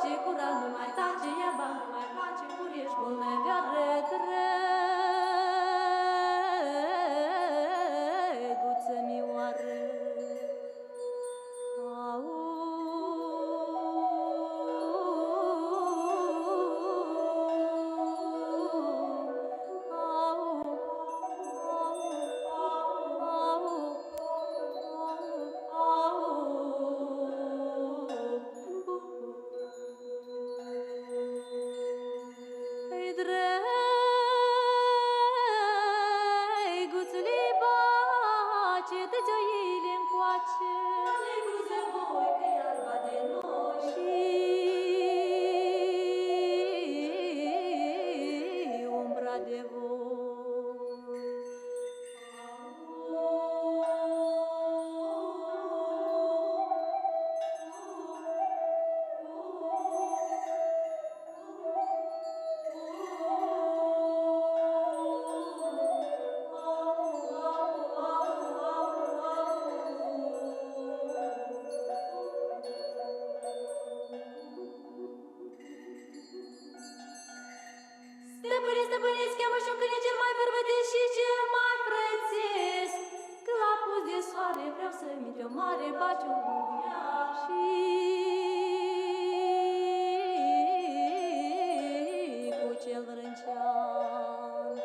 face curat, nu mai tace, iarba nu mai place, curiești bolneviare, drăguță mioară. Stăpâneți, cheamă și-un câine cel mai bărbătesc și cel mai prețesc. Când la pus de soare vreau să-mi de-o mare baciu și cu cel vrâncean.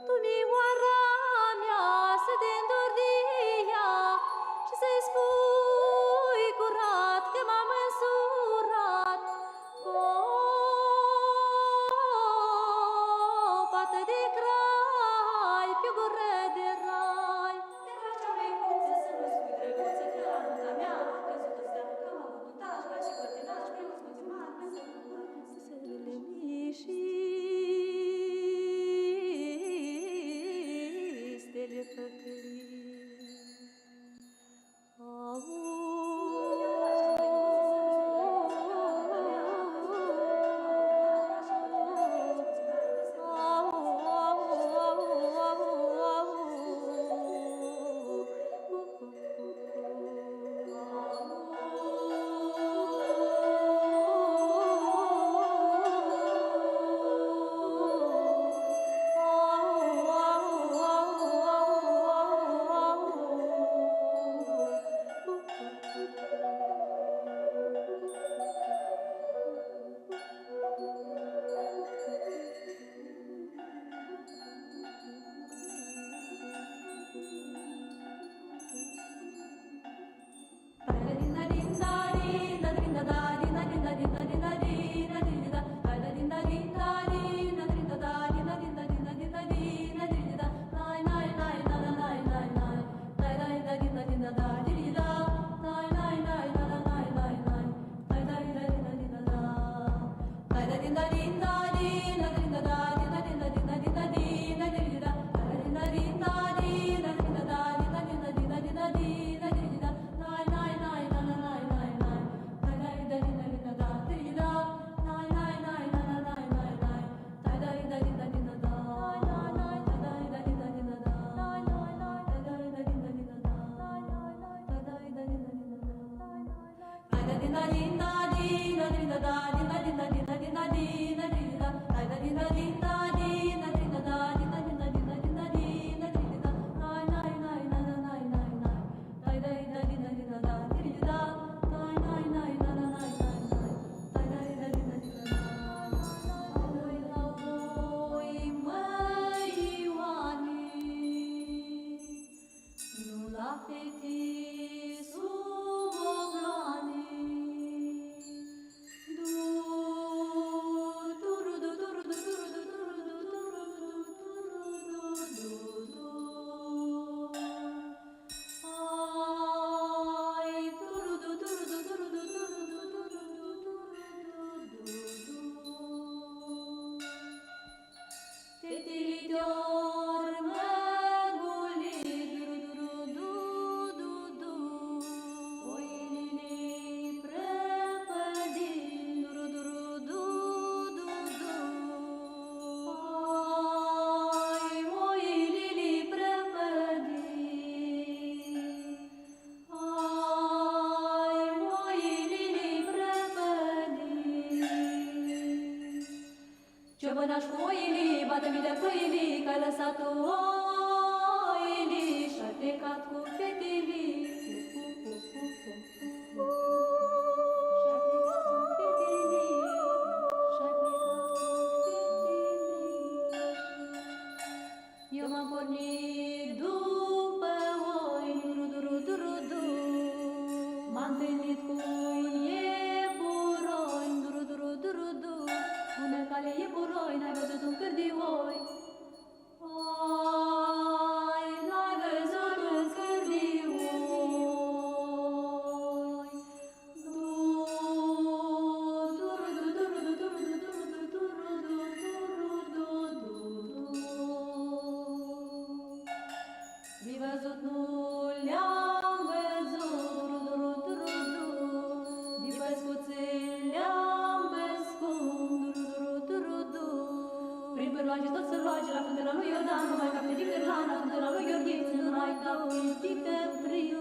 Dumioara mea, să te Ciobănaș cu oilii, bată-mi de pâilii, că ai lăsat oilii și-ai plecat cu fetilii. Și-ai plecat cu fetilii, și-ai plecat cu fetilii. Eu m-am pornit după oi, du-du-du-du-du-du. M-am întâlnit cu iepuroi, du-du-du-du-du-du. Bună cale iepuroi, n-ai văzut un cârdioi. Oi, n-ai văzut un cârdioi. Mi-ai văzut, nu le-am văzut. Din păscuțel le-am păscut. Prin pârloage tot să roage la fântâna lui Iordan, nu mai capte din cârlan, la fântâna lui Gheorghiț, nu mai capte din căpriu.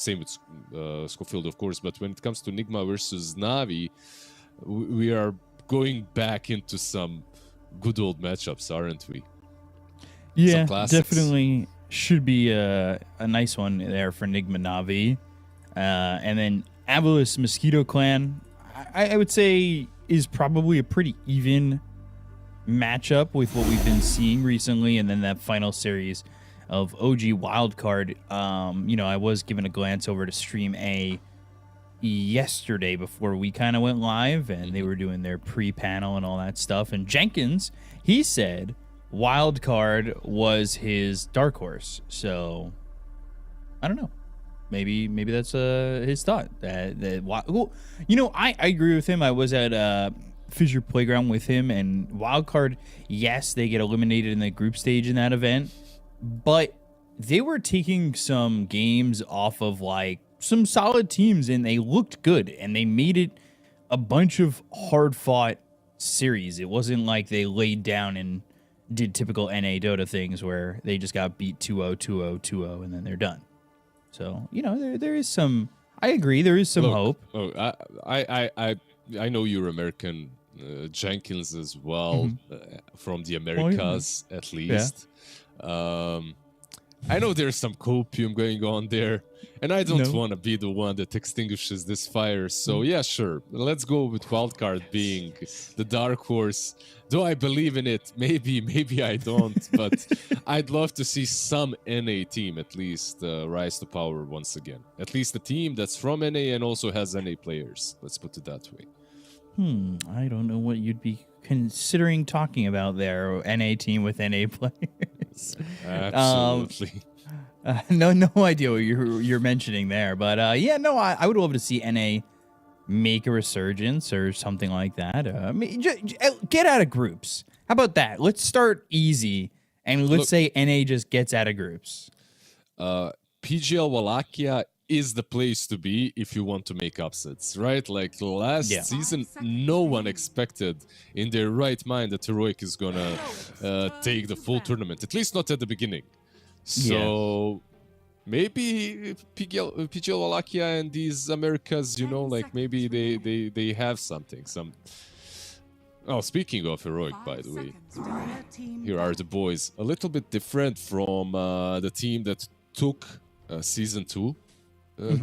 Same with Schofield, of course. But when it comes to Nigma versus Navi, we are going back into some good old matchups, aren't we? Yeah, definitely should be a nice one there for Nigma Navi. And then AVULUS Mosquito Clan, I would say, is probably a pretty even matchup with what we've been seeing recently. And then that final series of OG Wildcard, I was given a glance over to Stream A yesterday before we kind of went live, and they were doing their pre-panel and all that stuff. And Jenkins, he said Wildcard was his dark horse. So I don't know. Maybe that's his thought. I agree with him. I was at Fissure Playground with him, and Wildcard, yes, they get eliminated in the group stage in that event, but they were taking some games off of like some solid teams, and they looked good, and they made it a bunch of hard-fought series. It wasn't like they laid down and did typical NA Dota things where they just got beat 2-0, 2-0, 2-0, and then they're done. So, there is some... I agree, there is some hope. Oh, I know you're American, Jenkins as well, from the Americas, at least. Yeah. I know there's some copium going on there, and I don't want to be the one that extinguishes this fire. So, yeah, sure. Let's go with Wildcard being the dark horse. Do I believe in it? Maybe I don't. But I'd love to see some NA team at least rise to power once again. At least a team that's from NA and also has NA players. Let's put it that way. I don't know what you'd be considering talking about there. NA team with NA players. Absolutely. No idea what you're mentioning there. But I would love to see NA make a resurgence or something like that. Get out of groups. How about that? Let's start easy, and let's say NA just gets out of groups. PGL Wallachia is the place to be if you want to make upsets, right? Like last season, no one expected in their right mind that Heroic is gonna take the full tournament, at least not at the beginning. So maybe PGL Wallachia and these Americas, maybe they have something. Oh, speaking of Heroic, by the way, here are the boys. A little bit different from the team that took Season 2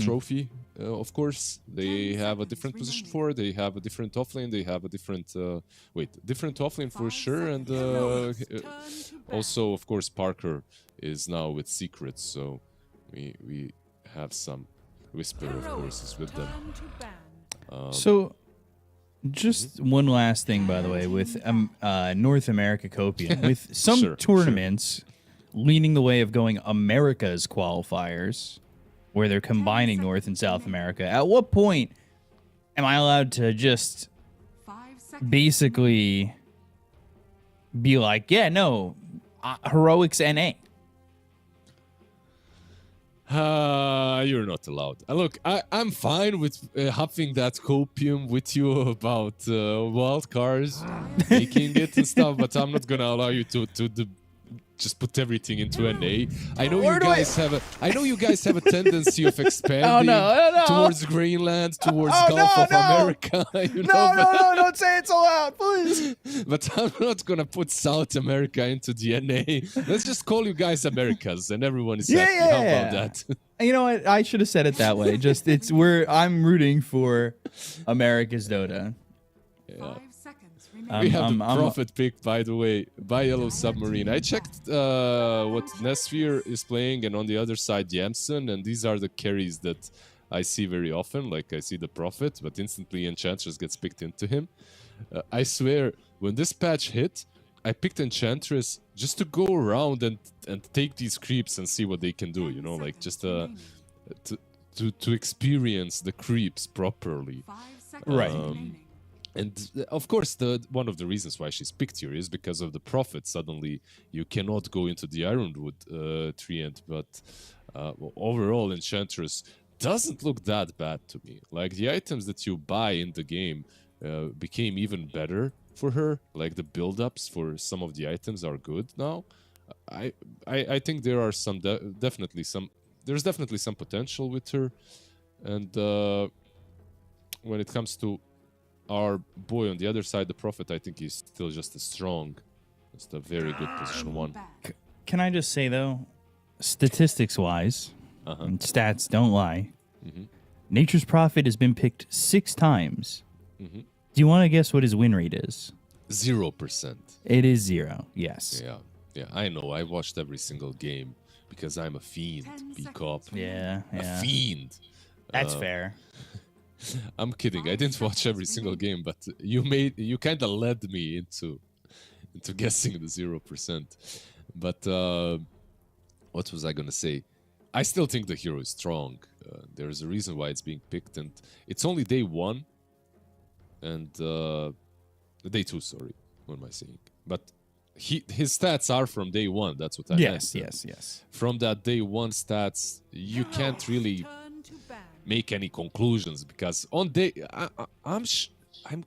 trophy. Of course, they have a different position for it. They have a different offlane. They have a different... different offlane for sure. And also, of course, Parker is now with Secrets. So we have some Whisper, of course, is with them. So... Just one last thing, by the way, with North America Copium, with some tournaments leaning the way of going America's qualifiers, where they're combining North and South America. At what point am I allowed to just basically be like, Heroics NA? You're not allowed. Look, I'm fine with huffing that copium with you about wildcards, making it and stuff, but I'm not gonna allow you to just put everything into NA. I know you guys have a tendency of expanding towards Greenland, towards Gulf of America. No, don't say it so loud, please. But I'm not gonna put South America into the NA. Let's just call you guys Americas, and everyone is happy. How about that? You know what? I should have said it that way. Just I'm rooting for America's Dota. Yeah. We have the profit pick, by the way, by Yellow Submarine. I checked what Nesphere is playing, and on the other side, Yamson, and these are the carries that I see very often. Like, I see the Prophet, but instantly Enchantress gets picked into him. I swear, when this patch hit, I picked Enchantress just to go around and take these creeps and see what they can do, like just to experience the creeps properly. Right. And of course, one of the reasons why she's picked here is because of the Prophet. Suddenly, you cannot go into the Ironwood treant, but overall, Enchantress doesn't look that bad to me. Like, the items that you buy in the game became even better for her. Like, the build-ups for some of the items are good now. I think there are definitely some there's definitely some potential with her. And when it comes to our boy on the other side, the Prophet, I think he's still just as strong. Just a very good position 1. Can I just say, though, statistics-wise, and stats don't lie, Nature's Prophet has been picked 6 times. Do you want to guess what his win rate is? 0%. It is 0, yes. Yeah, I know. I watched every single game because I'm a fiend, B-Cop. Yeah. A fiend. That's fair. I'm kidding. I didn't watch every single game, but you kind of led me into guessing the 0%. But what was I gonna say? I still think the hero is strong. There's a reason why it's being picked, and it's only day 1 and day 2. Sorry, what am I saying? But his stats are from day 1. That's what I meant. Yes. From that day 1 stats, you can't really make any conclusions because on day I'm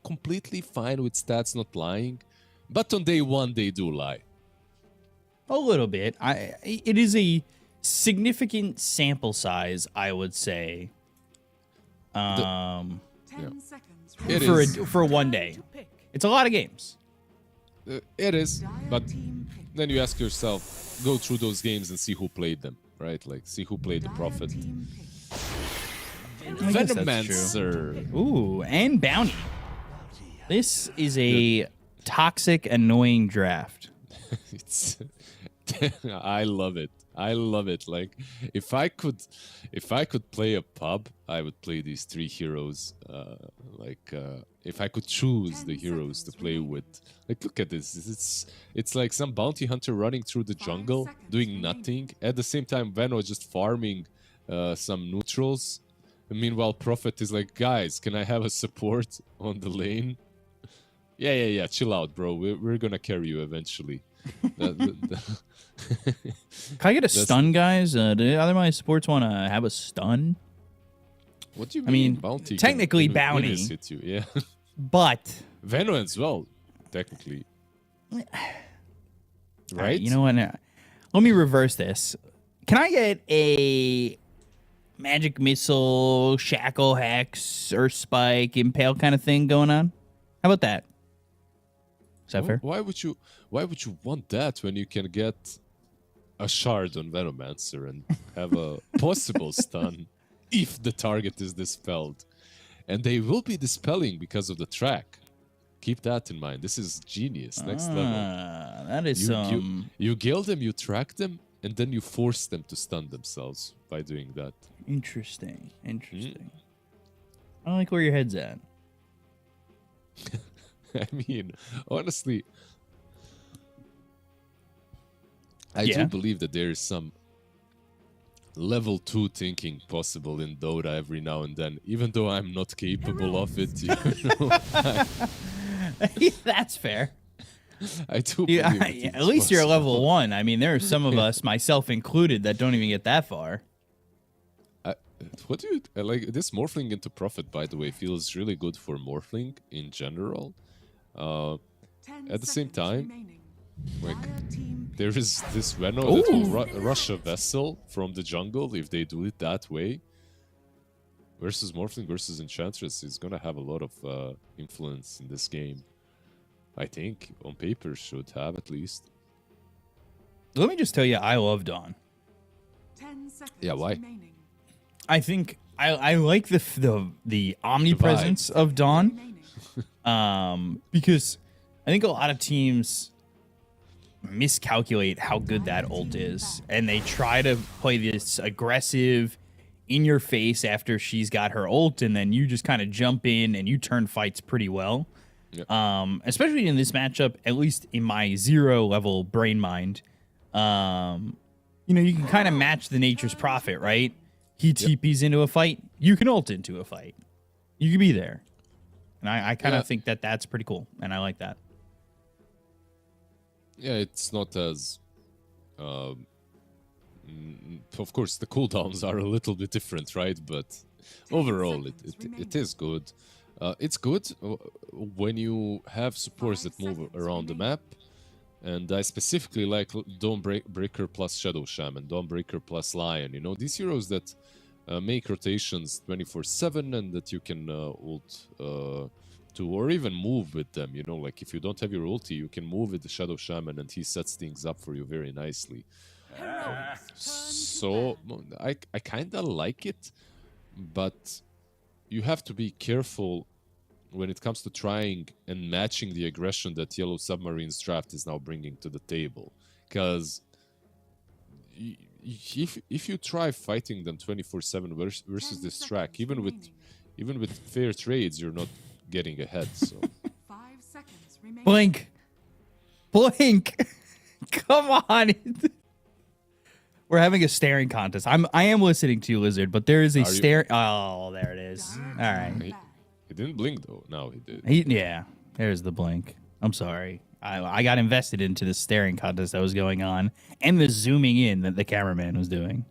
completely fine with stats not lying, but on day 1 they do lie. A little bit. It is a significant sample size, I would say. It is. For 1 day. It's a lot of games. It is, but then you ask yourself, go through those games and see who played them, right? Like, see who played the Prophet. Venomancer. Ooh, and Bounty. This is a toxic, annoying draft. It's I love it. I love it. Like, if I could play a pub, I would play these 3 heroes. If I could choose the heroes to play with, like, look at this. It's like some bounty hunter running through the jungle, doing nothing. At the same time, Veno just farming some neutrals. And meanwhile, Prophet is like, guys, can I have a support on the lane? Yeah. Chill out, bro. We're gonna carry you eventually. Can I get a stun, guys? Do either of my supports want to have a stun? What do you mean? I mean, bounty technically can Bounty, hit you, yeah. but Veno as well, technically. Right? All right, you know what? Now, let me reverse this. Can I get a magic missile, shackle, hex, earth spike, impale kind of thing going on? How about that? Is that fair? Why would you want that when you can get a shard on Venomancer and have a possible stun if the target is dispelled? And they will be dispelling because of the track. Keep that in mind. This is genius. Next level. That is you gill them, you track them, and then you force them to stun themselves by doing that. Interesting. I like where your head's at. I mean, honestly, I do believe that there is some level 2 thinking possible in Dota every now and then, even though I'm not capable of it. You know? That's fair. I do believe at least you're level 1. I mean, there are some of us, myself included, that don't even get that far. What do you like? This morphling into Prophet, by the way, feels really good for morphling in general. At the same time, like, there is this Veno that will rush a vessel from the jungle if they do it that way. Versus morphling versus Enchantress is gonna have a lot of influence in this game. I think on paper should have at least. Let me just tell you, I love Dawn. Yeah, why? I think I like the omnipresence of Dawn, because I think a lot of teams miscalculate how good that ult is, and they try to play this aggressive, in your face after she's got her ult, and then you just kind of jump in and you turn fights pretty well. Yep. Especially in this matchup, at least in my 0 level brain mind, you know, you can kind of match the Nature's Prophet, right? He TPs into a fight, you can ult into a fight. You can be there. And I kind of think that that's pretty cool, and I like that. Yeah, it's not as... of course, the cooldowns are a little bit different, right? But overall, it is good. It's good when you have supports that move around the map, And I specifically like Dawnbreaker plus Shadow Shaman, Dawnbreaker plus Lion. You know, these heroes that make rotations 24/7 and that you can ult to, or even move with them. You know, like if you don't have your ulti, you can move with the Shadow Shaman and he sets things up for you very nicely. So I kind of like it, but you have to be careful when it comes to trying and matching the aggression that Yellow Submarine's draft is now bringing to the table. Because if you try fighting them 24/7 versus this track, even with fair trades, you're not getting ahead. So 5 seconds remaining. Blink. Come on. We're having a staring contest. I am listening to you, Lizard, but there is a stare. Oh, there it is. All right. He didn't blink though. Now he did. Yeah, there's the blink. I'm sorry. I got invested into the staring contest that was going on and the zooming in that the cameraman was doing.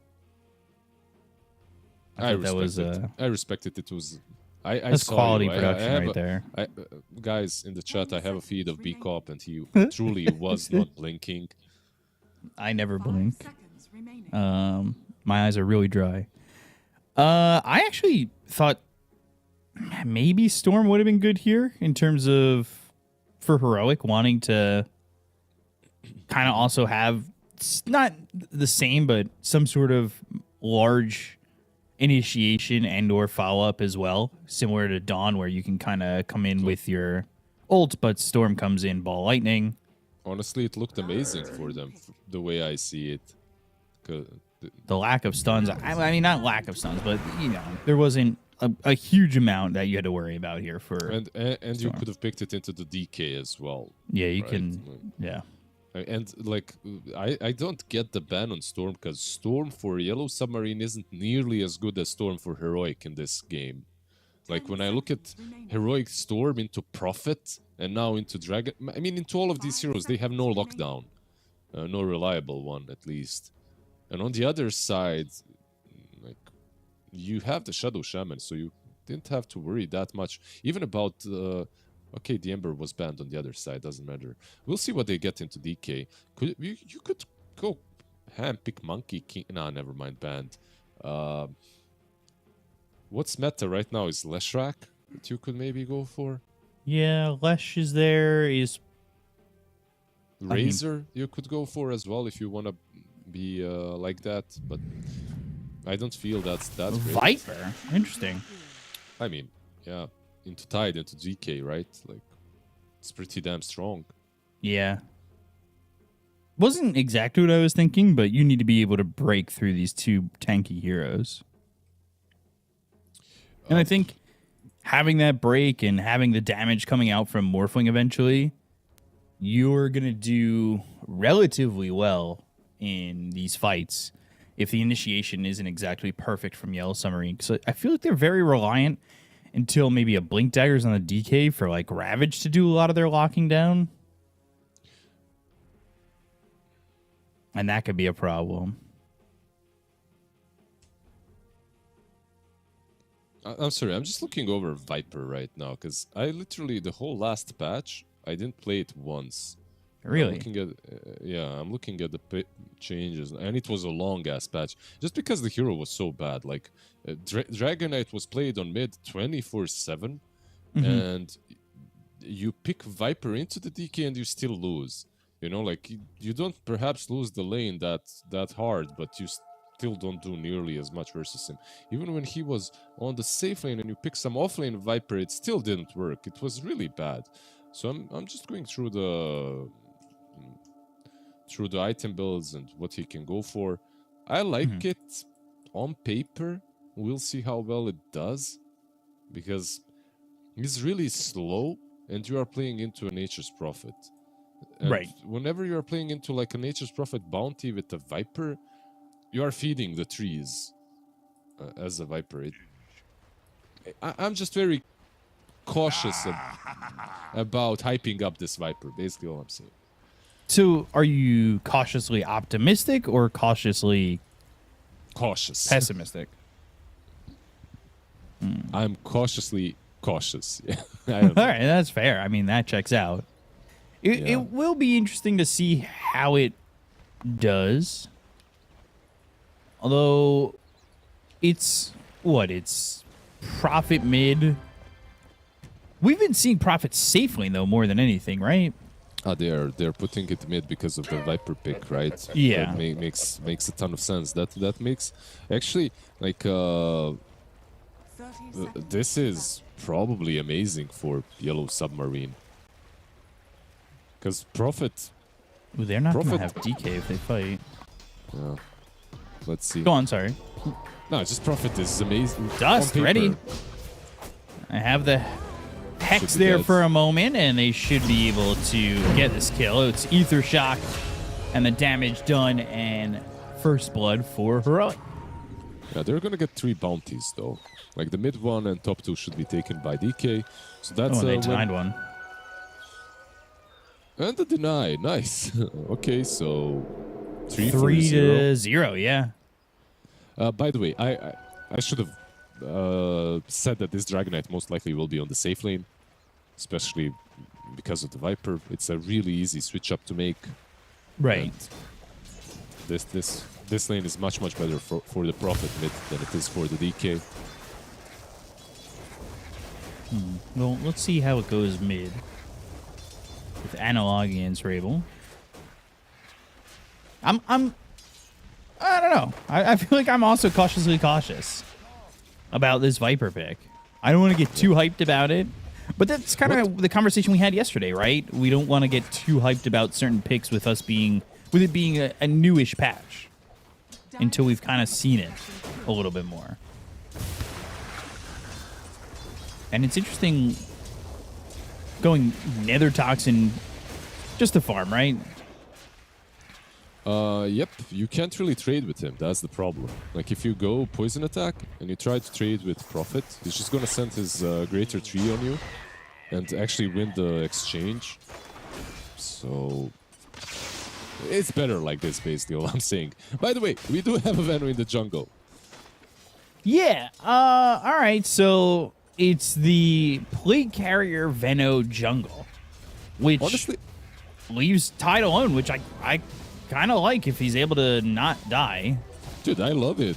I respected it. It was. That's saw quality you. production right there. Guys in the chat, I have a feed of B-Cop and he truly was not blinking. I never blink. 5 seconds remaining. My eyes are really dry. I actually thought maybe Storm would have been good here in terms of for Heroic wanting to kind of also have not the same, but some sort of large initiation and or follow-up as well, similar to Dawn, where you can kind of come in with your ult, but Storm comes in ball lightning. Honestly, it looked amazing for them, the way I see it. The lack of stuns, I mean, not lack of stuns, but, you know, there wasn't a huge amount that you had to worry about here for and you could have picked it into the DK as well. Yeah, you right? can, yeah. And, like, I don't get the ban on Storm, because Storm for Yellow Submarine isn't nearly as good as Storm for Heroic in this game. Like, when I look at Heroic Storm into Prophet and now into Dragon... I mean, into all of these heroes, they have no lockdown. No reliable one, at least. And on the other side, like, you have the Shadow Shaman, so you didn't have to worry that much. Even about... okay, the Ember was banned on the other side, doesn't matter. We'll see what they get into DK. You could go pick Monkey King... Nah, never mind, banned. What's meta right now is Leshrac that you could maybe go for. Yeah, Lesh is there. Razor you could go for as well if you want to be like that, but I don't feel that's that great. Viper? Interesting. I mean, yeah, into Tide, into GK, right? Like, it's pretty damn strong. Yeah. Wasn't exactly what I was thinking, but you need to be able to break through these two tanky heroes. And I think having that break and having the damage coming out from Morphling eventually, you're going to do relatively well in these fights if the initiation isn't exactly perfect from Yellow Submarine. So I feel like they're very reliant until maybe a Blink Dagger's on the DK for like Ravage to do a lot of their locking down. And that could be a problem. I'm sorry, I'm just looking over Viper right now, because I literally, the whole last patch, I didn't play it once. Really? I'm looking at the changes, and it was a long-ass patch, just because the hero was so bad. Like, Dragonite was played on mid 24/7, and you pick Viper into the DK and you still lose. You know, like, you don't perhaps lose the lane that hard, but you still don't do nearly as much versus him. Even when he was on the safe lane and you pick some offlane Viper, it still didn't work. It was really bad. So I'm just going through the item builds and what he can go for. I like it on paper. We'll see how well it does, because he's really slow and you are playing into a Nature's Prophet. And right. Whenever you are playing into like a Nature's Prophet bounty with the Viper, you are feeding the trees as a Viper. I'm just very cautious about hyping up this Viper, basically all I'm saying. So are you cautiously optimistic or cautious? Pessimistic? I'm cautiously cautious. Yeah. All right, that's fair. I mean, that checks out. It will be interesting to see how it does. Although it's profit mid. We've been seeing profit safely though more than anything, right? They're putting it mid because of the Viper pick, right? Yeah. That makes a ton of sense. That makes actually like 30 this is probably amazing for Yellow Submarine. Because Profit, Ooh, they're not going to Profit- have DK if they fight. let's see. Go on, sorry. No, just Profit is amazing. Dust, on paper. ready. I have the Hex Should be there dead. for a moment, and they should be able to get this kill. It's Ether Shock, and the damage done, and First Blood for Heroic. Yeah, they're gonna get 3 bounties though. Like the mid one and top 2 should be taken by DK. So that's Oh, they win. denied one. And the deny, nice. Okay, so 3 3 to 0, yeah. By the way, I should have said that this Dragonite most likely will be on the safe lane, especially because of the Viper. It's a really easy switch up to make. Right. And this lane is much better for the Prophet mid than it is for the DK. Well, let's see how it goes mid with Analog against Rabel. I don't know. I feel like I'm also cautiously cautious about this Viper pick. I don't want to get too hyped about it, but that's kind of the conversation we had yesterday, right? We don't want to get too hyped about certain picks with it being a newish patch until we've kind of seen it a little bit more. And it's interesting going Nether Toxin just to farm, right? Yep, you can't really trade with him. That's the problem. Like if you go poison attack and you try to trade with Prophet, he's just gonna send his greater tree on you and actually win the exchange. So it's better like this, basically. All I'm saying. By the way, we do have a Veno in the jungle. Yeah. All right. So it's the Plague Carrier Veno jungle, which Honestly, leaves Tide alone, which I kind of like if he's able to not die. dude, I love it.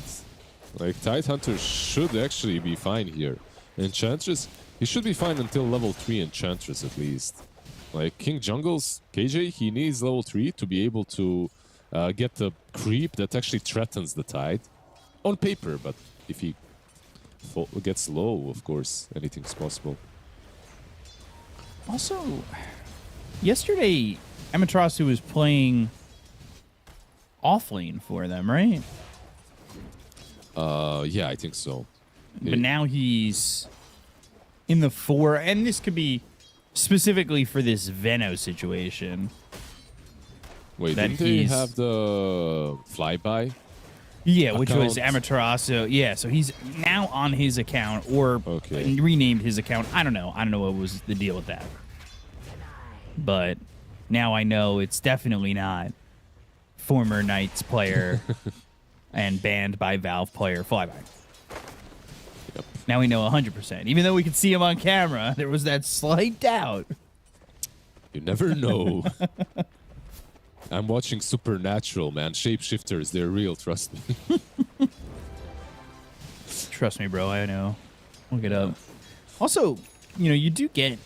Like Tidehunter should actually be fine here. Enchantress, he should be fine until level 3 Enchantress at least. Like King Jungle's KJ, he needs level 3 to be able to get the creep that actually threatens the Tide. On paper, but if he gets low, of course, anything's possible. Also, yesterday, Amaterasu was playing offlane for them, right? Yeah, I think so. But now he's in the 4, and this could be specifically for this Veno situation. Wait, that didn't they he's- have the flyby? Yeah, which was Account. Amaterasu. Yeah, so he's now on his account or Okay. renamed his account. I don't know. I don't know what was the deal with that. But now I know it's definitely not former Knights player and banned by Valve player Flyby. Yep. Now we know 100%. Even though we could see him on camera, there was that slight doubt. You never know. I'm watching Supernatural, man. Shapeshifters, they're real, trust me. Trust me, bro. I know. Look it up. Also, you do get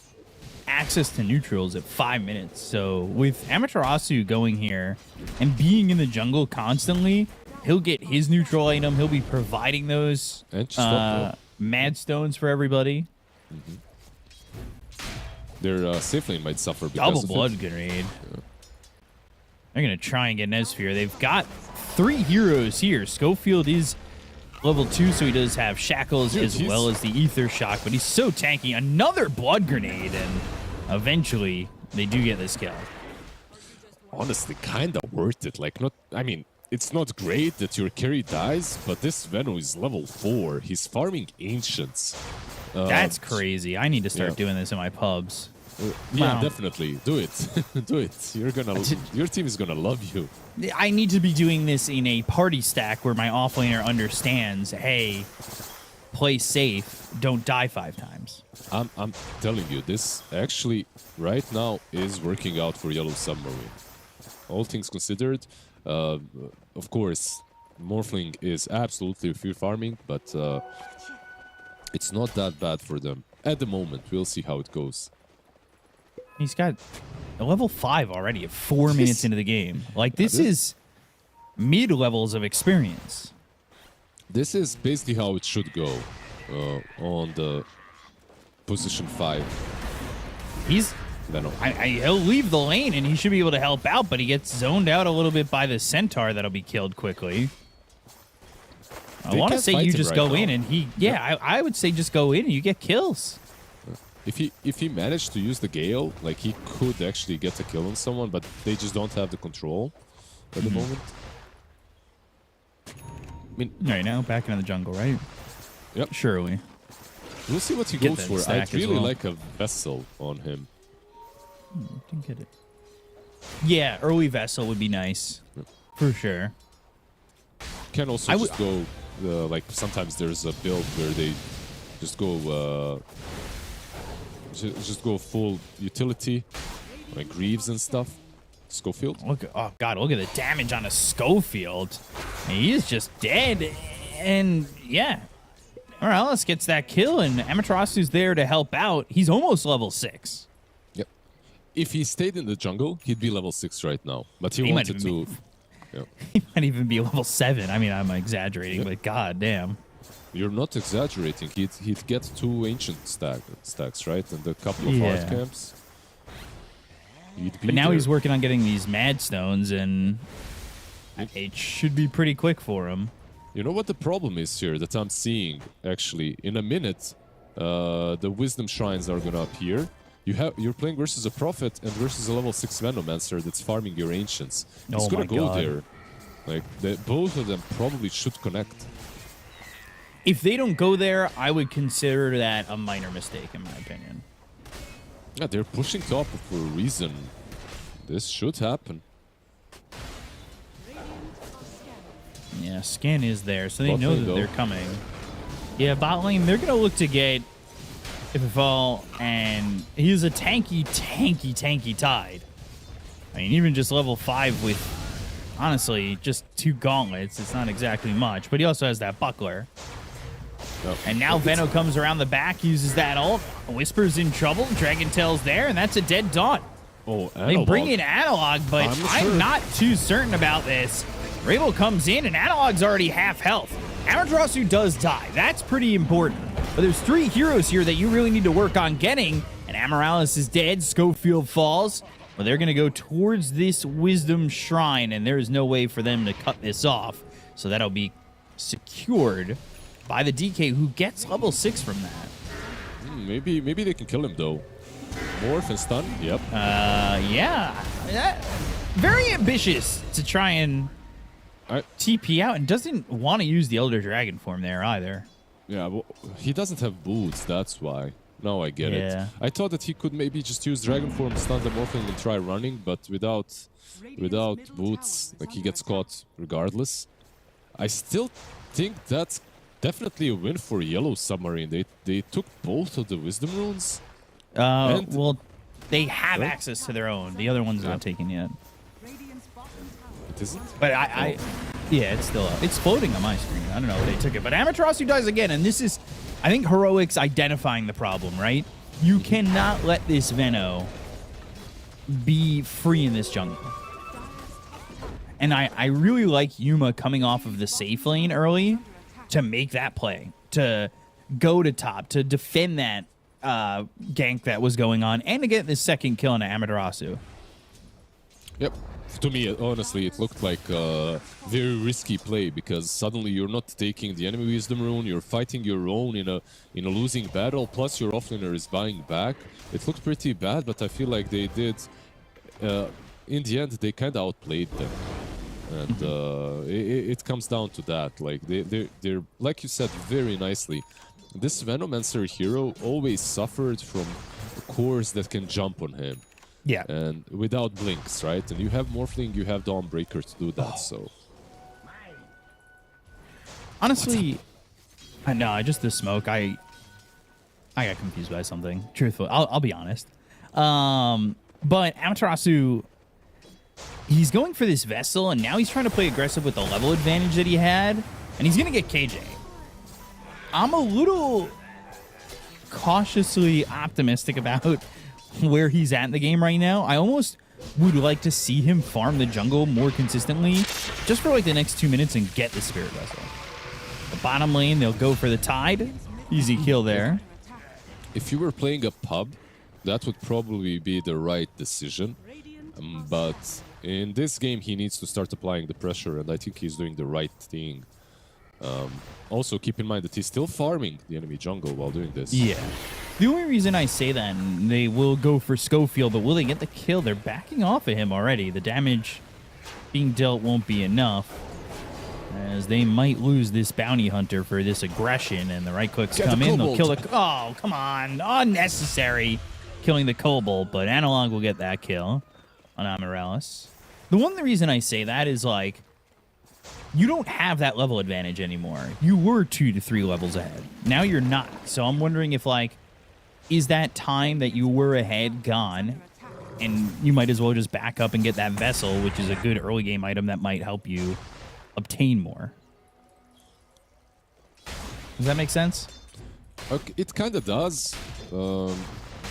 access to neutrals at 5 minutes. So with Amaterasu going here and being in the jungle constantly, he'll get his neutral item. He'll be providing those And stop mad stones for everybody. Their safe lane might suffer because Double of blood it. grenade. They're going to try and get Nesphere. They've got 3 heroes here. Schofield is level 2, so he does have Shackles Dude, as well as the Ether Shock, but he's so tanky. Another blood grenade, and eventually they do get this kill. Honestly, kind of worth it. Like, not. I mean, it's not great that your carry dies, but this Veno is level 4. He's farming Ancients. That's crazy. I need to start yeah. doing this in my pubs. Yeah, Wow. definitely. Do it. Do it. Your team is gonna love you. I need to be doing this in a party stack where my offlaner understands, hey, play safe, don't die 5 times. I'm telling you, this actually right now is working out for Yellow Submarine. All things considered, of course, Morphling is absolutely free farming, but it's not that bad for them at the moment. We'll see how it goes. He's got a level 5 already at 4 minutes into the game. Like, this is mid-levels of experience. This is basically how it should go on the position 5. He's... he'll leave the lane and he should be able to help out, but he gets zoned out a little bit by the Centaur that'll be killed quickly. I want to say you just go in and he... Yeah, I would say just go in and you get kills. If he managed to use the Gale, like, he could actually get a kill on someone, but they just don't have the control at the moment. I mean, right now, back into the jungle, right? Yep. Surely. We'll see what he goes for. I'd really like a Vessel on him. Didn't get it. Yeah, early Vessel would be nice. For sure. Can also just go, like, sometimes there's a build where they just go, just go full utility, like Greaves and stuff. Schofield. Oh god, look at the damage on a Schofield. He is just dead. And yeah. Morales gets that kill, and Amaterasu's there to help out. He's almost level 6. Yep. If he stayed in the jungle, he'd be level 6 right now. But he wanted to... He might even be level 7. I mean, I'm exaggerating, but god damn. You're not exaggerating. He'd get 2 ancient stacks, right? And a couple of hard camps. But now he's working on getting these Mad Stones, and it should be pretty quick for him. You know what the problem is here that I'm seeing, actually? In a minute, the Wisdom Shrines are going to appear. You're playing versus a Prophet and versus a level 6 Venomancer that's farming your Ancients. He's going to go there. Like, both of them probably should connect. If they don't go there, I would consider that a minor mistake, in my opinion. Yeah, they're pushing top for a reason. This should happen. Yeah, scan is there, so they know that they're coming. Yeah, bot lane, they're going to look to get Ififal, and he's a tanky Tide. I mean, even just level 5 with, honestly, just 2 gauntlets, it's not exactly much, but he also has that buckler. And now Veno comes around the back, uses that ult. Whisper's in trouble. Dragon Tail's there, and that's a dead dot. Oh, they bring in Analog, but I'm not too certain about this. Rabel comes in, and Analog's already half health. Amaterasu does die. That's pretty important. But there's 3 heroes here that you really need to work on getting. And Amaralis is dead. Schofield falls. Well, they're going to go towards this Wisdom Shrine, and there is no way for them to cut this off. So that'll be secured by the DK, who gets level 6 from that. Maybe they can kill him, though. Morph and stun? Yep. Yeah. Very ambitious to try and TP out, and doesn't want to use the Elder Dragon form there either. Yeah, well, he doesn't have boots, that's why. Now I get it. I thought that he could maybe just use Dragon form, stun the Morphling, and try running, but without boots, like, he gets caught regardless. I still think that's definitely a win for Yellow Submarine. They took both of the Wisdom runes. Well, they have access to their own. The other one's not taken yet. It isn't? But yeah, it's still up. It's floating on my screen. I don't know if they took it. But Amaterasu dies again, and this is, I think, Heroics identifying the problem, right? You cannot let this Veno be free in this jungle. And I really like Yuma coming off of the safe lane early to make that play, to go to top, to defend that gank that was going on, and to get this second kill on Amaterasu. Yep. To me, honestly, it looked like a very risky play, because suddenly you're not taking the enemy Wisdom rune, you're fighting your own in a losing battle, plus your offlaner is buying back. It looked pretty bad, but I feel like they did, in the end, they kind of outplayed them. And it comes down to that. Like, they're, like you said very nicely, this Venomancer hero always suffered from cores that can jump on him. Yeah. And without blinks, right? And you have Morphling, you have Dawnbreaker to do that, so... Honestly, No, just the smoke. I got confused by something. Truthfully, I'll be honest. But Amaterasu, he's going for this vessel, and now he's trying to play aggressive with the level advantage that he had, and he's gonna get KJ. I'm a little cautiously optimistic about where he's at in the game right now. I almost would like to see him farm the jungle more consistently, just for like the next 2 minutes and get the spirit vessel. The bottom lane, they'll go for the Tide. Easy kill there. If you were playing a pub, that would probably be the right decision. But in this game, he needs to start applying the pressure, and I think he's doing the right thing. Also, keep in mind that he's still farming the enemy jungle while doing this. Yeah. The only reason I say that, and they will go for Schofield, but will they get the kill? They're backing off of him already. The damage being dealt won't be enough, as they might lose this bounty hunter for this aggression, and the right clicks come in. They'll kill the... Oh, come on. Unnecessary killing the Kobold, but Analog will get that kill on Amarellis. The one reason I say that is, like, you don't have that level advantage anymore. You were 2 to 3 levels ahead. Now you're not. So I'm wondering if, like, is that time that you were ahead gone, and you might as well just back up and get that vessel, which is a good early game item that might help you obtain more. Does that make sense? Okay, it kind of does. The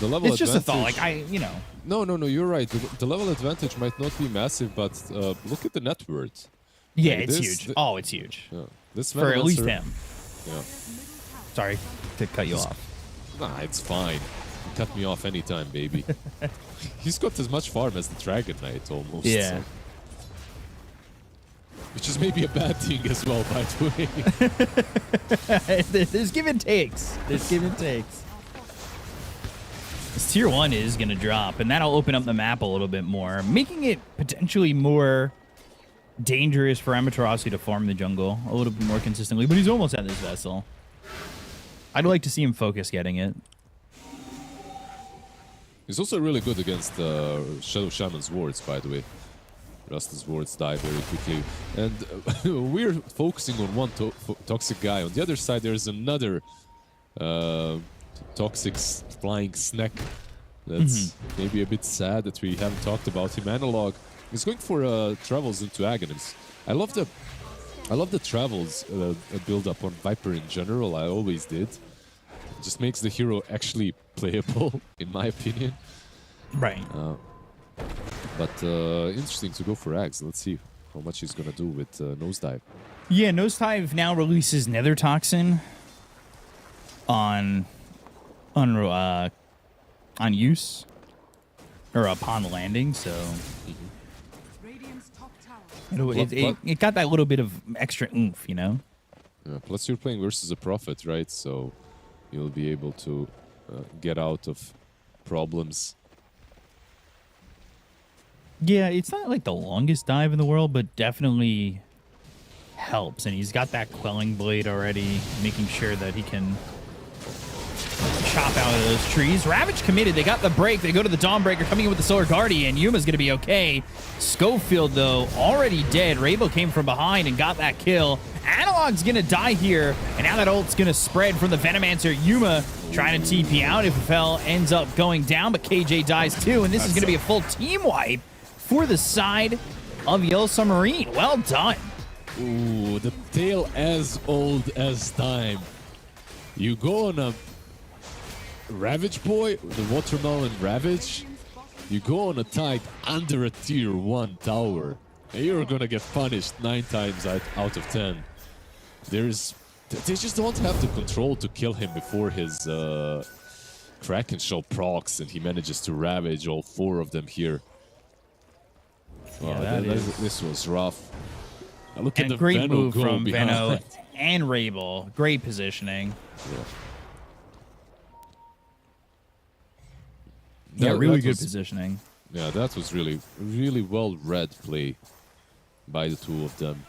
level It's just a thought. advantage- Like, you know. No, you're right. The level advantage might not be massive, but look at the net worth. Yeah, Like it's this- huge. Oh, it's huge. Yeah. This For at least Venomancer- him. Yeah. Sorry to cut you off. Nah, it's fine. You cut me off anytime, baby. He's got as much farm as the Dragon Knight, almost. Yeah. So. Which is maybe a bad thing as well, by the way. There's give and takes. There's give and takes. This tier 1 is going to drop, and that'll open up the map a little bit more, making it potentially more dangerous for Amaterasu to farm the jungle a little bit more consistently, but he's almost at this vessel. I'd like to see him focus getting it. He's also really good against Shadow Shaman's wards, by the way. Rust's wards die very quickly. And we're focusing on one toxic guy. On the other side, there's another toxic flying snack. That's maybe a bit sad that we haven't talked about him. Analog is going for travels into Aghanim's. I love the travels build up on Viper in general. I always did. It just makes the hero actually playable, in my opinion. Right. But interesting to go for Ags. Let's see how much he's gonna do with Nosedive. Yeah, Nosedive now releases Nether Toxin on use or upon landing, so Radiant's top tower. it got that little bit of extra oomph, you know. Yeah, plus you're playing versus a Prophet, right? So you'll be able to get out of problems. Yeah, it's not like the longest dive in the world, but definitely helps. And he's got that quelling blade already, making sure that he can chop out of those trees. Ravage committed. They got the break. They go to the Dawnbreaker, coming in with the Solar Guardian. Yuma's going to be okay. Schofield, though, already dead. Rabo came from behind and got that kill. Analog's going to die here, and now that ult's going to spread from the Venomancer. Yuma trying to TP out if Fel ends up going down, but KJ dies too, and this is going to be a full team wipe for the side of Yellow Submarine. Well done. Ooh, the tale as old as time. You go on a Ravage boy, the Watermelon Ravage. You go on a Tide under a tier 1 tower, and you're gonna get punished 9 times out of 10. They just don't have the control to kill him before his Kraken Shell procs, and he manages to ravage all 4 of them here. Yeah, This was rough. Now look And at the great Veno move go from behind. Veno and Rabel. Great positioning. Yeah, really good positioning. Yeah, that was really, really well-read play by the 2 of them,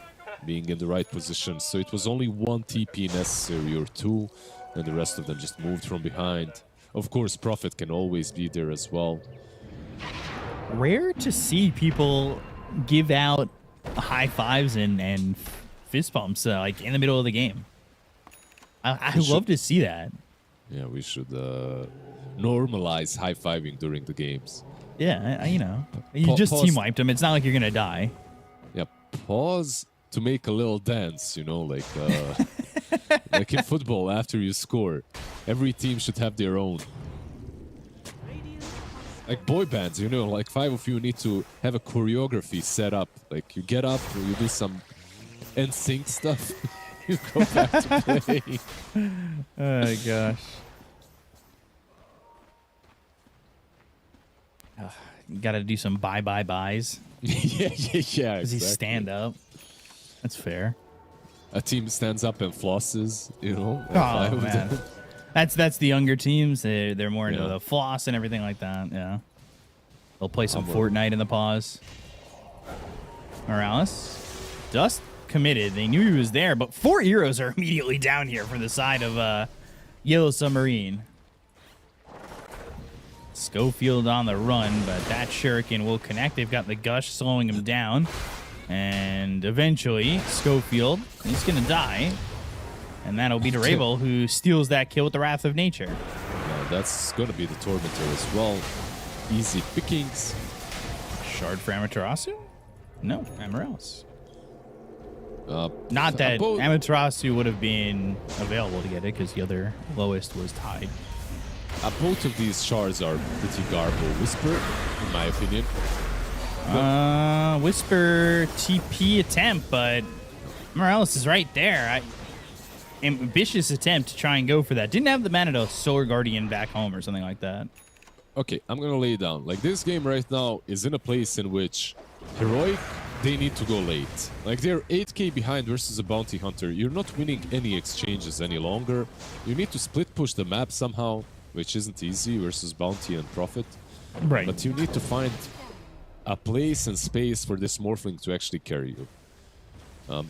being in the right position. So it was only 1 TP necessary, or 2, and the rest of them just moved from behind. Of course, Prophet can always be there as well. Rare to see people give out high fives and fist bumps like in the middle of the game. I love to see that. Yeah, we should normalize high-fiving during the games. Yeah, you know, you just pause. team wiped them. It's not like you're gonna die. Yeah, pause to make a little dance, you know, like like in football after you score. Every team should have their own. Like boy bands, you know, like 5 of you need to have a choreography set up. Like you get up, you do some NSYNC stuff, you go back to play. Oh my gosh. You gotta do some buys. yeah, Does exactly. he stand up? That's fair. A team stands up and flosses, you know. Oh, 5 of man. them. That's the younger teams. They're more into Yeah. the floss and everything like that. Yeah. They'll play some I'm Fortnite in the pause. Morales. Dust committed. They knew he was there, but 4 heroes are immediately down here from the side of Yellow Submarine. Schofield on the run, but that shuriken will connect. They've got the gush slowing him down. And eventually, Schofield, he's going to die. And that'll be Durable, who steals that kill with the Wrath of Nature. Yeah, that's going to be the Tormentor as well. Easy pickings. Shard for Amaterasu? No, Amaryllis. Uh, Not that both- Amaterasu would have been available to get it, because the other lowest was tied. both of these shards are pretty garble. Whisper, in my opinion. Whisper TP attempt, but Morales is right there. Ambitious attempt to try and go for that. Didn't have the mana to Solar Guardian back home or something like that. Okay, I'm gonna lay it down. Like, this game right now is in a place in which Heroic, they need to go late. Like, they're 8k behind versus a Bounty Hunter. You're not winning any exchanges any longer. You need to split push the map somehow, which isn't easy versus Bounty and Prophet. Right. But you need to find a place and space for this Morphling to actually carry you.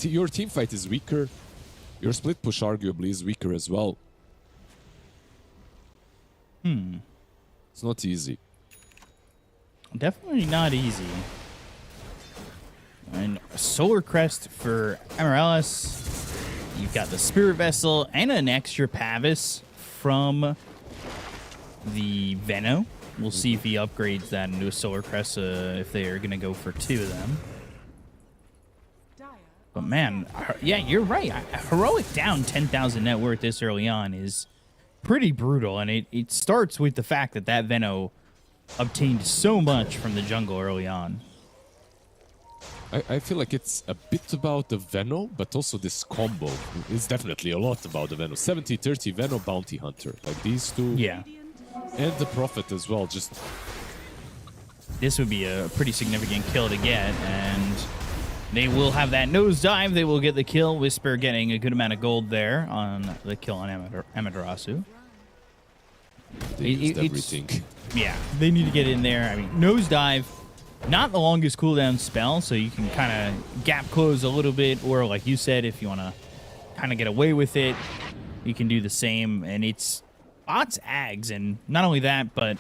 Your team fight is weaker. Your split push arguably is weaker as well. It's not easy. Definitely not easy. And Solar Crest for Amaryllis. You've got the Spirit Vessel and an extra Pavis from the Veno. We'll see if he upgrades that into a Solar Crest if they are going to go for 2 of them. But man, yeah, you're right. Heroic down 10,000 net worth this early on is pretty brutal. And it starts with the fact that Veno obtained so much from the jungle early on. I feel like it's a bit about the Veno, but also this combo. It's definitely a lot about the Veno. 70-30 Veno Bounty Hunter. Like these two. Yeah. And the Prophet as well. Just This would be a pretty significant kill to get. And they will have that nosedive. They will get the kill. Whisper getting a good amount of gold there on the kill on Amaterasu. they used everything. Yeah, they need to get in there. I mean, nosedive, not the longest cooldown spell, so you can kind of gap close a little bit, or like you said, if you want to kind of get away with it, you can do the same. And it's lots ags, and not only that, but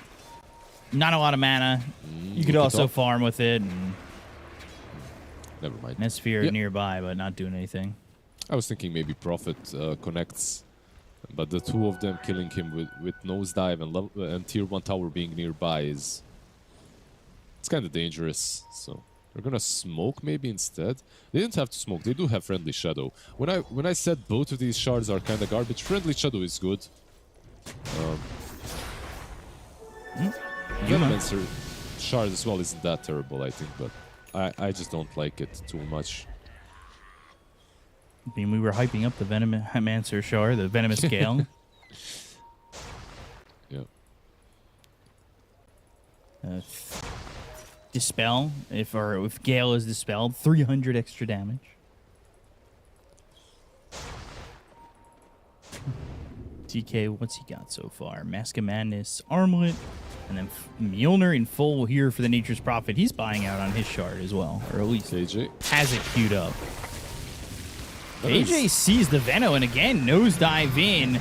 not a lot of mana. You could look it also up. farm with it, and Never mind. Nesphere Yep. nearby, but not doing anything. I was thinking maybe Prophet connects, but the 2 of them killing him with nosedive and tier 1 tower being nearby it's kind of dangerous. So they're gonna smoke maybe instead. They didn't have to smoke. They do have Friendly Shadow. When I said both of these shards are kind of garbage, Friendly Shadow is good. Venomancer shard as well isn't that terrible, I think, but I just don't like it too much. I mean, we were hyping up the Venomancer Shard, the Venomous Gale. Yeah. Dispel, if Gale is dispelled, 300 extra damage. TK, what's he got so far? Mask of Madness, Armlet, and then Mjolnir in full here for the Nature's Prophet. He's buying out on his shard as well, or at least KJ. has it queued up. That AJ is- sees the Veno, and again, nosedive in.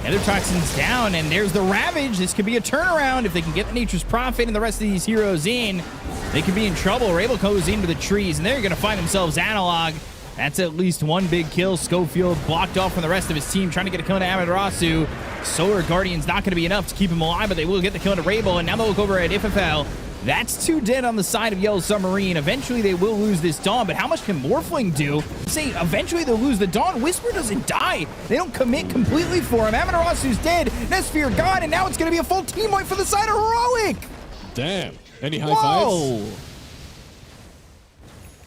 Nether Toxin's down, and there's the Ravage. This could be a turnaround. If they can get the Nature's Prophet and the rest of these heroes in, they could be in trouble. Rabel goes into the trees, and they're going to find themselves Analog That's at least one big kill. Schofield blocked off from the rest of his team, trying to get a kill into Amaterasu. Solar Guardian's not going to be enough to keep him alive, but they will get the kill into Rabel, and now they'll look over at IFFL. That's 2 dead on the side of Yellow Submarine. Eventually, they will lose this Dawn, but how much can Morphling do? Say, eventually they'll lose the Dawn. Whisper doesn't die. They don't commit completely for him. Amaterasu's dead. Nesphere gone, and now it's going to be a full team wipe for the side of Heroic. Damn. Any high Whoa. fives?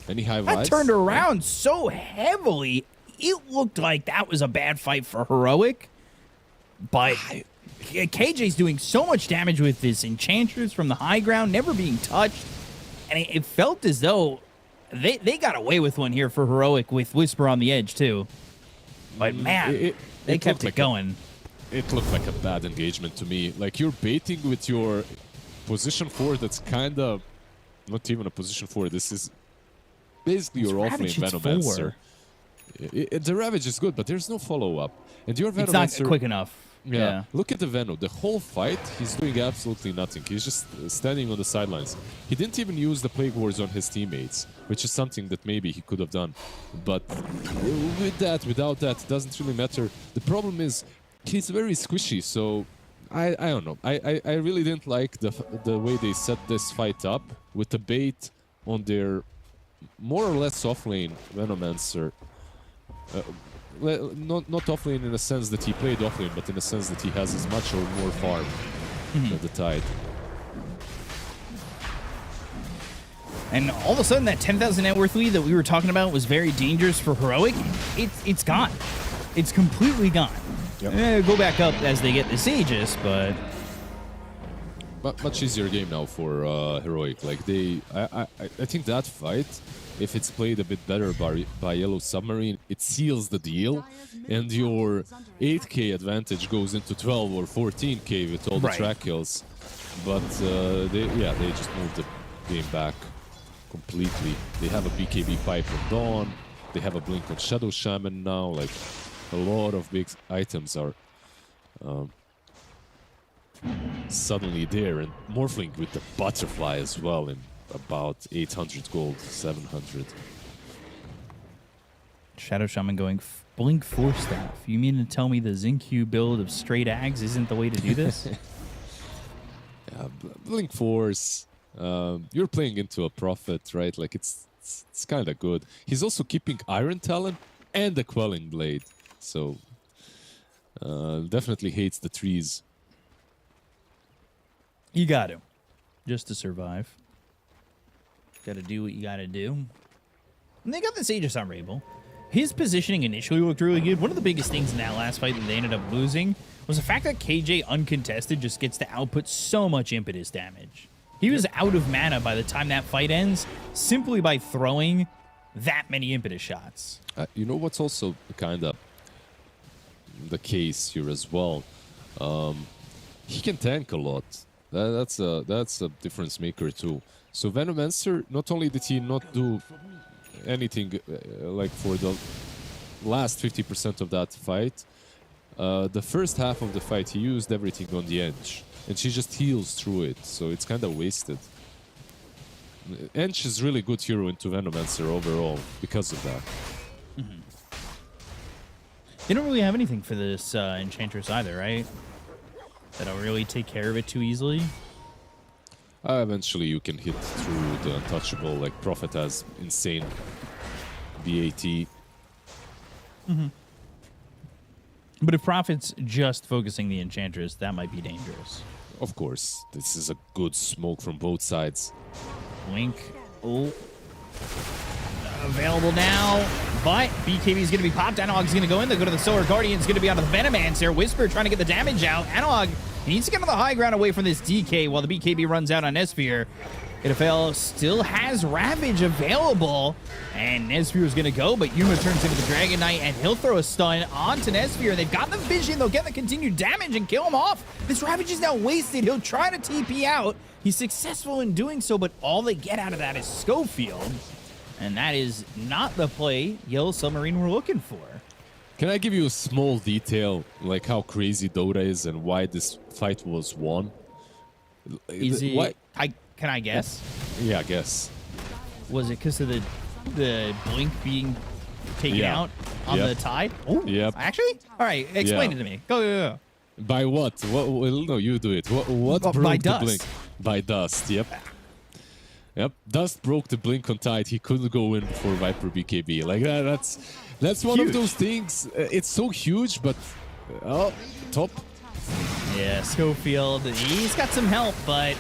Any high vibes? That turned around so heavily. It looked like that was a bad fight for Heroic. But KJ's doing so much damage with this Enchantress from the high ground, never being touched. And it felt as though they got away with one here for Heroic with Whisper on the edge, too. But, man, they kept it going. It looked like a bad engagement to me. Like, you're baiting with your position 4 that's kind of not even a position 4. This is basically your offlane Venomancer. The Ravage is good, but there's no follow-up. And your Venomancer... It's not quick enough. Yeah. Look at the Venom. The whole fight, he's doing absolutely nothing. He's just standing on the sidelines. He didn't even use the Plague Wards on his teammates, which is something that maybe he could have done. But with that, without that, it doesn't really matter. The problem is, he's very squishy, so I don't know. I really didn't like the way they set this fight up with the bait on their more or less offlane Venomancer. Not offlane in the sense that he played offlane, but in the sense that he has as much or more farm than the Tide. And all of a sudden, that 10,000 net worth lead that we were talking about was very dangerous for Heroic. It's gone. It's completely gone. Yep. Go back up as they get this Aegis, but much easier game now for Heroic. Like I think that fight, if it's played a bit better by Yellow Submarine, it seals the deal, and your 8k advantage goes into 12 or 14k with all the track kills. But they just moved the game back completely. They have a BKB pipe on Dawn. They have a blink on Shadow Shaman now. Like a lot of big items are suddenly there, and Morphling with the Butterfly as well in about 800 gold, 700. Shadow Shaman going Blink Force Staff. You mean to tell me the Xinq build of straight Ags isn't the way to do this? Yeah, Blink Force. You're playing into a Prophet, right? Like it's kind of good. He's also keeping Iron Talon and the Quelling Blade, so definitely hates the trees. You got to, just to survive. Got to do what you got to do. And they got this Aegis on Rabel. His positioning initially looked really good. One of the biggest things in that last fight that they ended up losing was the fact that KJ uncontested just gets to output so much impetus damage. He was out of mana by the time that fight ends, simply by throwing that many impetus shots. You know what's also kind of the case here as well? He can tank a lot. That's a difference maker too. So Venomancer, not only did he not do anything like for the last 50% of that fight, the first half of the fight he used everything on the edge, and she just heals through it, so it's kind of wasted. Ench is really good hero into Venomancer overall because of that. Mm-hmm. They don't really have anything for this Enchantress either, right? That'll really take care of it too easily. Eventually you can hit through the untouchable, like Prophet has insane BAT. Mm-hmm. But if Prophet's just focusing the Enchantress, that might be dangerous. Of course. This is a good smoke from both sides. Link. Oh. Available now. But BKB is going to be popped. Analog's going to go in. They'll go to the Solar Guardian's going to be out of the Venomancer. Whisper trying to get the damage out. Analog needs to get on the high ground away from this DK while the BKB runs out on Nesphere. Itafel still has Ravage available. And Nesphere is going to go, but Yuma turns into the Dragon Knight, and he'll throw a stun onto Nesphere. They've got the vision. They'll get the continued damage and kill him off. This Ravage is now wasted. He'll try to TP out. He's successful in doing so, but all they get out of that is Schofield. And that is not the play Yellow Submarine were looking for. Can I give you a small detail, like how crazy Dota is and why this fight was won? Is it? What? Can I guess? Yeah, I guess. Was it because of the blink being taken out on the Tide. Oh, Yep. actually? All right, explain it to me. Go. By what? Well, no, you do it. What broke by the dust. blink? By dust. Yep. Dust broke the blink on Tide. He couldn't go in before Viper BKB. Like that's one of those things. It's so huge, but top. Yeah, Schofield, he's got some help, but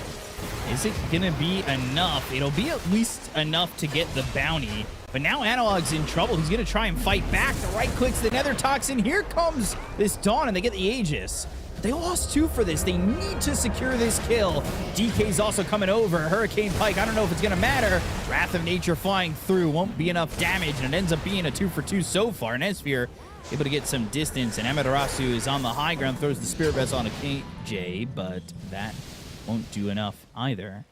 is it gonna be enough? It'll be at least enough to get the bounty. But now Analog's in trouble. He's gonna try and fight back. The right clicks the Nether Toxin. Here comes this Dawn, and they get the Aegis. They lost 2 for this. They need to secure this kill. DK's also coming over. Hurricane Pike, I don't know if it's going to matter. Wrath of Nature flying through. Won't be enough damage, and it ends up being a 2 for 2 so far. Nesphere able to get some distance, and Amaterasu is on the high ground, throws the Spirit Vessel on a KJ, but that won't do enough either.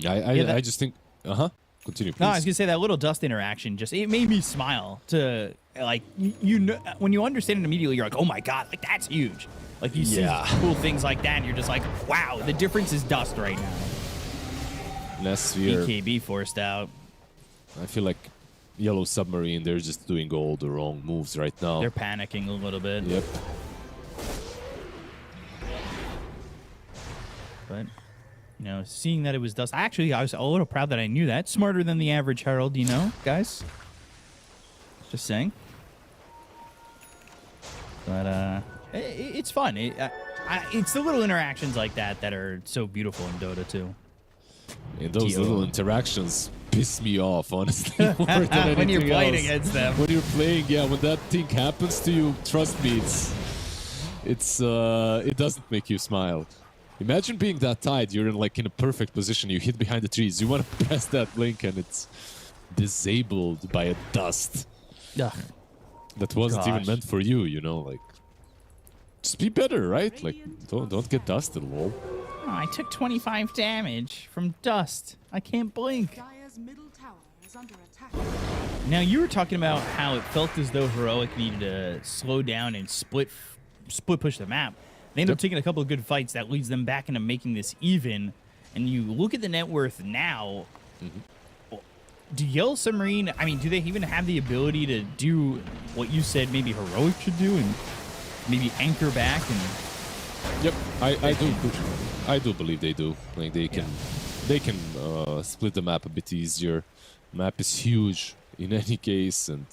I just think... Continue, please. No, I was going to say that little dust interaction, it made me smile to, like, you know, when you understand it immediately, you're like, oh my God, like, that's huge. Like, you see cool things like that, and you're just like, wow, the difference is dust right now. Nesphere. BKB forced out. I feel like Yellow Submarine, they're just doing all the wrong moves right now. They're panicking a little bit. Yep. But, you know, seeing that it was dust, I was a little proud that I knew that. Smarter than the average Herald, you know, guys? Just saying. But, it's fun. It's the little interactions like that that are so beautiful in Dota, too. And those little interactions piss me off, honestly. More than when you're anything playing else. against them. When you're playing, when that thing happens to you, trust me, it doesn't make you smile. Imagine being that Tide. You're in a perfect position. You hit behind the trees. You want to press that blink, and it's disabled by a dust. Ugh. That wasn't even meant for you, you know, like. Just be better, right? Like, don't get dusted, lol. Oh, I took 25 damage from dust. I can't blink. Dire's middle tower is under attack. Now, you were talking about how it felt as though Heroic needed to slow down and split push the map. They end up taking a couple of good fights that leads them back into making this even. And you look at the net worth now. Do Yellow Submarine, I mean, do they even have the ability to do what you said maybe Heroic should do and maybe anchor back? And Yep, I do believe they do. Like they can split the map a bit easier. Map is huge in any case, and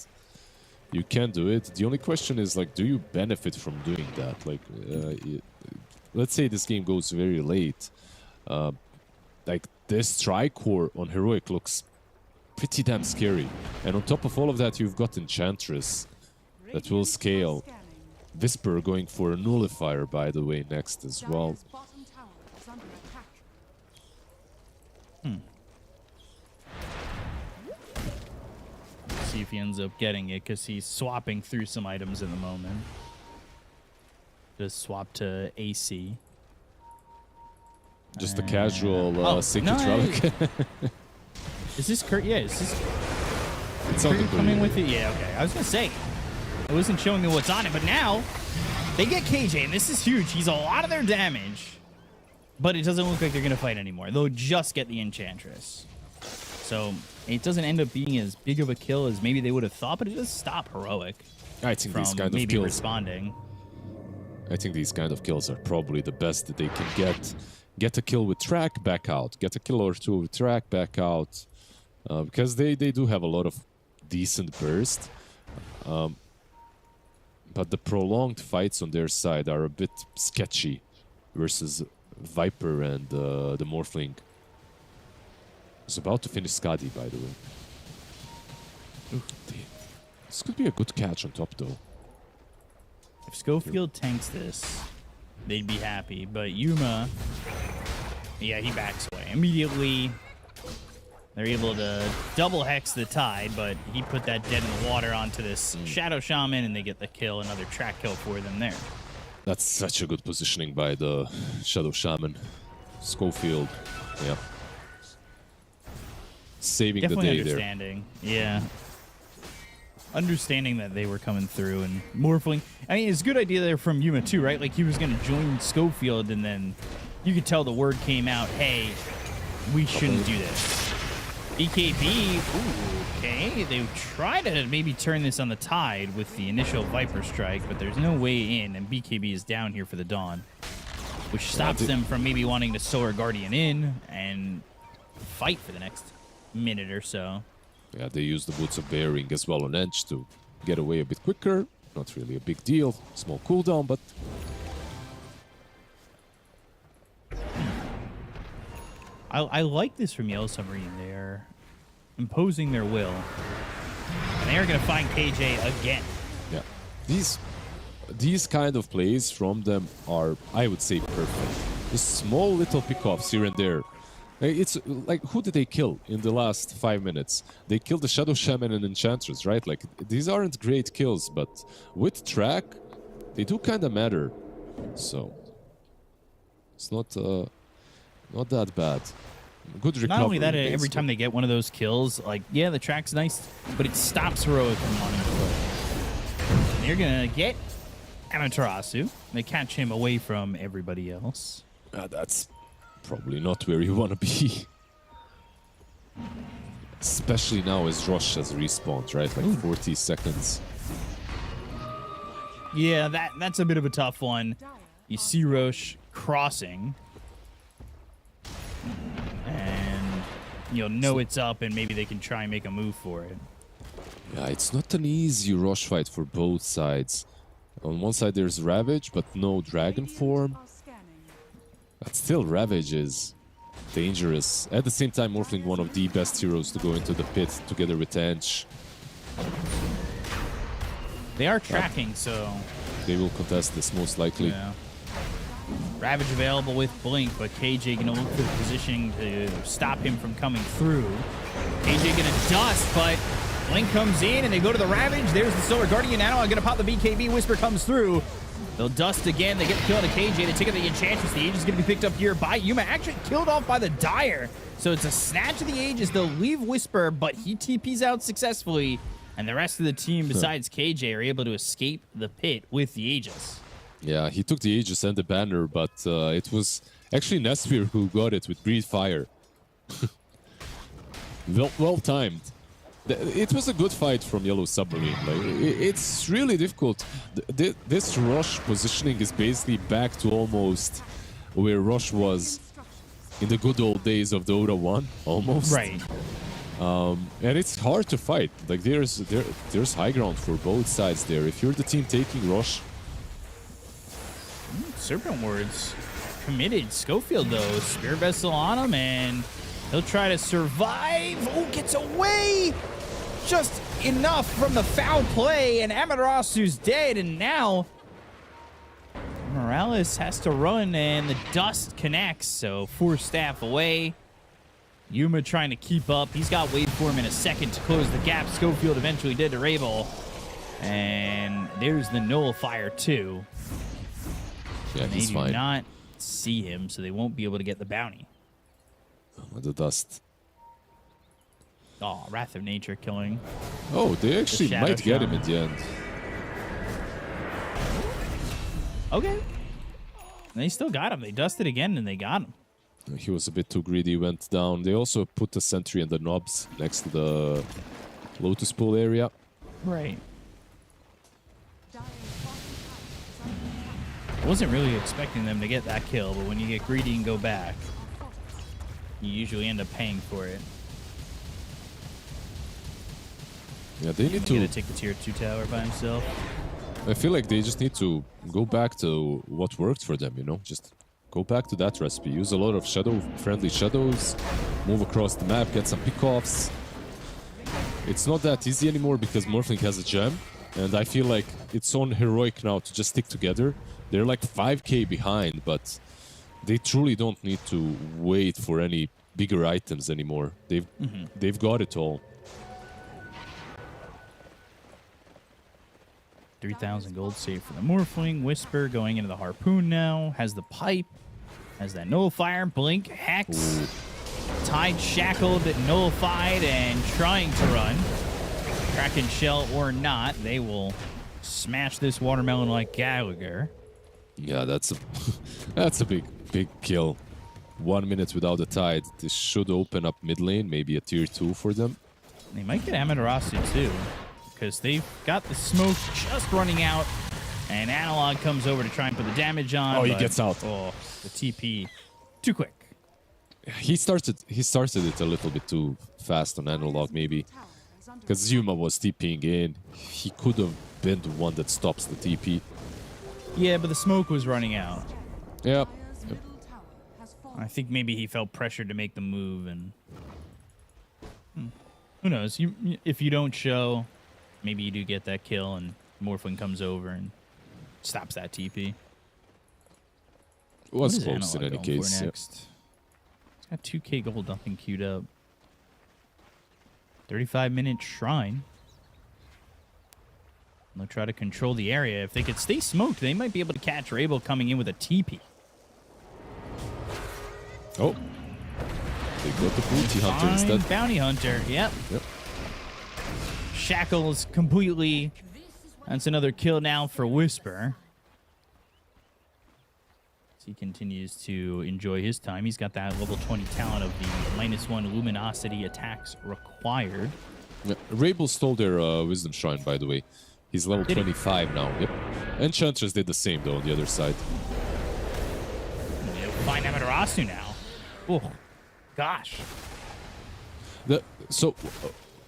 you can do it. The only question is, like, do you benefit from doing that? Like, let's say this game goes very late. Like, this Tricore on Heroic looks pretty damn scary. And on top of all of that, you've got Enchantress that will scale. Whisper going for a Nullifier, by the way, next as well. Dire's bottom tower is under attack. see if he ends up getting it, because he's swapping through some items in the moment. Just swap to AC. Just a casual Sacred Relic. Is this Kurt? Yeah, is this It's on the coming with it? Yeah, okay. I was going to say, it wasn't showing me what's on it, but now they get KJ, and this is huge. He's a lot of their damage, but it doesn't look like they're going to fight anymore. They'll just get the Enchantress. So it doesn't end up being as big of a kill as maybe they would have thought, but it does stop Heroic I think from these kind of maybe kills. responding. I think these kind of kills are probably the best that they can get. Get a kill with track, back out. Get a kill or two with track, back out. Because they do have a lot of decent burst. But the prolonged fights on their side are a bit sketchy versus Viper and the Morphling. It's about to finish Skadi, by the way. This could be a good catch on top, though. If Schofield tanks this, they'd be happy. But Yuma, yeah, he backs away. Immediately, they're able to double hex the Tide, but he put that dead in the water onto this Shadow Shaman, and they get the kill. Another track kill for them there. That's such a good positioning by the Shadow Shaman. Schofield, yeah. Saving Definitely the day understanding. Yeah. Understanding that they were coming through and Morphling. I mean, it's a good idea there from Yuma too, right? Like he was going to join Schofield, and then you could tell the word came out, hey, we shouldn't do this. BKB, ooh, Okay, they try to maybe turn this on the Tide with the initial Viper Strike, but there's no way in, and BKB is down here for the Dawn, which stops them from maybe wanting to Solar Guardian in and fight for the next minute or so. Yeah, they use the Boots of Bearing as well on Edge to get away a bit quicker. Not really a big deal. Small cooldown, but... I like this from Yellow Submarine. They're imposing their will. And they're going to find KJ again. Yeah. These kind of plays from them are, I would say, perfect. The small little pickoffs here and there. It's like, who did they kill in the last 5 minutes? They killed the Shadow Shaman and Enchantress, right? Like, these aren't great kills, but with track, they do kind of matter. So, it's not that bad. Good recovery. Not only that, every basically. time they get one of those kills, like, yeah, the track's nice, but it stops Heroic from wanting to play. And they're going to get Amaterasu. They catch him away from everybody else. That's probably not where you want to be. Especially now as Rosh has respawned, right? Like 40 seconds. Yeah, that's a bit of a tough one. You see Roche crossing. And you'll know it's up, and maybe they can try and make a move for it. Yeah, it's not an easy Rosh fight for both sides. On one side there's Ravage, but no Dragon form. Are scanning. But still, Ravage is dangerous. At the same time, Morphling one of the best heroes to go into the pit together with Tench. They are tracking, so... They will contest this most likely. Yeah. Ravage available with Blink, but KJ gonna look for the positioning to stop him from coming through. KJ gonna dust, but Blink comes in and they go to the Ravage. There's the Solar Guardian now. I'm gonna pop the BKB. Whisper comes through. They'll dust again. They get the kill on the KJ. They take out the Enchantress. The Aegis is gonna be picked up here by Yuma. Actually killed off by the Dire. So it's a snatch of the Aegis. They'll leave Whisper, but he TPs out successfully. And the rest of the team, besides KJ, are able to escape the pit with the Aegis. Yeah, he took the Aegis and the banner, but it was actually Nesphir who got it with Breathe Fire. well timed. It was a good fight from Yellow Submarine. Like, it's really difficult. This Rush positioning is basically back to almost where Rush was in the good old days of Dota 1, almost. Right. And it's hard to fight. Like there's high ground for both sides there. If you're the team taking Rush. Serpent Words committed. Schofield, though, Spirit Vessel on him, and he'll try to survive. Oh, gets away! Just enough from the foul play, and Amaterasu's dead, and now Morales has to run, and the dust connects, so 4 staff away. Yuma trying to keep up. He's got waveform in a second to close the gap. Schofield eventually did to Rabel, and there's the Nullifier, too. Yeah, They he's do fine. not see him, so they won't be able to get the bounty. The dust. Oh, Wrath of Nature killing. Oh, they actually Shadow might get him Shaman. at the end. Okay. They still got him. They dusted again, and they got him. He was a bit too greedy, went down. They also put the sentry and the knobs next to the Lotus Pool area. Right. Wasn't really expecting them to get that kill, but when you get greedy and go back, you usually end up paying for it. Yeah, they need He's to... gonna take the tier 2 tower by himself. I feel like they just need to go back to what worked for them, you know? Just go back to that recipe. Use a lot of friendly shadows, move across the map, get some pickoffs. It's not that easy anymore because Morphling has a gem, and I feel like it's on Heroic now to just stick together. They're like 5k behind, but they truly don't need to wait for any bigger items anymore. They've got it all. 3,000 gold saved for the Morphling. Whisper going into the Harpoon now. Has the pipe. Has that Nullifier. Blink. Hex. Ooh. Tide shackled, nullified, and trying to run. Kraken Shell or not, they will smash this watermelon like Gallagher. Yeah, that's a that's a big kill. 1 minute without the Tide. This should open up mid lane, maybe a tier 2 for them. They might get Amaterasu too, because they've got the smoke just running out, and Analog comes over to try and put the damage on. Oh, he but, gets out. Oh, the TP too quick. He started it a little bit too fast on Analog, maybe. Because Yuma was TPing in. He could have been the one that stops the TP. Yeah, but the smoke was running out. Yep. I think maybe he felt pressured to make the move, and who knows? If you don't show, maybe you do get that kill, and Morphlin comes over and stops that TP. It was What is close in Analog any going for case. next? He's got 2K gold dumping queued up. 35-minute shrine. They'll try to control the area. If they could stay smoked, they might be able to catch Rabel coming in with a TP. Oh. They got the Bounty Hunter Fine instead. Bounty Hunter, yep. Shackles completely. That's another kill now for Whisper. As he continues to enjoy his time. He's got that level 20 talent of the -1 luminosity attacks required. Yeah. Rabel stole their Wisdom Shrine, by the way. He's level 25 now. Yep. Enchantress did the same, though, on the other side. They'll find Amaterasu now. Oh, gosh.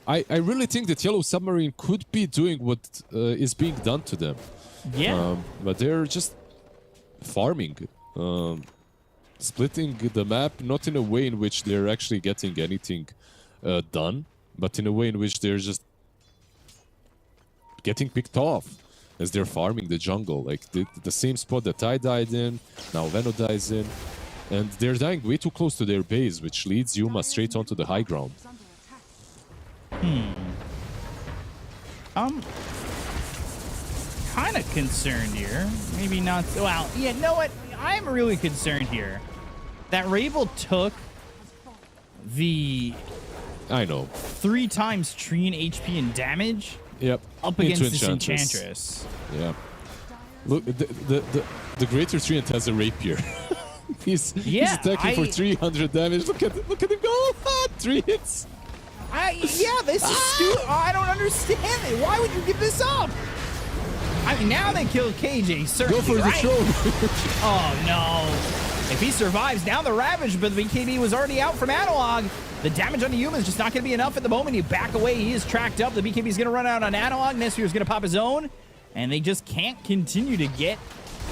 I really think that Yellow Submarine could be doing what is being done to them. Yeah. But they're just farming. Splitting the map, not in a way in which they're actually getting anything done, but in a way in which they're just getting picked off as they're farming the jungle. Like the same spot that I died in, now Veno dies in. And they're dying way too close to their base, which leads Yuma straight onto the high ground. Kind of concerned here. Maybe not. Well, yeah, know what? I'm really concerned here. That Rabel took the I know. 3 times Trine HP and damage up against this Enchantress. Yeah. Look, the Greater Treant has a rapier. he's attacking for 300 damage. Look at him go! 3 hits. This is stupid. I don't understand it. Why would you give this up? I mean, now they kill KJ, certainly. Go for the throne. Oh, no. If he survives, now the Ravage, but the BKB was already out from Analog. The damage on the Yuma is just not going to be enough at the moment. You back away. He is tracked up. The BKB is going to run out on Analog. Nesfear is going to pop his own. And they just can't continue to get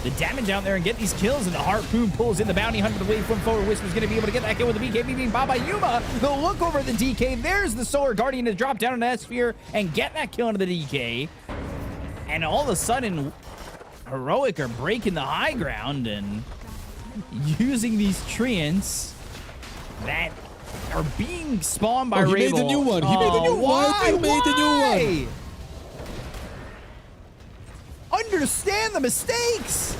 the damage out there and get these kills. And the Harpoon pulls in the Bounty Hunter. The wave from forward. Whisper's going to be able to get that kill with the BKB being popped by Yuma. They'll look over at the DK. There's the Solar Guardian to drop down on Nesfear and get that kill into the DK. And all of a sudden, Heroic are breaking the high ground and using these treants that are being spawned by Rabel. He made the new one. He made the new one. Why? He made the new one. Understand the mistakes.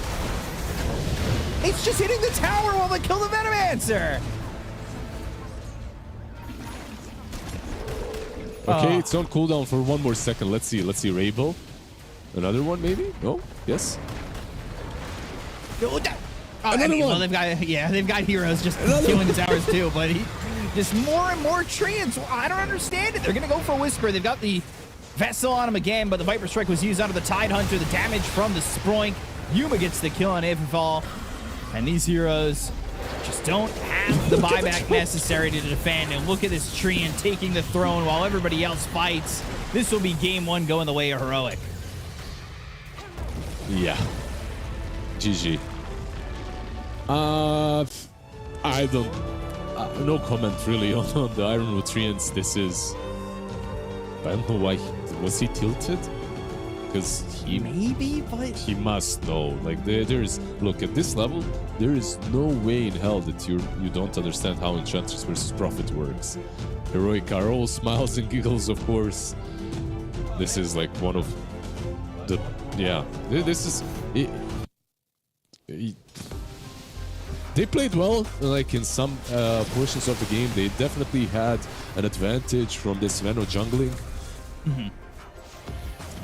It's just hitting the tower while they kill the Venomancer. Okay, it's on cooldown for 1 more second. Let's see. Let's see. Rabel. Another one, maybe? No? Yes? Another one. Well, they've got heroes just killing the towers too, but just more and more treants. I don't understand it. They're going to go for Whisper. They've got the Vessel on him again, but the Viper Strike was used onto the Tide Hunter. The damage from the Sproink. Yuma gets the kill on Avonfall. And these heroes just don't have the buyback necessary to defend. And look at this Treant taking the throne while everybody else fights. This will be game 1 going the way of Heroic. Yeah. GG. I don't... no comment really on the Ironwood Treants. This is... I don't know why. Was he tilted? Because he... Maybe, but... He must know. Like, there's... Look, at this level, there is no way in hell that you don't understand how Enchantress versus Prophet works. Heroic are all smiles and giggles, of course. This is like one of the... Yeah. This is... They played well, like in some portions of the game. They definitely had an advantage from this Veno jungling.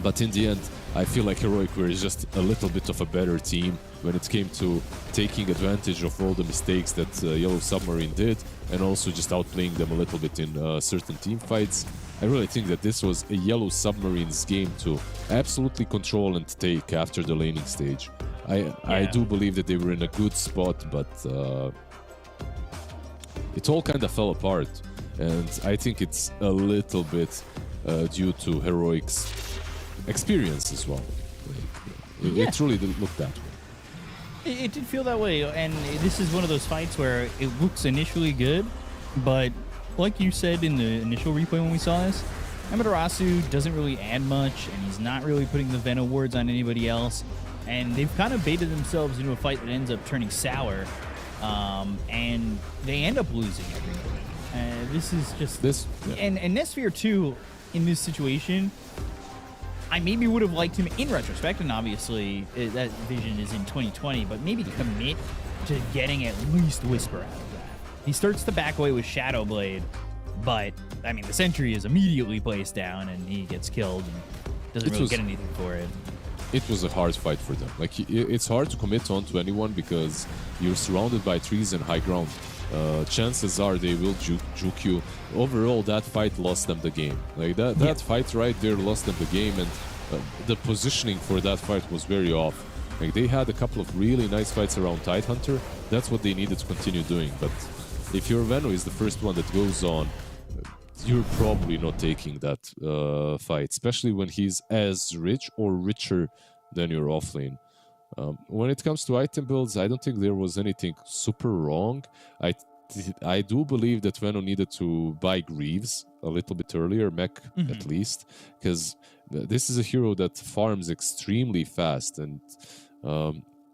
But in the end, I feel like Heroic were just a little bit of a better team when it came to taking advantage of all the mistakes that Yellow Submarine did, and also just outplaying them a little bit in certain team fights. I really think that this was a yellow Submarine's game to absolutely control and take after the laning stage. I do believe that they were in a good spot, but it all kind of fell apart. And I think it's a little bit due to Heroic's experience as well. It truly didn't look that way. It did feel that way, and this is one of those fights where it looks initially good, but like you said in the initial replay when we saw this, Amaterasu doesn't really add much, and he's not really putting the Venom wards on anybody else, and they've kind of baited themselves into a fight that ends up turning sour, and they end up losing everybody. This is just... And Nesphere, too, in this situation... I maybe would have liked him in retrospect, and obviously that vision is in 2020, but maybe commit to getting at least Whisper out of that. He starts to back away with Shadow Blade, but, I mean, the Sentry is immediately placed down, and he gets killed and doesn't really get anything for it. It was a hard fight for them. Like, it's hard to commit on to anyone because you're surrounded by trees and high ground. Chances are they will juke you. Overall, that fight lost them the game. Like that fight right there lost them the game, and the positioning for that fight was very off. Like they had a couple of really nice fights around Tidehunter. That's what they needed to continue doing. But if your Veno is the first one that goes on, you're probably not taking that fight, especially when he's as rich or richer than your offlane. When it comes to item builds, I don't think there was anything super wrong. I do believe that Veno needed to buy Greaves a little bit earlier, mech at least, because this is a hero that farms extremely fast, and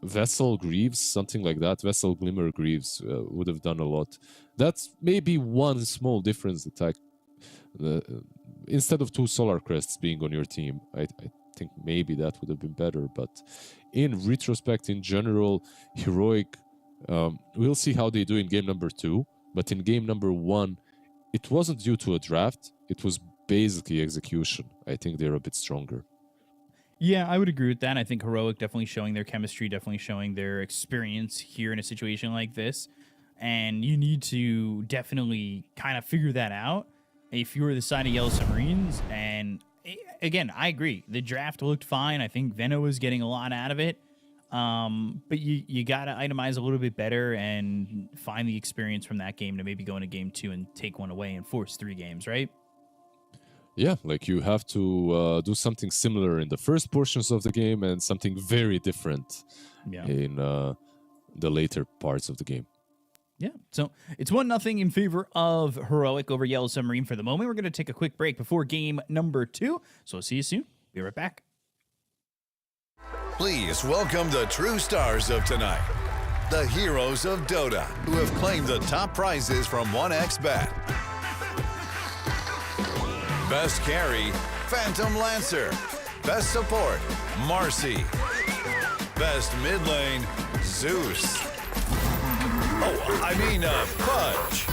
Vessel Greaves, something like that, Vessel Glimmer Greaves would have done a lot. That's maybe one small difference that instead of 2 Solar Crests being on your team, I think maybe that would have been better, but in retrospect, in general, Heroic, we'll see how they do in game number 2, but in game number 1, it wasn't due to a draft, it was basically execution. I think they're a bit stronger. Yeah, I would agree with that. I think Heroic definitely showing their chemistry, definitely showing their experience here in a situation like this, and you need to definitely kind of figure that out if you're the side of Yellow Submarines. And again, I agree. The draft looked fine. I think Veno was getting a lot out of it. But you got to itemize a little bit better and find the experience from that game to maybe go into game 2 and take one away and force 3 games, right? Yeah, like you have to do something similar in the first portions of the game and something very different in the later parts of the game. Yeah, so it's 1-0 in favor of Heroic over Yellow Submarine for the moment. We're going to take a quick break before game number 2. So see you soon. Be right back. Please welcome the true stars of tonight, the heroes of Dota, who have claimed the top prizes from 1xBet. Best carry, Phantom Lancer. Best support, Marcy. Best mid lane, Zeus. Fudge.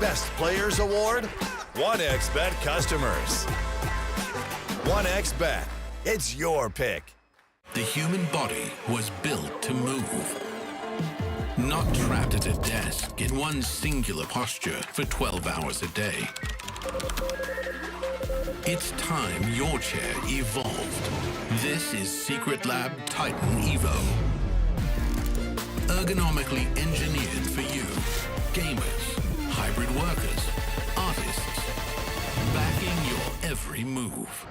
Best Players Award, 1xBet customers. 1xBet, it's your pick. The human body was built to move. Not trapped at a desk in one singular posture for 12 hours a day. It's time your chair evolved. This is Secret Lab Titan Evo. Ergonomically engineered for you. Gamers, hybrid workers, artists. Backing your every move.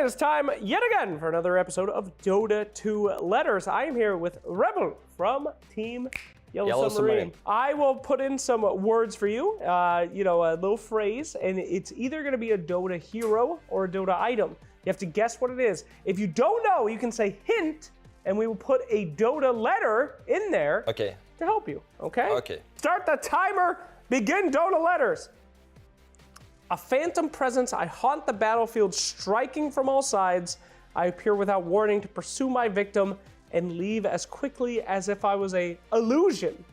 it is time yet again for another episode of Dota 2 Letters. I am here with Rebel from Team Yellow Submarine. I will put in some words for you, a little phrase, and it's either going to be a Dota hero or a Dota item. You have to guess what it is. If you don't know, you can say hint, and we will put a Dota letter in there to help you, okay? Okay. Start the timer, begin Dota letters. A phantom presence, I haunt the battlefield, striking from all sides. I appear without warning to pursue my victim and leave as quickly as if I was an illusion.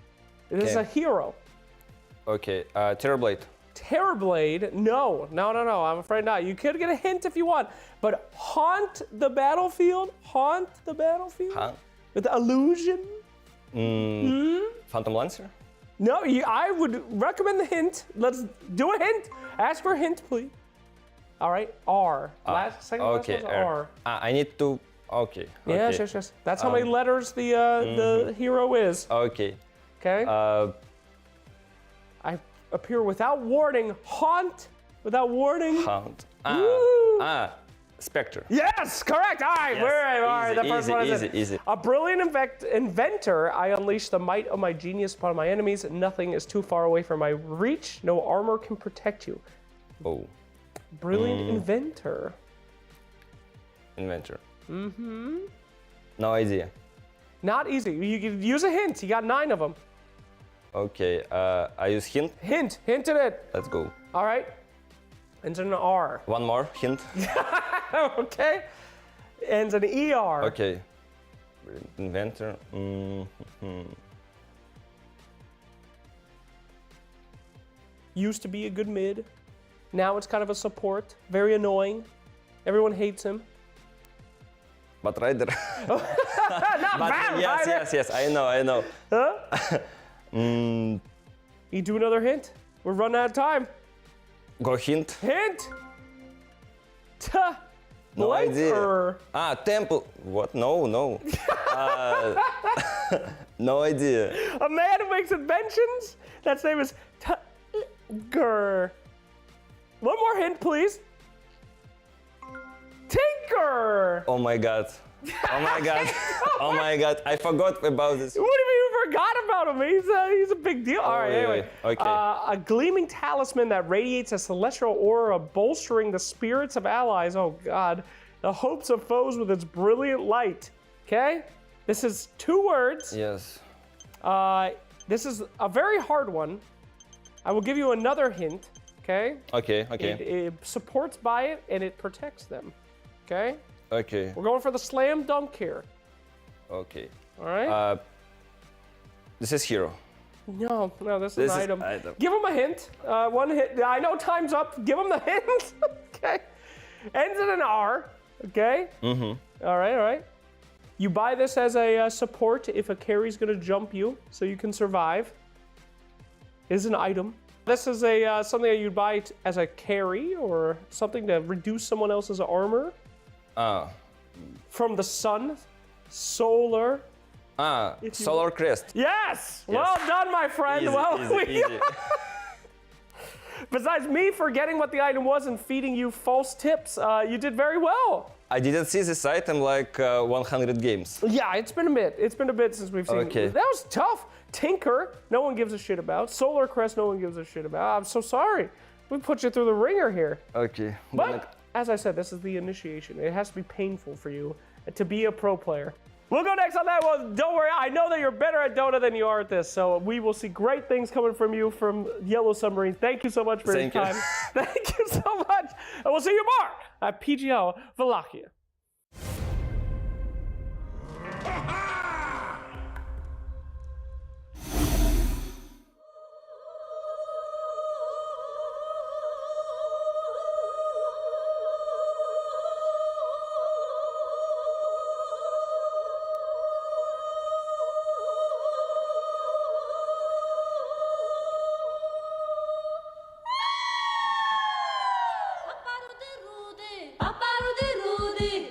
It is a hero. Okay, Terrorblade. Terrorblade? No, I'm afraid not. You could get a hint if you want, but haunt the battlefield? Haunt the battlefield? Huh? With illusion? Phantom Lancer? No, I would recommend the hint. Let's do a hint. Ask for a hint, please. All right, R. Second last was R. I need to. Okay. Yes. That's how many letters the hero is. Okay. Okay. I appear without warning. Haunt without warning. Haunt. Spectre. Yes, correct. All right, Yes. all right. The first one is easy. A brilliant inventor. I unleash the might of my genius upon my enemies. Nothing is too far away from my reach. No armor can protect you. Oh. Brilliant inventor. Inventor. No idea. Not easy. You can use a hint. You got 9 of them. Okay. I use hint. Hinted it. Let's go. All right. Ends in an R. One more hint. Okay. Ends in ER. Okay. Inventor. Used to be a good mid. Now it's kind of a support. Very annoying. Everyone hates him. But Rider. Not bad, Yes. I know. Huh? You do another hint? We're running out of time. Go hint. Hint. No idea. Or... Temple. What? No. No idea. A man who makes inventions? That's name is Tiger. One more hint, please. Tinker. Oh my god. Oh my god. I forgot about this. What do you mean you forgot about him? He's a big deal. All right, anyway. Okay. A gleaming talisman that radiates a celestial aura, bolstering the spirits of allies. Oh god. The hopes of foes with its brilliant light. Okay? This is 2 words. Yes. This is a very hard one. I will give you another hint. Okay? Okay. It supports by it and it protects them. Okay? Okay. We're going for the slam dunk here. Okay. All right? This is hero. No, this is an item. Give him a hint. One hint. I know time's up. Give him the hint. Okay. Ends in an R. Okay? All right. You buy this as a support if a carry's going to jump you so you can survive. It is an item. This is something that you'd buy as a carry or something to reduce someone else's armor. From the sun. Solar. Solar Crest. Yes! Well done, my friend. Easy. Besides me forgetting what the item was and feeding you false tips, you did very well. I didn't see this item like 100 games. Yeah, it's been a bit. It's been a bit since we've seen it. Okay. That was tough. Tinker, no one gives a shit about. Solar Crest, no one gives a shit about. I'm so sorry. We put you through the ringer here. Okay. But, as I said, this is the initiation. It has to be painful for you to be a pro player. We'll go next on that one. Don't worry, I know that you're better at Dota than you are at this, so we will see great things coming from you from Yellow Submarine. Thank you so much for your time. Thank you so much. And we'll see you more at PGL Wallachia. Paparu de Rudy,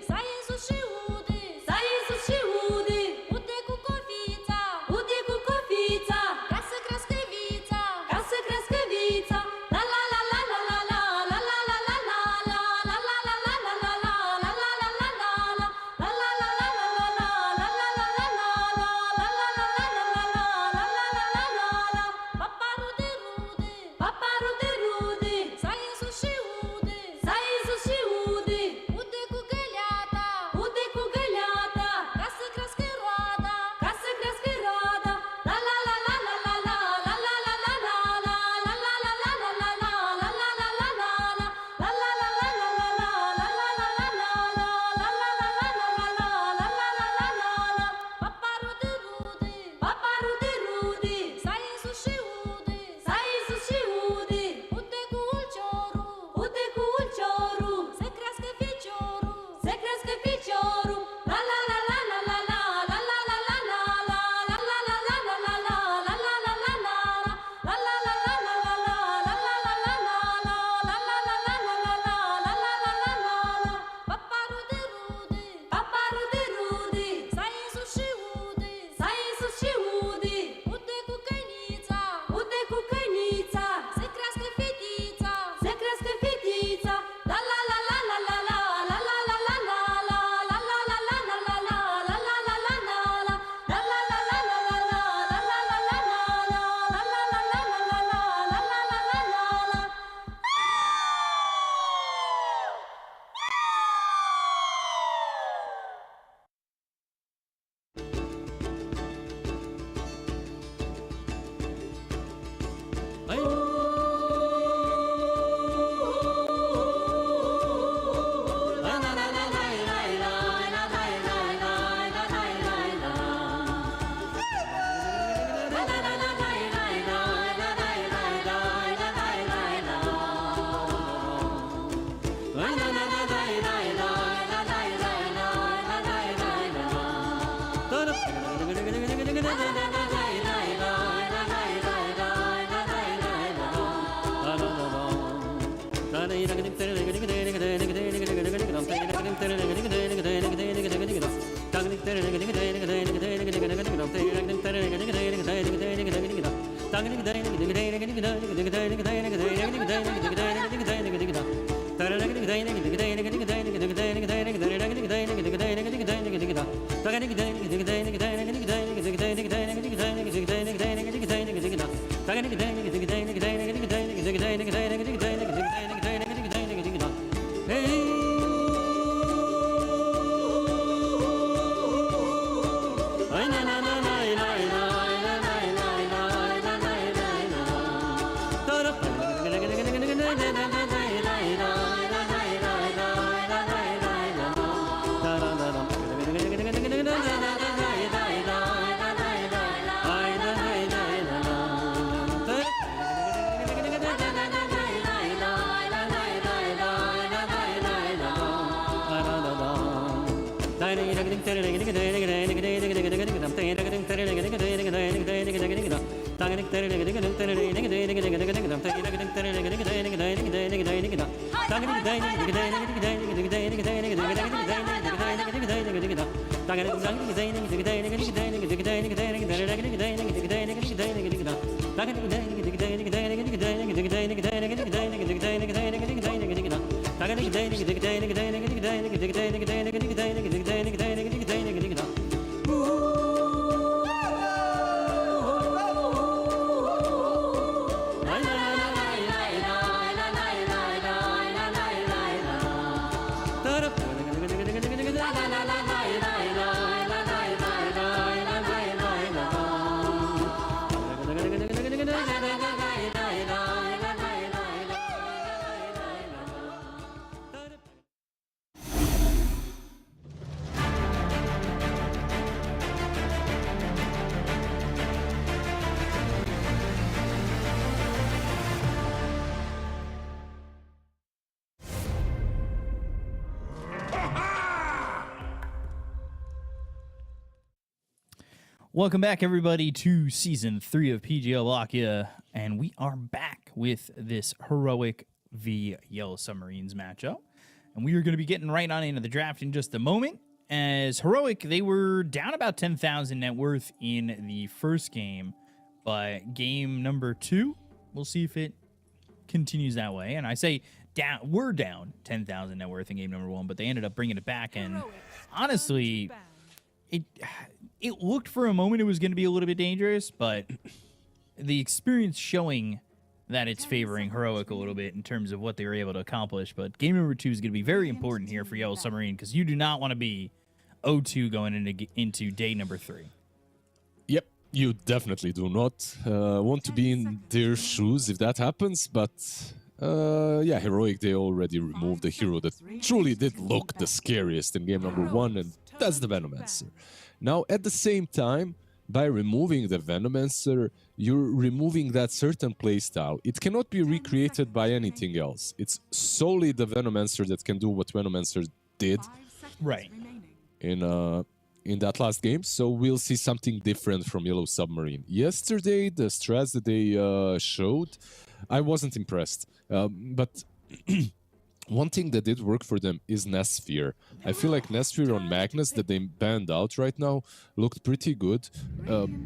Welcome back, everybody, to Season 3 of PGL Wallachia, and we are back with this Heroic v Yellow Submarines matchup, and we are going to be getting right on into the draft in just a moment. As Heroic, they were down about 10,000 net worth in the first game, but game number 2, we'll see if it continues that way. And I say we're down 10,000 net worth in game number 1, but they ended up bringing it back, and honestly, it looked for a moment it was going to be a little bit dangerous, but the experience showing that it's favoring Heroic a little bit in terms of what they were able to accomplish. But game number 2 is going to be very important here for Yellow Submarine, because you do not want to be 0-2 going into day number 3. Yep, you definitely do not want to be in their shoes if that happens, but yeah, Heroic, they already removed the hero that truly did look the scariest in game number 1, and that's the Venomancer. Now, at the same time, by removing the Venomancer, you're removing that certain playstyle. It cannot be recreated by anything else. It's solely the Venomancer that can do what Venomancer did in that last game. So we'll see something different from Yellow Submarine. Yesterday, the strats that they showed, I wasn't impressed. But one thing that did work for them is Nesphere. I feel like Nesphere on Magnus that they banned out right now looked pretty good. In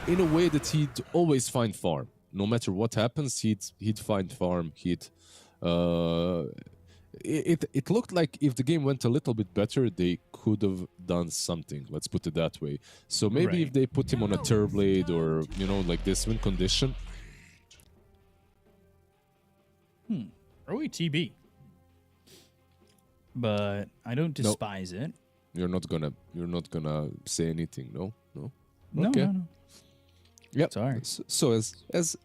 a way that he'd always find farm. No matter what happens, he'd find farm. It looked like if the game went a little bit better, they could have done something. Let's put it that way. So maybe if they put him on a Turblade or, you know, like this win condition. Early TB. But I don't despise it. You're not gonna say anything, no? Okay. No. Yep. Sorry. So as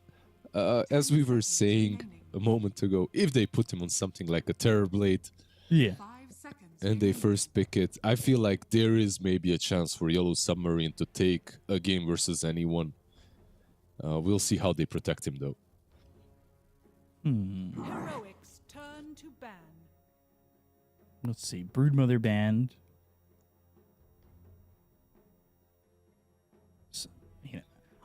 as we were saying a moment ago, if they put him on something like a Terrorblade, Yeah. 5 seconds. and they first pick it, I feel like there is maybe a chance for Yellow Submarine to take a game versus anyone. We'll see how they protect him, though. Heroics turn to ban. Let's see. Broodmother banned.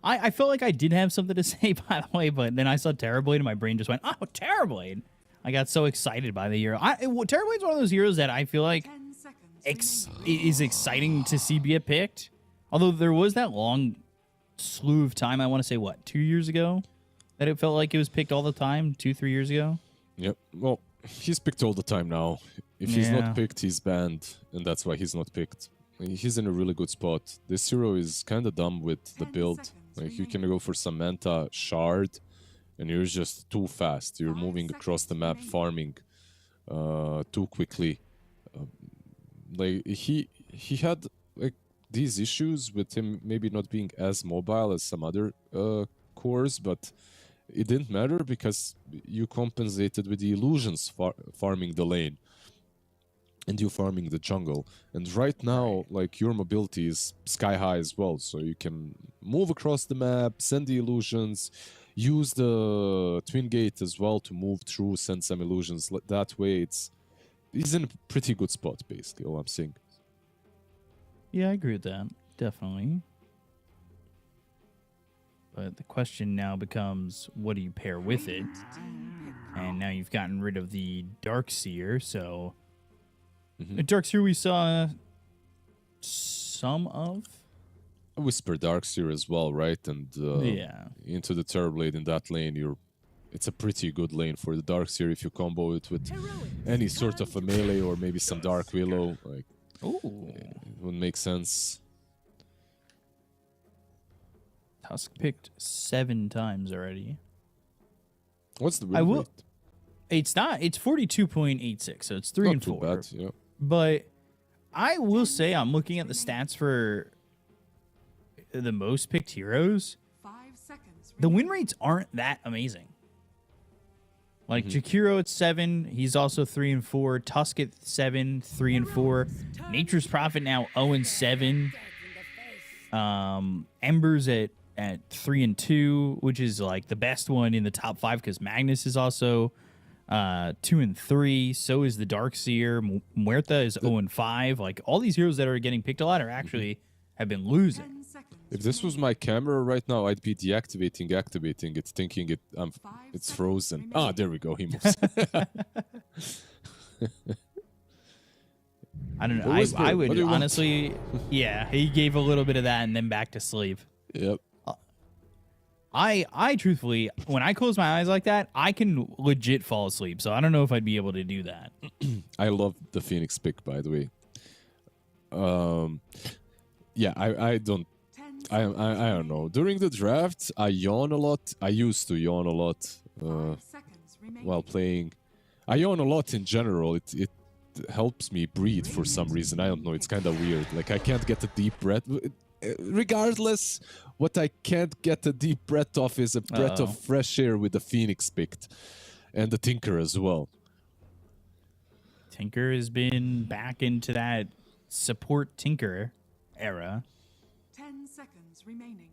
I felt like I did have something to say, by the way, but then I saw Terrorblade and my brain just went, oh, Terrorblade. I got so excited by the hero. Terrorblade's one of those heroes that I feel like 10 seconds. is exciting to see get picked. Although there was that long slew of time, I want to say, what, 2 years ago? That it felt like it was picked all the time, 2-3 years ago? Yep. Well, he's picked all the time now. If he's Yeah. not picked, he's banned, and that's why he's not picked. He's in a really good spot. This hero is kind of dumb with the 10 build. seconds Like, you can remaining. go for Samantha Shard, and you're just too fast. You're 5 moving across the seconds map, remaining. farming too quickly. Like, he had like these issues with him maybe not being as mobile as some other cores, but it didn't matter because you compensated with the illusions farming the lane. And you farming the jungle. And right now, like, your mobility is sky high as well. So you can move across the map, send the illusions, use the Twin Gate as well to move through, send some illusions. That way, he's in a pretty good spot, basically, all I'm saying. Yeah, I agree with that. Definitely. But the question now becomes, what do you pair with it? And now you've gotten rid of the Darkseer, so... The Darkseer we saw some of. Whisper Darkseer as well, right? And Yeah. into the Terrorblade in that lane, it's a pretty good lane for the Darkseer if you combo it with any sort of a melee or maybe some Dark Willow. Like, Ooh. it would make sense. Tusk picked 7 times already. What's the I win will. rate? It's 42.86, so it's 3 Not and too 4. bad, yeah. But I will say, I'm looking at the stats for the most picked heroes. 5 seconds. The win rates aren't that amazing. Like Jakiro at 7, he's also 3 and 4. Tusk at 7, 3 and 4. Nature's Prophet now 0 and 7. Embers at 3 and 2, which is like the best one in the top 5 because Magnus is also 2 and 3. So is the Darkseer. Muerta is 0 and 5. Like all these heroes that are getting picked a lot are actually have been losing. 10 seconds. If this was my camera right now, I'd be activating it, thinking it's frozen. Ah, there we go. He moves. I don't know. What was I the- what would do you want? honestly, yeah, he gave a little bit of that and then back to sleep. Yep. I truthfully, when I close my eyes like that, I can legit fall asleep. So I don't know if I'd be able to do that. I love the Phoenix pick, by the way. Yeah, I don't 10 I don't know. During the draft, I yawn a lot. I used to yawn a lot 5 seconds remaining. while playing. I yawn a lot in general. It helps me breathe for some reason. I don't know. It's kind of weird. Like, I can't get a deep breath. Regardless, what I can't get a deep breath of is a breath of fresh air with the Phoenix picked. And the Tinker as well. Tinker has been back into that support Tinker era. 10 seconds remaining.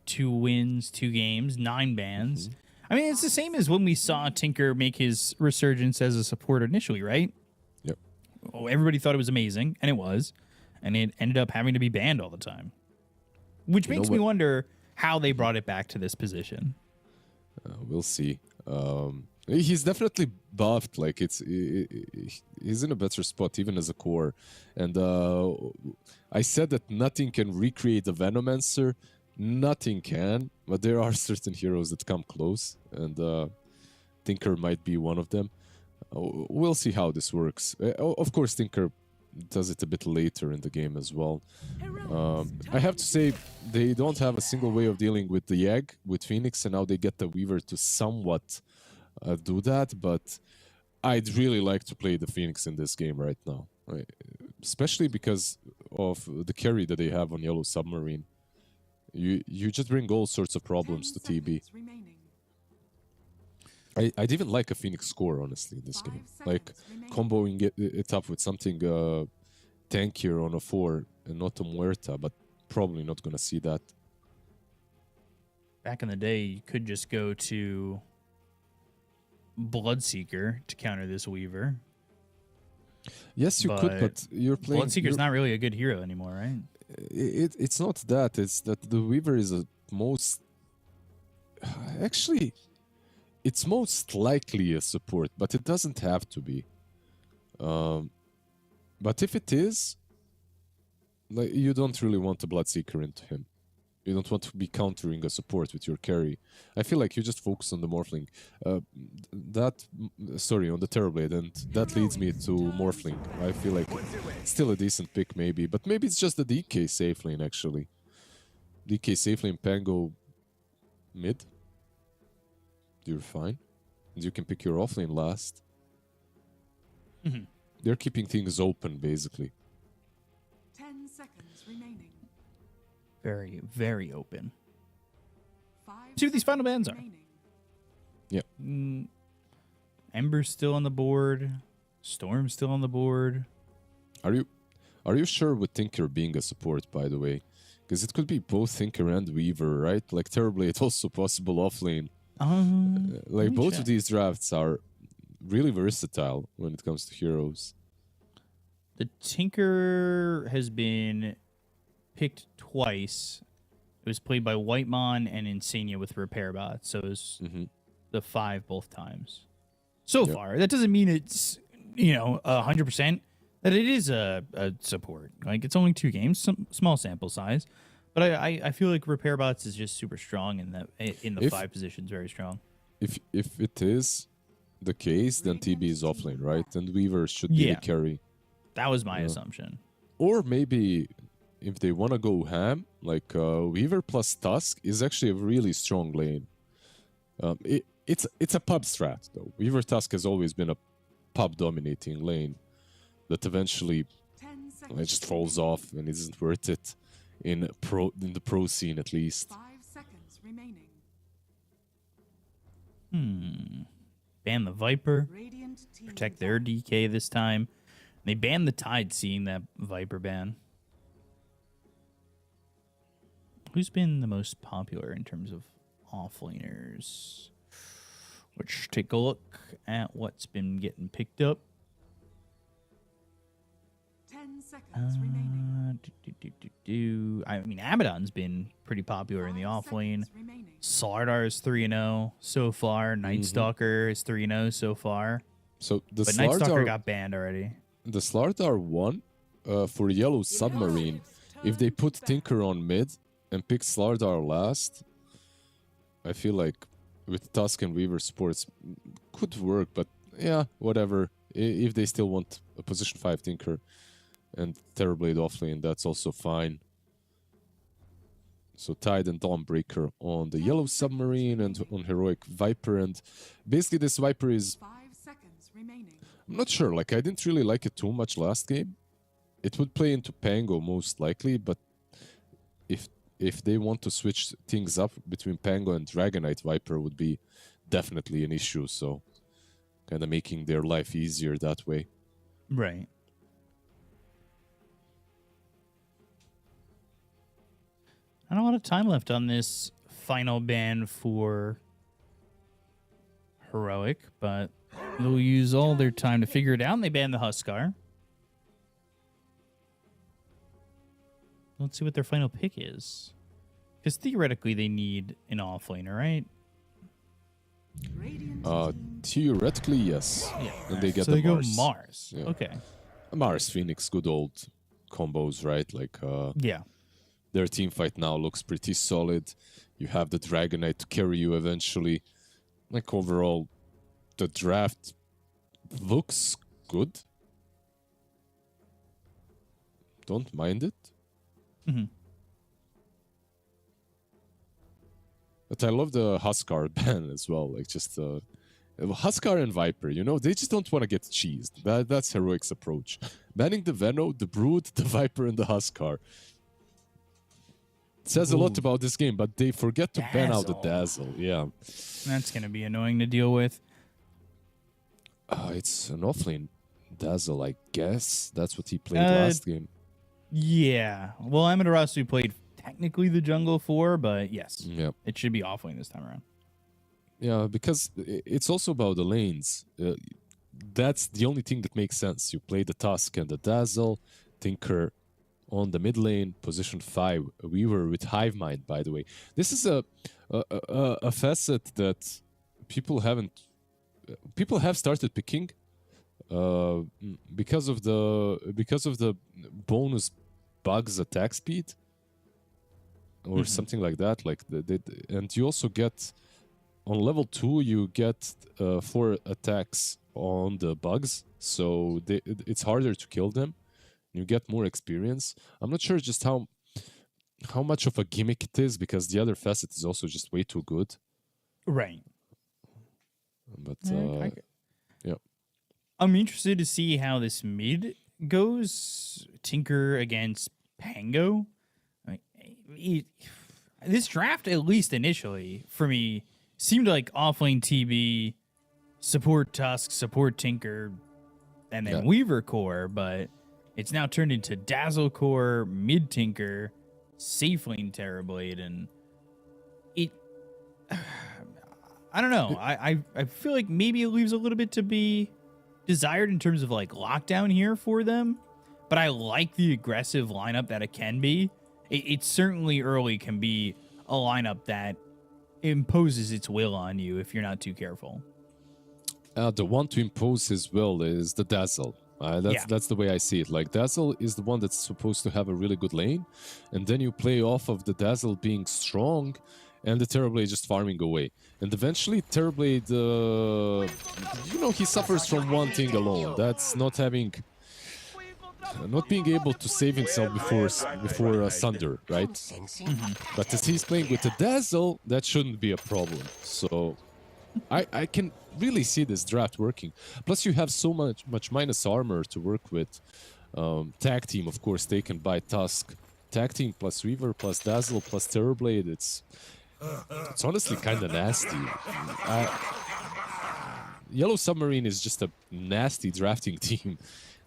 2 wins, 2 games, 9 bans. I mean, it's the same as when we saw Tinker make his resurgence as a support initially, right? Yep. Oh, everybody thought it was amazing, and it was. And it ended up having to be banned all the time. Which You know makes me what- wonder how they brought it back to this position. We'll see. He's definitely buffed. Like, he's in a better spot even as a core. And I said that nothing can recreate the Venomancer. Nothing can, but there are certain heroes that come close, and Tinker might be one of them. We'll see how this works. Of course, Tinker does it a bit later in the game as well. I have to say, they don't have a single way of dealing with the egg with Phoenix, and now they get the Weaver to somewhat do that, but I'd really like to play the Phoenix in this game right now, especially because of the carry that they have on Yellow Submarine. You just bring all sorts of problems to 10 TB. seconds remaining. I'd even like a Phoenix score, honestly, in this 5 game. seconds Like, remaining. comboing it up with something tankier on a 4 and not a Muerta, but probably not going to see that. Back in the day, you could just go to Bloodseeker to counter this Weaver. Yes, you could, but you're playing... Bloodseeker's not really a good hero anymore, right? It's not that. It's that the Weaver is a most... Actually, it's most likely a support, but it doesn't have to be. But if it is, like, you don't really want a Bloodseeker into him. You don't want to be countering a support with your carry. I feel like you just focus on the Morphling. On the Terrorblade, and that leads me to Morphling. I feel like still a decent pick, maybe. But maybe it's just the DK safe lane, actually. DK safe lane, Pango mid. You're fine. And you can pick your offlane last. Mm-hmm. They're keeping things open, basically. 10 seconds remaining. Very, very open. 5 See what these final bans are. remaining. Yeah. Ember's still on the board. Storm's still on the board. Are you sure with Tinker being a support, by the way? Because it could be both Tinker and Weaver, right? Like Terrorblade, also possible offlane. Like both of these drafts are really versatile when it comes to heroes. The Tinker has been picked twice. It was played by Whitemon and Insania with Repair Bot, so it was the 5 both times. So far, that doesn't mean it's 100% that it is a support. Like, it's only 2 games, some small sample size, but I feel like Repair Bots is just super strong in the 5 positions, very strong. If it is the case, then TB is offlane, right? And Weaver should be the carry. That was my assumption. Or maybe if they want to go ham, like Weaver plus Tusk is actually a really strong lane. It's a pub strat, though. Weaver Tusk has always been a pub-dominating lane that eventually it just falls off and it isn't worth it in the pro scene, at least. 5 seconds remaining. Ban the Viper. Radiant team Protect their DK this time. They banned the Tide, seeing that Viper ban. Who's been the most popular in terms of offlaners? Let's take a look at what's been getting picked up. 10 seconds remaining. I mean, Abaddon's been pretty popular in the offlane. Slardar is 3-0 so far. Night Stalker is 3-0 so far. So the But Night Stalker got banned already. The Slardar won for Yellow Submarine. If they put Tinker on mid and pick Slardar last, I feel like with Tusk and Weaver supports could work, but yeah, whatever. If they still want a position 5 Tinker and Terrorblade offlane, that's also fine. So Tide and Dawnbreaker on the Yellow Submarine and on Heroic Viper, and basically this Viper is... 5 seconds remaining. I'm not sure, like I didn't really like it too much last game. It would play into Pango most likely, but if they want to switch things up between Pango and Dragonite, Viper would be definitely an issue, so kind of making their life easier that way. Right. Not a lot of time left on this final ban for Heroic, but they'll use all their time to figure it out, and they ban the Huskar. Let's see what their final pick is. Because theoretically, they need an offlaner, right? Theoretically, yes. Yeah. And they get so the they go Mars. Mars. Yeah. Okay. Mars, Phoenix, good old combos, right? Like, Yeah. their team fight now looks pretty solid. You have the Dragonite to carry you eventually. Like, overall, the draft looks good. Don't mind it. But I love the Huskar ban as well. Like, just Huskar and Viper, you know, they just don't want to get cheesed. That's Heroic's approach. Banning the Veno, the Brood, the Viper, and the Huskar. It says a lot about this game, but they forget to ban out the Dazzle. Yeah. That's going to be annoying to deal with. It's an offlane Dazzle, I guess. That's what he played last game. Yeah. Well, Amaterasu played technically the jungle for, but yes. Yeah. It should be offlane this time around. Yeah, because it's also about the lanes. That's the only thing that makes sense. You play the Tusk and the Dazzle, Tinker on the mid lane, position 5. We were with Hive Mind, by the way. This is a facet that people have started picking because of the bonus bugs attack speed or something like that. Like and you also get on level 2 you get 4 attacks on the bugs, so it's harder to kill them. You get more experience. I'm not sure just how much of a gimmick it is, because the other facet is also just way too good. Right. But yeah, I'm interested to see how this mid goes. Tinker against Pango. This draft, at least initially, for me, seemed like offlane TB, support Tusk, support Tinker, and then Weaver core, but it's now turned into Dazzle core, mid Tinker, safe lane Terrorblade, and it... I don't know. I feel like maybe it leaves a little bit to be desired in terms of like lockdown here for them, but I like the aggressive lineup that it can be. It certainly early can be a lineup that imposes its will on you if you're not too careful. The one to impose his will is the Dazzle. That's the way I see it. Like, Dazzle is the one that's supposed to have a really good lane, and then you play off of the Dazzle being strong and the Terrorblade just farming away. And eventually Terrorblade, he suffers from one thing alone. That's not being able to save himself before Sunder, right? But as he's playing with the Dazzle, that shouldn't be a problem. So I can really see this draft working. Plus you have so much minus armor to work with. Tag team, of course, taken by Tusk. Tag team plus Weaver plus Dazzle plus Terrorblade. It's honestly kind of nasty. Yellow Submarine is just a nasty drafting team.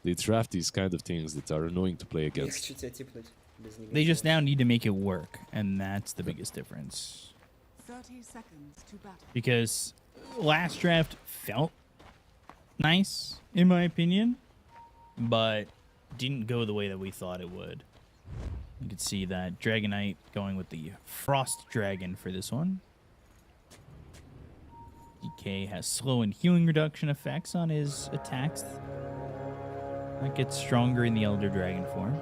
They draft these kind of things that are annoying to play against. They just now need to make it work, and that's the biggest difference. 30 seconds to battle. Because last draft felt nice, in my opinion, but didn't go the way that we thought it would. You could see that Dragonite going with the Frost Dragon for this one. DK has slow and healing reduction effects on his attacks. That gets stronger in the Elder Dragon form.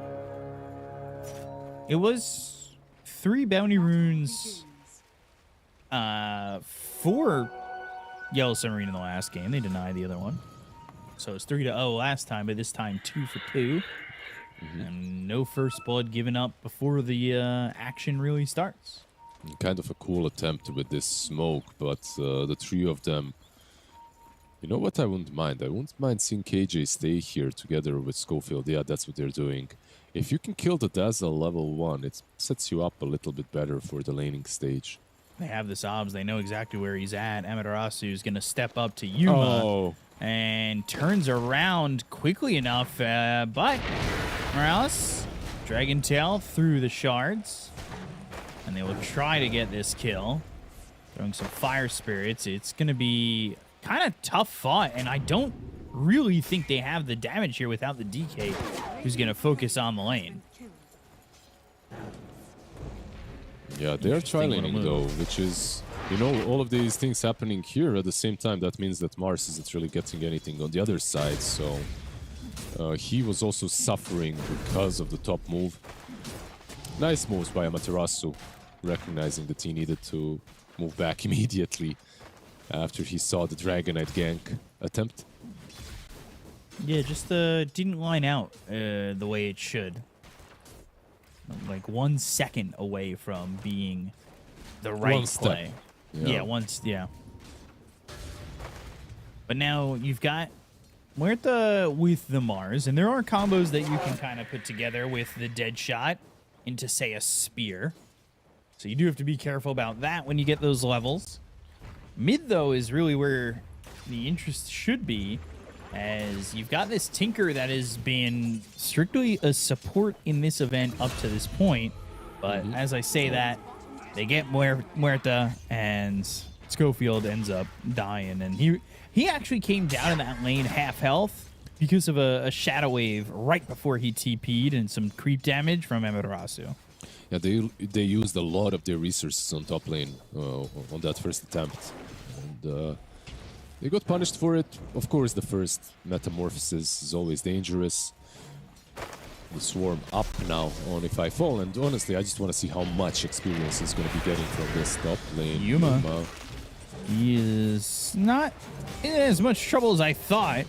It was 3 bounty runes for Yellow Submarine in the last game. They denied the other one. So it's 3-0 last time, but this time 2 for 2. And no first blood given up before the action really starts. Kind of a cool attempt with this smoke, but the 3 of them... You know what I wouldn't mind? I wouldn't mind seeing KJ stay here together with Schofield. Yeah, that's what they're doing. If you can kill the Dazzle level 1, it sets you up a little bit better for the laning stage. They have the Sobs. They know exactly where he's at. Amaterasu is going to step up to Yuma and turns around quickly enough. But Morales, Dragon Tail through the shards. And they will try to get this kill. Throwing some Fire Spirits. It's going to be kind of tough fought, and I don't really think they have the damage here without the DK, who's going to focus on the lane. Yeah, they're trialing though, which is, all of these things happening here at the same time. That means that Mars isn't really getting anything on the other side, so he was also suffering because of the top move. Nice moves by Amaterasu, recognizing that he needed to move back immediately after he saw the Dragonite gank attempt. Yeah, just didn't line out the way it should. Like 1 second away from being the right play. Yeah. But now you've got Muerta with the Mars, and there are combos that you can kind of put together with the dead shot into, say, a spear. So you do have to be careful about that when you get those levels. Mid, though, is really where the interest should be, as you've got this Tinker that has been strictly a support in this event up to this point. But as I say that, they get Muerta, and Schofield ends up dying. And he actually came down in that lane half health because of a Shadow Wave right before he TP'd and some creep damage from Amaterasu. Yeah, they used a lot of their resources on top lane on that first attempt. And they got punished for it. Of course, the first metamorphosis is always dangerous. The swarm up now on If I Fall, and honestly, I just want to see how much experience he's going to be getting from this top lane. Yuma. He is not in as much trouble as I thought,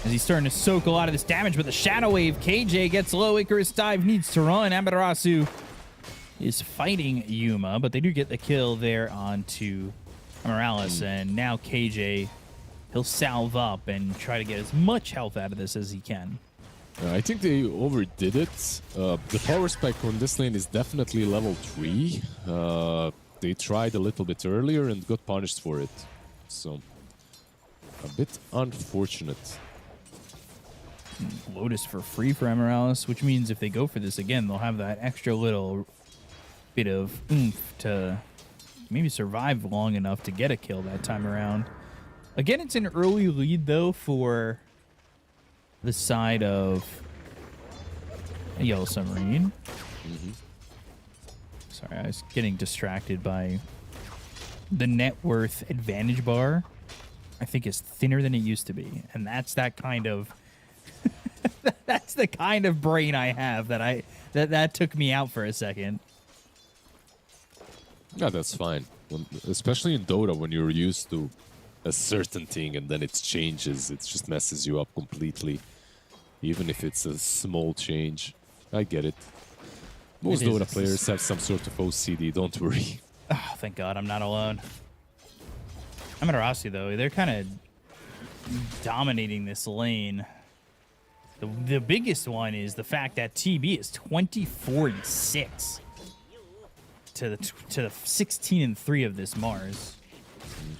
as he's starting to soak a lot of this damage, but the Shadow Wave, KJ gets low, Icarus Dive needs to run. Amaterasu is fighting Yuma, but they do get the kill there onto Morales, and now KJ, he'll salve up and try to get as much health out of this as he can. I think they overdid it. The power spike on this lane is definitely level 3. They tried a little bit earlier and got punished for it. So, a bit unfortunate. Lotus for free for Morales, which means if they go for this again, they'll have that extra little bit of oomph to maybe survive long enough to get a kill that time around. Again, it's an early lead, though, for the side of Yellow Submarine. Sorry, I was getting distracted by the net worth advantage bar. I think is thinner than it used to be, and that's that kind of that's the kind of brain I have that took me out for a second. Yeah, that's fine. Especially in Dota, when you're used to a certain thing and then it changes, it just messes you up completely. Even if it's a small change. I get it. Most Dota players have some sort of OCD, don't worry. Oh, thank God I'm not alone. Amaterasu, though, they're kind of dominating this lane. The biggest one is the fact that TB is 24-6 to the 16-3 of this Mars.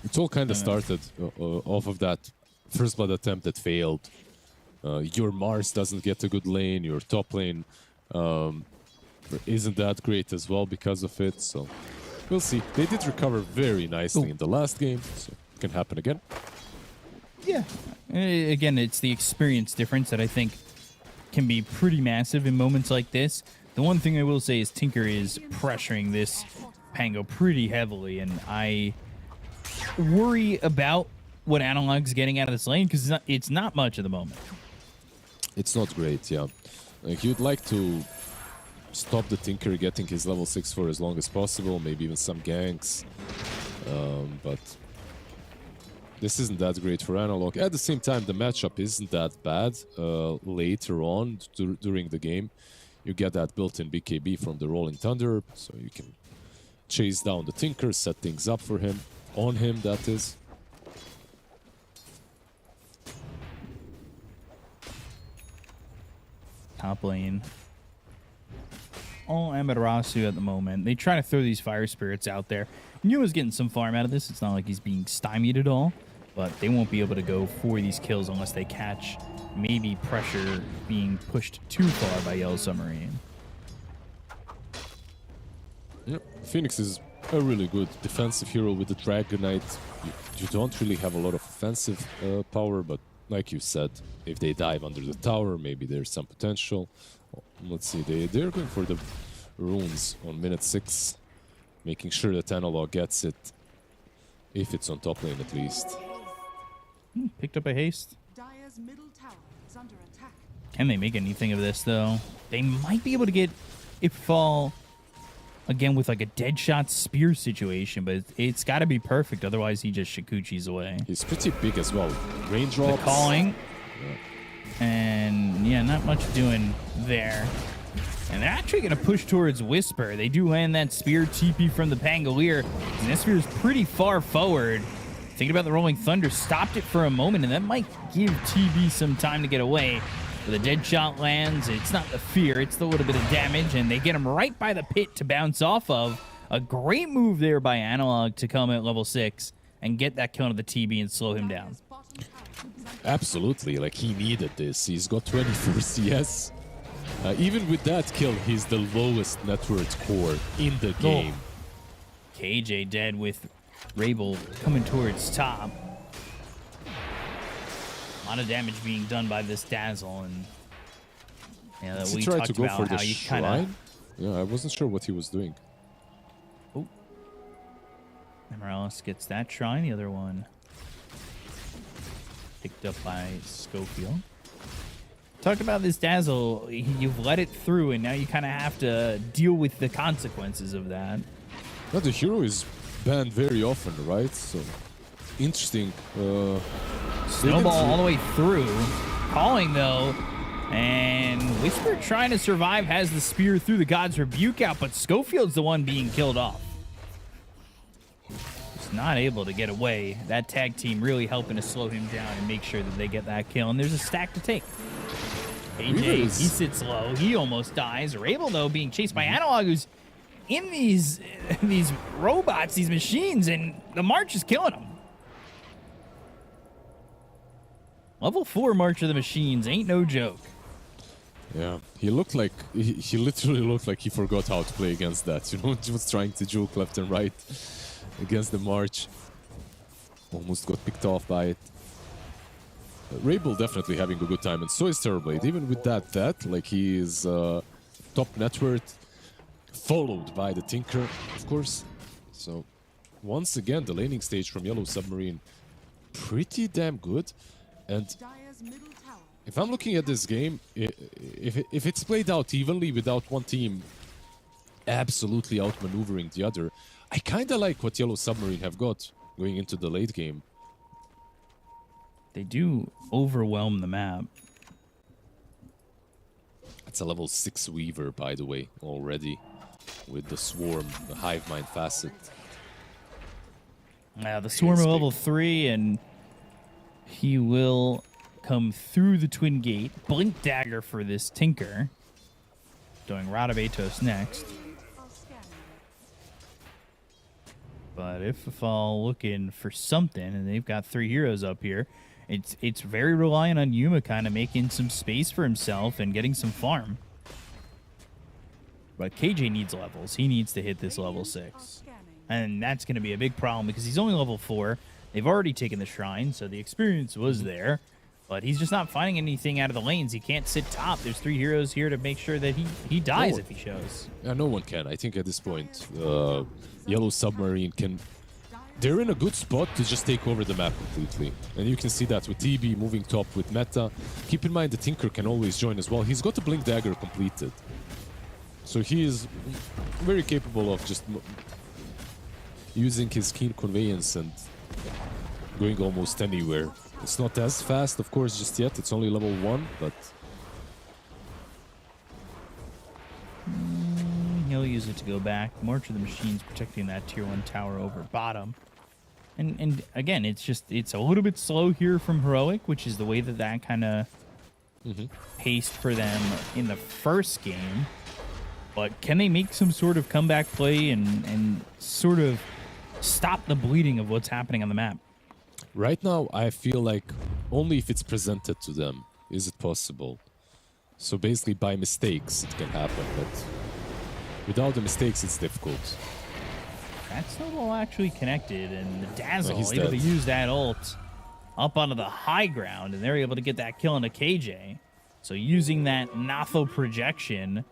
It's all kind of started off of that first blood attempt that failed. Your Mars doesn't get a good lane, your top lane isn't that great as well because of it, so we'll see. They did recover very nicely in the last game, so it can happen again. Yeah. Again, it's the experience difference that I think can be pretty massive in moments like this. The one thing I will say is Tinker is pressuring this Pango pretty heavily, and I worry about what Analog's getting out of this lane because it's not much at the moment. It's not great, yeah. Like, you'd like to stop the Tinker getting his level 6 for as long as possible, maybe even some ganks, but this isn't that great for Analog. At the same time, the matchup isn't that bad. Later on during the game, you get that built-in BKB from the Rolling Thunder, so you can chase down the Tinker, set things up for him, on him, that is. Top lane. All Amaterasu at the moment. They try to throw these Fire Spirits out there. Nua's getting some farm out of this. It's not like he's being stymied at all, but they won't be able to go for these kills unless they catch maybe pressure being pushed too far by Yellow Submarine. Yep, Phoenix is a really good defensive hero with the Dragonite. You don't really have a lot of offensive power, but like you said, if they dive under the tower, maybe there's some potential. Let's see, they're going for the runes on minute 6, making sure that Analog gets it, if it's on top lane at least. Picked up a haste. Dire's middle tower is under attack. Can they make anything of this, though? They might be able to get If Fall again with like a dead shot spear situation, but it's got to be perfect, otherwise he just Shikuchi's away. He's pretty big as well. Raindrops. The calling. Yeah. And yeah, not much doing there. And they're actually going to push towards Whisper. They do land that spear TP from the Pangolier. And that spear is pretty far forward. Thinking about the Rolling Thunder, stopped it for a moment, and that might give TB some time to get away. But the dead shot lands. It's not the fear, it's the little bit of damage, and they get him right by the pit to bounce off of. A great move there by Analog to come at level 6 and get that kill to the TB and slow him down. Bottom Absolutely, like he needed this. He's got 24 CS. Even with that kill, he's the lowest net worth core in the game. KJ dead with Rabel coming towards top. A lot of damage being done by this Dazzle, and yeah, He we tried talked to go about for the how you shrine. kind Yeah, I wasn't sure what he was doing. of. Morales gets that shrine. The other one picked up by Schofield. Talked about this Dazzle. You've let it through, and now you kind of have to deal with the consequences of that. Now the hero is banned very often, right? So interesting. Snowball all the way through. Calling, though. And Whisper trying to survive, has the spear through the God's Rebuke out, but Schofield's the one being killed off. Just not able to get away. That tag team really helping to slow him down and make sure that they get that kill. And there's a stack to take. AJ, he sits low. He almost dies. Rabel, though, being chased by Analog, who's in these robots, these machines, and the March is killing him. Level 4 March of the Machines ain't no joke. Yeah, he looked like he literally looked like he forgot how to play against that. You know, just trying to juke left and right against the March. Almost got picked off by it. Rabel definitely having a good time, and so is Terrorblade. Even with that, like he is top net worth, followed by the Tinker, of course. So once again, the laning stage from Yellow Submarine, pretty damn good. And Dire's middle tower. if I'm looking at this game, if it's played out evenly without one team absolutely outmaneuvering the other, I kind of like what Yellow Submarine have got going into the late game. They do overwhelm the map. It's a level 6 Weaver, by the way, already, with the Swarm, the Hive Mind Facet. Now the Swarm are level 3, and he will come through the Twin Gate. Blink Dagger for this Tinker. Doing Rod of Atos next. But if all looking for something, and they've got 3 heroes up here, it's very reliant on Yuma kind of making some space for himself and getting some farm. But KJ needs levels. He needs to hit this level 6. And that's going to be a big problem because he's only level 4. They've already taken the shrine, so the experience was there. But he's just not finding anything out of the lanes. He can't sit top. There's 3 heroes here to make sure that he dies if he shows. Yeah, no one can. I think at this point, Yellow Submarine can... They're in a good spot to just take over the map completely. And you can see that with TB moving top with Meta. Keep in mind the Tinker can always join as well. He's got the Blink Dagger completed. So he is very capable of just using his keen conveyance and going almost anywhere. It's not as fast, of course, just yet. It's only level 1, but... He'll use it to go back. March of the Machines protecting that tier 1 tower over bottom. And again, it's a little bit slow here from Heroic, which is the way that kind of paced for them in the first game. But can they make some sort of comeback play and sort of stop the bleeding of what's happening on the map? Right now, I feel like only if it's presented to them is it possible. So basically, by mistakes, it can happen, but without the mistakes, it's difficult. That Snowball actually connected, and the Dazzle he's able to dead. use that ult up onto the high ground, and they're able to get that kill into KJ. So using that Natho projection,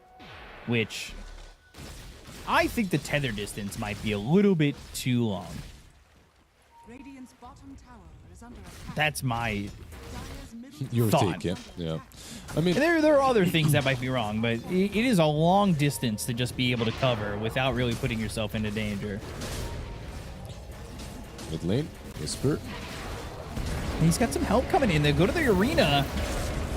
which I think the tether distance might be a little bit too long. Radiant's bottom tower is under attack. That's my Dire's middle Your Thought. take, yeah? I mean, There are other things that might be wrong, but it is a long distance to just be able to cover without really putting yourself into danger. mid lane, Whisper. And he's got some help coming in. They go to the arena.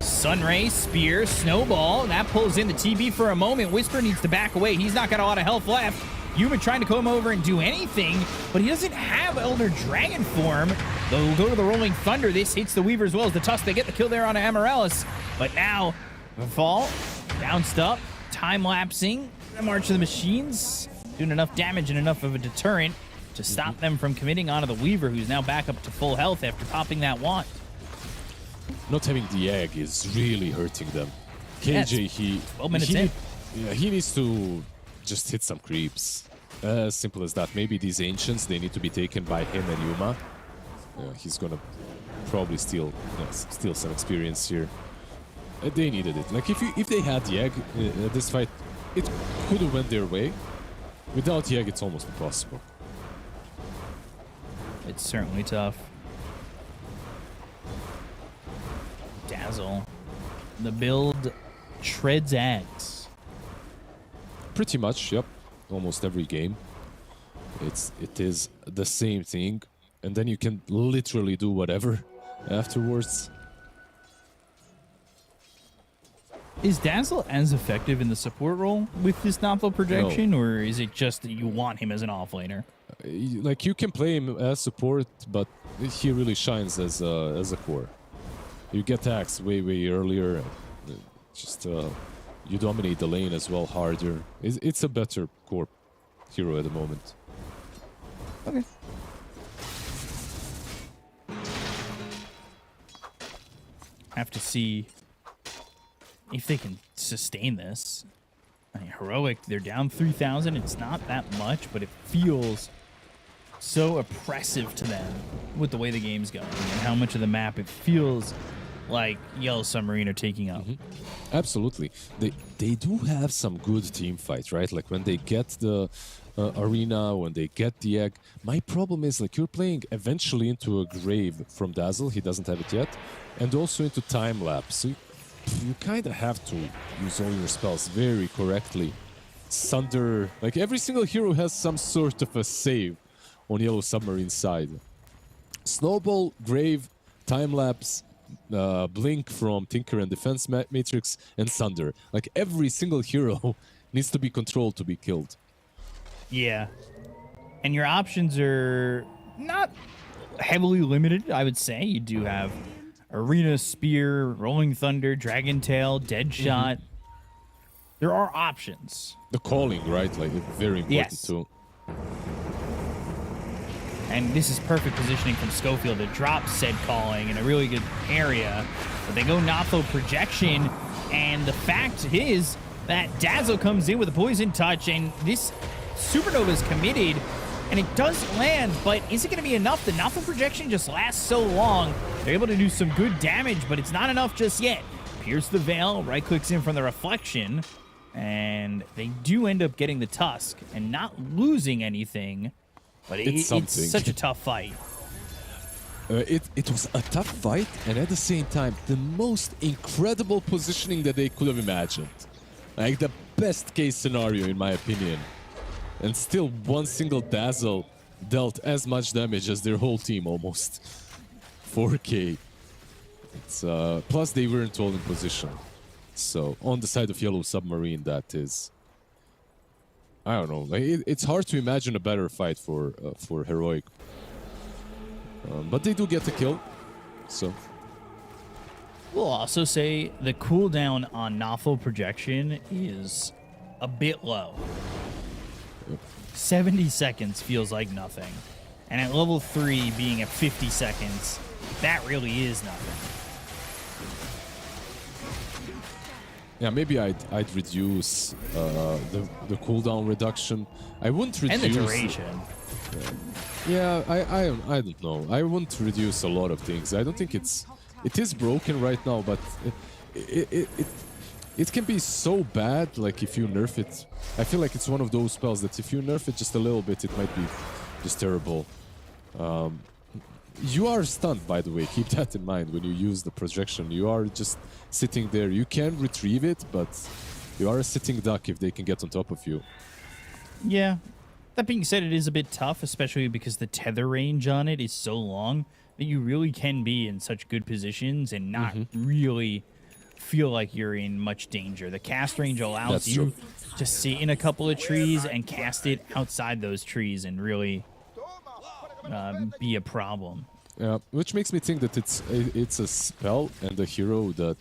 Sunray, Spear, Snowball. That pulls in the TB for a moment. Whisper needs to back away. He's not got a lot of health left. Yuma trying to come over and do anything, but he doesn't have Elder Dragon form. They'll go to the Rolling Thunder. This hits the Weaver as well as the Tusk. They get the kill there on Amaryllis. But now, the fall, bounced up, time-lapsing. The March of the Machines doing enough damage and enough of a deterrent to stop them from committing onto the Weaver, who's now back up to full health after popping that wand. not having the egg is really hurting them. KJ, he 12 minutes in. He needs to just hit some creeps. As simple as that. Maybe these ancients, they need to be taken by him and Yuma. He's gonna probably steal some experience here. They needed it. Like if they had the egg this fight, it could have went their way. Without the egg, it's almost impossible. It's certainly tough. Dazzle. The build shreds eggs. Pretty much, yep. Almost every game. It is the same thing. And then you can literally do whatever afterwards. Is Dazzle as effective in the support role with this Novel projection, or is it just that you want him as an offlaner? Like, you can play him as support, but he really shines as a core. You get taxed way earlier. Just you dominate the lane as well harder. It's a better core hero at the moment. Okay. Have to see if they can sustain this. I mean, Heroic, they're down 3,000. It's not that much, but it feels so oppressive to them with the way the game's going and how much of the map it feels like Yellow Submarine are taking up. Absolutely. They do have some good team fights, right? Like when they get the arena, when they get the egg. My problem is, like, you're playing eventually into a grave from Dazzle. He doesn't have it yet. And also into time lapse. So you kind of have to use all your spells very correctly. Sunder, like every single hero has some sort of a save on Yellow Submarine side. Snowball, Grave, Time Lapse, Blink from Tinker and Defense Matrix, and Sunder. Like every single hero needs to be controlled to be killed. Yeah. And your options are not heavily limited, I would say. You do have Arena, Spear, Rolling Thunder, Dragon Tail, Deadshot. There are options. The calling, right? Like, very important too. And this is perfect positioning from Schofield to drop said calling in a really good area. But they go Napo projection, and the fact is that Dazzle comes in with a poison touch, and this Supernova is committed, and it does land, but is it going to be enough? The Napo projection just lasts so long. They're able to do some good damage, but it's not enough just yet. Pierce the Veil, right-clicks in from the reflection, and they do end up getting the Tusk and not losing anything. But it's such a tough fight. It was a tough fight, and at the same time, the most incredible positioning that they could have imagined. Like the best case scenario, in my opinion. And still, one single Dazzle dealt as much damage as their whole team, almost. 4K. It's, plus, they weren't all in position. So, on the side of Yellow Submarine, that is... I don't know. Like, it's hard to imagine a better fight for Heroic. But they do get a kill. So... We'll also say the cooldown on Naufal projection is a bit low. 70 seconds feels like nothing. And at level 3 being at 50 seconds, that really is nothing. Yeah, maybe I'd reduce the cooldown reduction. I wouldn't reduce... And the duration. Yeah, I don't know. I wouldn't reduce a lot of things. I don't think it is broken right now, but it can be so bad, like if you nerf it. I feel like it's one of those spells that if you nerf it just a little bit, it might be just terrible. You are stunned, by the way. Keep that in mind when you use the projection. You are just sitting there. You can retrieve it, but you are a sitting duck if they can get on top of you. Yeah. That being said, it is a bit tough, especially because the tether range on it is so long that you really can be in such good positions and not really feel like you're in much danger. The cast range allows you to sit in a couple of trees and cast it outside those trees and really be a problem. Yeah, which makes me think that it's a spell and a hero that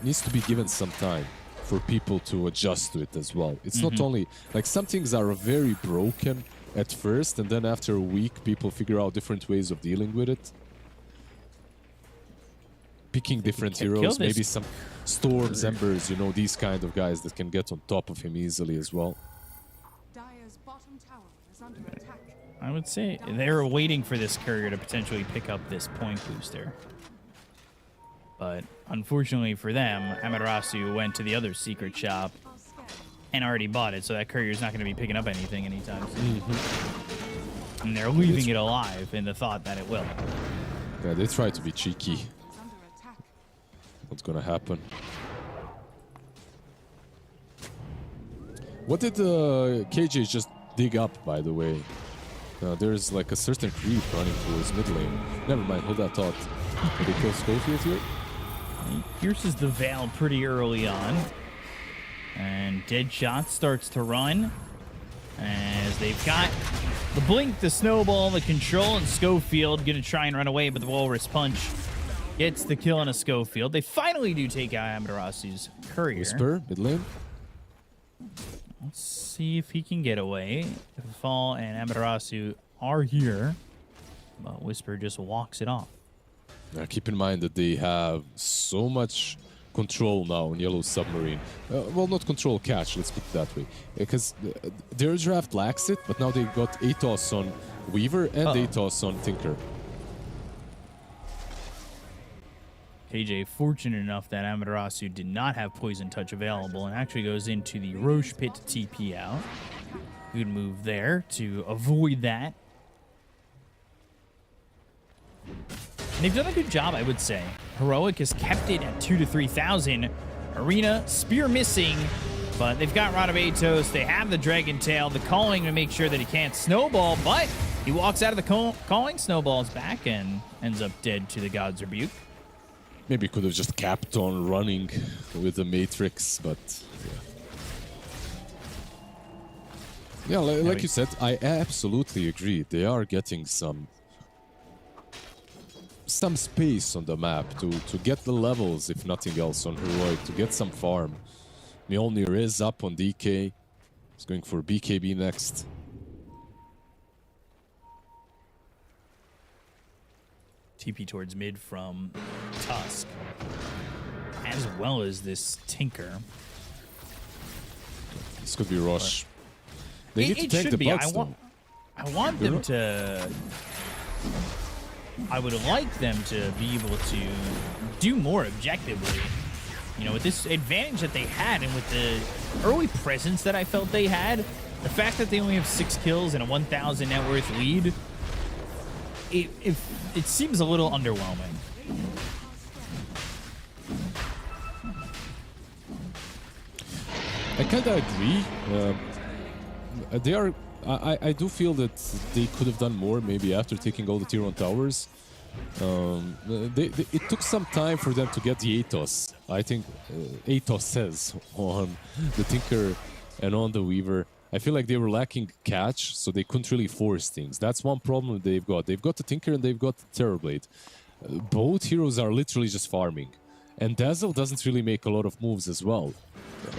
needs to be given some time for people to adjust to it as well. It's not only, like, some things are very broken at first, and then after a week, people figure out different ways of dealing with it. picking different kill heroes, this maybe some Storms, Embers, you know, these kind of guys that can get on top of him easily as well. Dire's bottom tower is under attack. I would say they're waiting for this courier to potentially pick up this point booster. But unfortunately for them, Amaterasu went to the other secret shop and already bought it, so that courier's not going to be picking up anything anytime soon. And they're leaving it alive in the thought that it will. Yeah, they try to be cheeky. Is under attack. What's gonna happen? What did KJ just dig up, by the way? There's like a certain creep running towards mid lane. Never mind, hold that thought. Did they kill Schofield here? He pierces the veil pretty early on. And Deadshot starts to run. As they've got the blink, the snowball, the control, and Schofield gonna try and run away, but the Walrus Punch gets the kill on a Schofield. They finally do take out Amaterasu's courier. Whisper, mid lane. Let's see if he can get away. Fall and Amaterasu are here, but Whisper just walks it off. Now keep in mind that they have so much control now on Yellow Submarine. Well, not control, catch, let's put it that way. Because their draft lacks it, but now they got Atos on Weaver and Atos on Tinker. KJ fortunate enough that Amaterasu did not have Poison Touch available and actually goes into the Roche Pit to TP out. Good move there to avoid that. And they've done a good job, I would say. Heroic has kept it at 2,000 to 3,000. Arena, Spear missing, but they've got Rod of Atos. They have the Dragon Tail, the Calling to make sure that he can't snowball, but he walks out of the Calling, snowballs back, and ends up dead to the God's Rebuke. Maybe could have just kept on running with the Matrix, but yeah, like you said, I absolutely agree. They are getting some space on the map to get the levels, if nothing else, on Heroic, to get some farm. Mjolnir is up on DK. He's going for BKB next. TP towards mid from Tusk, as well as this Tinker. This could be Rush. They need to it take should the be. Bucks, I want them to... I would like them to be able to do more objectively. You know, with this advantage that they had and with the early presence that I felt they had, the fact that they only have 6 kills and a 1,000 net worth lead, it seems a little underwhelming. I kind of agree. They are. I do feel that they could have done more, maybe after taking all the tier 1 towers. It took some time for them to get the Atos. I think Atos says on the Tinker and on the Weaver. I feel like they were lacking catch, so they couldn't really force things. That's one problem they've got. They've got the Tinker and they've got the Terrorblade. Both heroes are literally just farming. And Dazzle doesn't really make a lot of moves as well.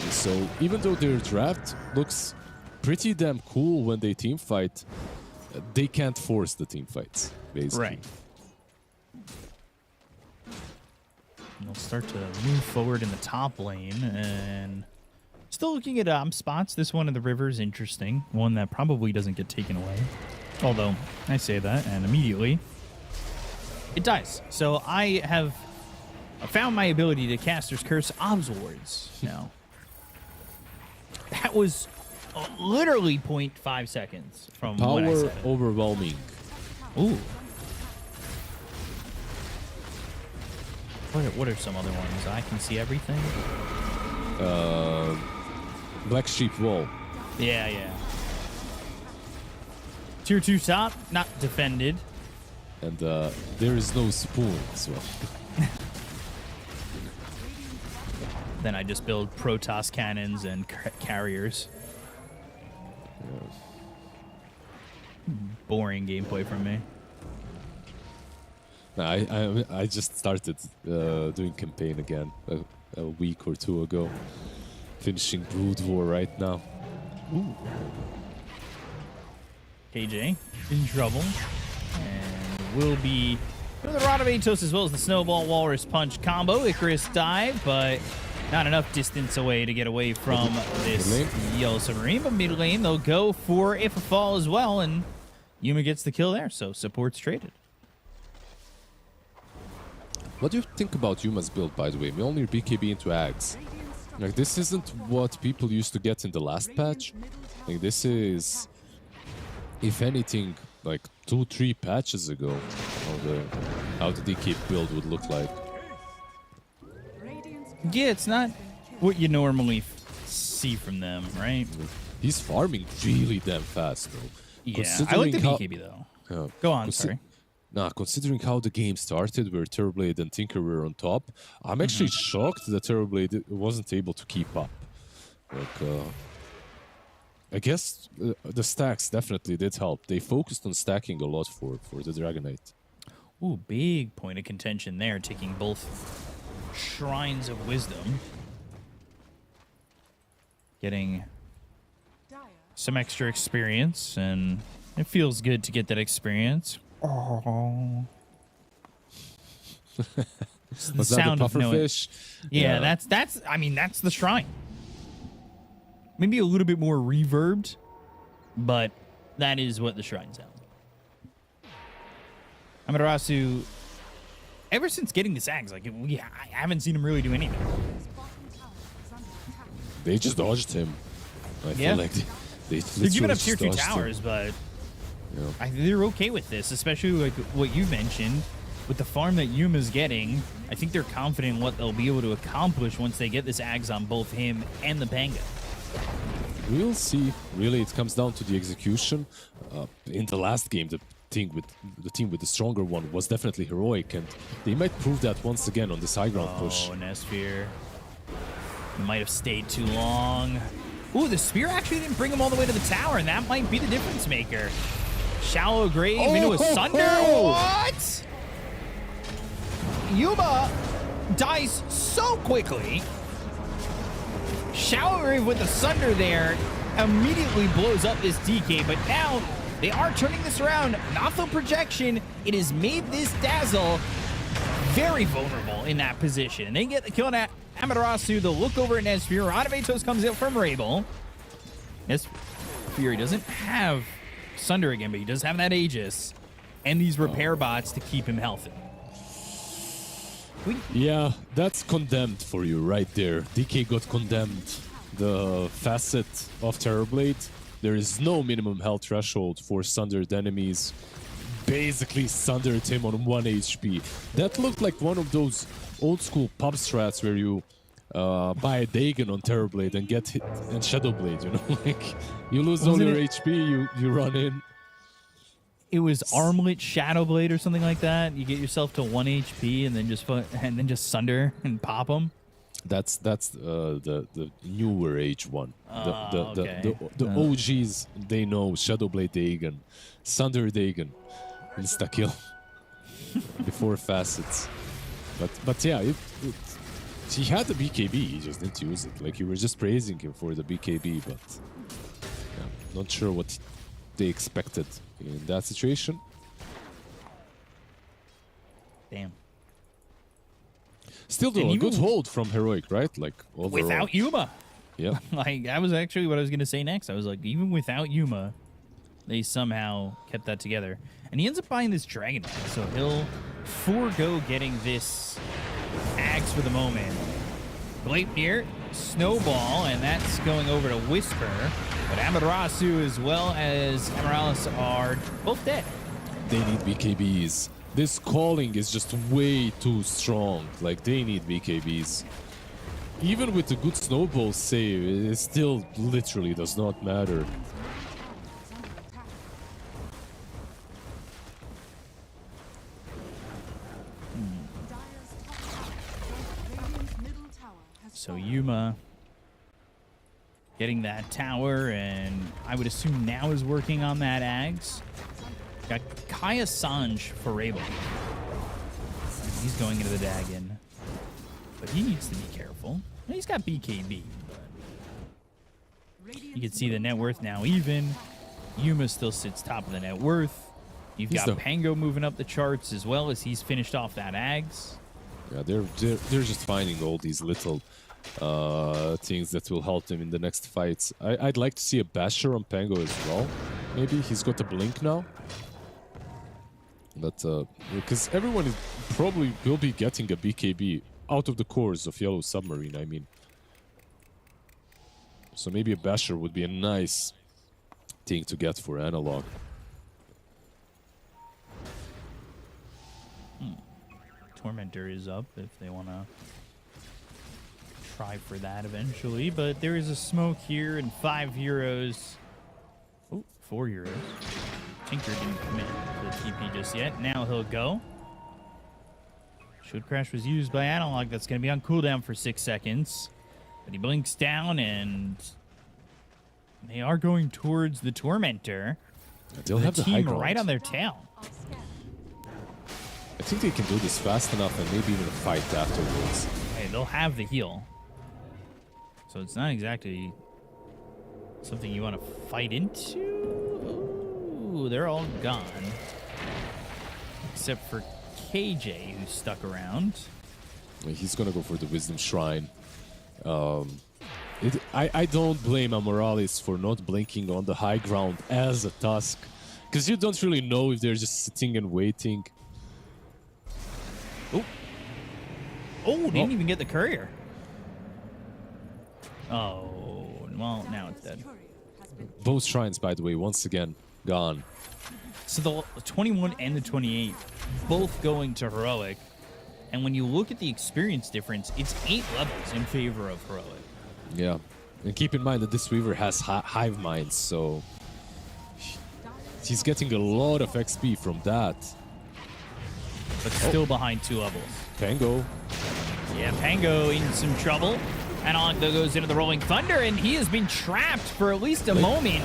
So even though their draft looks pretty damn cool when they team fight, they can't force the team fights, basically. Right. They'll start to move forward in the top lane, and still looking at spots. This one in the river is interesting. One that probably doesn't get taken away. Although, I say that, and immediately it dies. So I have found my ability to Caster's Curse Obs Wards now. That was literally 0.5 seconds from what I said. Power overwhelming. Ooh. What are some other ones? I can see everything. Black Sheep Wall. Yeah. Tier 2 top, not defended. And there is no spoon as well. Then I just build Protoss cannons and carriers. Boring gameplay from me. I just started doing campaign again a week or two ago. Finishing Brood War right now. Ooh. KJ in trouble and will be For the Radaventos as well as the Snowball Walrus Punch combo. Icarus dive, but not enough distance away to get away from this Yellow Submarine. But mid lane, they'll go for if a fall as well, and Yuma gets the kill there, so support's traded. What do you think about Yuma's build, by the way? We only BKB into Ags. Like, this isn't what people used to get in the last patch. Like, this is, if anything, like 2-3 patches ago, how the DK build would look like. Yeah, it's not what you normally see from them, right? He's farming really damn fast, though. Yeah, I like the BKB, though. Go on, sorry. Nah, considering how the game started, where Terrorblade and Tinker were on top, I'm actually shocked that Terrorblade wasn't able to keep up. Like, I guess the stacks definitely did help. They focused on stacking a lot for the Dragonite. Ooh, big point of contention there, taking both Shrines of Wisdom. Getting some extra experience, and it feels good to get that experience. Oh. Was that the pufferfish? Yeah, that's I mean, that's the shrine. Maybe a little bit more reverbed, but that is what the shrine sounds like. Amaterasu, ever since getting the Zags, like, I haven't seen him really do anything. They just dodged him. I feel like they they're giving up tier 2 towers, but they're okay with this, especially like what you mentioned with the farm that Yuma's getting. I think they're confident in what they'll be able to accomplish once they get this Ags on both him and the Panga. We'll see. Really, it comes down to the execution. In the last game, the team with the stronger one was definitely heroic, and they might prove that once again on this high ground push. Oh, Nesphere might have stayed too long. Ooh, the spear actually didn't bring him all the way to the tower, and that might be the difference maker. Shallow grave into a Sunder. What? Yuma dies so quickly. Shallow grave with the Sunder there immediately blows up this DK, but now they are turning this around. Nothing projection. It has made this Dazzle very vulnerable in that position. And they get the kill on Amaterasu. They'll look over at Nesphere. Radaventos comes out from Rabel. Nesphere doesn't have Sunder again, but he does have that Aegis and these repair bots to keep him healthy. Yeah, that's condemned for you right there. DK got condemned. The facet of Terrorblade, there is no minimum health threshold for sundered enemies. Basically sundered him on 1 HP. That looked like one of those old school pub strats where you buy a Dagon on Terrorblade and get hit and Shadowblade, you know? Like, you lose all your HP, you run in. It was Armlet Shadowblade or something like that. You get yourself to 1 HP and then just sunder and pop them. That's the newer age one. The OGs, they know Shadowblade Dagon, Sunder Dagon, insta kill before facets. But yeah, he had the BKB, he just didn't use it. Like, you were just praising him for the BKB, but not sure what they expected in that situation. Damn. Still though, a good hold from Heroic, right? Like, overall. Without Yuma. Yeah. Like, that was actually what I was going to say next. I was like, even without Yuma, they somehow kept that together. And he ends up buying this Dragon, so he'll forego getting this Axe for the moment. Gleipnir, Snowball, and that's going over to Whisper. But Amaterasu as well as Amaryllis are both dead. They need BKBs. This calling is just way too strong. Like, they need BKBs. Even with the good Snowball save, it still literally does not matter. So Yuma getting that tower, and I would assume now is working on that Ags. Got Kaya Sanj for Rabel. He's going into the Dagon, but he needs to be careful. He's got BKB, but you can see the net worth now even. Yuma still sits top of the net worth. You've got Pango moving up the charts as well as he's finished off that Ags. Yeah, they're just finding all these little things that will help them in the next fights. I'd like to see a Basher on Pango as well. Maybe he's got a Blink now. But because everyone is probably will be getting a BKB out of the cores of Yellow Submarine, I mean. So maybe a Basher would be a nice thing to get for Analog. Tormentor is up if they want to try for that eventually, but there is a smoke here and 5 heroes. Oh, 4 heroes. Tinker didn't commit to the TP just yet. Now he'll go. Should Crash was used by Analog. That's going to be on cooldown for 6 seconds. But he blinks down and they are going towards the Tormentor. They'll have the high ground right on their tail. I think they can do this fast enough and maybe even a fight afterwards. Hey, they'll have the heal. So it's not exactly something you want to fight into. Ooh, they're all gone. Except for KJ, who's stuck around. He's going to go for the Wisdom Shrine. I don't blame Amorales for not blinking on the high ground as a Tusk. Because you don't really know if they're just sitting and waiting. Oh, didn't even get the courier. Oh, well, now it's dead. Both shrines, by the way, once again, gone. So the 21 and the 28, both going to Heroic. And when you look at the experience difference, it's 8 levels in favor of Heroic. Yeah. And keep in mind that this Weaver has Hive Minds, so he's getting a lot of XP from that. But still behind 2 levels. Pango. Yeah, Pango in some trouble. Analog goes into the Rolling Thunder, and he has been trapped for at least a moment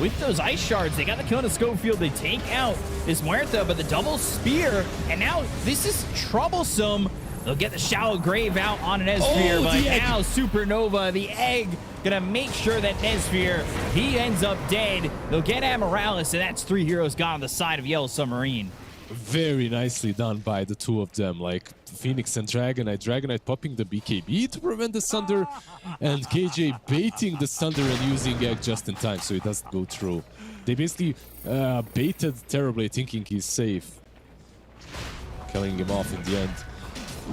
with those Ice Shards. They got the kill on the Schofield. They take out this Muerta, but the double spear, and now this is troublesome. They'll get the Shallow Grave out on an Esfir, but now Supernova, the egg, gonna make sure that Esfir, he ends up dead. They'll get Amorales, and that's 3 heroes gone on the side of Yellow Submarine. Very nicely done by the 2 of them, like Phoenix and Dragonite. Dragonite popping the BKB to prevent the Sunder, and KJ baiting the Sunder and using Egg just in time so it doesn't go through. They basically baited terribly, thinking he's safe, killing him off in the end.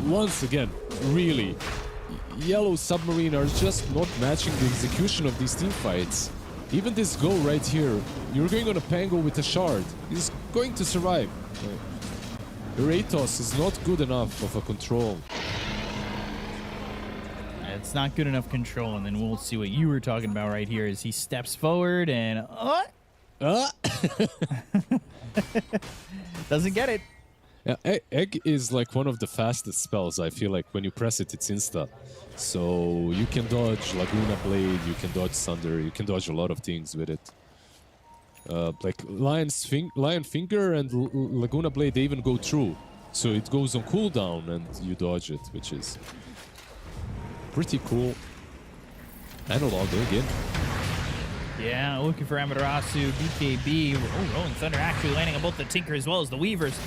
Once again, really, Yellow Submarine are just not matching the execution of these team fights. Even this goal right here, you're going on a Pango with a Shard. He's going to survive. Ratos is not good enough of a control. It's not good enough control, and then we'll see what you were talking about right here as he steps forward and... doesn't get it. Yeah, Egg is like one of the fastest spells. I feel like when you press it, it's insta. So you can dodge Laguna Blade, you can dodge Thunder, you can dodge a lot of things with it. Like Lion Finger and Laguna Blade, they even go through. So it goes on cooldown and you dodge it, which is pretty cool. Analog again. Yeah, looking for Amaterasu, BKB. Oh, Rolling Thunder actually landing on both the Tinker as well as the Weavers.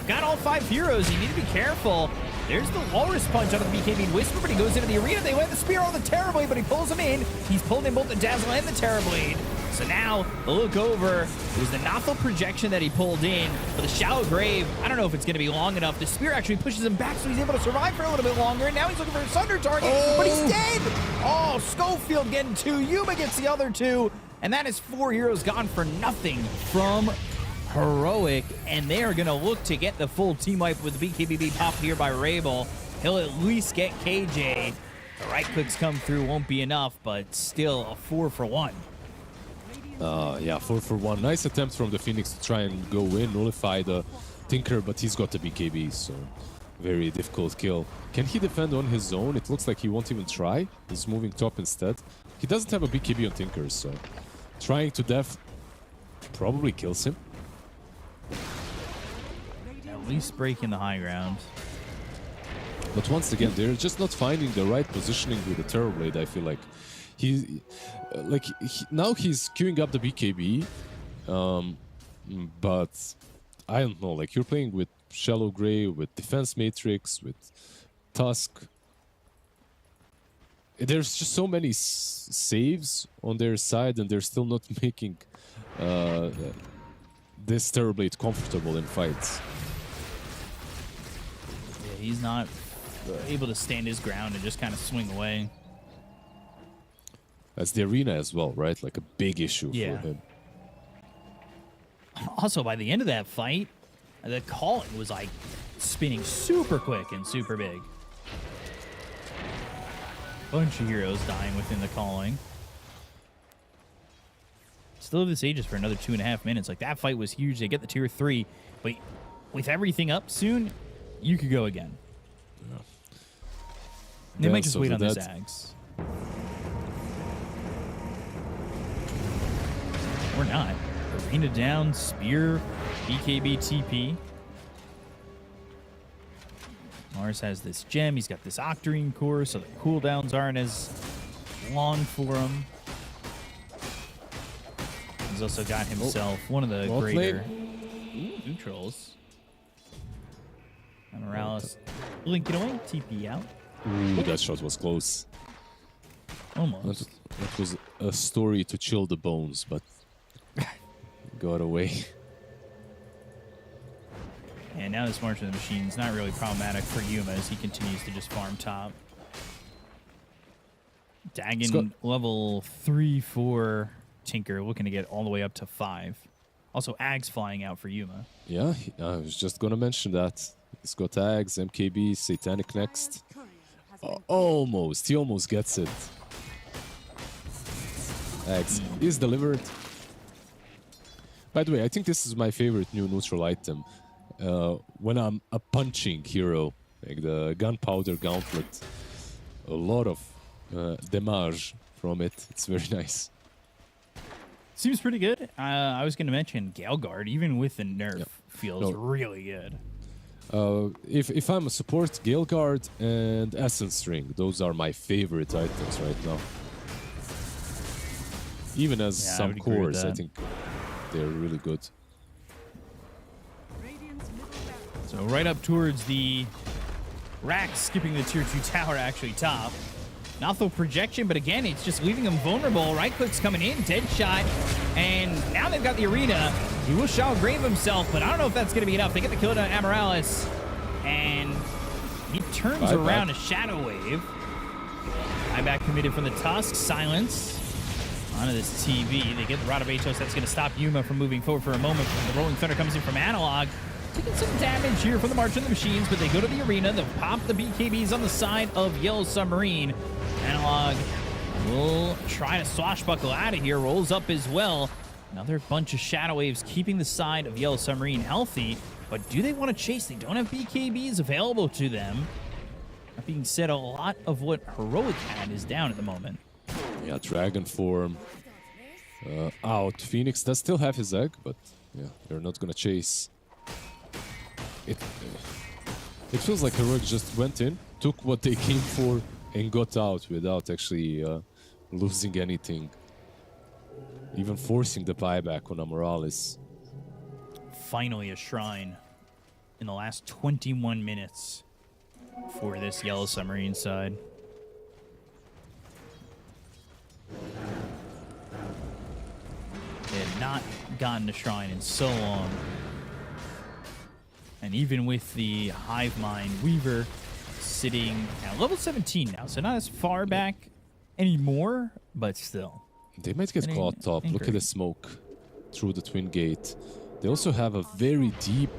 Got all 5 heroes. You need to be careful. There's the Walrus Punch out of the BKB Whisper, but he goes into the arena. They land the Spear on the Terrorblade, but he pulls him in. He's pulled in both the Dazzle and the Terrorblade. So now, the look over. It was the Nothel projection that he pulled in, but the Shallow Grave, I don't know if it's going to be long enough. The Spear actually pushes him back, so he's able to survive for a little bit longer, and now he's looking for a Sunder target, but he's dead! Oh, Schofield getting 2. Yuma gets the other 2, and that is 4 heroes gone for nothing from Heroic, and they are going to look to get the full team wipe with the BKB popped here by Rabel. He'll at least get KJ. The right clicks come through, won't be enough, but still a 4 for 1. Yeah, 4 for 1. Nice attempt from the Phoenix to try and go in, nullify the Tinker, but he's got the BKB, so very difficult kill. Can he defend on his own? It looks like he won't even try. He's moving top instead. He doesn't have a BKB on Tinker, so trying to def probably kills him. At least breaking the high ground. But once again, they're just not finding the right positioning with the Terrorblade, I feel like. Now he's queuing up the BKB, but I don't know, like you're playing with Shallow Grey, with Defense Matrix, with Tusk. There's just so many saves on their side, and they're still not making this Terrorblade comfortable in fights. Yeah, he's not able to stand his ground and just kind of swing away. That's the arena as well, right? Like a big issue for him. Also, by the end of that fight, the calling was like spinning super quick and super big. Bunch of heroes dying within the calling. Still have the Sages for another 2.5 minutes. Like, that fight was huge. They get the tier 3, but with everything up soon, you could go again. Yeah. They might just wait on the Zags. Or not. Arena down, Spear, BKB TP. Mars has this gem. He's got this Octarine core, so the cooldowns aren't as long for him. He's also got himself one of the greater neutrals. And Morales blink it away, TP out. Ooh, that shot was close. Almost. That was a story to chill the bones, but got away. And now this March of the Machine is not really problematic for Yuma as he continues to just farm top. Dagon level 3-4 Tinker looking to get all the way up to 5. Also, Ags flying out for Yuma. Yeah, I was just going to mention that. He's got Ags, MKB, Satanic next. Almost. He almost gets it. Ags is delivered. By the way, I think this is my favorite new neutral item. When I'm a punching hero, like the Gunpowder Gauntlet, a lot of damage from it. It's very nice. Seems pretty good. I was going to mention Gale Guard, even with the nerf, feels really good. If I'm a support, Gale Guard and Essence Ring, those are my favorite items right now. Even as some cores, I think they're really good. So right up towards the rack, skipping the tier 2 tower, actually top. Nothing projection, but again, it's just leaving him vulnerable. Right click's coming in, dead shot, and now they've got the arena. He will shall grave himself, but I don't know if that's going to be enough. They get the kill to Amarales, and he turns around a Shadow Wave. Buyback committed from the Tusk, silence onto this TV. They get the Rod of Atos. That's going to stop Yuma from moving forward for a moment. The Rolling Thunder comes in from Analog. Taking some damage here from the March of the Machines, but they go to the arena. They'll pop the BKBs on the side of Yellow Submarine. Analog will try to swashbuckle out of here. Rolls up as well. Another bunch of Shadow Waves keeping the side of Yellow Submarine healthy. But do they want to chase? They don't have BKBs available to them. That being said, a lot of what Heroic had is down at the moment. Yeah, Dragon Form out. Phoenix does still have his egg, but yeah, they're not going to chase. It feels like Heroic just went in, took what they came for, and got out without actually losing anything. Even forcing the buyback on Amarales. Finally a shrine in the last 21 minutes for this Yellow Submarine side. They had not gotten a shrine in so long. And even with the Hive Mind Weaver sitting at level 17 now, so not as far back anymore, but still. They might get caught top. Look at the smoke through the Twin Gate. They also have a very deep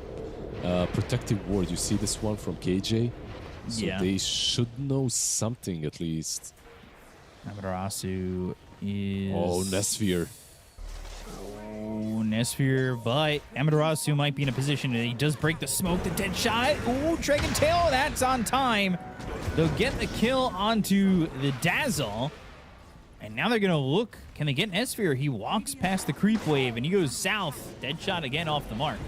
protective ward. You see this one from KJ? So they should know something at least. Amaterasu is... Oh, Nesphere. Oh, Nesphere, but Amaterasu might be in a position that he does break the smoke. The dead shot. Oh, Dragon Tail, that's on time. They'll get the kill onto the Dazzle. And now they're going to look. Can they get Nesphere? He walks past the creep wave and he goes south. Dead shot again off the mark.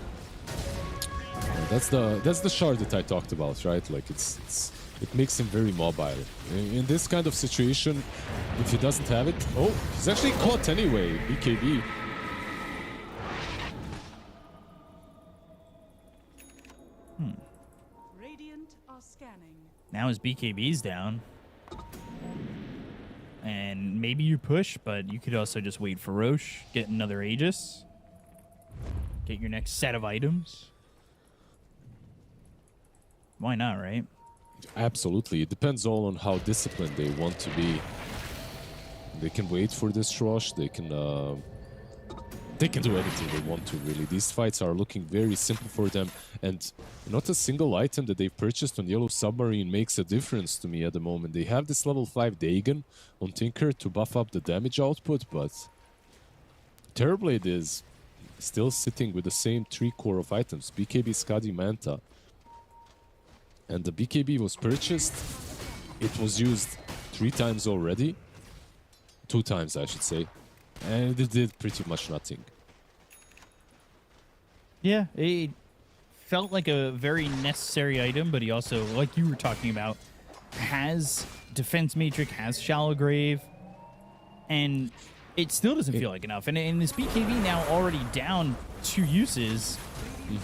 That's the shard that I talked about, right? Like it makes him very mobile. In this kind of situation, if he doesn't have it, oh, he's actually caught anyway. BKB. Now his BKB's down. And maybe you push, but you could also just wait for Roche, get another Aegis, get your next set of items. Why not, right? Absolutely. It depends all on how disciplined they want to be. They can wait for this rush. They can do anything they want to, really. These fights are looking very simple for them, and not a single item that they've purchased on Yellow Submarine makes a difference to me at the moment. They have this level 5 Dagon on Tinker to buff up the damage output, but Terrorblade is still sitting with the same 3 core of items, BKB, Skadi, Manta. And the BKB was purchased. It was used 3 times already. 2 times, I should say. And it did pretty much nothing. Yeah, it felt like a very necessary item, but he also, like you were talking about, has Defense Matrix, has Shallow Grave, and it still doesn't feel like enough. And this BKB now already down 2 uses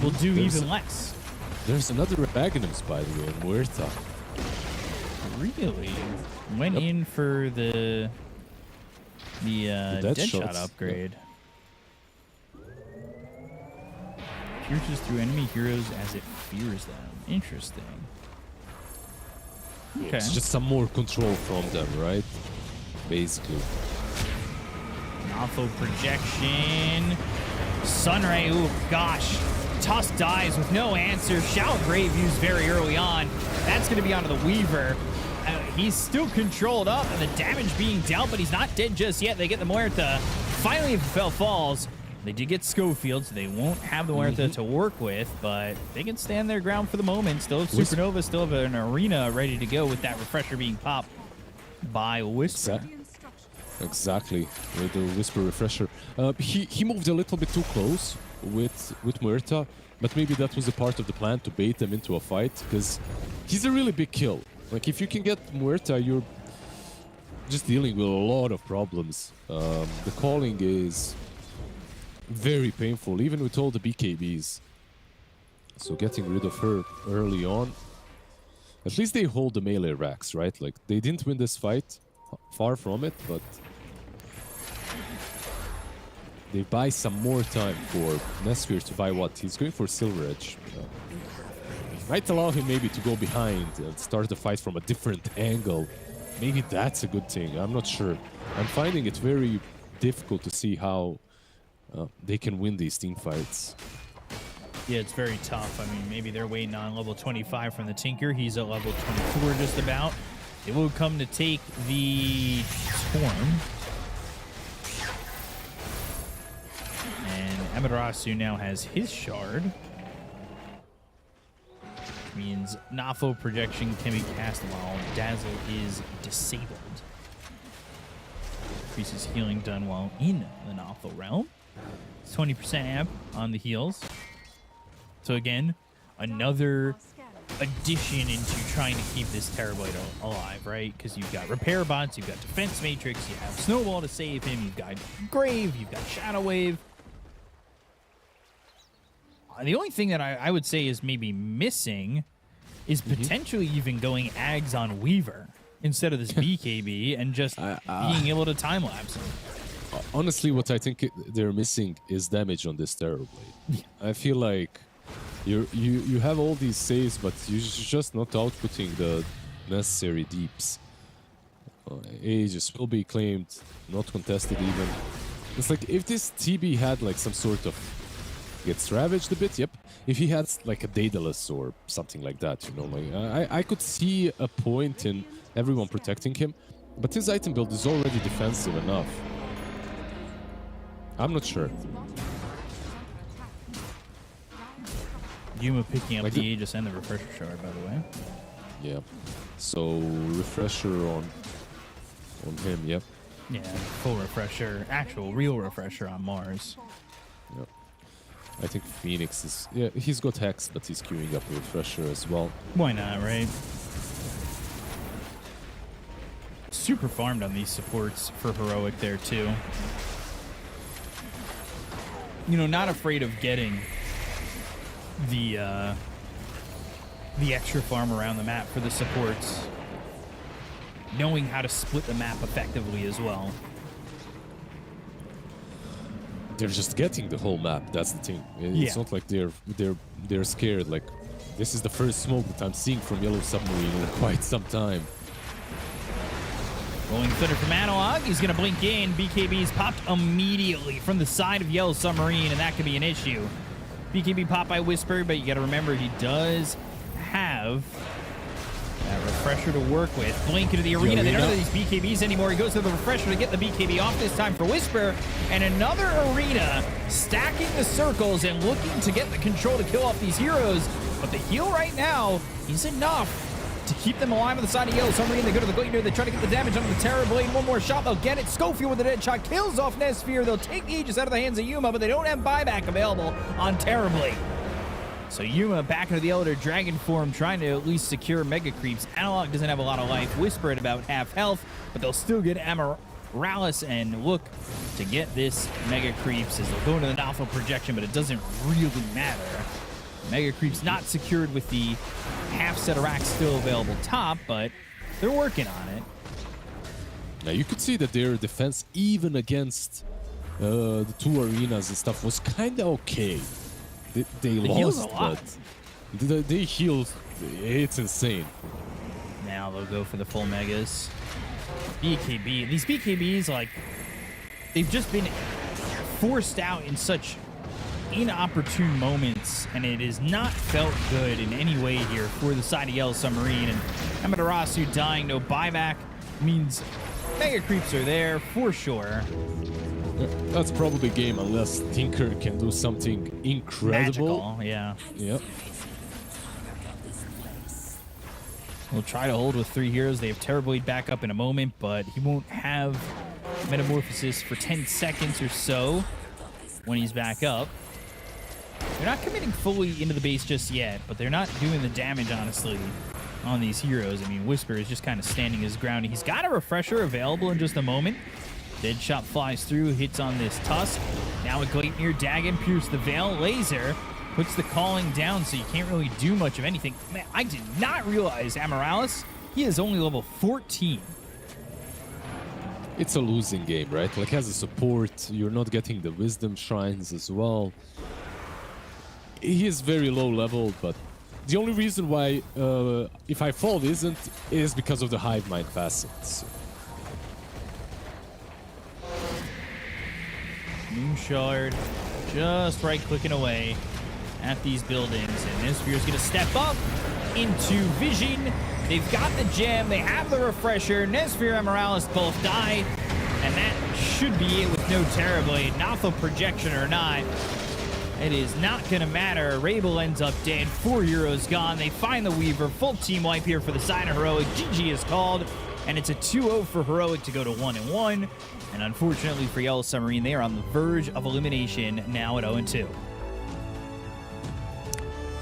will do even less. There's another Magnums, by the way, in Muerta. Really? Went in for the Deadshot upgrade. Yeah. Pierces through enemy heroes as it fears them. Interesting. Okay. It's just some more control from them, right? Basically. Awful projection. Sunray, oh gosh. Tusk dies with no answer. Shallow Grave used very early on. That's going to be onto the Weaver. He's still controlled up, and the damage being dealt, but he's not dead just yet. They get the Muerta. Finally, if Fell falls, they did get Schofield, so they won't have the Muerta to work with, but they can stand their ground for the moment. Still have Supernova, still have an Arena ready to go with that Refresher being popped by Whisper. Exactly, with the Whisper Refresher. He moved a little bit too close with Muerta, but maybe that was a part of the plan to bait them into a fight, because he's a really big kill. Like, if you can get Muerta, you're just dealing with a lot of problems. The calling is very painful, even with all the BKBs. So getting rid of her early on, at least they hold the melee racks, right? Like, they didn't win this fight, far from it, but they buy some more time for Nesphere to buy what? He's going for Silver Edge. Might allow him maybe to go behind and start the fight from a different angle. Maybe that's a good thing. I'm not sure. I'm finding it very difficult to see how they can win these team fights. Yeah, it's very tough. I mean, maybe they're waiting on level 25 from the Tinker. He's at level 24 just about. It will come to take the Storm. And Amaterasu now has his shard. Means Nafo projection can be cast while Dazzle is disabled. Increases healing done while in the Nafo realm. It's 20% amp on the heals. So again, another addition into trying to keep this Terrorblade alive, right? Because you've got Repair Bots, you've got Defense Matrix, you have Snowball to save him, you've got Grave, you've got Shadow Wave. The only thing that I would say is maybe missing is potentially even going Ags on Weaver instead of this BKB and just being able to time-lapse him. Honestly, what I think they're missing is damage on this Terrorblade. I feel like you have all these saves, but you're just not outputting the necessary deeps. Aegis will be claimed, not contested even. It's like if this TB had like some sort of gets ravaged a bit, yep. If he had like a Daedalus or something like that, you know, like I could see a point in everyone protecting him, but his item build is already defensive enough. I'm not sure. Yuma picking up like the Aegis and the Refresher shard, by the way. Yeah. So Refresher on him, yep. Yeah, full Refresher, actual real Refresher on Mars. Yep. I think Phoenix is... Yeah, he's got Hex, but he's queuing up a Refresher as well. Why not, right? Super farmed on these supports for Heroic there, too. You know, not afraid of getting the the extra farm around the map for the supports. Knowing how to split the map effectively as well. They're just getting the whole map. That's the thing. It's not like they're scared. Like, this is the first smoke that I'm seeing from Yellow Submarine in quite some time. Rolling Thunder from Analog. He's going to blink in. BKB's popped immediately from the side of Yellow Submarine, and that could be an issue. BKB popped by Whisper, but you got to remember he does have that refresher to work with. Blink into the arena. They don't know these BKBs anymore. He goes to the refresher to get the BKB off this time for Whisper. And another arena stacking the circles and looking to get the control to kill off these heroes. But the heal right now is enough to keep them alive on the side of Yellow Submarine. They go to the Gladiator. They try to get the damage onto the Terror Blade. One more shot. They'll get it. Schofield with the dead shot kills off Nesphere. They'll take the Aegis out of the hands of Yuma, but they don't have buyback available on Terror Blade. So Yuma back into the Elder Dragon form, trying to at least secure Mega Creeps. Analog doesn't have a lot of life. Whisper at about half health, but they'll still get Amoralis and look to get this Mega Creeps as they'll go into the Novel Projection, but it doesn't really matter. Mega Creeps not secured with the half set of racks still available top, but they're working on it. Now you could see that their defense, even against the two arenas and stuff, was kind of okay. They lost, but they healed. It's insane. Now they'll go for the full megas. BKB. These BKBs, like, they've just been forced out in such inopportune moments, and it has not felt good in any way here for the side of Yellow Submarine. And Amaterasu dying, no buyback, means Mega Creeps are there for sure. That's probably game unless Tinker can do something incredible. Magical, yeah. Yep. We'll try to hold with 3 heroes. They have Terror Blade back up in a moment, but he won't have Metamorphosis for 10 seconds or so when he's back up. They're not committing fully into the base just yet, but they're not doing the damage, honestly, on these heroes. I mean, Whisper is just kind of standing his ground. He's got a refresher available in just a moment. Deadshot flies through, hits on this Tusk. Now a Gleipnir Dagon, pierce the Veil. Laser puts the calling down, so you can't really do much of anything. Man, I did not realize Amoralis, he is only level 14. It's a losing game, right? Like, as a support, you're not getting the Wisdom Shrines as well. He is very low level, but the only reason why if I fall is because of the Hive Mind facets. Moonshard just right-clicking away at these buildings, and Nesphere's going to step up into Vision. They've got the gem, they have the refresher. Nesphere and Amoralis both die, and that should be it with no Terror Blade. Nothel Projection or not, it is not going to matter. Rabel ends up dead, 4 heroes gone. They find the Weaver, full team wipe here for the side of Heroic. GG is called, and it's a 2-0 for Heroic to go to 1-1. And unfortunately for Yellow Submarine, they are on the verge of elimination now at 0-2.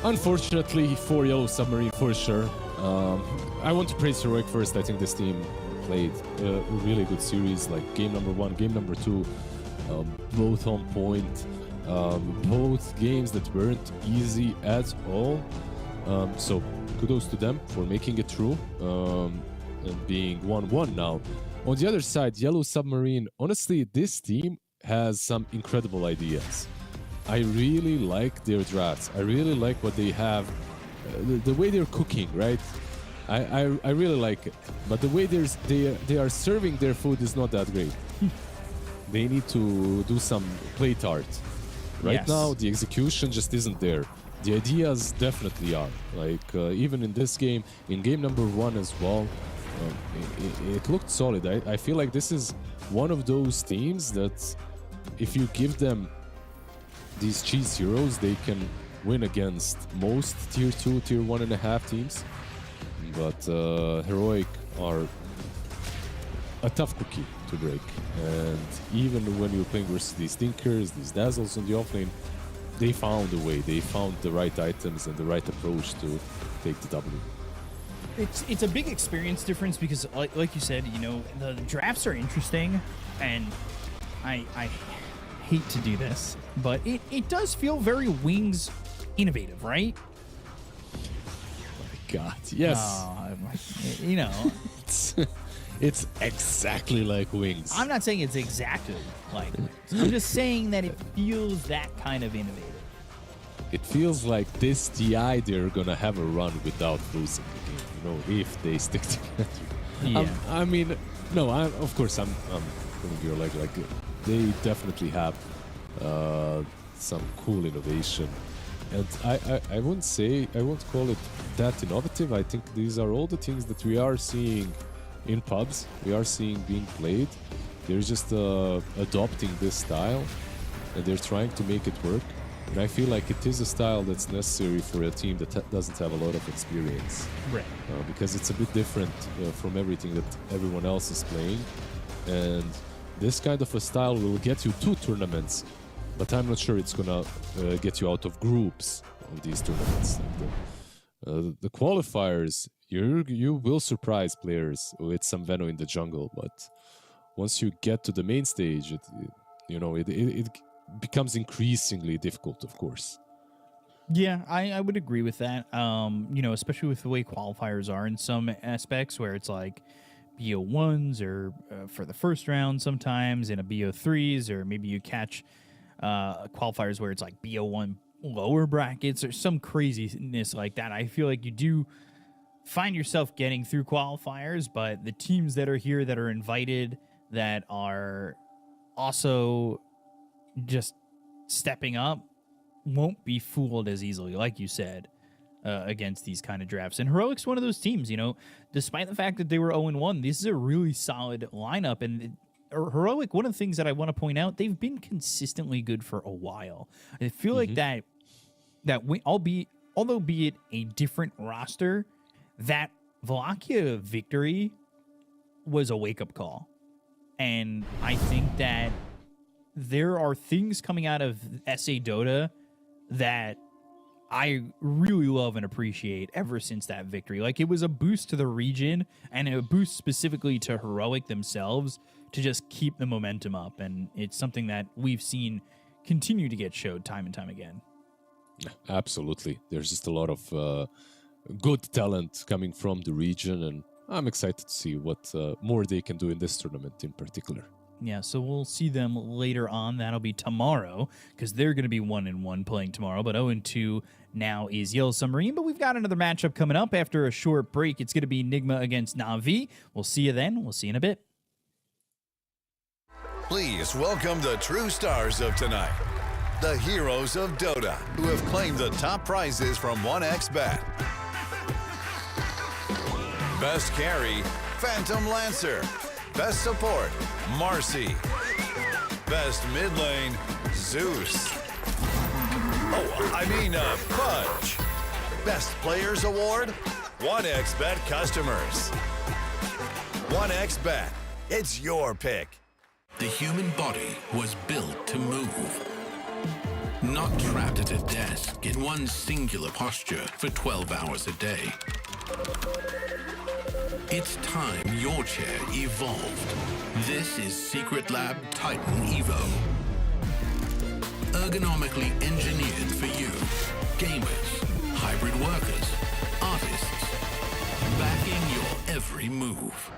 Unfortunately for Yellow Submarine, for sure. I want to praise Heroic first. I think this team played a really good series, like game number 1, game number 2, both on point. Both games that weren't easy at all. So kudos to them for making it through and being 1-1 now. On the other side, Yellow Submarine, honestly, this team has some incredible ideas. I really like their drafts. I really like what they have, the way they're cooking, right? I really like it. But the way they are serving their food is not that great. They need to do some plate art. Right now, the execution just isn't there. The ideas definitely are. Like, even in this game, in game number 1 as well, it looked solid. I feel like this is one of those teams that if you give them these cheese heroes, they can win against most tier 2, tier 1.5 teams. But Heroic are a tough cookie to break. And even when you're playing versus these Tinkers, these Dazzles on the offlane, they found a way. They found the right items and the right approach to take the W. It's a big experience difference because, like you said, you know, the drafts are interesting, and I hate to do this, but it does feel very Wings innovative, right? God, yes. You know, It's exactly like Wings. I'm not saying it's exactly like Wings. I'm just saying that it feels that kind of innovative. It feels like this TI, they're gonna have a run without losing the game, you know, if they stick together. Yeah. I mean, no, of course, I'm gonna be like they definitely have some cool innovation, and I won't call it that innovative. I think these are all the things that we are seeing in pubs, we are seeing being played. They're just adopting this style, and they're trying to make it work. And I feel like it is a style that's necessary for a team that doesn't have a lot of experience. Right. Because it's a bit different from everything that everyone else is playing. And this kind of a style will get you 2 tournaments, but I'm not sure it's gonna get you out of groups of these tournaments. The qualifiers, you will surprise players with some Veno in the jungle, but once you get to the main stage, it becomes increasingly difficult, of course. Yeah, I would agree with that. Especially with the way qualifiers are in some aspects, where it's like BO1s or for the first round sometimes, and a BO3s, or maybe you catch qualifiers where it's like BO1 lower brackets or some craziness like that. I feel like you do find yourself getting through qualifiers, but the teams that are here that are invited, that are also just stepping up, won't be fooled as easily, like you said, against these kind of drafts. And Heroic's one of those teams, despite the fact that they were 0-1, this is a really solid lineup. And Heroic, one of the things that I want to point out, they've been consistently good for a while. I feel like that although be it a different roster, that Wallachia victory was a wake-up call. And I think that there are things coming out of SA Dota that I really love and appreciate ever since that victory. Like, it was a boost to the region and a boost specifically to Heroic themselves to just keep the momentum up. And it's something that we've seen continue to get showed time and time again. Absolutely. There's just a lot of good talent coming from the region, and I'm excited to see what more they can do in this tournament in particular. Yeah, so we'll see them later on. That'll be tomorrow, because they're going to be 1-1 playing tomorrow. But 0-2 now is Yellow Submarine. But we've got another matchup coming up after a short break. It's going to be Nigma against Navi. We'll see you then. We'll see you in a bit. Please welcome the true stars of tonight, the heroes of Dota, who have claimed the top prizes from 1xBet. Best carry, Phantom Lancer. Best support, Marcy. Best mid lane, Zeus. Fudge. Best Players Award, 1xBet customers. 1xBet, it's your pick. The human body was built to move. Not trapped at a desk in one singular posture for 12 hours a day. It's time your chair evolved. This is Secret Lab Titan Evo. Ergonomically engineered for you. Gamers, hybrid workers, artists. Backing your every move.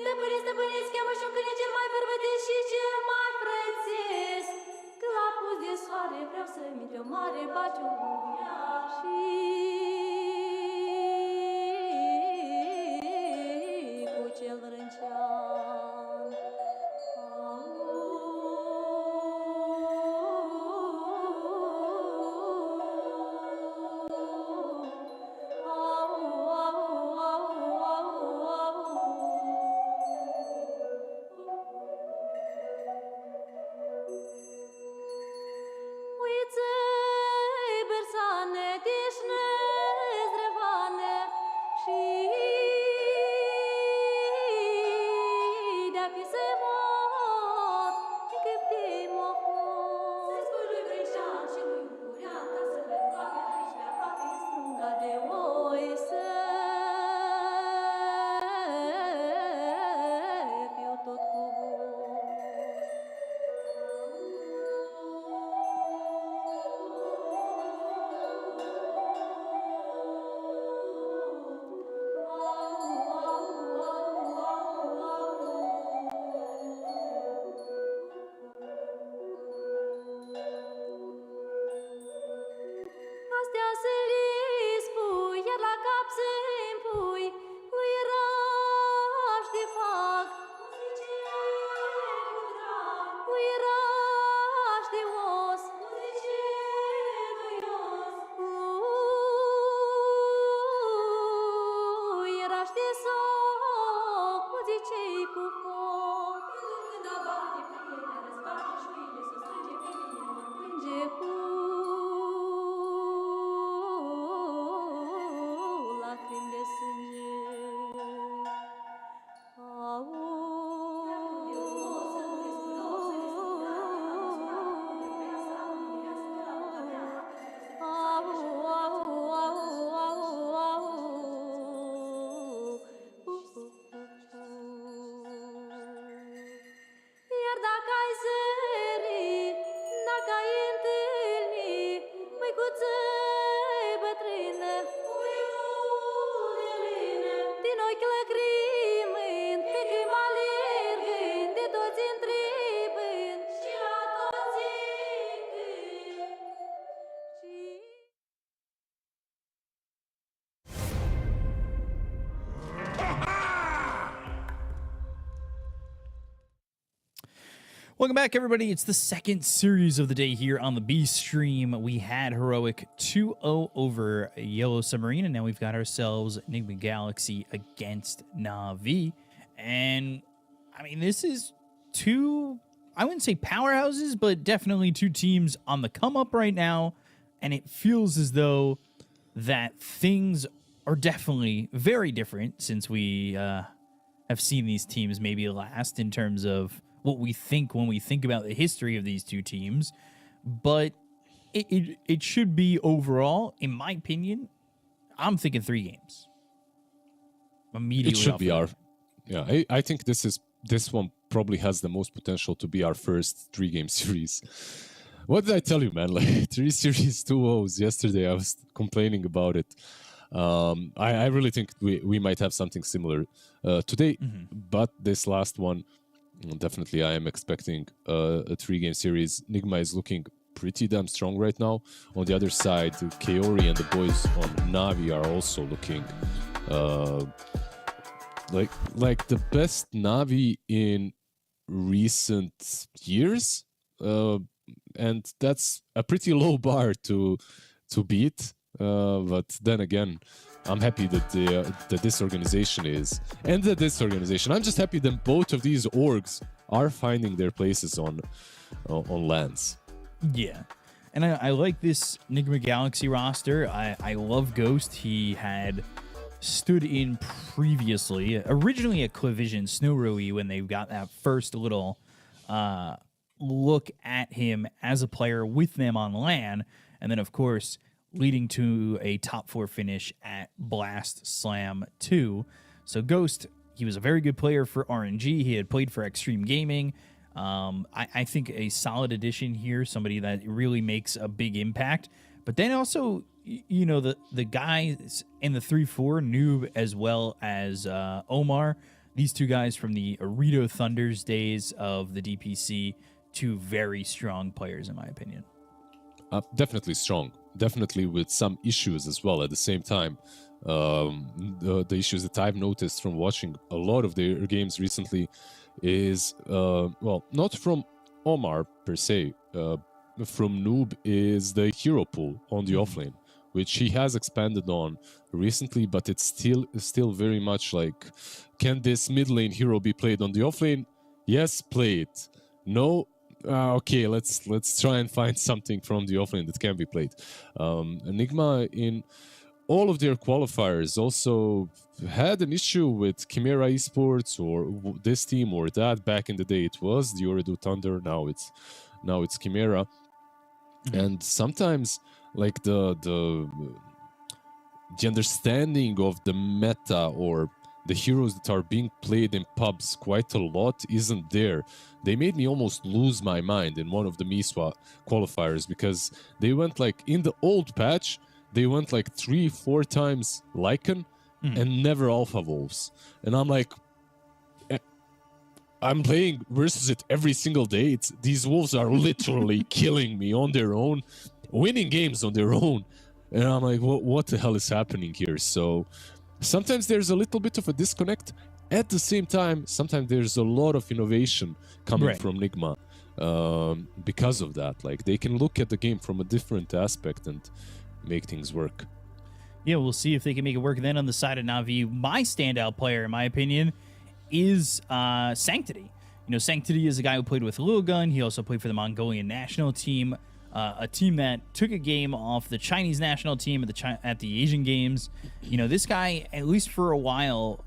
Stăpâne, stăpâne, îți cheamă și un câine cel mai bărbătesc și cel cu foc. Când abate fie care zbate șuile, să strânge pe mine, mă plânge cu lacrimi de sânge. Iar dacă ai zări, dacă ai întâlni măicuță bătrână, din ochi lăcrimând, pe când mă alergând, de toți întrebând și la toți încânt. Welcome back, everybody. It's the second series of the day here on the B stream. We had Heroic 2-0 over Yellow Submarine, and now we've got ourselves Nigma Galaxy against Na'Vi. And, I mean, this is two, I wouldn't say powerhouses, but definitely two teams on the come-up right now. And it feels as though that things are definitely very different since we have seen these teams maybe last in terms of what we think when we think about the history of these two teams. But it should be overall, in my opinion, I'm thinking 3 games. Immediately. It should be our... Yeah, I think this one probably has the most potential to be our first 3-game series. What did I tell you, man? Like 3 series, 2-0s. Yesterday I was complaining about it. I really think we might have something similar today, but this last one, definitely I am expecting a 3-game series. Nigma is looking pretty damn strong right now. On the other side, Kaori and the boys on Na'Vi are also looking like the best Na'Vi in recent years. And that's a pretty low bar to beat. But then again, I'm happy that this organization is, and that this organization, I'm just happy that both of these orgs are finding their places on lands. Yeah. And I like this Nigma Galaxy roster. I love Ghost. He had stood in previously, originally at Clavision Snow Rui, when they got that first little look at him as a player with them on LAN. And then, of course, leading to a top 4 finish at Blast Slam 2. So Ghost, he was a very good player for RNG. He had played for Xtreme Gaming. I think a solid addition here, somebody that really makes a big impact. But then also, you know, the guys in the 3-4, Noob as well as Omar, these two guys from the Arito Thunders days of the DPC, 2 very strong players in my opinion. Definitely strong. Definitely with some issues as well at the same time. The issues that I've noticed from watching a lot of their games recently is, well, not from Omar per se, from Noob is the hero pool on the offlane, which he has expanded on recently, but it's still very much like, can this mid lane hero be played on the offlane? Yes, play it. No, okay, let's try and find something from the offlane that can be played. Enigma in all of their qualifiers also had an issue with Chimera Esports or this team or that. Back in the day, it was the Ooredoo Thunder. Now it's Chimera, and sometimes like the understanding of the meta or the heroes that are being played in pubs quite a lot isn't there. They made me almost lose my mind in one of the MISWA qualifiers because they went like, in the old patch, they went like 3-4 times Lycan and never Alpha Wolves. And I'm like, I'm playing versus it every single day. These wolves are literally killing me on their own, winning games on their own. And I'm like, what the hell is happening here? So sometimes there's a little bit of a disconnect. At the same time, sometimes there's a lot of innovation coming from Nigma because of that. Like, they can look at the game from a different aspect and make things work. Yeah, we'll see if they can make it work. Then on the side of Na'Vi, my standout player, in my opinion, is Sanctity. You know, Sanctity is a guy who played with Lilgun. He also played for the Mongolian national team, a team that took a game off the Chinese national team at the Asian Games. You know, this guy, at least for a while,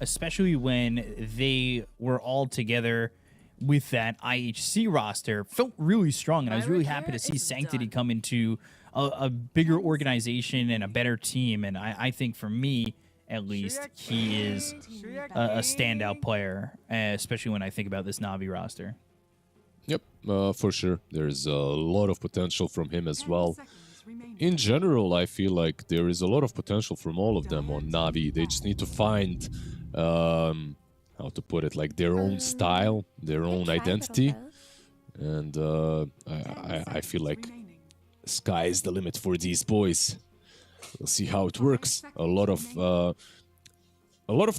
especially when they were all together with that IHC roster, felt really strong. And I was really happy to see Sanctity come into a bigger organization and a better team. And I think for me, at least, he is a standout player, especially when I think about this Navi roster. Yep, for sure. There's a lot of potential from him as well. In general, I feel like there is a lot of potential from all of them on Navi. They just need to find, how to put it, like their own style, their own identity. And I feel like sky is the limit for these boys. We'll see how it works. A lot of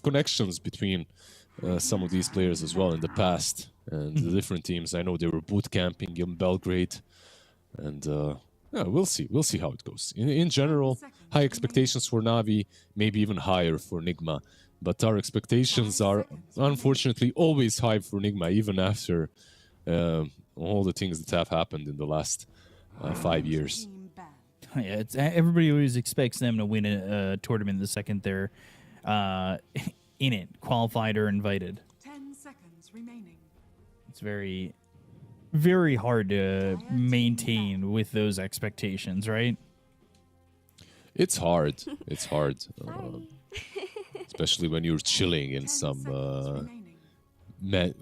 connections between some of these players as well in the past, and the different teams. I know they were boot camping in Belgrade, and yeah, we'll see how it goes. In general, high expectations for Navi, maybe even higher for Nigma, but our expectations are unfortunately always high for Nigma, even after all the things that have happened in the last 5 years. Yeah, everybody always expects them to win a tournament the second they're in it, qualified or invited. 10 seconds remaining. It's very, very hard to maintain with those expectations, right? It's hard. It's hard, especially when you're chilling in some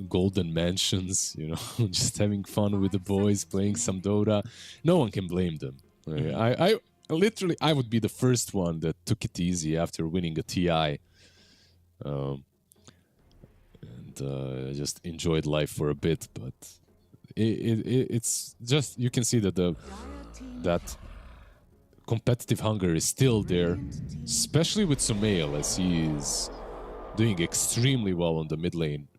golden mansions, you know, just having fun with the boys, playing some Dota. No one can blame them. I literally, I would be the first one that took it easy after winning a TI, and just enjoyed life for a bit. But it's just, you can see that that competitive hunger is still there, especially with Sumail, as he is doing extremely well on the mid lane.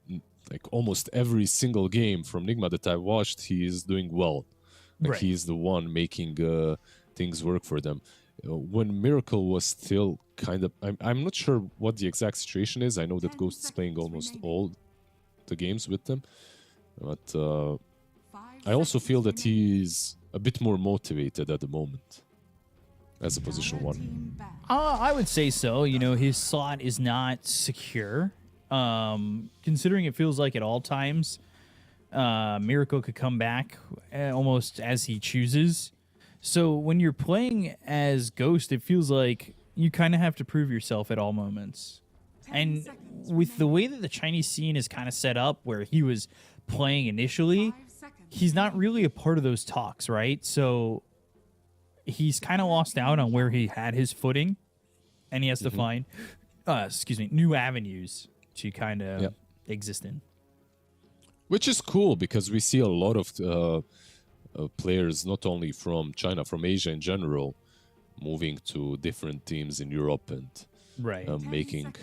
Like almost every single game from Nigma that I watched, he is doing well. Like Right. he's the one making things work for them. When Miracle was still kind of, I'm not sure what the exact situation is. I know that Ghost is playing almost all the games with them, but I also feel that he's a bit more motivated at the moment as a position one. I would say so. You know, his slot is not secure. Considering it feels like at all times, Miracle could come back almost as he chooses. So when you're playing as Ghost, it feels like you kind of have to prove yourself at all moments. And with the way that the Chinese scene is kind of set up, where he was playing initially, he's not really a part of those talks, right? So he's kind of lost out on where he had his footing, and he has to find, new avenues to kind of exist in. Which is cool, because we see a lot of players, not only from China, from Asia in general, moving to different teams in Europe and making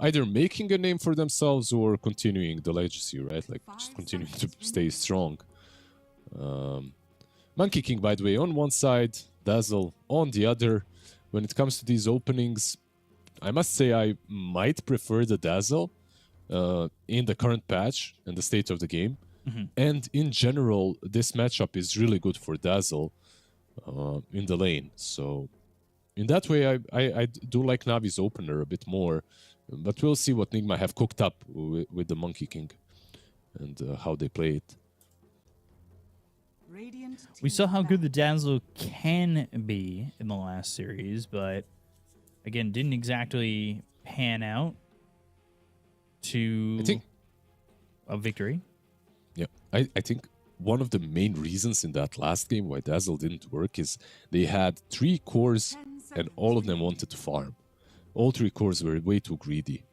either making a name for themselves or continuing the legacy, right? Like just continuing to stay strong. Monkey King, by the way, on one side, Dazzle on the other. When it comes to these openings, I must say I might prefer the Dazzle in the current patch and the state of the game. And in general, this matchup is really good for Dazzle in the lane. So in that way, I do like Navi's opener a bit more. But we'll see what Nigma have cooked up with the Monkey King and how they play it. We saw how good the Dazzle can be in the last series, but again, didn't exactly pan out to a victory. Yeah, I think one of the main reasons in that last game why Dazzle didn't work is they had 3 cores and all of them wanted to farm. All 3 cores were way too greedy.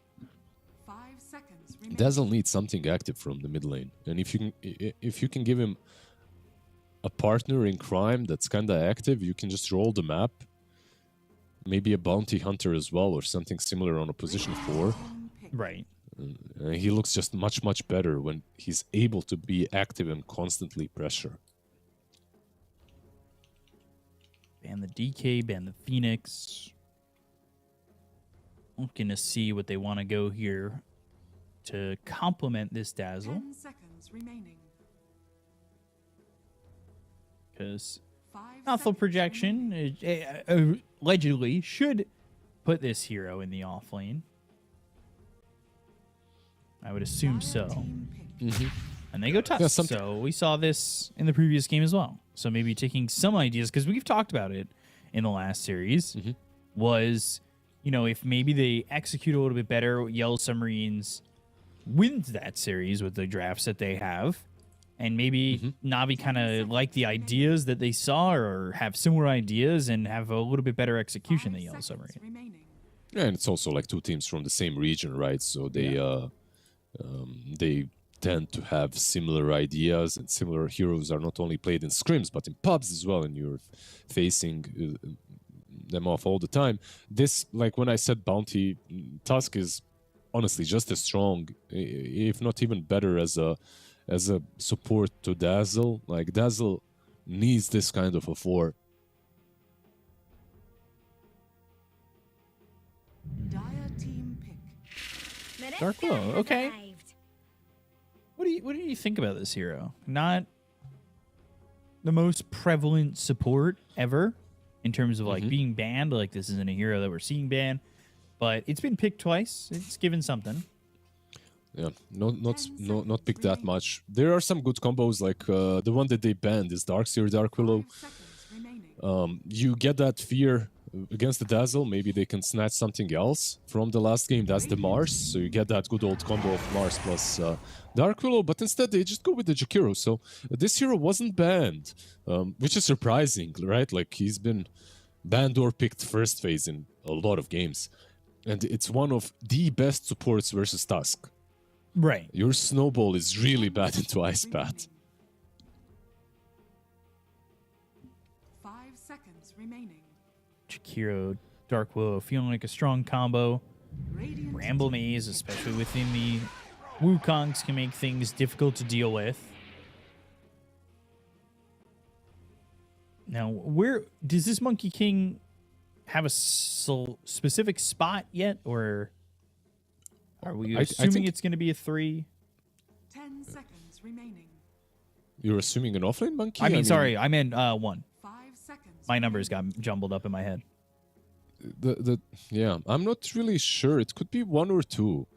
Dazzle needs something active from the mid lane, and if you can give him a partner in crime that's kind of active, you can just roll the map. Maybe a bounty hunter as well, or something similar on a position 4. Right. He looks just much, much better when he's able to be active and constantly pressure. Ban the DK, ban the Phoenix. Looking to see what they want to go here to complement this Dazzle. 10 seconds remaining. Because 5 Alpha seconds Projection allegedly should put this hero in the off lane. I would assume so. And they go tough. Yeah, so we saw this in the previous game as well. So maybe taking some ideas, because we've talked about it in the last series, was, you know, if maybe they execute a little bit better, Yellow Submarines wins that series with the drafts that they have. And maybe Navi kind of like the ideas that they saw or have similar ideas and have a little bit better execution than Yellow Submarine. remaining. Yeah, and it's also like two teams from the same region, right? So they tend to have similar ideas, and similar heroes are not only played in scrims but in pubs as well, and you're facing them off all the time. This, like when I said Bounty, Tusk is honestly just as strong, if not even better, as a support to Dazzle. Like Dazzle needs this kind of a 4. Dire team pick. Dark Willow, okay. What do you think about this hero? Not the most prevalent support ever in terms of like being banned. Like this isn't a hero that we're seeing banned, but it's been picked twice. It's given something. Yeah, not picked that much. There are some good combos, like the one that they banned is Darkseer, Dark Willow. 5 seconds remaining. You get that fear against the Dazzle. Maybe they can snatch something else from the last game. That's the Mars. So you get that good old combo of Mars plus Dark Willow. But instead, they just go with the Jakiro. So this hero wasn't banned, which is surprising, right? Like he's been banned or picked first phase in a lot of games. And it's one of the best supports versus Tusk. Right. Your Snowball is really bad into Ice Path. 5 seconds remaining. Jakiro, Dark Willow, feeling like a strong combo. Radiant Bramble Maze, especially within the Wukongs, can make things difficult to deal with. Now, where does this Monkey King have a specific spot yet, or are we assuming it's going to be a 3? 10 seconds remaining. You're assuming an offlane monkey? I mean, sorry, I meant 1. 5 seconds. My numbers got jumbled up in my head. Yeah, I'm not really sure. It could be 1 or 2,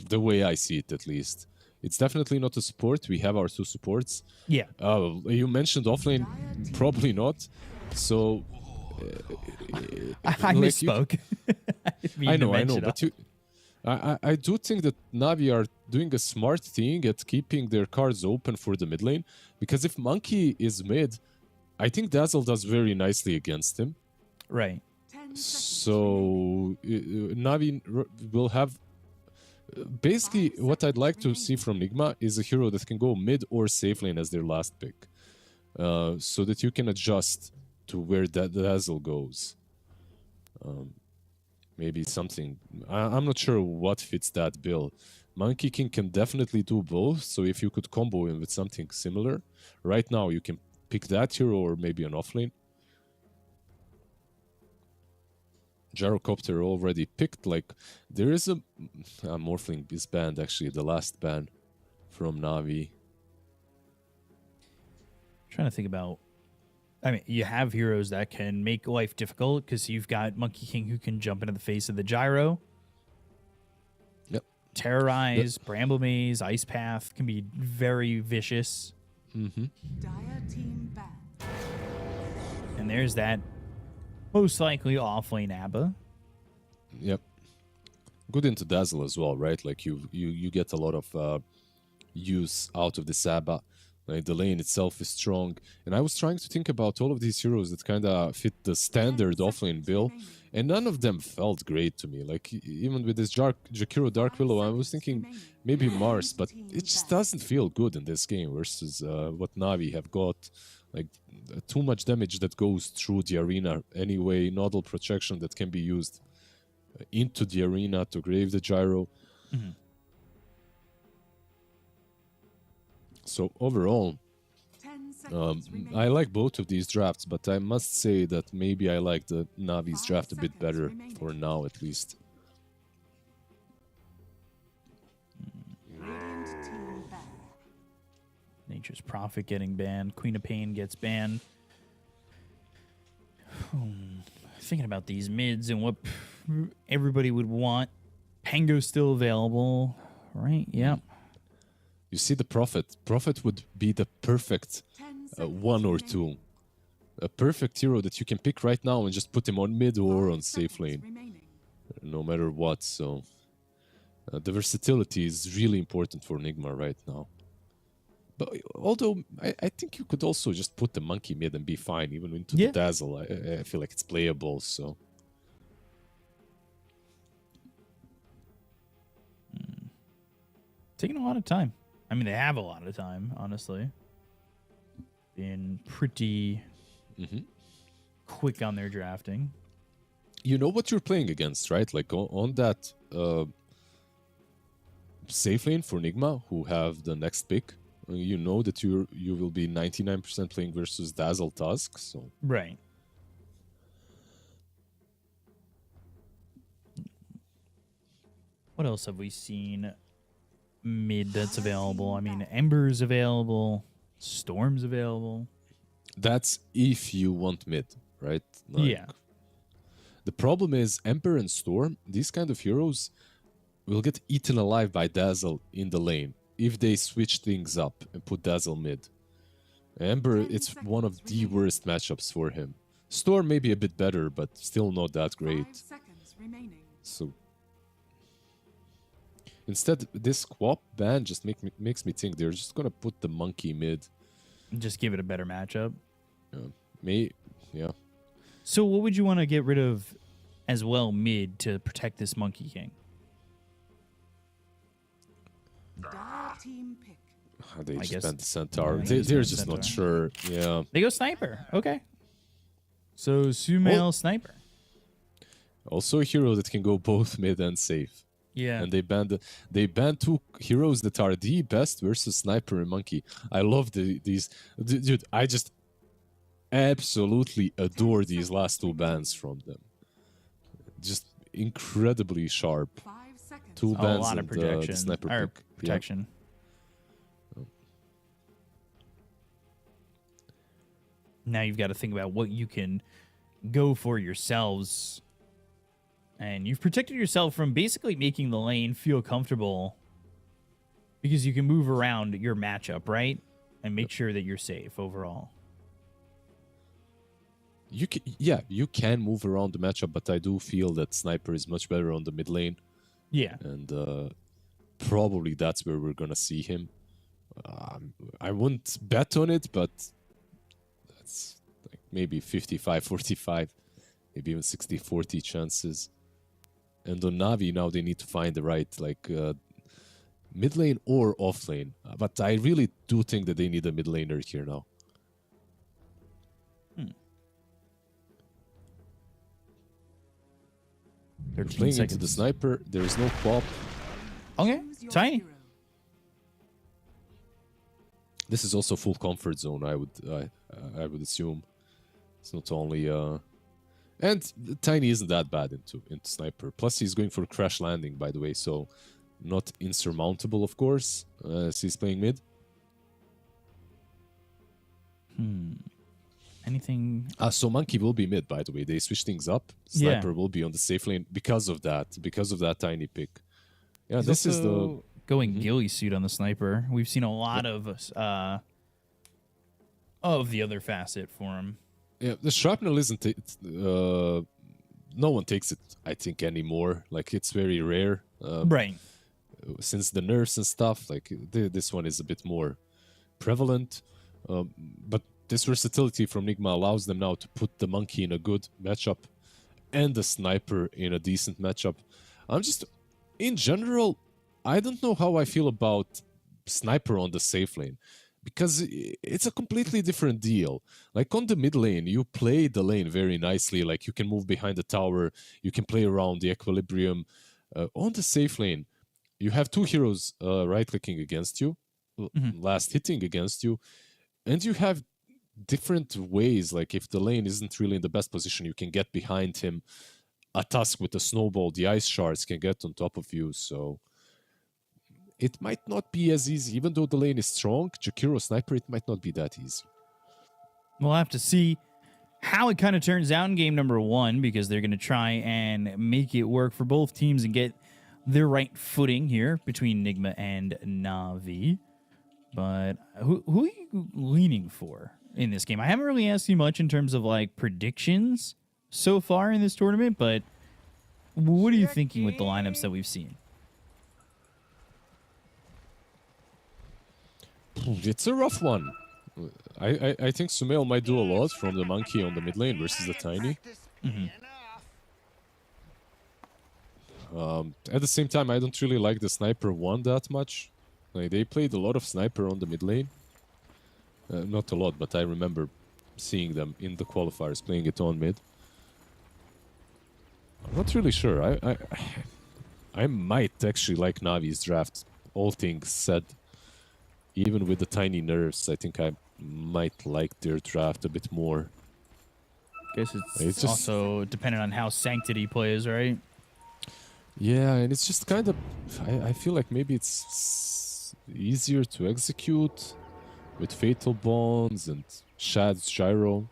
the way I see it at least. It's definitely not a support. We have our 2 supports. Yeah. You mentioned offlane, probably not. So I misspoke. I know, but I do think that Navi are doing a smart thing at keeping their cards open for the mid lane, because if Monkey is mid, I think Dazzle does very nicely against him. Right. So Navi will have... Basically, what I'd like to see from Nigma is a hero that can go mid or safe lane as their last pick, so that you can adjust to where that Dazzle goes. Maybe something... I'm not sure what fits that bill. Monkey King can definitely do both, so if you could combo him with something similar, right now you can pick that hero or maybe an offlane. Gyrocopter already picked. Like, there is a Morphling is banned, actually, the last ban from Navi. Trying to think about... I mean, you have heroes that can make life difficult, because you've got Monkey King who can jump into the face of the Gyro. Yep. Terrorize, Bramble Maze, Ice Path can be very vicious. Dire team banned. And there's that most likely offlane Abba. Yep. Good into Dazzle as well, right? Like you get a lot of use out of the Abba. Like the lane itself is strong. And I was trying to think about all of these heroes that kind of fit the standard offlane bill, and none of them felt great to me. Like, even with this Jakiro Dark Willow, I was thinking maybe Mars, but it just doesn't feel good in this game versus what Navi have got. Like, too much damage that goes through the arena anyway, nodal protection that can be used into the arena to grave the Gyro. So overall, I like both of these drafts, but I must say that maybe I like the Navi's draft a bit better for now, at least. Nature's Prophet getting banned. Queen of Pain gets banned. Thinking about these mids and what everybody would want. Pango's still available, right? Yep. You see the Prophet. Prophet would be the perfect 1 or 2. A perfect hero that you can pick right now and just put him on mid or on safe lane. No matter what, so... the versatility is really important for Nigma right now. But although I think you could also just put the monkey mid and be fine, even into the Dazzle. I feel like it's playable, so... Taking a lot of time. I mean, they have a lot of time, honestly. Been pretty quick on their drafting. You know what you're playing against, right? Like on that safe lane for Nigma, who have the next pick, you know that you will be 99% playing versus Dazzle Tusk, so... Right. What else have we seen mid that's available? I mean, Ember's available, Storm's available. That's if you want mid, right? Like, yeah. The problem is Ember and Storm, these kind of heroes will get eaten alive by Dazzle in the lane if they switch things up and put Dazzle mid. Ember, it's one of the worst matchups for him. Storm may be a bit better, but still not that great. So instead, this Quap ban just makes me think they're just gonna put the monkey mid. Just give it a better matchup. Yeah. So what would you want to get rid of as well mid to protect this Monkey King? Team pick. They I just guess- banned the Centaur. Yeah, They're just not sure. Yeah. They go Sniper. Okay. So Sumail Sniper. Also a hero that can go both mid and safe. Yeah. And they banned 2 heroes that are the best versus Sniper and Monkey. I love these. Dude, I just absolutely adore these last 2 bans from them. Just incredibly sharp. 2 a bans lot of and protection. the Sniper Or pick. protection. Now you've got to think about what you can go for yourselves. And you've protected yourself from basically making the lane feel comfortable because you can move around your matchup, right? And make sure that you're safe overall. You can move around the matchup, but I do feel that Sniper is much better on the mid lane. Yeah. And probably that's where we're going to see him. I wouldn't bet on it, but that's like maybe 55-45, maybe even 60-40 chances. And on Navi, now they need to find the right mid lane or off lane. But I really do think that they need a mid laner here now. They're playing into the Sniper. There is no Quap. Okay, Tiny. This is also full comfort zone, I would assume. It's not only... And Tiny isn't that bad into Sniper. Plus, he's going for Crash Landing, by the way, so not insurmountable, of course, as he's playing mid. Anything? So Monkey will be mid, by the way. They switch things up. Sniper will be on the safe lane because of that Tiny pick. Yeah, He's this is the... Going ghillie suit on the Sniper. We've seen a lot of the other facet for him. Yeah, the Shrapnel isn't... no one takes it, I think, anymore. Like, it's very rare. Right. Since the nerfs and stuff, like, this one is a bit more prevalent. But this versatility from Nigma allows them now to put the Monkey in a good matchup and the Sniper in a decent matchup. In general, I don't know how I feel about Sniper on the safe lane, because it's a completely different deal. Like on the mid lane, you play the lane very nicely. Like you can move behind the tower, you can play around the equilibrium. On the safe lane, you have 2 heroes right-clicking against you, last hitting against you, and you have different ways. Like if the lane isn't really in the best position, you can get behind him. A Tusk with a snowball, the ice shards can get on top of you, so... it might not be as easy. Even though the lane is strong, Jakiro Sniper, it might not be that easy. We'll have to see how it kind of turns out in game number 1, because they're going to try and make it work for both teams and get their right footing here between Nigma and Navi. But who are you leaning for in this game? I haven't really asked you much in terms of like predictions so far in this tournament, but what are you thinking with the lineups that we've seen? It's a rough one. I think Sumail might do a lot from the monkey on the mid lane versus the tiny. At the same time, I don't really like the sniper one that much. Like, they played a lot of sniper on the mid lane. Not a lot, but I remember seeing them in the qualifiers playing it on mid. I'm not really sure. I might actually like Navi's draft, all things said. Even with the tiny nerfs, I think I might like their draft a bit more. Guess it's just also dependent on how Sanctity plays, right? Yeah, and it's just kind of... I feel like maybe it's easier to execute with Fatal Bonds and Shad's Gyro.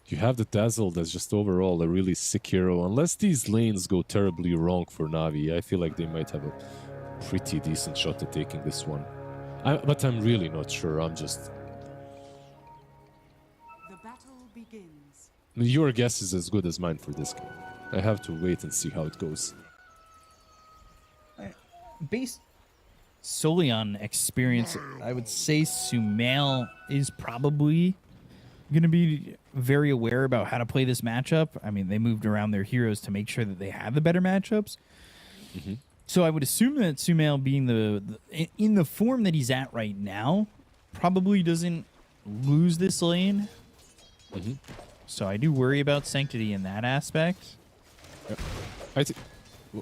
You have the Dazzle that's just overall a really sick hero. Unless these lanes go terribly wrong for Navi, I feel like they might have a pretty decent shot at taking this one. But I'm really not sure. I'm just... The battle begins. Your guess is as good as mine for this game. I have to wait and see how it goes. Based solely on experience, I would say Sumail is probably going to be very aware about how to play this matchup. I mean, they moved around their heroes to make sure that they have the better matchups. So I would assume that Sumail, being in the form that he's at right now, probably doesn't lose this lane. So I do worry about Sanctity in that aspect.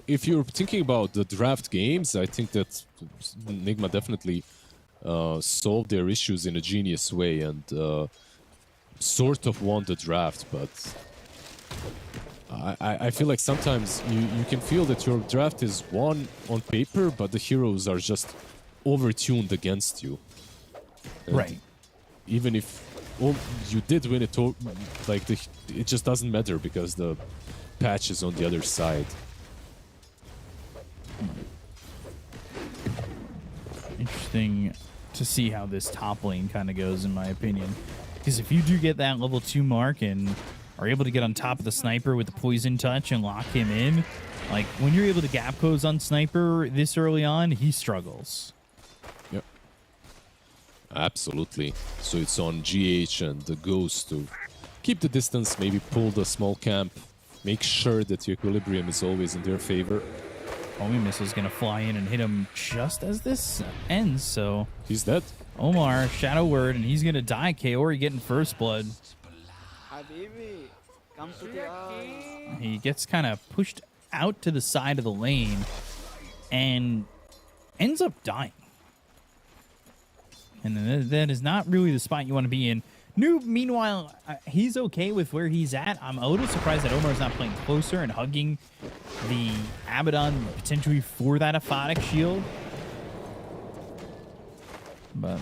If you're thinking about the draft games, I think that Nigma definitely solved their issues in a genius way and sort of won the draft, but I feel like sometimes you can feel that your draft is won on paper, but the heroes are just overtuned against you. And right. Even if you did win it, like it just doesn't matter because the patch is on the other side. Interesting to see how this top lane kind of goes, in my opinion. Because if you do get that level 2 mark and are able to get on top of the sniper with the poison touch and lock him in, like when you're able to gap close on sniper this early on, he struggles. Yep. Absolutely. So it's on GH and the Ghost to keep the distance, maybe pull the small camp, make sure that the equilibrium is always in their favor. Homie Missile's going to fly in and hit him just as this ends, so... He's dead. Omar, Shadow Word, and he's going to die. Kaori getting first blood. He gets kind of pushed out to the side of the lane and ends up dying. And that is not really the spot you want to be in. Noob, meanwhile, he's okay with where he's at. I'm a little surprised that Omar's not playing closer and hugging the Abaddon potentially for that aphotic shield. But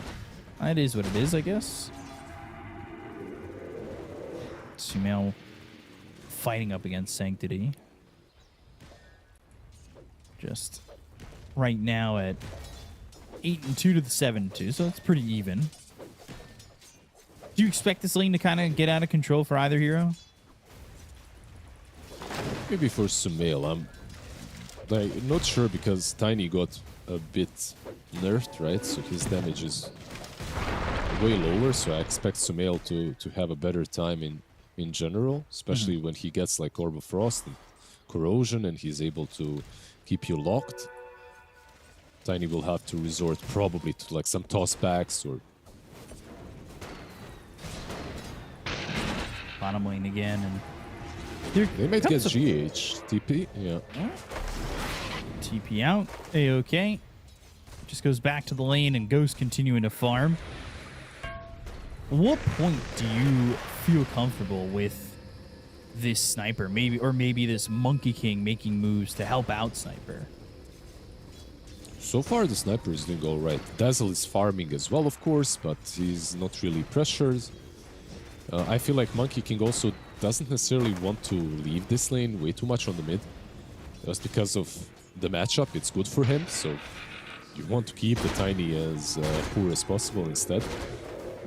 it is what it is, I guess. Sumail fighting up against Sanctity. Just right now at 8-2 to the 7-2, so it's pretty even. Do you expect this lane to kind of get out of control for either hero? Maybe for Sumail. I'm not sure because Tiny got a bit nerfed, right? So his damage is way lower. So I expect Sumail to have a better time in general, especially when he gets like Orb of Frost and Corrosion and he's able to keep you locked. Tiny will have to resort probably to like some tossbacks or bottom lane again, and they might get GH TP. Yeah. TP out. A-OK. Just goes back to the lane and Ghost continuing to farm. What point do you feel comfortable with this sniper? Maybe this Monkey King making moves to help out sniper. So far, the sniper is doing all right. Dazzle is farming as well, of course, but he's not really pressured. I feel like Monkey King also doesn't necessarily want to leave this lane way too much on the mid. Just because of the matchup, it's good for him, so you want to keep the Tiny as poor as possible instead.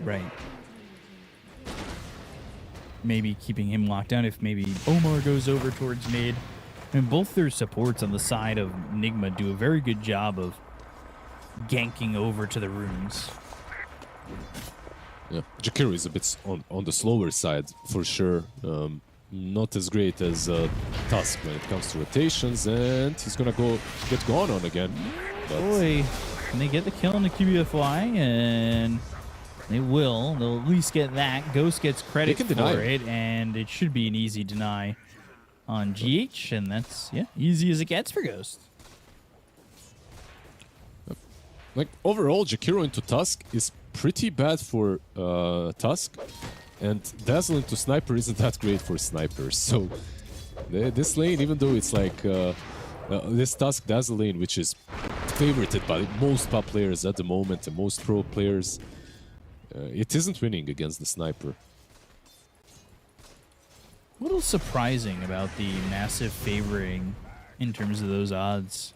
Right. Maybe keeping him locked down if maybe Omar goes over towards mid. And both their supports on the side of Nigma do a very good job of ganking over to the runes. Yeah, Jakiro is a bit on the slower side, for sure. Not as great as Tusk when it comes to rotations, and he's gonna get gone on again. But Boy, can they get the kill on the QBFY? And they will. They'll at least get that. Ghost gets credit for it, and it should be an easy deny on GH, and that's, yeah, easy as it gets for Ghost. like overall, Jakiro into Tusk is pretty bad for Tusk, and Dazzle into Sniper isn't that great for Snipers. So this lane, even though it's like this Tusk Dazzle lane, which is favorited by most top players at the moment and most pro players, it isn't winning against the Sniper. A little surprising about the massive favoring in terms of those odds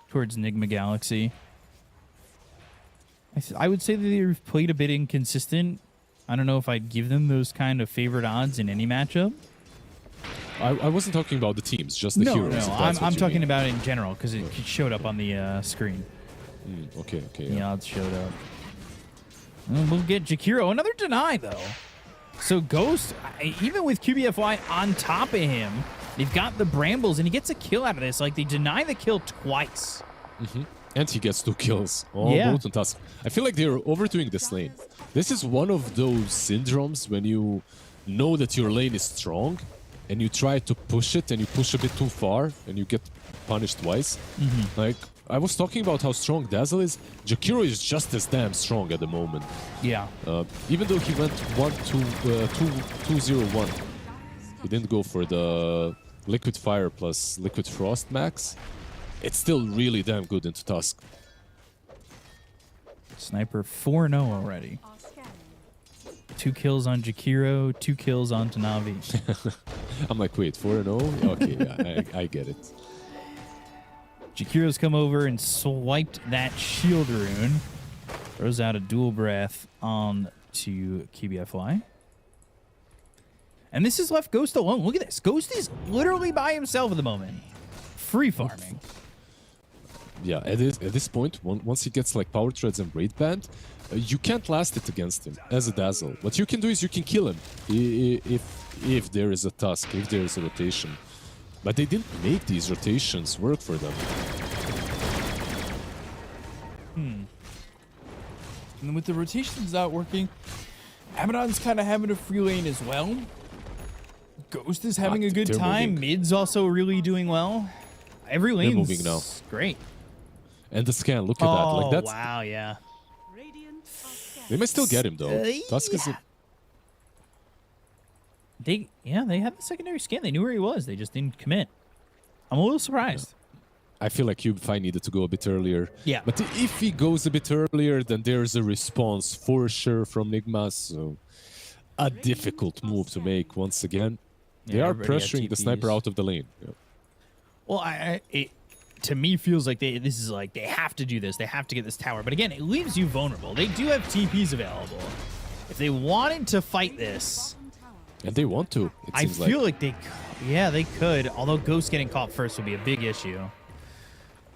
towards Nigma Galaxy. I would say that they've played a bit inconsistent. I don't know if I'd give them those kind of favored odds in any matchup. I wasn't talking about the teams, just the heroes. No, I'm talking about in general because it showed up on the screen. Okay. The odds showed up. And we'll get Jakiro. Another deny, though. So Ghost, even with QBFY on top of him, they've got the Brambles, and he gets a kill out of this. Like, they deny the kill twice. And he gets 2 kills. Both on Tusk. I feel like they're overdoing this lane. This is one of those syndromes when you know that your lane is strong, and you try to push it, and you push a bit too far, and you get punished twice. Like, I was talking about how strong Dazzle is. Jakiro is just as damn strong at the moment. Yeah. Even though he went 2-0-1, he didn't go for the Liquid Fire plus Liquid Frost max. It's still really damn good into Tusk. Sniper 4-0 already. 2 kills on Jakiro, 2 kills on Tanavi. I'm like, wait, 4-0? Okay, yeah, I get it. Jakiro's come over and swiped that shield rune. Throws out a dual breath on to QBFY. And this has left Ghost alone. Look at this. Ghost is literally by himself at the moment. Free farming. Yeah, at this point, once he gets like Power Treads and Braid Band, you can't last it against him as a Dazzle. What you can do is you can kill him if there is a Tusk, if there is a rotation. But they didn't make these rotations work for them. And with the rotations not working, Abaddon's kind of having a free lane as well. Ghost is having a good time. Moving. Mid's also really doing well. Every lane's moving now. Great. And the scan, look at that. Like that's, wow, yeah. they might still get him though. Tusk is They had the secondary scan. They knew where he was. They just didn't commit. I'm a little surprised. I feel like QBFY needed to go a bit earlier. Yeah. But if he goes a bit earlier, then there's a response for sure from Nigma. So a difficult move to make once again. They are pressuring the Sniper out of the lane. Yeah. Well, it to me feels like they have to do this. They have to get this tower. But again, it leaves you vulnerable. They do have TPs available. If they wanted to fight this, and they want to, it seems I feel like they could. Although Ghost getting caught first would be a big issue.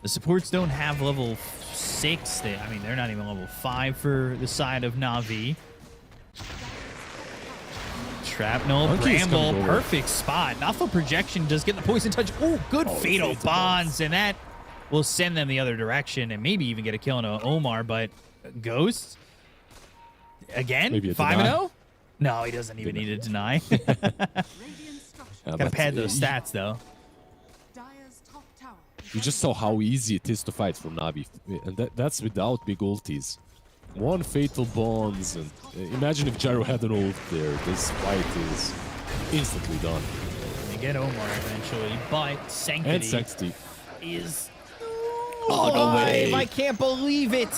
The supports don't have level 6. They're not even level 5 for the side of Na'Vi. Shrapnel, Bramble, perfect spot. Nothing projection does get the poison touch. Oh, good fatal bonds, and that will send them the other direction and maybe even get a kill on Omar. But Ghost, again, 5-0? No, he doesn't even need to deny. Gotta pad those stats, though. You just saw how easy it is to fight from Na'Vi, and that's without big ultis. 1 fatal bonds, and imagine if Gyro had an ult there. This fight is instantly done. They get Omar eventually, but Sanctity is alive! I can't believe it!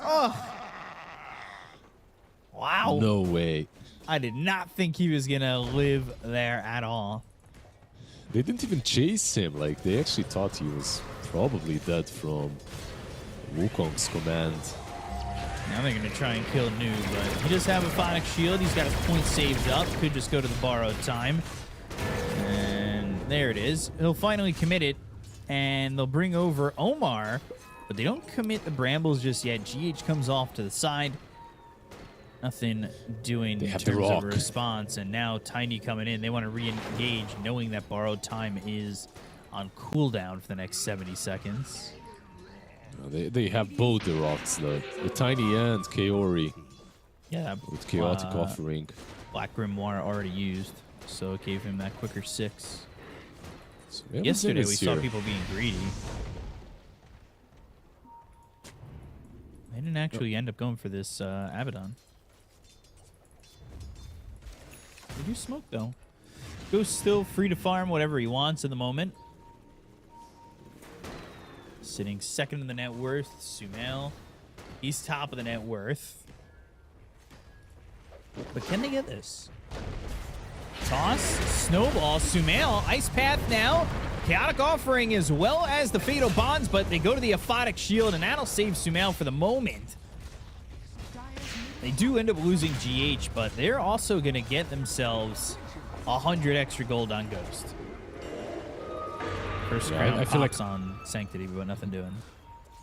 Oh. Wow. No way. I did not think he was gonna live there at all. They didn't even chase him. Like, they actually thought he was probably dead from Wukong's command. Now they're gonna try and kill Noob, but he does have a Phonic Shield. He's got his points saved up. Could just go to the borrowed time. And there it is. He'll finally commit it, and they'll bring over Omar, but they don't commit the Brambles just yet. GH comes off to the side. Nothing doing in terms of a response, and now Tiny coming in. They want to re-engage, knowing that borrowed time is on cooldown for the next 70 seconds. They have both the rocks, the Tiny and Kaori. Yeah, with Chaotic Offering. Black Grimoire already used, so it gave him that quicker 6. So yesterday we saw people being greedy. They didn't actually end up going for this Abaddon. They do smoke, though. Ghost still free to farm whatever he wants in the moment. Sitting second in the net worth, Sumail. He's top of the net worth. But can they get this? Toss, Snowball, Sumail, Ice Path now. Chaotic Offering as well as the Fatal Bonds, but they go to the Aphotic Shield, and that'll save Sumail for the moment. They do end up losing GH, but they're also going to get themselves 100 extra gold on Ghost. First crown I feel like on Sanctity, but nothing doing.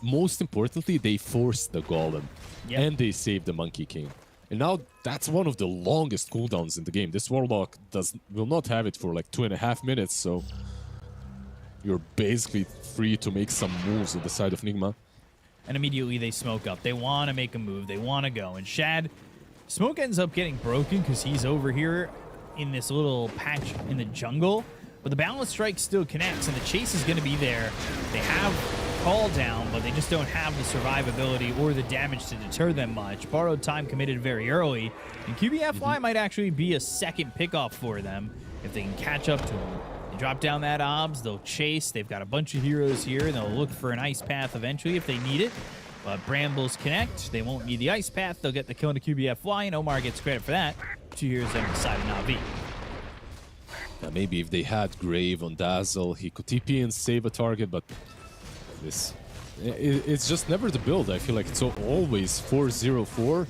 Most importantly, they forced the Golem, and they saved the Monkey King. And now that's one of the longest cooldowns in the game. This Warlock will not have it for like 2.5 minutes, so you're basically free to make some moves at the side of Nigma. And immediately they smoke up. They want to make a move. They want to go. And Shad, smoke ends up getting broken because he's over here in this little patch in the jungle. But the Balance Strike still connects, and the chase is going to be there. They have Call Down, but they just don't have the survivability or the damage to deter them much. Borrowed Time committed very early, and QBFY might actually be a second pickoff for them if they can catch up to him. They drop down that OBS, they'll chase. They've got a bunch of heroes here, and they'll look for an Ice Path eventually if they need it. But Brambles connect. They won't need the Ice Path. They'll get the kill into QBFY, and Omar gets credit for that. 2 heroes on the side of Na'Vi. Maybe if they had Grave on Dazzle, he could TP and save a target, but it's just never the build. I feel like it's always 404.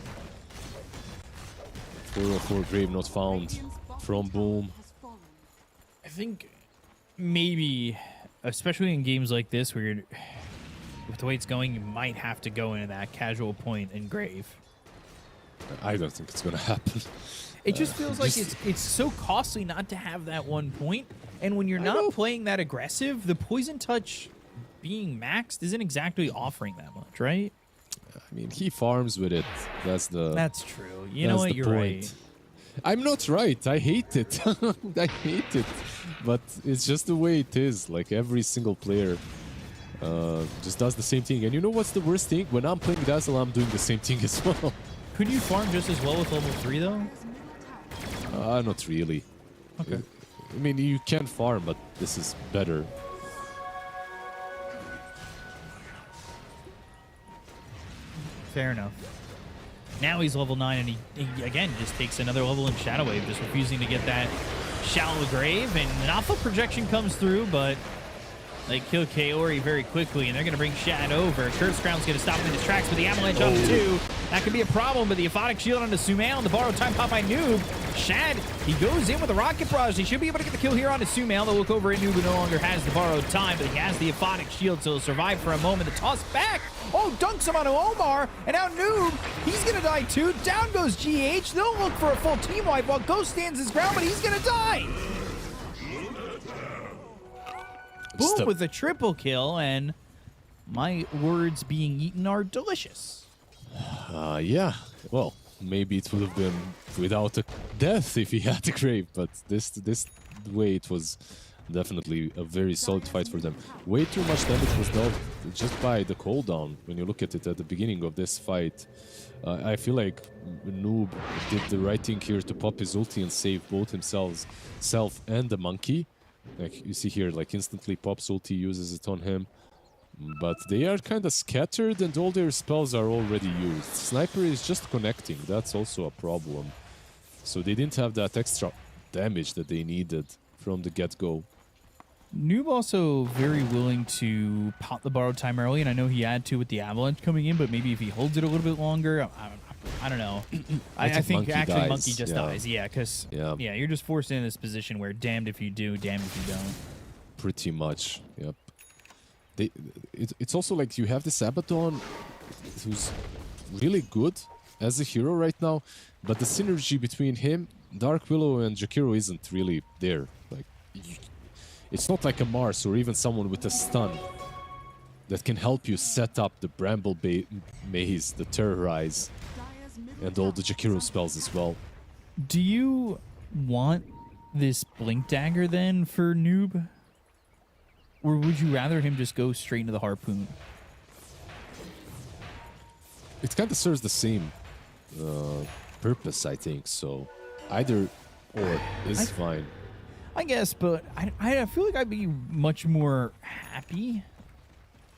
404 Grave not found from Boom. I think maybe, especially in games like this where you're, with the way it's going, you might have to go into that casual point and Grave. I don't think it's going to happen. It just feels like it's so costly not to have that one point. And when you're not playing that aggressive, the Poison Touch being maxed isn't exactly offering that much, right? I mean, he farms with it. That's true. You know what? You're right. I'm not right. I hate it. I hate it. But it's just the way it is. Like, every single player just does the same thing. And you know what's the worst thing? When I'm playing Dazzle, I'm doing the same thing as well. Could you farm just as well with level 3, though? Not really. Okay. I mean, you can farm, but this is better. Fair enough. Now he's level 9, and he again just takes another level in Shadow Wave, just refusing to get that Shallow Grave. And an alpha projection comes through, but they kill Kaori very quickly, and they're going to bring Shad over. Curse Crown's going to stop him in his tracks with the Avalanche up 2. That could be a problem, but the Aphotic Shield onto Sumail and the Borrowed Time pop by Noob. Shad, he goes in with a Rocket Barrage. He should be able to get the kill here onto Sumail. They'll look over at Noob, who no longer has the Borrowed Time, but he has the Aphotic Shield, so he'll survive for a moment. The toss back. Oh, dunks him onto Omar, and now Noob, he's going to die too. Down goes GH. They'll look for a full team wipe while Ghost stands his ground, but he's going to die. Boom with a triple kill, and my words being eaten are delicious. Yeah. Well, maybe it would have been without a death if he had the Grave, but this way it was definitely a very solid fight for them. Way too much damage was dealt just by the cooldown. When you look at it at the beginning of this fight, I feel like Noob did the right thing here to pop his ulti and save both himself and the monkey. Like you see here, like instantly pops ulti, uses it on him. But they are kind of scattered and all their spells are already used. Sniper is just connecting, that's also a problem. So they didn't have that extra damage that they needed from the get-go. Noob also very willing to pop the borrowed time early, and I know he had to with the Avalanche coming in, but maybe if he holds it a little bit longer, I don't know. I think actually Monkey just dies, yeah, because yeah, you're just forced into this position where damned if you do, damned if you don't. Pretty much, yep. It's also like you have this Abaddon who's really good as a hero right now, but the synergy between him, Dark Willow, and Jakiro isn't really there. Like, it's not like a Mars or even someone with a stun that can help you set up the Bramble Maze, the Terrorize, and all the Jakiro spells as well. Do you want this Blink Dagger then for Noob? Or would you rather him just go straight into the Harpoon? It kind of serves the same purpose, I think, so either or is fine. I guess, but I feel like I'd be much more happy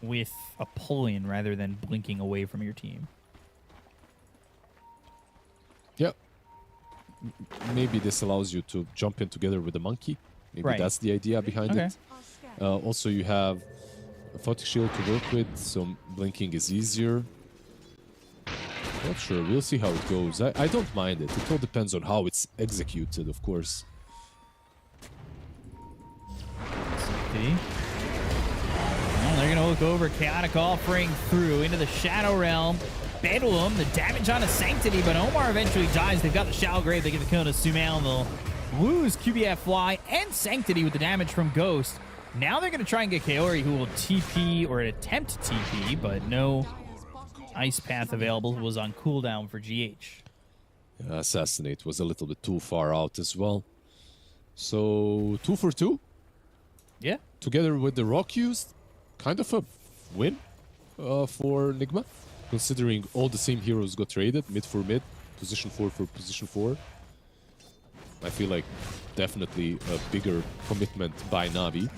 with a pull-in rather than blinking away from your team. Yeah. Maybe this allows you to jump in together with the Monkey. Maybe that's the idea behind it. Also, you have a Photic Shield to work with, so blinking is easier. Not sure. We'll see how it goes. I don't mind it. It all depends on how it's executed, of course. See? Well, they're going to look over Chaotic Offering through into the Shadow Realm. Bedlam, the damage on a Sanctity, but Omar eventually dies. They've got the Shallow Grave. They get the kill to Sumail, and they'll lose QBF Fly and Sanctity with the damage from Ghost. Now they're going to try and get Kaori, who will TP or attempt to TP, but no Ice Path available. Was on cooldown for GH. Assassinate was a little bit too far out as well. So 2 for 2. Yeah. Together with the Rock used, kind of a win for Nigma, considering all the same heroes got traded, mid for mid, position 4 for position 4. I feel like definitely a bigger commitment by Navi.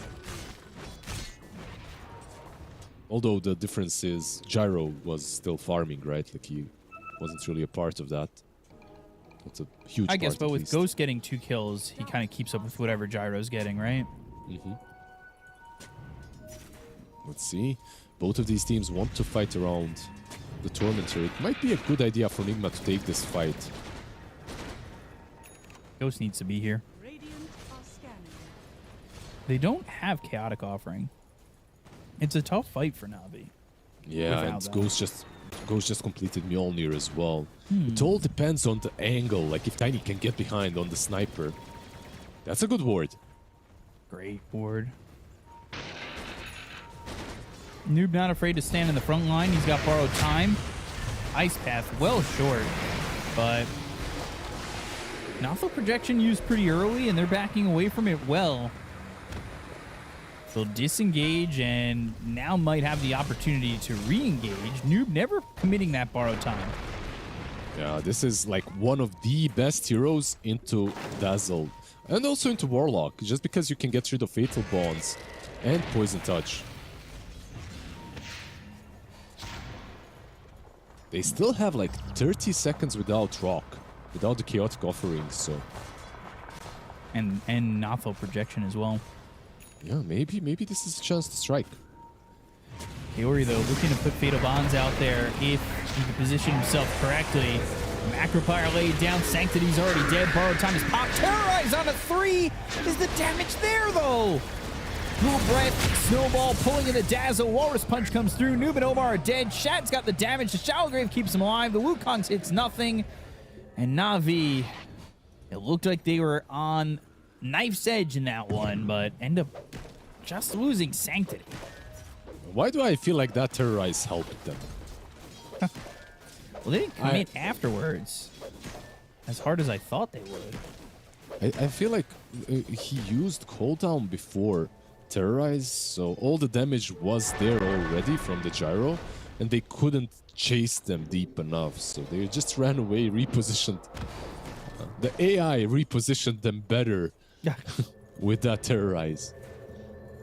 Although the difference is Gyro was still farming, right? Like he wasn't really a part of that. That's a huge part, I guess, but with least. Ghost getting 2 kills, he kind of keeps up with whatever Gyro's getting, right? Let's see. Both of these teams want to fight around the Tormentor. It might be a good idea for Nigma to take this fight. Ghost needs to be here. They don't have Chaotic Offering. It's a tough fight for Navi. Yeah, and Ghost just completed Mjolnir as well. It all depends on the angle, like if Tiny can get behind on the sniper. That's a good ward. Great ward. Noob not afraid to stand in the front line. He's got borrowed time. Ice Path well short, but Novel Projection used pretty early, and they're backing away from it well. They'll disengage and now might have the opportunity to re-engage. Noob never committing that borrowed time. Yeah, this is like one of the best heroes into Dazzle and also into Warlock, just because you can get rid of Fatal Bonds and Poison Touch. They still have like 30 seconds without Rock, without the Chaotic Offerings, so... And Nothel Projection as well. Yeah, maybe this is a chance to strike. Kaori, though, looking to put Fatal Bonds out there if he can position himself correctly. Macropyre laid down. Sanctity's already dead. Borrowed time is popped. Terrorize on a 3. Is the damage there, though? Cool Breath, Snowball pulling in the Dazzle. Walrus Punch comes through. Noob and Omar are dead. Shad's got the damage. The Shallow Grave keeps him alive. The Wukong's hits nothing. And Na'Vi, it looked like they were on knife's edge in that one, but end up just losing Sanctity. Why do I feel like that Terrorize helped them? Well, they didn't commit afterwards as hard as I thought they would. I feel like he used cooldown before Terrorize, so all the damage was there already from the Gyro, and they couldn't chase them deep enough, so they just ran away, repositioned. The AI repositioned them better with that Terrorize.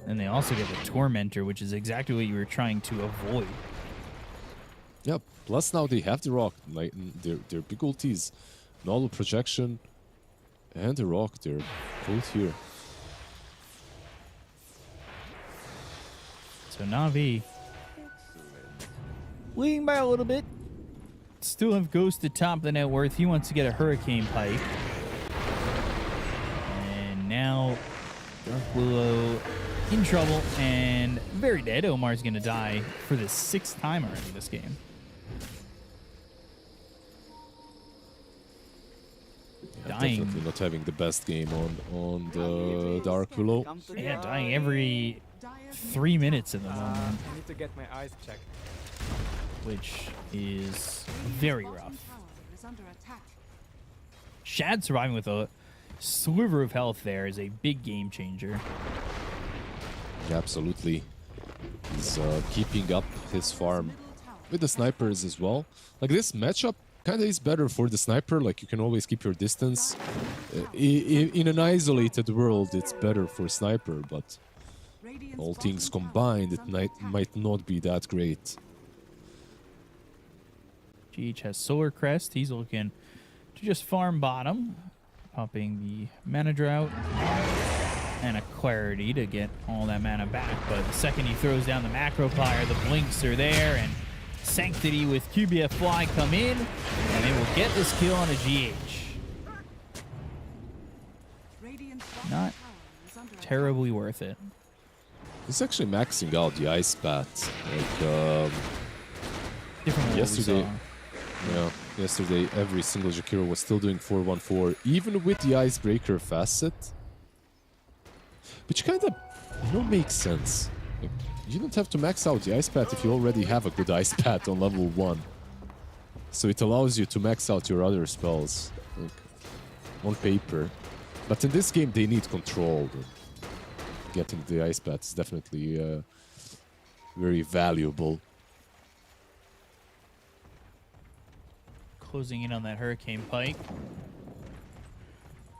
And they also get the Tormentor, which is exactly what you were trying to avoid. Yep. Plus now they have the Rock. Like, their big ultis. Nolo Projection and the Rock. They're both here. So Na'Vi leading by a little bit. Still have Ghost at top of the net worth. He wants to get a Hurricane Pike. And now Dark Willow in trouble and very dead. Omar's going to die for the 6th time already this game. Yeah, Dying. definitely not having the best game on the Dark Willow. Yeah, dying every 3 minutes in the moment, I need to get my eyes checked. which is very rough. Tower is under attack. Shad surviving with a sliver of health there is a big game changer. Yeah, absolutely. He's keeping up his farm with the snipers as well. Like, this matchup kind of is better for the sniper. Like, you can always keep your distance. In an isolated world, it's better for sniper, but all things combined, it might not be that great. GH has Solar Crest. He's looking to just farm bottom, popping the mana drought and a clarity to get all that mana back. But the second he throws down the macro fire, the blinks are there, and Sanctity with QBF Fly come in, and they will get this kill on a GH. Not terribly worth it. He's actually maxing out the Ice Bat. Like, Different than what we yesterday. saw. Yeah, yesterday every single Jakiro was still doing 4-1-4, even with the Icebreaker facet. Which kind of, makes sense. Like, you don't have to max out the Ice Pat if you already have a good Ice Pat on level 1. So it allows you to max out your other spells, like, on paper. But in this game, they need control. Getting the Ice Pat is definitely very valuable. Closing in on that Hurricane Pike.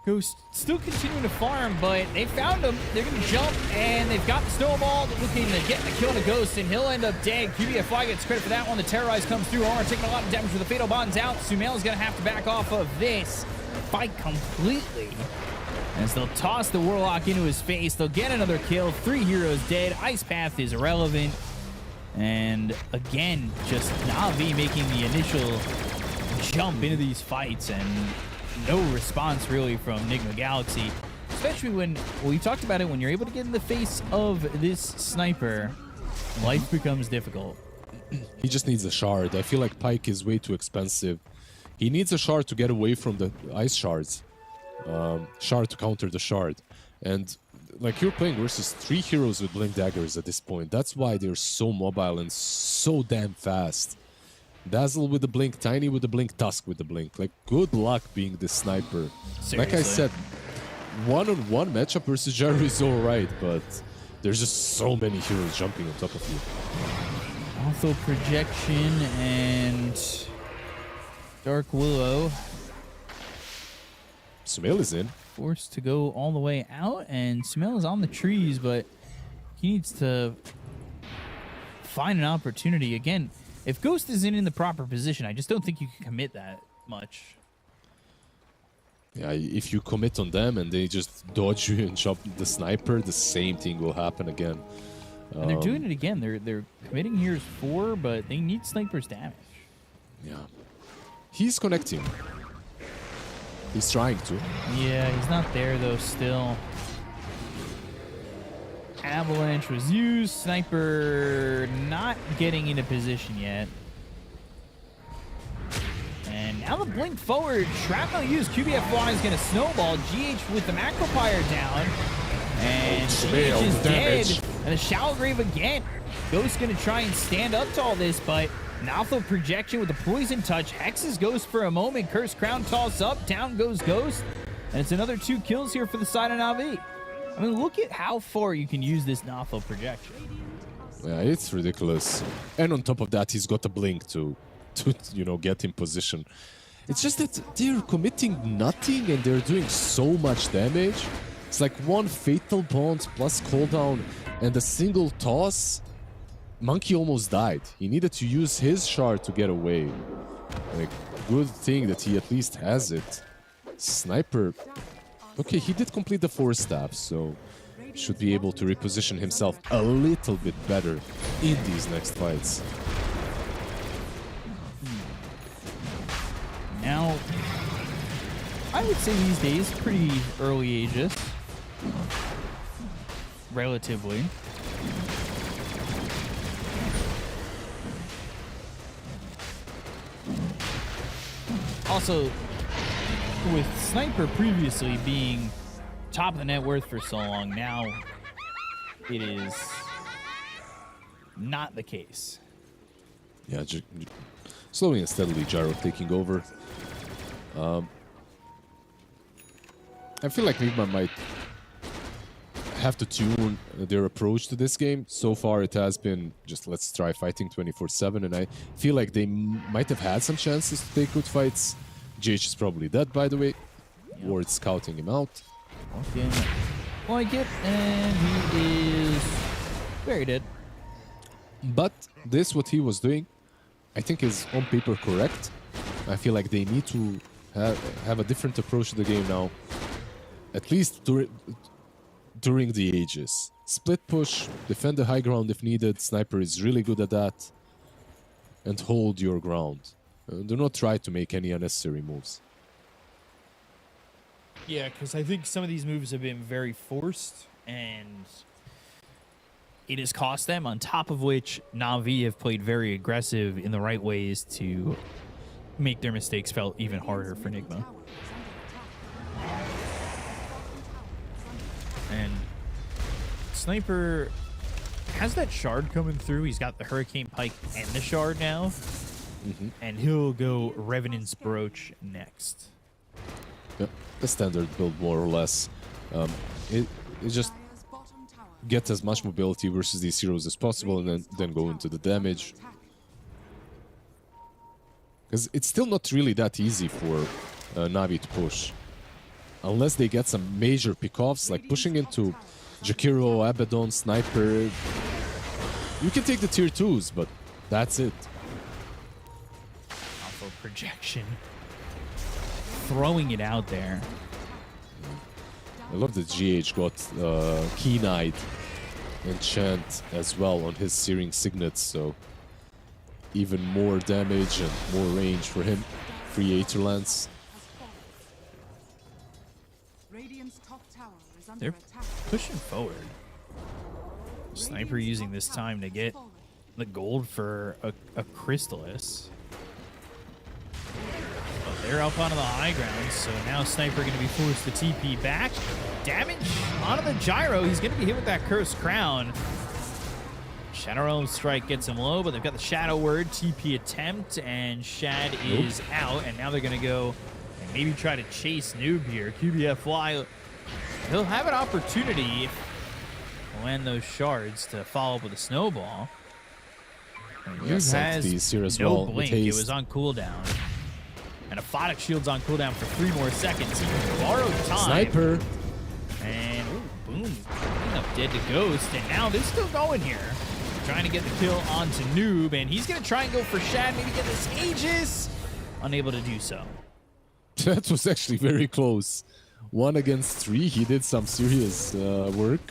Ghost still continuing to farm, but they found him. They're going to jump, and they've got the Snowball looking to get the kill on a Ghost, and he'll end up dead. QBFY gets credit for that one. The Terrorize comes through. Omar taking a lot of damage with the Fatal Bond's out. Sumail's going to have to back off of this fight completely. As they'll toss the Warlock into his face. They'll get another kill. 3 heroes dead. Ice Path is irrelevant. And again, just Na'Vi making the initial jump into these fights, and no response really from Nigma Galaxy, especially when we talked about it, when you're able to get in the face of this sniper, life becomes difficult. He just needs a shard. I feel like Pike is way too expensive. He needs a shard to get away from the ice shards. Shard to counter the shard. And like, you're playing versus 3 heroes with Blink Daggers at this point. That's why they're so mobile and so damn fast. Dazzle with the blink, Tiny with the blink, Tusk with the blink. Like, good luck being the sniper. Seriously. Like I said, one-on-one matchup versus Jerry is alright, but there's just so many heroes jumping on top of you. Also Projection and Dark Willow Sumail is in. forced to go all the way out, and Sumail is on the trees, but he needs to find an opportunity. Again, if Ghost isn't in the proper position, I just don't think you can commit that much. Yeah, if you commit on them and they just dodge you and chop the sniper, the same thing will happen again. And they're doing it again. They're committing here's 4, but they need sniper's damage. Yeah. He's connecting. He's trying to. Yeah, he's not there though still. Avalanche was used. Sniper not getting into position yet. And now the blink forward. Shrapnel used. QBFY is going to snowball. GH with the macro fire down. And GH is dead. And a Shallow Grave again. Ghost going to try and stand up to all this, but Naltho Projection with the Poison Touch. Hexes Ghost for a moment. Cursed Crown toss up. Down goes Ghost. And it's another 2 kills here for the side of Na'Vi. I mean, look at how far you can use this Naltho Projection. Yeah, it's ridiculous. And on top of that, he's got a blink to get in position. It's just that they're committing nothing and they're doing so much damage It's like one fatal bond plus cooldown and a single toss. Monkey almost died. He needed to use his shard to get away. Like, good thing that he at least has it. Sniper. Okay, he did complete the 4 staff, so should be able to reposition himself a little bit better in these next fights. Now, I would say these days, pretty early ages. Relatively. Also, with Sniper previously being top of the net worth for so long, now it is not the case. Yeah, slowly and steadily, Gyro taking over. I feel like Nigma might have to tune their approach to this game. So far, it has been just let's try fighting 24/7, and I feel like they might have had some chances to take good fights. GH is probably dead, by the way. Yep. Ward scouting him out. Okay, like it, and he is very dead. But this, what he was doing, I think is on paper correct. I feel like they need to have a different approach to the game now. At least during the ages. Split push, defend the high ground if needed. Sniper is really good at that. And hold your ground. Do not try to make any unnecessary moves. Yeah, because I think some of these moves have been very forced, and it has cost them, on top of which Na'Vi have played very aggressive in the right ways to make their mistakes felt even harder for Nigma. And Sniper has that shard coming through. He's got the Hurricane Pike and the shard now. And he'll go Revenant's Brooch next. Yep, the standard build more or less. It just gets as much mobility versus these heroes as possible, and then go into the damage. Because it's still not really that easy for Na'Vi to push. Unless they get some major pickoffs, like pushing into Jakiro, Abaddon, Sniper. You can take the tier 2s, but that's it. Alpha projection. Throwing it out there. I love that GH got Keen-Eyed enchant as well on his Searing Signet, so even more damage and more range for him. Free Aether Lance. They're pushing forward. Sniper using this time to get the gold for a Crystallis. But they're up onto the high ground, so now Sniper going to be forced to TP back. Damage onto the Gyro. He's going to be hit with that Cursed Crown. Shadow Realm Strike gets him low, but they've got the Shadow Word, TP attempt, and Shad is out. And now they're going to go and maybe try to chase Noob here. QBFY, he'll have an opportunity when those shards to follow up with a snowball. Yes, has these here as no well, blink. It was on cooldown. And Aphotic Shield's on cooldown for 3 more seconds. He can borrow time. Sniper. And boom, clean up dead to Ghost. And now they're still going here. Trying to get the kill onto Noob. And he's going to try and go for Shad. Maybe get this Aegis. Unable to do so. That was actually very close. 1 against 3. He did some serious work.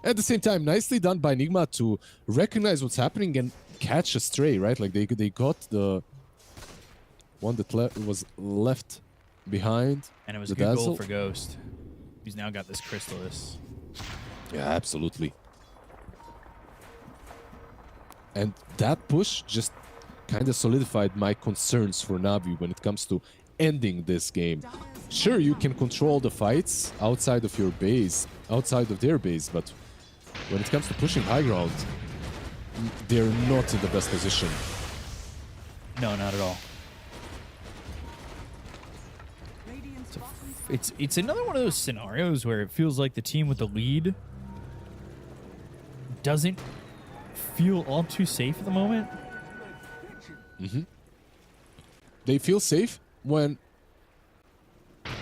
At the same time, nicely done by Nigma to recognize what's happening and catch a stray, right? Like they got the one that was left behind. And it was a good goal for Ghost. He's now got this Crystallis. Yeah, absolutely. And that push just kind of solidified my concerns for Na'Vi when it comes to ending this game. Sure, you can control the fights outside of your base, outside of their base, but when it comes to pushing high ground, they're not in the best position. No, not at all. It's another one of those scenarios where it feels like the team with the lead doesn't feel all too safe at the moment. They feel safe when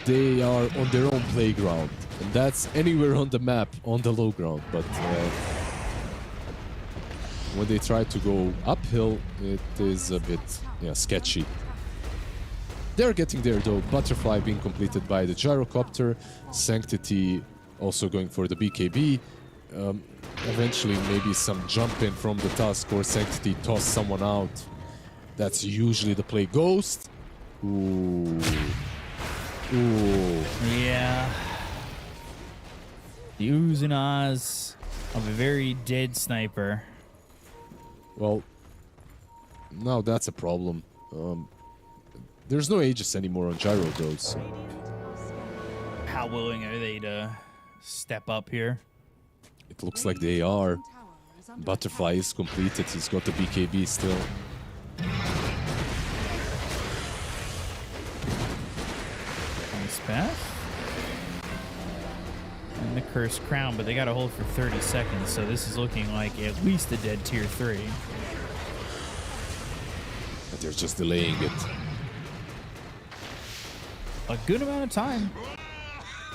they are on their own playground And that's anywhere on the map, on the low ground. But when they try to go uphill, it is a bit sketchy. They're getting there though. Butterfly being completed by the gyrocopter. Sanctity also going for the BKB. Eventually maybe some jump in from the Tusk or Sanctity toss someone out. That's usually the play. Ghost. Ooh. Ooh. Yeah. The oohs and ahs of a very dead sniper. Well, now that's a problem. There's no Aegis anymore on Gyro though, so... How willing are they to step up here? It looks like they are. Butterfly is completed. He's got the BKB still. Nice pass. And the Cursed Crown, but they got to hold for 30 seconds, so this is looking like at least a dead tier 3. But they're just delaying it. A good amount of time.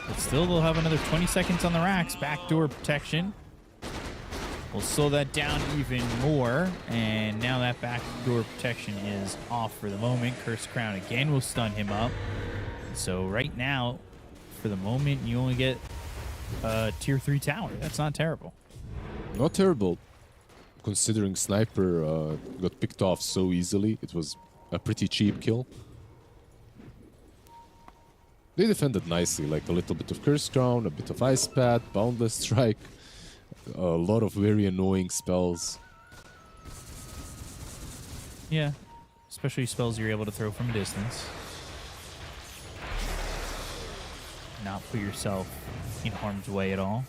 But still, they'll have another 20 seconds on the racks. Backdoor protection. We'll slow that down even more. And now that backdoor protection is off for the moment. Cursed Crown again will stun him up. So right now, for the moment, you only get a tier 3 tower. That's not terrible. Not terrible. Considering Sniper got picked off so easily. It was a pretty cheap kill. They defended nicely, like a little bit of Curse Crown, a bit of Ice Pad, Boundless Strike, a lot of very annoying spells. Yeah, especially spells you're able to throw from a distance. Not put yourself in harm's way at all.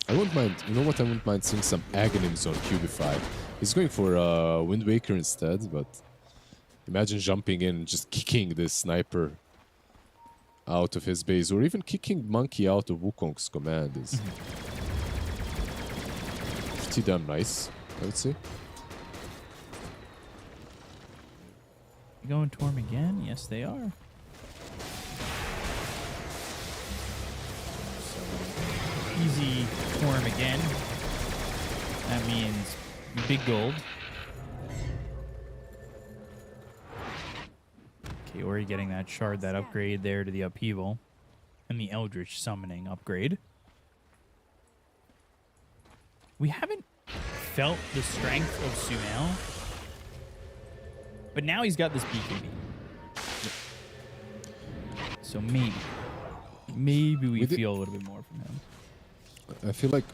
I wouldn't mind, you know what, I wouldn't mind seeing some Aghanims on Cubify. He's going for Wind Waker instead, but imagine jumping in and just kicking this Sniper out of his base, or even kicking Monkey out of Wukong's command is pretty damn nice, I would say. You going Torm again? Yes, they are. So, easy Torm again. That means big gold. Okay, Ori getting that shard, that upgrade there to the upheaval. And the Eldritch summoning upgrade. We haven't felt the strength of Sumail. But now he's got this BKB. So maybe we feel a little bit more from him. I feel like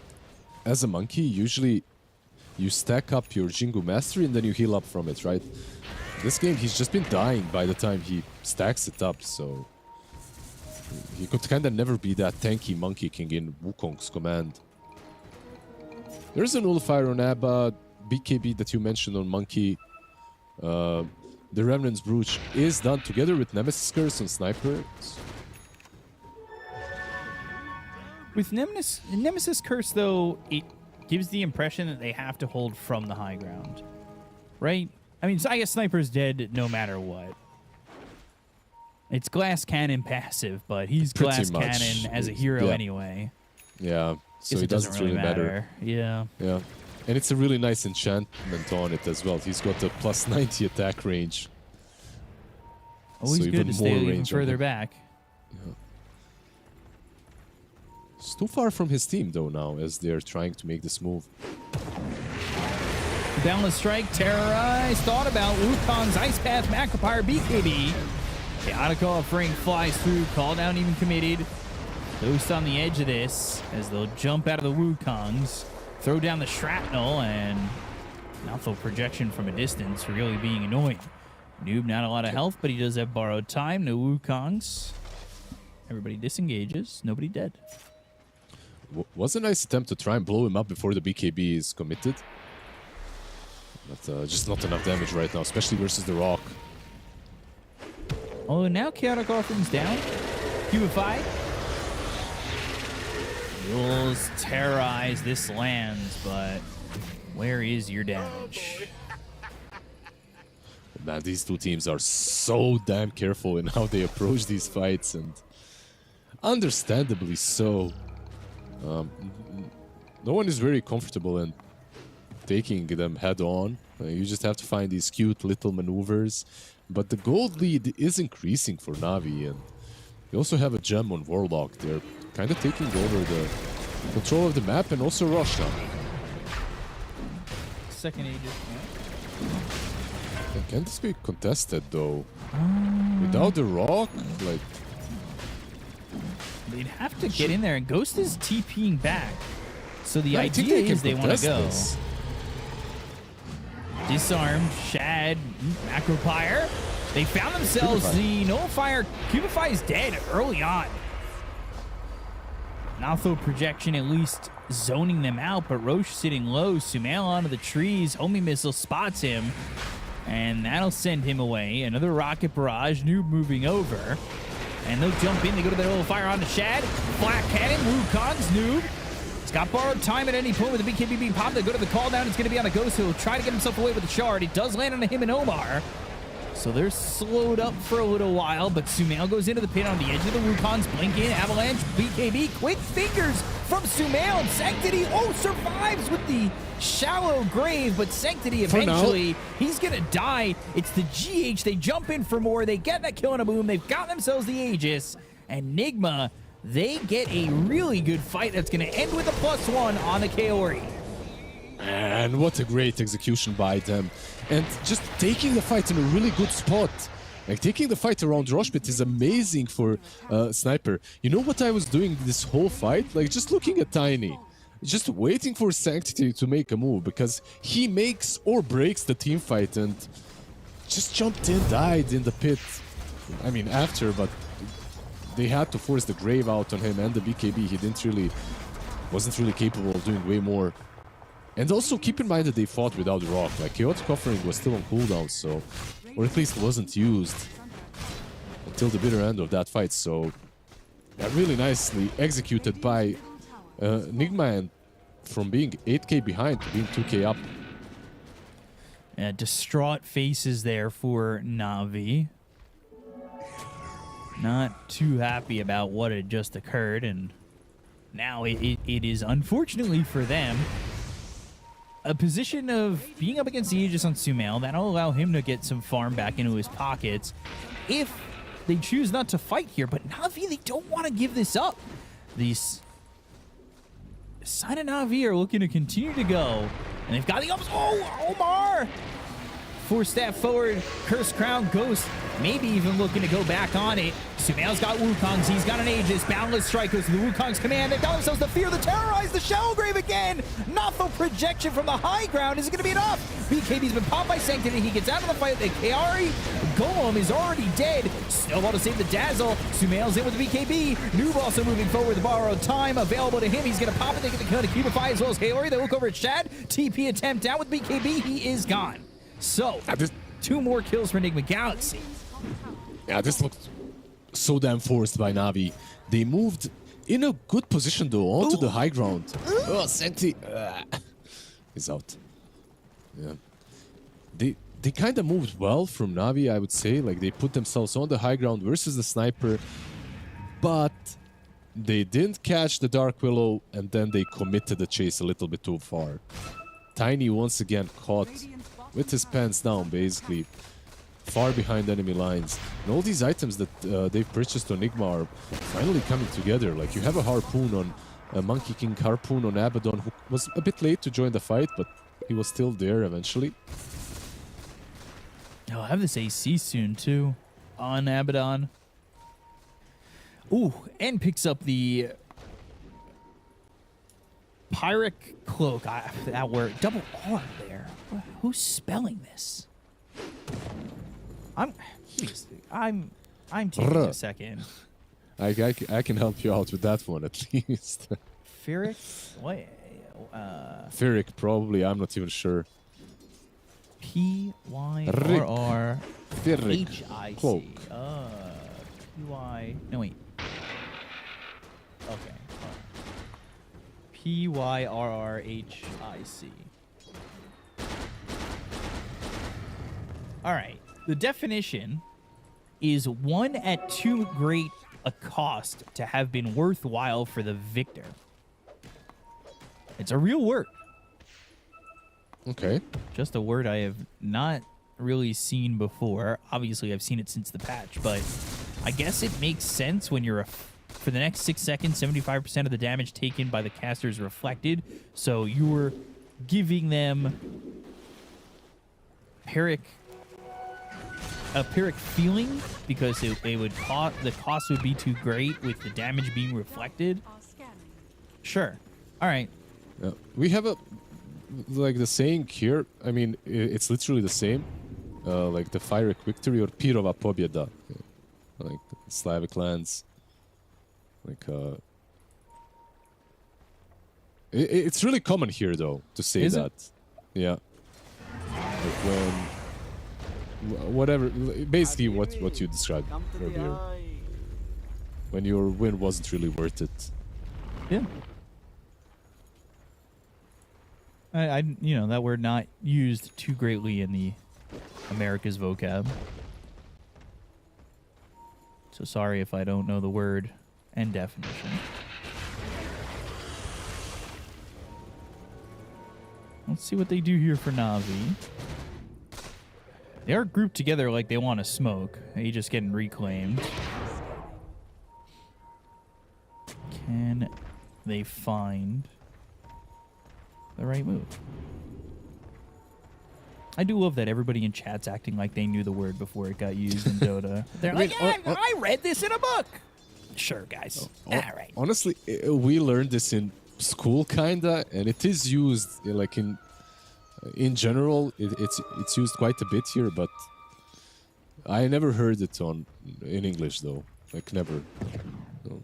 as a monkey, usually you stack up your Jingu Mastery and then you heal up from it, right? This game, he's just been dying by the time he stacks it up, so he could kind of never be that tanky Monkey King in Wukong's command. There's a Nullifier on Abba, BKB that you mentioned on Monkey. The Remnant's Brooch is done together with Nemesis Curse on Sniper. With Nemesis Curse, though, it gives the impression that they have to hold from the high ground, right? I mean, I guess Sniper's dead no matter what. It's Glass Cannon passive, but he's Glass Cannon as a hero anyway. Yeah, so it doesn't really matter. Yeah. Yeah. And it's a really nice enchantment on it as well. He's got a plus 90 attack range. Always good to stay even further back. Yeah. It's too far from his team, though, now, as they're trying to make this move. Boundless Strike, Terrorize, thought about Wukong's Ice Path, Macropyre, BKB. Chaotic offering flies through, call down even committed. Ghost on the edge of this as they'll jump out of the Wukongs, throw down the shrapnel, and mouthful projection from a distance, really being annoying. Noob, not a lot of health, but he does have borrowed time. No Wukongs. Everybody disengages. Nobody dead. Was a nice attempt to try and blow him up before the BKB is committed. But just not enough damage right now, especially versus the Rock. Oh, now Chaotic Offering's down. Cubify. Yules terrorize this lands, but where is your damage? Man, these two teams are so damn careful in how they approach these fights, and understandably so. No one is very comfortable in taking them head on. You just have to find these cute little maneuvers. But the gold lead is increasing for Na'Vi, and they also have a gem on Warlock. They're kind of taking over the control of the map and also Russia. Second Aegis. Can this be contested though? Without the rock, like they'd have to get in there, and Ghost is TPing back. So the I think idea is they want to go. this. Disarm, Shad, Macropire. They found themselves the Nullifier. Cubify is dead early on. Naltho projection at least zoning them out, but Roche sitting low. Sumail onto the trees. Homie Missile spots him, and that'll send him away. Another rocket barrage. Noob moving over, and they'll jump in. They go to the Nullifier onto Shad. Flat cannon. Wukong's Noob. He's got borrowed time at any point with the BKB being popped. They go to the call down. It's going to be on a Ghost. He'll try to get himself away with the shard. He does land on him and Omar. So they're slowed up for a little while, but Sumail goes into the pit on the edge of the Wukongs. Blink in, Avalanche, BKB, quick fingers from Sumail, and Sanctity, survives with the shallow grave, but Sanctity eventually, he's gonna die. It's the GH, they jump in for more, they get that kill on a boom, they've got themselves the Aegis, and Nigma, they get a really good fight that's gonna end with a +1 on the Kaori. And what a great execution by them. And just taking the fight in a really good spot. Like, taking the fight around Roshpit is amazing for Sniper. You know what I was doing this whole fight? Like, just looking at Tiny. Just waiting for Sanctity to make a move, because he makes or breaks the team fight, and just jumped in, died in the pit. I mean, after, but they had to force the grave out on him and the BKB. He wasn't really capable of doing way more. And also keep in mind that they fought without the rock. Like, chaotic offering was still on cooldown, so, or at least wasn't used until the bitter end of that fight. So, yeah, really nicely executed by Nigma, and from being 8k behind to being 2k up. Distraught faces there for Na'Vi. Not too happy about what had just occurred, and now it is, unfortunately for them, a position of being up against the Aegis on Sumail. That'll allow him to get some farm back into his pockets if they choose not to fight here. But Na'Vi, they don't want to give this up. These side of Na'Vi are looking to continue to go, and they've got the ups. Oh, Omar! Force staff forward, Curse Crown, Ghost, maybe even looking to go back on it. Sumail's got Wukongs, he's got an Aegis, Boundless Strike goes to the Wukong's command. They've got themselves the fear, the terrorize, the Shallow Grave again. Notho projection from the high ground is going to be enough. BKB's been popped by Sanctity, he gets out of the fight. The Kaori Golem is already dead. Snowball to save the Dazzle. Sumail's in with the BKB. Noob also moving forward, the borrowed time available to him. He's going to pop it, they get the Cubify as well as Kaori. They look over at Shad. TP attempt out with BKB, he is gone. So, 2 more kills for Nigma Galaxy. Yeah, this looked so damn forced by Na'Vi. They moved in a good position, though, onto the high ground. Oh, Sancti is out. Yeah. They kind of moved well from Na'Vi, I would say. Like, they put themselves on the high ground versus the Sniper. But they didn't catch the Dark Willow, and then they committed the chase a little bit too far. Tiny once again caught with his pants down, basically, far behind enemy lines. And all these items that they've purchased on Nigma are finally coming together. Like, you have a Harpoon on Monkey King, Harpoon on Abaddon, who was a bit late to join the fight, but he was still there eventually. I'll have this AC soon, too, on Abaddon. Ooh, and picks up the Pyric Cloak. That word, double R there. Who's spelling this? I'm taking a second. I can help you out with that one at least. Ferric? What? Ferric, probably. I'm not even sure. P-Y-R-R Ferric Cloak. H-I-C. P-Y... No, wait. Okay. P-Y-R-R-H-I-C. All right. The definition is 1 at 2 great a cost to have been worthwhile for the victor. It's a real word. Okay. Just a word I have not really seen before. Obviously, I've seen it since the patch, but I guess it makes sense when you're for the next 6 seconds, 75% of the damage taken by the caster is reflected. So you're giving them a Pyrrhic feeling because it would the cost would be too great with the damage being reflected. Sure. All right. We have like the saying here. I mean, it's literally the same. Like the Pyrrhic victory or Pirova pobjeda. Like Slavic lands. Like it's really common here though to say Is that. it? Yeah. Like when whatever, basically what you described earlier. When your win wasn't really worth it. Yeah. I you know, that word not used too greatly in the America's vocab. So sorry if I don't know the word and definition. Let's see what they do here for Na'Vi. They are grouped together like they want to smoke. They just getting reclaimed. Can they find the right move? I do love that everybody in chat's acting like they knew the word before it got used in Dota. They're like, I read this in a book. Sure, guys. All right. Honestly, we learned this in school, kinda, and it is used like in general. It's used quite a bit here, but I never heard it in English though. Like never. No.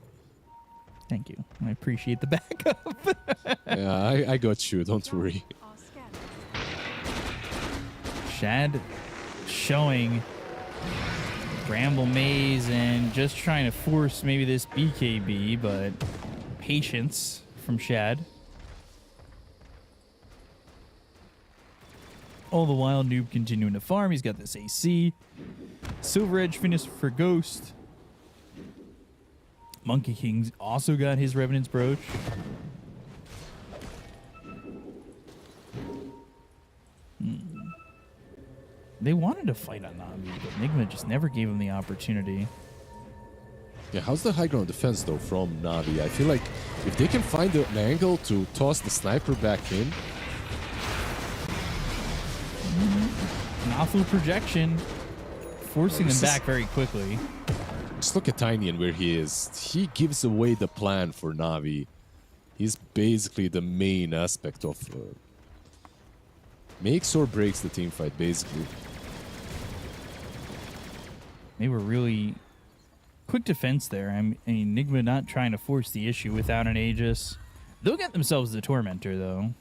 Thank you. I appreciate the backup. Yeah, I got you. Don't worry. Shad showing Bramble Maze and just trying to force maybe this BKB, but patience from Shad. All the while, Noob continuing to farm. He's got this AC. Silver Edge finished for Ghost. Monkey King's also got his Revenant's Brooch. They wanted to fight on Na'Vi, but Nigma just never gave him the opportunity. Yeah, how's the high ground defense though from Na'Vi? I feel like if they can find an angle to toss the sniper back in. Nafu projection, forcing them back very quickly. Just look at Tiny and where he is. He gives away the plan for Na'Vi. He's basically the main aspect of... makes or breaks the team fight, basically. They were really quick defense there. I mean, Nigma not trying to force the issue without an Aegis. They'll get themselves the Tormentor, though.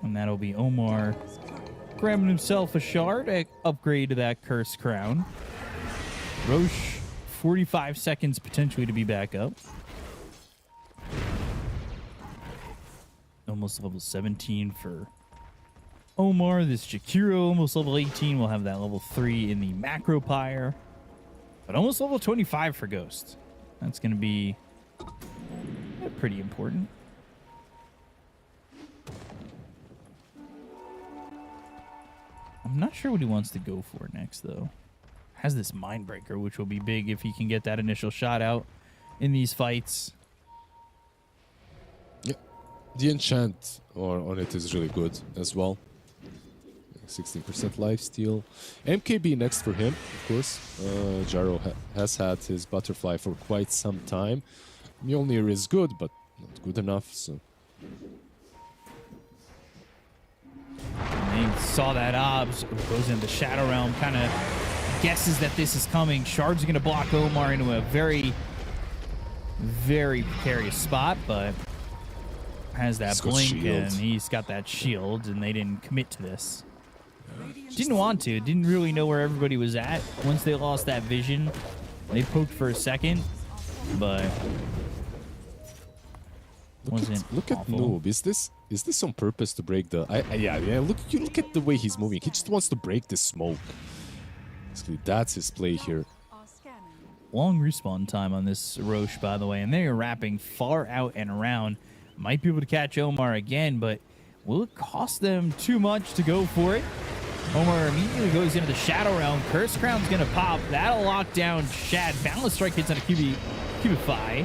And that'll be Omar grabbing himself a shard, a upgrade to that Cursed Crown. Roche, 45 seconds potentially to be back up. Almost level 17 for Omar. This Jakiro, almost level 18. We'll have that level 3 in the Macro Pyre. But almost level 25 for Ghost. That's going to be pretty important. I'm not sure what he wants to go for next, though. Has this Mindbreaker, which will be big if he can get that initial shot out in these fights. Yeah, the enchant on it is really good as well. 16% lifesteal. MKB next for him, of course. Jaro has had his Butterfly for quite some time. Mjolnir is good, but not good enough, so... And they saw that Obs, goes into the Shadow Realm, kind of guesses that this is coming. Shard's going to block Omar into a very, very precarious spot, but has that blink, and he's got that shield, and they didn't commit to this. Didn't want to. Didn't really know where everybody was at. Once they lost that vision, they poked for a second, but Look at Noob. Is this on purpose to break the? Yeah. Look at the way he's moving. He just wants to break the smoke. Basically, that's his play here. Are scanning. Long respawn time on this Roche, by the way, and they are wrapping far out and around. Might be able to catch Omar again, but will it cost them too much to go for it? Omar immediately goes into the Shadow Realm. Curse Crown's going to pop. That'll lock down Shad. Boundless Strike hits on a Cubify.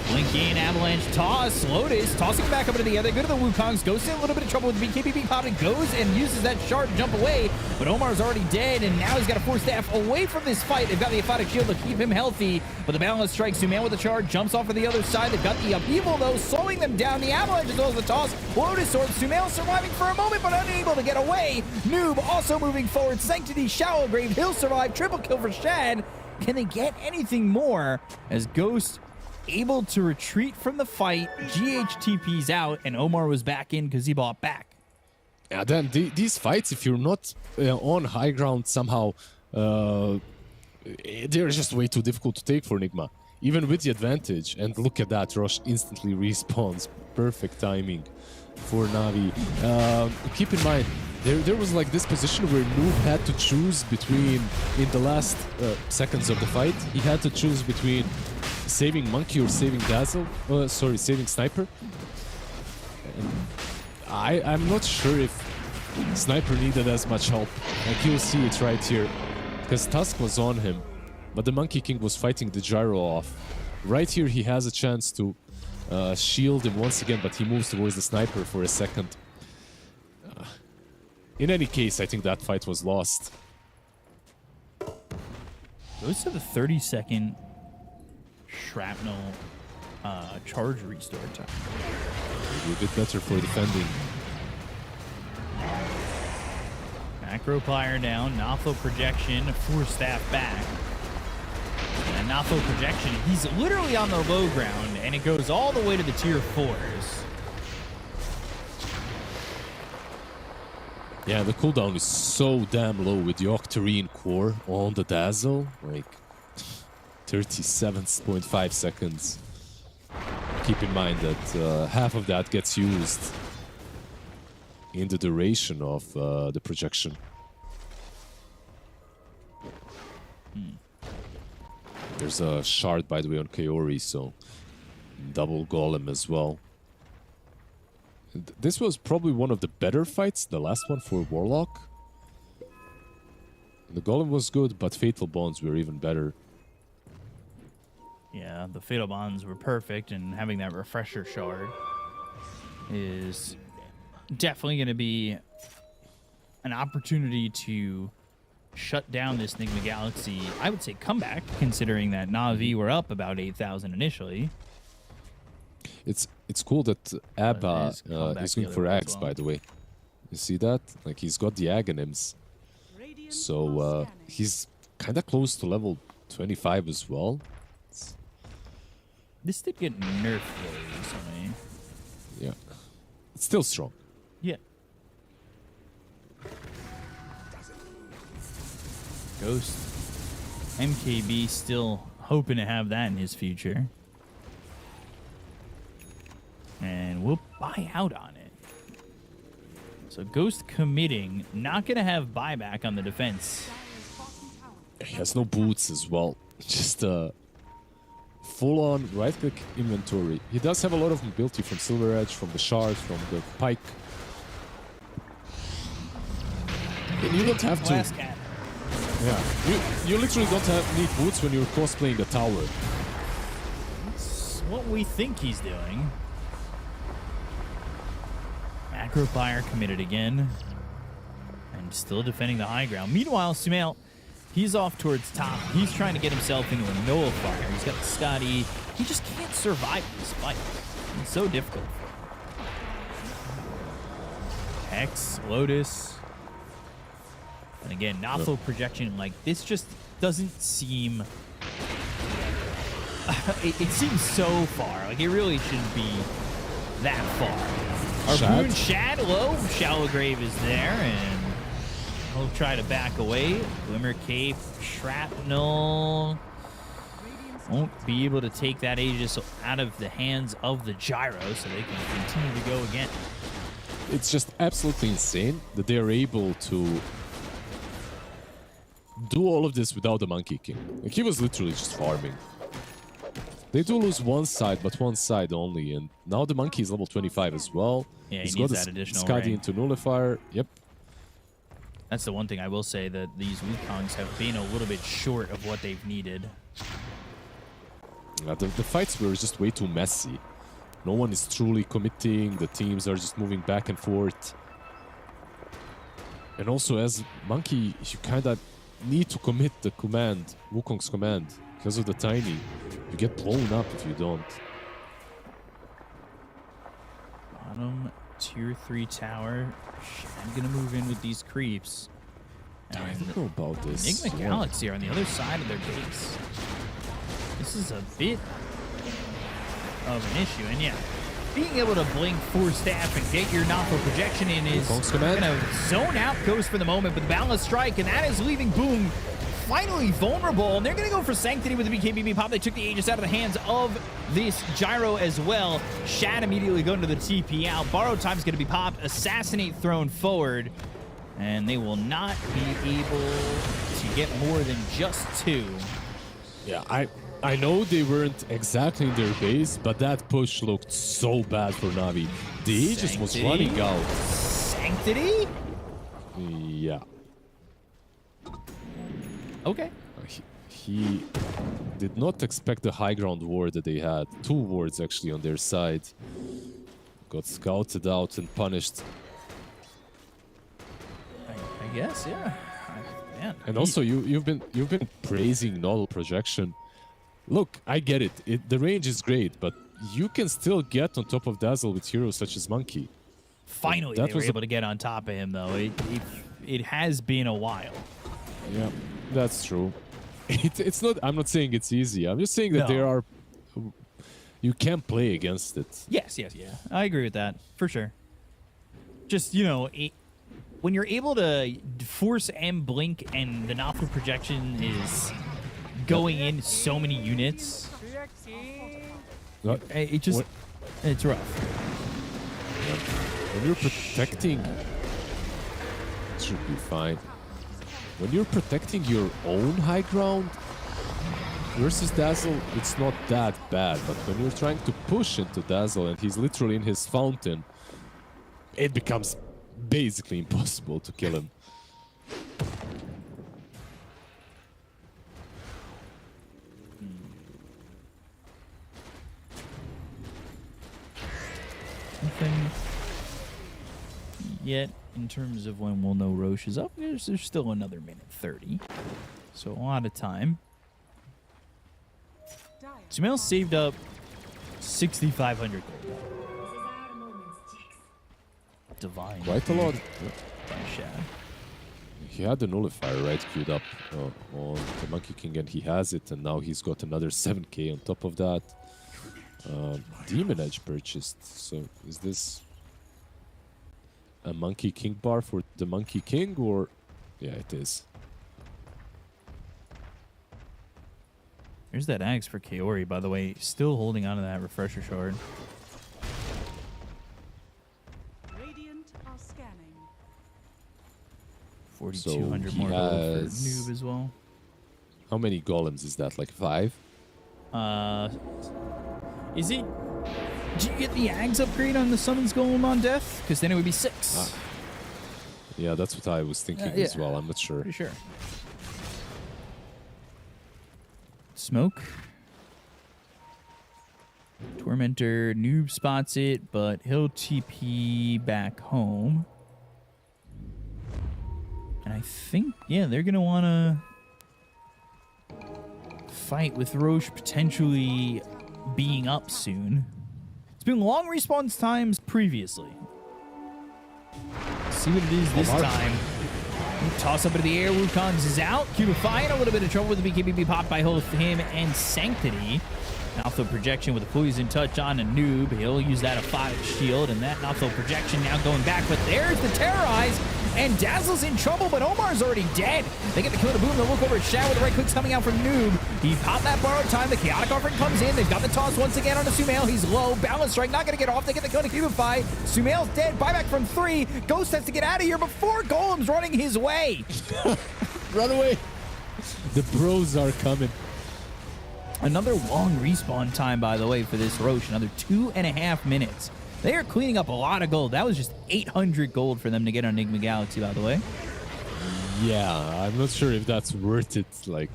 Blink in, Avalanche, Toss, Lotus, tossing back up into the other. Go to the Wukongs, goes in a little bit of trouble with the BKB being popped, and goes and uses that shard to jump away. But Omar's already dead, and now he's got to force staff away from this fight. They've got the Aphotic Shield to keep him healthy, but the Boundless Strike, Suman with the charge, jumps off of the other side. They've got the Upheaval, though, slowing them down. The Avalanche as well as the Toss. Lotus Sword, Sumail surviving for a moment, but unable to get away. Noob also moving forward. Sanctity, Shallow Grave, he'll survive. Triple kill for Shad. Can they get anything more as Ghost able to retreat from the fight? GHTP's out, and Omar was back in because he bought back. Yeah, then these fights, if you're not on high ground somehow, they're just way too difficult to take for Nigma. Even with the advantage, and look at that, Roche instantly respawns. Perfect timing for Navi. Keep in mind, there was like this position where Noob had to choose between, in the last seconds of the fight, he had to choose between saving Monkey or saving Dazzle, saving Sniper. And I'm not sure if Sniper needed as much help. Like you'll see it right here, because Tusk was on him, but the Monkey King was fighting the gyro off. Right here he has a chance to shield him once again, but he moves towards the Sniper for a second. In any case, I think that fight was lost. Goes to the 30-second shrapnel charge restore time. Maybe a bit better for defending. Macro Pyre down, Nothel projection, force staff back. And Nothel projection, he's literally on the low ground, and it goes all the way to the tier 4s. Yeah, the cooldown is so damn low with the Octarine core on the Dazzle. Like 37.5 seconds. Keep in mind that half of that gets used in the duration of the projection. There's a shard, by the way, on Kaori, so double golem as well. This was probably one of the better fights, the last one for Warlock. The golem was good, but Fatal Bonds were even better. Yeah, the Fatal Bonds were perfect, and having that refresher shard is definitely going to be an opportunity to shut down this Nigma Galaxy. I would say comeback, considering that Na'Vi were up about 8,000 initially. It's cool that Abba is going for Axe, well. by the way. You see that? Like, he's got the Aghanims. So he's kind of close to level 25 as well. This did get nerfed though recently. Yeah. It's still strong. Yeah. Ghost. MKB still hoping to have that in his future. And we'll buy out on it. So Ghost committing, not going to have buyback on the defense. He has no boots as well. Just full-on right-click inventory. He does have a lot of mobility from Silver Edge, from the Shard, from the Pike. And you don't have to... Glass cat. Yeah, you literally don't need boots when you're cosplaying the tower. That's what we think he's doing. Macro Fire committed again. And still defending the high ground. Meanwhile, Sumail, he's off towards top. He's trying to get himself into a nullifier. He's got Scotty. He just can't survive this fight. It's so difficult. Hex, Lotus. And again, Nafo projection. Like, this just doesn't seem... it seems so far. Like, it really shouldn't be that far. Harpoon Shad low. Shallow Grave is there, and he'll try to back away. Glimmer Cape, Shrapnel. Won't be able to take that Aegis out of the hands of the Gyro, so they can continue to go again. It's just absolutely insane that they are able to do all of this without the Monkey King. Like, he was literally just farming. They do lose one side, but one side only, and now the Monkey is level 25 as well. Yeah, He's he needs got that additional Skadi ring. into Nullifier. Yep. That's the one thing I will say, that these Wukongs have been a little bit short of what they've needed. The fights were just way too messy. No one is truly committing. The teams are just moving back and forth. And also, as Monkey, you kind of need to commit the command, Wukong's command, because of the tiny. You get blown up if you don't. Bottom tier 3 tower. I'm gonna move in with these creeps. I don't know about this. Nigma Galaxy are on the other side of their base. This is a bit of an issue, and yeah, being able to blink 4 staff and get your Napo projection in is gonna zone out Ghost for the moment, but the Boundless Strike, and that is leaving Boom finally vulnerable, and they're gonna go for Sanctity with the BKB pop. They took the Aegis out of the hands of this Gyro as well. Shad immediately going to the TP out. Borrowed Time's gonna be popped. Assassinate thrown forward, and they will not be able to get more than just 2. Yeah, I know they weren't exactly in their base, but that push looked so bad for Navi. The Aegis was running out. Sanctity? Yeah. Okay. He did not expect the high ground ward that they had. 2 wards actually on their side. Got scouted out and punished. I guess, yeah. Man, And also, you've been praising null projection. Look, I get it. The range is great, but you can still get on top of Dazzle with heroes such as Monkey. Finally, they were able to get on top of him, though. It has been a while. Yeah, that's true. It's not. I'm not saying it's easy. I'm just saying that there are. You can play against it. Yes, yeah. I agree with that for sure. Just when you're able to force M blink and the Napo projection is going in so many units, it's rough. When you're protecting, it should be fine. When you're protecting your own high ground versus Dazzle, it's not that bad. But when you're trying to push into Dazzle and he's literally in his fountain, it becomes basically impossible to kill him. Nothing yet in terms of when we'll know Roche is up. There's still another minute 30, so a lot of time. Sumail saved up 6,500 gold. Divine. Quite a lot. By Shad. He had the Nullifier right queued up on the Monkey King, and he has it, and now he's got another 7k on top of that. Demon Edge purchased. So is this a Monkey King bar for the Monkey King, or yeah, it is. Here's that axe for Kaori, by the way. Still holding on to that refresher shard. Radiant are scanning. 4,200 So more he gold for has- Noob as well. How many golems is that? Like 5? Is it? Did you get the Ags upgrade on the Summons Golem on Death? Because then it would be 6. Yeah, that's what I was thinking as well. I'm not sure. Pretty sure. Smoke. Tormentor, Noob spots it, but he'll TP back home. And I think, yeah, they're going to want to fight with Roche potentially being up soon. It's been long response times previously. Let's see what it is this time. Toss up into the air. Wukongs is out. Cubify in a little bit of trouble with the BKB popped by both him and Sanctity. Alpha projection with a poison touch on a Noob. He'll use that Aphotic shield, and that Alpha projection now going back. But there's the Terrorize, and Dazzle's in trouble, but Omar's already dead. They get the kill to Boom. They'll look over at Shad with the right clicks coming out from Noob. He popped that borrowed time. The Chaotic Offering comes in. They've got the toss once again on the Sumail. He's low. Balance Strike not going to get off. They get the kill to Cubify. Sumail's dead. Buyback from 3. Ghost has to get out of here before Golem's running his way. Run away. The bros are coming. Another long respawn time, by the way, for this Roche. Another 2.5 minutes. They are cleaning up a lot of gold. That was just 800 gold for them to get on Nigma Galaxy, by the way. Yeah, I'm not sure if that's worth it. Like,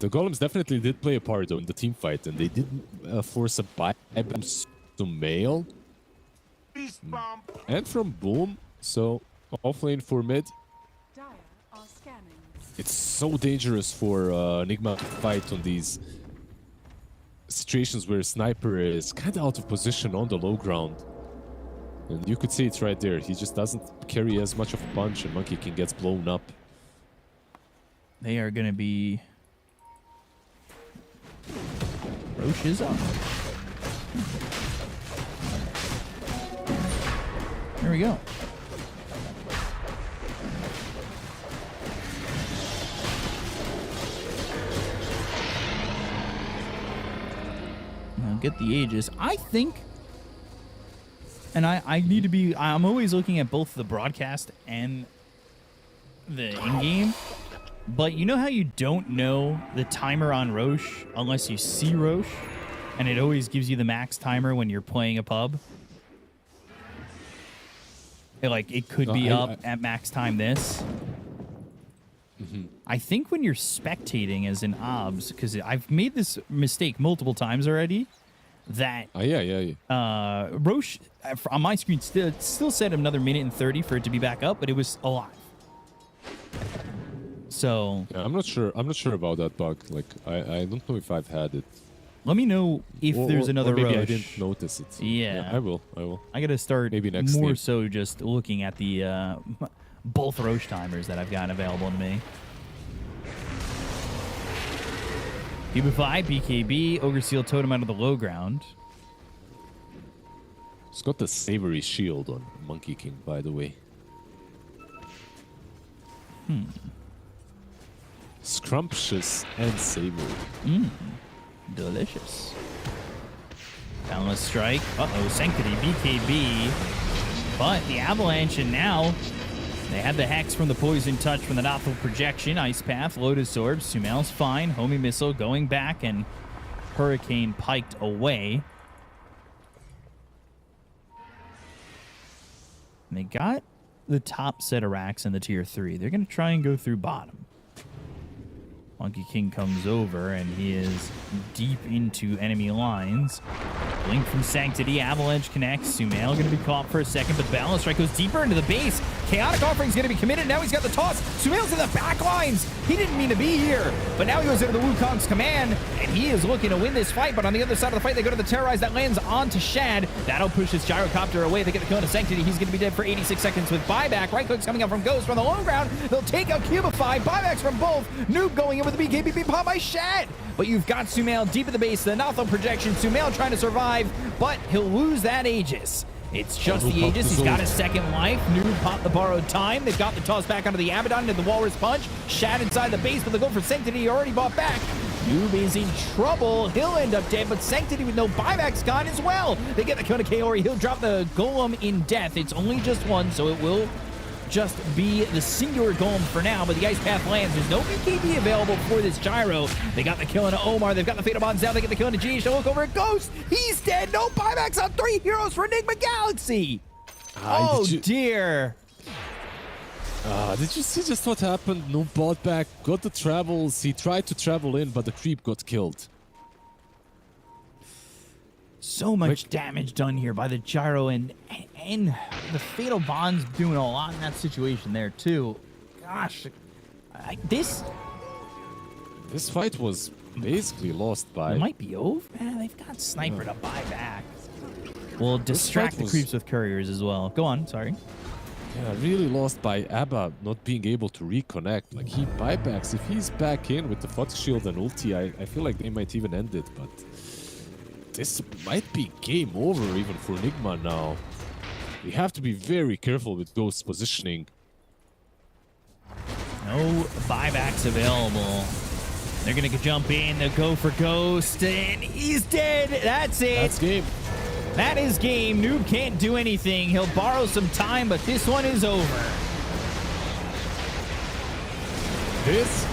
the golems definitely did play a part though in the team fight, and they did force a buy to Mail and from Boom. So off lane for mid. Dire are scanning. It's so dangerous for Nigma to fight on these situations where Sniper is kind of out of position on the low ground. And you could see it's right there. He just doesn't carry as much of a punch, and Monkey King gets blown up. They are going to be... Roche is up. There we go. Now get the Aegis. I think... And I need to be... I'm always looking at both the broadcast and the in-game. But you know how you don't know the timer on Roche unless you see Roche? And it always gives you the max timer when you're playing a pub? It could be up at max time this. I think when you're spectating as an obs, because I've made this mistake multiple times already, that Roche on my screen still said another minute and 30 for it to be back up, but it was alive. So yeah, I'm not sure about that bug. Like I don't know if I've had it. Let me know if there's another maybe Roche. I didn't notice it. Yeah, I will. I gotta start maybe next more game. so just looking at the both Roche timers that I've got available to me. Cubify, BKB, Ogre Seal Totem out of the low ground. It's got the Savory Shield on Monkey King, by the way. Scrumptious and savory. Delicious. Boundless Strike. Uh-oh, Sanctity, BKB. But the Avalanche, and now they had the Hex from the Poison Touch from the Nothal Projection. Ice Path, Lotus Orb. Sumail's fine. Homing Missile going back, and Hurricane piked away. And they got the top set of racks in the tier 3. They're going to try and go through bottom. Monkey King comes over, and he is deep into enemy lines. Blink from Sanctity. Avalanche connects. Sumail going to be caught for a second, but the Balance Strike goes deeper into the base. Chaotic Offering's going to be committed. Now he's got the toss. Sumail's in the back lines. He didn't mean to be here, but now he goes into the Wukong's command, and he is looking to win this fight. But on the other side of the fight, they go to the Terrorize that lands onto Shad. That'll push his Gyrocopter away. They get the kill into Sanctity. He's going to be dead for 86 seconds with buyback. Right click's coming out from Ghost from the low ground. They'll take out Cubify. Buybacks from both. Noob going in with the BKB pop by Shad. But you've got Sumail deep in the base. The Nothal Projection. Sumail trying to survive, but he'll lose that Aegis. It's just the Aegis. He's got a second life. Noob popped the borrowed time. They've got the toss back onto the Abaddon into the Walrus Punch. Shad inside the base, but the go for Sanctity he already bought back. Noob is in trouble. He'll end up dead, but Sanctity with no buybacks gone as well. They get the kill to Kaori. He'll drop the Golem in death. It's only just one, so it will just be the singular Golem for now, but the Ice Path lands. There's no BKB available for this Gyro. They got the kill into Omar. They've got the Fatal Bonds down. They get the kill into GH. They'll look over at Ghost. He's dead. No buybacks on 3 heroes for Nigma Galaxy. Oh, dear. Did you see just what happened? No bot back, got the travels. He tried to travel in, but the creep got killed. So much damage done here by the Gyro, and the Fatal Bond's doing a lot in that situation there, too. Gosh, this fight was basically lost by... It might be over. They've got Sniper to buy back. We'll distract the creeps with couriers as well. Go on, sorry. Yeah, really lost by Abba not being able to reconnect. Like, he buybacks. If he's back in with the Photo Shield and ulti, I feel like they might even end it, but... This might be game over even for Nigma now. We have to be very careful with Ghost's positioning. No buybacks available. They're going to jump in. They'll go for Ghost, and he's dead. That's it. That's game. That is game. Noob can't do anything. He'll borrow some time, but this one is over. This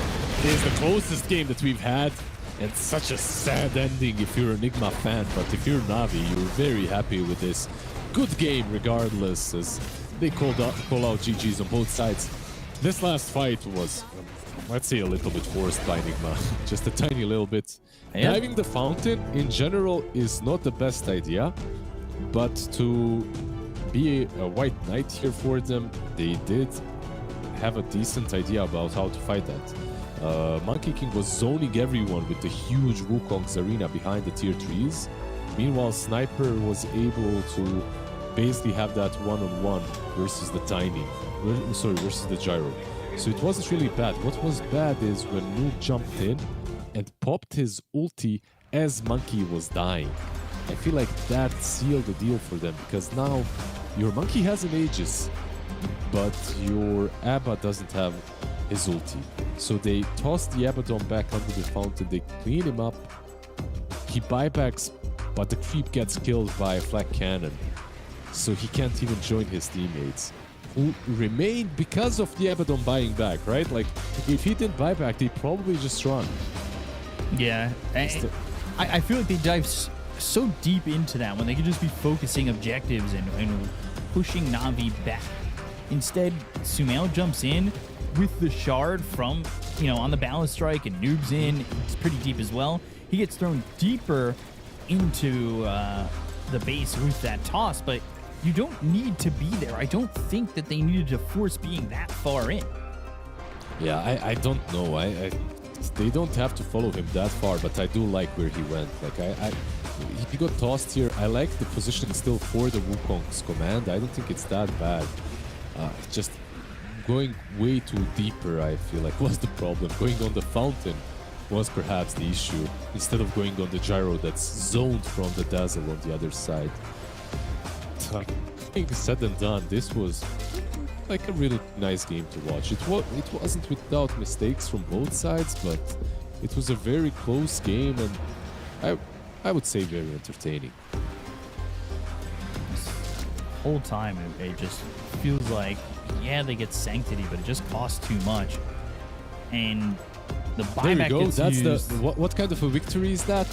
is the closest game that we've had, and such a sad ending if you're a Nigma fan, but if you're Navi, you're very happy with this. Good game regardless, as they call out GGs on both sides. This last fight was, let's say, a little bit forced by Nigma, just a tiny little bit. Yeah. Diving the fountain in general is not the best idea, but to be a white knight here for them, they did have a decent idea about how to fight that. Monkey King was zoning everyone with the huge Wukong's arena behind the tier 3s. Meanwhile, Sniper was able to basically have that one-on-one versus the tiny, versus the gyro. So it wasn't really bad. What was bad is when Noob jumped in and popped his ulti as Monkey was dying. I feel like that sealed the deal for them, because now your Monkey has an Aegis, but your Abba doesn't have his ulti. So they toss the Abaddon back under the fountain, they clean him up, he buybacks, but the creep gets killed by a flak cannon. So he can't even join his teammates, who remain because of the Abaddon buying back, right? Like, if he didn't buy back, they probably just run. Yeah. I feel like they dive so deep into that when they could just be focusing objectives and pushing Navi back. Instead, Sumail jumps in with the shard from, on the ballast strike, and Noob's in. It's pretty deep as well. He gets thrown deeper into the base with that toss, but you don't need to be there. I don't think that they needed to force being that far in. Yeah, I don't know. They don't have to follow him that far, but I do like where he went. Like, he got tossed here. I like the positioning still for the Wukong's command. I don't think it's that bad. Just going way too deeper, I feel like, was the problem. Going on the fountain was perhaps the issue, instead of going on the gyro that's zoned from the dazzle on the other side. I think said and done, this was like a really nice game to watch. It wasn't without mistakes from both sides, but it was a very close game, and I would say very entertaining. Whole time it just feels like, yeah, they get Sanctity, but it just costs too much. And the buyback there we go. gets That's used. What kind of a victory is that?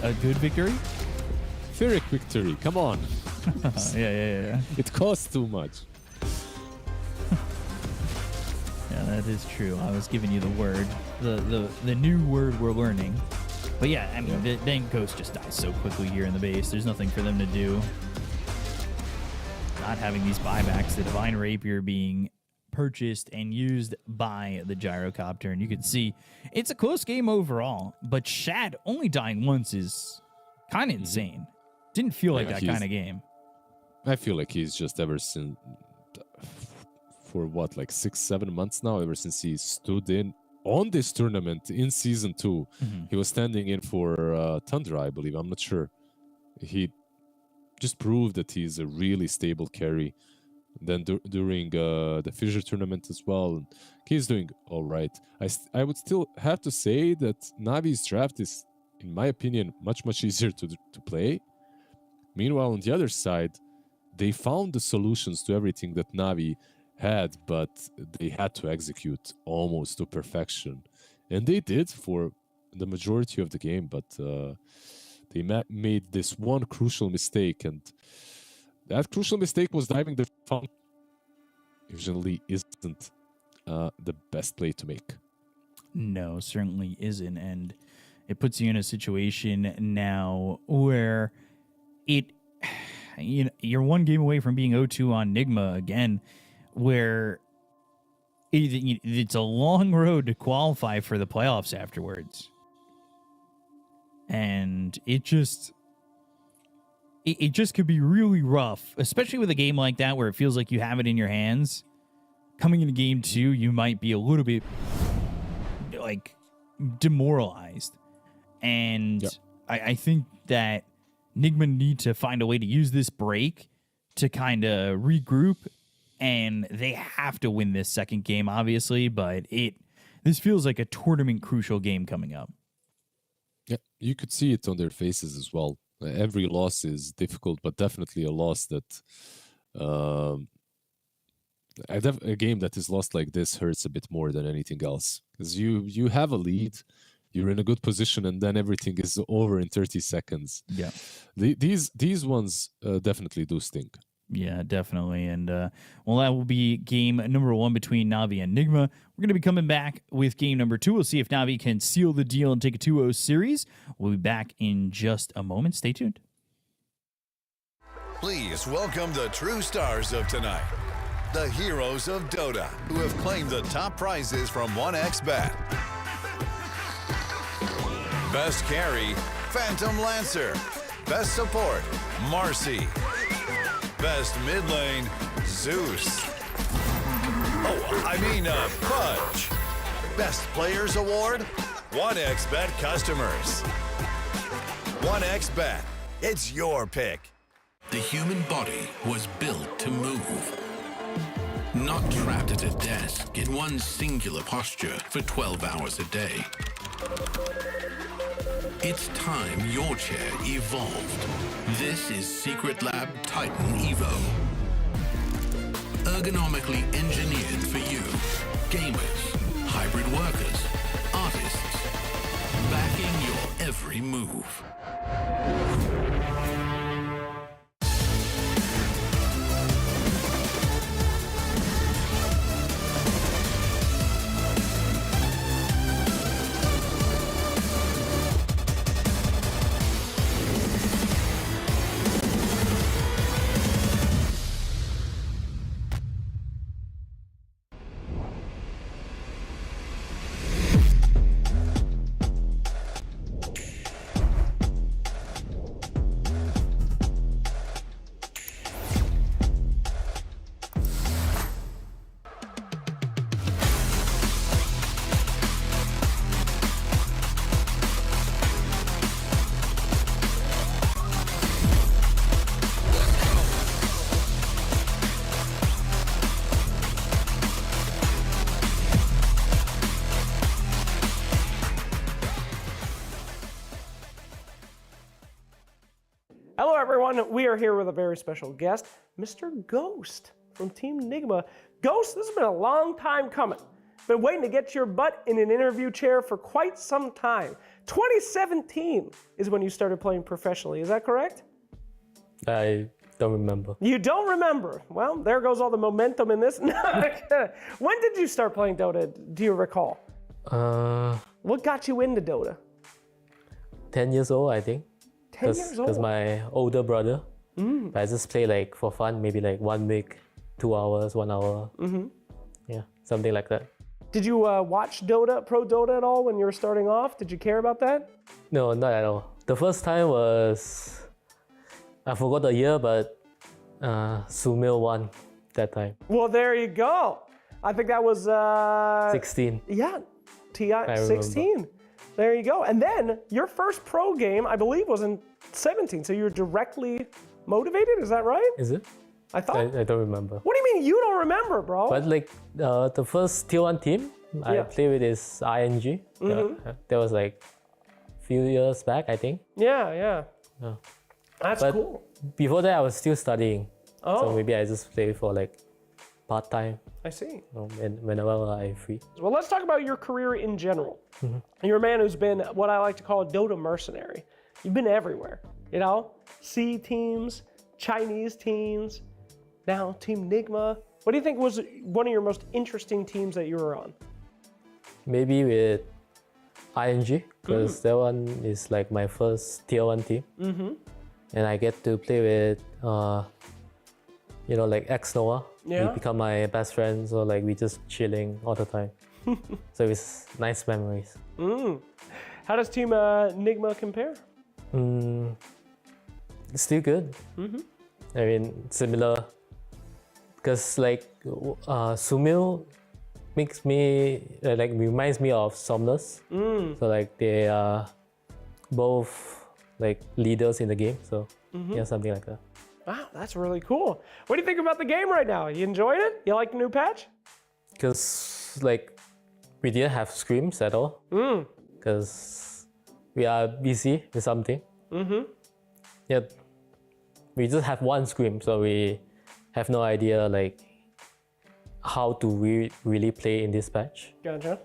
A good victory? Ferric victory. Come on. Yeah. It costs too much. Yeah, that is true. I was giving you the word, the new word we're learning. But yeah, I mean, then Ghost just dies so quickly here in the base. There's nothing for them to do. Not having these buybacks, the Divine Rapier being purchased and used by the Gyrocopter. And you can see it's a close game overall, but Shad only dying once is kind of insane. Didn't feel like that kind of game. I feel like he's just ever since, for what, like 6-7 months now, ever since he stood in on this tournament in Season 2. He was standing in for Tundra, I believe. I'm not sure. He just proved that he's a really stable carry. Then during the Fissure tournament as well, and he's doing all right. I would still have to say that Navi's draft is, in my opinion, much easier to play. Meanwhile, on the other side, they found the solutions to everything that Navi had, but they had to execute almost to perfection. And they did for the majority of the game, but they made this one crucial mistake, and that crucial mistake was diving the fountain. Usually isn't the best play to make. No, certainly isn't. And it puts you in a situation now where you're one game away from being 0-2 on Nigma again, where it's a long road to qualify for the playoffs afterwards. And it just could be really rough, especially with a game like that where it feels like you have it in your hands. Coming into game 2, you might be a little bit like demoralized. And yep. I think that Nigma need to find a way to use this break to kind of regroup, and they have to win this second game, obviously, but this feels like a tournament crucial game coming up. Yeah, you could see it on their faces as well. Every loss is difficult, but definitely a loss that a game that is lost like this hurts a bit more than anything else, because you have a lead, you're in a good position, and then everything is over in 30 seconds. Yeah. These ones definitely do stink. Yeah, definitely. And well, that will be game number 1 between Navi and Nigma. We're going to be coming back with game number 2. We'll see if Navi can seal the deal and take a 2-0 series. We'll be back in just a moment. Stay tuned. Please welcome the true stars of tonight, the heroes of Dota, who have claimed the top prizes from 1xBet. Best carry, Phantom Lancer. Best support, Marcy. Best mid lane, Zeus. Oh, I mean, Fudge. Best Players Award, 1xBet customers. 1xBet, it's your pick. The human body was built to move. Not trapped at a desk in one singular posture for 12 hours a day. It's time your chair evolved. This is Secret Lab Titan Evo. Ergonomically engineered for you, gamers, hybrid workers, artists, backing your every move. Hello, everyone. We are here with a very special guest, Mr. Ghost from Team Nigma. Ghost, this has been a long time coming. Been waiting to get your butt in an interview chair for quite some time. 2017 is when you started playing professionally. Is that correct? I don't remember. You don't remember? Well, there goes all the momentum in this. When did you start playing Dota? Do you recall? What got you into Dota? 10 years old, I think. 10 years old? Because my older brother. I just play like for fun, maybe like 1 week, 2 hours, 1 hour. Yeah, something like that. Did you watch Dota, Pro Dota at all when you were starting off? Did you care about that? No, not at all. The first time was, I forgot the year, but Sumil won that time. Well, there you go. I think that was 16. Yeah, TI 16. There you go. And then your first pro game, I believe, was in 17. So you were directly motivated. Is that right? Is it? I thought. I don't remember. What do you mean you don't remember, bro? But like the first tier 1 team I played with is ING. That was like a few years back, I think. Yeah. That's cool. Before that, I was still studying. Oh. So maybe I just play for like part-time. I see. Whenever I'm free. Well, let's talk about your career in general. You're a man who's been what I like to call a Dota mercenary. You've been everywhere, you know? C teams, Chinese teams, now Team Nigma. What do you think was one of your most interesting teams that you were on? Maybe with ING, because that one is like my first tier 1 team. And I get to play with, like X-Noah. Yeah. He become my best friend, so like we just chilling all the time. So it's nice memories. How does Team Nigma compare? It's still good. I mean, similar. Because like Sumil makes me, reminds me of Somnus. So like they are both like leaders in the game. So yeah, something like that. Wow, that's really cool. What do you think about the game right now? You enjoying it? You like the new patch? Because like we didn't have scrims at all. Because we are busy with something. Yeah, we just have one scrim, so we have no idea like how to really play in this patch. Gotcha.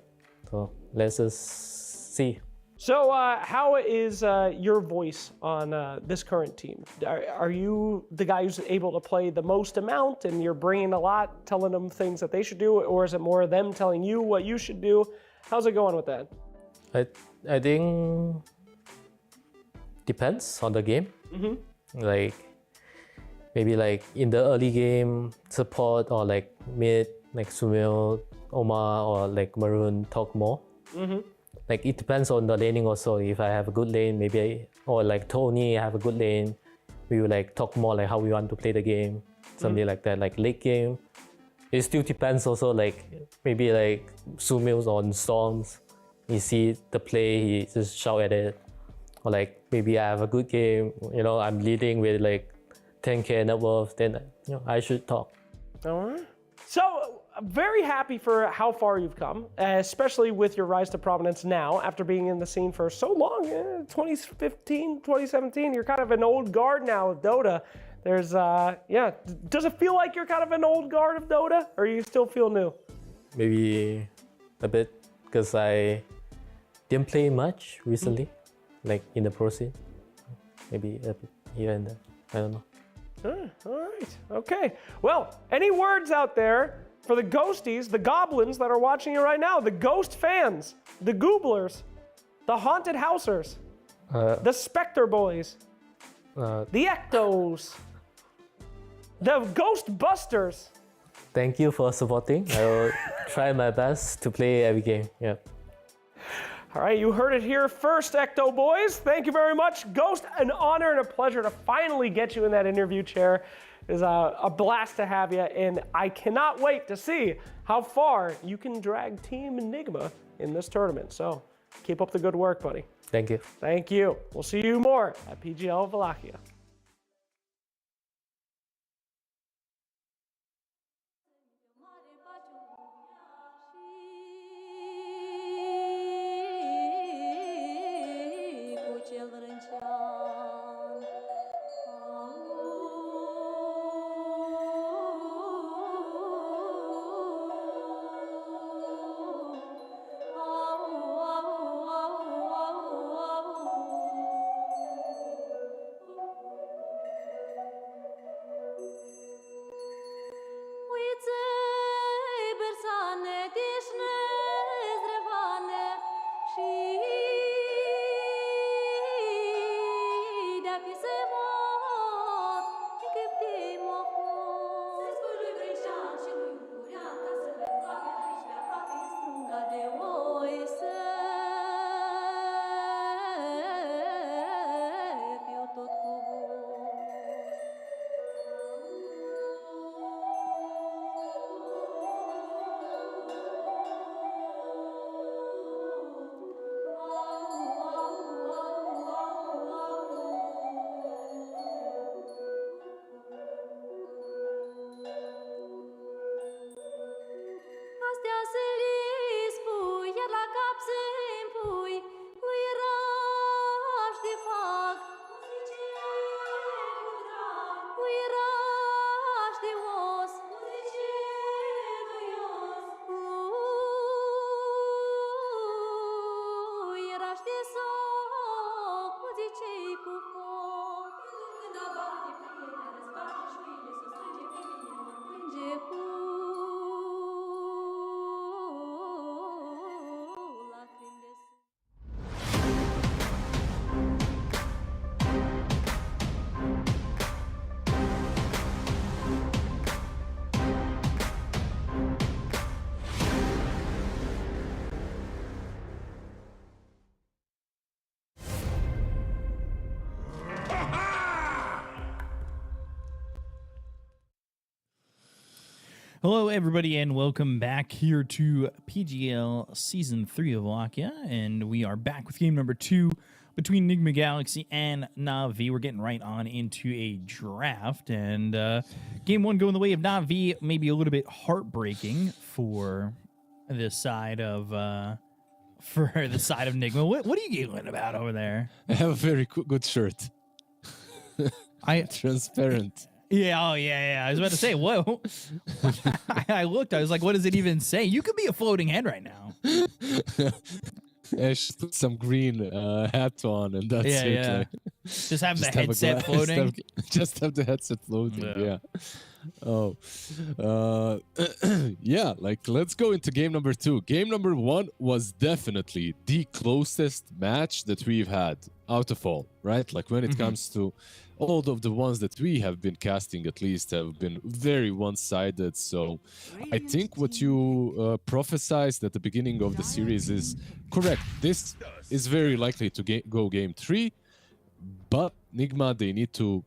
So let's just see. So how is your voice on this current team? Are you the guy who's able to play the most amount and you're bringing a lot, telling them things that they should do, or is it more them telling you what you should do? How's it going with that? I think depends on the game. Like maybe like in the early game, support or like mid, like Sumil, Omar or like Maroon talk more. Like it depends on the laning also. If I have a good lane, maybe or like Tony, I have a good lane, we will like talk more like how we want to play the game, something like that. Like late game, it still depends also. Like maybe like Sumil's on Storms, he see the play, he just shout at it. Or like maybe I have a good game, you know, I'm leading with like 10k net worth, then you know I should talk. All right. So I'm very happy for how far you've come, especially with your rise to prominence now after being in the scene for so long. 2015, 2017, you're kind of an old guard now of Dota. There's, yeah, does it feel like you're kind of an old guard of Dota, or you still feel new? Maybe a bit, because I didn't play much recently, like in the pro scene. Maybe a bit here and there, I don't know. All right, okay. Well, any words out there for the ghosties, the goblins that are watching you right now, the ghost fans, the gooblers, the haunted housers, the specter boys, the ectos, the ghost busters? Thank you for supporting. I will try my best to play every game. Yeah. All right, you heard it here first, Ecto boys. Thank you very much. Ghost, an honor and a pleasure to finally get you in that interview chair. It is a blast to have you, and I cannot wait to see how far you can drag Team Nigma in this tournament. So keep up the good work, buddy. Thank you. Thank you. We'll see you more at PGL Wallachia. Hello, everybody, and welcome back here to PGL Season 3 of Wallachia, and we are back with game number 2 between Nigma Galaxy and Na'Vi. We're getting right on into a draft, and game 1 going the way of Na'Vi, maybe a little bit heartbreaking for the side of Nigma. What are you giggling about over there? I have a very good shirt. Transparent. Yeah, oh yeah. I was about to say, whoa. I looked, I was like, what does it even say? You could be a floating head right now. I should put some green hat on and that's it. Yeah. Like, Just have the headset floating. Just have the headset floating, yeah. Oh. Yeah, like let's go into game number 2. Game number 1 was definitely the closest match that we've had out of all, right? Like when it comes to all of the ones that we have been casting, at least, have been very one-sided. So I think what you prophesized at the beginning of the series is correct. This is very likely to go game 3, but Nigma, they need to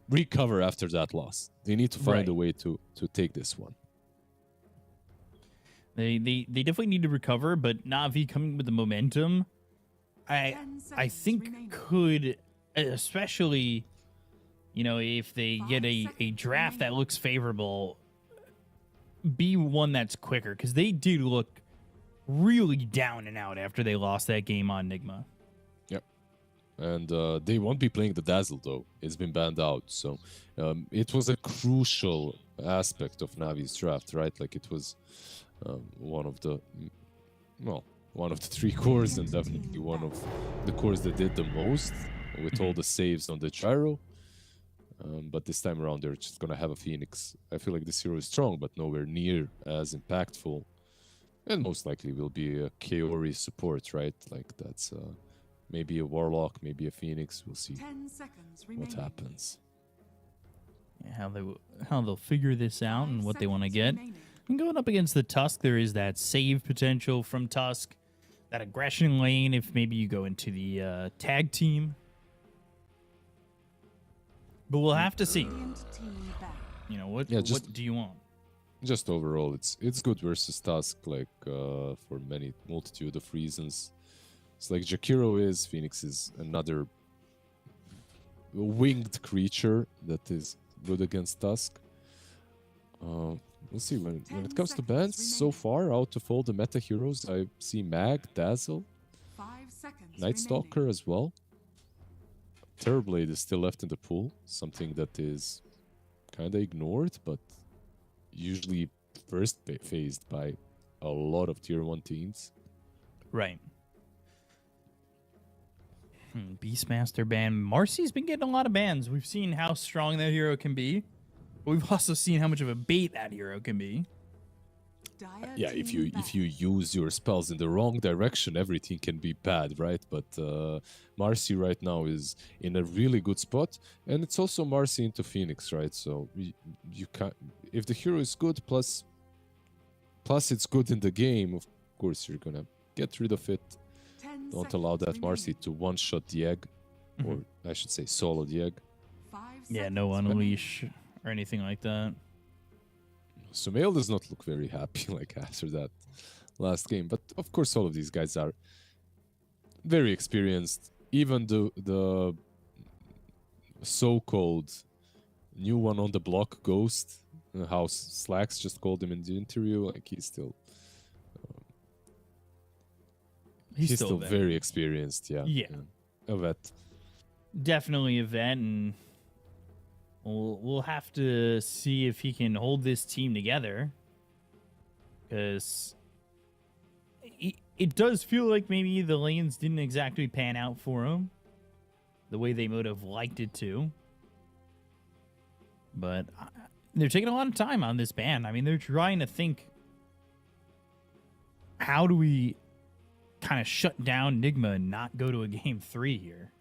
recover after that loss. They need to find a way to take this one. They definitely need to recover, but Na'Vi coming with the momentum, I think could, especially, you know, if they get a draft that looks favorable, be one that's quicker, because they did look really down and out after they lost that game on Nigma. Yep. And they won't be playing the Dazzle, though. It's been banned out. So it was a crucial aspect of Navi's draft, right? Like it was one of the 3 cores, and definitely one of the cores that did the most with all the saves on the gyro. But this time around, they're just going to have a Phoenix. I feel like this hero is strong, but nowhere near as impactful. And most likely will be a Kaori support, right? Like that's maybe a Warlock, maybe a Phoenix. We'll see 10 seconds what remaining. happens. Yeah, how they'll figure this out and what they want to get. And going up against the Tusk, there is that save potential from Tusk, that aggression lane if maybe you go into the tag team. But we'll have to see. You know, what do you want? Just overall, it's good versus Tusk, like for multitude of reasons. It's like Jakiro is, Phoenix is another winged creature that is good against Tusk. We'll see when it comes to bans. So far, out of all the meta heroes, I see Mag, Dazzle, Night Stalker as well. Terrorblade is still left in the pool, something that is kind of ignored, but usually first phased by a lot of tier 1 teams. Right. Beastmaster ban. Marcy's been getting a lot of bans. We've seen how strong that hero can be. But we've also seen how much of a bait that hero can be. Yeah, if you use your spells in the wrong direction, everything can be bad, right? But Marcy right now is in a really good spot, and it's also Marcy into Phoenix, right? So you can't, if the hero is good, plus it's good in the game, of course you're gonna get rid of it. Don't allow that Marcy to one-shot the egg, or I should say solo the egg. Yeah, no unleash or anything like that. Sumail does not look very happy like after that last game, but of course all of these guys are very experienced. Even the so-called new one on the block, Ghost, how Slacks just called him in the interview, like he's still still very experienced. Yeah. A vet. Definitely a vet, and we'll have to see if he can hold this team together, because it does feel like maybe the lanes didn't exactly pan out for him the way they would have liked it to. But they're taking a lot of time on this ban. I mean, they're trying to think, how do we kind of shut down Nigma and not go to a game 3 here?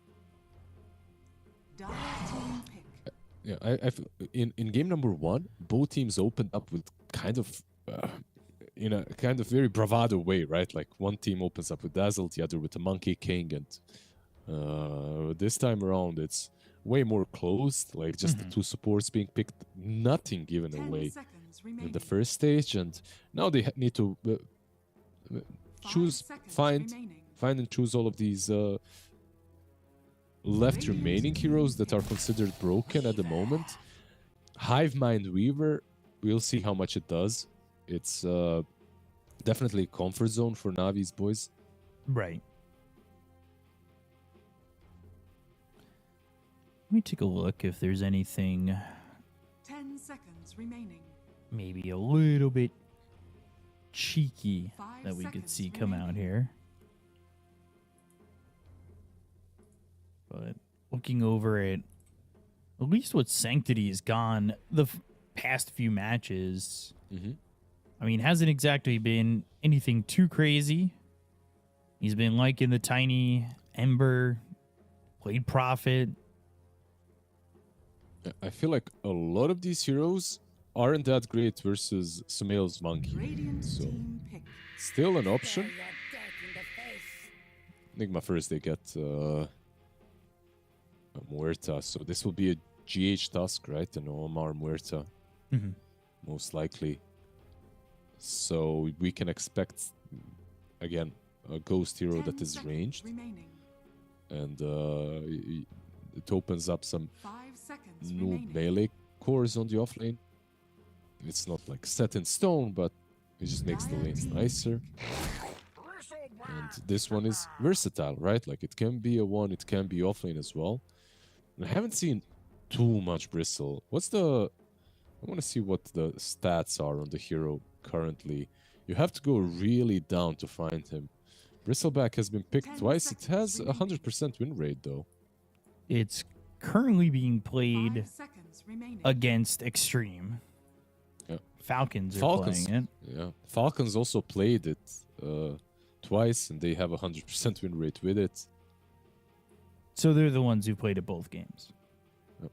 Yeah, in game number 1, both teams opened up with kind of in a kind of very bravado way, right? Like one team opens up with Dazzle, the other with the Monkey King, and this time around it's way more closed, like just the 2 supports being picked, nothing given away in the first stage, and now they need to find and choose all of these left remaining heroes that are considered broken at the moment. Hive Mind Weaver, we'll see how much it does. It's definitely a comfort zone for Navi's boys. Right. Let me take a look if there's anything 10 seconds remaining. maybe a little bit cheeky 5 that we could seconds see come out remaining. here. But looking over at least what Sanctity has gone the past few matches, I mean, hasn't exactly been anything too crazy. He's been liking the tiny Ember, played Prophet. I feel like a lot of these heroes aren't that great versus Sumail's Monkey. Radiant So, team pick. still an option. Nigma first, they get a Muerta. So this will be a GH Tusk, right? An Omar Muerta, most likely. So we can expect, again, a Ghost hero 10 that is seconds ranged. remaining. And it opens up some 5 seconds new remaining. melee cores on the offlane. It's not like set in stone, but it just makes the lanes nicer. And this one is versatile, right? Like it can be a 1, it can be offlane as well. And I haven't seen too much Bristle. I want to see what the stats are on the hero currently. You have to go really down to find him. Bristleback has been picked 10 twice. It has seconds 100% win rate though. It's currently being 5 played seconds remaining. against Xtreme. Yeah. Falcons are Falcons, playing it. yeah. Falcons also played it twice, and they have 100% win rate with it. So they're the ones who played at both games. Yep.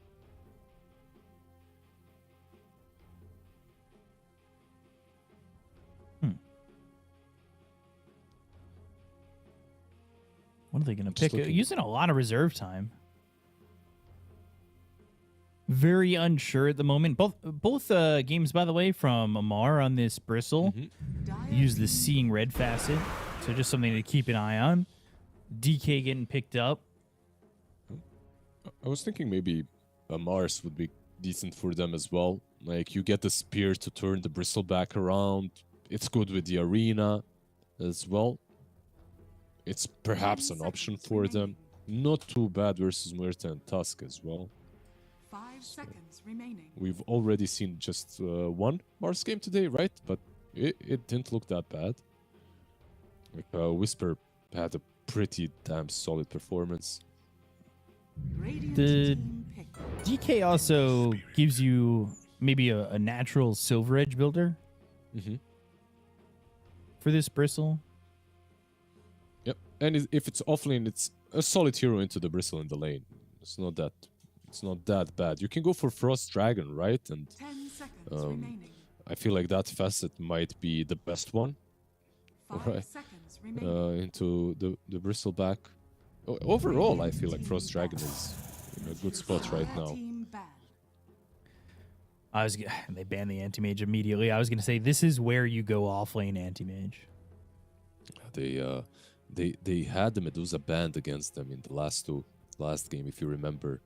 What are they going to Just pick? looking. Using a lot of reserve time. Very unsure at the moment. Both games, by the way, from Amar on this Bristle use the Seeing Red facet. So just something to keep an eye on. DK getting picked up. I was thinking maybe a Mars would be decent for them as well. Like you get the spear to turn the Bristleback around. It's good with the arena as well. It's perhaps an option for them. Not too bad versus Muerta and Tusk as well. 5 seconds remaining. We've already seen just one Mars game today, right? But it didn't look that bad. Like Whisper had a pretty damn solid performance. Radiant The team pick. DK also gives you maybe a natural Silver Edge builder for this Bristle. Yep, and if it's offlane, it's a solid hero into the Bristle in the lane. It's not that bad. You can go for Frost Dragon, right? And 10 seconds remaining. I feel like that facet might be the best one. 5 Right. seconds remaining. Into the Bristleback. Overall, I feel like Frost Dragon is in a good spot right now. Team ban. They banned the anti-mage immediately. I was going to say this is where you go off-lane anti-mage. They had the Medusa banned against them in the last game, if you remember.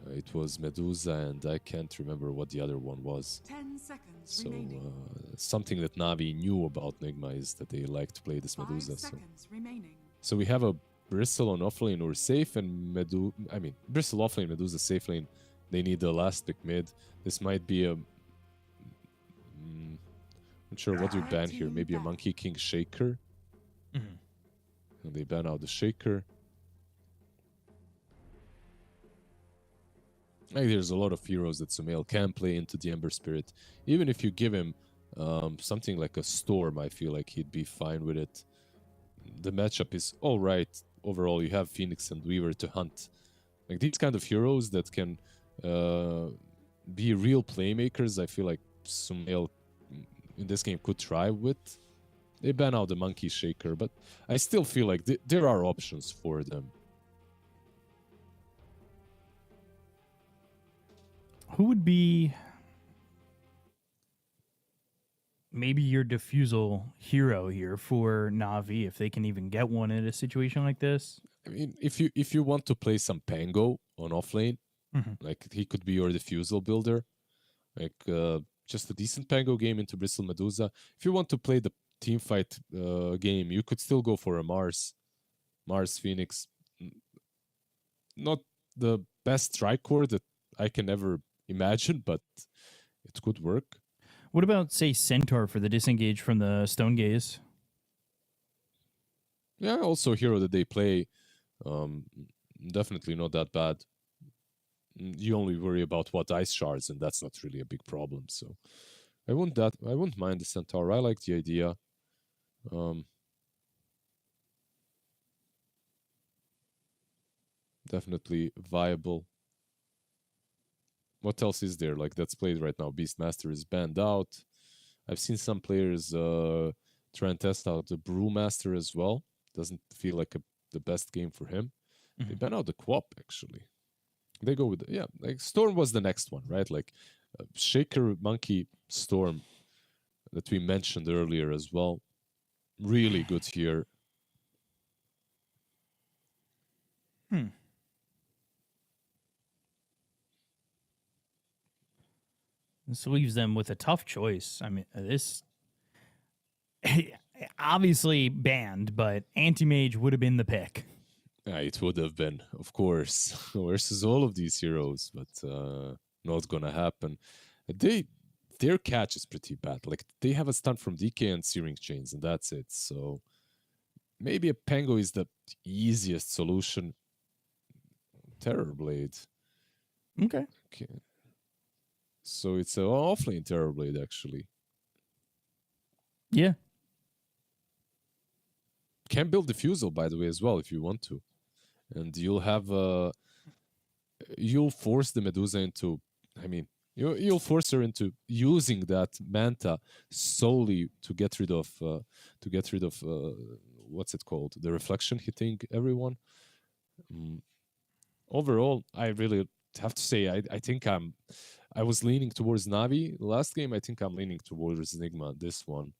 It was Medusa, and I can't remember what the other one was. 10 seconds So remaining. something that Navi knew about Nigma is that they like to play this 5 Medusa. So. seconds remaining. So we have a Bristle on offlane or safe, and Bristle offlane, Medusa safe lane. They need the elastic mid. This might be a. Not sure what you ban here. Maybe a Monkey King Shaker. And they ban out the Shaker. Like there's a lot of heroes that Sumail can play into the Ember Spirit. Even if you give him something like a Storm, I feel like he'd be fine with it. The matchup is alright. Overall, you have Phoenix and Weaver to hunt. Like these kind of heroes that can be real playmakers, I feel like Sumail in this game could thrive with. They ban out the Monkey Shaker, but I still feel like there are options for them. Who would be maybe your diffusal hero here for Na'Vi if they can even get one in a situation like this? I mean, if you want to play some Pango on offlane, like he could be your diffusal builder, like just a decent Pango game into Bristle Medusa. If you want to play the team fight game, you could still go for a Mars Phoenix. Not the best tricore that I can ever imagine, but it could work. What about, say, Centaur for the disengage from the Stone Gaze? Yeah, also a hero that they play. Definitely not that bad. You only worry about what ice shards, and that's not really a big problem. So I wouldn't mind the Centaur. I like the idea. Definitely viable. What else is there like that's played right now? Beastmaster is banned out. I've seen some players try and test out the Brewmaster as well. Doesn't feel like the best game for him. They ban out the Quap actually. They go with like Storm was the next one, right? Like Shaker Monkey Storm that we mentioned earlier as well. Really good here. This leaves them with a tough choice. I mean, this obviously banned, but Anti-Mage would have been the pick. It would have been, of course, versus all of these heroes, but not gonna happen. Their catch is pretty bad. Like they have a stun from DK and Searing Chains, and that's it. So maybe a Pango is the easiest solution. Terror Blade. Okay. So it's an offlane Terror Blade, actually. Yeah. Can build Diffusal, by the way, as well, if you want to. And you'll have... you'll force the Medusa into... I mean, you'll force her into using that Manta solely to get rid of... what's it called? The Reflection hitting everyone. Overall, I really have to say, I think I was leaning towards Navi last game. I think I'm leaning towards Nigma this one,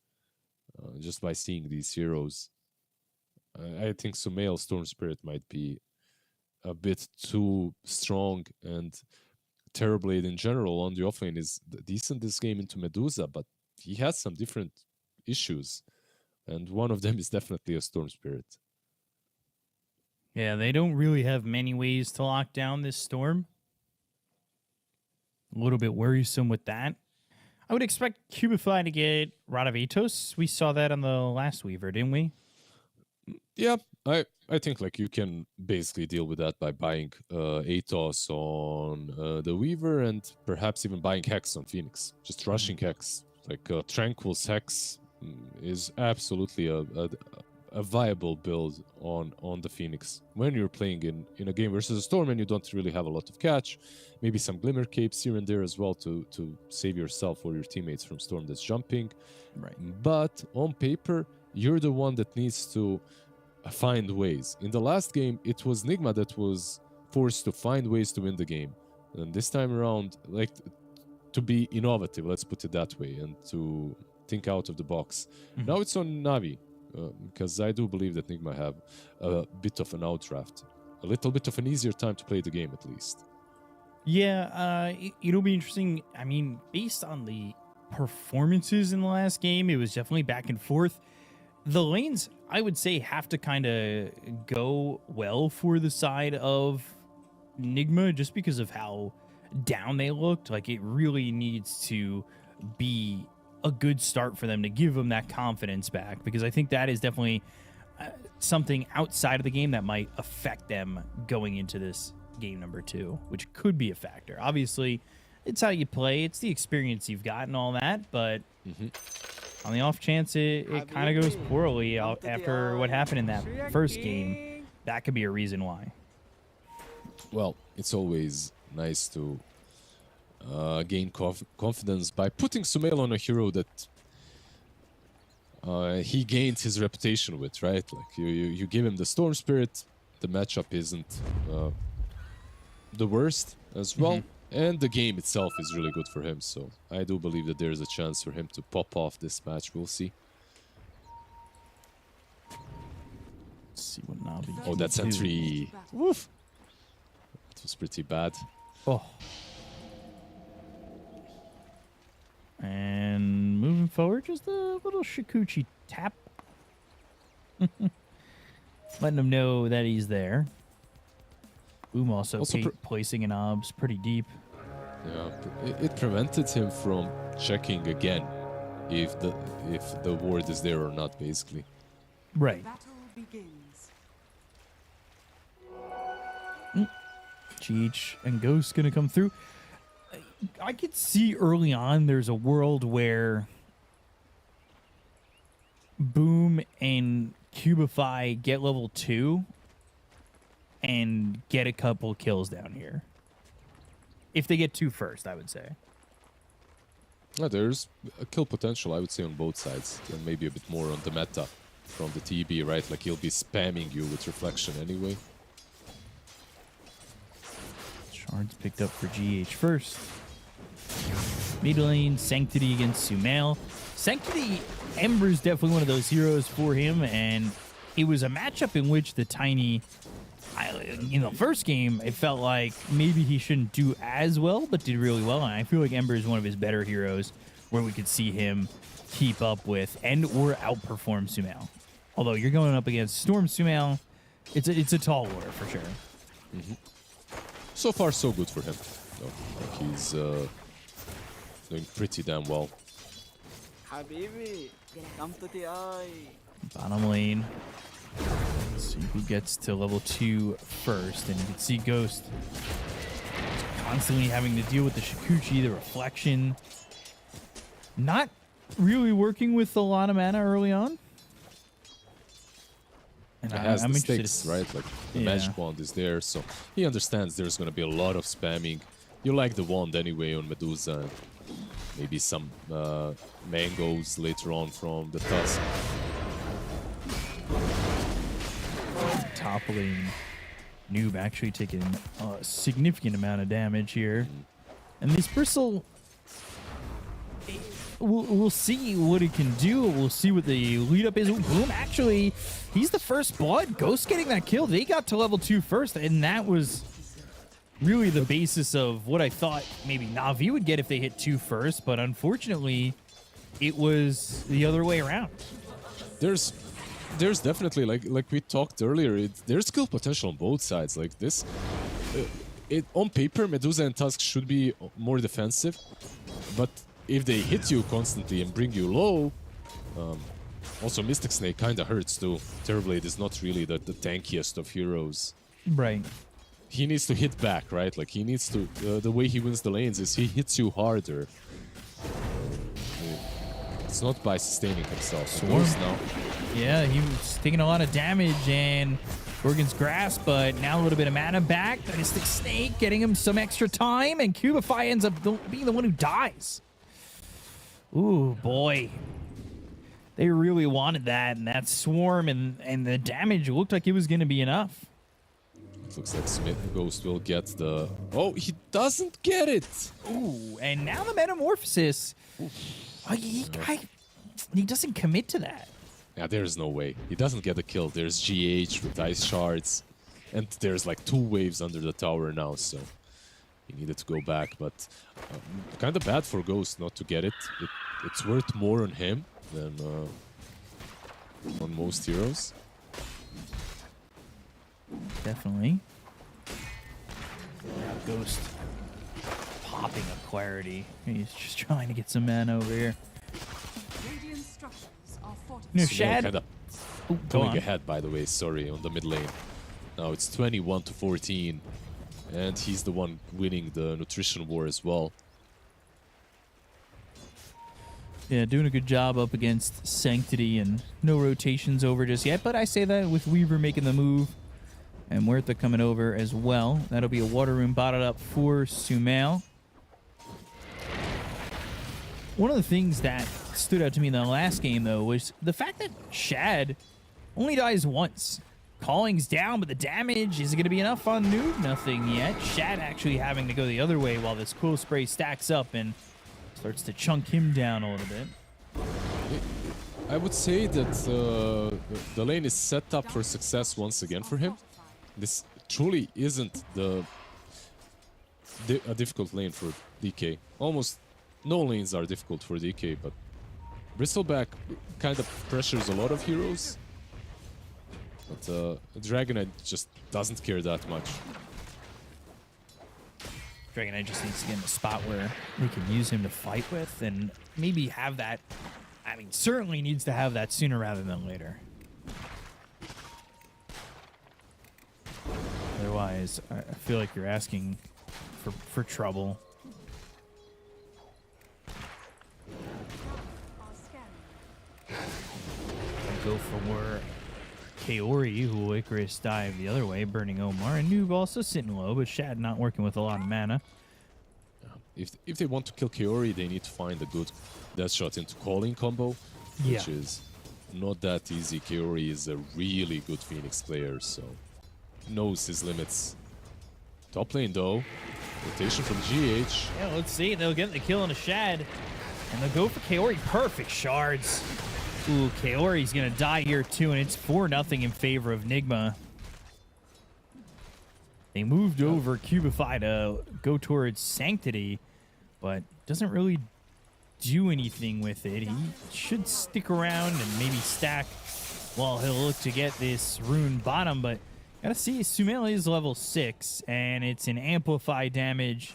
just by seeing these heroes. I think Sumail Storm Spirit might be a bit too strong, and Terrorblade in general on the offlane is decent this game into Medusa, but he has some different issues, and one of them is definitely a Storm Spirit. Yeah, they don't really have many ways to lock down this Storm. A little bit worrisome with that. I would expect Cubify to get Radavitos. We saw that on the last Weaver, didn't we? Yeah, I think like you can basically deal with that by buying Atos on the Weaver and perhaps even buying Hex on Phoenix. Just rushing Hex. Like Tranquil's Hex is absolutely a viable build on the Phoenix when you're playing in a game versus a Storm and you don't really have a lot of catch. Maybe some Glimmer Capes here and there as well to save yourself or your teammates from Storm that's jumping. Right. But on paper, you're the one that needs to find ways. In the last game, it was Nigma that was forced to find ways to win the game. And this time around, like, to be innovative, let's put it that way, and to think out of the box. Now it's on Navi, because I do believe that Nigma have a bit of an outdraft. A little bit of an easier time to play the game, at least. Yeah, it'll be interesting. I mean, based on the performances in the last game, it was definitely back and forth. The lanes, I would say, have to kind of go well for the side of Nigma just because of how down they looked. Like, it really needs to be a good start for them to give them that confidence back, because I think that is definitely something outside of the game that might affect them going into this game number 2, which could be a factor. Obviously, it's how you play, it's the experience you've got and all that, but on the off chance it kind of goes poorly after what happened in that first game, that could be a reason why. Well, it's always nice to gain confidence by putting Sumail on a hero that he gained his reputation with, right? Like you give him the Storm Spirit, the matchup isn't the worst as well, and the game itself is really good for him. So I do believe that there's a chance for him to pop off this match. We'll see. Let's see what Navi. Oh, that's entry. Woof. That was pretty bad. Oh. And moving forward, just a little Shikuchi tap. Letting him know that he's there. Boom also placing an obs pretty deep. Yeah, it prevented him from checking again if the ward is there or not, basically. Right. Battle begins. GH and Ghost gonna come through. I could see early on there's a world where Boom and Cubify get level 2 and get a couple kills down here. If they get 2 first, I would say. Yeah, there's a kill potential, I would say, on both sides. And maybe a bit more on the meta from the TB, right? Like, he'll be spamming you with Reflection anyway. Shards picked up for GH first. Mid lane, Sanctity against Sumail. Sanctity, Ember's definitely one of those heroes for him, and it was a matchup in which the Tiny, in the first game, it felt like maybe he shouldn't do as well, but did really well, and I feel like Ember is one of his better heroes where we could see him keep up with and or outperform Sumail. Although you're going up against Storm Sumail, it's a tall order for sure. Mm-hmm. So far, so good for him. Like he's doing pretty damn well. Habibi, come to the eye. Bottom lane. Let's see who gets to level 2 first. And you can see Ghost constantly having to deal with the Shikuchi, the Reflection. Not really working with a lot of mana early on. And it has I'm the interested stakes, right? Like the magic wand is there, so he understands there's going to be a lot of spamming. You like the wand anyway on Medusa. Maybe some mangoes later on from the Tusk. Top lane, Noob actually taking a significant amount of damage here. And this Bristle, we'll see what it can do. We'll see what the lead up is. Boom, actually, he's the first blood. Ghost getting that kill. They got to level 2 first, and that was really the basis of what I thought maybe Na'Vi would get if they hit 2 first, but unfortunately, it was the other way around. There's definitely, like we talked earlier, there's skill potential on both sides. Like this, on paper, Medusa and Tusk should be more defensive, but if they hit you constantly and bring you low, also Mystic Snake kind of hurts too. Terrorblade is not really the tankiest of heroes. Right. He needs to hit back, right? Like he needs to. The way he wins the lanes is he hits you harder. It's not by sustaining himself. Swarm now. Yeah, he was taking a lot of damage and Gorgon's Grasp, but now a little bit of mana back. The Mystic Snake getting him some extra time, and Cubify ends up being the one who dies. Ooh, boy. They really wanted that, and that Swarm and the damage looked like it was going to be enough. It looks like Ghost will get the... Oh, he doesn't get it! Ooh, and now the Metamorphosis. Oh, he doesn't commit to that. Yeah, there's no way. He doesn't get a kill. There's GH with Ice Shards, and there's like 2 waves under the tower now, so he needed to go back, but kind of bad for Ghost not to get it. It's worth more on him than on most heroes. Definitely. Yeah, Ghost popping a Clarity. He's just trying to get some mana over here. Radiant structures are fortified. No, Shad. Kind of going ahead, by the way, sorry, on the mid lane. Now it's 21-14, and he's the one winning the nutrition war as well. Yeah, doing a good job up against Sanctity, and no rotations over just yet, but I say that with Weaver making the move and Muerta coming over as well. That'll be a Water Room botted up for Sumail. One of the things that stood out to me in the last game, though, was the fact that Shad only dies once. Calling's down, but the damage, is it going to be enough on Noob? Nothing yet. Shad actually having to go the other way while this Quill Spray stacks up and starts to chunk him down a little bit. I would say that the lane is set up for success once again for him. This truly isn't a difficult lane for DK. Almost no lanes are difficult for DK, but Bristleback kind of pressures a lot of heroes. But Dragonite just doesn't care that much. Dragon Knight just needs to get in a spot where they can use him to fight with and maybe have that. I mean, certainly needs to have that sooner rather than later. Otherwise, I feel like you're asking for trouble. Go for Kaori, who will Icarus dive the other way, burning Omar. And Noob also sitting low, but Shad not working with a lot of mana. If they want to kill Kaori, they need to find a good death shot into calling combo, which is not that easy. Kaori is a really good Phoenix player, so knows his limits. Top lane though, rotation from GH. Yeah, let's see. They'll get the kill on a Shad, and they'll go for Kaori. Perfect shards. Ooh, Kaori's gonna die here too, and it's 4-0 in favor of Nigma. They moved over Cubify to go towards Sanctity, but doesn't really do anything with it. He should stick around and maybe stack while he'll look to get this rune bottom, but gotta see, Sumail is level 6, and it's an amplify damage.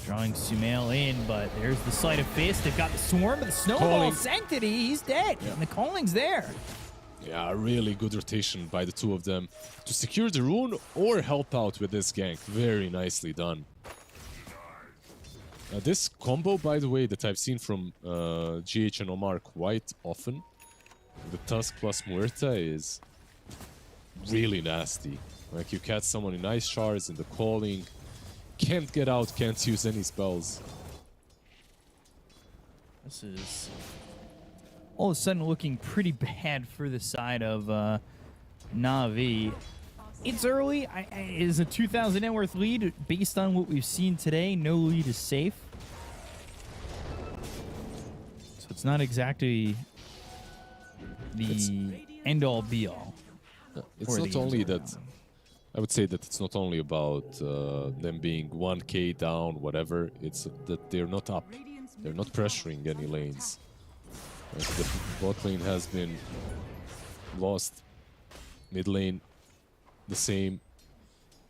Drawing Sumail in, but there's the Sleight of Fist. They've got the Swarm, but the Snowball Calling. Sanctity, he's dead. Yeah. And the Calling's there. Yeah, really good rotation by the two of them to secure the rune or help out with this gank. Very nicely done. This combo, by the way, that I've seen from GH and Omar quite often, the Tusk plus Muerta, is really nasty. Like, you catch someone in ice shards in the calling, can't get out, can't use any spells. This is all of a sudden looking pretty bad for the side of Na'Vi. It's early. It is a 2,000 net worth lead. Based on what we've seen today, no lead is safe. So it's not exactly the end-all, be-all. It's not only that. I would say that it's not only about them being 1k down, whatever. It's that they're not up. They're not pressuring any lanes. Like, the bot lane has been lost. Mid lane, the same.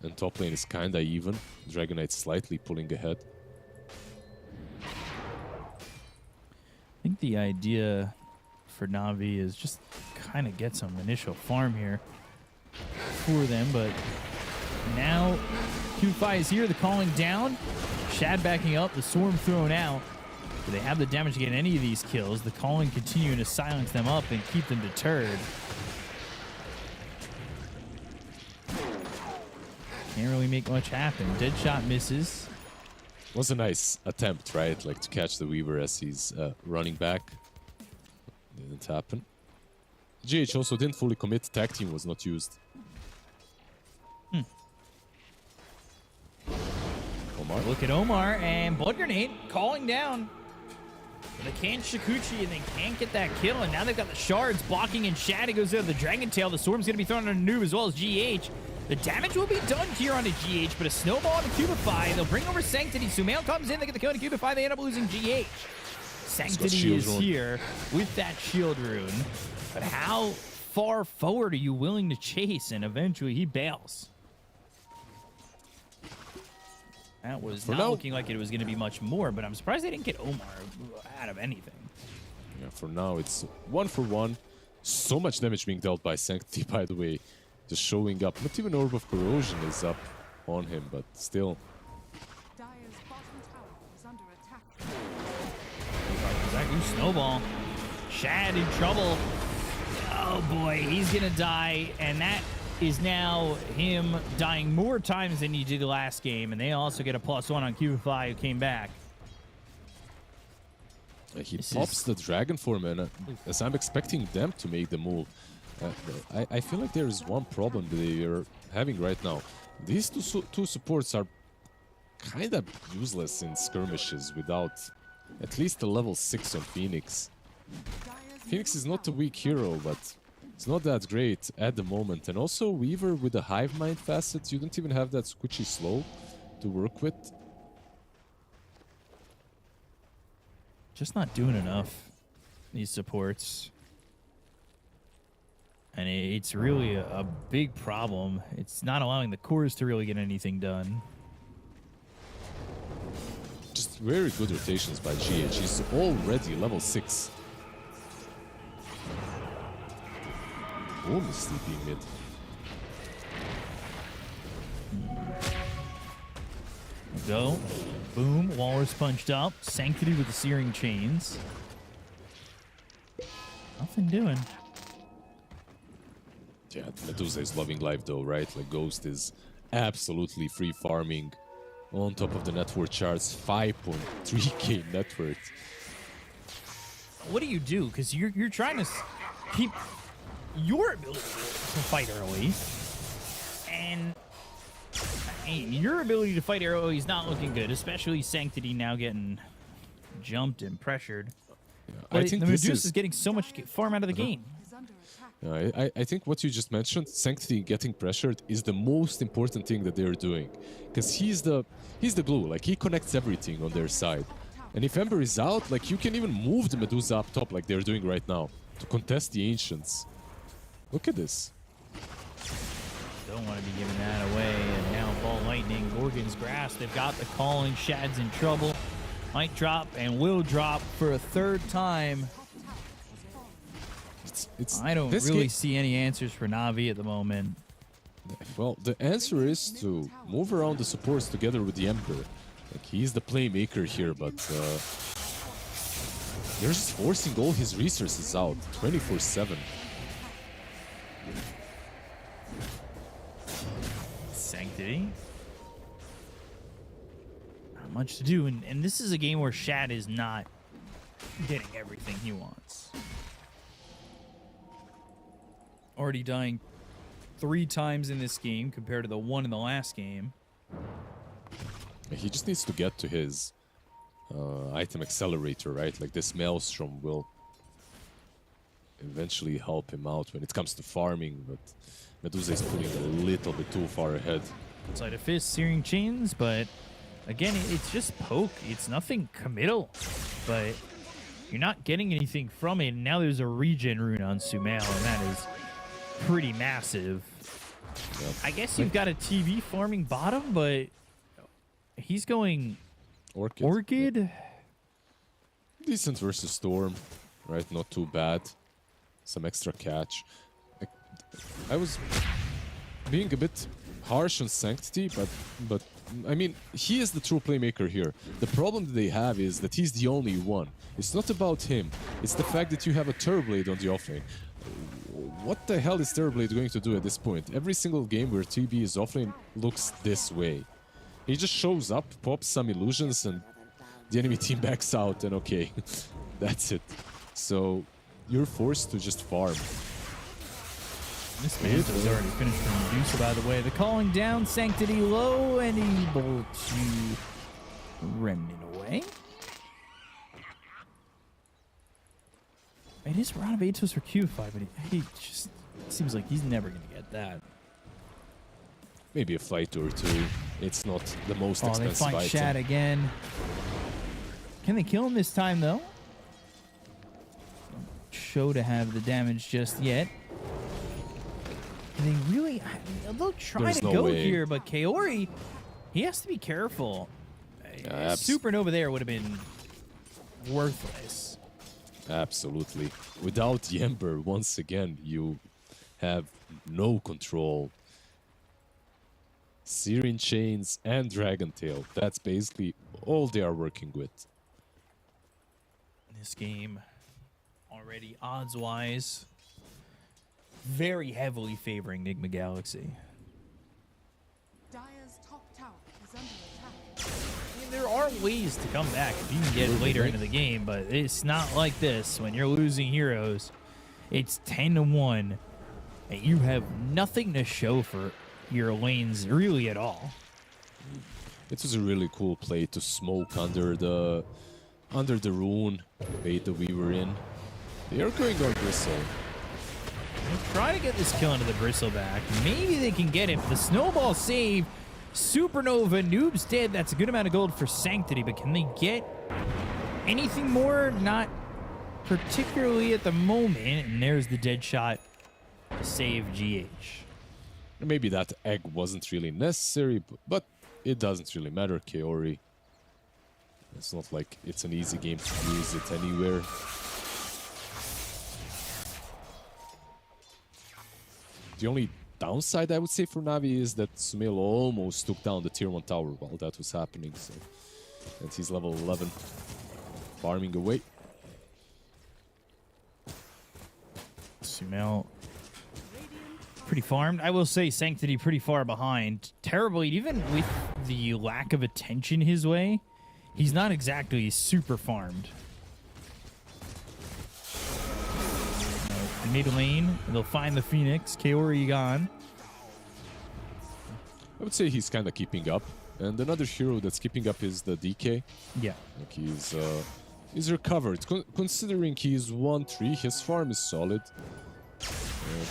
And top lane is kinda even. Dragon Knight slightly pulling ahead. I think the idea for Na'Vi is just kind of get some initial farm here for them, but now Q5 is here, the calling down, Shad backing up, the Swarm thrown out. Do they have the damage to get any of these kills? The calling continuing to silence them up and keep them deterred. Can't really make much happen. Deadshot misses. Was a nice attempt, right? Like, to catch the Weaver as he's running back. Didn't happen. GH also didn't fully commit. Tag team was not used. Omar. Look at Omar and Blood Grenade calling down. They can't Shikuchi and they can't get that kill, and now they've got the shards blocking, and Shad goes there. The Dragon Tail, the Swarm's going to be thrown on a Noob as well as GH. The damage will be done here on a GH, but a snowball on the Cubify. They'll bring over Sanctity. Sumail comes in, they get the kill on the Cubify, they end up losing GH. Sanctity is here with that shield rune, but how far forward are you willing to chase? And eventually he bails. That was not looking like it was going to be much more, but I'm surprised they didn't get Omar out of anything. Yeah, for now it's 1-for-1. So much damage being dealt by Sanctity, by the way. Just showing up. Not even Orb of Corrosion is up on him, but still. Dire's bottom tower is under attack. Exactly. Snowball. Shad in trouble. Oh boy, he's going to die, and that is now him dying more times than he did last game, and they also get a +1 on Cubify, who came back. He pops the Dragon form, and as I'm expecting them to make the move, I feel like there is one problem they are having right now. These two supports are kind of useless in skirmishes without at least a level 6 on Phoenix. Phoenix is not a weak hero, but it's not that great at the moment. And also Weaver with the Hive Mind facets, you don't even have that squishy slow to work with. Just not doing enough, these supports. And it's really a big problem. It's not allowing the cores to really get anything done. very good rotations by GH. He's already level 6. Boom is sleeping mid. Go. Boom. Walrus punched up. Sanctity with the searing chains. Nothing doing. Yeah, Medusa is loving life though, right? Like Ghost is absolutely free farming on top of the net worth charts. 5.3k net worth. What do you do? Because you're trying to keep your ability to fight early, and I mean, your ability to fight early is not looking good, especially Sanctity now getting jumped and pressured. Yeah, But I think the this Medusa is getting so much farm out of the game. I think what you just mentioned, Sanctity getting pressured, is the most important thing that they're doing, because he's the glue. Like, he connects everything on their side. And if Ember is out, like, you can even move the Medusa up top like they're doing right now to contest the Ancients. Look at this. Don't want to be giving that away. And now Ball Lightning, Gorgon's Grasp. They've got the calling. Shad's in trouble. Might drop and will drop for a third time. I don't really see any answers for Na'Vi at the moment. Well, the answer is to move around the supports together with the Emperor. Like, he's the playmaker here, but they're just forcing all his resources out 24/7. Sanctity. Not much to do, and this is a game where Shad is not getting everything he wants. Already dying 3 times in this game compared to the 1 in the last game. He just needs to get to his item accelerator, right? Like, this Maelstrom will eventually help him out when it comes to farming, but Medusa is pulling a little bit too far ahead. Sleight of Fist, Searing Chains, but again, it's just poke. It's nothing committal, but you're not getting anything from it. And now there's a regen rune on Sumail, and that is pretty massive. Yep. I guess you've got a TV farming bottom, but he's going Orchid. Yep. Decent versus Storm, right? Not too bad. Some extra catch. I was being a bit harsh on Sanctity, but I mean, he is the true playmaker here. The problem that they have is that he's the only one. It's not about him. It's the fact that you have a Terrorblade on the offlane. What the hell is Terrorblade going to do at this point? Every single game where TB is offlane looks this way. He just shows up, pops some illusions, and the enemy team backs out, and okay, that's it. So you're forced to just farm. This Manto's already finished from Medusa, by the way. The calling down, Sanctity low, and able to Remnant away. It is Round of Atos for Q5, but he just seems like he's never going to get that. Maybe a fight or two. It's not the most expensive they find item. Shad again. Can they kill him this time, though? Don't show to have the damage just yet. And they really... They'll try There's to no go way. here, but Kaori, he has to be careful. Supernova there would have been worthless. Absolutely. Without the Ember, once again, you have no control. Searing Chains and Dragon Tail. That's basically all they are working with. This game, already odds-wise, very heavily favoring Nigma Galaxy. Dire's top tower is under attack. I mean, there are ways to come back if you can get later into the game, but it's not like this. When you're losing heroes, it's 10-1, and you have nothing to show for your lanes really at all. It was a really cool play to smoke under the rune bait that we were in. They are going on Bristle. They'll try to get this kill into the Bristleback. Maybe they can get it. The snowball save. Supernova, Noob's dead. That's a good amount of gold for Sanctity, but can they get anything more? Not particularly at the moment. And there's the dead shot to save GH. Maybe that egg wasn't really necessary, but it doesn't really matter. Kaori It's not like it's an easy game to use it anywhere. The only downside I would say for Navi is that Sumail almost took down the tier 1 tower while that was happening. So, and he's level 11, farming away. Sumail pretty farmed. I will say Sanctity pretty far behind. Terribly, even with the lack of attention his way, he's not exactly super farmed. Mid lane, they'll find the Phoenix. Kaori gone. I would say he's kind of keeping up. And another hero that's keeping up is the DK. Yeah. Like he's recovered. Considering he's 1-3, his farm is solid.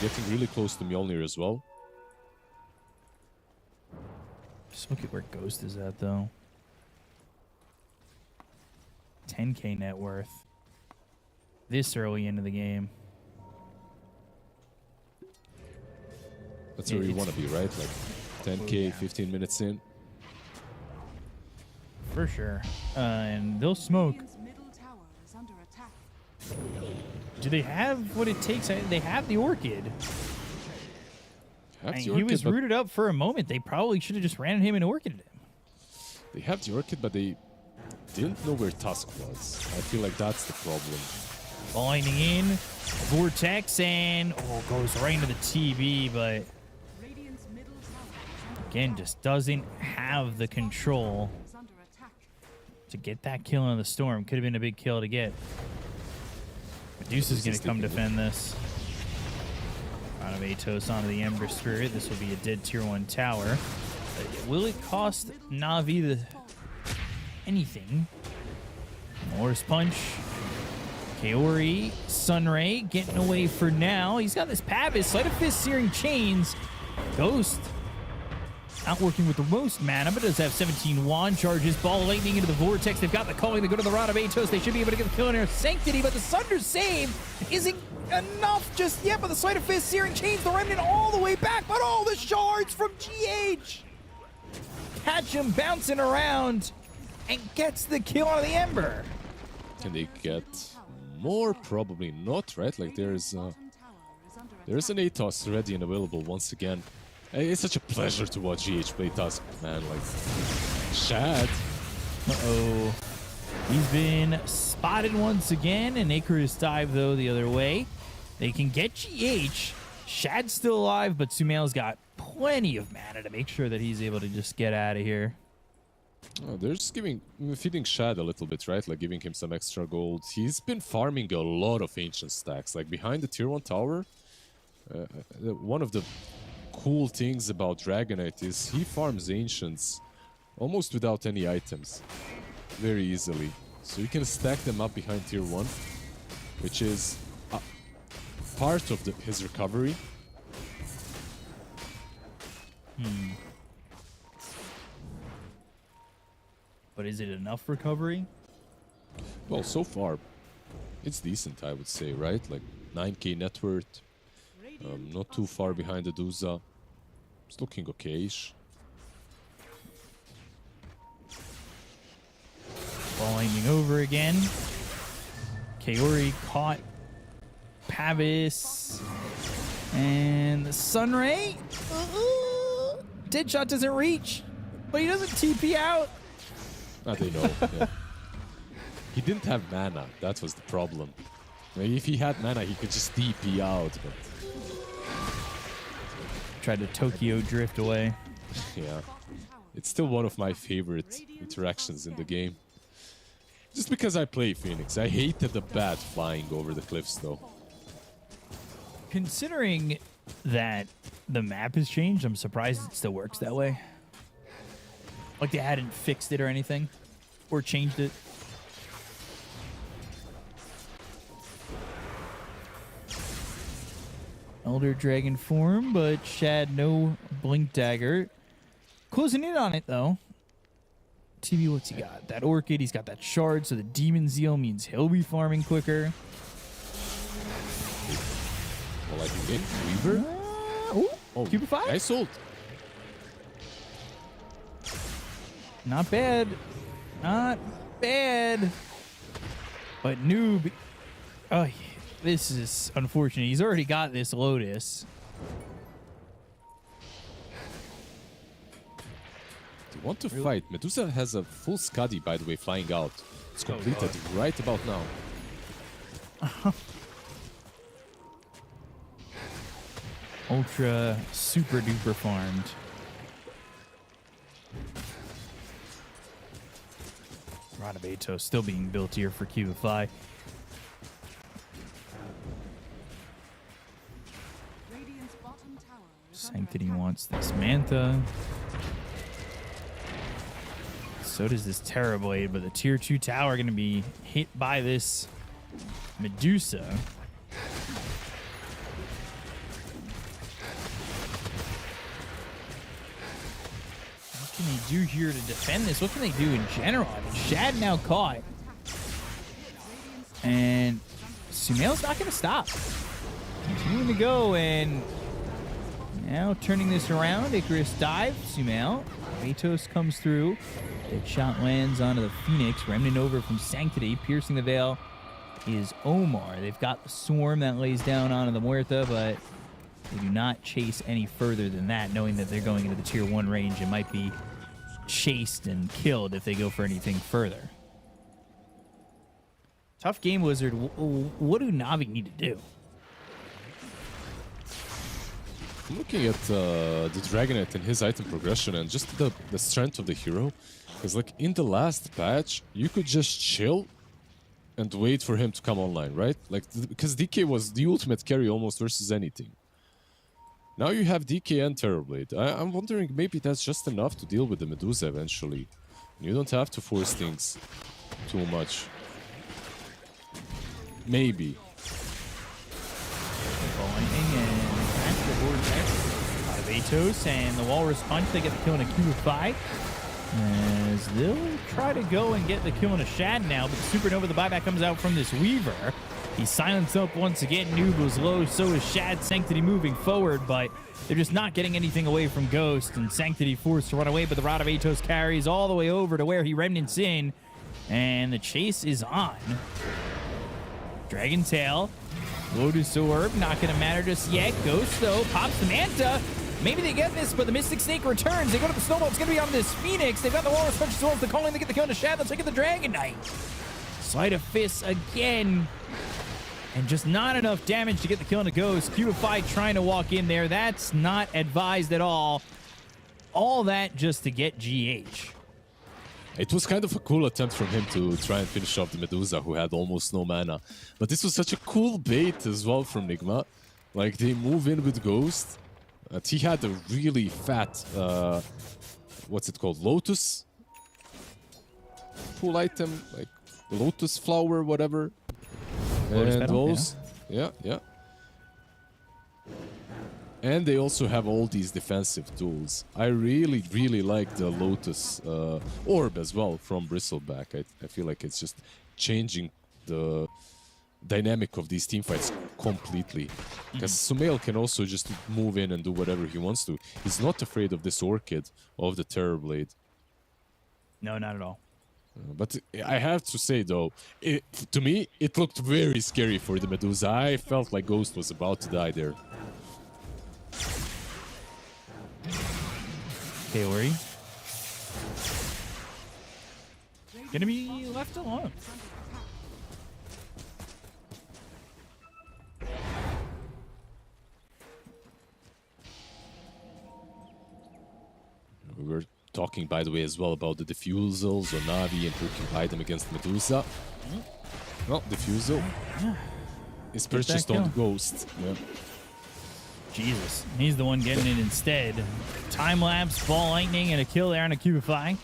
Getting really close to Mjolnir as well. Just look at where Ghost is at, though. 10k net worth. This early into the game. That's where you want to be, right? Like 10k, 15 minutes in. For sure. And they'll smoke. Radiant's middle tower is under attack. Do they have what it takes? They have the Orchid. Have the He Orchid, was but rooted up for a moment. They probably should have just ran him and Orchided him. they have the Orchid, but they didn't know where Tusk was. I feel like that's the problem. Binding in. Vortex and goes right into the TB, but Radiant's middle tower again, just doesn't have the control is under attack. to get that kill in the storm. Could have been a big kill to get. Medusa's going to come defend this. Out of Atos onto the Ember Spirit. This will be a dead tier 1 tower. Will it cost Navi anything? Morris Punch. Kaori, Sunray getting away for now. He's got this Pavis, Sleight of Fist, Searing Chains. Ghost not working with the most mana, but does have 17 wand charges. Ball lightning into the Vortex. They've got the calling. They go to the Rod of Atos. They should be able to get the kill in there. Sanctity, but the Sunder save isn't enough just yet. But the Sleight of Fist, Searing Chains, the Remnant all the way back. But all the shards from GH. Catch him bouncing around and gets the kill on the Ember. Can they get more? Probably not, right? Like there's an Atos ready and available once again. It's such a pleasure to watch GH play Tusk, man. Like Shad. Uh-oh. He's been spotted once again, and Icarus dive though the other way. They can get GH. Shad's still alive, but Sumail's got plenty of mana to make sure that he's able to just get out of here. Oh, they're just feeding Shad a little bit, right? Like giving him some extra gold. He's been farming a lot of ancient stacks. Like behind the tier 1 tower, one of the cool things about Dragonite is he farms ancients almost without any items. Very easily. So you can stack them up behind tier 1, which is part of his recovery. But is it enough recovery? Well, so far, it's decent, I would say, right? Like 9k net worth, not too far behind the Duza. It's looking okay-ish. Ball aiming over again. Kaori caught Pavis. And the Sunray. Deadshot doesn't reach, but he doesn't TP out. They know. Yeah. He didn't have mana. That was the problem. Maybe if he had mana, he could just TP out. But tried to Tokyo drift away. Yeah. It's still one of my favorite interactions in the game. Just because I play Phoenix. I hated the bat flying over the cliffs, though. Considering that the map has changed, I'm surprised it still works that way. Like they hadn't fixed it or anything. Or changed it. Elder Dragon form, but Shad no Blink Dagger. Closing in on it, though. TV, what's he got? That Orchid, he's got that Shard, so the Demon Zeal means he'll be farming quicker. Well, I can get Weaver. Oh, Cubify? I sold. Not bad. Not bad. But Noob, oh, this is unfortunate. He's already got this Lotus. Do you want to fight? Medusa has a full Scuddy, by the way, flying out. It's completed right about now. Ultra super duper farmed. Radabato still being built here for Cubify. Radiant's bottom tower is Sanctity wants this Manta. So does this Terrorblade, but the tier 2 tower going to be hit by this Medusa. What can they do here to defend this? What can they do in general? I mean, Shad now caught. And Sumail's not going to stop. Continuing to go, and now turning this around. Icarus dive. Sumail. Matos comes through. That shot lands onto the Phoenix. Remnant over from Sanctity. Piercing the veil is Omar. They've got the Swarm that lays down onto the Muerta, but they do not chase any further than that, knowing that they're going into the tier 1 range and might be chased and killed if they go for anything further. Tough game, Wizard. What do Navi need to do? Looking at the Dragonet and his item progression and just the strength of the hero, because like in the last patch, you could just chill and wait for him to come online, right? Like because DK was the ultimate carry almost versus anything. Now you have DK and Terrorblade. I'm wondering maybe that's just enough to deal with the Medusa eventually. You don't have to force things too much. Maybe. Atos and the Walrus Punch, they get the kill in a Q5. As they'll try to go and get the kill in a Shad now, but the Supernova, the buyback comes out from this Weaver. He's silenced up once again. Noob was low, so is Shad. Sanctity moving forward, but they're just not getting anything away from Ghost, and Sanctity forced to run away, but the Rod of Atos carries all the way over to where he remnants in, and the chase is on. Dragon Tail, Lotus Orb, not going to matter just yet. Ghost, though, pops the Manta. Maybe they get this, but the Mystic Snake returns. They go to the Snowball. It's going to be on this Phoenix. They've got the Walrus Punch as well as the Calling. They get the kill in the Shad. They'll take the Dragon Knight. Sleight of Fist again. And just not enough damage to get the kill in a Ghost. Cubify trying to walk in there. That's not advised at all. All that just to get GH. It was kind of a cool attempt from him to try and finish off the Medusa, who had almost no mana. But this was such a cool bait as well from Nigma. Like, they move in with Ghost. He had a really fat, what's it called, Lotus? Cool item, like Lotus flower, whatever. Lotus and petal, those, yeah. And they also have all these defensive tools. I really, really like the Lotus Orb as well from Bristleback. I feel like it's just changing the dynamic of these teamfights completely. Because Sumail can also just move in and do whatever he wants to. He's not afraid of this Orchid, of the Terrorblade. No, not at all. But I have to say, though, to me, it looked very scary for the Medusa. I felt like Ghost was about to die there. Kaori. Gonna be left alone. We were talking, by the way, as well about the Diffusals on Navi and who can buy them against Medusa. Well, Diffusal is purchased on Ghost. Yeah. Jesus, he's the one getting it instead. Time lapse, ball lightning, and a kill there on a Cubify.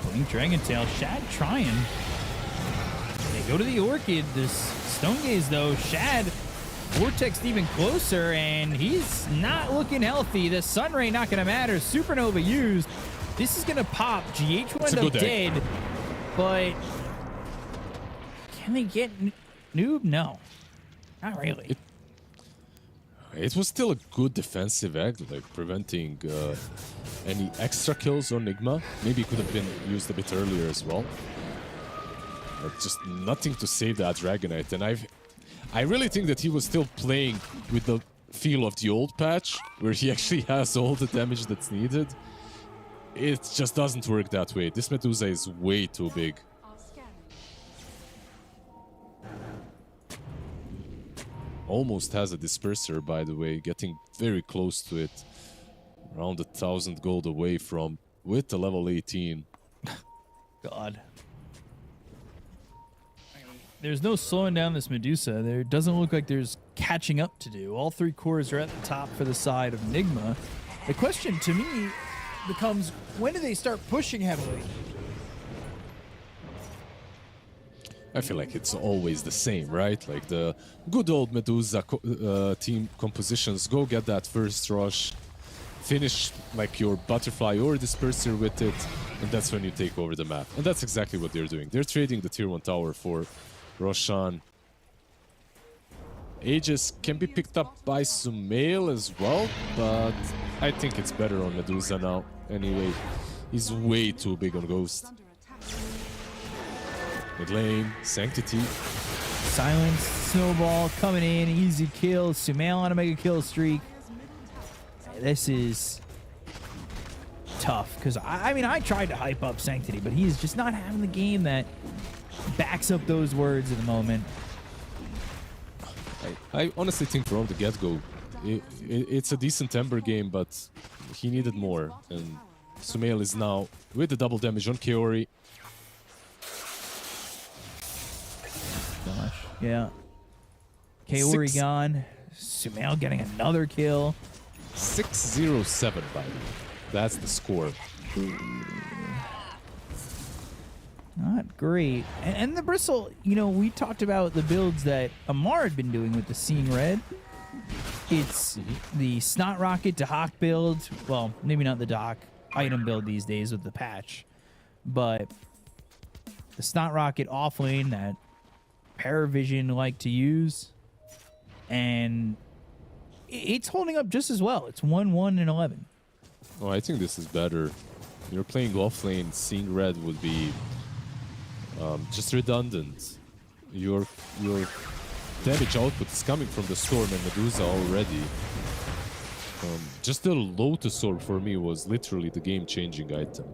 Blink Dragon Tail, Shad trying. They go to the Orchid. This Stone Gaze, though, Shad Vortex even closer, and he's not looking healthy. The Sun Ray not going to matter. Supernova used. This is going to pop. GH will end up dead, but can they get Noob? No, not really. It was still a good defensive act, like preventing any extra kills on Nigma. Maybe it could have been used a bit earlier as well. But just nothing to save that Dragonite. And I really think that he was still playing with the feel of the old patch, where he actually has all the damage that's needed. It just doesn't work that way. This Medusa is way too big. Almost has a disperser, by the way, getting very close to it. Around 1,000 gold away from, with the level 18. God. There's no slowing down this Medusa. There doesn't look like there's catching up to do. All 3 cores are at the top for the side of Nigma. The question to me becomes, when do they start pushing heavily? I feel like it's always the same, right? Like the good old Medusa team compositions. Go get that first rush, finish like your butterfly or disperser with it, and that's when you take over the map. And that's exactly what they're doing. They're trading the tier 1 tower for Roshan. Aegis can be picked up by Sumail as well, but I think it's better on Medusa now. Anyway, he's way too big on Ghost. Mid lane, Sanctity. Silence, Snowball coming in, easy kill. Sumail on a mega kill streak. This is tough, because I mean, I tried to hype up Sanctity, but he is just not having the game that backs up those words at the moment. I honestly think from the get-go, it's a decent Ember game, but he needed more. And Sumail is now with the double damage on Kaori. Gosh, yeah. Kaori gone. Sumail getting another kill. 607, by the way. That's the score. Not great. And the Bristle, you know, we talked about the builds that Amar had been doing with the Seeing Red. It's the Snot Rocket to Hawk build. Well, maybe not the Doc item build these days with the patch. But the Snot Rocket offlane that Paravision like to use. And it's holding up just as well. It's 1-1 and 11. Oh, I think this is better. You're playing offlane, Seeing Red would be just redundant. Your damage output is coming from the Storm and Medusa already. Just the Lotus Orb for me was literally the game-changing item.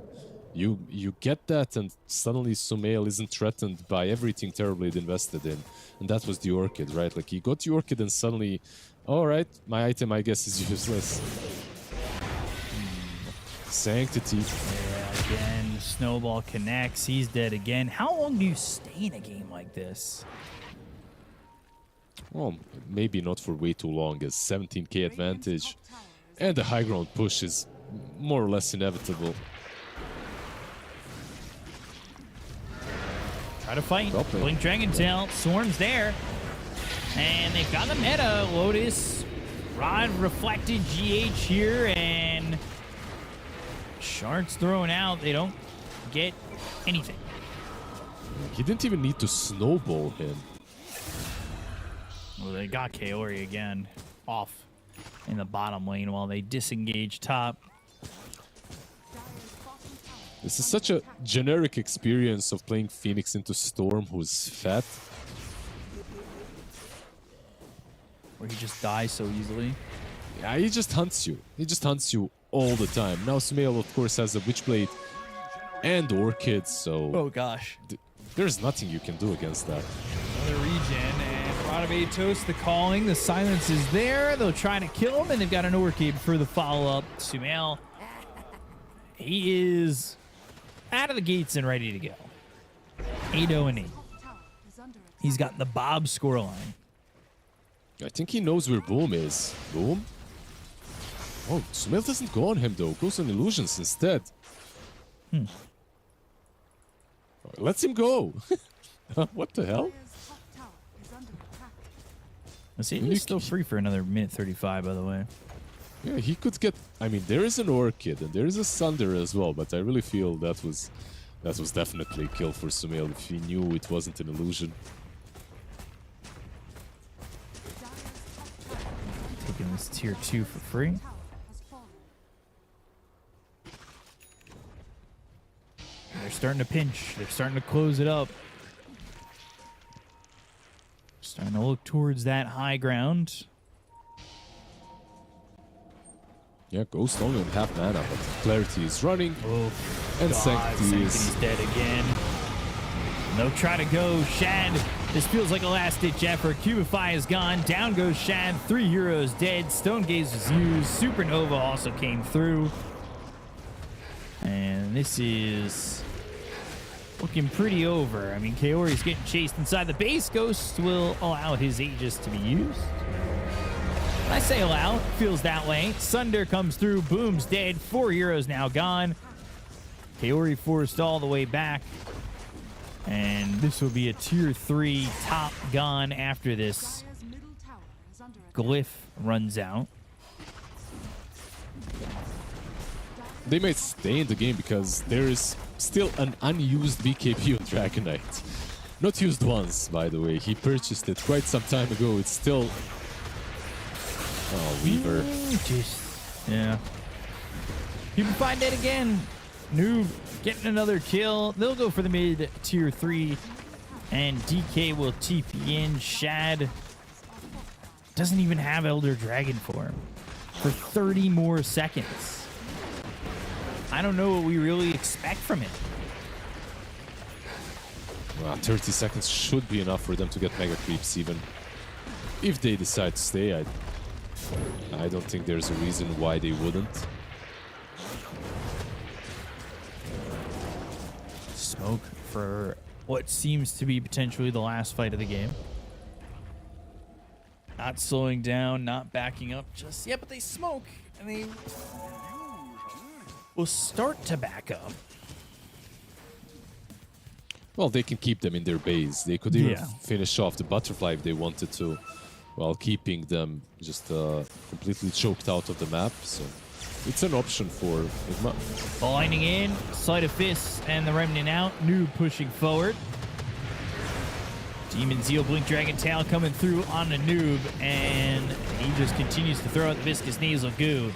You get that, and suddenly Sumail isn't threatened by everything terribly it invested in. And that was the Orchid, right? Like, he got the Orchid and suddenly, alright, my item, I guess, is useless. Sanctity. Yeah, again, Snowball connects. He's dead again. How long do you stay in a game like this? Well, maybe not for way too long, as 17k advantage. And the high ground push is more or less inevitable. Try to fight. Blink Dragon Tail. Swarm's there. And they've got the meta. Lotus. Rod reflected GH here. And Shark's thrown out. They don't get anything. He didn't even need to snowball him. Well, they got Kaori again off in the bottom lane while they disengage top. This is such a generic experience of playing Phoenix into Storm, who's fat. Where he just dies so easily. Yeah, he just hunts you. He just hunts you all the time. Now Sumail, of course, has a Witchblade and Orchid, so... Oh, gosh. There's nothing you can do against that. Another regen, and Radovay toast the calling. The silence is there. They'll try to kill him, and they've got an Orchid for the follow-up. Sumail, he is out of the gates and ready to go. 8-0-8. He's got the Bob scoreline. I think he knows where Boom is. Boom? Oh, Sumail doesn't go on him, though. Goes on Illusions instead. Lets him go. What the hell? Let's see, he's still free for another minute 35, by the way. Yeah, he could get... I mean, there is an Orchid and there is a Sunder as well, but I really feel that was definitely a kill for Sumail if he knew it wasn't an illusion. Taking this tier 2 for free. starting to pinch. They're starting to close it up. Starting to look towards that high ground. Yeah, Ghost only on half mana, but Clarity is running. Oh, and God, Sanctity is Sanctity's dead again. They'll try to go Shad. This feels like a last-ditch effort. Cubify is gone. Down goes Shad. 3 heroes dead. Stone Gaze was used. Supernova also came through. And this is looking pretty over. I mean, Kaori's getting chased inside the base. Ghost will allow his Aegis to be used. I say allow, feels that way. Sunder comes through, Boom's dead, 4 heroes now gone. Kaori forced all the way back. And this will be a tier 3 top gone after this glyph runs out. They might stay in the game because there is still an unused BKB on Dragon Knight. Not used once, by the way. He purchased it quite some time ago. It's still... Oh, Weaver. Yeah. People find it again. Noob getting another kill. They'll go for the mid tier 3. And DK will TP in. Shad doesn't even have Elder Dragon for him. For 30 more seconds. I don't know what we really expect from him. Well, 30 seconds should be enough for them to get Mega Creeps even. If they decide to stay, I don't think there's a reason why they wouldn't. Smoke for what seems to be potentially the last fight of the game. Not slowing down, not backing up just yet, but they smoke and they will start to back up. Well, they can keep them in their base. They could even finish off the butterfly if they wanted to, while keeping them just completely choked out of the map. So it's an option for Nigma. Blinding in, Sleight of Fist, and the Remnant out. Noob pushing forward. Demon Zeal, Blink Dragon Tail coming through on the Noob, and he just continues to throw out the Viscous Nasal Goo.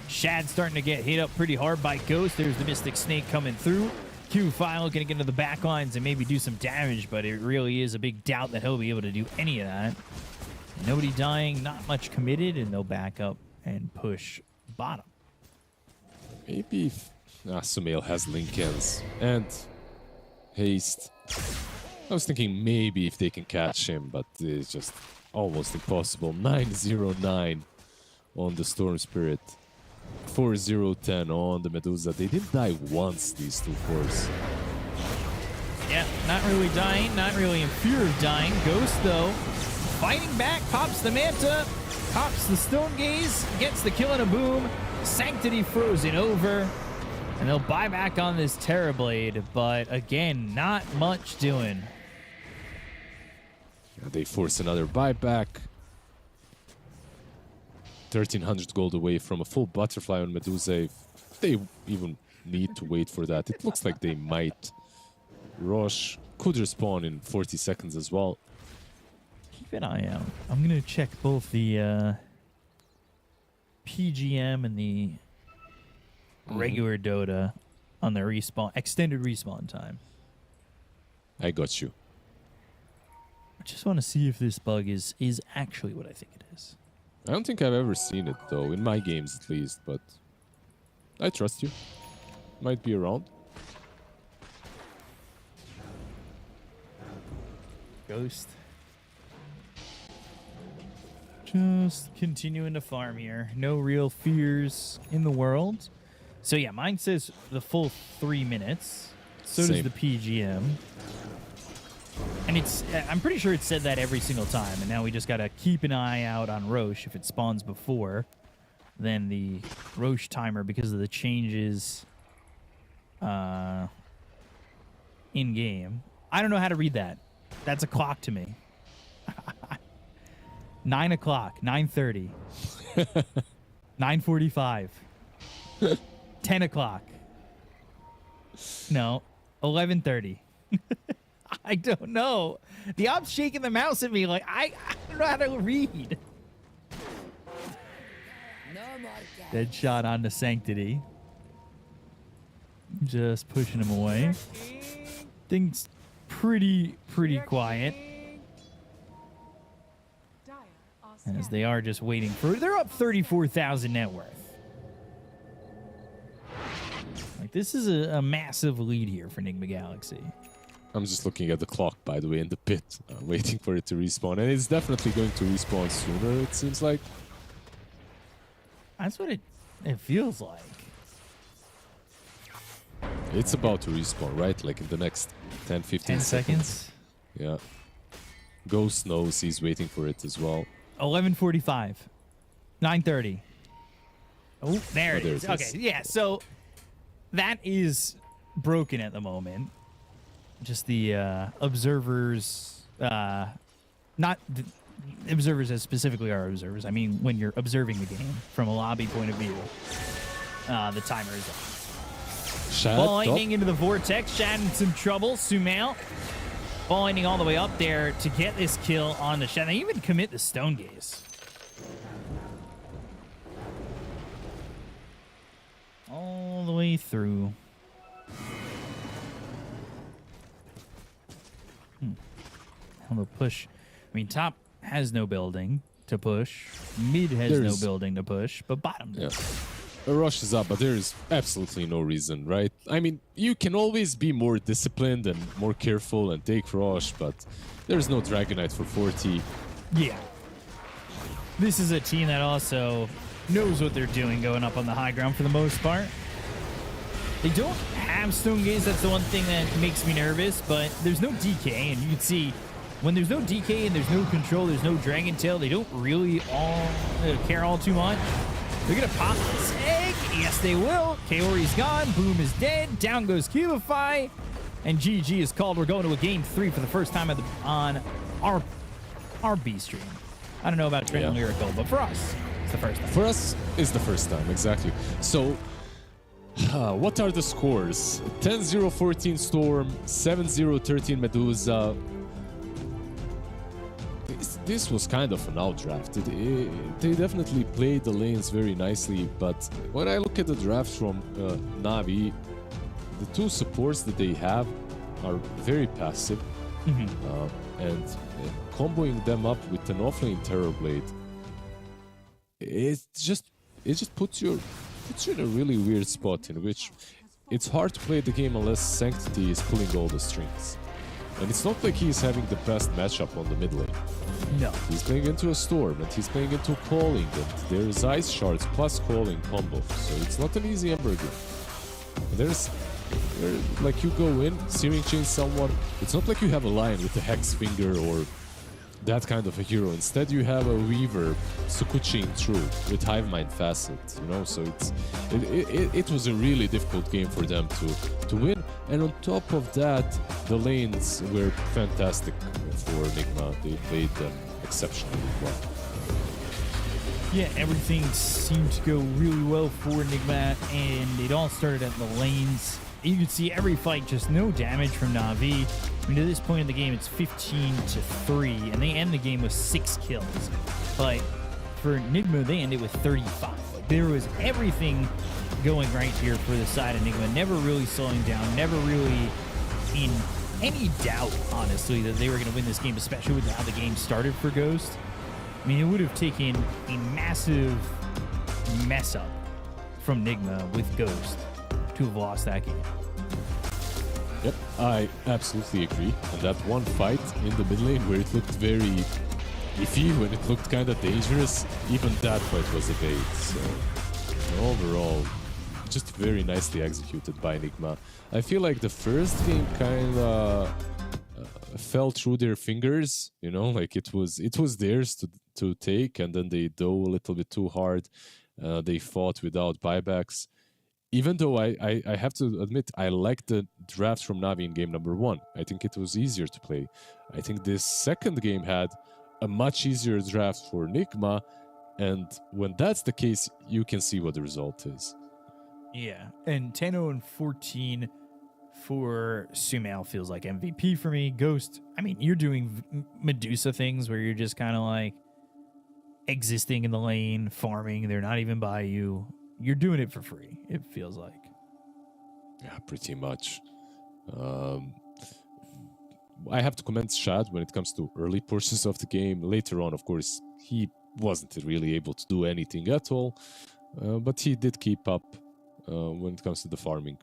Shad starting to get hit up pretty hard by Ghost. There's the Mystic Snake coming through. Q-File going to get into the back lines and maybe do some damage, but it really is a big doubt that he'll be able to do any of that. Nobody dying, not much committed, and they'll back up and push bottom. Maybe if Sumail has Linkens and Haste. I was thinking maybe if they can catch him, but it's just almost impossible. 9-0-9 on the Storm Spirit. 4-0-10 on the Medusa. They didn't die once, these two cores. Yeah, not really dying, not really in fear of dying. Ghost, though, fighting back, pops the Manta, pops the Stone Gaze, gets the kill and a boom. Sanctity frozen over, and they'll buy back on this Terrorblade, but again, not much doing. Yeah, they force another buyback. 1,300 gold away from a full butterfly on Medusa. If they even need to wait for that, it looks like they might. Roche could respawn in 40 seconds as well. Keep an eye out. I'm going to check both the PGM and the regular Dota on the respawn, extended respawn time. I got you. I just want to see if this bug is actually what I think it is. I don't think I've ever seen it, though, in my games at least, but I trust you. Might be around. Ghost. Just continuing to farm here. No real fears in the world. So yeah, mine says the full 3 minutes. So does the PGM. And I'm pretty sure it said that every single time. And now we just got to keep an eye out on Roche if it spawns before. Then the Roche timer, because of the changes in-game. I don't know how to read that. That's a clock to me. 9 o'clock, 9:30, 9:45, 10 o'clock. No, 11:30. I don't know. The op's shaking the mouse at me like I don't know how to read. Dead shot onto Sanctity. just pushing him away. Things pretty quiet. As they are just waiting for... They're up 34,000 net worth. Like, this is a massive lead here for Nigma Galaxy. I'm just looking at the clock, by the way, in the pit, waiting for it to respawn. And it's definitely going to respawn sooner, it seems like. That's what it feels like. It's about to respawn, right? Like in the next 10, 15 10 seconds. Yeah. Ghost knows he's waiting for it as well. 11:45. 9:30. Oh, there it is. Okay, yeah, so that is broken at the moment. Just the observers, not the observers as specifically our observers. I mean, when you're observing the game from a lobby point of view, the timer is on. Ball lightning into the vortex. Shad in some trouble. Sumail. Ball lightning all the way up there to get this kill on the Shad. They even commit the stone gaze. All the way through. On the push. I mean, top has no building to push. Mid has no building to push, but bottom does. A rush is up, but there is absolutely no reason, right? I mean, you can always be more disciplined and more careful and take rush, but there's no Dragonite for 40. Yeah. This is a team that also knows what they're doing going up on the high ground for the most part. They don't have Stone Gaze. That's the one thing that makes me nervous, but there's no DK, and you can see when there's no DK and there's no control, there's no Dragon Tail, they don't really care all too much. They're going to pop this egg. Yes, they will. Kaori's gone. Boom is dead. Down goes Cubify. And GG is called. We're going to a game 3 for the first time on our B stream. I don't know about Trent and Lyrical, but for us, it's the first time. For us, it's the first time, exactly. So, what are the scores? 10-0-14 Storm, 7-0-13 Medusa. This was kind of an outdraft. They definitely played the lanes very nicely, but when I look at the draft from Navi, the two supports that they have are very passive, and comboing them up with an offlane Terrorblade, it just puts you in a really weird spot in which it's hard to play the game unless Sanctity is pulling all the strings. And it's not like he's having the best matchup on the mid lane. No. He's playing into a Storm, and he's playing into Calling, and there's Ice Shards plus Calling combo, so it's not an easy Ember game. Like, you go in, Searing Chain someone, it's not like you have a Lion with a Hex Finger or that kind of a hero. Instead, you have a Weaver Sukuchin through with Hivemind Facet, you know, so it was a really difficult game for them to win. And on top of that, the lanes were fantastic for Nigma. They played them exceptionally well. Yeah, everything seemed to go really well for Nigma, and it all started at the lanes. You could see every fight, just no damage from Na'Vi. I mean, to this point in the game, it's 15-3, and they end the game with 6 kills. But for Nigma, they ended with 35. Like, there was everything going right here for the side of Nigma, never really slowing down, never really in any doubt, honestly, that they were going to win this game, especially with how the game started for Ghost. I mean, it would have taken a massive mess up from Nigma with Ghost to have lost that game. Yep, I absolutely agree. And that one fight in the mid lane where it looked very iffy, when it looked kind of dangerous, even that fight was a bait. So overall, just very nicely executed by Nigma. I feel like the first game kind of fell through their fingers, you know, like it was theirs to take, and then they dove a little bit too hard. They fought without buybacks. Even though I have to admit, I liked the draft from Navi in game number 1. I think it was easier to play. I think this second game had a much easier draft for Nigma, and when that's the case, you can see what the result is. Yeah, and 10-0-14 for Sumail feels like MVP for me. Ghost, I mean, you're doing Medusa things where you're just kind of like existing in the lane, farming. They're not even by you. You're doing it for free, it feels like. Yeah, pretty much. I have to commend Shad when it comes to early portions of the game. Later on, of course, he wasn't really able to do anything at all, but he did keep up when it comes to the farming.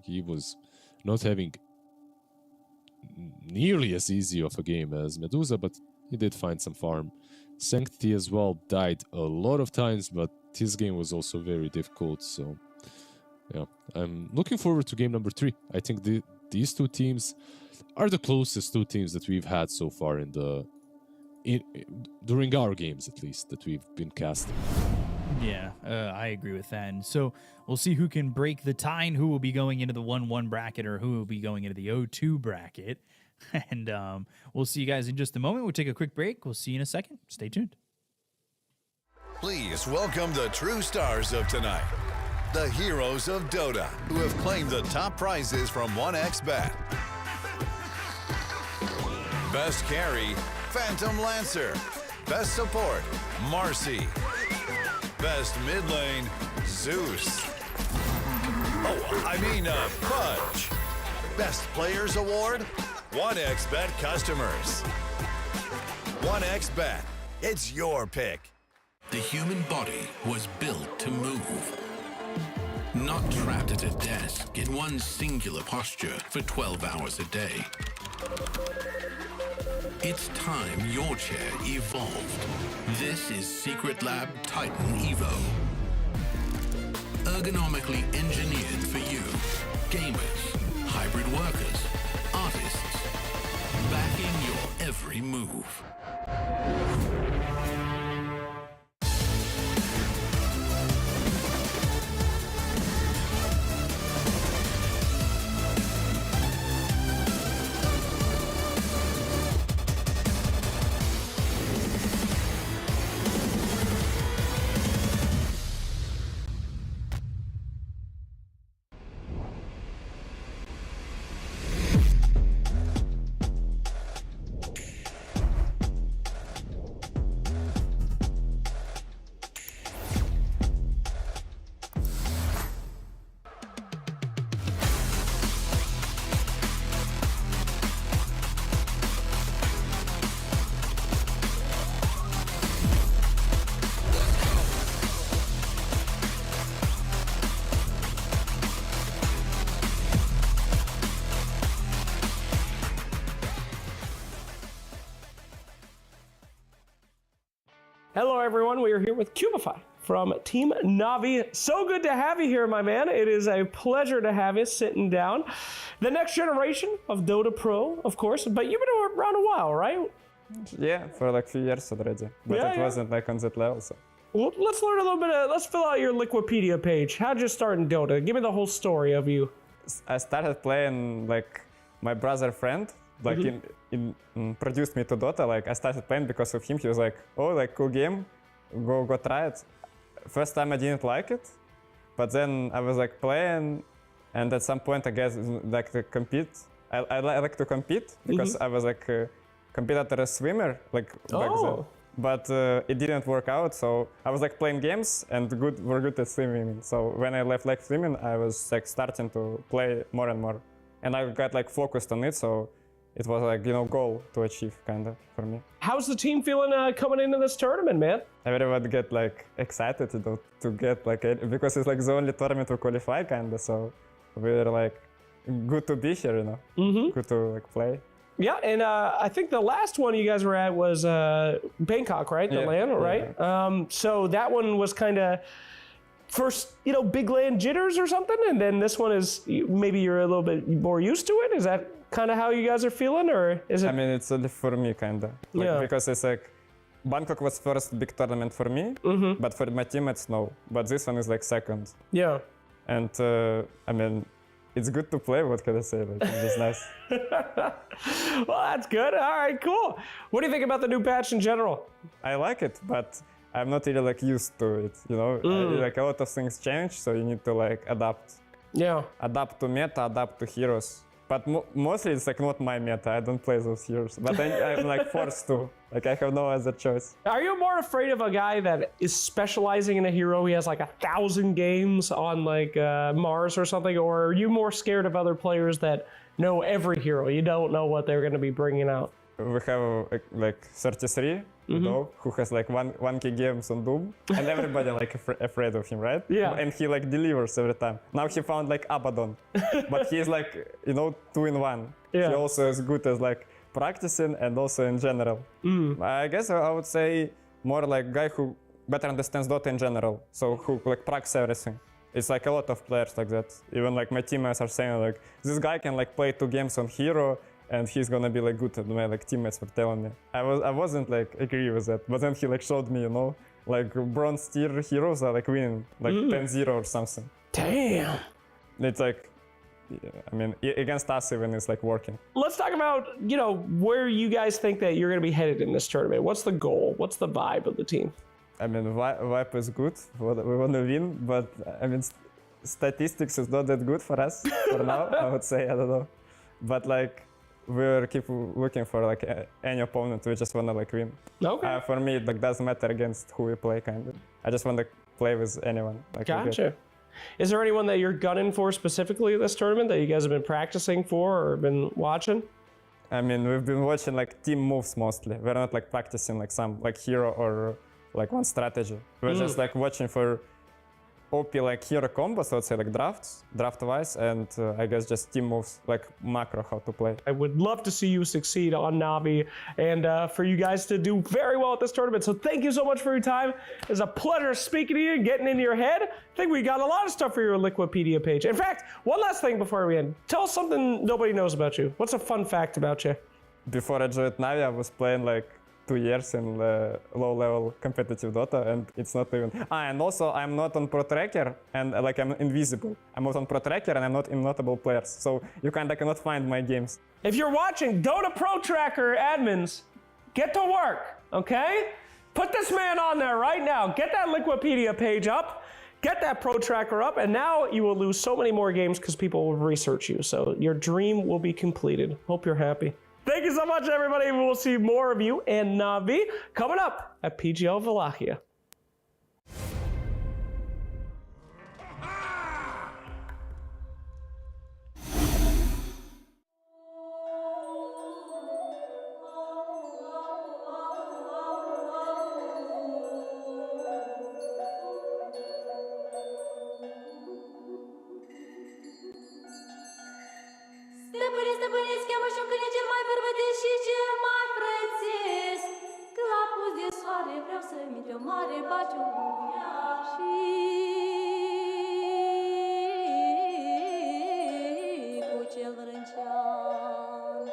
He was not having nearly as easy of a game as Medusa, but he did find some farm. Sanctity as well died a lot of times, but his game was also very difficult, so yeah. I'm looking forward to game number 3. I think these two teams are the closest two teams that we've had so far during our games, at least, that we've been casting. Yeah, I agree with that. And so we'll see who can break the tie and who will be going into the 1-1 bracket or who will be going into the 0-2 bracket. And we'll see you guys in just a moment. We'll take a quick break. We'll see you in a second. Stay tuned. Please welcome the true stars of tonight, the heroes of Dota, who have claimed the top prizes from 1xBet. Best carry, Phantom Lancer. Best support, Marcy. Best mid lane, Zeus. Fudge. Best Players Award, 1xBet customers. 1xBet, it's your pick. The human body was built to move. Not trapped at a desk in one singular posture for 12 hours a day. It's time your chair evolved. This is Secret Lab Titan Evo. Ergonomically engineered for you, gamers, hybrid workers, artists, backing your every move. Hello, everyone. We are here with Cubify from Team Navi. So good to have you here, my man. It is a pleasure to have you sitting down. The next generation of Dota Pro, of course, but you've been around a while, right? Yeah, for like a few years already, but it wasn't like on that level. So. Well, let's learn a little bit let's fill out your Wikipedia page. How'd you start in Dota? Give me the whole story of you. I started playing like my brother friend, like introduced me to Dota. Like I started playing because of him. He was like, "Oh, like cool game, go try it." First time I didn't like it, but then I was like playing, and at some point I guess like to compete. I like to compete because I was like competed as a swimmer like back then. But it didn't work out, so I was like playing games and we're good at swimming. So when I left like swimming, I was like starting to play more and more, and I got like focused on it. So it was like, you know, goal to achieve kind of for me. How's the team feeling coming into this tournament, man? Everyone get like excited to get like because it's like the only tournament to qualify kind of. So we're like good to be here, you know, good to like play. Yeah, and I think the last one you guys were at was Bangkok, right? The LAN, right? Yeah. So that one was kind of first, you know, big LAN jitters or something, and then this one is maybe you're a little bit more used to it. Is that kind of how you guys are feeling, or is it? I mean, it's only for me, kind of. Like, because it's like Bangkok was first big tournament for me, but for my teammates, no. But this one is like second. Yeah. And I mean, it's good to play. What can I say? Like, it's just nice. Well, that's good. All right, cool. What do you think about the new patch in general? I like it, but I'm not really like used to it. You know, like a lot of things change, so you need to like adapt. Yeah. Adapt to meta, adapt to heroes. But mostly it's like not my meta. I don't play those heroes. But I'm like forced to. Like I have no other choice. Are you more afraid of a guy that is specializing in a hero? He has like 1,000 games on like Mars or something, or are you more scared of other players that know every hero? You don't know what they're going to be bringing out. We have like 33, you know, who has like 1K games on Doom, and everybody like afraid of him, right? Yeah. And he like delivers every time. Now he found like Abaddon, but he's like, you know, 2-in-1. Yeah. He also is good as like practicing and also in general. I guess I would say more like guy who better understands Dota in general, so who like practice everything. It's like a lot of players like that. Even like my teammates are saying like, this guy can like play 2 games on hero, and he's gonna be like good. And my like teammates were telling me. I wasn't like agree with that, but then he like showed me, you know, like bronze tier heroes are like winning like 10-0 or something. Damn. It's like, I mean, against us even it's like working. Let's talk about, you know, where you guys think that you're gonna be headed in this tournament. What's the goal? What's the vibe of the team? I mean, vibe is good. We want to win, but I mean, statistics is not that good for us for now. I would say, I don't know, but like. We'll keep looking for like any opponent. We just wanna like win. Okay. For me, it like doesn't matter against who we play, kind of. I just want to play with anyone. Like, gotcha. Is there anyone that you're gunning for specifically this tournament that you guys have been practicing for or been watching? I mean, we've been watching like team moves mostly. We're not like practicing like some like hero or like one strategy. We're just like watching for OP like hero combos, I would say like draft-wise, and I guess just team moves, like macro, how to play. I would love to see you succeed on Navi and for you guys to do very well at this tournament. So thank you so much for your time. It's a pleasure speaking to you and getting into your head. I think we got a lot of stuff for your Liquipedia page. In fact, one last thing before we end. Tell us something nobody knows about you. What's a fun fact about you? Before I joined Navi, I was playing like 2 years in low-level competitive Dota, and it's not even... and also I'm not on Pro Tracker, and like I'm invisible. I'm not on Pro Tracker, and I'm not in notable players, so you kinda cannot find my games. If you're watching Dota Pro Tracker admins, get to work, okay? Put this man on there right now. Get that Liquipedia page up, get that Pro Tracker up, and now you will lose so many more games because people will research you, so your dream will be completed. Hope you're happy. Thank you so much, everybody. We will see more of you and Navi coming up at PGL Wallachia. Stăpâniți, cheamă și-un câine cel mai bărbătesc și cel mai frățesc. Că la pus de soare vreau să-mi pe o mare baciu și cu cel vrâncean.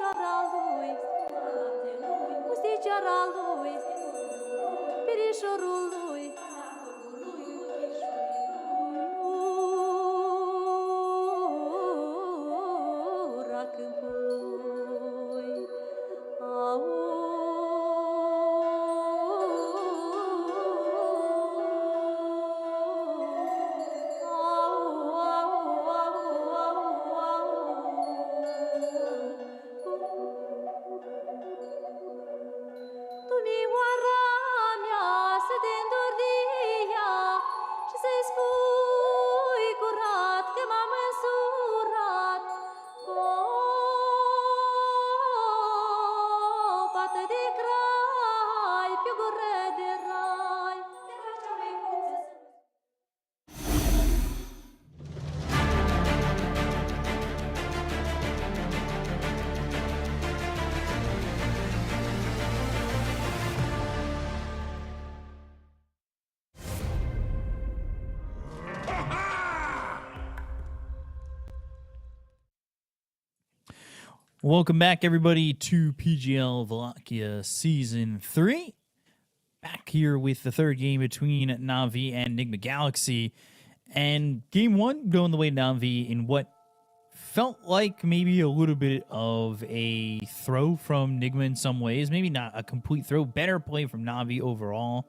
musticeara lui, musticeara lui, pirișorul lui. Ura câmpului, Dumioara mea să te îndoria și să-i spui curat că m-am însurat cu o pată de crai pe o gură de rai. Welcome back, everybody, to PGL Wallachia Season 3. Back here with the third game between Na'Vi and Nigma Galaxy. And Game 1 going the way of Na'Vi in what felt like maybe a little bit of a throw from Nigma in some ways. Maybe not a complete throw. Better play from Na'Vi overall.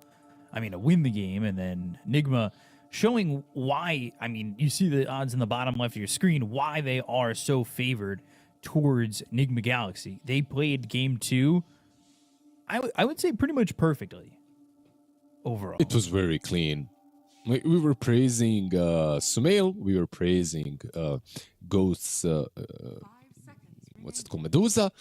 I mean, to win the game. And then Nigma showing why, I mean, you see the odds in the bottom left of your screen, why they are so favored towards Nigma Galaxy. They played Game 2, I would say pretty much perfectly overall. It was very clean. We were praising Sumail, we were praising Ghost's, what's it called, Medusa.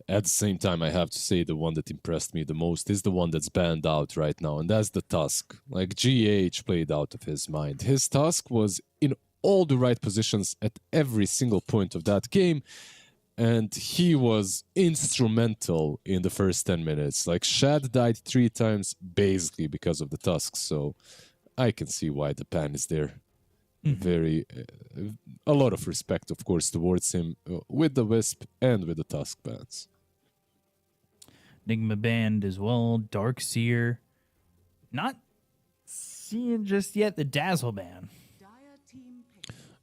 At the same time, I have to say the one that impressed me the most is the one that's banned out right now, and that's the Tusk. Like, GH played out of his mind. His Tusk was in all the right positions at every single point of that game, and he was instrumental in the first 10 minutes. Like, Shad died 3 times basically because of the Tusk, so I can see why the ban is there. Very a lot of respect, of course, towards him with the Wisp and with the Tusk bans. Nigma banned as well. Darkseer, not seeing just yet the Dazzle ban.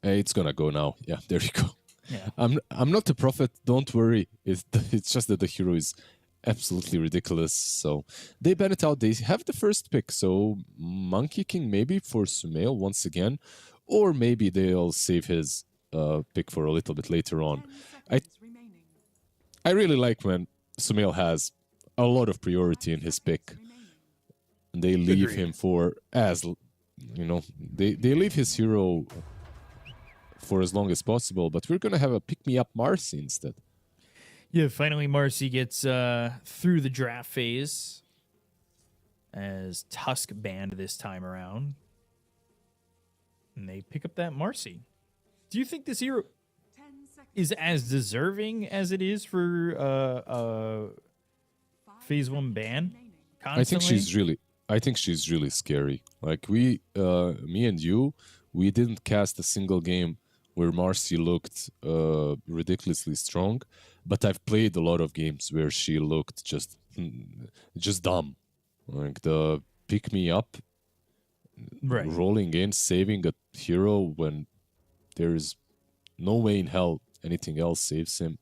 Hey, it's gonna go now. Yeah, there you go. Yeah. I'm not a prophet. Don't worry. It's just that the hero is absolutely ridiculous. So they ban it out. They have the first pick. So Monkey King maybe for Sumail once again, or maybe they'll save his pick for a little bit later on. I really like when Sumail has a lot of priority in his pick. And they leave him for they leave his hero for as long as possible, but we're gonna have a pick-me-up Marcy instead. Yeah, finally Marcy gets through the draft phase as Tusk banned this time around. And they pick up that Marcy. Do you think this hero is as deserving as it is for phase 1 ban? Constantly? I think she's really scary. Like me and you, we didn't cast a single game where Marcy looked ridiculously strong, but I've played a lot of games where she looked just dumb. Like the pick me up, rolling in, saving a hero when there is no way in hell anything else saves him.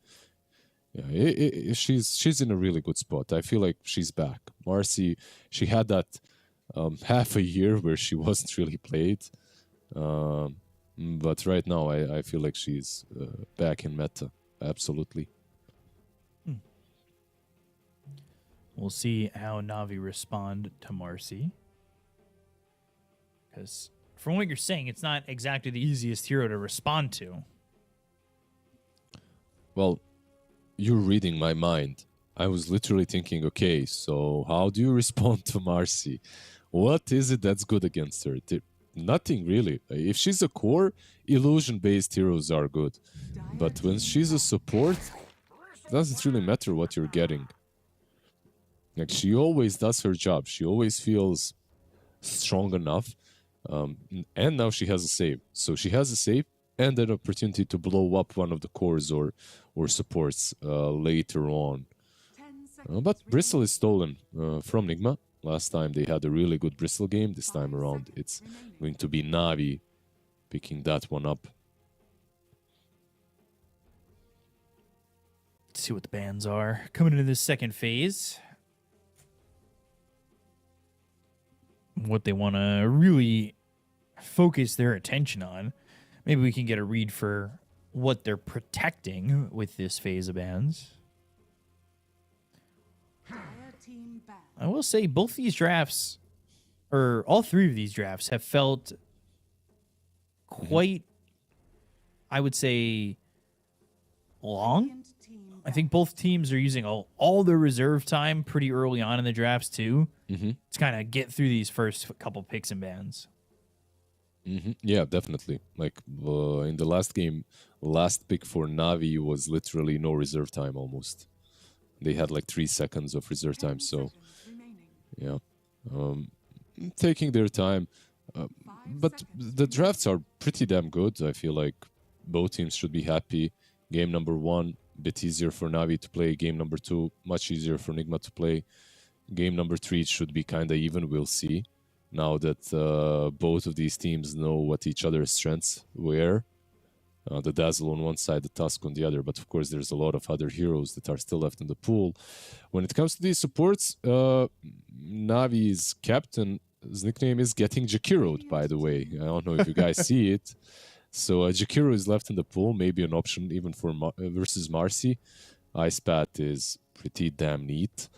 Yeah, she's in a really good spot. I feel like she's back. Marcy, she had that half a year where she wasn't really played. But right now, I feel like she's back in meta. Absolutely. We'll see how Na'Vi respond to Marcy. Because from what you're saying, it's not exactly the easiest hero to respond to. Well, you're reading my mind. I was literally thinking, okay, so how do you respond to Marcy? What is it that's good against her? Nothing really. If she's a core, illusion-based heroes are good. But when she's a support, it doesn't really matter what you're getting. Like, she always does her job. She always feels strong enough. And now she has a save. So she has a save and an opportunity to blow up one of the cores or or supports later on. But Bristol is stolen from Nigma. Last time they had a really good Bristol game. This time around it's going to be Navi picking that one up. Let's see what the bans are coming into this second phase. What they want to really focus their attention on. Maybe we can get a read for what they're protecting with this phase of bans. I will say both these drafts, or all three of these drafts, have felt quite, I would say, long. I think both teams are using all their reserve time pretty early on in the drafts too, to kind of get through these first couple picks and bans. Yeah, definitely. Like in the last game, last pick for Navi was literally no reserve time almost. They had like 3 seconds of reserve time, so yeah, taking their time. But the drafts are pretty damn good. I feel like both teams should be happy. Game number 1, a bit easier for Navi to play. Game number 2, much easier for Nigma to play. Game number 3 should be kind of even. We'll see. Now that both of these teams know what each other's strengths were. The Dazzle on one side, the Tusk on the other. But of course, there's a lot of other heroes that are still left in the pool. When it comes to these supports, Navi's captain's nickname is Getting Jakiro'd, by the way. I don't know if you guys see it. So Jakiro is left in the pool, maybe an option even for versus Marcy. Ice Pat is pretty damn neat.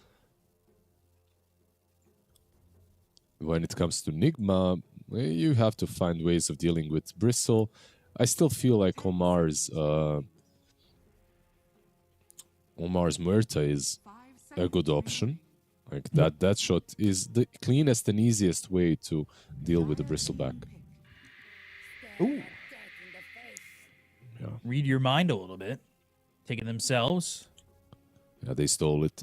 When it comes to Nigma, you have to find ways of dealing with Bristle. I still feel like Omar's Muerta is a good option. Like that shot is the cleanest and easiest way to deal with the Bristleback. Ooh. Yeah. Read your mind a little bit. Take it themselves. Yeah, they stole it.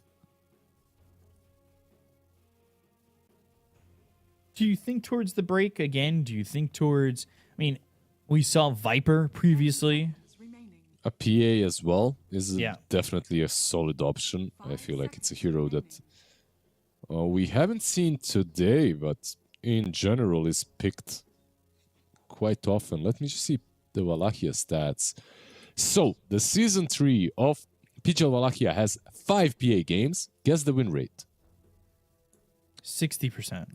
Do you think towards the break again? Do you think towards... I mean, we saw Viper previously. A PA as well is definitely a solid option. I feel like it's a hero that we haven't seen today, but in general is picked quite often. Let me just see the Wallachia stats. So, the Season 3 of PGL Wallachia has 5 PA games. Guess the win rate. 60%.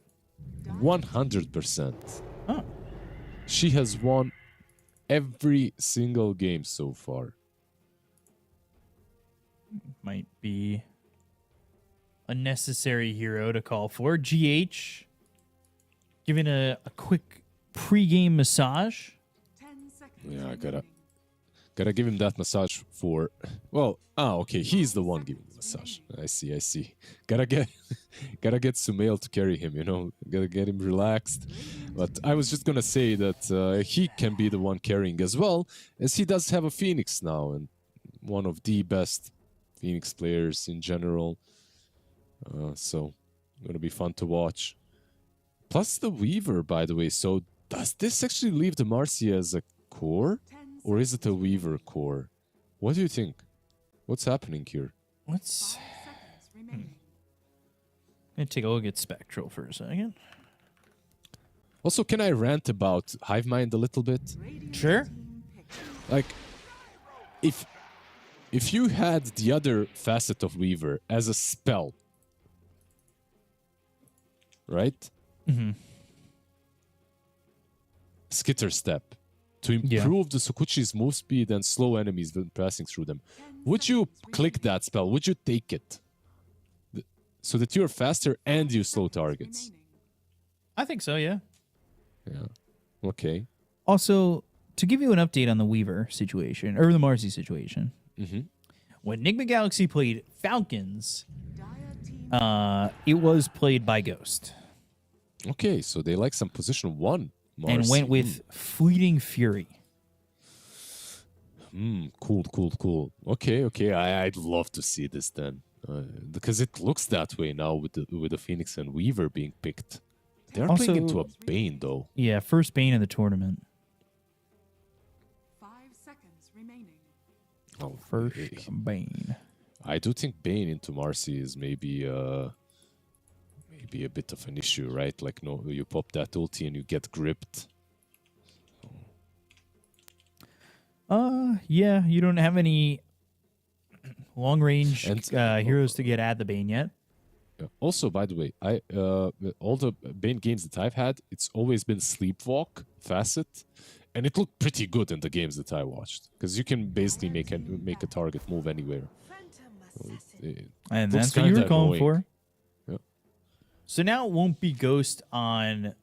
100%. Oh. She has won every single game so far. Might be a necessary hero to call for. GH giving a quick pre-game massage. Yeah, I gotta give him that massage for... Well, okay, he's the one giving the massage. I see. Gotta get Sumail to carry him, you know? Gotta get him relaxed. But I was just gonna say that he can be the one carrying as well, as he does have a Phoenix now, and one of the best Phoenix players in general. So, gonna be fun to watch. Plus the Weaver, by the way. So, does this actually leave the Marcy as a core? Or is it a Weaver core? What do you think? What's happening here? Let's... Gonna take a look at Spectral for a second. Also, can I rant about Hivemind a little bit? Sure. Like, if you had the other facet of Weaver as a spell, right? Mm-hmm. Skitter Step. To improve the Sokuchi's move speed and slow enemies when passing through them. Would you click that spell? Would you take it? So that you're faster and you slow targets? I think so, yeah. Yeah. Okay. Also, to give you an update on the Weaver situation, or the Marcy situation, when Nigma Galaxy played Falcons, it was played by Ghost. Okay, so they like some position 1. Marcy. And went with Fleeting Fury. Cool. Okay. I'd love to see this then, because it looks that way now with the Phoenix and Weaver being picked. They are Also, playing into a Bane though. Yeah, first Bane in the tournament. 5 seconds remaining. Oh, First Bane. I do think Bane into Marcy is maybe a bit of an issue, right? Like, no, you pop that ulti and you get gripped. Yeah, you don't have any long-range heroes to get at the Bane yet. Also, by the way, all the Bane games that I've had, it's always been Sleepwalk Facet, and it looked pretty good in the games that I watched because you can basically make a target move anywhere. And that's what you were calling for. Yeah. So now it won't be Ghost on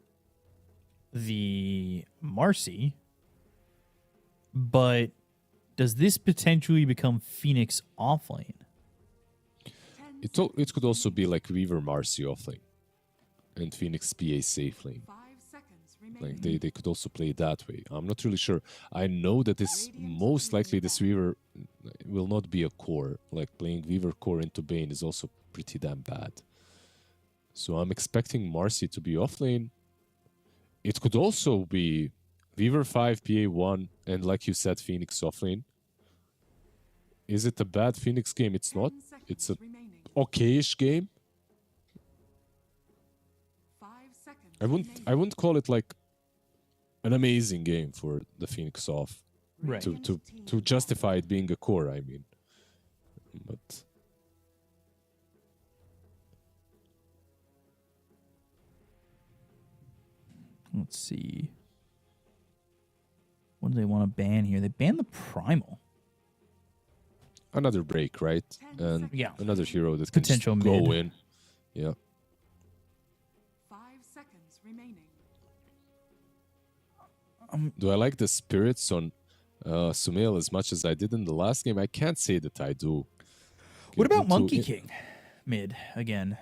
the Marcy, but does this potentially become Phoenix offlane? It could also be like Weaver Marcy offlane and Phoenix PA safe lane. Like they could also play it that way. I'm not really sure. I know that this most likely this Weaver will not be a core. Like playing Weaver core into Bane is also pretty damn bad. So I'm expecting Marcy to be offlane. It could also be Weaver 5, PA 1, and like you said, Phoenix offlane. Is it a bad Phoenix game? It's not. It's a okayish game. I wouldn't call it like an amazing game for the Phoenix off. Right. To justify it being a core, I mean. But let's see. What do they want to ban here? They banned the Primal. Another break, right? And yeah, another hero that can potential just go mid. in. Yeah. 5 seconds remaining. Do I like the spirits on Sumail as much as I did in the last game? I can't say that I do. What about Monkey King? Mid again.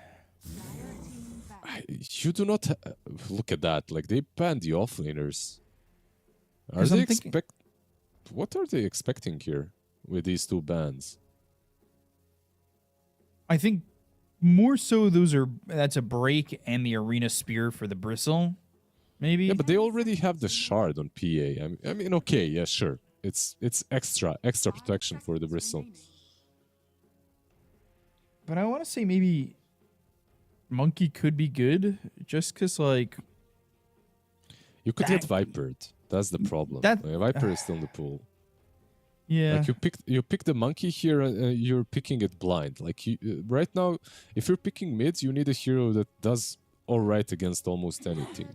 You do not look at that. Like they banned the offlaners. What are they expecting here with these two bans? I think more so that's a break and the arena spear for the bristle, maybe. Yeah, but they already have the shard on PA. I mean, okay, yeah, sure. It's extra protection for the bristle. But I want to say maybe Monkey could be good, just because like you could get Vipered. That's the problem. Viper is still in the pool. Yeah. Like you pick the Monkey here, and you're picking it blind. Like right now, if you're picking mid, you need a hero that does all right against almost anything.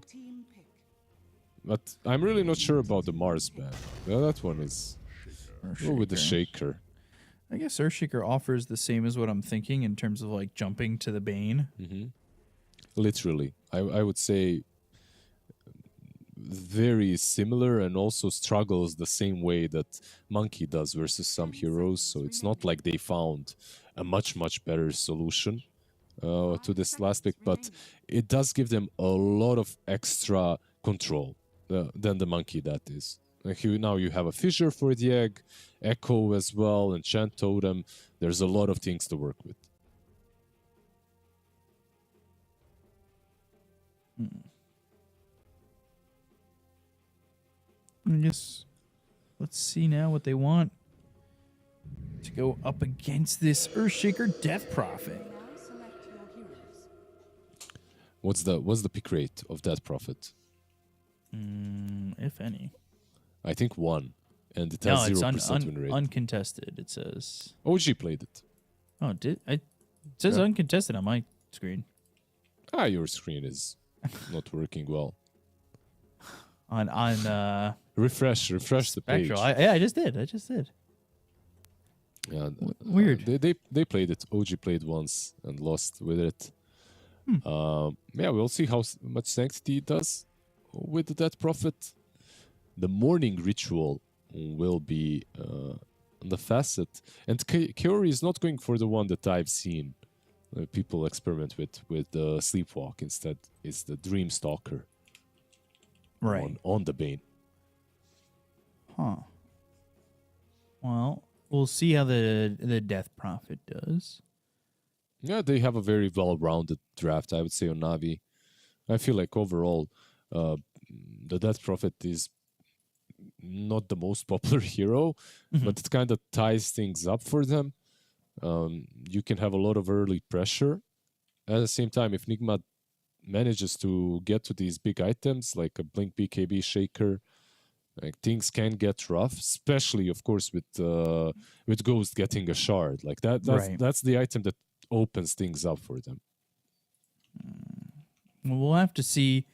But I'm really not sure about the Mars ban. That one is with the Shaker. I guess Earthshaker offers the same as what I'm thinking in terms of like jumping to the Bane. Mm-hmm. Literally, I would say very similar, and also struggles the same way that Monkey does versus some heroes. So it's not like they found a much better solution to this last pick, but it does give them a lot of extra control than the Monkey that is. Like now you have a Fissure for the egg, Echo as well, Enchant Totem. There's a lot of things to work with. I guess let's see now what they want to go up against this Earthshaker Death Prophet. What's the pick rate of Death Prophet? If any. I think 1, and it has 0% win rate. Uncontested, it says. OG played it. Oh, it says uncontested on my screen. Your screen is not working well. On refresh the page. I just did. Yeah, weird. They played it. OG played once and lost with it. We'll see how much Sanctity it does with the Death Prophet. The morning ritual will be the facet, and Kaori is not going for the one that I've seen people experiment with the Sleepwalk. Instead, it's the Dream Stalker. Right. On the Bane. Huh. Well, we'll see how the Death Prophet does. Yeah, they have a very well-rounded draft, I would say, on Navi. I feel like overall, the Death Prophet is not the most popular hero, but it kind of ties things up for them. You can have a lot of early pressure. At the same time, if Nigma manages to get to these big items like a Blink BKB Shaker, like things can get rough, especially of course with Ghost getting a shard. Like that's the item that opens things up for them. Well, we'll have to see,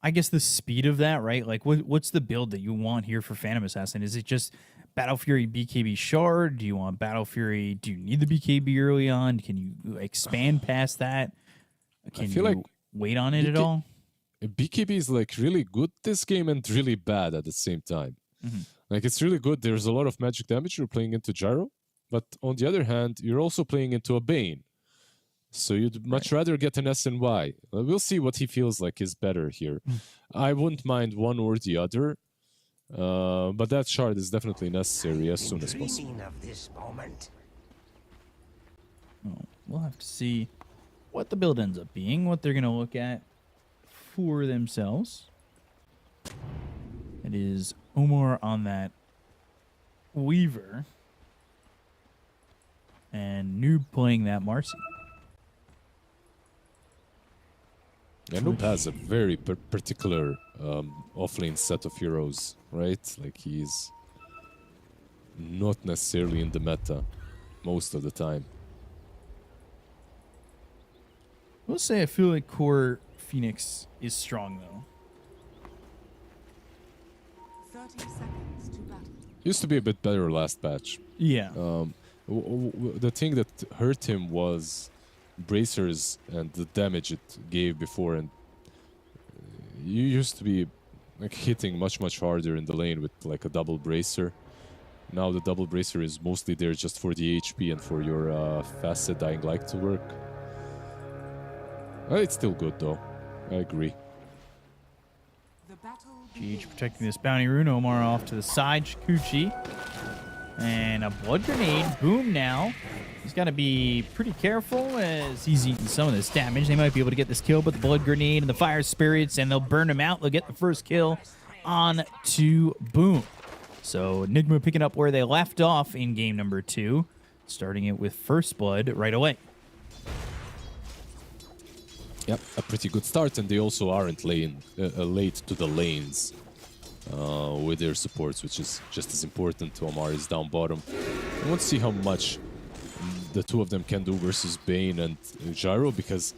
I guess, the speed of that, right? Like what's the build that you want here for Phantom Assassin? Is it just Battle Fury BKB shard? Do you want Battle Fury? Do you need the BKB early on? Can you expand past that? Can you like wait on it at all? BKB is like really good this game and really bad at the same time. Like it's really good. There's a lot of magic damage. You're playing into Gyro, but on the other hand, you're also playing into a Bane. So you'd much rather get an SNY. We'll see what he feels like is better here. I wouldn't mind one or the other, but that shard is definitely necessary as soon as possible. Of this moment. Oh, we'll have to see what the build ends up being, what they're going to look at for themselves. It is Omar on that Weaver and Noob playing that Marcy. Yeah, Noob has a very particular offlane set of heroes, right? Like he's not necessarily in the meta most of the time. We'll say I feel like core Phoenix is strong though. 30 seconds to battle. Used to be a bit better last patch. Yeah. The thing that hurt him was bracers and the damage it gave before, and you used to be like hitting much harder in the lane with like a double bracer. Now the double bracer is mostly there just for the HP and for your fast dying light to work. It's still good though. I agree. GH protecting this bounty rune. Omar off to the side. Shikuchi. And a blood grenade. Boom now. He's got to be pretty careful as he's eating some of this damage. They might be able to get this kill, but the blood grenade and the fire spirits, and they'll burn him out. They'll get the first kill on to Boom. So Nigma picking up where they left off in game number 2, starting it with first blood right away. Yep, a pretty good start, and they also aren't late to the lanes with their supports, which is just as important. Omar is down bottom. I want to see how much the two of them can do versus Bane and Gyro, because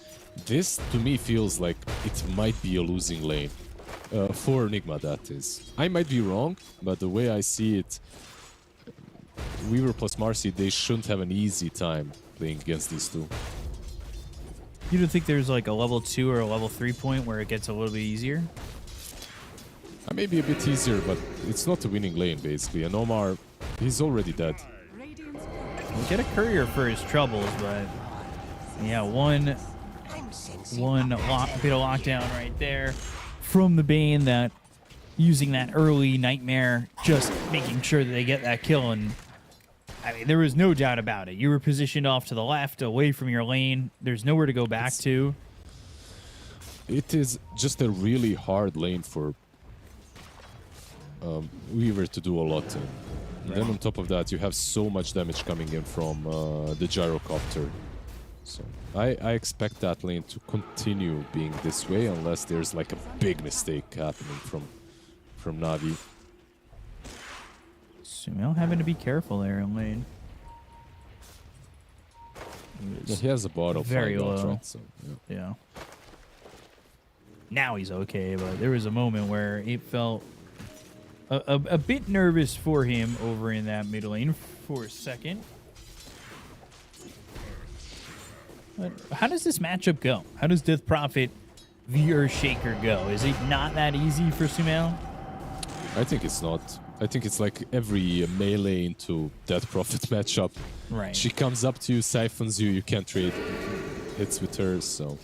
this, to me, feels like it might be a losing lane. For Nigma, that is. I might be wrong, but the way I see it, Weaver plus Marcy, they shouldn't have an easy time playing against these two. You don't think there's like a level 2 or a level 3 point where it gets a little bit easier? Maybe a bit easier, but it's not a winning lane, basically. And Omar, he's already dead. We'll get a courier for his troubles, but yeah, one bit of lockdown right there from the Bane, that using that early nightmare, just making sure that they get that kill. And I mean, there was no doubt about it. You were positioned off to the left, away from your lane. There's nowhere to go back to. It is just a really hard lane for Weaver to do a lot in. And then on top of that, you have so much damage coming in from the gyrocopter. So I expect that lane to continue being this way unless there's like a big mistake happening from Navi. Sumail having to be careful there in lane. He has a bottle very low. right, so, yeah. Now he's okay, but there was a moment where it felt a bit nervous for him over in that mid lane for a second. But how does this matchup go? How does Death Prophet v Earthshaker go? Is it not that easy for Sumail? I think it's not. I think it's like every melee into Death Prophet matchup. Right. She comes up to you, siphons you, you can't trade hits with her, so...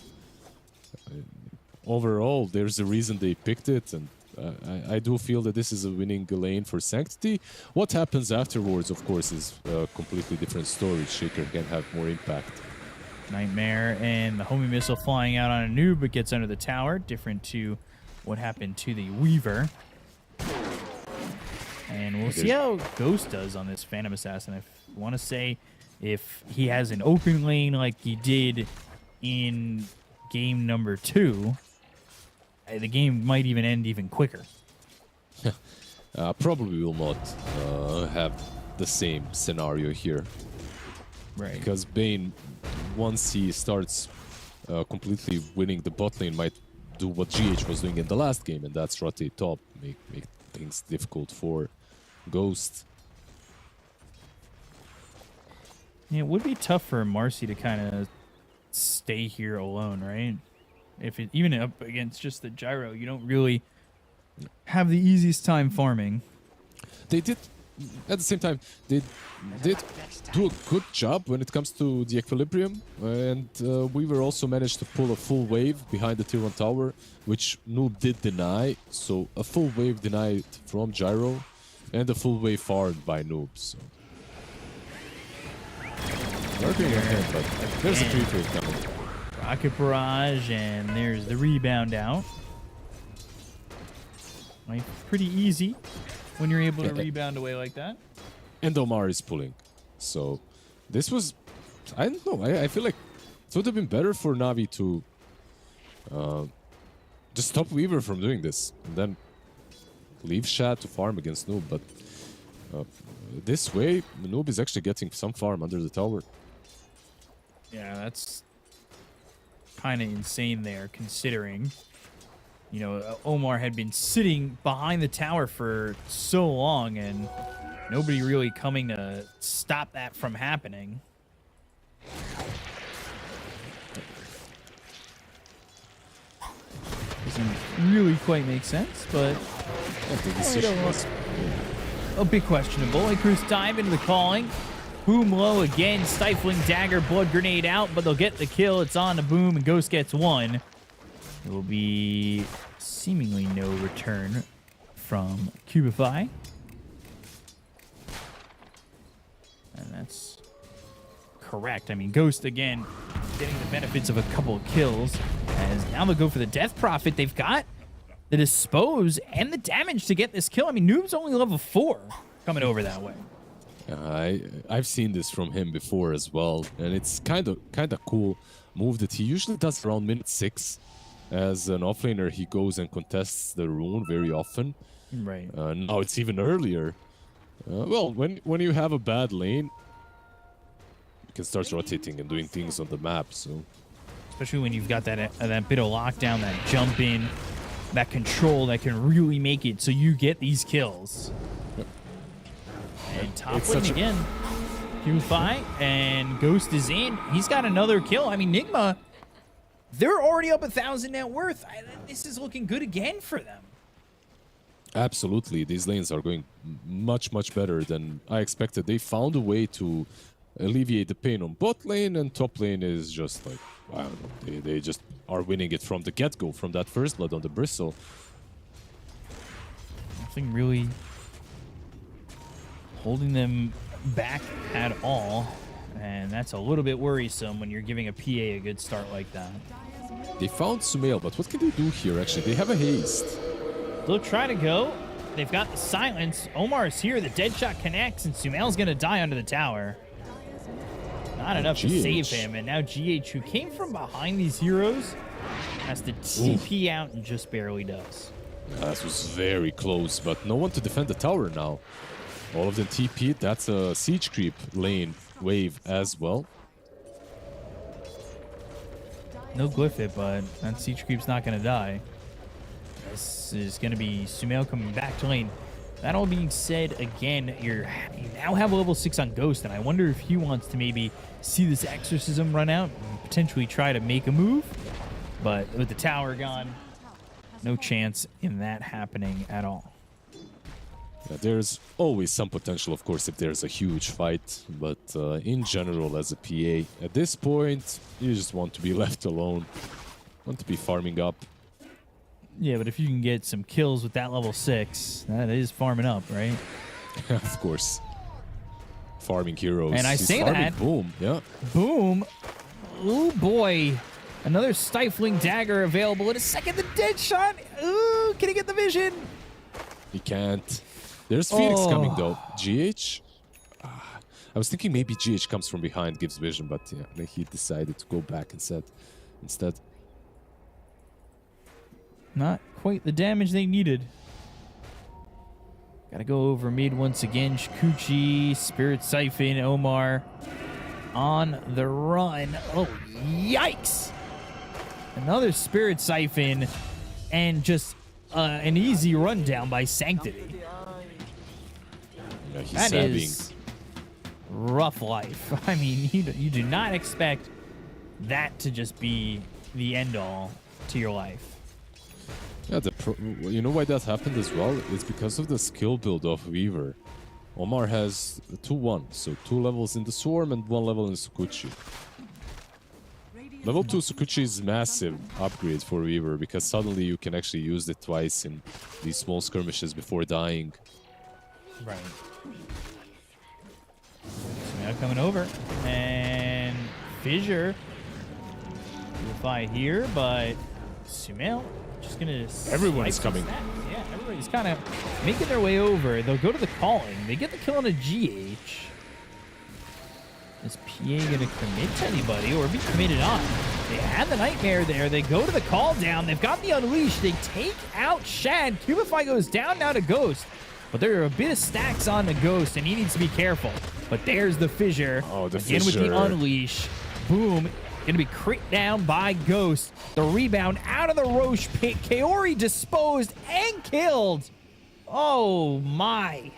overall, there's a reason they picked it, and I do feel that this is a winning lane for Sanctity. What happens afterwards, of course, is a completely different story. Shaker can have more impact. Nightmare and the homing missile flying out on a noob, but gets under the tower. Different to what happened to the Weaver. And we'll see how Ghost does on this Phantom Assassin. I want to say if he has an open lane like he did in game number 2, the game might even end even quicker. Probably will not have the same scenario here. Right. Because Bane, once he starts completely winning the bot lane, might do what GH was doing in the last game, and that's rotate top, make things difficult for Ghost. Yeah, it would be tough for Marcy to kind of stay here alone, right? If it, even up against just the gyro, you don't really have the easiest time farming. They did, at the same time, they did do a good job when it comes to the equilibrium, and Weaver also managed to pull a full wave behind the tier 1 tower, which Noob did deny. So a full wave denied from gyro, and a full wave farmed by Noob. So working ahead, but there's a creep wave coming. Rocket barrage, and there's the rebound out. Like, pretty easy when you're able to rebound away like that. And Omar is pulling. So this was, I don't know, I feel like it would have been better for Navi to just stop Weaver from doing this and then leave Shad to farm against Noob. But this way, Noob is actually getting some farm under the tower. Yeah, that's kind of insane there, considering, you know, Omar had been sitting behind the tower for so long and nobody really coming to stop that from happening. Doesn't really quite make sense, but I think the decision was a bit questionable. Icarus dive into the calling. Boom low again, stifling dagger, blood grenade out, but they'll get the kill. It's on to Boom, and Ghost gets one. It will be seemingly no return from Cubify. And that's correct. I mean, Ghost, again, getting the benefits of a couple of kills. As now they'll go for the Death Prophet. They've got the Dispose and the damage to get this kill. I mean, Noob's only level 4 coming over that way. I've seen this from him before as well, and it's kind of cool move that he usually does around minute 6. As an offlaner, he goes and contests the rune very often. Right. Now it's even earlier. Well, when you have a bad lane, you can start rotating and doing things on the map. So, especially when you've got that bit of lockdown, that jump in, that control that can really make it so you get these kills. Yep. And top lane again. Q5 and Ghost is in. He's got another kill. I mean, Nigma, they're already up 1,000 net worth. This is looking good again for them. Absolutely. These lanes are going much, much better than I expected. They found a way to alleviate the pain on bot lane, and top lane is just like, I don't know, they just are winning it from the get-go, from that first blood on the Bristle. Nothing really holding them back at all, and that's a little bit worrisome when you're giving a PA a good start like that. They found Sumail, but what can they do here, actually? They have a haste. They'll try to go. They've got the silence. Omar is here. The dead shot connects, and Sumail's going to die under the tower. Not enough to save him, and now GH, who came from behind these heroes, has to TP out and just barely does. That was very close, but no one to defend the tower now. All of them TP'd. That's a siege creep lane wave as well. No glyph it, but that siege creep's not going to die. This is going to be Sumail coming back to lane. That all being said, again, you now have a level 6 on Ghost, and I wonder if he wants to maybe see this Exorcism run out and potentially try to make a move. But with the tower gone, no chance in that happening at all. Yeah, there's always some potential, of course, if there's a huge fight. But in general, as a PA, at this point, you just want to be left alone. Want to be farming up. Yeah, but if you can get some kills with that level 6, that is farming up, right? Of course. Farming heroes. And I say that. Boom, yeah. Boom. Oh, boy. Another stifling dagger available in a second. The dead shot. Ooh, can he get the vision? He can't. There's Phoenix coming though. GH? I was thinking maybe GH comes from behind, gives vision, but yeah, he decided to go back instead. Not quite the damage they needed. Gotta go over mid once again. Shikuchi, Spirit Siphon, Omar on the run. Oh, yikes! Another Spirit Siphon and just an easy rundown by Sanctity. Yeah, he's That sabbing. is rough life. I mean, you do not expect that to just be the end all to your life. Yeah, you know why that happened as well? It's because of the skill build of Weaver. Omar has 2-1, so 2 levels in the Swarm and 1 level in Sukuchi. Level 2 Sukuchi is massive upgrade for Weaver because suddenly you can actually use it twice in these small skirmishes before dying. Right. Now coming over, and Fissure will fight here, but Sumail just gonna. Everyone is coming. Yeah, everybody's kind of making their way over. They'll go to the calling. They get the kill on a GH. Is PA gonna commit to anybody or be committed on? They have the Nightmare there. They go to the call down. They've got the Unleash. They take out Shad. Cubify goes down now to Ghost. But there are a bit of stacks on the Ghost, and he needs to be careful. But there's the Fissure. Oh, the Again Fissure. with the Unleash. Boom. Gonna be crit down by Ghost. The rebound out of the Roche pit. Kaori disposed and killed. Oh, my.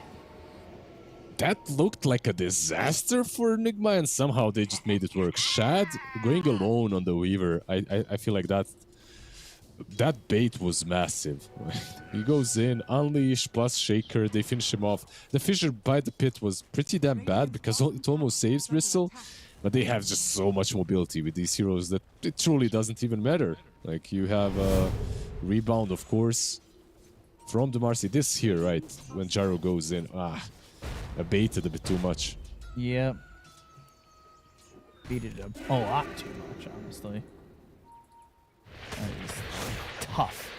That looked like a disaster for Nigma, and somehow they just made it work. Shad going alone on the Weaver. I feel like that bait was massive. He goes in, Unleash plus Shaker, they finish him off. The Fissure by the pit was pretty damn bad because it almost saves Bristol, but they have just so much mobility with these heroes that it truly doesn't even matter. Like, you have a rebound, of course, from the Marcy. This here, right, when Jaro goes in. I baited a bit too much. Yep. Baited a lot too much, honestly. That is tough.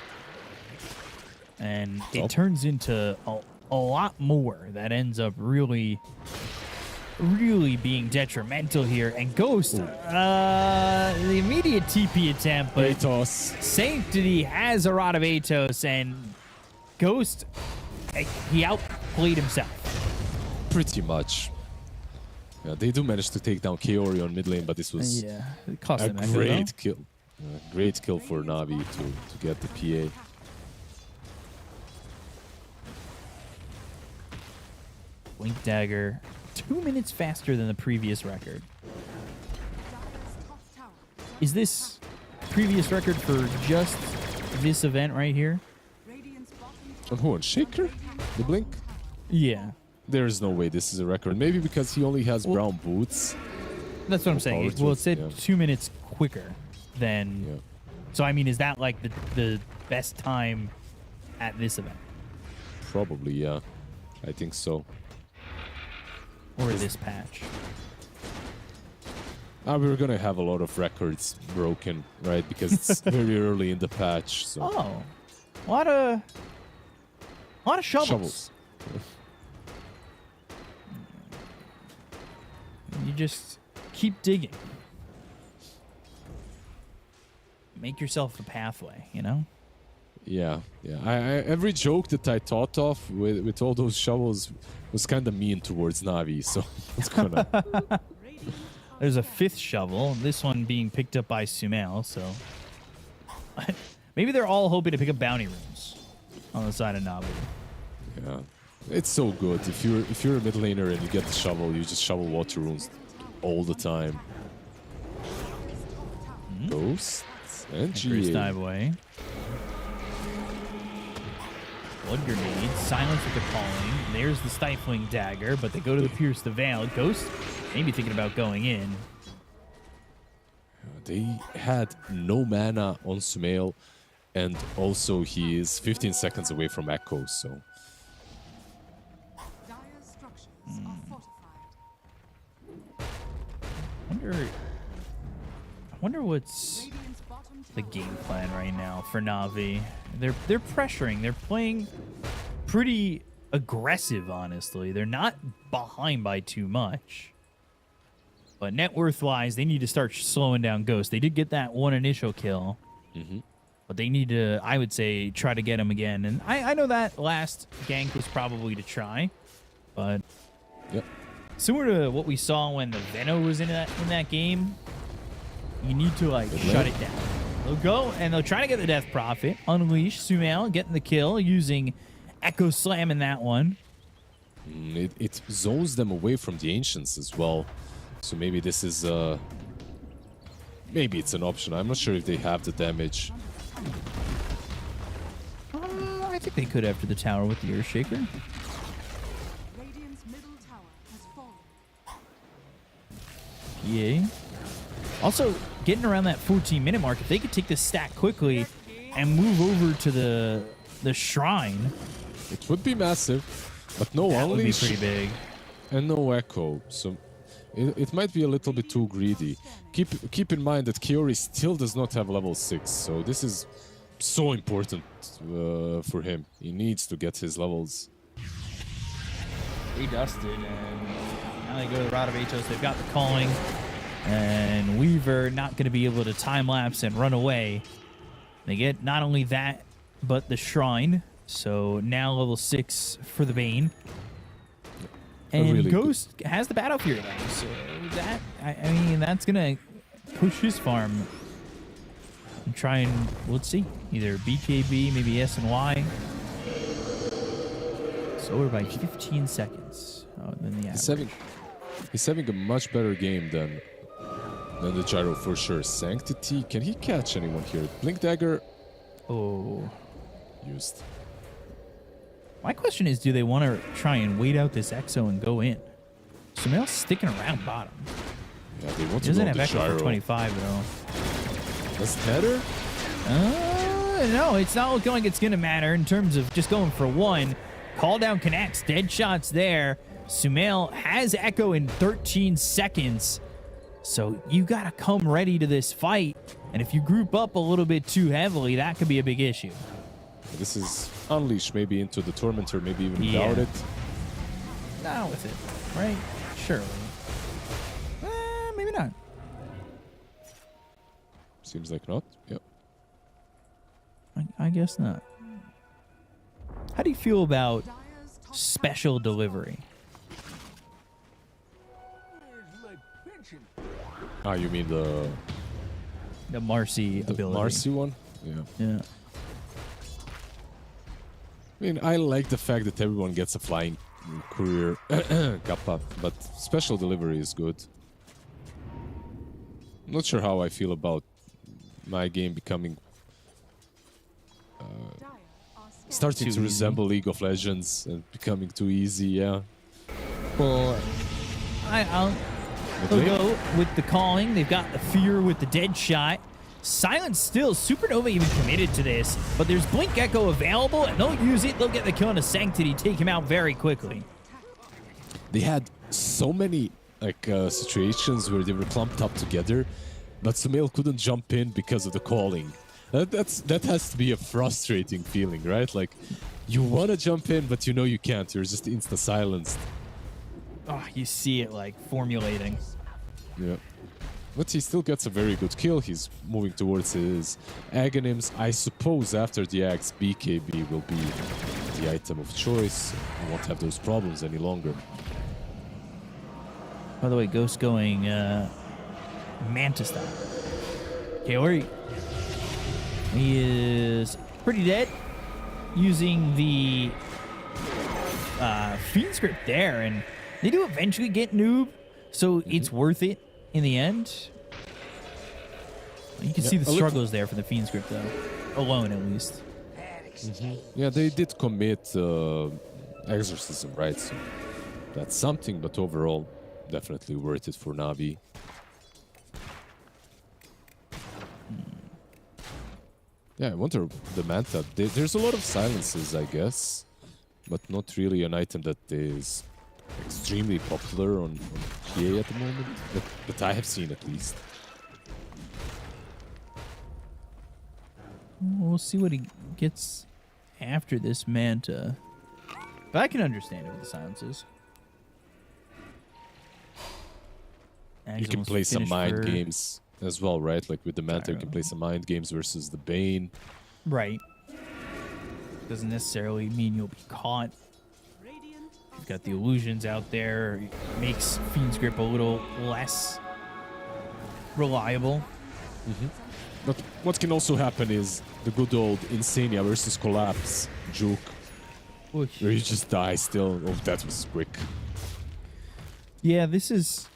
And it turns into a lot more that ends up really being detrimental here. And Ghost, the immediate TP attempt, but Atos. Sanctity has a rod of Atos, and Ghost, he outplayed himself. Pretty much. Yeah, they do manage to take down Kaori on mid lane, but this was it cost a him echo, great though. kill. Great kill for Navi to get the PA. Blink Dagger, 2 minutes faster than the previous record. Is this previous record for just this event right here? On who? On Shaker? The Blink? Yeah. There is no way this is a record. Maybe because he only has brown boots. That's what I'm saying. Well, it said 2 minutes quicker than... Yeah. So, I mean, is that like the best time at this event? Probably, yeah. I think so. Or this patch? We're gonna have a lot of records broken, right? Because it's very early in the patch. So. Oh. A lot of shovels. You just keep digging. Make yourself a pathway, you know? Yeah. Every joke that I thought of with all those shovels was kind of mean towards Navi, so it's gonna... There's a 5th shovel, this one being picked up by Sumail, so... Maybe they're all hoping to pick up bounty rooms on the side of Navi. Yeah. It's so good. If you're a mid laner and you get the shovel, you just shovel water runes all the time. Ghosts and First GA. dive away. Blood grenade, silence with the calling. There's the stifling dagger, but they go to the pierce the veil. Ghost maybe thinking about going in. They had no mana on Sumail, and also he is 15 seconds away from Echo, so... I wonder what's the game plan right now for Navi. They're pressuring. They're playing pretty aggressive, honestly. They're not behind by too much. But net worth-wise, they need to start slowing down Ghost. They did get that one initial kill. But they need to, I would say, try to get him again. And I know that last gank was probably to try. But similar to what we saw when the Veno was in that game, you need to, like, shut it down. They'll go, and they'll try to get the Death Prophet. Unleash, Sumail getting the kill, using Echo Slam in that one. It zones them away from the Ancients as well. So maybe this is... maybe it's an option. I'm not sure if they have the damage. I think they could after the tower with the Earthshaker. Radiant's middle tower has fallen. Yeah. Also, getting around that 14-minute mark, if they could take this stack quickly and move over to the shrine, it would be massive, but no that Unleash would be pretty big. And no Echo, so it might be a little bit too greedy. Keep in mind that Kiori still does not have level 6, so this is so important for him. He needs to get his levels. They dusted, and now they go to the Rod of Atos. They've got the calling, and Weaver not going to be able to time-lapse and run away. They get not only that, but the Shrine. So now level 6 for the Bane. And really Ghost has the Battle Fury now, so that, I mean, that's going to push his farm and try and, let's see, either BKB, maybe S and Y. So we're by 15 seconds than the average. He's having a much better game than the Gyro for sure. Sanctity, can he catch anyone here? Blink Dagger. Oh. Used. My question is, do they want to try and wait out this Exo and go in? Sumail's sticking around bottom. Yeah, they want He to doesn't go have the Echo Gyro. for 25, though. Does it matter? No, it's not looking like it's going to matter in terms of just going for one. Call down connects. Dead shots there. Sumail has Echo in 13 seconds. So you got to come ready to this fight. And if you group up a little bit too heavily, that could be a big issue. This is Unleash, maybe into the Tormentor, maybe even without it. Not with it, right? Surely. Maybe not. Seems like not. Yep. I guess not. How do you feel about special delivery? Ah, you mean the Marcy ability? Marcy one? Yeah. Yeah. I mean, I like the fact that everyone gets a flying courier kappa, but special delivery is good. I'm not sure how I feel about my game becoming starting to resemble League of Legends and becoming too easy. Yeah. Well, I'll go with the calling. They've got the fear with the dead shot. Silence still. Supernova even committed to this, but there's Blink Echo available, and they'll use it. They'll get the kill on a Sanctity, take him out very quickly. They had so many situations where they were clumped up together, but Sumail couldn't jump in because of the calling. That has to be a frustrating feeling, right? Like, you want to jump in, but you know you can't. You're just insta-silenced. Oh, you see it, like, formulating. Yeah. But he still gets a very good kill. He's moving towards his Aghanims. I suppose after the Axe, BKB will be the item of choice. You won't have those problems any longer. By the way, Ghost going Manta style. Kaori. He is pretty dead. Using the Fiend script there, and they do eventually get noob, so it's worth it in the end. You can see the struggles there for the Fiend script, though. Alone, at least. Yeah, they did commit Exorcism, right? So that's something, but overall, definitely worth it for Navi. Yeah, I wonder, the Manta, there's a lot of silences, I guess, but not really an item that is extremely popular on PA at the moment, that I have seen at least. We'll see what he gets after this Manta. But I can understand it with the silences. You can play some mind games as well, right? Like with the Manta, you can play some mind games versus the Bane. Right. Doesn't necessarily mean you'll be caught. You've got the illusions out there. It makes Fiend's Grip a little less reliable. But what can also happen is the good old Insania versus Collapse juke. Where you just die still. Oh, that was quick. Yeah, this is...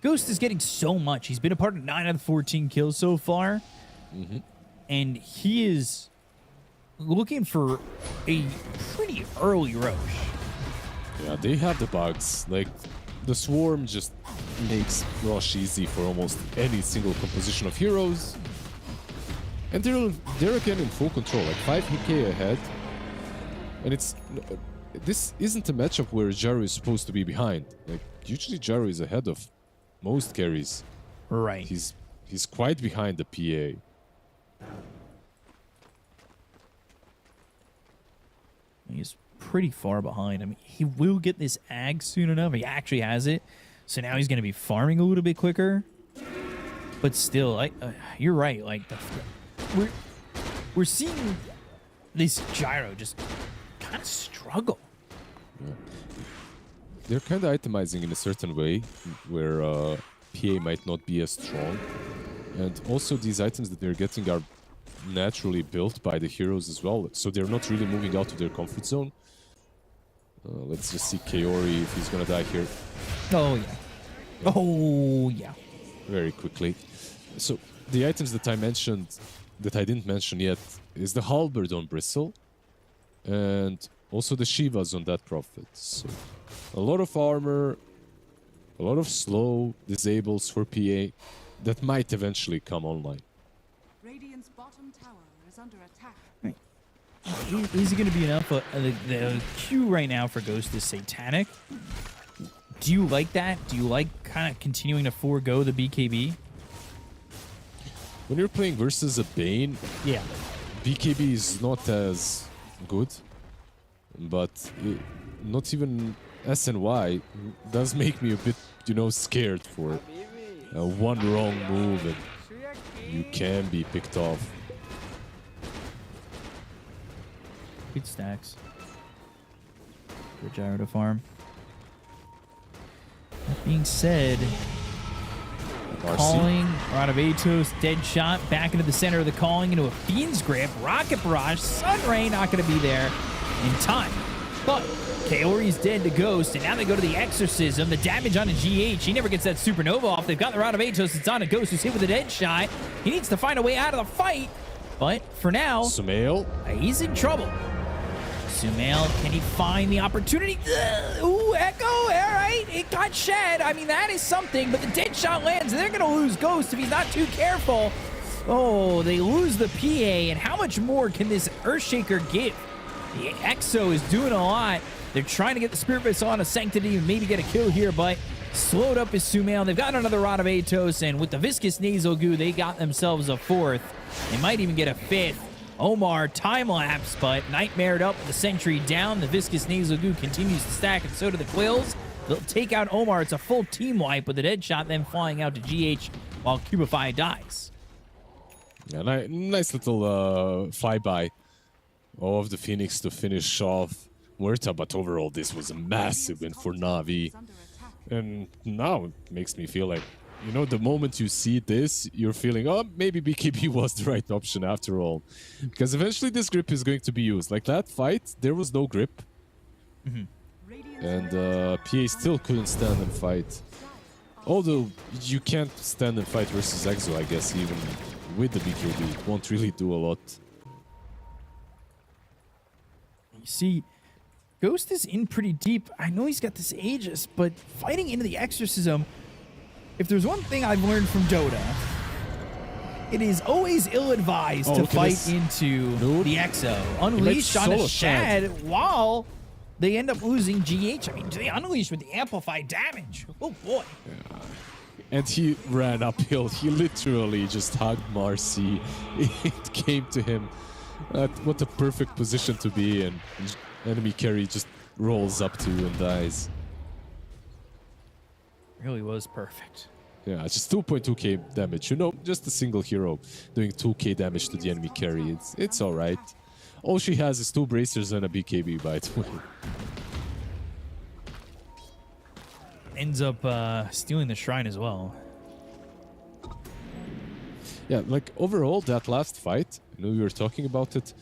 Ghost is getting so much. He's been a part of 9 out of 14 kills so far. And he is looking for a pretty early rush. Yeah, they have the bugs. Like, the Swarm just makes rush easy for almost any single composition of heroes. And they're again in full control, like 5 HK ahead. And it's... this isn't a matchup where Jaru is supposed to be behind. Like, usually Jaru is ahead of most carries. Right. He's quite behind the PA. He's pretty far behind. I mean, he will get this Ag soon enough. He actually has it. So now he's going to be farming a little bit quicker. But still, you're right. Like, we're seeing this Gyro just kind of struggle. Yeah. They're kind of itemizing in a certain way where PA might not be as strong. And also these items that they're getting are naturally built by the heroes as well. So they're not really moving out of their comfort zone. Let's just see Kaori if he's going to die here. Oh, yeah. Oh, yeah. Very quickly. So the items that I mentioned, that I didn't mention yet, is the Halberd on Bristle. And also the Shivas on that Prophet. So a lot of armor, a lot of slow disables for PA that might eventually come online. Radiant's bottom tower is under attack. Is it going to be enough? The Q right now for Ghost is Satanic. Do you like that? Do you like kind of continuing to forego the BKB? When you're playing versus a Bane, yeah, BKB is not as good, but not even SNY does make me a bit, scared for one wrong move and you can be picked off. Good stacks for Gyro to farm. That being said, calling, Rod of Atos, dead shot, back into the center of the calling, into a Fiend's Grip, Rocket Barrage, Sunray not going to be there in time. But Kaori's dead to Ghost, and now they go to the Exorcism, the damage on a GH. He never gets that Supernova off. They've got the Rod of Atos, it's on a Ghost who's hit with a dead shot. He needs to find a way out of the fight, but for now, Sumail, he's in trouble. Sumail, can he find the opportunity? Ooh, Echo, all right, it got shed. I mean, that is something, but the dead shot lands, and they're going to lose Ghost if he's not too careful. Oh, they lose the PA, and how much more can this Earthshaker give? The Exo is doing a lot. They're trying to get the Spirit Vessel on a Sanctity and maybe get a kill here, but slowed up is Sumail. They've got another Rod of Atos, and with the Viscous Nasal Goo, they got themselves a 4th. They might even get a 5th. Omar time-lapse, but Nightmared up, the Sentry down. The Viscous Nasal Goo continues to stack, and so do the Quills. They'll take out Omar. It's a full team wipe with the dead shot, then flying out to GH while Cubify dies. Yeah, nice little flyby of the Phoenix to finish off Muerta, but overall this was a massive win for Na'Vi. And now it makes me feel like, the moment you see this, you're feeling, oh, maybe BKB was the right option after all. Because eventually this grip is going to be used. Like that fight, there was no grip. And PA still couldn't stand and fight. Although you can't stand and fight versus Exo, I guess, even with the BKB. It won't really do a lot. You see, Ghost is in pretty deep. I know he's got this Aegis, but fighting into the Exorcism, if there's one thing I've learned from Dota, it is always ill-advised to fight into the Exo. Unleash on a Shad while they end up losing GH. I mean, they unleash with the amplified damage. Oh, boy. Yeah. And he ran uphill. He literally just hugged Marcy. It came to him What a perfect position to be in. Enemy carry just rolls up to you and dies. Really was perfect. Yeah, just 2.2k damage. You know, just a single hero doing 2k damage to the enemy carry. It's alright. All she has is 2 bracers and a BKB, by the way. Ends up stealing the shrine as well. Yeah, like overall, that last fight, you know, we were talking about it,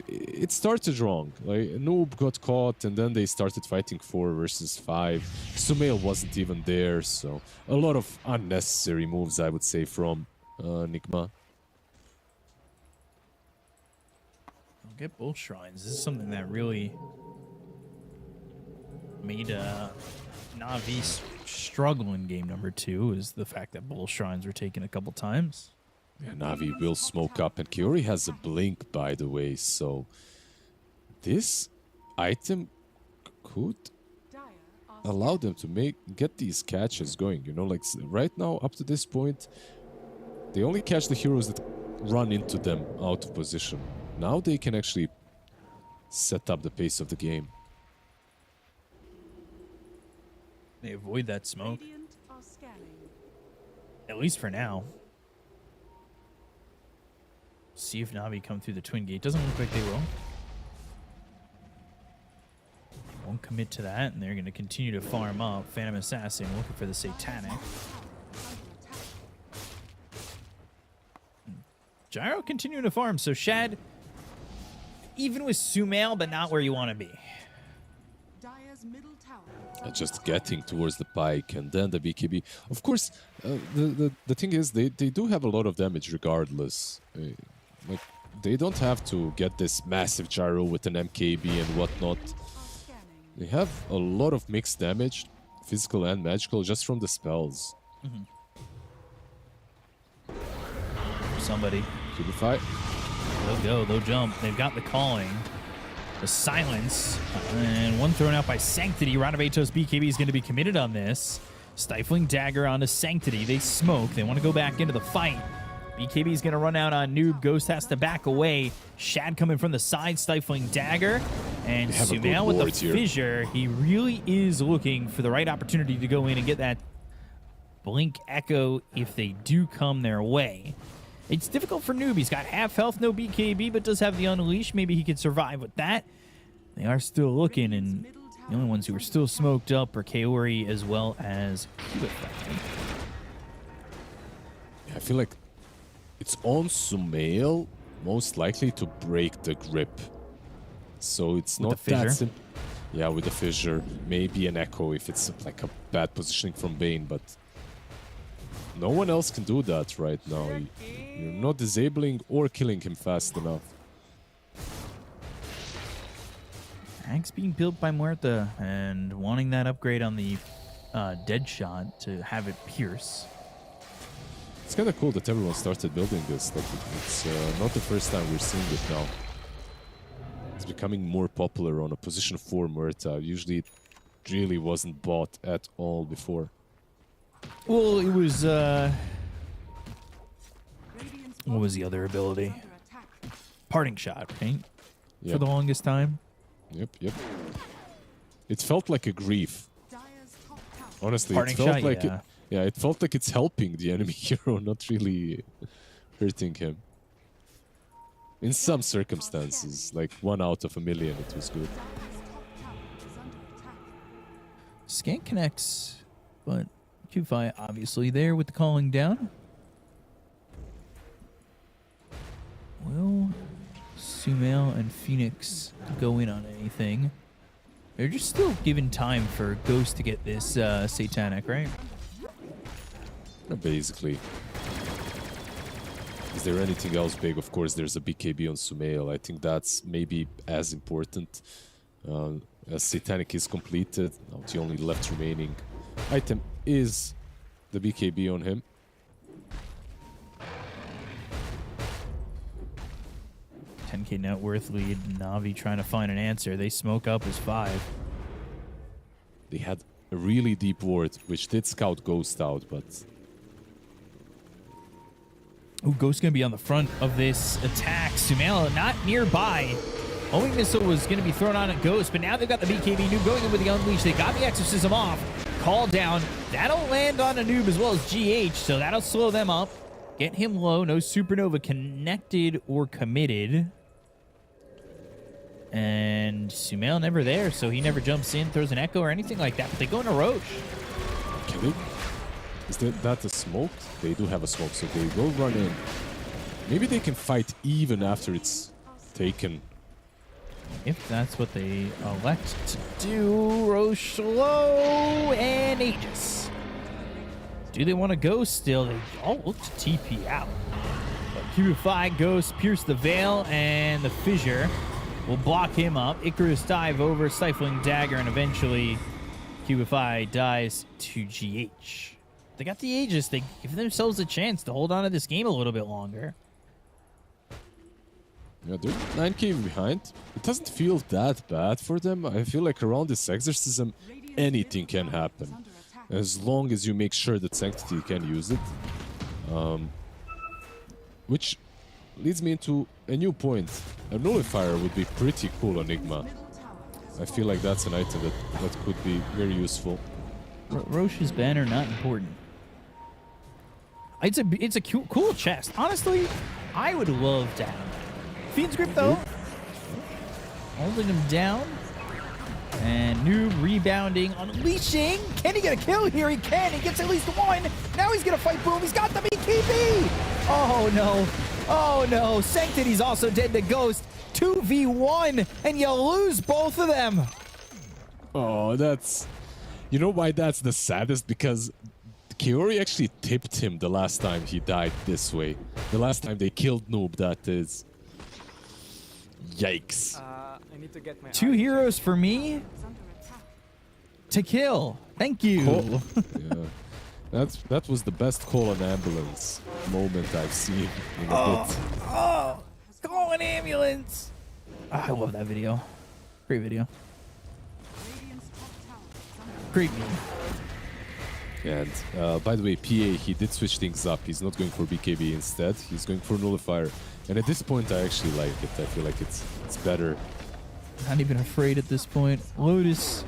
it started wrong. Like, Noob got caught, and then they started fighting 4 versus 5. Sumail wasn't even there, so a lot of unnecessary moves, I would say, from Nigma. I'll get both shrines. This is something that really made Na'Vi struggle in game number 2, is the fact that both shrines were taken a couple times. Yeah, Na'Vi will smoke up, and Kiori has a blink, by the way, so this item could allow them to get these catches going, you know, like right now, up to this point, they only catch the heroes that run into them out of position. Now they can actually set up the pace of the game. They avoid that smoke. At least for now. See if Na'Vi come through the twin gate. Doesn't look like they will. Won't commit to that, and they're going to continue to farm up. Phantom Assassin looking for the Satanic. Gyro continuing to farm, so Shad, even with Sumail, but not where you want to be. Just getting towards the pike and then the BKB. Of course, the thing is, they do have a lot of damage regardless. Like, they don't have to get this massive gyro with an MKB and whatnot. They have a lot of mixed damage, physical and magical, just from the spells. Somebody. To the fight. They'll go, they'll jump. They've got the calling. The silence. And one thrown out by Sanctity. Radovato's BKB is going to be committed on this. Stifling Dagger onto Sanctity. They smoke. They want to go back into the fight. BKB is going to run out on Noob. Ghost has to back away. Shad coming from the side, Stifling Dagger. And Sumail with the fissure. He really is looking for the right opportunity to go in and get that Blink Echo if they do come their way. It's difficult for Noob. He's got half health, no BKB, but does have the Unleash. Maybe he could survive with that. They are still looking, and the only ones who are still smoked up are Kaori as well as Cubit. Yeah, I feel like it's on Sumail most likely to break the grip. So it's not that simple. Yeah, with the fissure. Maybe an Echo if it's like a bad positioning from Bane, but no one else can do that right now. You're not disabling or killing him fast enough. Axe being built by Muerta and wanting that upgrade on the dead shot to have it pierce. It's kind of cool that everyone started building this. Like, it's not the first time we're seeing it now. It's becoming more popular on a position 4 Muerta. Usually it really wasn't bought at all before. Well, it was, what was the other ability? Parting Shot, right? Yep. For the longest time. Yep. It felt like a grief. Honestly, Parting it felt shot, like yeah. it felt like it's helping the enemy hero, not really hurting him. In some circumstances, like 1 out of a million, it was good. Scan connects, but Q-Fi obviously there with the calling down. Will Sumail and Phoenix go in on anything? They're just still giving time for Ghost to get this Satanic, right? Basically. Is there anything else big? Of course, there's a BKB on Sumail. I think that's maybe as important. As Satanic is completed, now the only left remaining item is the BKB on him. $10K net worth lead. Na'Vi trying to find an answer. They smoke up as 5. They had a really deep ward, which did scout Ghost out, but Ooh, Ghost going to be on the front of this attack. Sumail not nearby. Homing missile was going to be thrown on at Ghost, but now they've got the BKB Noob going in with the Unleash. They got the Exorcism off. Call down. That'll land on a Noob as well as GH, so that'll slow them up. Get him low. No Supernova connected or committed. And Sumail never there, so he never jumps in, throws an Echo or anything like that. But they go into Roche. Can they? Is that a smoke? They do have a smoke, so they will run in. Maybe they can fight even after it's taken. If that's what they elect to do. Roche low and Aegis. Do they want to go still? They all look to TP out. But Cubify, Ghost, pierce the veil, and the fissure will block him up. Icarus dive over, stifling dagger, and eventually Cubify dies to GH. They got the Aegis. They give themselves a chance to hold on to this game a little bit longer. Yeah, they're 9k behind. It doesn't feel that bad for them. I feel like around this Exorcism, anything can happen. As long as you make sure that Sanctity can use it. Which leads me into a new point. A Nullifier would be pretty cool on Nigma. I feel like that's an item that could be very useful. Roche's banner, not important. It's a cool chest. Honestly, I would love to have it. Fiend's Grip, though. Holding him down. And Noob rebounding, unleashing. Can he get a kill here? He can. He gets at least one. Now he's going to fight Boom. He's got the BKB. Oh, no. Oh, no. Sanctity's also dead to Ghost. 2v1, and you lose both of them. Oh, that's... You know why that's the saddest? Because Kiori actually tipped him the last time he died this way. The last time they killed Noob, that is. Yikes. I need to get my 2 heroes for me to kill. Thank you. Yeah. That was the best call an ambulance moment I've seen in a bit. Oh, call an ambulance. Oh, I love that video. Great video. Great meme. And by the way, PA, he did switch things up. He's not going for BKB instead. He's going for Nullifier. And at this point, I actually like it. I feel like it's better. Not even afraid at this point. Lotus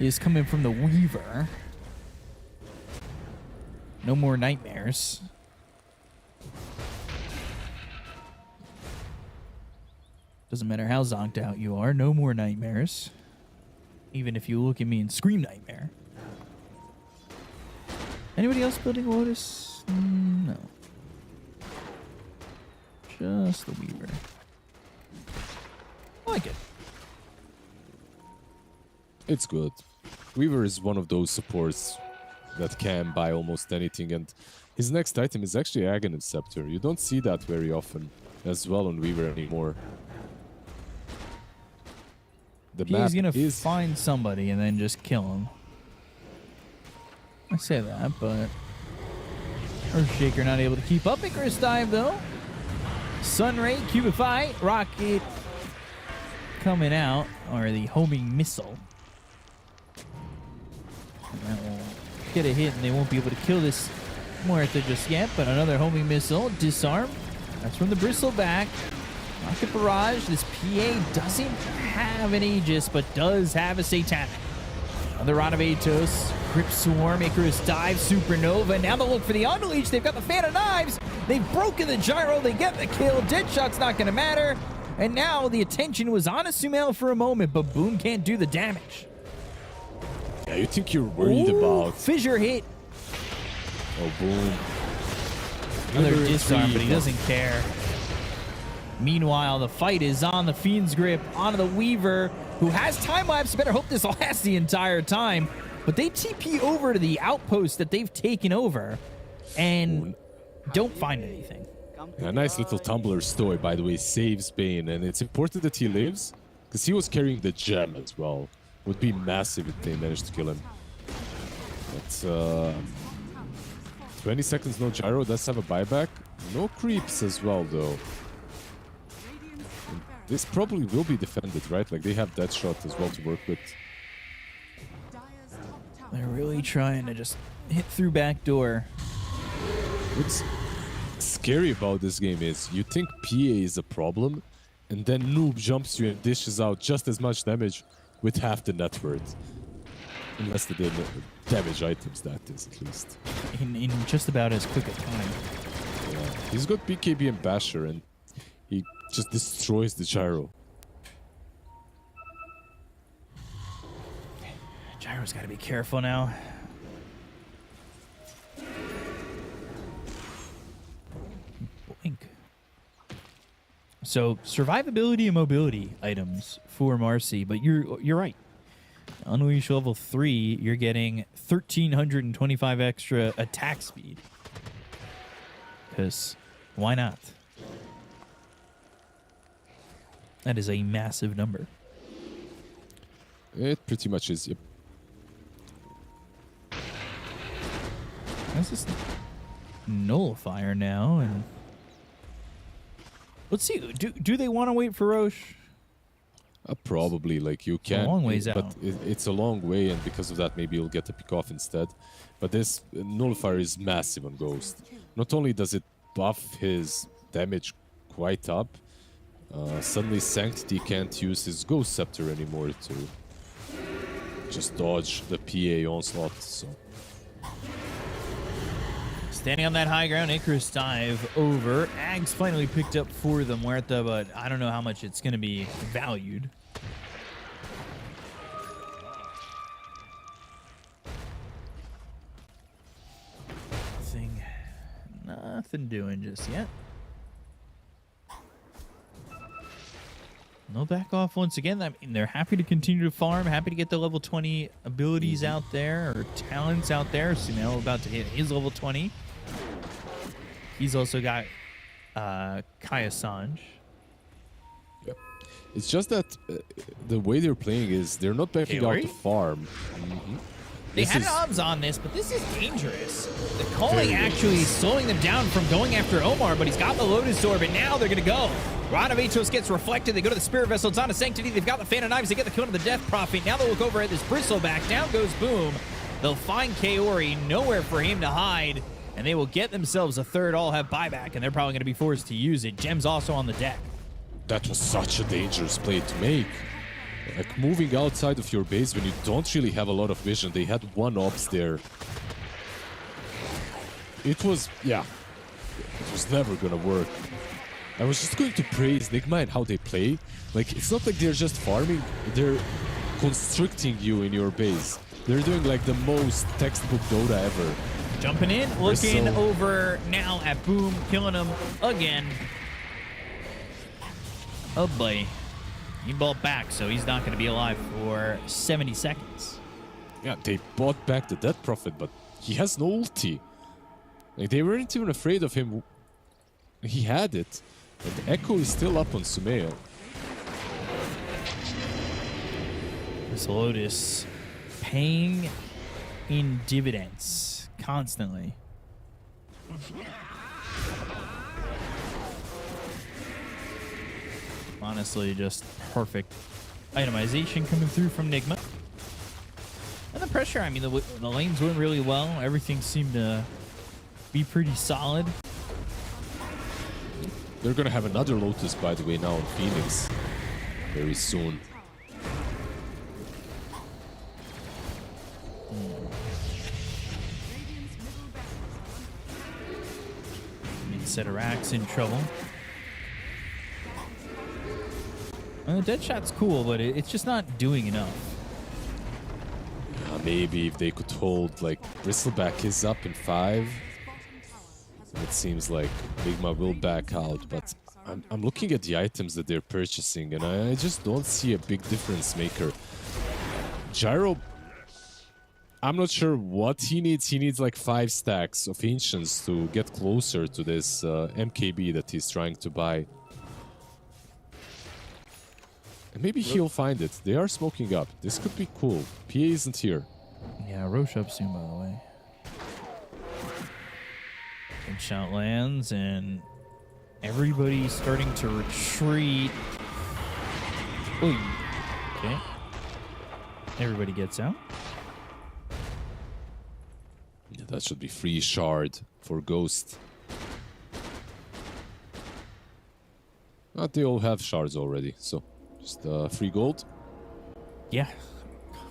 is coming from the Weaver. No more nightmares. Doesn't matter how zonked out you are. No more nightmares. Even if you look at me and scream nightmare. Anybody else building Lotus? No. Just the Weaver. I like it. It's good. Weaver is one of those supports that can buy almost anything, and his next item is actually Aghanim Scepter. You don't see that very often as well on Weaver anymore. He's gonna find somebody and then just kill him. I say that, but Earthshaker not able to keep up. Icarus dive though. Sunray, Cubify, Rocket coming out, or the homing missile. And that will get a hit, and they won't be able to kill this Muerta just yet. But another homing missile, disarm. That's from the Bristleback. Rocket Barrage. This PA doesn't have an Aegis, but does have a Satanic. Another Rod of Atos. Grip Swarm, Icarus dive, Supernova. Now they'll look for the Unleash. They've got the Fan of Knives. They've broken the gyro. They get the kill. Deadshot's not going to matter. And now the attention was on Sumail for a moment, but Boom can't do the damage. Yeah, you think you're worried about... Fissure hit. Oh, Boom. Another disarm, but he doesn't care. Meanwhile, the fight is on the Fiend's Grip, onto the Weaver, who has time-lapse. Better hope this lasts the entire time. But they TP over to the outpost that they've taken over and don't find anything. A nice little Tumbler Stoy, by the way, saves Bane, and it's important that he lives, because he was carrying the gem as well. Would be massive if they managed to kill him. But 20 seconds, no gyro, does have a buyback. No creeps as well, though. And this probably will be defended, right? Like, they have Deadshot as well to work with. They're really trying to just hit through back door. It's scary about this game is you think PA is a problem, and then Noob jumps you and dishes out just as much damage with half the net worth. Unless they didn't damage items, that is, at least. In just about as quick a time. Yeah. He's got BKB and Basher, and he just destroys the gyro. Gyro's got to be careful now. Boink. So survivability and mobility items for Marcy, but you're right. Unleash level 3, you're getting 1,325 extra attack speed. Because why not? That is a massive number. It pretty much is, yep. That's just nullifier now, and let's see. Do they want to wait for Roche? Probably, like you can. A long ways but out. It's a long way, and because of that, maybe you'll get a pick off instead. But this nullifier is massive on Ghost. Not only does it buff his damage quite up, suddenly Sanctity can't use his Ghost Scepter anymore to just dodge the PA onslaught. So. Standing on that high ground, Icarus dive over. Ags finally picked up for the Muerta, but I don't know how much it's going to be valued. Nothing doing just yet. No back off once again. I mean, they're happy to continue to farm, happy to get the level 20 abilities out there, or talents out there. Sumail about to hit his level 20. He's also got Kai Assange. Yep. It's just that the way they're playing is they're not backing out to farm. They had obs on this, but this is dangerous. The calling actually slowing them down from going after Omar, but he's got the Lotus Orb, and now they're going to go. Rod of Atos gets reflected. They go to the Spirit Vessel. It's on a Sanctity. They've got the Fan of Knives. They get the kill to the Death Prophet. Now they'll look over at this Bristleback. Down goes Boom. They'll find Kaori. Nowhere for him to hide, and they will get themselves a third all-have buyback, and they're probably going to be forced to use it. Gem's also on the deck. That was such a dangerous play to make. Like, moving outside of your base when you don't really have a lot of vision. They had one ops there. It was, yeah, it was never gonna work. I was just going to praise Nigma and how they play. Like, it's not like they're just farming, they're constricting you in your base. They're doing like the most textbook Dota ever. Jumping in, looking over now at Boom, killing him again. Oh boy. He bought back, so he's not going to be alive for 70 seconds. Yeah, they bought back the Death Prophet, but he has no ulti. Like, they weren't even afraid of him. He had it, but the Echo is still up on Sumail. This Lotus paying in dividends constantly. Honestly, just perfect itemization coming through from Nigma. And the pressure, I mean, the lanes went really well. Everything seemed to be pretty solid. They're going to have another Lotus, by the way, now on Phoenix very soon. Mid-Ceterax in trouble. Deadshot's cool, but it's just not doing enough. Maybe if they could hold, like, Bristleback is up in 5. It seems like Nigma will back out, but I'm looking at the items that they're purchasing, and I just don't see a big difference maker. Gyro, I'm not sure what he needs. He needs like 5 stacks of Ancients to get closer to this MKB that he's trying to buy. And maybe he'll find it. They are smoking up. This could be cool. PA isn't here. Yeah, Roche up soon, by the way. Big shot lands, and everybody's starting to retreat. Ooh. Okay. Everybody gets out. Yeah, that should be free shard for Ghost. They all have shards already, so just free gold. Yeah.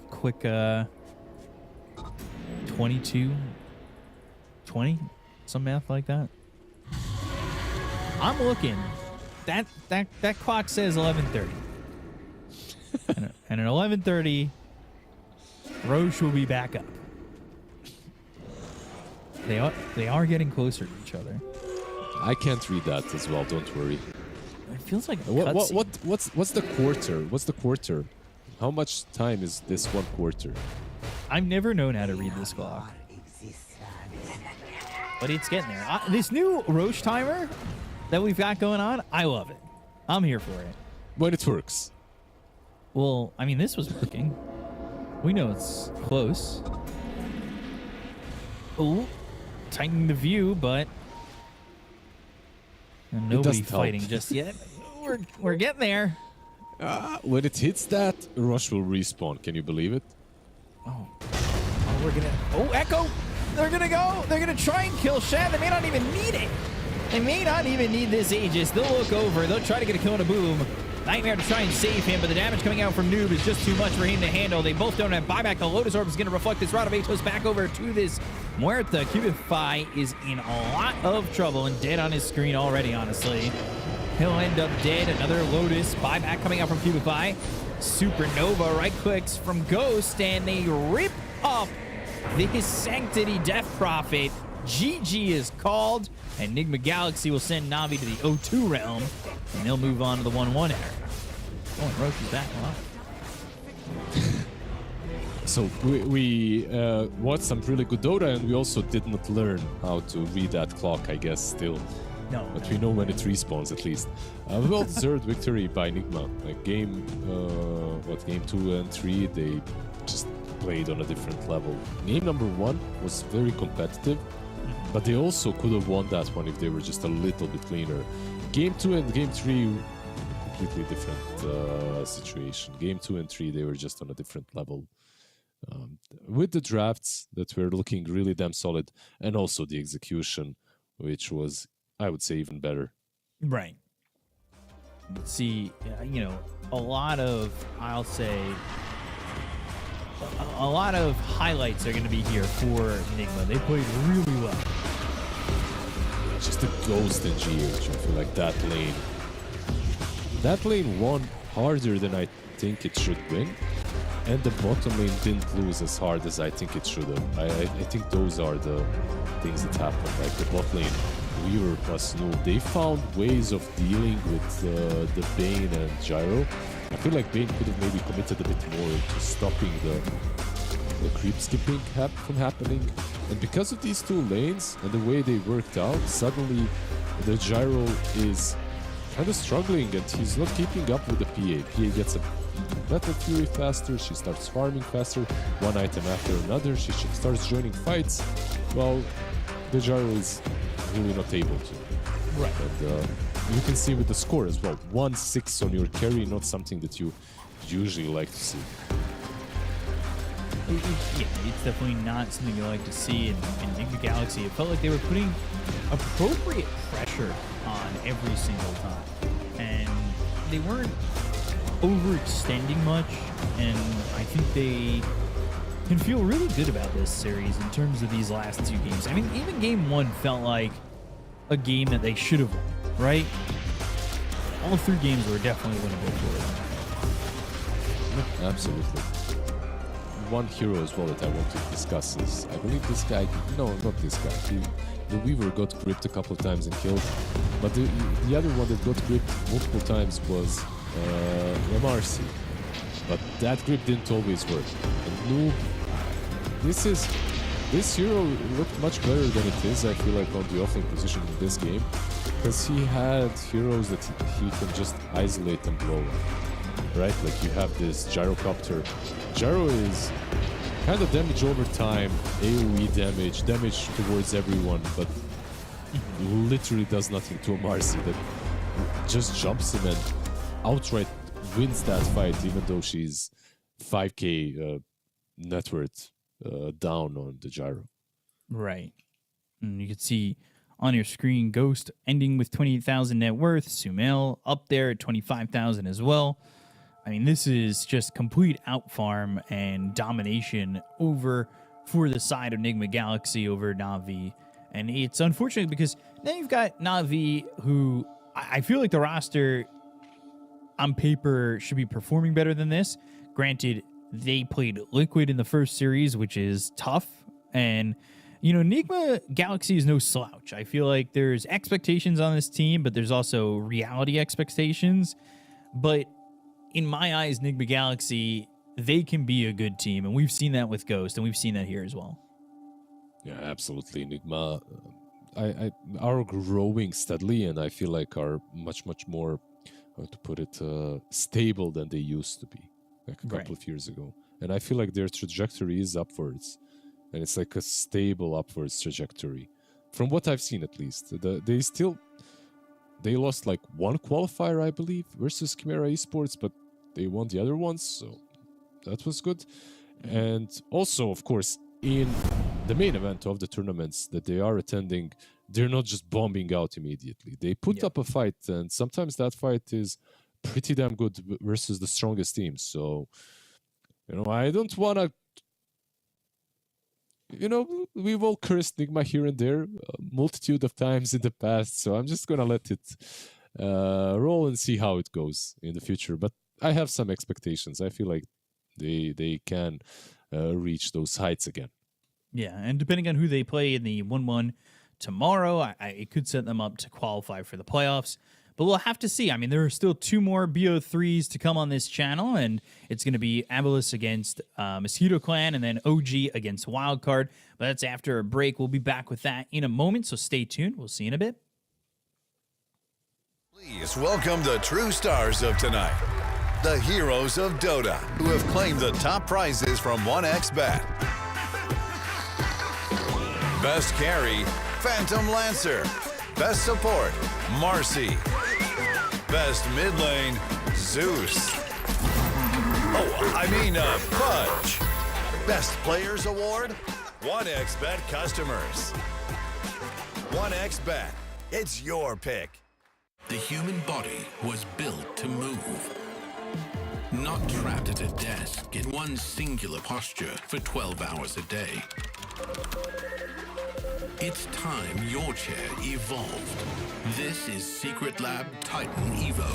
Quick 22, 20, some math like that. I'm looking. That clock says 11:30. and at 11:30, Roche will be back up. They are getting closer to each other. I can't read that as well. Don't worry. It feels like a what's the quarter? What's the quarter? How much time is this one quarter? I've never known how to read this clock, but it's getting there. This new Roche timer that we've got going on, I love it. I'm here for it. When it works. Well, I mean, this was working. We know it's close. Oh, tightening the view, but nobody's fighting just yet. We're getting there. When it hits that, Rush will respawn. Can you believe it? Oh, we're gonna. Oh, Echo! They're gonna go. They're gonna try and kill Shad. They may not even need it. They may not even need this Aegis. They'll look over. They'll try to get a kill and a boom. Nightmare to try and save him, but the damage coming out from Noob is just too much for him to handle. They both don't have buyback. The Lotus Orb is going to reflect this route of Atos back over to this Muerta. Cubify is in a lot of trouble and dead on his screen already, honestly. He'll end up dead. Another Lotus buyback coming out from Cubify. Supernova right clicks from Ghost, and they rip up this Sanctity Death Prophet. GG is called, and Nigma Galaxy will send Navi to the O2 realm, and they'll move on to the 1-1 era. Oh, and Roche is back. Wow. So we watched some really good Dota, and we also did not learn how to read that clock, I guess, still. No. But we know when it respawns, at least. Well-deserved victory by Nigma. Like game 2 and 3, they just played on a different level. Game number 1 was very competitive, but they also could have won that one if they were just a little bit cleaner. Game 2 and Game 3, completely different situation. Game 2 and 3, they were just on a different level. With the drafts that were looking really damn solid, and also the execution, which was, I would say, even better. Right. See, a lot of, I'll say, a lot of highlights are going to be here for Nigma. They played really well. Just a ghost in GH. I feel like that lane won harder than I think it should win, and the bottom lane didn't lose as hard as I think it should have. I think those are the things that happened. Like the bot lane, Weaver plus Noob, they found ways of dealing with the Bane and Gyro. I feel like Bane could have maybe committed a bit more to stopping the creep skipping from happening. And because of these two lanes and the way they worked out, suddenly the Gyro is kind of struggling and he's not keeping up with the PA. PA gets a Battle Fury faster, she starts farming faster, one item after another, she starts joining fights, while the Gyro is really not able to. Right. And you can see with the score as well, 1-6 on your carry, not something that you usually like to see. Yeah, it's definitely not something you like to see in Nigma Galaxy. It felt like they were putting appropriate pressure on every single time. And they weren't overextending much, and I think they can feel really good about this series in terms of these last two games. I mean, even game 1 felt like a game that they should have won, right? All 3 games were definitely winnable for them. Absolutely. One hero as well that I want to discuss is, I believe this guy, no, not this guy, the Weaver got gripped a couple of times and killed, but the other one that got gripped multiple times was MRC, but that grip didn't always work. And Noob, this hero looked much better than it is, I feel like, on the offlane position in this game, because he had heroes that he can just isolate and blow up. Right, like you have this Gyrocopter. Gyro is kind of damage over time, AoE damage towards everyone, but literally does nothing to a Marcy that just jumps him and outright wins that fight, even though she's 5k net worth down on the Gyro. Right. And you can see on your screen. Ghost ending with 28,000 net worth. Sumil up there at 25,000 as well. I mean, this is just complete out farm and domination over for the side of Nigma Galaxy over Na'Vi. And it's unfortunate because then you've got Na'Vi, who I feel like the roster on paper should be performing better than this. Granted, they played Liquid in the first series, which is tough. And, you know, Nigma Galaxy is no slouch. I feel like there's expectations on this team, but there's also reality expectations. But in my eyes, Nigma Galaxy, they can be a good team. And we've seen that with Ghost, and we've seen that here as well. Yeah, absolutely. Nigma are growing steadily, and I feel like are much more, how to put it, stable than they used to be, like a couple of years ago. And I feel like their trajectory is upwards, and it's like a stable upwards trajectory, from what I've seen at least. They lost like one qualifier, I believe, versus Chimera Esports, but they won the other ones, so that was good. And also, of course, in the main event of the tournaments that they are attending, they're not just bombing out immediately. They put up a fight, and sometimes that fight is pretty damn good versus the strongest teams. So, you know, I don't want to... You know, we've all cursed Nigma here and there a multitude of times in the past, so I'm just going to let it roll and see how it goes in the future. But I have some expectations. I feel like they can reach those heights again. Yeah, and depending on who they play in the 1-1 tomorrow, it could set them up to qualify for the playoffs. But we'll have to see. I mean, there are still 2 more BO3s to come on this channel, and it's going to be AVULUS against Mosquito Clan and then OG against Wildcard. But that's after a break. We'll be back with that in a moment, so stay tuned. We'll see you in a bit. Please welcome the true stars of tonight, the heroes of Dota, who have claimed the top prizes from 1xBet. Best carry, Phantom Lancer. Best support, Marcy. Best mid lane, Zeus. Fudge. Best Players Award, 1xBet customers. 1xBet, it's your pick. The human body was built to move. Not trapped at a desk in one singular posture for 12 hours a day. It's time your chair evolved. This is Secret Lab Titan Evo.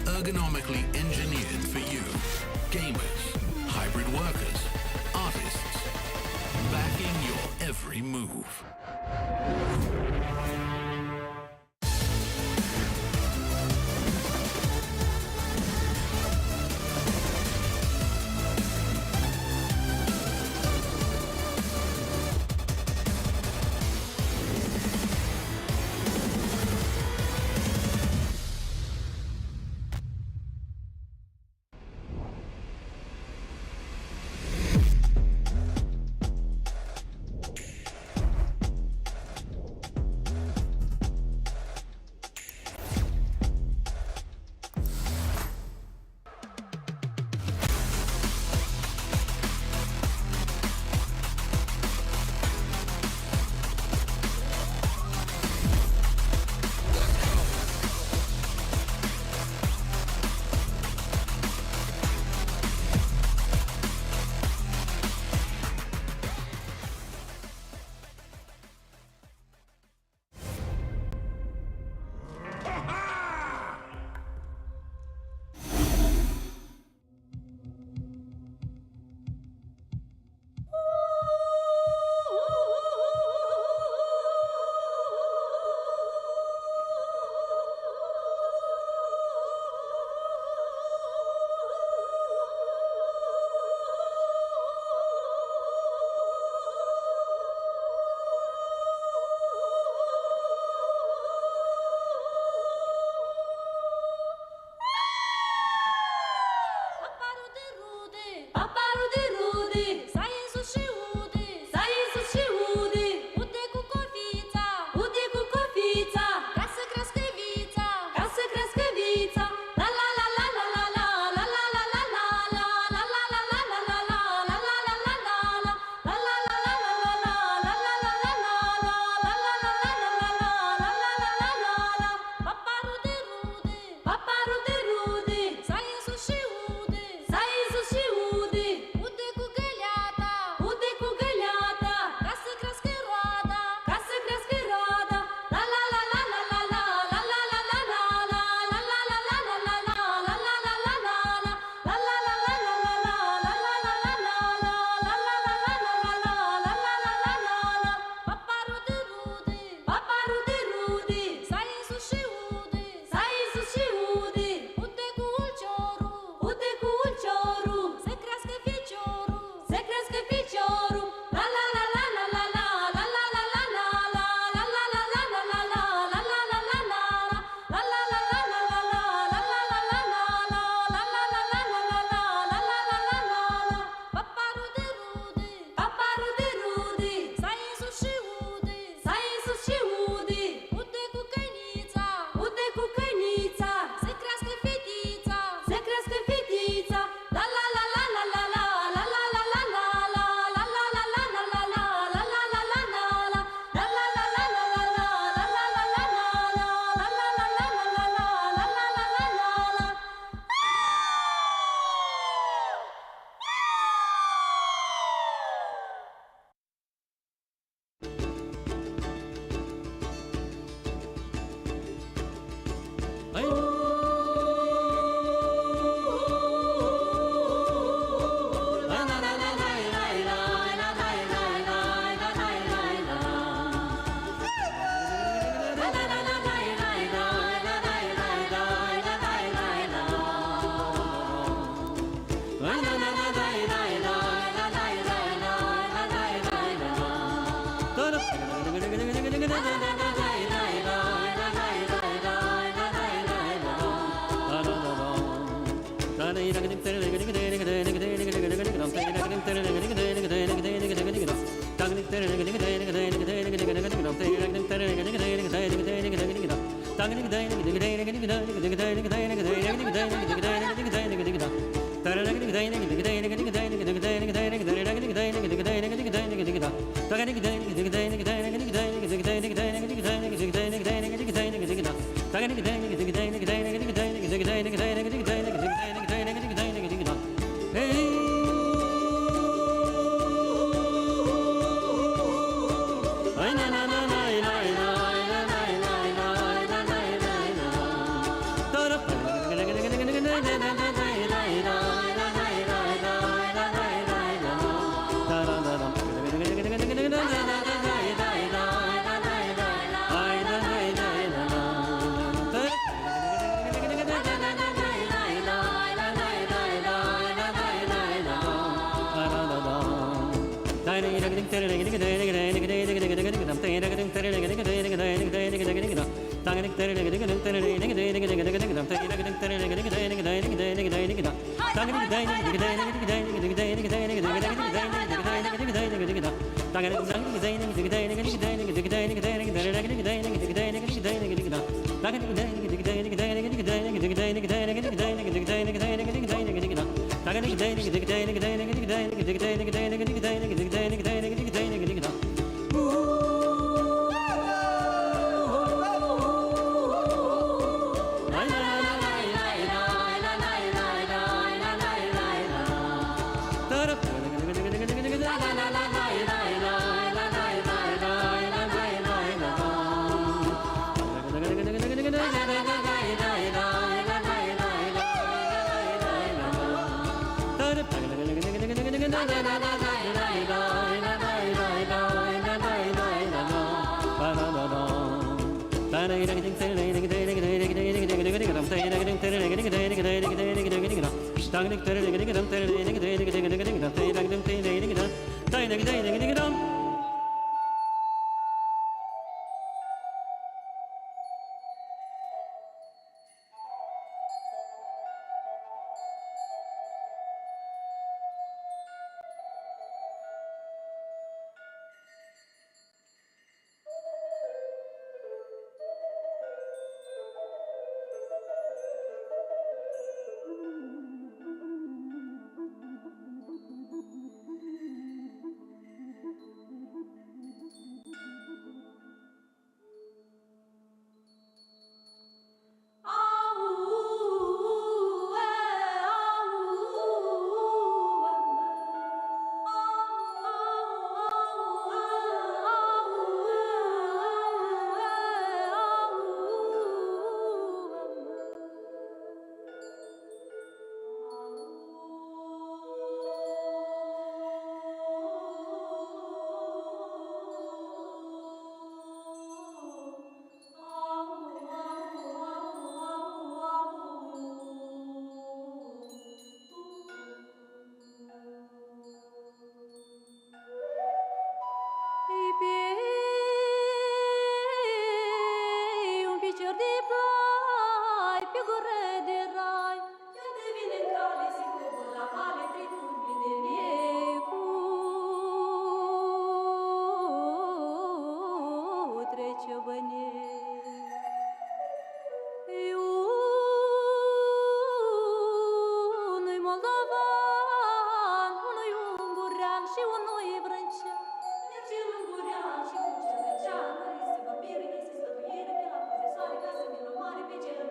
Ergonomically engineered for you. Gamers, hybrid workers, artists. Backing your every move.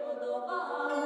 Moldova.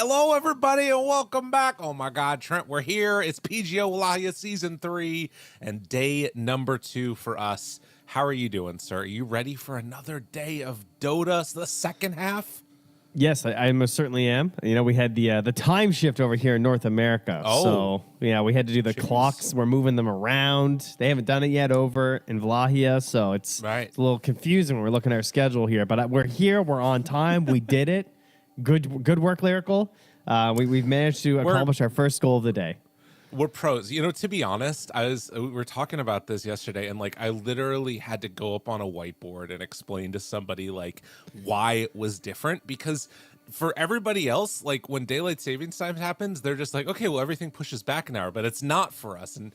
Hello, everybody, and welcome back. Oh my God, Trent, we're here. It's PGL Wallachia Season 3 and day number 2 for us. How are you doing, sir? Are you ready for another day of Dota, the second half? Yes, I most certainly am. You know, we had the time shift over here in North America. Oh. So, yeah, we had to do the clocks. We're moving them around. They haven't done it yet over in Wallachia, so it's a little confusing when we're looking at our schedule here. But we're here. We're on time. We did it. Good work, Lyrical. We've managed to accomplish our first goal of the day. We're pros. You know, to be honest, we were talking about this yesterday, and like I literally had to go up on a whiteboard and explain to somebody like why it was different, because for everybody else, like when daylight savings time happens, they're just like, okay, well, everything pushes back an hour, but it's not for us. And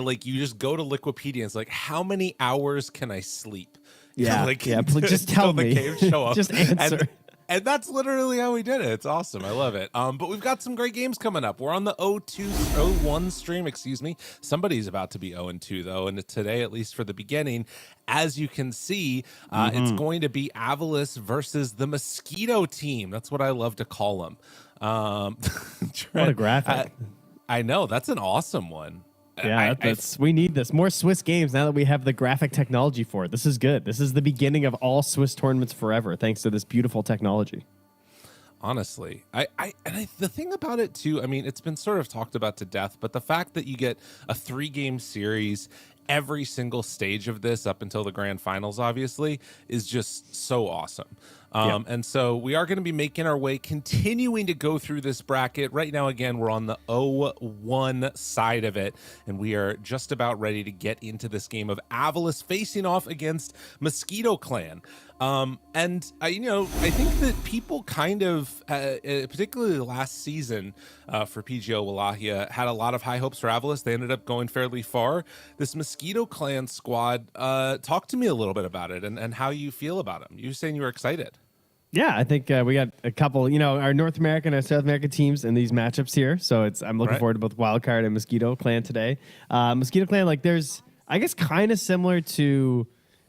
like you just go to Liquipedia and it's like, how many hours can I sleep? Yeah, like, just tell me. The games show up. Just answer. And that's literally how we did it. It's awesome. I love it. But we've got some great games coming up. We're on the 0-1 stream, excuse me. Somebody's about to be 0-2, though. And today, at least for the beginning, as you can see, it's going to be AVULUS versus the Mosquito team. That's what I love to call them. What a graphic. I know. That's an awesome one. Yeah, we need this. More Swiss games now that we have the graphic technology for it. This is good. This is the beginning of all Swiss tournaments forever, thanks to this beautiful technology. Honestly, the thing about it too, I mean, it's been sort of talked about to death, but the fact that you get a 3-game series every single stage of this up until the grand finals, obviously, is just so awesome. And so we are going to be making our way, continuing to go through this bracket. Right now, again, we're on the 0-1 side of it, and we are just about ready to get into this game of AVULUS facing off against Mosquito Clan. And I think that people kind of, particularly last season for PGL Wallachia, had a lot of high hopes for AVULUS. They ended up going fairly far. This Mosquito Clan squad, talk to me a little bit about it and how you feel about them. You were saying you were excited. Yeah, I think we got a couple, our North American and South American teams in these matchups here. So I'm looking forward to both Wildcard and Mosquito Clan today. Mosquito Clan, there's, I guess, kind of similar to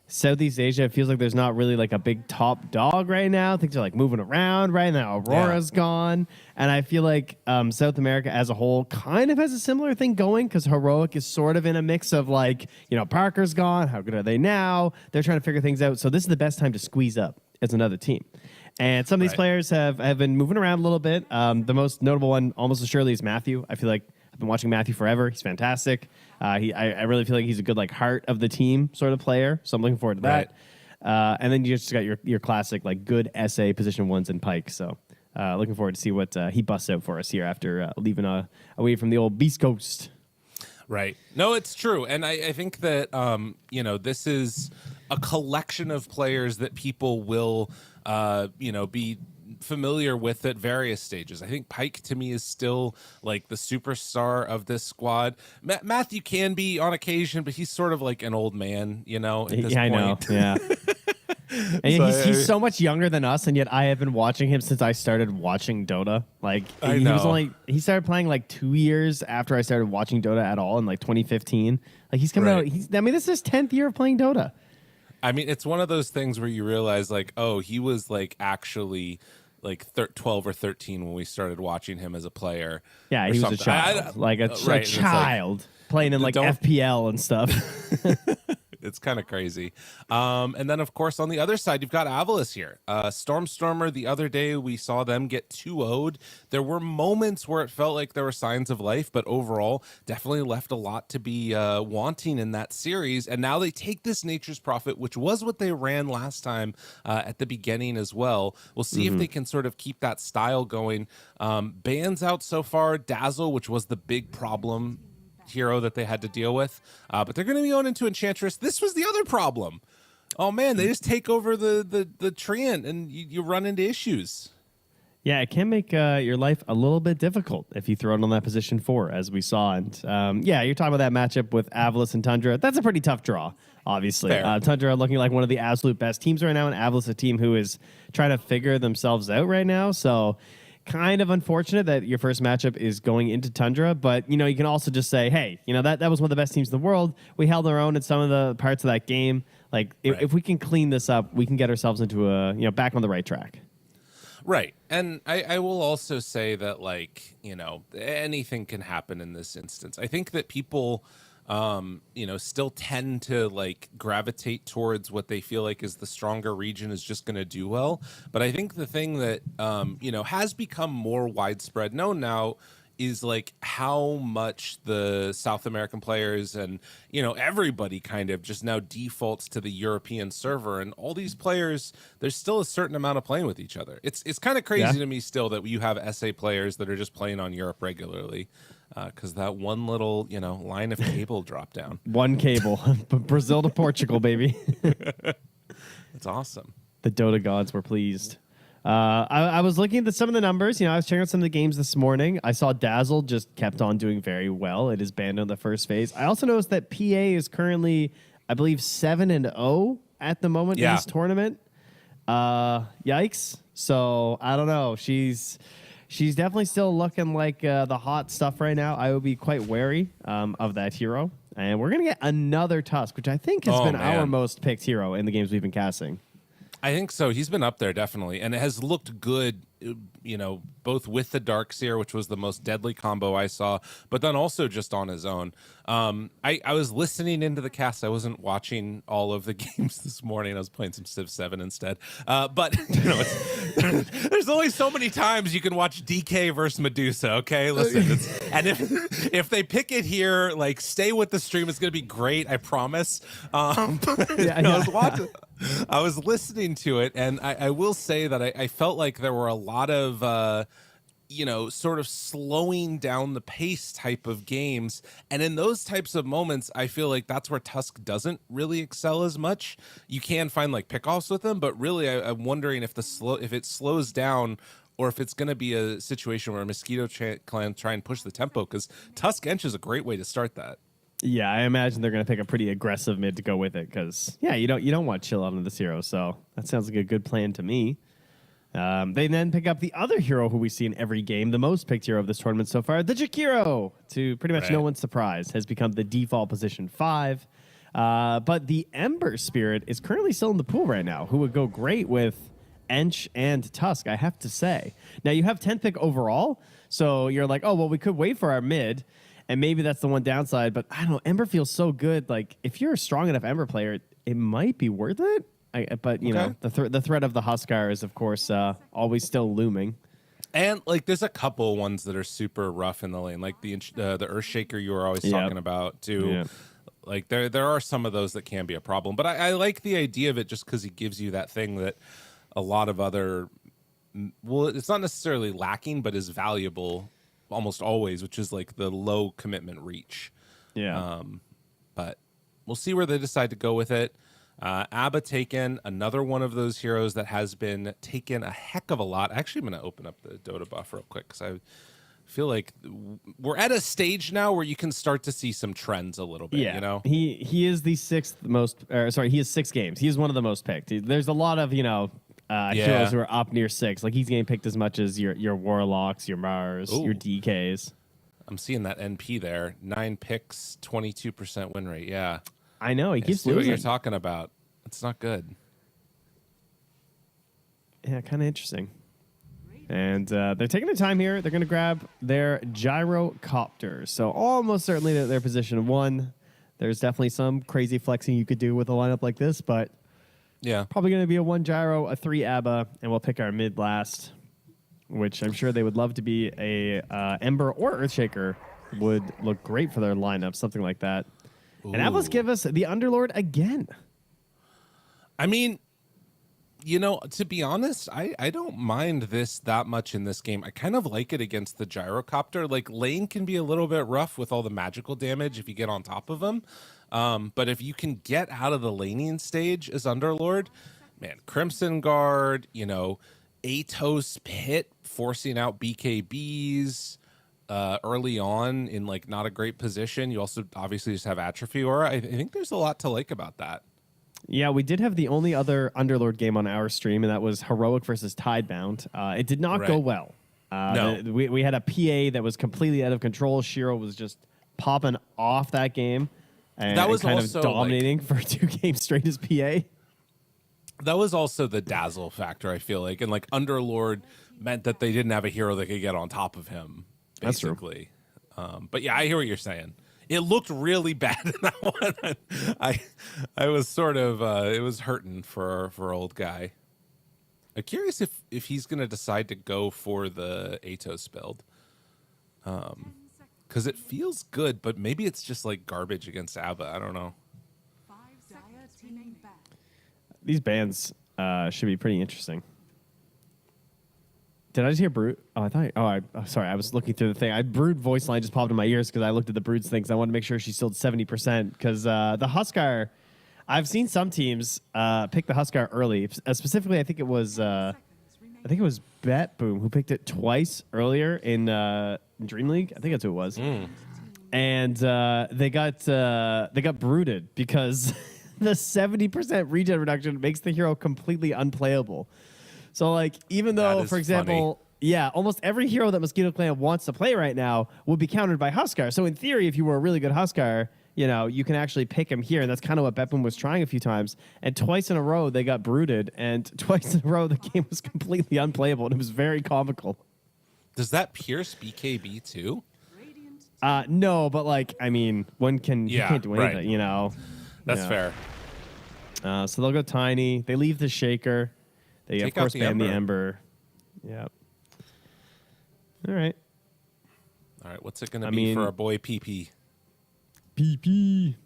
Southeast Asia. It feels like there's not really like a big top dog right now. Things are like moving around right now. Aurora's gone. And I feel like South America as a whole kind of has a similar thing going, because Heroic is sort of in a mix of like, Parker's gone. How good are they now? They're trying to figure things out. So this is the best time to squeeze up as another team. And some of these players have been moving around a little bit. The most notable one, almost assuredly, is Matthew. I feel like I've been watching Matthew forever. He's fantastic. I really feel like he's a good heart of the team sort of player. So I'm looking forward to that. And then you just got your classic good SA position ones and Pike. So looking forward to see what he busts out for us here after leaving away from the old Beast Coast. Right. No, it's true. And I think that, this is a collection of players that people will, be familiar with at various stages. I think Pike to me is still like the superstar of this squad. Matthew can be on occasion, but he's sort of like an old man, at this point. I know. Yeah. And he's so much younger than us, and yet I have been watching him since I started watching Dota. He started playing 2 years after I started watching Dota at all in 2015. He's coming out. This is his 10th year of playing Dota. I mean, it's one of those things where you realize he was actually 12 or 13 when we started watching him as a player. Yeah, he was a child, a child playing in FPL and stuff. It's kind of crazy. And then, of course, on the other side, you've got AVULUS here. Stormstormer, the other day, we saw them get 2-0'd. There were moments where it felt like there were signs of life, but overall, definitely left a lot to be wanting in that series. And now they take this Nature's Prophet, which was what they ran last time at the beginning as well. We'll see if they can sort of keep that style going. Bans out so far. Dazzle, which was the big problem hero that they had to deal with, but they're going to be going into Enchantress. This was the other problem. Oh man, they just take over the Treant and you run into issues. Yeah, it can make your life a little bit difficult if you throw it on that position 4, as we saw. And you're talking about that matchup with AVULUS and Tundra. That's a pretty tough draw, obviously. Tundra looking like one of the absolute best teams right now, and AVULUS a team who is trying to figure themselves out right now. So kind of unfortunate that your first matchup is going into Tundra, but you can also just say, hey, that was one of the best teams in the world. We held our own in some of the parts of that game. If we can clean this up, we can get ourselves into back on the right track. Right. And I will also say that, like, you know, anything can happen in this instance. I think that people, you know, still tend to like gravitate towards what they feel like is the stronger region is just going to do well. But I think the thing that, you know, has become more widespread known now is like how much the South American players and, you know, everybody kind of just now defaults to the European server, and all these players, there's still a certain amount of playing with each other. It's kind of crazy to me still that you have SA players that are just playing on Europe regularly, because that one little, you know, line of cable dropped down. One cable, Brazil to Portugal, baby. That's awesome. The Dota gods were pleased. I was looking at some of the numbers. You know, I was checking out some of the games this morning. I saw Dazzle just kept on doing very well. It is banned on the first phase. I also noticed that PA is currently, I believe, 7-0 at the moment in this tournament. Yikes. So I don't know. She's definitely still looking like the hot stuff right now. I would be quite wary of that hero. And we're going to get another Tusk, which I think has been our most picked hero in the games we've been casting. I think so. He's been up there, definitely. And it has looked good, you know, both with the Darkseer, which was the most deadly combo I saw, but then also just on his own. I was listening into the cast. I wasn't watching all of the games this morning. I was playing some Civ 7 instead. But, you know, there's only so many times you can watch DK versus Medusa, okay? Listen, and if they pick it here, like, stay with the stream. It's going to be great, I promise. I was listening to it, and I will say that I felt like there were a lot of, you know, sort of slowing down the pace type of games. And in those types of moments, I feel like that's where Tusk doesn't really excel as much. You can find like pickoffs with him, but really I'm wondering if if it slows down, or if it's going to be a situation where Mosquito Clan try and push the tempo, because Tusk Ench is a great way to start that. Yeah, I imagine they're going to pick a pretty aggressive mid to go with it, because you don't want chill out of this hero. So that sounds like a good plan to me. They then pick up the other hero who we see in every game, the most picked hero of this tournament so far, the Jakiro, to pretty much no one's surprise, has become the default position 5. But the Ember Spirit is currently still in the pool right now, who would go great with Ench and Tusk, I have to say. Now, you have 10th pick overall, so you're like, oh, well, we could wait for our mid. And maybe that's the one downside, but I don't know. Ember feels so good. Like, if you're a strong enough Ember player, it might be worth it. But, you know, the threat of the Huskar is, of course, always still looming. And, like, there's a couple ones that are super rough in the lane, like the Earthshaker you were always talking about, too. Yep. Like, there are some of those that can be a problem. But I like the idea of it just because he gives you that thing that a lot of other... Well, it's not necessarily lacking, but is valuable almost always, which is like the low commitment reach. But we'll see where they decide to go with it. Abba taken, another one of those heroes that has been taken a heck of a lot. Actually, I'm going to open up the Dota buff real quick, because I feel like we're at a stage now where you can start to see some trends a little bit. You know, he is the sixth most. He has 6 games. He is one of the most picked. There's a lot of heroes who are up near 6. Like, he's getting picked as much as your Warlocks, your Mars, your DKs. I'm seeing that NP there. 9 picks, 22% win rate. Yeah, I know. He keeps losing. What you're talking about. It's not good. Yeah, kind of interesting. And they're taking the time here. They're going to grab their gyrocopters. So almost certainly they're position 1. There's definitely some crazy flexing you could do with a lineup like this, but yeah, probably going to be a 1 gyro, a 3 Abba, and we'll pick our mid last, which I'm sure they would love to be a Ember or Earthshaker. Would look great for their lineup, something like that. Ooh. And AVULUS give us the Underlord again. I mean, you know, to be honest, I don't mind this that much in this game. I kind of like it against the gyrocopter. Like, lane can be a little bit rough with all the magical damage if you get on top of them. But if you can get out of the laning stage as Underlord, man, Crimson Guard, you know, Atos Pit forcing out BKBs early on in, like, not a great position. You also obviously just have Atrophy Aura. I think there's a lot to like about that. Yeah, we did have the only other Underlord game on our stream, and that was Heroic versus Tidebound. It did not go well. No. We had a PA that was completely out of control. Shiro was just popping off that game. And that was kind also of dominating for 2 games straight as PA. That was also the dazzle factor, I feel like. And like Underlord meant that they didn't have a hero that could get on top of him, basically. That's true. But yeah, I hear what you're saying. It looked really bad in that one. I was sort of, it was hurting for old guy. I'm curious if he's going to decide to go for the Atos build. Because it feels good, but maybe it's just like garbage against Abba. I don't know. These bands should be pretty interesting. Did I just hear Brood? Oh, I thought. Sorry. I was looking through the thing. Brood voice line just popped in my ears because I looked at the Brood's things. I wanted to make sure she's still at 70% because the Huskar. I've seen some teams pick the Huskar early. Specifically, I think it was Bet Boom who picked it twice earlier in Dream League. I think that's who it was. And they got brooded because the 70% regen reduction makes the hero completely unplayable. So, like, even though, for example, almost every hero that Mosquito Clan wants to play right now would be countered by Huskar. So, in theory, if you were a really good Huskar, you know, you can actually pick him here. And that's kind of what Betboom was trying a few times. And twice in a row, they got brooded. And twice in a row, the game was completely unplayable. And it was very comical. Does that pierce BKB too? No, but, like, I mean, you can't do anything, you know. That's fair. So they'll go Tiny. They leave the Shaker. They, of course, ban the Ember. Yep. All right. All right. What's it going to be for our boy PP? PP.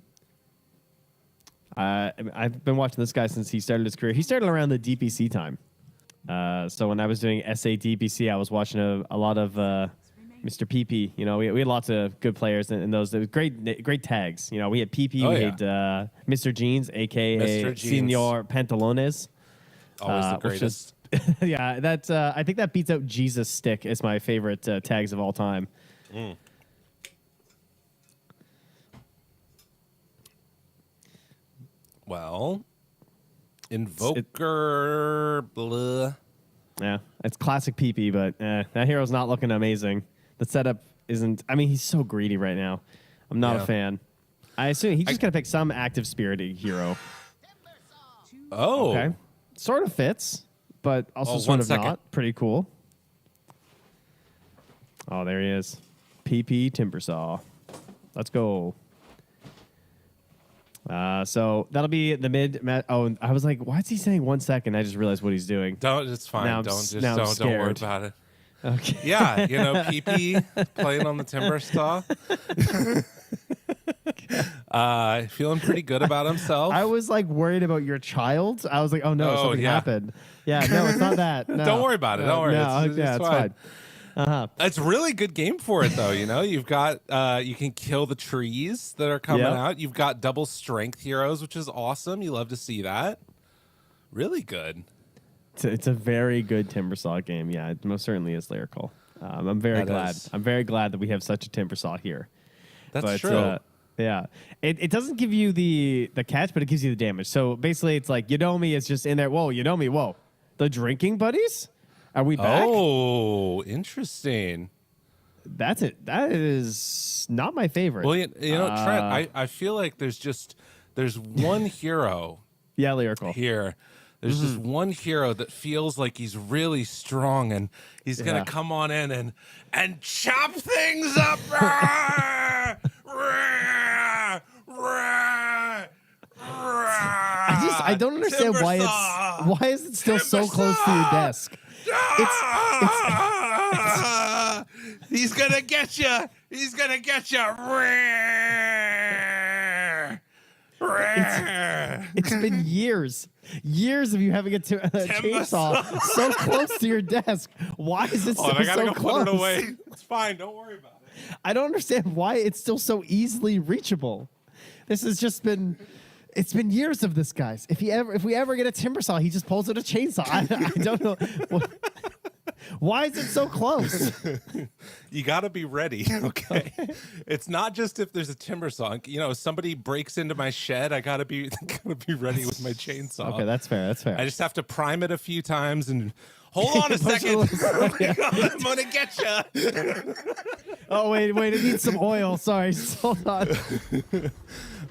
I've been watching this guy since he started his career. He started around the DPC time. So when I was doing SA DPC, I was watching a lot of Mr. PP. You know, we had lots of good players in those. There was great tags. You know, we had PP. We had Mr. Jeans, a.k.a. Senor Pantalones. Always the greatest. Yeah, that I think that beats out Jesus Stick is my favorite tags of all time. Well, Invoker, yeah, it's classic PP, but that hero's not looking amazing. The setup isn't. I mean, he's so greedy right now. I'm not a fan. I assume he's just gonna pick some active spirited hero. Oh, okay. Sort of fits, but also sort of not. Pretty cool. Oh, there he is. PP Timbersaw. Let's go. So that'll be the mid. Oh, I was like, why is he saying 1 second? I just realized what he's doing. It's fine. Don't worry about it. Okay. Yeah, you know, PP playing on the Timbersaw. Feeling pretty good about himself. I was like worried about your child. I was like, oh no, something happened. Yeah, no, it's not that. No. Don't worry about it. Don't worry. No, it's fine. It's a really good game for it, though. You know, you've got you can kill the trees that are coming out. You've got double strength heroes, which is awesome. You love to see that. Really good. It's a very good Timbersaw game. Yeah, it most certainly is lyrical. I'm very glad. I'm very glad that we have such a Timbersaw here. That's true. Yeah, it doesn't give you the catch, but it gives you the damage. So basically, it's like Yodomi is just in there. Whoa, Yodomi, whoa. The drinking buddies? Are we back? Oh, interesting. That's it. That is not my favorite. Well, you know, Trent, I feel like there's one hero. Yeah, lyrical. Here. There's just one hero that feels like he's really strong and he's going to come on in and chop things up. I don't understand why is it still so close to your desk? He's gonna get you. He's gonna get you. It's been years of you having a chainsaw so close to your desk. Why is it still I gotta so go close? put it away. It's fine. Don't worry about it. I don't understand why it's still so easily reachable. This has just been. It's been years of this, guys. If we ever get a Timbersaw, he just pulls out a chainsaw. I don't know. Why is it so close? You got to be ready, okay? It's not just if there's a Timbersaw. You know, if somebody breaks into my shed, I got to be ready with my chainsaw. Okay, that's fair. That's fair. I just have to prime it a few times and hold on a second. I'm going to get you. Oh, wait. It needs some oil. Sorry. Hold on.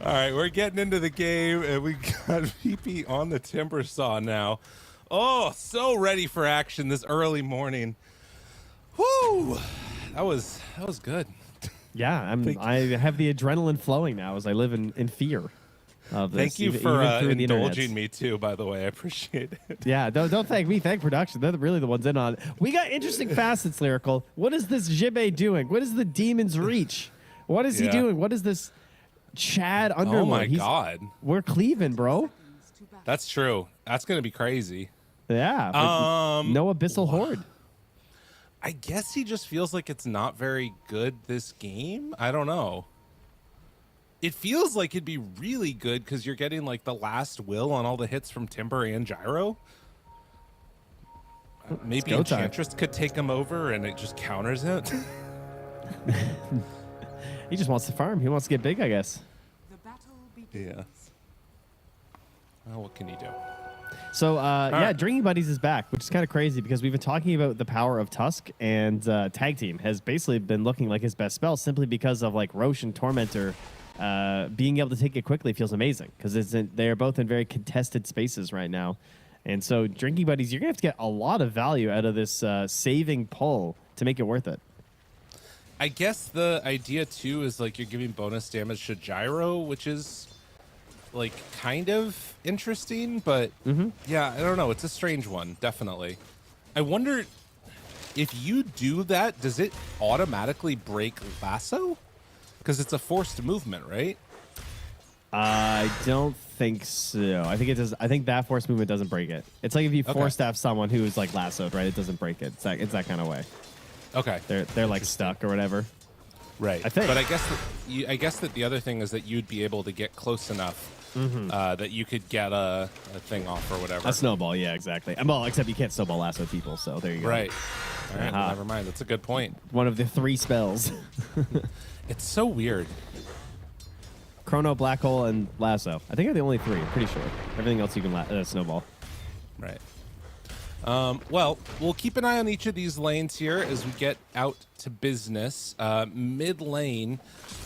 All right, we're getting into the game, and we got VP on the timber saw now. Oh, so ready for action this early morning. Whoo! That was good. Yeah, I have the adrenaline flowing now as I live in fear of this. Thank you for indulging me too, by the way. I appreciate it. Yeah, don't thank me. Thank production. They're really the ones in on it. We got interesting facets, Lyrical. What is this Jibbe doing? What is the Demon's Reach? What is he doing? What is this Chad Underwood? Oh my God. We're cleaving, bro. That's true. That's going to be crazy. Yeah. No Abyssal Horde. I guess he just feels like it's not very good this game. I don't know. It feels like it'd be really good because you're getting like the last will on all the hits from Timber and Gyro. Maybe Enchantress could take him over and it just counters it. He just wants to farm. He wants to get big, I guess. Yeah. Well, what can you do? So, Drinking Buddies is back, which is kind of crazy because we've been talking about the power of Tusk, and Tag Team has basically been looking like his best spell simply because of like Roche and Tormentor being able to take it quickly feels amazing because they're both in very contested spaces right now. And so Drinking Buddies, you're going to have to get a lot of value out of this saving pull to make it worth it. I guess the idea, too, is like you're giving bonus damage to Gyro, which is like kind of interesting, but yeah, I don't know. It's a strange one, definitely. I wonder if you do that, does it automatically break Lasso? Because it's a forced movement, right? I don't think so. I think it does. I think that forced movement doesn't break it. It's like if you force staff someone who's like lassoed, right? It doesn't break it. It's that kind of way. Okay. They're like stuck or whatever. Right. I think. But I guess that the other thing is that you'd be able to get close enough that you could get a thing off or whatever. A snowball, yeah, exactly. Well, except you can't snowball lasso people, so there you go. Right. All right, well, never mind. That's a good point. One of the 3 spells. It's so weird. Chrono, Black Hole, and Lasso. I think are the only 3. I'm pretty sure. Everything else you can snowball. Right. Well, we'll keep an eye on each of these lanes here as we get out to business. Mid lane,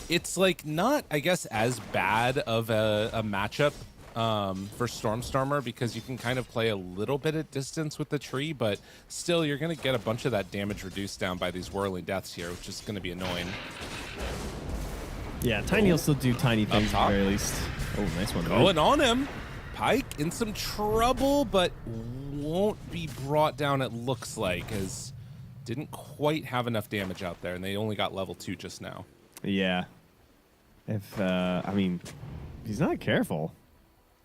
it's like not, I guess, as bad of a matchup for Stormstormer because you can kind of play a little bit at distance with the tree, but still you're going to get a bunch of that damage reduced down by these whirling deaths here, which is going to be annoying. Yeah, Tiny will still do tiny things at the very least. Oh, nice one. Going on him. Pyke in some trouble, but won't be brought down, it looks like, as didn't quite have enough damage out there, and they only got level 2 just now. Yeah. I mean, if he's not careful,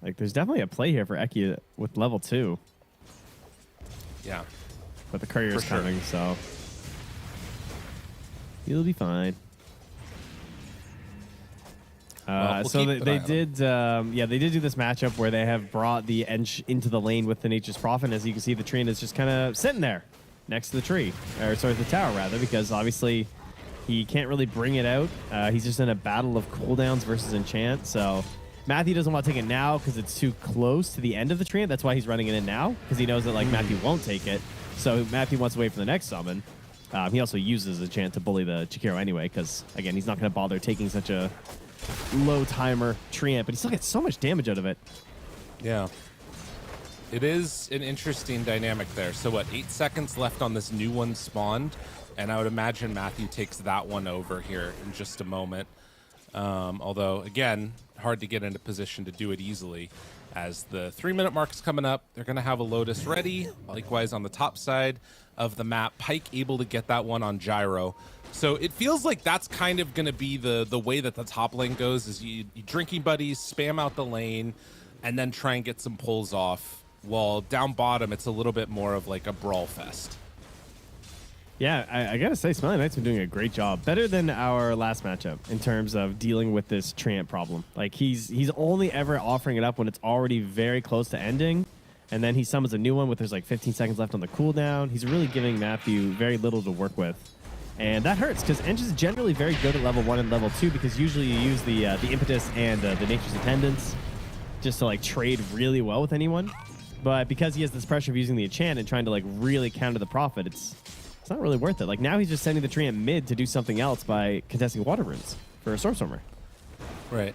like, there's definitely a play here for Eki with level 2. Yeah. But the courier's coming, so he'll be fine. So they did do this matchup where they have brought the Ench into the lane with the Nature's Prophet. As you can see, the Trina is just kind of sitting there next to the tree, or sorry, the tower rather, because obviously he can't really bring it out. He's just in a battle of cooldowns versus enchant. So Matthew doesn't want to take it now because it's too close to the end of the Trina. That's why he's running it in now, because he knows that like Matthew won't take it. So Matthew wants to wait for the next summon. He also uses enchant to bully the Chikiro anyway, because again, he's not going to bother taking such a low timer Treant, but he still gets so much damage out of it. Yeah. It is an interesting dynamic there. So what, 8 seconds left on this new one spawned, and I would imagine Matthew takes that one over here in just a moment. Although, again, hard to get into position to do it easily. As the 3-minute mark is coming up, they're going to have a Lotus ready. Likewise, on the top side of the map, Pyke able to get that one on Gyro. So it feels like that's kind of going to be the way that the top lane goes, is you Drinking Buddies, spam out the lane, and then try and get some pulls off. While down bottom, it's a little bit more of like a brawl fest. Yeah, I gotta say, Smelly Knight's been doing a great job. Better than our last matchup in terms of dealing with this Treant problem. Like, he's only ever offering it up when it's already very close to ending, and then he summons a new one with there's like 15 seconds left on the cooldown. He's really giving Matthew very little to work with. And that hurts, because Ench is generally very good at level 1 and level 2, because usually you use the Impetus and the Nature's Attendants just to like trade really well with anyone. But because he has this pressure of using the enchant and trying to like really counter the Prophet, it's not really worth it. Like, now he's just sending the Treant mid to do something else by contesting water runes for a Stormstormer. Right.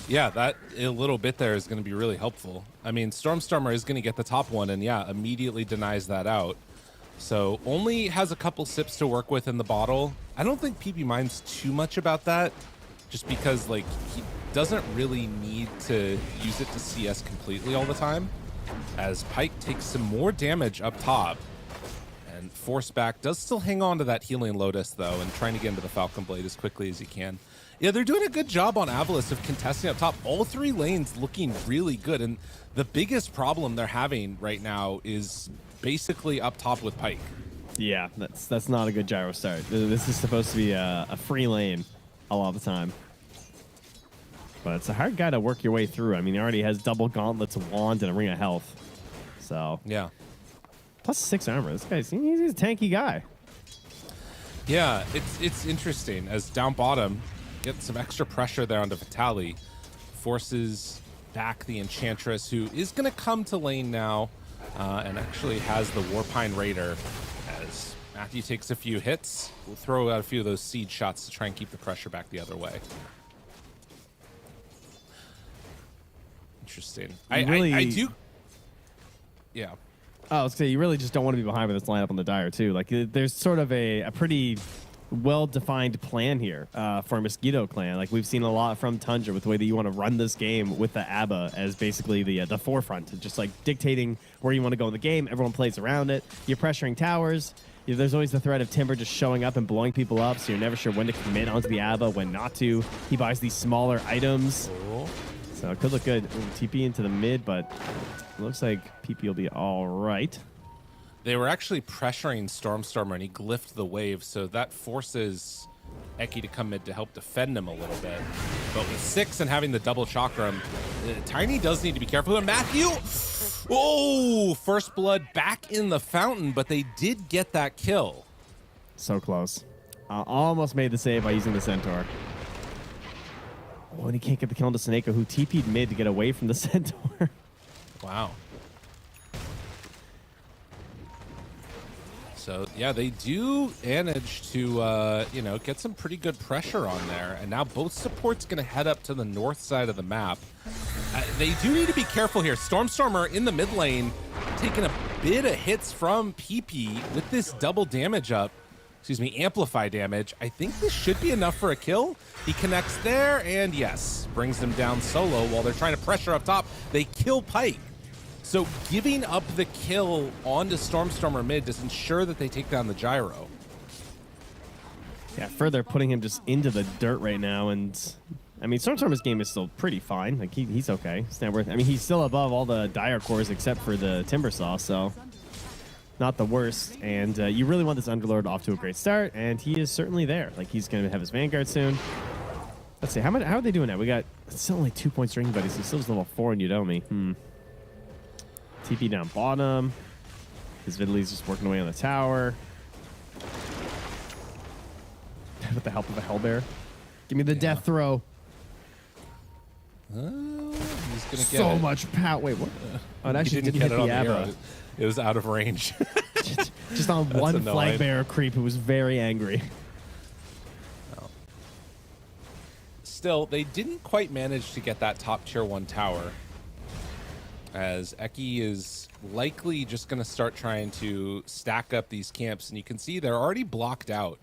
Yeah, that a little bit there is going to be really helpful. I mean, Stormstormer is going to get the top one, and yeah, immediately denies that out. So only has a couple sips to work with in the bottle. I don't think PP minds too much about that, just because like he doesn't really need to use it to CS completely all the time, as Pyke takes some more damage up top. And Force Back does still hang on to that healing Lotus, though, and trying to get into the Falcon Blade as quickly as he can. Yeah, they're doing a good job on AVULUS of contesting up top. All three lanes looking really good. And the biggest problem they're having right now is basically up top with Pyke. Yeah, that's not a good gyro start. This is supposed to be a free lane a lot of the time. But it's a hard guy to work your way through. I mean, he already has double gauntlets, a wand, and a ring of health. So yeah. Plus 6 armor. This guy's he's a tanky guy. Yeah, it's interesting as down bottom, get some extra pressure there onto Vitali, forces back the Enchantress, who is going to come to lane now, and actually has the Warpine Raider. As Matthew takes a few hits, we'll throw out a few of those seed shots to try and keep the pressure back the other way. Interesting. I do. Yeah. Oh, I was gonna say, you really just don't want to be behind with this lineup on the Dire, too. Like, there's sort of a pretty well-defined plan here for Mosquito Clan. Like, we've seen a lot from Tundra with the way that you want to run this game with the ABBA as basically the forefront, just like dictating where you want to go in the game. Everyone plays around it. You're pressuring towers. There's always the threat of Timber just showing up and blowing people up, so you're never sure when to commit onto the ABBA, when not to. He buys these smaller items. So it could look good. TP into the mid, but it looks like PP will be all right. They were actually pressuring Stormstormer, and he glyphed the wave, so that forces Eki to come mid to help defend him a little bit. But with 6 and having the double chakram, Tiny does need to be careful. And Matthew, oh, first blood back in the fountain, but they did get that kill. So close. Almost made the save by using the Centaur. Oh, and he can't get the kill into Sneko, who TP'd mid to get away from the Centaur. Wow. So, yeah, they do manage to, you know, get some pretty good pressure on there. And now both supports going to head up to the north side of the map. They do need to be careful here. Stormstormer in the mid lane taking a bit of hits from PP with this double damage up. Excuse me, amplify damage. I think this should be enough for a kill. He connects there, and yes, brings them down solo while they're trying to pressure up top. They kill Pyke. So giving up the kill onto Stormstormer mid does ensure that they take down the gyro. Yeah, further putting him just into the dirt right now, and I mean, Stormstormer's game is still pretty fine. Like he's okay. It's not worth. I mean, he's still above all the Dire cores except for the Timbersaw, so not the worst. And you really want this Underlord off to a great start, and he is certainly there. Like, he's going to have his Vanguard soon. Let's see, how are they doing that? We got still only 2 points ring, but he's still level 4 in Udomi. TP down bottom. His Vidali's just working away on the tower. With the help of a Hellbear. Give me the death throw. He's gonna get so it. much power. Wait, what? Oh, it actually didn't get hit the ABBA. It was out of range. Just on one flag bearer creep who was very angry. Oh. Still, they didn't quite manage to get that top tier 1 tower, as Eki is likely just going to start trying to stack up these camps, and you can see they're already blocked out.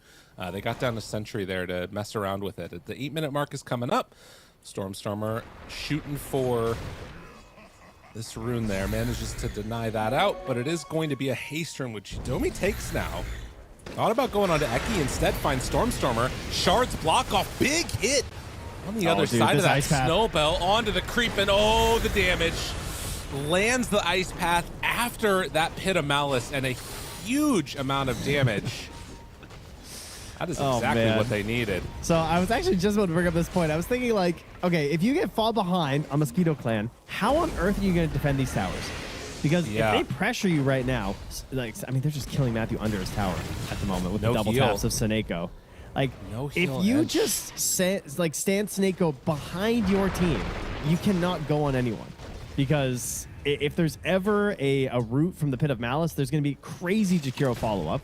They got down to Sentry there to mess around with it. The 8-minute mark is coming up. Stormstormer shooting for this rune there, manages to deny that out, but it is going to be a haste rune, which Udomi takes now. Thought about going on to Eki, instead finds Stormstormer. Shards block off, big hit on the other side of that Snowbell onto the creep, and oh, the damage. Lands the Ice Path after that Pit of Malice, and a huge amount of damage. That is exactly what they needed. So I was actually just about to bring up this point. I was thinking, like, okay, if you get fall behind on Mosquito Clan, how on earth are you going to defend these towers? Because if they pressure you right now, like, I mean, they're just killing Matthew under his tower at the moment with the double taps of Sneko. Like, if you just stand Sneko behind your team, you cannot go on anyone. Because if there's ever a route from the Pit of Malice, there's going to be crazy Jakiro follow-up.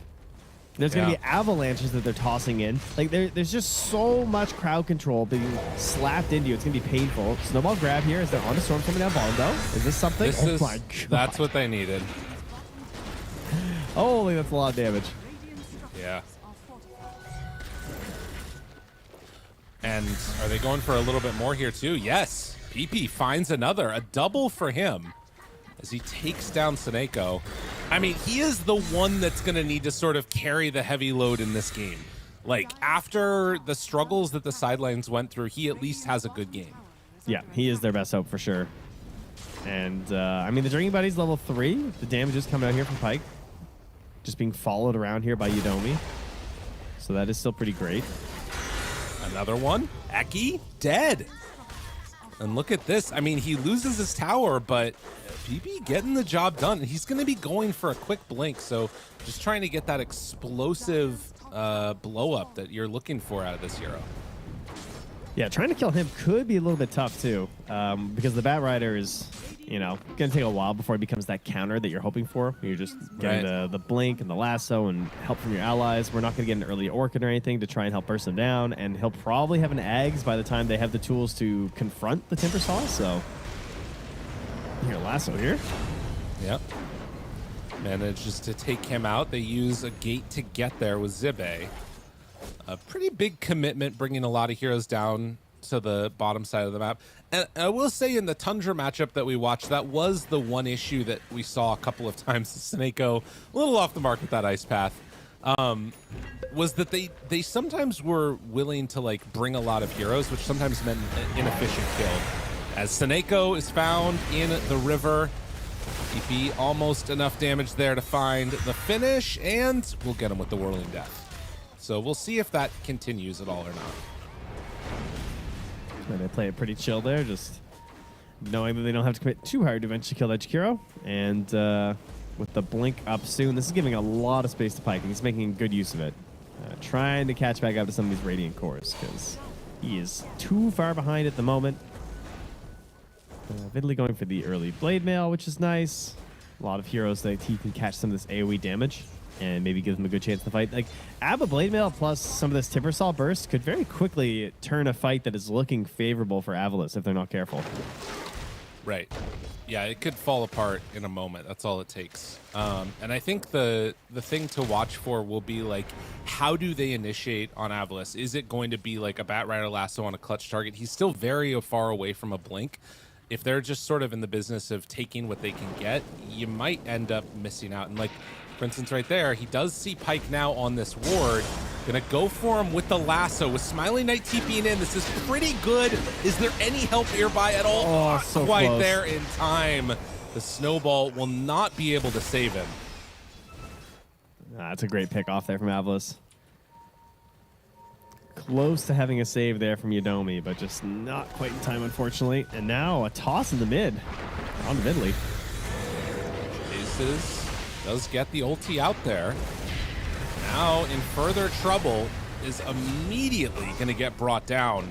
There's going to be avalanches that they're tossing in. Like, there's just so much crowd control being slapped into you. It's going to be painful. Snowball grab here. Is there on the storm coming down bottom, though? Is this something? My God. That's what they needed. Holy, that's a lot of damage. Yeah. And are they going for a little bit more here, too? Yes. PP finds another. A double for him as he takes down Seneko. I mean, he is the one that's going to need to sort of carry the heavy load in this game. Like, after the struggles that the sidelines went through, he at least has a good game. Yeah, he is their best hope for sure. And, I mean, the Drinking Buddy's level 3. The damage is coming out here from Pyke. Just being followed around here by Yudomi. So that is still pretty great. Another one. Eki, dead. And look at this. I mean, he loses his tower, but PP getting the job done. He's going to be going for a quick blink, so just trying to get that explosive blow up that you're looking for out of this hero. Yeah, trying to kill him could be a little bit tough, too, because the Bat Rider is, you know, going to take a while before it becomes that counter that you're hoping for. You're just getting the blink and the lasso and help from your allies. We're not going to get an early Orchid or anything to try and help burst him down, and he'll probably have an Ags by the time they have the tools to confront the Timbersaw, so... Here, lasso here. Yep. Manages to take him out. They use a gate to get there with Zibe. A pretty big commitment, bringing a lot of heroes down to the bottom side of the map. And I will say in the Tundra matchup that we watched, that was the one issue that we saw a couple of times. Seneko, a little off the mark with that ice path, was that they sometimes were willing to like bring a lot of heroes, which sometimes meant an inefficient kill. As Seneko is found in the river, PP almost enough damage there to find the finish, and we'll get him with the Whirling Death. So we'll see if that continues at all or not. And they play it pretty chill there, just knowing that they don't have to commit too hard to eventually kill that Jakiro. And with the blink up soon, this is giving a lot of space to Pyke, and he's making good use of it. Trying to catch back up to some of these Radiant cores, because he is too far behind at the moment. Vidley going for the early Blade Mail, which is nice. A lot of heroes that he can catch some of this AoE damage and maybe give them a good chance to fight. Like, Abba Blade Mail plus some of this Timbersaw burst could very quickly turn a fight that is looking favorable for AVULUS if they're not careful. Right. Yeah, it could fall apart in a moment. That's all it takes. And I think the thing to watch for will be, like, how do they initiate on AVULUS? Is it going to be like a Bat Rider lasso on a clutch target? He's still very far away from a blink. If they're just sort of in the business of taking what they can get, you might end up missing out. And like, for instance, right there, he does see Pyke now on this ward. Gonna go for him with the lasso, with Smiling Knight TPing in. This is pretty good. Is there any help nearby at all? Oh, Not so quite close. there in time. The snowball will not be able to save him. That's a great pick off there from AVULUS. Close to having a save there from Yudomi, but just not quite in time, unfortunately. And now a toss in the mid on Vidley. Aces does get the ulti out there. Now in further trouble, is immediately going to get brought down.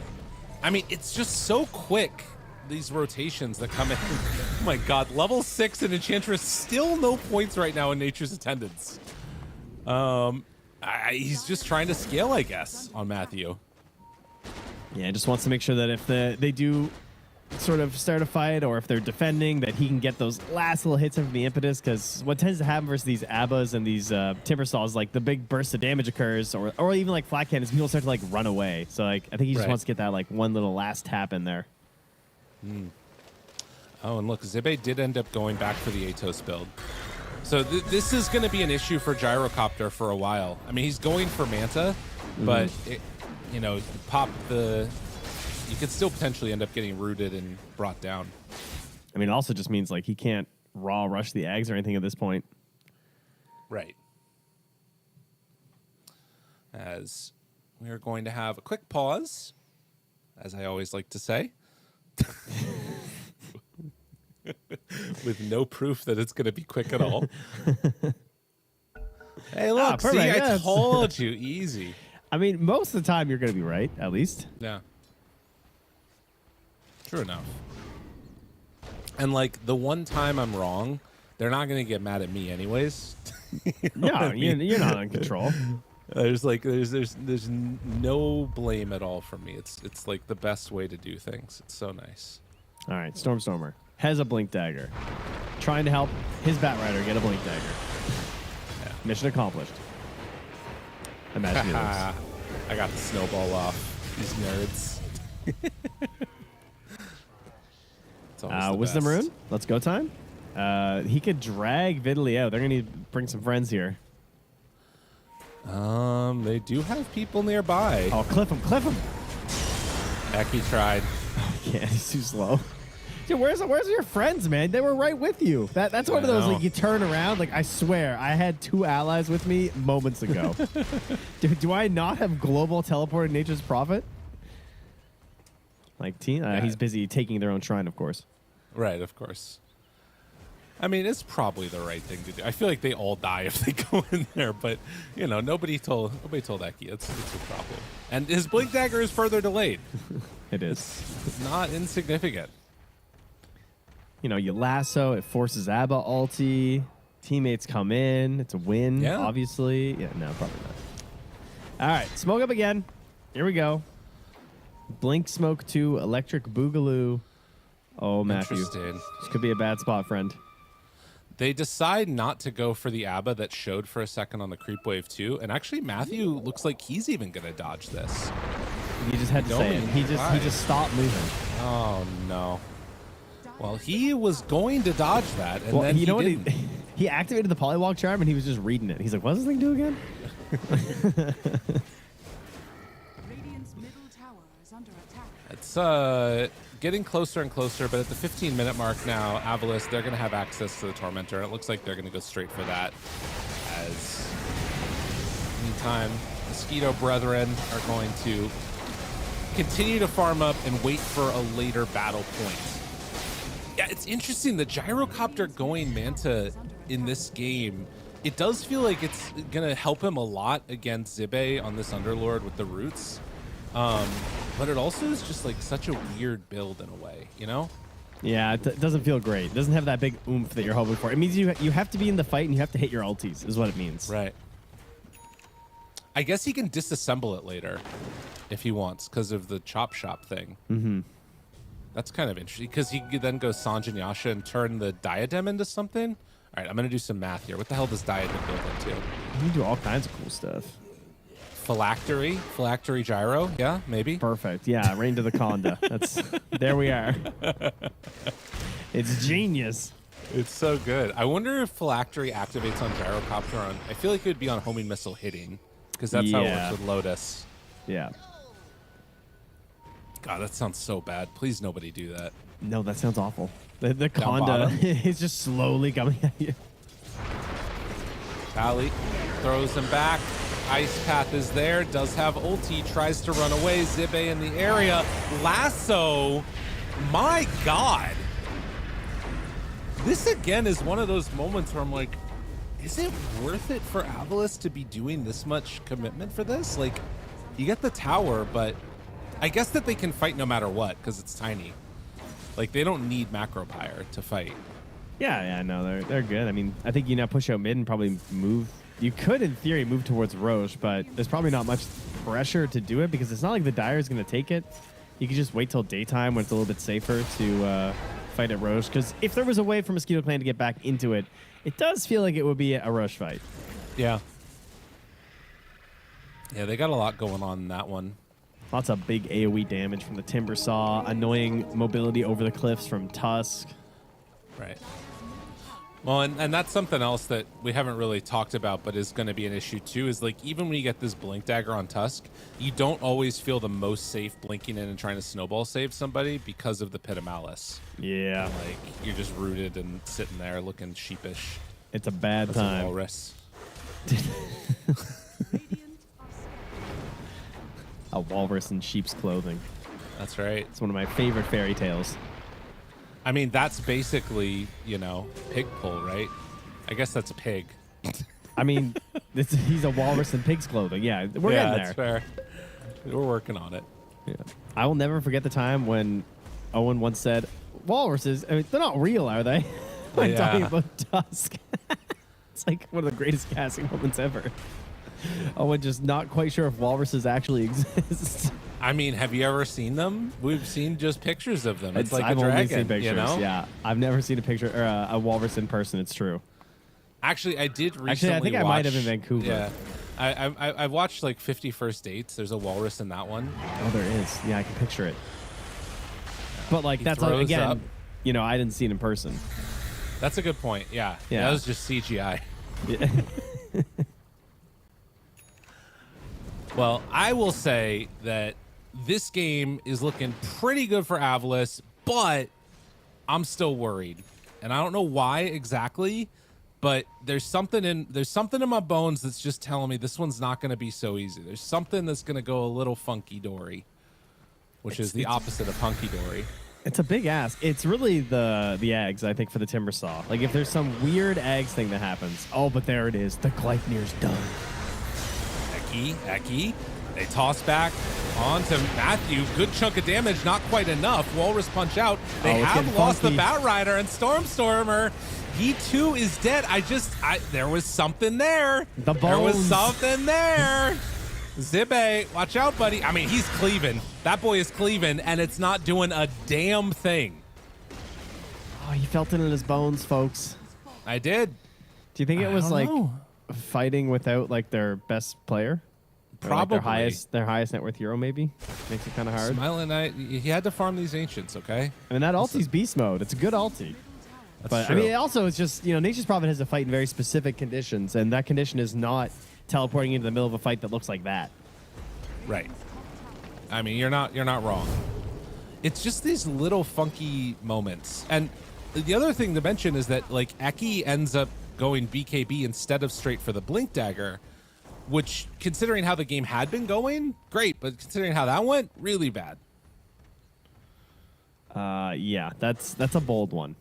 I mean, it's just so quick, these rotations that come in. Oh my god, level 6 and Enchantress, still no points right now in Nature's Attendance. He's just trying to scale, I guess, on Matthew. Yeah, just wants to make sure that if they do sort of start a fight, or if they're defending, that he can get those last little hits from the impetus, because what tends to happen versus these Abbas and these Timbersaws, like the big burst of damage occurs, or even like flat cannons, people start to like run away. So like I think he just wants to get that like one little last tap in there. Oh, and look, Zibe did end up going back for the Atos build. So this is going to be an issue for Gyrocopter for a while. I mean, he's going for Manta, but you know, you could still potentially end up getting rooted and brought down. I mean, it also just means like he can't raw rush the Ags or anything at this point. Right. As we are going to have a quick pause, as I always like to say, with no proof that it's going to be quick at all. Hey, look, see, I told you, easy. I mean, most of the time you're going to be right, at least. Yeah. True enough. And like the one time I'm wrong, they're not going to get mad at me anyways. No, you're not in control. There's no blame at all from me. It's like the best way to do things. It's so nice. All right, Stormer has a blink dagger, trying to help his Batrider get a blink dagger. Yeah. Mission accomplished. Imagine I got the snowball off. These nerds. Wisdom Rune. Let's go time. He could drag Vidali out. They're gonna need to bring some friends here. They do have people nearby. Oh, cliff him. Heck, he tried. Yeah, he's too slow. Dude, where's your friends, man? They were right with you. That's one of those, like, you turn around. Like, I swear, I had 2 allies with me moments ago. Do I not have global teleported Nature's Prophet? Like, he's busy taking their own shrine, of course. Right, of course. I mean, it's probably the right thing to do. I feel like they all die if they go in there, but nobody told Eki it's a problem. And his blink dagger is further delayed. It is. It's not insignificant. You lasso, it forces Abba ulti. Teammates come in. It's a win, obviously. Yeah, no, probably not. All right, smoke up again. Here we go. Blink smoke to electric boogaloo. Oh, Matthew. Interesting. This could be a bad spot, friend. They decide not to go for the Abba that showed for a second on the creep wave too, and actually Matthew looks like he's even gonna dodge this. He just had to say it. He just stopped moving. Oh no. Well, he was going to dodge that, and then he didn't. He activated the polywalk charm, and he was just reading it. He's like, "What does this thing do again?" Radiant's middle tower is under attack. It's getting closer and closer, but at the 15-minute mark now, AVULUS, they're going to have access to the Tormentor. It looks like they're going to go straight for that. As meantime, Mosquito Brethren are going to continue to farm up and wait for a later battle point. Yeah, it's interesting. The Gyrocopter going Manta in this game, it does feel like it's going to help him a lot against Zibe on this Underlord with the roots. But it also is just like such a weird build in a way, Yeah, it doesn't feel great. It doesn't have that big oomph that you're hoping for. It means you have to be in the fight and you have to hit your ultis, is what it means. Right. I guess he can disassemble it later if he wants because of the chop shop thing. Mm-hmm. That's kind of interesting because he could then go Sanjin Yasha and turn the diadem into something. All right, I'm going to do some math here. What the hell does diadem build into? You can do all kinds of cool stuff. Phylactery gyro. Yeah, maybe. Perfect. Yeah, rain to the Conda. There we are. It's genius. It's so good. I wonder if Phylactery activates on Gyrocopter on. I feel like it would be on homing missile hitting because that's how it works with Lotus. Yeah. God, that sounds so bad. Please, nobody do that. No, that sounds awful. The Conda is just slowly coming at you. Pally throws him back. Ice Path is there, does have ulti, tries to run away. Zibe in the area. Lasso. My God. This again is one of those moments where I'm like, is it worth it for AVULUS to be doing this much commitment for this? Like, you get the tower, but I guess that they can fight no matter what because it's tiny. Like, they don't need Macro Pyre to fight. Yeah, no, they're good. I mean, I think you now push out mid and probably move. You could, in theory, move towards Roche, but there's probably not much pressure to do it because it's not like the Dire is going to take it. You could just wait till daytime when it's a little bit safer to fight at Roche. Because if there was a way for Mosquito Clan to get back into it, it does feel like it would be a Roche fight. Yeah. Yeah, they got a lot going on in that one. Lots of big AoE damage from the Timber Saw, annoying mobility over the cliffs from Tusk. Right. Well, and that's something else that we haven't really talked about, but is going to be an issue too, is like even when you get this Blink Dagger on Tusk, you don't always feel the most safe blinking in and trying to snowball save somebody because of the Pit of Malice. Yeah. Like, you're just rooted and sitting there looking sheepish. It's a bad time. A walrus. A walrus in sheep's clothing. That's right. It's one of my favorite fairy tales. I mean, that's basically, pig pull, right? I guess that's a pig. I mean, he's a walrus in pig's clothing. Yeah, we're getting there. That's fair. We're working on it. Yeah. I will never forget the time when Owen once said, walruses, I mean, they're not real, are they? I'm talking about Dusk. It's like one of the greatest casting moments ever. Oh, and just not quite sure if walruses actually exist. I mean, have you ever seen them? We've seen just pictures of them. It's like I've a dragon, only seen pictures, you know? Yeah, I've never seen a picture or a walrus in person. It's true. Actually, I did recently Actually, I think I might have in Vancouver. Yeah. I watched like 50 First Dates. There's a walrus in that one. Oh, there is. Yeah, I can picture it. But like, He that's throws again, up. you know, I didn't see it in person. That's a good point. Yeah. Yeah. That was just CGI. Yeah. Well, I will say that this game is looking pretty good for AVULUS, but I'm still worried. And I don't know why exactly, but there's something in my bones that's just telling me this one's not going to be so easy. There's something that's going to go a little funky dory, which is the opposite of hunky dory. It's a big ask. It's really the eggs, I think, for the timber saw. Like if there's some weird eggs thing that happens. Oh, but there it is. The Gleipnir's done. Eki. They toss back on to Matthew. Good chunk of damage, not quite enough. Walrus punch out. They have lost the Bat Rider, and Stormstormer, he too is dead. There was something there. The bones. There was something there. Zibe, watch out, buddy. I mean, he's cleaving. That boy is cleaving, and it's not doing a damn thing. Oh, he felt it in his bones, folks. I did. Do you think it was like fighting without like their best player? Probably. Or, like, their highest net worth hero, maybe? Makes it kind of hard. Smiling Knight, he had to farm these Ancients, okay? I mean, that ulti's beast mode. It's a good ulti. That's true. I mean, also, it's just, you know, Nature's Prophet has to fight in very specific conditions, and that condition is not teleporting into the middle of a fight that looks like that. Right. I mean, you're not wrong. It's just these little funky moments. And the other thing to mention is that, like, Eki ends up going BKB instead of straight for the Blink Dagger, which, considering how the game had been going, great, but considering how that went, really bad. Yeah, that's a bold one.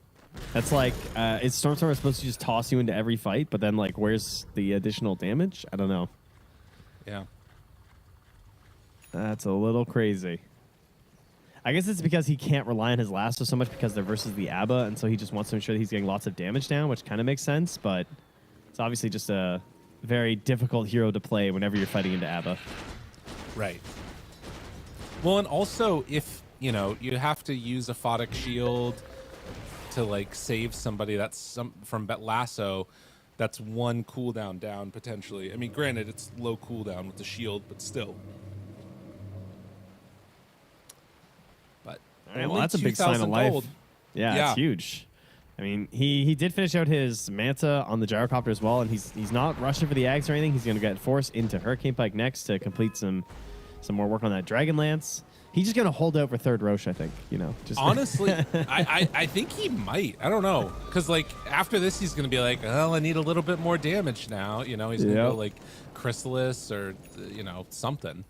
That's like, is Stormstormer supposed to just toss you into every fight, but then, like, where's the additional damage? I don't know. Yeah. That's a little crazy. I guess it's because he can't rely on his lasso so much because they're versus the ABBA, and so he just wants to ensure that he's getting lots of damage down, which kind of makes sense, but it's obviously just a very difficult hero to play whenever you're fighting into ABBA. Right. Well, and also, if, you know, you have to use a Photic Shield to, like, save somebody that's from lasso, that's one cooldown down, potentially. I mean, granted, it's low cooldown with the shield, but still. But well, that's a big sign of life. Yeah, it's huge. I mean, he did finish out his Manta on the Gyrocopter as well, and he's not rushing for the Ags or anything. He's going to get forced into Hurricane Pike next to complete some more work on that Dragon Lance. He's just going to hold out for third Roche, I think. You know, just honestly, I think he might. I don't know, because like after this, he's going to be like, well, I need a little bit more damage now. You know, he's going to go like Chrysalis or you know something.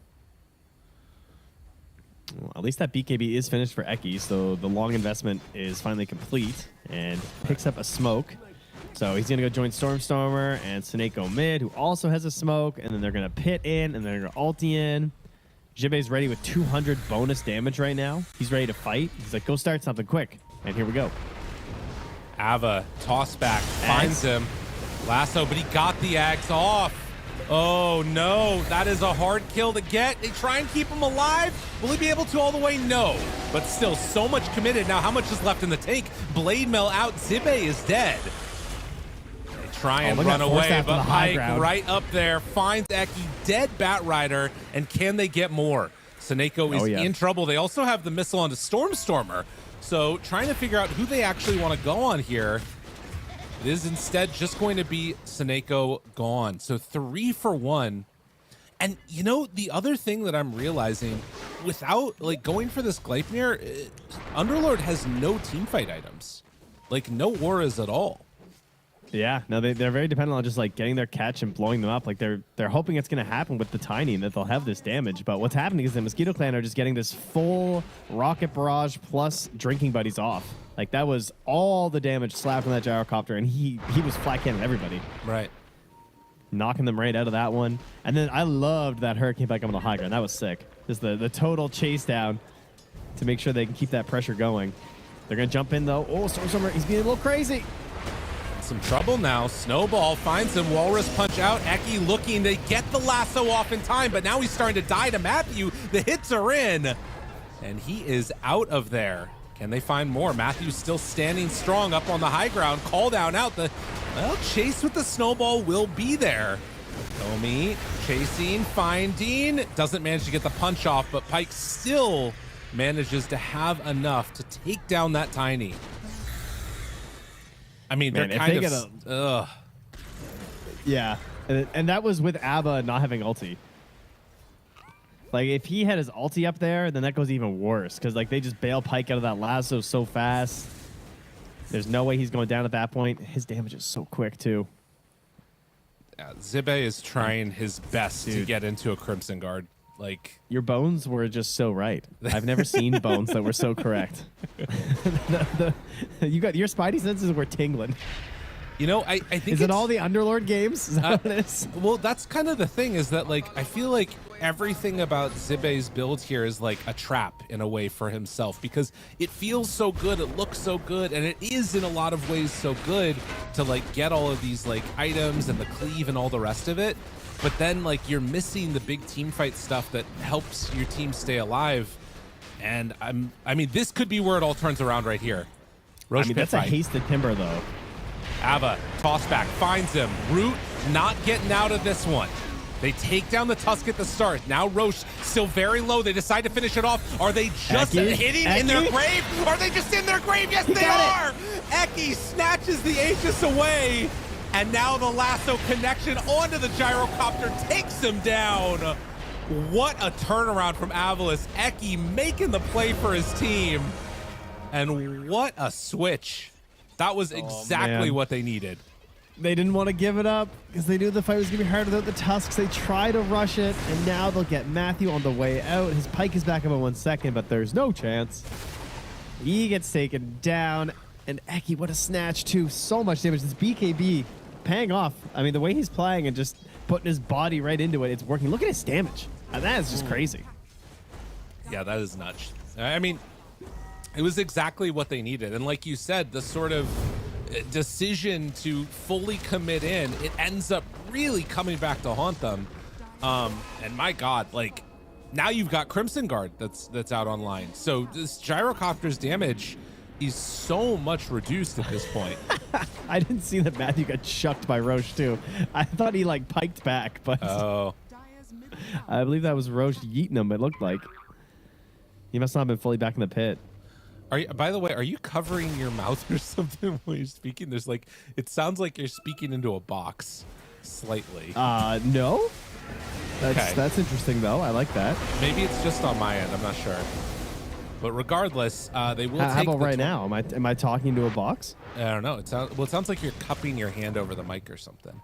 Well, at least that BKB is finished for Eki, so the long investment is finally complete and picks up a smoke. So he's going to go join Stormstormer and Seneko mid, who also has a smoke, and then they're going to pit in, and then they're going to ulti in. Jibe's ready with 200 bonus damage right now. He's ready to fight. He's like, go start something quick. And here we go. Ava, toss back, finds him. Lasso, but he got the Ags off. Oh, no. That is a hard kill to get. They try and keep him alive. Will he be able to all the way? No. But still, so much committed. Now, how much is left in the tank? Blade Mail out. Zibe is dead. They try and run away, but Pike right up there finds Eki, dead Bat Rider, and can they get more? Seneko is in trouble. They also have the missile onto Stormstormer. So trying to figure out who they actually want to go on here. It is instead just going to be Seneko gone. So 3 for 1. And, you know, the other thing that I'm realizing, without, like, going for this Gleipnir, Underlord has no teamfight items. Like, no auras at all. Yeah, no, they're very dependent on just, like, getting their catch and blowing them up. Like, they're hoping it's going to happen with the Tiny and that they'll have this damage. But what's happening is the Mosquito Clan are just getting this full Rocket Barrage plus Drinking Buddies off. Like, that was all the damage slapped on that Gyrocopter, and he was flat cannon everybody. Right. Knocking them right out of that one. And then I loved that Hurricane Pike on the high ground. That was sick. Just the total chase down to make sure they can keep that pressure going. They're going to jump in, though. Oh, Stormstormer, he's being a little crazy. some trouble now. Snowball finds him. Walrus punch out. Eki looking to get the lasso off in time, but now he's starting to die to Matthew. The hits are in, and he is out of there. Can they find more? Matthew's still standing strong up on the high ground. Call down out. The chase with the snowball will be there. Domi chasing, finding. Doesn't manage to get the punch off, but Pike still manages to have enough to take down that Tiny. I mean, Man, they're kind of... Yeah, and that was with Abba not having ulti. Like, if he had his ulti up there, then that goes even worse. Because, like, they just bail Pike out of that lasso so fast. There's no way he's going down at that point. His damage is so quick, too. Yeah, Zibe is trying his best to get into a Crimson Guard. Like, your bones were just so right. I've never seen bones that were so correct. You got your spidey senses were tingling. You know, I think is it all the Underlord games? Is that what it is? Well, that's kind of the thing, is that, like, I feel like everything about Zibe's build here is like a trap in a way for himself, because it feels so good, it looks so good, and it is in a lot of ways so good to like get all of these like items and the cleave and all the rest of it. But then like you're missing the big team fight stuff that helps your team stay alive. And I mean, this could be where it all turns around right here. Roche I mean, that's a hasted timber though. Ava, toss back, finds him. Root not getting out of this one. They take down the Tusk at the start. Now Roche still very low. They decide to finish it off. Are they just hitting in their grave? Are they just in their grave? Yes, they are! Eki snatches the Aegis away. And now the lasso connection onto the gyrocopter takes him down. What a turnaround from AVULUS. Eki making the play for his team. And what a switch. That was exactly what they needed. They didn't want to give it up because they knew the fight was going to be hard without the Tusks. They try to rush it, and now they'll get Matthew on the way out. His Pike is back up in 1 second, but there's no chance. He gets taken down, and Eki, what a snatch, too. So much damage. This BKB paying off. I mean, the way he's playing and just putting his body right into it, it's working. Look at his damage. That is just crazy. Yeah, that is nuts. I mean, it was exactly what they needed. And like you said, the sort of decision to fully commit in, it ends up really coming back to haunt them. And my God, like now you've got Crimson Guard that's out online. So this gyrocopter's damage is so much reduced at this point. I didn't see that Matthew got chucked by Roche too. I thought he like piked back, but I believe that was Roche yeeting him. It looked like he must not have been fully back in the pit. Are you, by the way, are you covering your mouth or something when you're speaking? There's like, it sounds like you're speaking into a box slightly. No. That's interesting though. I like that. Maybe it's just on my end. I'm not sure. But regardless, they will take. How about right now? Am I talking to a box? I don't know. It sounds like you're cupping your hand over the mic or something.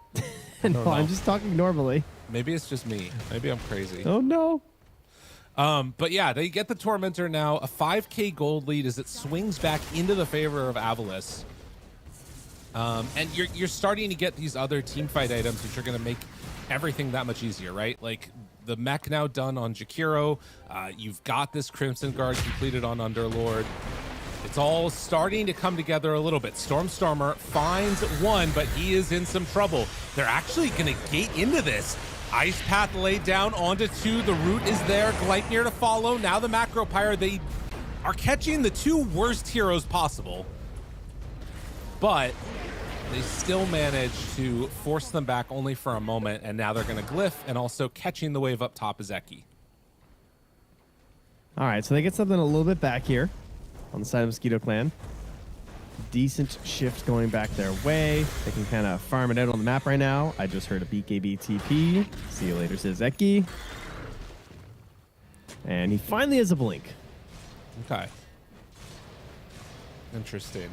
No, I'm just talking normally. Maybe it's just me. Maybe I'm crazy. Oh no. But yeah, they get the Tormentor now, a 5k gold lead as it swings back into the favor of AVULUS. And you're starting to get these other team fight items which are going to make everything that much easier, right? Like the mech now done on Jakiro. You've got this Crimson Guard completed on Underlord. It's all starting to come together a little bit. Stormstormer finds one, but he is in some trouble. They're actually going to gate into this. Ice Path laid down onto 2. The Root is there. Gleipnir to follow. Now the Macro Pyre. They are catching the 2 worst heroes possible. But they still manage to force them back only for a moment. And now they're going to glyph. And also catching the wave up top is Eki. All right, so they get something a little bit back here on the side of Mosquito Clan. Decent shift going back their way. They can kind of farm it out on the map right now. I just heard a BKB TP. See you later, says Eki. And he finally has a blink. Okay. Interesting.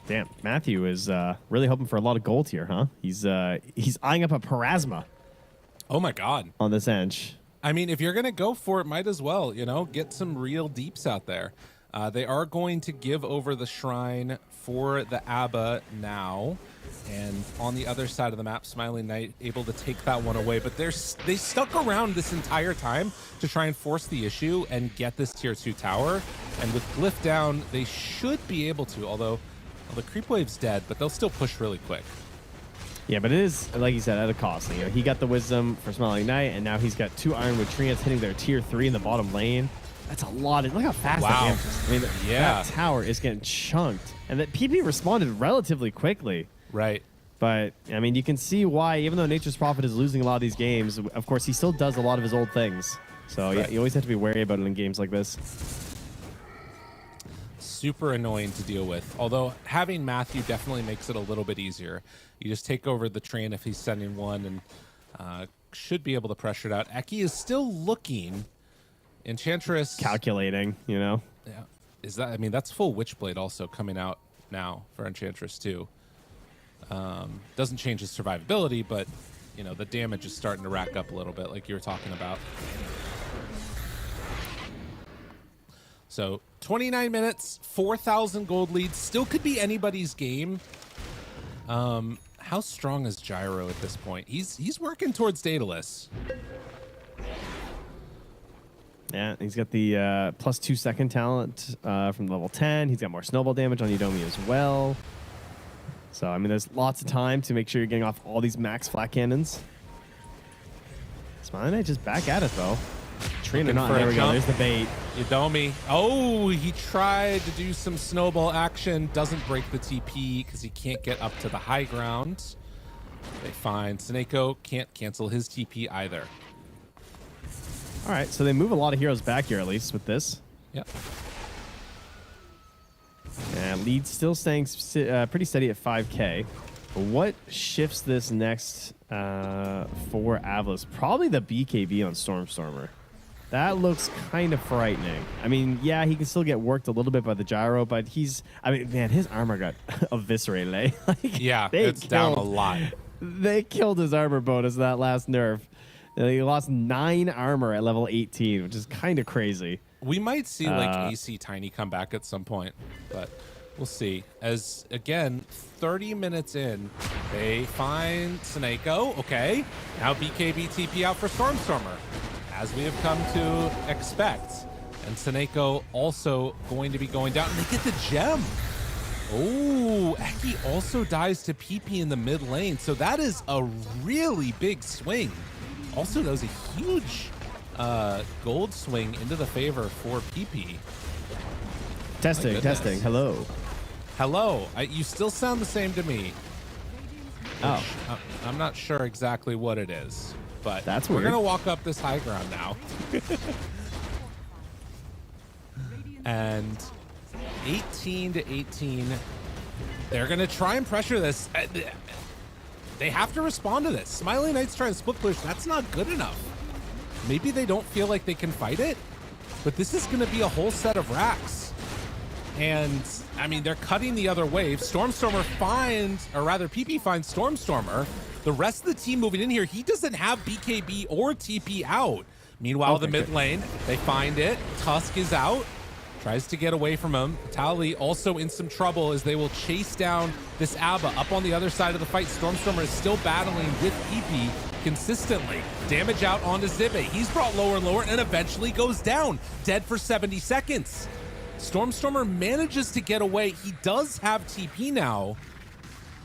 Damn, Matthew is really hoping for a lot of gold here, huh? He's eyeing up a Parasma. Oh my God. On this edge. I mean, if you're going to go for it, might as well, you know, get some real deeps out there. They are going to give over the shrine for the Abba now. And on the other side of the map, Smiling Knight able to take that one away. But they stuck around this entire time to try and force the issue and get this tier 2 tower. And with Glyph down, they should be able to. Although Well, the creep wave's dead, but they'll still push really quick. Yeah, but it is, like you said, at a cost. You know, he got the wisdom for Smiling Knight, and now he's got 2 Ironwood Treants hitting their tier 3 in the bottom lane. That's a lot. Look how fast that damage is. I mean, that tower is getting chunked. And that PP responded relatively quickly. Right. But, I mean, you can see why, even though Nature's Prophet is losing a lot of these games, of course, he still does a lot of his old things. So, yeah, you always have to be wary about it in games like this. Super annoying to deal with. Although having Matthew definitely makes it a little bit easier. You just take over the train if he's sending one and should be able to pressure it out. Eki is still looking. Enchantress calculating, you know. Yeah. Is that, I mean, that's full Witchblade also coming out now for Enchantress too. Doesn't change his survivability, but you know, the damage is starting to rack up a little bit like you were talking about. So 29 minutes, 4,000 gold lead, still could be anybody's game. How strong is Gyro at this point? He's working towards Daedalus. Yeah, he's got the +2 second talent from level 10. He's got more snowball damage on Yudomi as well. So, I mean, there's lots of time to make sure you're getting off all these max flat cannons. Smiling Knight just back at it, though. Trina not. There we go. There's the bait. Yudomi. Oh, he tried to do some snowball action. Doesn't break the TP because he can't get up to the high ground. They find Seneko can't cancel his TP either. All right, so they move a lot of heroes back here, at least, with this. Yep. And lead still staying pretty steady at 5K. But what shifts this next for AVULUS? Probably the BKB on Stormstormer. That looks kind of frightening. I mean, yeah, he can still get worked a little bit by the gyro, but I mean, man, his armor got eviscerated, eh? Like, yeah, it's down a lot. They killed his armor bonus that last nerf. He lost 9 armor at level 18, which is kind of crazy. We might see like AC Tiny come back at some point, but we'll see. As again, 30 minutes in, they find Seneko. Okay, now BKB TP out for Stormstormer, as we have come to expect. And Seneko also going to be going down, and they get the gem. Oh, Eki also dies to PP in the mid lane, so that is a really big swing. Also, that was a huge gold swing into the favor for PP. Testing. Hello. Hello. You still sound the same to me. Oh. I'm not sure exactly what it is, but that's we're weird. going to walk up this high ground now. And 18-18. They're going to try and pressure this. They have to respond to this. Smiling Knight's trying to split push. That's not good enough. Maybe they don't feel like they can fight it, but this is going to be a whole set of racks. And, I mean, they're cutting the other wave. Stormstormer finds, or rather, PP finds Stormstormer. The rest of the team moving in here, he doesn't have BKB or TP out. Meanwhile, the mid lane, they find it. Tusk is out. Tries to get away from him. Tali also in some trouble as they will chase down this Abba up on the other side of the fight. Stormstormer is still battling with PP consistently. Damage out onto Zibe. He's brought lower and lower and eventually goes down. Dead for 70 seconds. Stormstormer manages to get away. He does have TP now.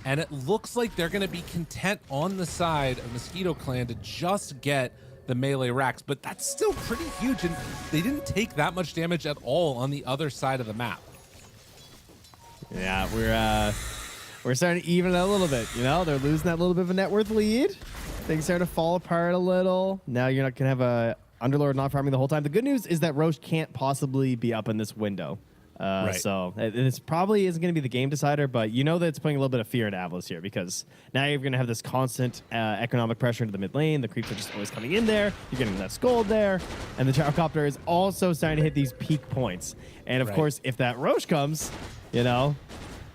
And it looks like they're going to be content on the side of Mosquito Clan to just get the melee racks, but that's still pretty huge, and they didn't take that much damage at all on the other side of the map. Yeah, we're starting to even it out a little bit. You know, they're losing that little bit of a net worth lead. Things starting to fall apart a little. Now you're not gonna have a Underlord not farming the whole time. The good news is that Roche can't possibly be up in this window. Right. So it's probably isn't going to be the game decider, but you know that it's putting a little bit of fear into AVULUS here, because now you're going to have this constant economic pressure into the mid lane. The creeps are just always coming in there. You're getting less gold there. And the Gyrocopter is also starting to hit these peak points. And of course, if that Roche comes, you know,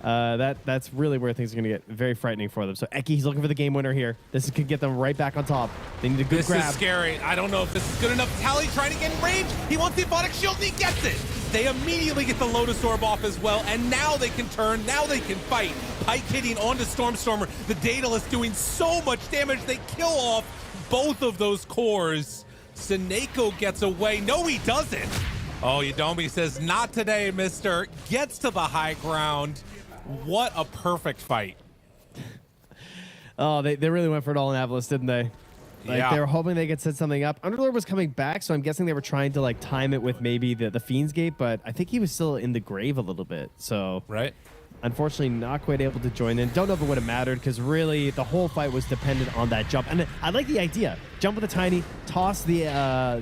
that's really where things are going to get very frightening for them. So Eki, he's looking for the game winner here. This could get them right back on top. They need a good grab. This is scary. I don't know if this is good enough. Tally trying to get in range. He wants the Aphotic Shield, and he gets it. They immediately get the Lotus Orb off as well, and now they can turn, now they can fight. Pike hitting onto Stormstormer. The Daedalus doing so much damage, they kill off both of those cores. Seneko gets away. No, he doesn't. Oh, Yudomi says, not today, mister. Gets to the high ground. What a perfect fight. Oh, they really went for it all in AVULUS, didn't they? Like, Yeah. they were hoping they could set something up. Underlord was coming back, so I'm guessing they were trying to like time it with maybe the Fiend's Gate, but I think he was still in the grave a little bit. So right. Unfortunately, not quite able to join in. Don't know if it would have mattered because really the whole fight was dependent on that jump. And I like the idea. Jump with a tiny, toss the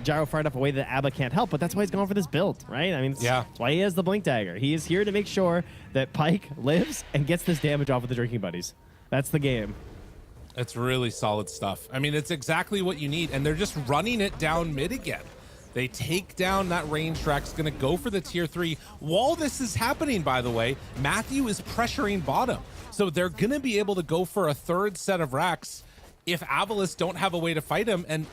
gyro far enough away that Abba can't help, but that's why he's going for this build, right? I mean, that's why he has the Blink Dagger. He is here to make sure that Pyke lives and gets this damage off with the Drinking Buddies. That's the game. It's really solid stuff. I mean, it's exactly what you need, and they're just running it down mid again. They take down that range track. It's going to go for the tier 3. While this is happening, by the way, Matthew is pressuring bottom. So they're going to be able to go for a third set of racks if AVULUS don't have a way to fight him. And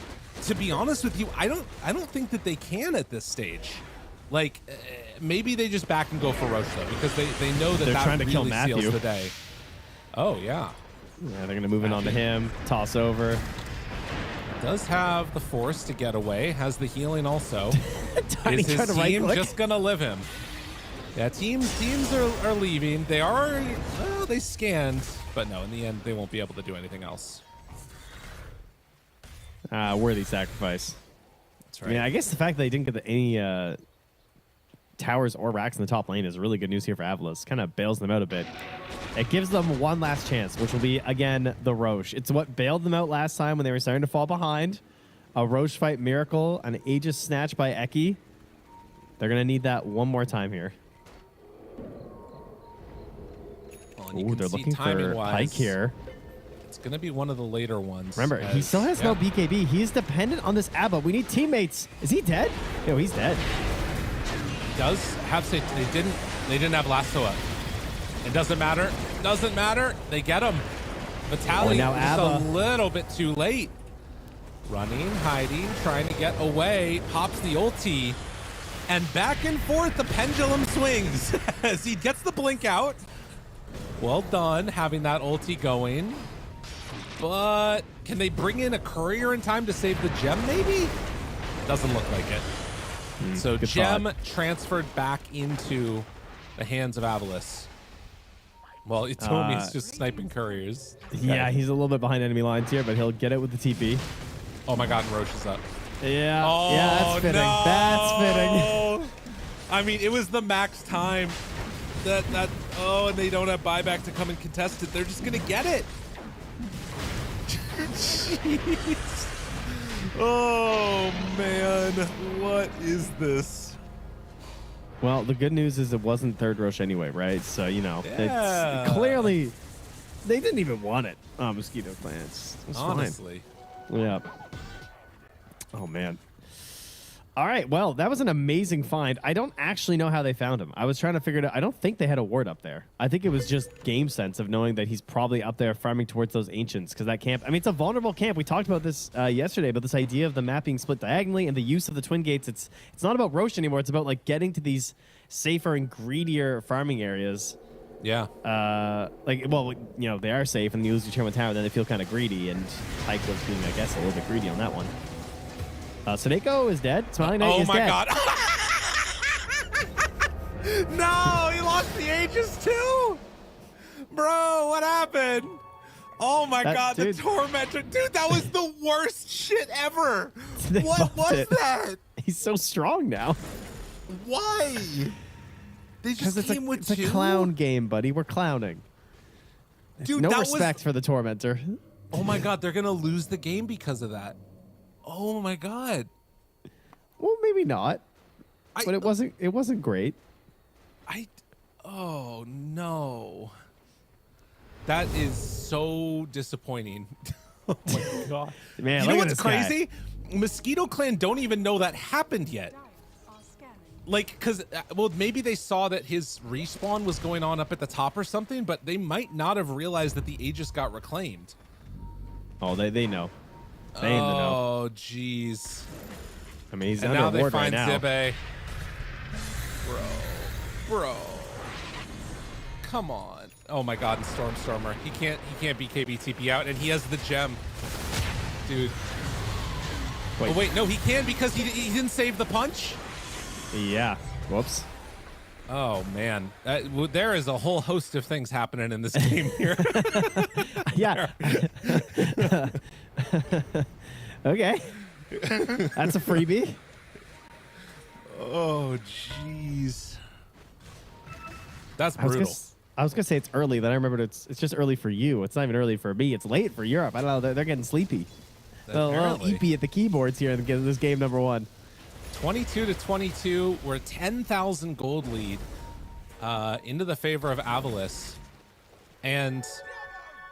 to be honest with you, I don't think that they can at this stage. Like, maybe they just back and go for Roche, though, because they know that they're trying to really kill Matthew. seals the day. Oh, yeah. Yeah, they're going to move in onto him, toss over. Does have the force to get away, has the healing also. Tiny Is his trying to team right-click. just gonna live him? Yeah, teams are leaving. They are, well, they scanned, but no, in the end, they won't be able to do anything else. Worthy sacrifice. That's right. I mean, I guess the fact that they didn't get any towers or racks in the top lane is really good news here for AVULUS. Kind of bails them out a bit. It gives them one last chance, which will be, again, the Roche. It's what bailed them out last time when they were starting to fall behind. A Roche fight miracle, an Aegis snatch by Eki. They're going to need that one more time here. Well, Ooh, they're looking for Pyke here. It's going to be one of the later ones. Remember, he still has no BKB. He is dependent on this Abba. We need teammates. Is he dead? No, he's dead. He does have to, they didn't have lasso up. It doesn't matter. Doesn't matter. They get him. Vitaly now just Abba. a little bit too late. Running, hiding, trying to get away. Pops the ulti. And back and forth, the pendulum swings as he gets the blink out. Well done, having that ulti going. But can they bring in a courier in time to save the gem, maybe? Doesn't look like it. So good gem thought. transferred back into the hands of AVULUS. Well, Itomi's just sniping couriers. Yeah, he's a little bit behind enemy lines here, but he'll get it with the TP. Oh my god, and Roche is up. Yeah, Oh, yeah, that's fitting. no. That's fitting. I mean, it was the max time. And they don't have buyback to come and contest it. They're just gonna get it. Jeez. Oh man, what is this? Well, the good news is it wasn't third Roche anyway, right? So, Yeah. it's clearly they didn't even want it. Mosquito Clan. It's Honestly. fine. Yeah. Oh man. All right. Well, that was an amazing find. I don't actually know how they found him. I was trying to figure it out. I don't think they had a ward up there. I think it was just game sense of knowing that he's probably up there farming towards those ancients because that camp, I mean, it's a vulnerable camp. We talked about this yesterday, but this idea of the map being split diagonally and the use of the twin gates, it's not about Roche anymore. It's about like getting to these safer and greedier farming areas. Yeah. They are safe and you lose your turn with tower, then they feel kind of greedy, and Pyke was being, I guess, a little bit greedy on that one. Sadeko is dead. Smiling Knight is dead. God. No, he lost the Aegis too. Bro, what happened? Oh my god, dude. the Tormentor. Dude, that was the worst shit ever. They What buffed was it. that? He's so strong now. Why? They Because just came with it's a two? clown game, buddy. We're clowning. Dude, no that was- respect for the Tormentor. Oh my god, they're gonna lose the game because of that. Oh my god. Well, maybe not. But it wasn't great. Oh no. That is so disappointing. Oh my god. Man, you know look at what's this guy. crazy? Mosquito Clan don't even know that happened yet. Like, because, maybe they saw that his respawn was going on up at the top or something, but they might not have realized that the Aegis got reclaimed. Oh, they know. They in the know. Oh, jeez. I mean, he's And under now a they ward right find now. Zibbe. Bro. Come on. Oh my god, and Stormer. He can't BKB TP out, and he has the gem. Dude. Wait. Oh wait, no, he can because he didn't save the punch? Yeah. Whoops. Oh man, there is a whole host of things happening in this game here. Yeah. Okay. That's a freebie. Oh jeez. That's brutal. I was gonna say it's early, then I remembered it's just early for you. It's not even early for me. It's late for Europe. I don't know. They're getting sleepy. A little EP at the keyboards here in this game number 1. 22-22. We're 10,000 gold lead into the favor of AVULUS. And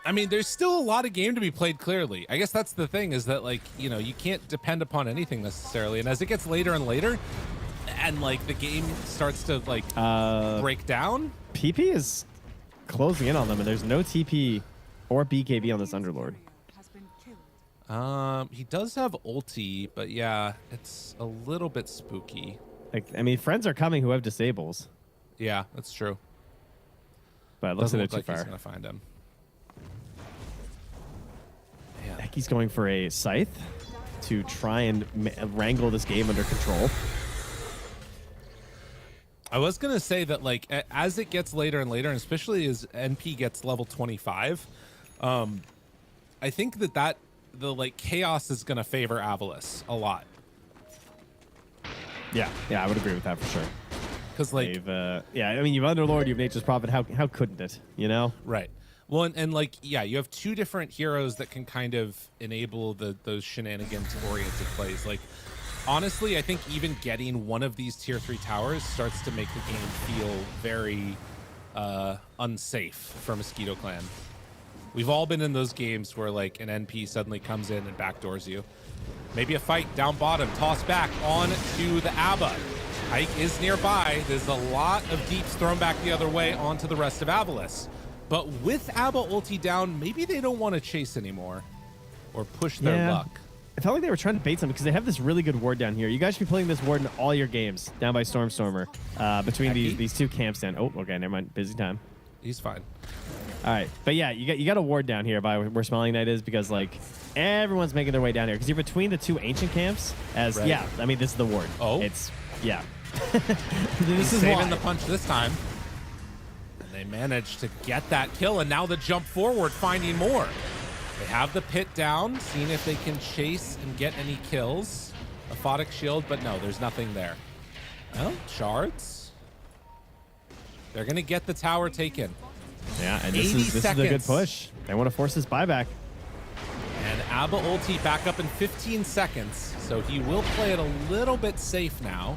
I mean, there's still a lot of game to be played clearly. I guess that's the thing, is that, like, you know, you can't depend upon anything necessarily. And as it gets later and later, and like the game starts to like break down, PP is closing in on them, and there's no TP or BKB on this Underlord. He does have ulti, but yeah, it's a little bit spooky. Like, I mean, friends are coming who have disables. Yeah, that's true. But it looks Doesn't like look they're like too he's far. gonna find him. He's going for a scythe to try and wrangle this game under control. I was gonna say that, like, as it gets later and later, and especially as NP gets level 25, I think that the like chaos is gonna favor AVULUS a lot. Yeah, I would agree with that for sure. Because like, yeah, I mean, you've Underlord, you've Nature's Prophet. How couldn't it? You know? Right. Well, and like, yeah, you have 2 different heroes that can kind of enable those shenanigans-oriented plays. Like, honestly, I think even getting one of these tier 3 towers starts to make the game feel very unsafe for Mosquito Clan. We've all been in those games where like an NP suddenly comes in and backdoors you. Maybe a fight down bottom, toss back on to the ABBA. Pike is nearby. There's a lot of deeps thrown back the other way onto the rest of AVULUS. But with ABBA ulti down, maybe they don't want to chase anymore or push their luck. I felt like they were trying to bait something because they have this really good ward down here. You guys should be playing this ward in all your games down by Stormstormer between these 2 camps down. Oh, okay, never mind. Busy time. He's fine. All right, but yeah, you got a ward down here by where Smiling Knight is, because like everyone's making their way down here because you're between the 2 ancient camps. Yeah, I mean, this is the ward. Oh, it's this He's is saving why. the punch this time. They managed to get that kill, and now the jump forward, finding more. They have the pit down, seeing if they can chase and get any kills. Aphotic shield, but no, there's nothing there. Well, shards. They're going to get the tower taken. Yeah, and this is a good push. They want to force this buyback. And ABBA ulti back up in 15 seconds, so he will play it a little bit safe now.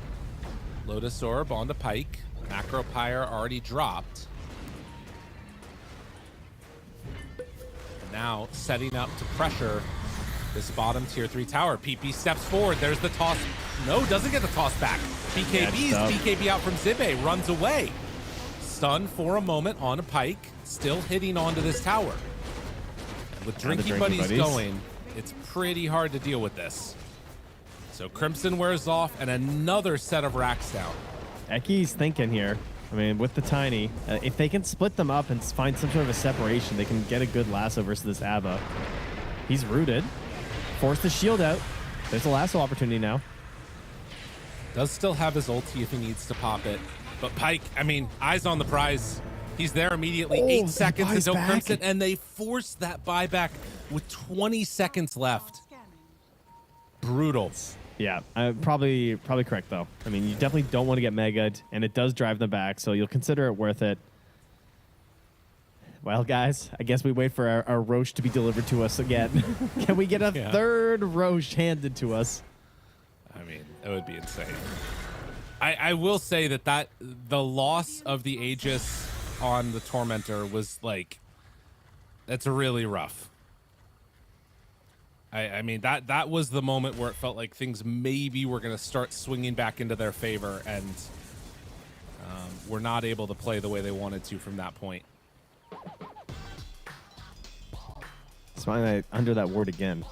Lotus Orb on the Pike. Macro Pyre already dropped. Now setting up to pressure this bottom tier 3 tower. PP steps forward. There's the toss. No, doesn't get the toss back. BKB out from Zibe. Runs away. Stun for a moment on a Pike. Still hitting onto this tower. And with Drinking Buddies going, it's pretty hard to deal with this. So Crimson wears off and another set of racks down. Eki's thinking here. I mean, with the Tiny, if they can split them up and find some sort of a separation, they can get a good lasso versus this ABBA. He's rooted. Force the shield out. There's a lasso opportunity now. Does still have his ulti if he needs to pop it. But Pike, I mean, eyes on the prize. He's there immediately. 8 seconds until Crimson, and they force that buyback with 20 seconds left. Brutal. Yeah, probably correct, though. I mean, you definitely don't want to get mega'd, and it does drive them back, so you'll consider it worth it. Well, guys, I guess we wait for our Roche to be delivered to us again. Can we get a third Roche handed to us? I mean, it would be insane. I will say that the loss of the Aegis on the Tormentor was like, that's really rough. I mean, that was the moment where it felt like things maybe were going to start swinging back into their favor, and were not able to play the way they wanted to from that point. Smiling Knight under that ward again.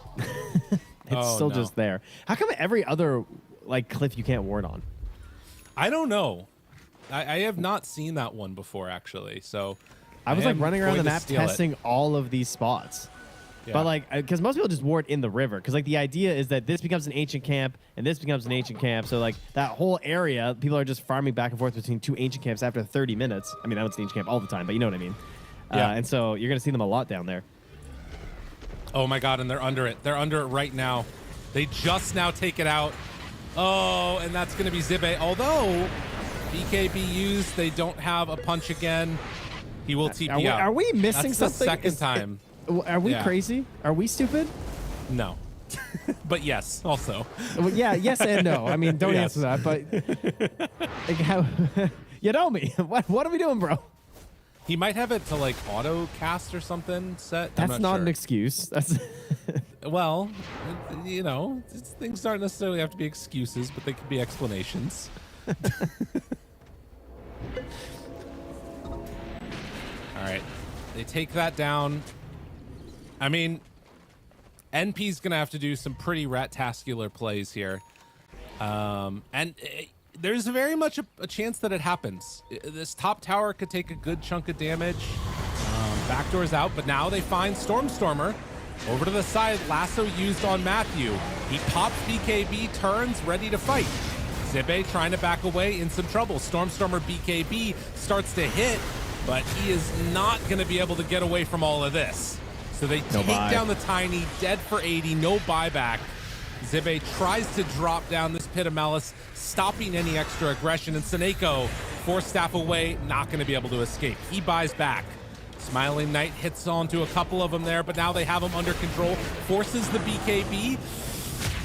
It's still just there. How come every other like cliff you can't ward on? I don't know. I have not seen that one before, actually. So I was like running around the map testing all of these spots. Yeah. But like, because most people just ward in the river. Because like the idea is that this becomes an ancient camp and this becomes an ancient camp. So like that whole area, people are just farming back and forth between 2 ancient camps after 30 minutes. I mean, I would say ancient camp all the time, but you know what I mean. Yeah. And so you're going to see them a lot down there. Oh my God, and they're under it. They're under it right now. They just now take it out. Oh, and that's going to be Zibe. Although BKB used, they don't have a punch again. He will TP out. Are we missing that's something? The second time. Are we crazy? Are we stupid? No. But yes, also. Well, yeah, yes and no. I mean, don't answer that, but like how, you know me. What are we doing, bro? He might have it to like auto cast or something set. That's not sure. an excuse. That's well, you know, things don't necessarily have to be excuses, but they could be explanations. All right, they take that down. I mean, NP's gonna have to do some pretty rat-tascular plays here, and there's very much a chance that it happens. This top tower could take a good chunk of damage. Backdoor's out, but now they find Stormstormer. Over to the side, lasso used on Matthew. He pops BKB, turns, ready to fight. Zibe trying to back away, in some trouble. Stormstormer BKB starts to hit, but he is not going to be able to get away from all of this. So they take down the Tiny, dead for 80, no buyback. Zibe tries to drop down this Pit of Malice, stopping any extra aggression, and Seneko, 4 staff away, not going to be able to escape. He buys back. Smiling Knight hits onto a couple of them there, but now they have him under control. Forces the BKB,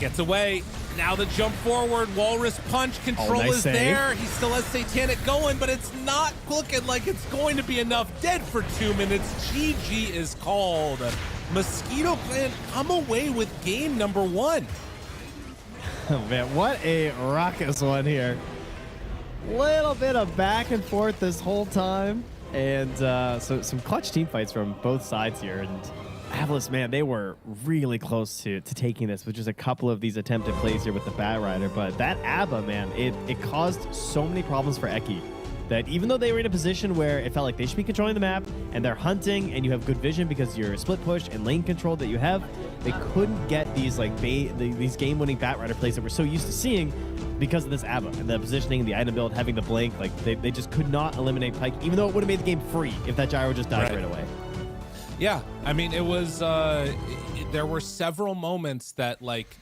gets away. Now the jump forward, Walrus Punch, control is there. He still has Satanic going, but it's not looking like it's going to be enough. Dead for 2 minutes. GG is called. Mosquito Clan come away with game number 1. Oh man, what a raucous one here. Little bit of back and forth this whole time. And so some clutch team fights from both sides here. And AVULUS, man, they were really close to taking this with just a couple of these attempted plays here with the Bat Rider. But that ABBA, man, it caused so many problems for Eki that even though they were in a position where it felt like they should be controlling the map and they're hunting and you have good vision because you're split push and lane control that you have, they couldn't get these like these game-winning Bat Rider plays that we're so used to seeing because of this ABBA and the positioning, the item build, having the blink. Like they just could not eliminate Pyke, even though it would have made the game free if that gyro just died right away. Yeah, I mean, it was, there were several moments that like,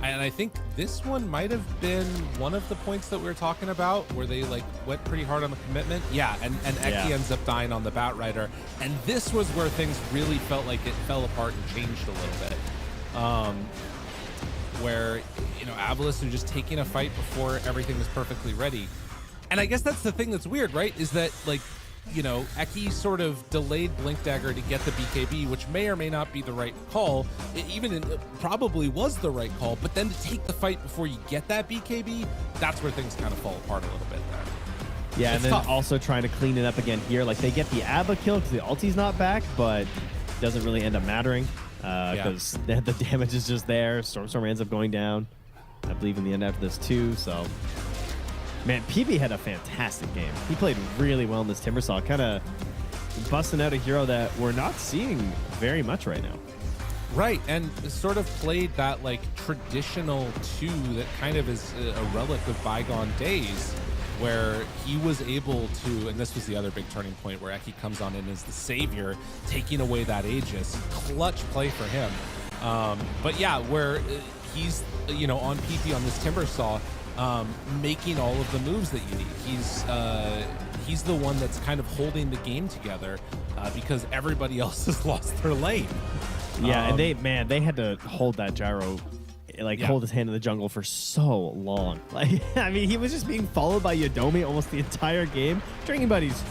and I think this one might have been one of the points that we were talking about where they like went pretty hard on the commitment. Yeah, and Eki ends up dying on the Bat Rider. And this was where things really felt like it fell apart and changed a little bit. Where, you know, AVULUS are just taking a fight before everything was perfectly ready. And I guess that's the thing that's weird, right? Is that like, you know, Eki sort of delayed Blink Dagger to get the BKB, which may or may not be the right call. It probably was the right call, but then to take the fight before you get that BKB, that's where things kind of fall apart a little bit there. Yeah, it's and then tough. Also trying to clean it up again here. Like they get the ABBA kill because the ulti's not back, but doesn't really end up mattering because the damage is just there. Stormstormer ends up going down, I believe, in the end after this too, so... Man, PB had a fantastic game. He played really well in this Timbersaw, kind of busting out a hero that we're not seeing very much right now. Right, and sort of played that like traditional 2 that kind of is a relic of bygone days, where he was able to, and this was the other big turning point where Eki comes on in as the savior, taking away that Aegis. Clutch play for him. But yeah, where he's, you know, on PP on this Timbersaw, making all of the moves that you need. He's the one that's kind of holding the game together because everybody else has lost their lane. Yeah, and they had to hold that gyro, like hold his hand in the jungle for so long. Like, I mean, he was just being followed by Yodomi almost the entire game. Stringing buddies.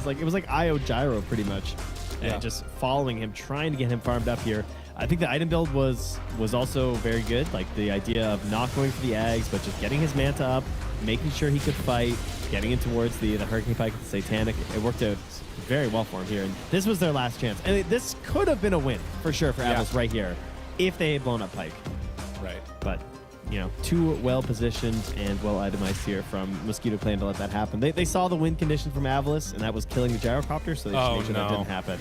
Like, it was like IO gyro pretty much. And just following him, trying to get him farmed up here. I think the item build was also very good. Like the idea of not going for the Ags, but just getting his Manta up, making sure he could fight, getting him towards the Hurricane Pike with the Satanic. It worked out very well for him here. And this was their last chance. And this could have been a win for sure for AVULUS right here if they had blown up Pike. Right. But, you know, too well positioned and well itemized here from Mosquito Clan to let that happen. They saw the win condition from AVULUS, and that was killing the gyrocopter, so they just made sure that didn't happen.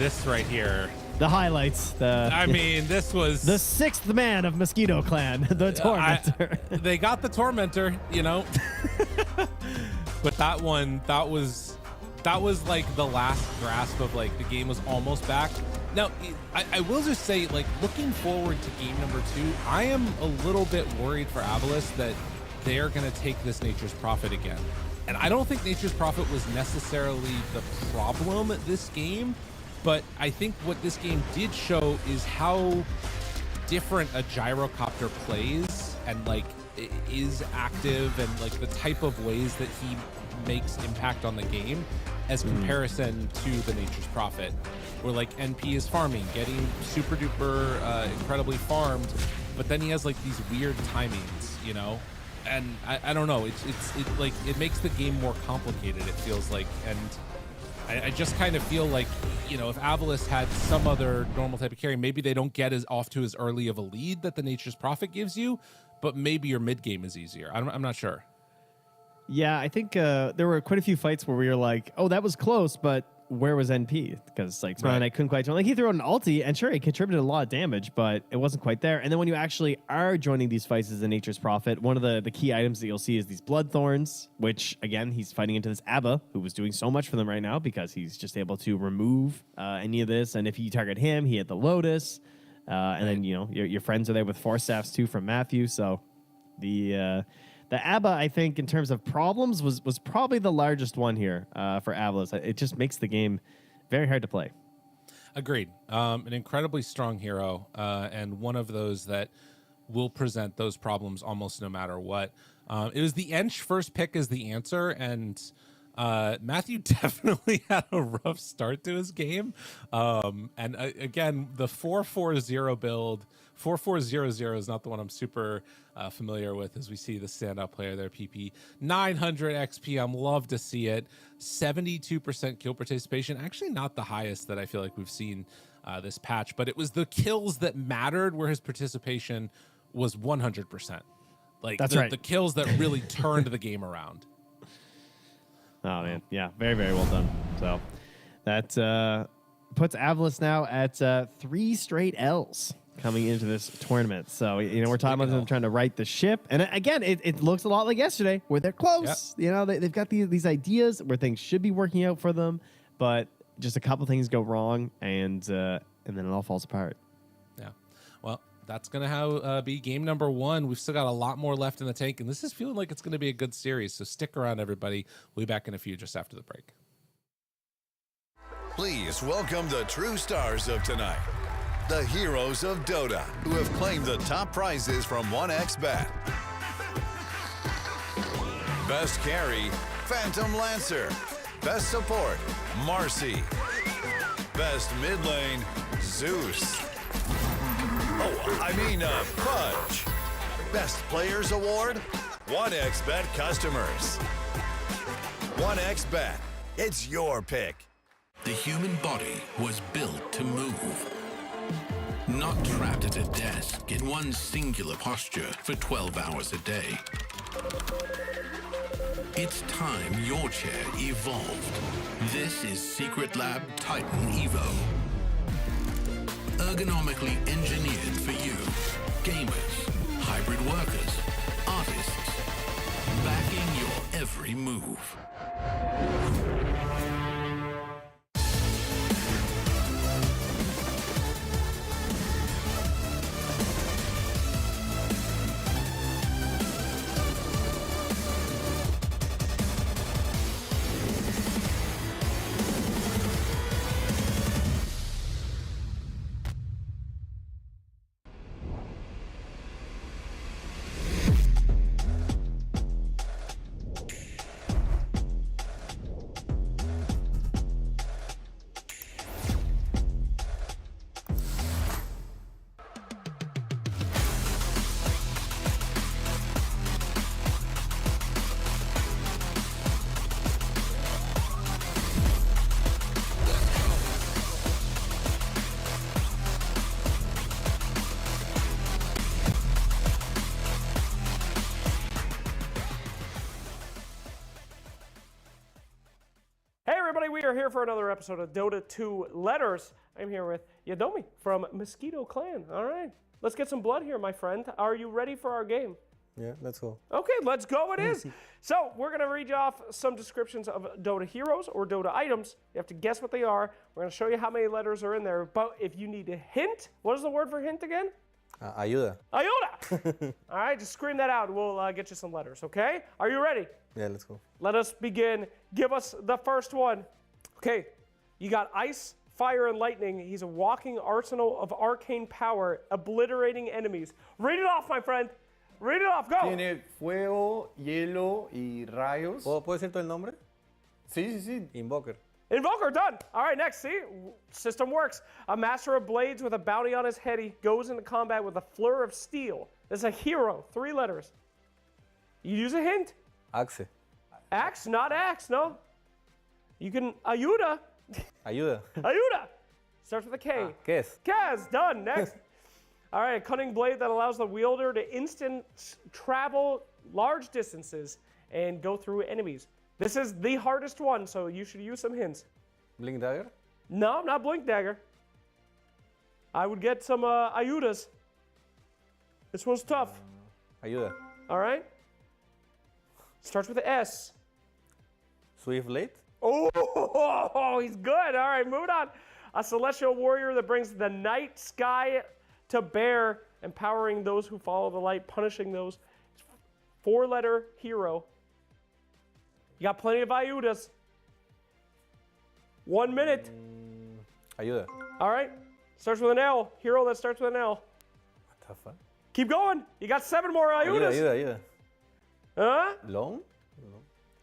this right here. The highlights. I mean, this was the 6th man of Mosquito Clan, the Tormentor. They got the Tormentor, you know. But that one, that was like the last grasp of like the game was almost back. Now, I will just say, like, looking forward to game number 2, I am a little bit worried for AVULUS that they are going to take this Nature's Prophet again. And I don't think Nature's Prophet was necessarily the problem this game, but I think what this game did show is how different a gyrocopter plays and like is active and like the type of ways that he makes impact on the game as comparison to the Nature's Prophet, where like NP is farming, getting super duper incredibly farmed, but then he has like these weird timings, you know. And I don't know, it makes the game more complicated, it feels like. And I just kind of feel like, you know, if AVULUS had some other normal type of carry, maybe they don't get as off to as early of a lead that the Nature's Prophet gives you, but maybe your mid game is easier. I'm not sure. Yeah, I think there were quite a few fights where we were like, oh, that was close, but where was NP? Because like Smile and I couldn't quite join. Like he threw out an ulti, and sure, it contributed a lot of damage, but it wasn't quite there. And then when you actually are joining these fights as a Nature's Prophet, one of the key items that you'll see is these Blood Thorns, which again, he's fighting into this Abba, who was doing so much for them right now because he's just able to remove any of this. And if you target him, he hit the Lotus. And then, you know, your friends are there with Force Staffs too from Matthew. So the Abba, I think, in terms of problems, was probably the largest one here for AVULUS. It just makes the game very hard to play. Agreed. An incredibly strong hero, and one of those that will present those problems almost no matter what. It was the Ench first pick as the answer, and Matthew definitely had a rough start to his game. And again, the 4-4-0 build, 4-4-0-0 is not the one I'm super familiar with, as we see the standout player there, PP. 900 XP, I'm love to see it. 72% kill participation, actually not the highest that I feel like we've seen this patch, but it was the kills that mattered where his participation was 100%. Like that's the, right. The kills that really turned the game around. Oh, man. Yeah, very, very well done. So that puts AVULUS now at 3 straight L's coming into this tournament. So, you know, we're talking about them trying to right the ship. And again, it looks a lot like yesterday where they're close. Yep. You know, they've got these ideas where things should be working out for them, but just a couple things go wrong, and then it all falls apart. Yeah. Well, that's going to be game number 1. We've still got a lot more left in the tank, and this is feeling like it's going to be a good series. So stick around, everybody. We'll be back in a few just after the break. Please welcome the true stars of tonight, the heroes of Dota, who have claimed the top prizes from 1xBet. Best carry, Phantom Lancer. Best support, Marcy. Best mid lane, Zeus. Fudge. Best Players Award, 1xBet customers. 1xBet, it's your pick. The human body was built to move. Not trapped at a desk in one singular posture for 12 hours a day. It's time your chair evolved. This is Secret Lab Titan Evo. Ergonomically engineered for you, gamers, hybrid workers, artists, backing your every move. here for another episode of Dota 2 Letters. I'm here with Yadomi from Mosquito Clan. All right, let's get some blood here, my friend. Are you ready for our game? Yeah, let's go. Okay, let's go it is. So we're going to read you off some descriptions of Dota heroes or Dota items. You have to guess what they are. We're going to show you how many letters are in there. But if you need a hint, what is the word for hint again? Ayuda. Ayuda! All right, just scream that out. We'll get you some letters, okay? Are you ready? Yeah, let's go. Let us begin. Give us the first one. Okay, you got ice, fire, and lightning. He's a walking arsenal of arcane power, obliterating enemies. Read it off, my friend. Read it off, go. Tiene fuego, hielo y rayos. ¿Puedo decir todo el nombre? Sí. Invoker. Invoker, done. All right, next, see? System works. A master of blades with a bounty on his head. He goes into combat with a fleur of steel. This is a hero, 3 letters. You use a hint. Axe. Axe, not axe, no. You can, Ayuda. Ayuda. Ayuda. Starts with a K. Kes. Kaz, done, next. All right, a cunning blade that allows the wielder to instant travel large distances and go through enemies. This is the hardest one, so you should use some hints. Blink dagger? No, not blink dagger. I would get some Ayudas. This one's tough. Ayuda. All right. Starts with an S. Swift blade? Oh, he's good. All right, moving on. A celestial warrior that brings the night sky to bear, empowering those who follow the light, punishing those. 4-letter hero. You got plenty of Ayudas. 1 minute. Ayuda. All right. Starts with an L. Hero that starts with an L. What the fuck? Keep going. You got 7 more Ayudas. Ayuda. Huh? Long?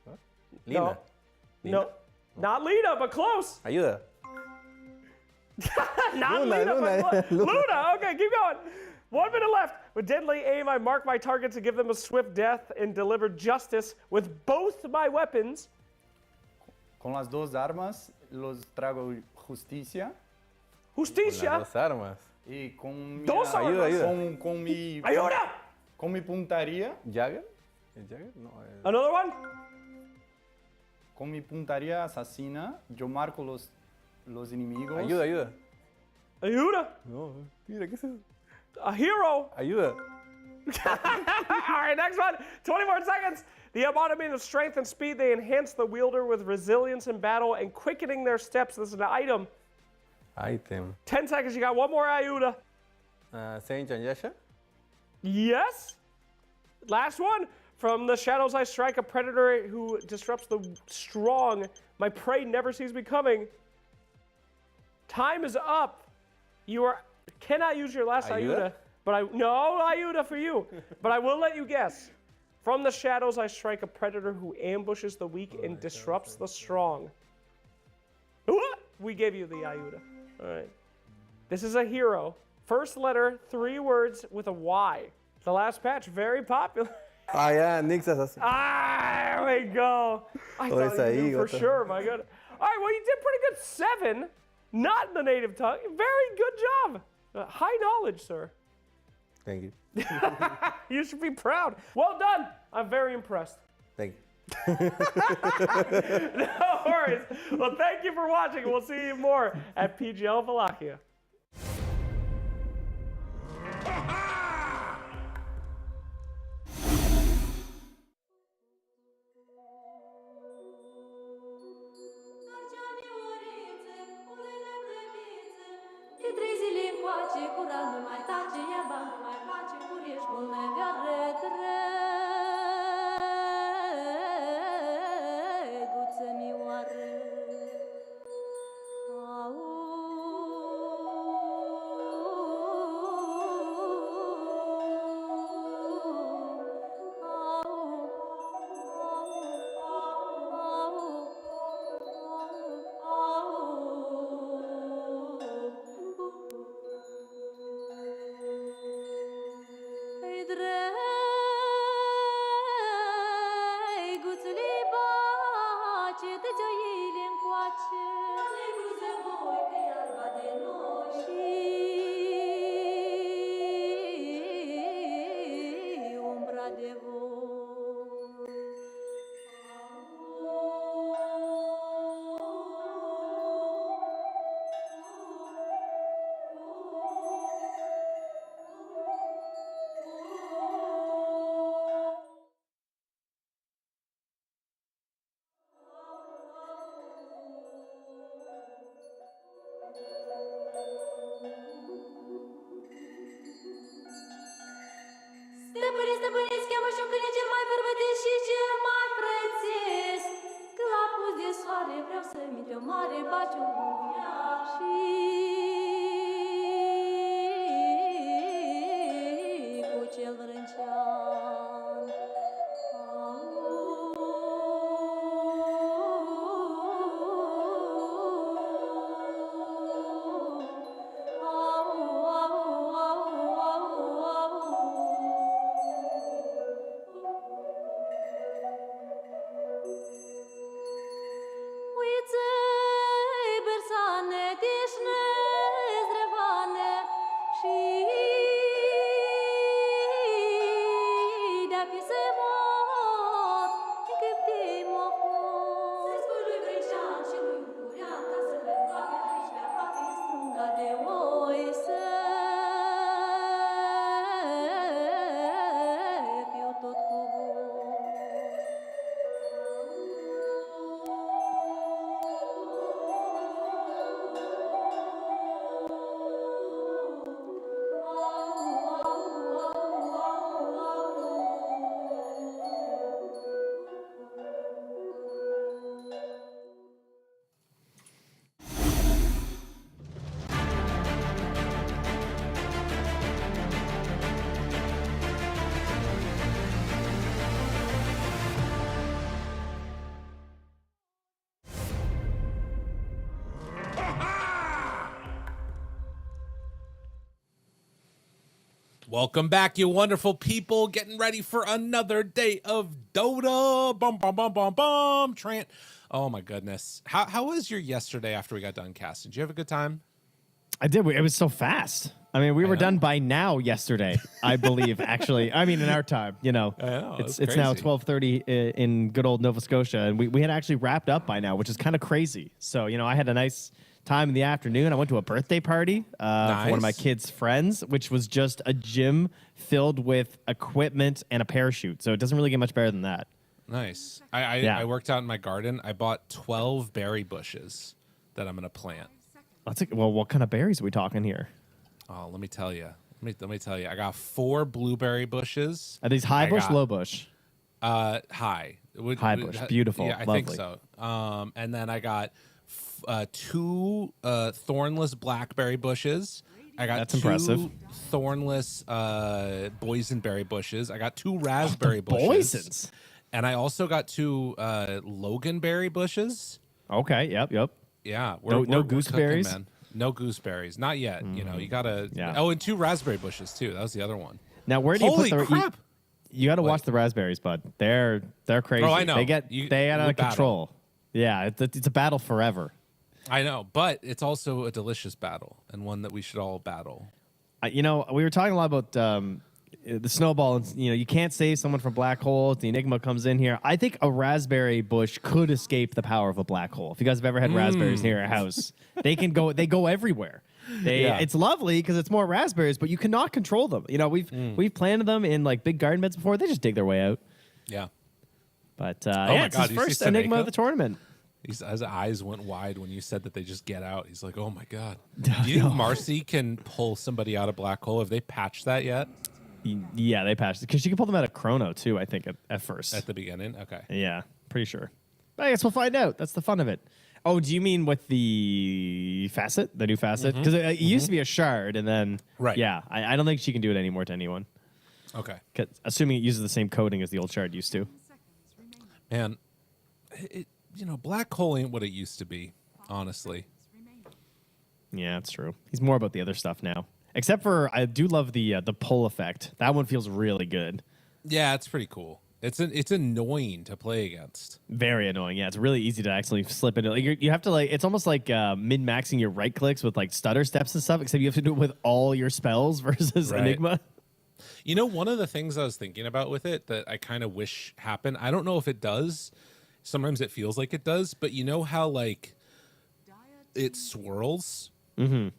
No. Lina. No. Not Lina, but close. Ayuda. Not Luna, Lina, Luna, but Luna. Luna. Okay, keep going. 1 minute left. With deadly aim, I mark my target to give them a swift death and deliver justice with both my weapons. Con las dos armas los trago justicia. Justicia. Con las dos armas. Y con mi, Dos armas. Ayuda. Con mi Ayuda. Con mi puntería. Jagger? Jagger? No. Another one. Con mi puntería asesina, yo marco los enemigos. Ayuda. Ayuda. No, mira, ¿qué es eso? A hero. Ayuda. All right, next one. 20 more seconds. The embodiment of strength and speed, they enhance the wielder with resilience in battle and quickening their steps. This is an item. Item. 10 seconds. You got 1 more Ayuda. Saint and Yasha? Yes. Last one. From the shadows I strike, a predator who disrupts the strong. My prey never sees me coming. Time is up. You cannot use your last Ayuda. But no Ayuda for you. But I will let you guess. From the shadows I strike, a predator who ambushes the weak and disrupts the strong. We gave you the Ayuda. All right. This is a hero. First letter, 3 words with a Y. The last patch, very popular. Yeah, Nix assassin. There we go. I thought you knew for sure, my God. All right, well, you did pretty good. 7, not in the native tongue. Very good job. High knowledge, sir. Thank you. You should be proud. Well done. I'm very impressed. Thank you. No worries. Well, thank you for watching. We'll see you more at PGL Wallachia. De 3 zile încoace, curat nu mai tace, iar bani nu mai place, curiești bolnevea drăguță mioară. Drăguță stăpâniți, stăpâniți, cheamă și un câine cel mai bărbătesc și cel mai prețes. Că la pus de soare vreau să-mi de o mare baciu și cu cel vrâncean. Welcome back, you wonderful people. Getting ready for another day of Dota. Bum, bum, bum, bum, bum. Trant. Oh, my goodness. How was your yesterday after we got done casting? Did you have a good time? I did. It was so fast. I mean, we were done by now yesterday, I believe, actually. I mean, in our time, you know. I know, it's now 12:30 in good old Nova Scotia, and we had actually wrapped up by now, which is kind of crazy. So, you know, I had a nice time in the afternoon. I went to a birthday party for one of my kids' friends, which was just a gym filled with equipment and a parachute. So it doesn't really get much better than that. Nice. I worked out in my garden. I bought 12 berry bushes that I'm going to plant. Well, what kind of berries are we talking here? Oh, let me tell you. Let me tell you. I got 4 blueberry bushes. Are these high bush, low bush? High. High bush. Beautiful. Yeah, I Lovely. think so. And then I got 2 thornless blackberry bushes. I got That's 2 impressive. thornless boysenberry bushes. I got 2 raspberry bushes. Boysens. And I also got 2 loganberry bushes. Okay. Yep. Yeah. No gooseberries? Cooking, man. No gooseberries. Not yet. You know, you gotta. Yeah. Oh, and 2 raspberry bushes too. That was the other one. Now, where do you Holy put the? crap! You got to watch the raspberries, bud. They're crazy. Oh, I know. They get out of control. Yeah, it's a battle forever. I know, but it's also a delicious battle and one that we should all battle. You know, we were talking a lot about the snowball. And, you know, you can't save someone from black holes. The Enigma comes in here. I think a raspberry bush could escape the power of a black hole. If you guys have ever had raspberries near a house, they go everywhere. It's lovely because it's more raspberries, but you cannot control them. You know, we've planted them in like big garden beds before. They just dig their way out. Yeah. But my it's God, his you see first Enigma Seneca? of the tournament. His eyes went wide when you said that they just get out. He's like, oh my God. Do you think Marcy can pull somebody out of black hole? Have they patched that yet? Yeah, they patched it because she can pull them out of Chrono too. I think at first. At the beginning, okay. Yeah, pretty sure. I guess we'll find out. That's the fun of it. Oh, do you mean with the facet, the new facet? Because it used to be a shard, and then yeah, I don't think she can do it anymore to anyone. Okay. Assuming it uses the same coding as the old shard used to. Man, you know, black hole ain't what it used to be, honestly. Yeah, that's true. He's more about the other stuff now. Except for, I do love the pull effect. That one feels really good. Yeah, it's pretty cool. It's annoying to play against. Very annoying. Yeah, it's really easy to actually slip into. Like, you have to it's almost like min-maxing your right clicks with like stutter steps and stuff. Except you have to do it with all your spells versus Enigma. You know, one of the things I was thinking about with it that I kind of wish happened. I don't know if it does. Sometimes it feels like it does, but you know how like it swirls. Mm-hmm.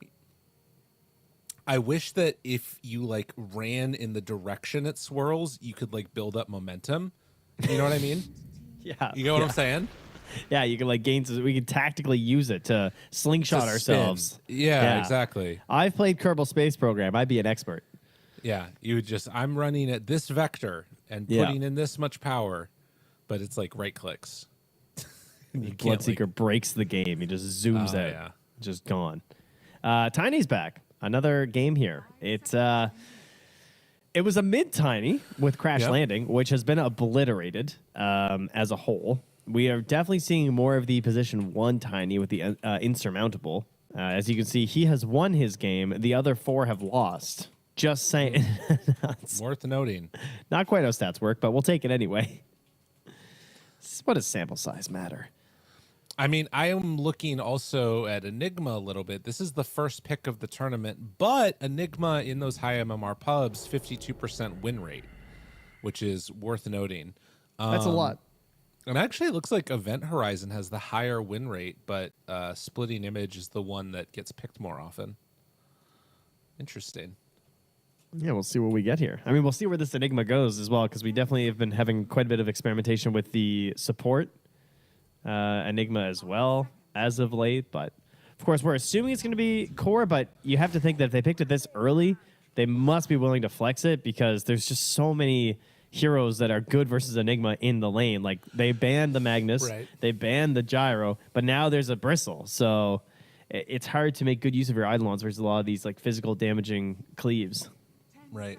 I wish that if you like ran in the direction it swirls, you could like build up momentum. You know what I mean? Yeah. You know what I'm saying? Yeah, you can like gain. We can tactically use it to slingshot To ourselves. spin. Yeah, exactly. I've played Kerbal Space Program. I'd be an expert. Yeah, you would just, I'm running at this vector and putting in this much power, but it's like right clicks. Bloodseeker breaks the game. He just zooms out. Yeah. Just gone. Tiny's back. Another game here. It was a mid-Tiny with Crash Landing, which has been obliterated as a whole. We are definitely seeing more of the position 1 Tiny with the Insurmountable. As you can see, he has won his game. The other 4 have lost. Just saying. Worth noting. Not quite how stats work, but we'll take it anyway. What does sample size matter? I mean, I am looking also at Enigma a little bit. This is the first pick of the tournament, but Enigma in those high MMR pubs, 52% win rate, which is worth noting. That's a lot. And actually, it looks like Event Horizon has the higher win rate, but Splitting Image is the one that gets picked more often. Interesting. Yeah, we'll see what we get here. I mean, we'll see where this Enigma goes as well, because we definitely have been having quite a bit of experimentation with the support Enigma as well as of late. But, of course, we're assuming it's going to be core, but you have to think that if they picked it this early, they must be willing to flex it because there's just so many heroes that are good versus Enigma in the lane. Like, they banned the Magnus, they banned the Gyro, but now there's a Bristle. So it's hard to make good use of your Eidolons versus a lot of these like physical damaging cleaves. Right.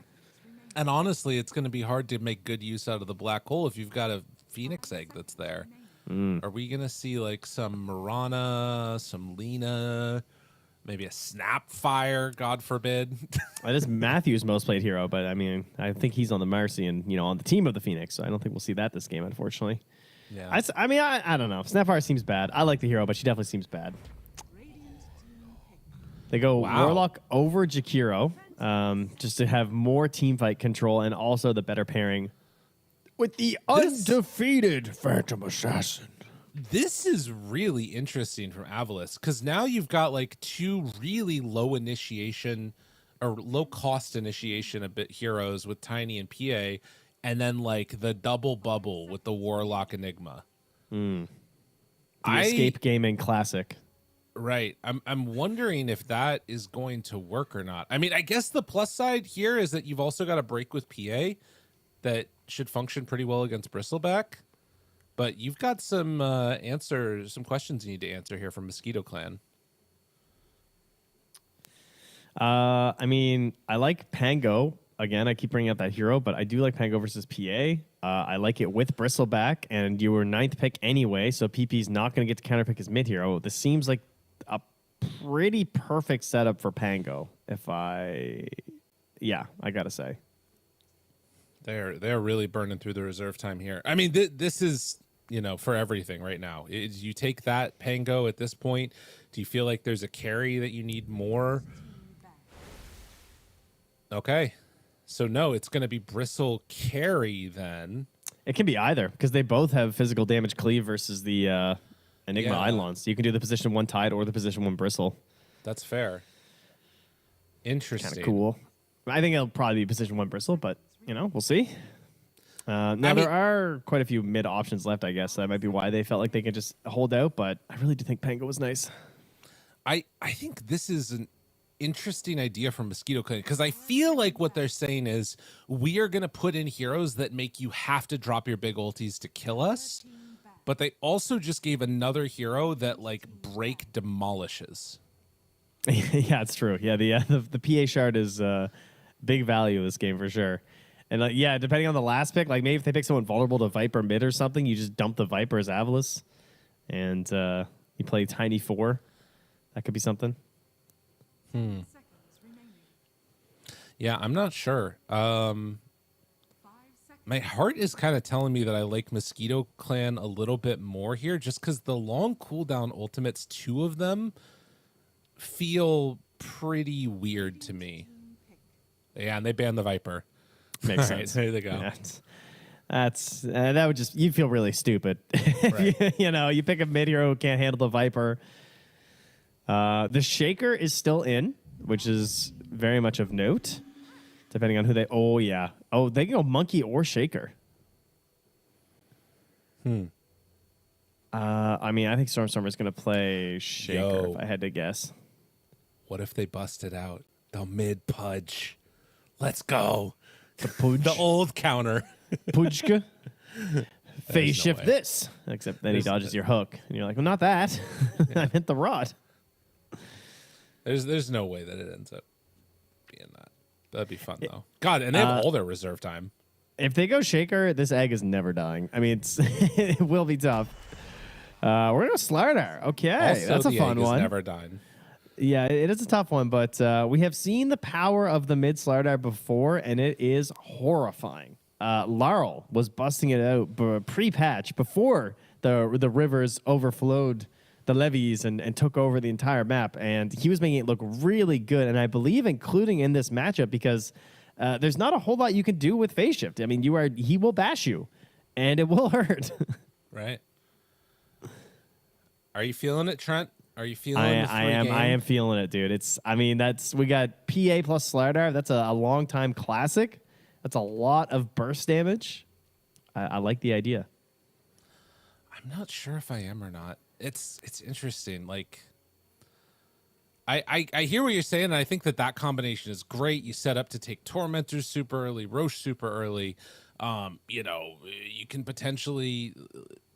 And honestly, it's going to be hard to make good use out of the black hole if you've got a Phoenix egg that's there. Are we going to see like some Mirana, some Lena, maybe a Snapfire, God forbid? That is Matthew's most played hero, but I mean, I think he's on the Mercy and, you know, on the team of the Phoenix, so I don't think we'll see that this game, unfortunately. Yeah. I don't know. Snapfire seems bad. I like the hero, but she definitely seems bad. They go Warlock over Jakiro, just to have more teamfight control and also the better pairing with the undefeated Phantom Assassin. This is really interesting from AVULUS because now you've got like 2 really low initiation or low cost initiation a bit heroes with Tiny and PA, and then like the double bubble with the Warlock Enigma. The Escape Gaming Classic. Right. I'm wondering if that is going to work or not. I mean, I guess the plus side here is that you've also got a break with PA that should function pretty well against Bristleback. But you've got some some questions you need to answer here from Mosquito Clan. I mean, I like Pango. Again, I keep bringing up that hero, but I do like Pango versus PA. I like it with Bristleback, and you were 9th pick anyway, so PP's not going to get to counterpick his mid hero. This seems like a pretty perfect setup for Pango. I gotta say. They're really burning through the reserve time here. I mean, this is, you know, for everything right now. You take that Pango at this point. Do you feel like there's a carry that you need more? Okay. So, no, it's going to be Bristle carry then. It can be either because they both have physical damage cleave versus the Enigma Eidolons. So you can do the position 1 Tide or the position 1 Bristle. That's fair. Interesting. Kind of cool. I think it'll probably be position 1 Bristle, but, you know, we'll see. There are quite a few mid options left, I guess. That might be why they felt like they could just hold out, but I really do think Pango was nice. I think this is an interesting idea from Mosquito Clan because I feel like what they're saying is we are going to put in heroes that make you have to drop your big ultis to kill us, but they also just gave another hero that like break demolishes. Yeah, it's true. Yeah, the PA shard is big value in this game for sure. And depending on the last pick, like maybe if they pick someone vulnerable to Viper mid or something, you just dump the Viper as AVULUS, and you play Tiny 4. That could be something. Yeah, I'm not sure. My heart is kind of telling me that I like Mosquito Clan a little bit more here, just because the long cooldown ultimates, 2 of them, feel pretty weird to me. Yeah, and they banned the Viper. Makes sense. There they go. Yeah, that would just, you feel really stupid. Right. You pick a mid hero who can't handle the Viper. The Shaker is still in, which is very much of note, depending on who they. Oh yeah. Oh, they can go Monkey or Shaker. I mean, I think Stormstormer is going to play Shaker if I had to guess. What if they busted out the mid Pudge? Let's go. The old counter. Pujka. Phase no shift way. this. Except then he dodges your hook. And you're like, well, not that. I hit the rod. There's no way that it ends up being that. That'd be fun, though. God, and they have all their reserve time. If they go Shaker, this egg is never dying. I mean, it will be tough. We're going to Slardar. Okay, Also, that's a the fun egg one. Is never dying. Yeah, it is a tough one, but we have seen the power of the mid Slardar before, and it is horrifying. Larl was busting it out pre-patch before the rivers overflowed the levees and took over the entire map, and he was making it look really good, and I believe including in this matchup because there's not a whole lot you can do with phase shift. I mean, he will bash you, and it will hurt. Right. Are you feeling it, Trent? Are you feeling I am feeling it, dude. We got PA plus Slardar. That's a long time classic. That's a lot of burst damage. I like the idea. I'm not sure if I am or not. It's interesting. Like, I hear what you're saying, and I think that combination is great. You set up to take Tormentors super early, Roche super early. You can potentially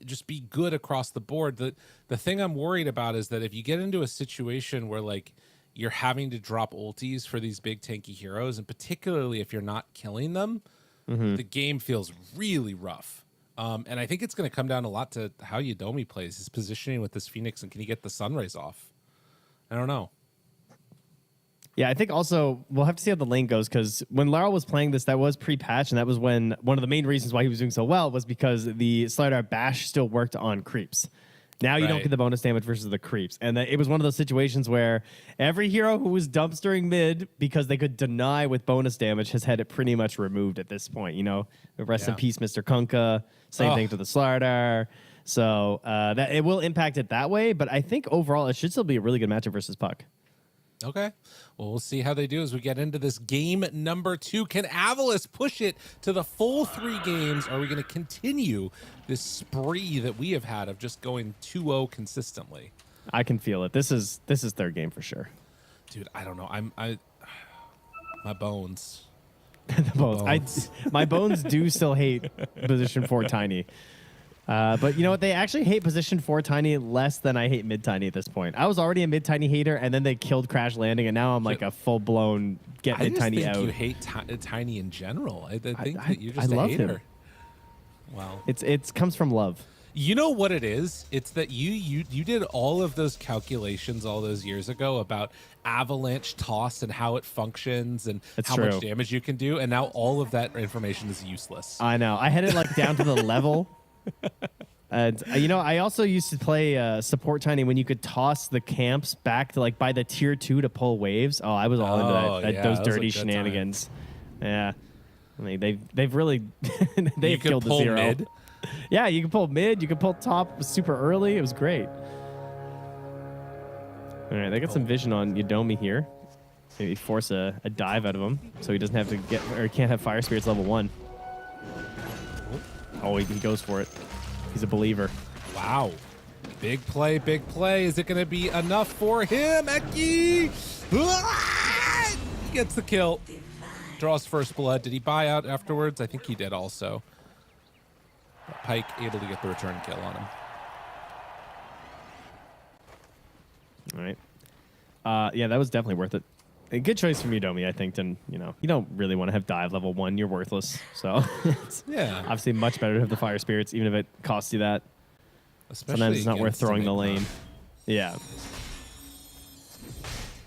just be good across the board. The thing I'm worried about is that if you get into a situation where like you're having to drop ultis for these big tanky heroes, and particularly if you're not killing them, the game feels really rough. And I think it's going to come down a lot to how Yudomi plays, his positioning with this Phoenix, and can he get the Sunrays off? I don't know. Yeah, I think also we'll have to see how the lane goes because when Lara was playing this, that was pre-patch, and that was when one of the main reasons why he was doing so well was because the Slardar bash still worked on creeps. Now you don't get the bonus damage versus the creeps. And it was one of those situations where every hero who was dumpstering mid because they could deny with bonus damage has had it pretty much removed at this point. You know, rest in peace, Mr. Kunkka. Same thing to the Slardar. So that it will impact it that way. But I think overall it should still be a really good matchup versus Puck. Okay. Well, we'll see how they do as we get into this game number 2. Can AVULUS push it to the full 3 games? Are we going to continue this spree that we have had of just going 2-0 consistently? I can feel it. This is third game for sure. Dude, I don't know. My bones. My bones do still hate position 4 tiny. But you know what? They actually hate position 4 tiny less than I hate mid tiny at this point. I was already a mid tiny hater, and then they killed Crash Landing, and now I'm like a full blown get mid tiny out. You hate tiny in general. I think that you're just a hater. Him. Wow. It's comes from love. You know what it is? It's that you did all of those calculations all those years ago about avalanche toss and how it functions and how much damage you can do, and now all of that information is useless. I know. I had it like down to the level. And I also used to play support tiny when you could toss the camps back to like by the tier 2 to pull waves. Oh, I was all into that, those dirty shenanigans. Time. Yeah, I mean they've really they've killed the zero. Mid? Yeah, you can pull mid, you can pull top super early. It was great. All right, they got some vision on Yudomi here. Maybe force a dive out of him so he doesn't have to he can't have Fire Spirits level 1. Oh, he goes for it. He's a believer. Wow. Big play, big play. Is it going to be enough for him? Eki! He gets the kill. Draws first blood. Did he buy out afterwards? I think he did also. Pike able to get the return kill on him. All right. Yeah, that was definitely worth it. A good choice from Yudomi, I think. And you don't really want to have dive level 1. You're worthless. So it's obviously much better to have the Fire Spirits, even if it costs you that. Especially sometimes it's not worth throwing the lane. Yeah.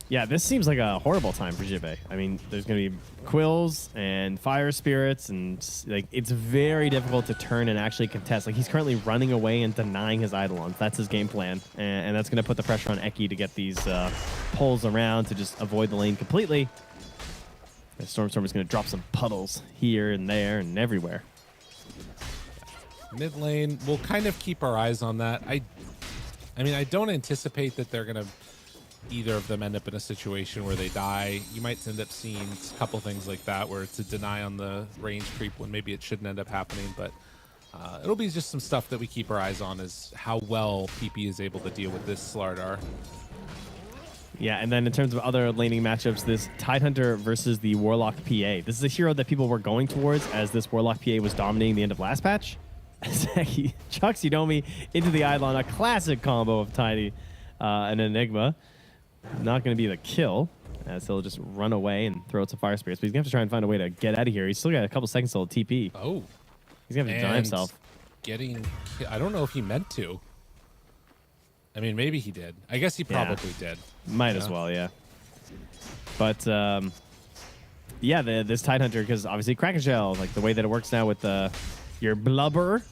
Yeah, this seems like a horrible time for Jibe. I mean, there's going to be Quills and Fire Spirits, and like it's very difficult to turn and actually contest. Like he's currently running away and denying his Eidolons. That's his game plan, and that's going to put the pressure on Eki to get these pulls around to just avoid the lane completely. And Stormstorm is going to drop some puddles here and there and everywhere. Mid lane, we'll kind of keep our eyes on that. I mean, I don't anticipate that they're going to either of them end up in a situation where they die. You might end up seeing a couple things like that where it's a deny on the range creep when maybe it shouldn't end up happening, but it'll be just some stuff that we keep our eyes on is how well PP is able to deal with this Slardar. Yeah, and then in terms of other laning matchups, this Tidehunter versus the Warlock PA. This is a hero that people were going towards as this Warlock PA was dominating the end of last patch. He chucks Udomi into the Eidolon, a classic combo of Tiny and Enigma. Not going to be the kill, as he'll just run away and throw out some Fire Spirits. But he's going to have to try and find a way to get out of here. He's still got a couple seconds till TP. Oh. He's going to have to die himself. I don't know if he meant to. I mean, maybe he did. I guess he probably did. Might as well, yeah. But, yeah, this Tidehunter, because obviously Kraken Shell, like the way that it works now with your blubber,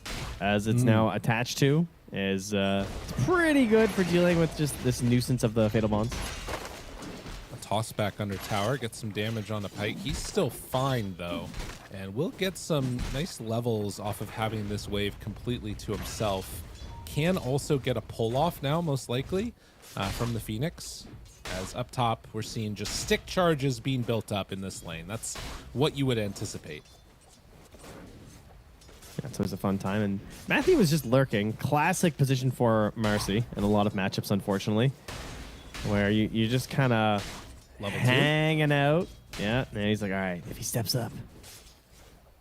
as it's now attached to, is it's pretty good for dealing with just this nuisance of the Fatal Bonds. A toss back under tower, gets some damage on the Pike. He's still fine, though. And we'll get some nice levels off of having this wave completely to himself. Can also get a pull-off now, most likely, from the Phoenix. As up top, we're seeing just stick charges being built up in this lane. That's what you would anticipate. Yeah, it's always a fun time. And Matthew was just lurking. Classic position for Marcy in a lot of matchups, unfortunately, where you just kind of hanging out. Yeah, and he's like, all right, if he steps up.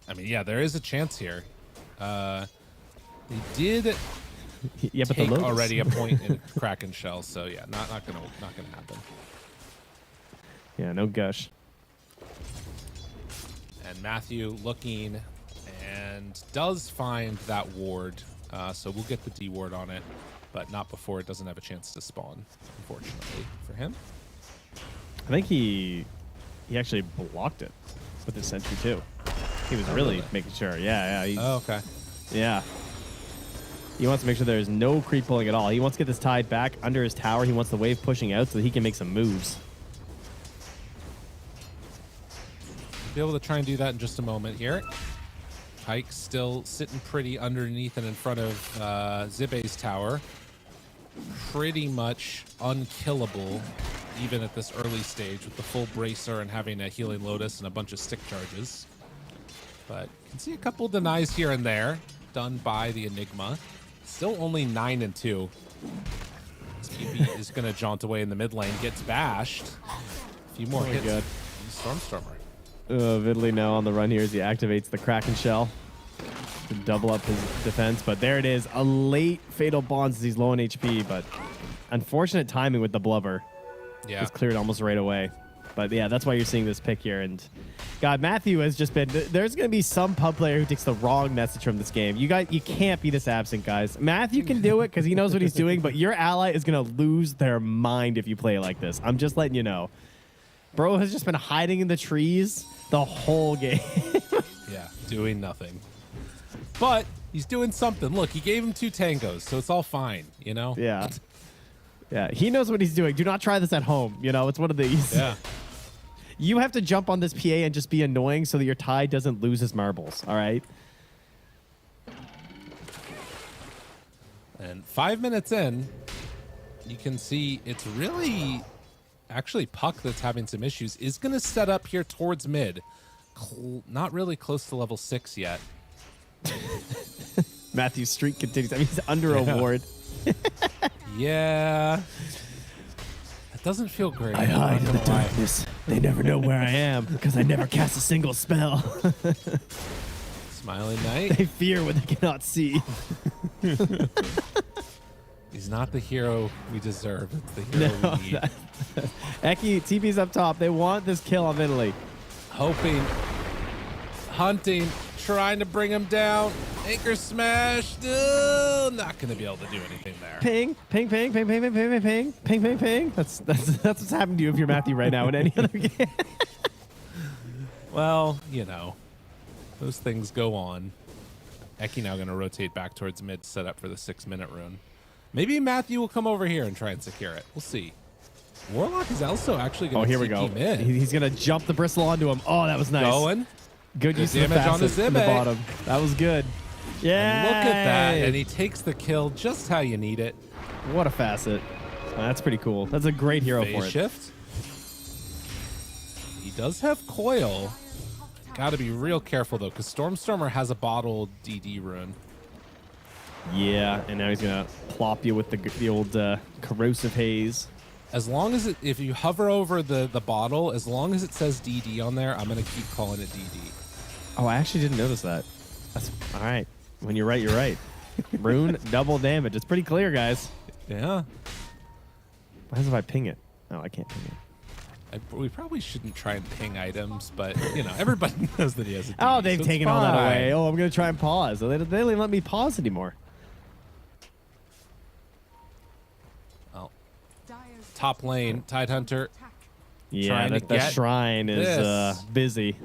I mean, yeah, there is a chance here. They did but take the already a point in Kraken Shell, so yeah, not gonna happen. Yeah, no gush. And Matthew looking and does find that ward, so we'll get the D ward on it, but not before it doesn't have a chance to spawn, unfortunately for him. I think he actually blocked it with his sentry too. He was really making sure. Yeah. Oh, okay. Yeah. He wants to make sure there's no creep pulling at all. He wants to get this Tide back under his tower. He wants the wave pushing out so that he can make some moves. Be able to try and do that in just a moment here. Pike still sitting pretty underneath and in front of Zibe's tower. Pretty much unkillable, even at this early stage with the full bracer and having a healing lotus and a bunch of stick charges. But you can see a couple denies here and there done by the Enigma. Still only 9 and 2. PP is going to jaunt away in the mid lane, gets bashed. A few more hits. Good. Stormstormer. Vidley now on the run here as he activates the Kraken Shell to double up his defense. But there it is, a late Fatal Bonds as he's low on HP, but unfortunate timing with the blubber. Yeah. It's cleared almost right away. But yeah, that's why you're seeing this pick here. And God, Matthew has just been, there's going to be some pub player who takes the wrong message from this game. You can't be this absent, guys. Matthew can do it because he knows what he's doing, but your ally is going to lose their mind if you play like this. I'm just letting you know. Bro has just been hiding in the trees the whole game. Yeah, doing nothing. But he's doing something. Look, he gave him 2 tangos, so it's all fine, you know? Yeah. Yeah, he knows what he's doing. Do not try this at home. You know, it's one of these. Yeah. You have to jump on this PA and just be annoying so that your Tide doesn't lose his marbles, all right? And 5 minutes in, you can see it's really actually Puck that's having some issues. Is going to set up here towards mid. Not really close to level 6 yet. Matthew's streak continues. I mean, he's under a ward. Yeah. It doesn't feel great. I hide in the darkness. They never know where I am because I never cast a single spell. Smiling Knight. They fear what they cannot see. He's not the hero we deserve. It's the hero we need. Eki, TP's up top. They want this kill on Italy. Hoping. Hunting. Trying to bring him down. Anchor smash. Not going to be able to do anything there. Ping, ping, ping, ping, ping, ping, ping, ping, ping, ping, ping, ping. That's what's happening to you if you're Matthew right now in any other game. Well, you know, those things go on. Eki now going to rotate back towards mid to set up for the 6-minute rune. Maybe Matthew will come over here and try and secure it. We'll see. Warlock is also actually going to here we go. He's going to jump the bristle onto him. Oh, that was nice. Going. Good use of the damage on the facet in the bottom. That was good. Yeah. Look at that. And he takes the kill just how you need it. What a facet. That's pretty cool. That's a great hero Phase for it. Shift. He does have coil. Got to be real careful, though, because Stormstormer has a bottled DD rune. Yeah, and now he's going to plop you with the old corrosive haze. As long as if you hover over the bottle, as long as it says DD on there, I'm gonna keep calling it DD. Oh, I actually didn't notice that. That's all right. When you're right, you're right. Rune double damage. It's pretty clear, guys. Yeah. What happens if I ping it? Oh, I can't ping it. We probably shouldn't try and ping items, but you know, everybody knows that he has a DD. Oh, they've so taken all that away. Oh, I'm gonna try and pause. They don't even let me pause anymore. Well, top lane, Tidehunter. Yeah, the shrine is busy.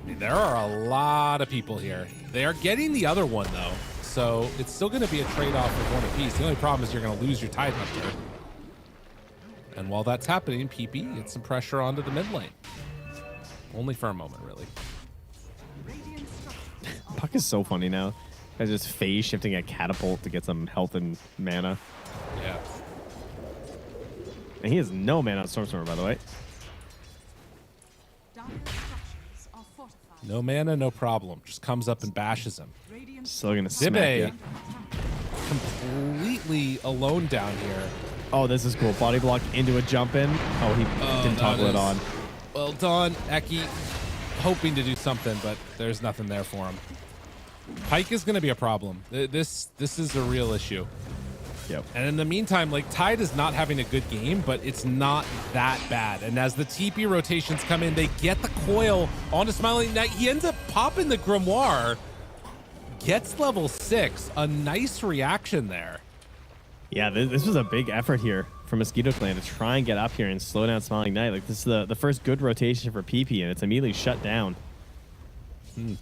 There are a lot of people here. They are getting the other one though, so it's still going to be a trade-off of one apiece. The only problem is you're going to lose your Tidehunter. And while that's happening, PP gets some pressure onto the mid lane. Only for a moment, really. Puck is so funny now. Guys just phase shifting at catapult to get some health and mana. Yeah. And he has no mana on Stormstormer, by the way. No mana, no problem. Just comes up and bashes him. Still gonna smack you. Completely alone down here. Oh, this is cool. Body block into a jump in. Oh, he didn't toggle it on. Well done, Eki. Hoping to do something, but there's nothing there for him. Pike is going to be a problem. This is a real issue. Yep. And in the meantime, like, Tide is not having a good game, but it's not that bad. And as the TP rotations come in, they get the coil onto Smiling Knight. He ends up popping the Grimoire. Gets level 6. A nice reaction there. Yeah, this was a big effort here for Mosquito Clan to try and get up here and slow down Smiling Knight. Like, this is the first good rotation for PP, and it's immediately shut down. You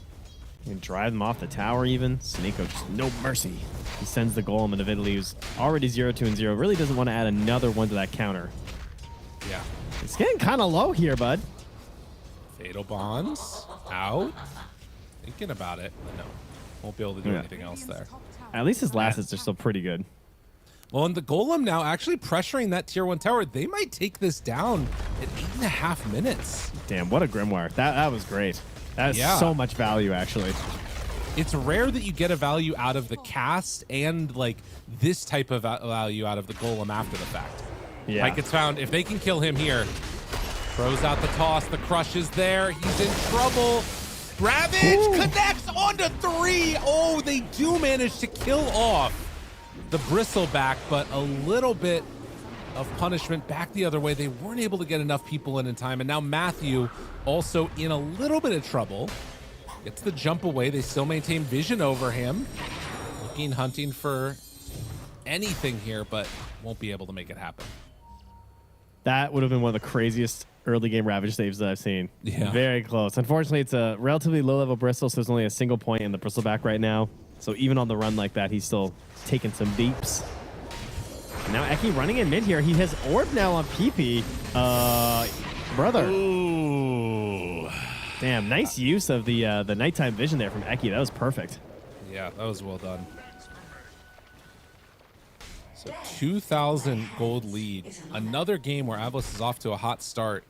can drive them off the tower even. Snako just no mercy. He sends the golem, and Avidly, who's already 0-2-0, really doesn't want to add another one to that counter. Yeah. It's getting kind of low here, bud. Fatal Bonds out. Thinking about it. No. Won't be able to do anything else there. At least his last hits are still pretty good. Well, and the Golem now actually pressuring that tier 1 tower. They might take this down at 8.5 minutes. Damn, what a Grimoire. That was great. That is so much value, actually. It's rare that you get a value out of the cast and, like, this type of value out of the Golem after the fact. Yeah. Like, it's found, if they can kill him here, throws out the toss, the crush is there, he's in trouble. Ravage connects onto 3. Oh, they do manage to kill off the Bristleback, but a little bit of punishment back the other way. They weren't able to get enough people in time, and now Matthew also in a little bit of trouble. Gets the jump away. They still maintain vision over him. Hunting for anything here, but won't be able to make it happen. That would have been one of the craziest early game Ravage saves that I've seen. Yeah. Very close. Unfortunately, it's a relatively low level Bristol, so there's only a single point in the Bristleback right now. So even on the run like that, he's still taking some beeps. And now Eki running in mid here. He has Orb now on PP. Brother. Ooh. Damn, nice use of the nighttime vision there from Eki. That was perfect. Yeah, that was well done. So 2,000 gold lead. Another game where AVULUS is off to a hot start.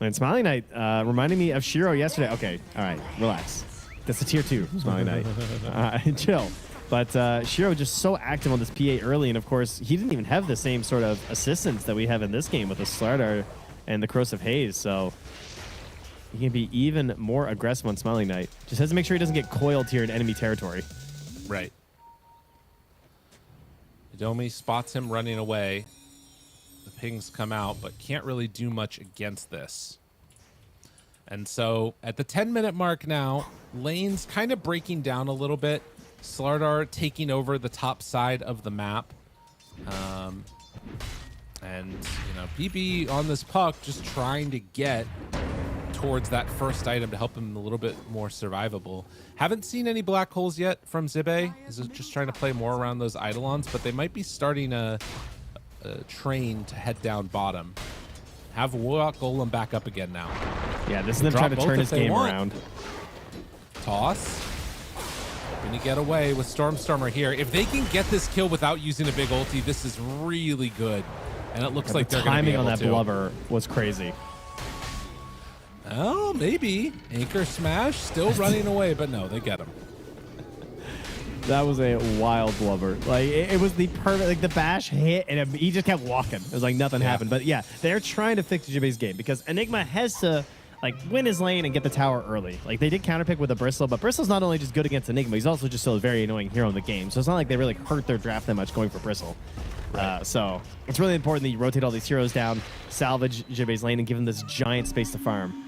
And Smiling Knight reminding me of Shiro yesterday. Okay, all right, relax. That's a tier 2 Smiling Knight. Chill. But Shiro just so active on this PA early, and of course, he didn't even have the same sort of assistance that we have in this game with the Slardar and the Corrosive Haze, so he can be even more aggressive on Smiling Knight. Just has to make sure he doesn't get coiled here in enemy territory. Right. Domi spots him running away. The pings come out, but can't really do much against this. And so at the 10-minute mark now, lane's kind of breaking down a little bit. Slardar taking over the top side of the map. And, you know, PP on this puck just trying to get towards that first item to help him a little bit more survivable. Haven't seen any black holes yet from Zibe. This is just trying to play more around those Eidolons, but they might be starting a train to head down bottom. Have Warlock Golem back up again now. Yeah, this is them trying to turn his game around. Toss. Hoping to get away with Stormstormer here. If they can get this kill without using a big ulti, this is really good. And it looks like they're going to be able to. The timing on that blubber was crazy. Oh, maybe. Anchor smash, still running away, but no, they get him. That was a wild blubber. Like it was the perfect, like the bash hit and he just kept walking. It was like nothing happened. But yeah, they're trying to fix Jibbe's game because Enigma has to like win his lane and get the tower early. Like they did counterpick with a Bristle, but Bristle's not only just good against Enigma, he's also just still a very annoying hero in the game. So it's not like they really hurt their draft that much going for Bristle. So it's really important that you rotate all these heroes down, salvage Jibbe's lane, and give him this giant space to farm.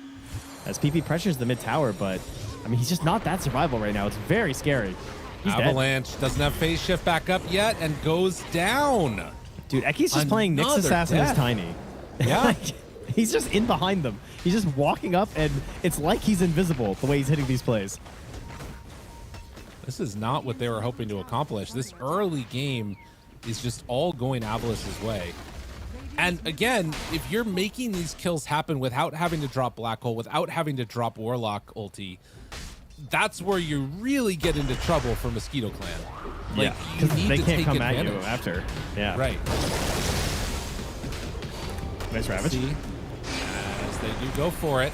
As PP pressures the mid tower, but I mean, he's just not that survival right now. It's very scary. He's Avalanche dead. doesn't have phase shift back up yet and goes down. Dude, Eki's just playing Nyx Assassin as Tiny. Yeah. Like, he's just in behind them. He's just walking up, and it's like he's invisible the way he's hitting these plays. This is not what they were hoping to accomplish. This early game is just all going AVULUS' way. And again, if you're making these kills happen without having to drop Black Hole, without having to drop Warlock ulti, that's where you really get into trouble for Mosquito Clan. Like, you need they to can't take come advantage. at you after. Yeah. Right. Nice Ravage. As they do go for it.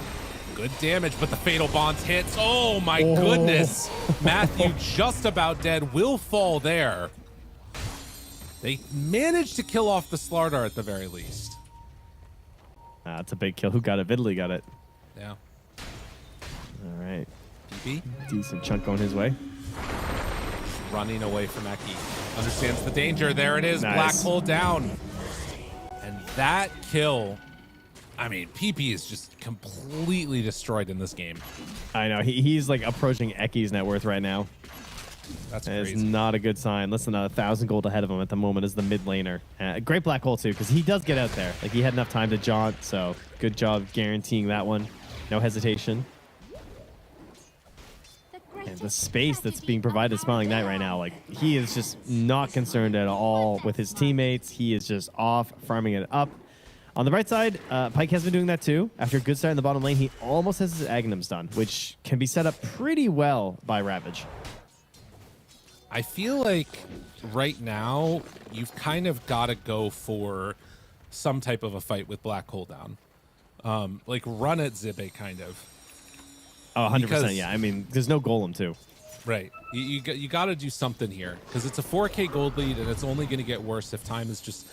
Good damage, but the Fatal Bonds hits. Oh my goodness. Matthew just about dead. Will fall there. They managed to kill off the Slardar at the very least. That's a big kill. Who got it? Vidley got it. Yeah. All right. DP. Decent chunk going his way. Running away from Eki. Understands the danger. There it is. Nice. Black Hole down. And that kill, I mean, PP is just completely destroyed in this game. I know. He's like approaching Eki's net worth right now. That's It's crazy. not a good sign. Less than 1,000 gold ahead of him at the moment as the mid laner. Great Black Hole too, because he does get out there. Like he had enough time to jaunt, so good job guaranteeing that one. No hesitation. And the space that's being provided to Smiling Knight right now, like he is just not concerned at all with his teammates. He is just off farming it up. On the right side, Pyke has been doing that too. After a good start in the bottom lane, he almost has his Aghanims done, which can be set up pretty well by Ravage. I feel like right now you've kind of got to go for some type of a fight with Black Hole down. Like run at Zibbe kind of. Oh, 100%, yeah. I mean, there's no golem too. Right. You got to do something here because it's a 4K gold lead and it's only going to get worse if time is just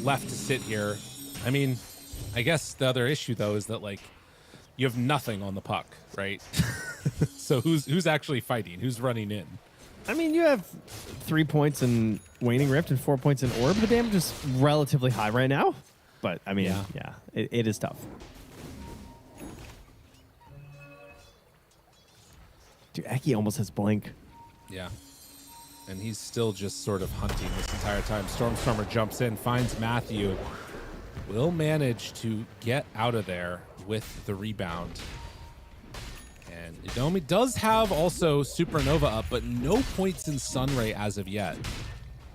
left to sit here. I mean, I guess the other issue though is that like you have nothing on the puck, right? So who's actually fighting? Who's running in? I mean, you have 3 points in Waning Rift and 4 points in Orb. The damage is relatively high right now, but I mean, yeah, it is tough. Dude, Eki almost has Blink. Yeah. And he's still just sort of hunting this entire time. Stormstormer jumps in, finds Matthew. Will manage to get out of there with the rebound. And Idomi does have also Supernova up, but no points in Sunray as of yet.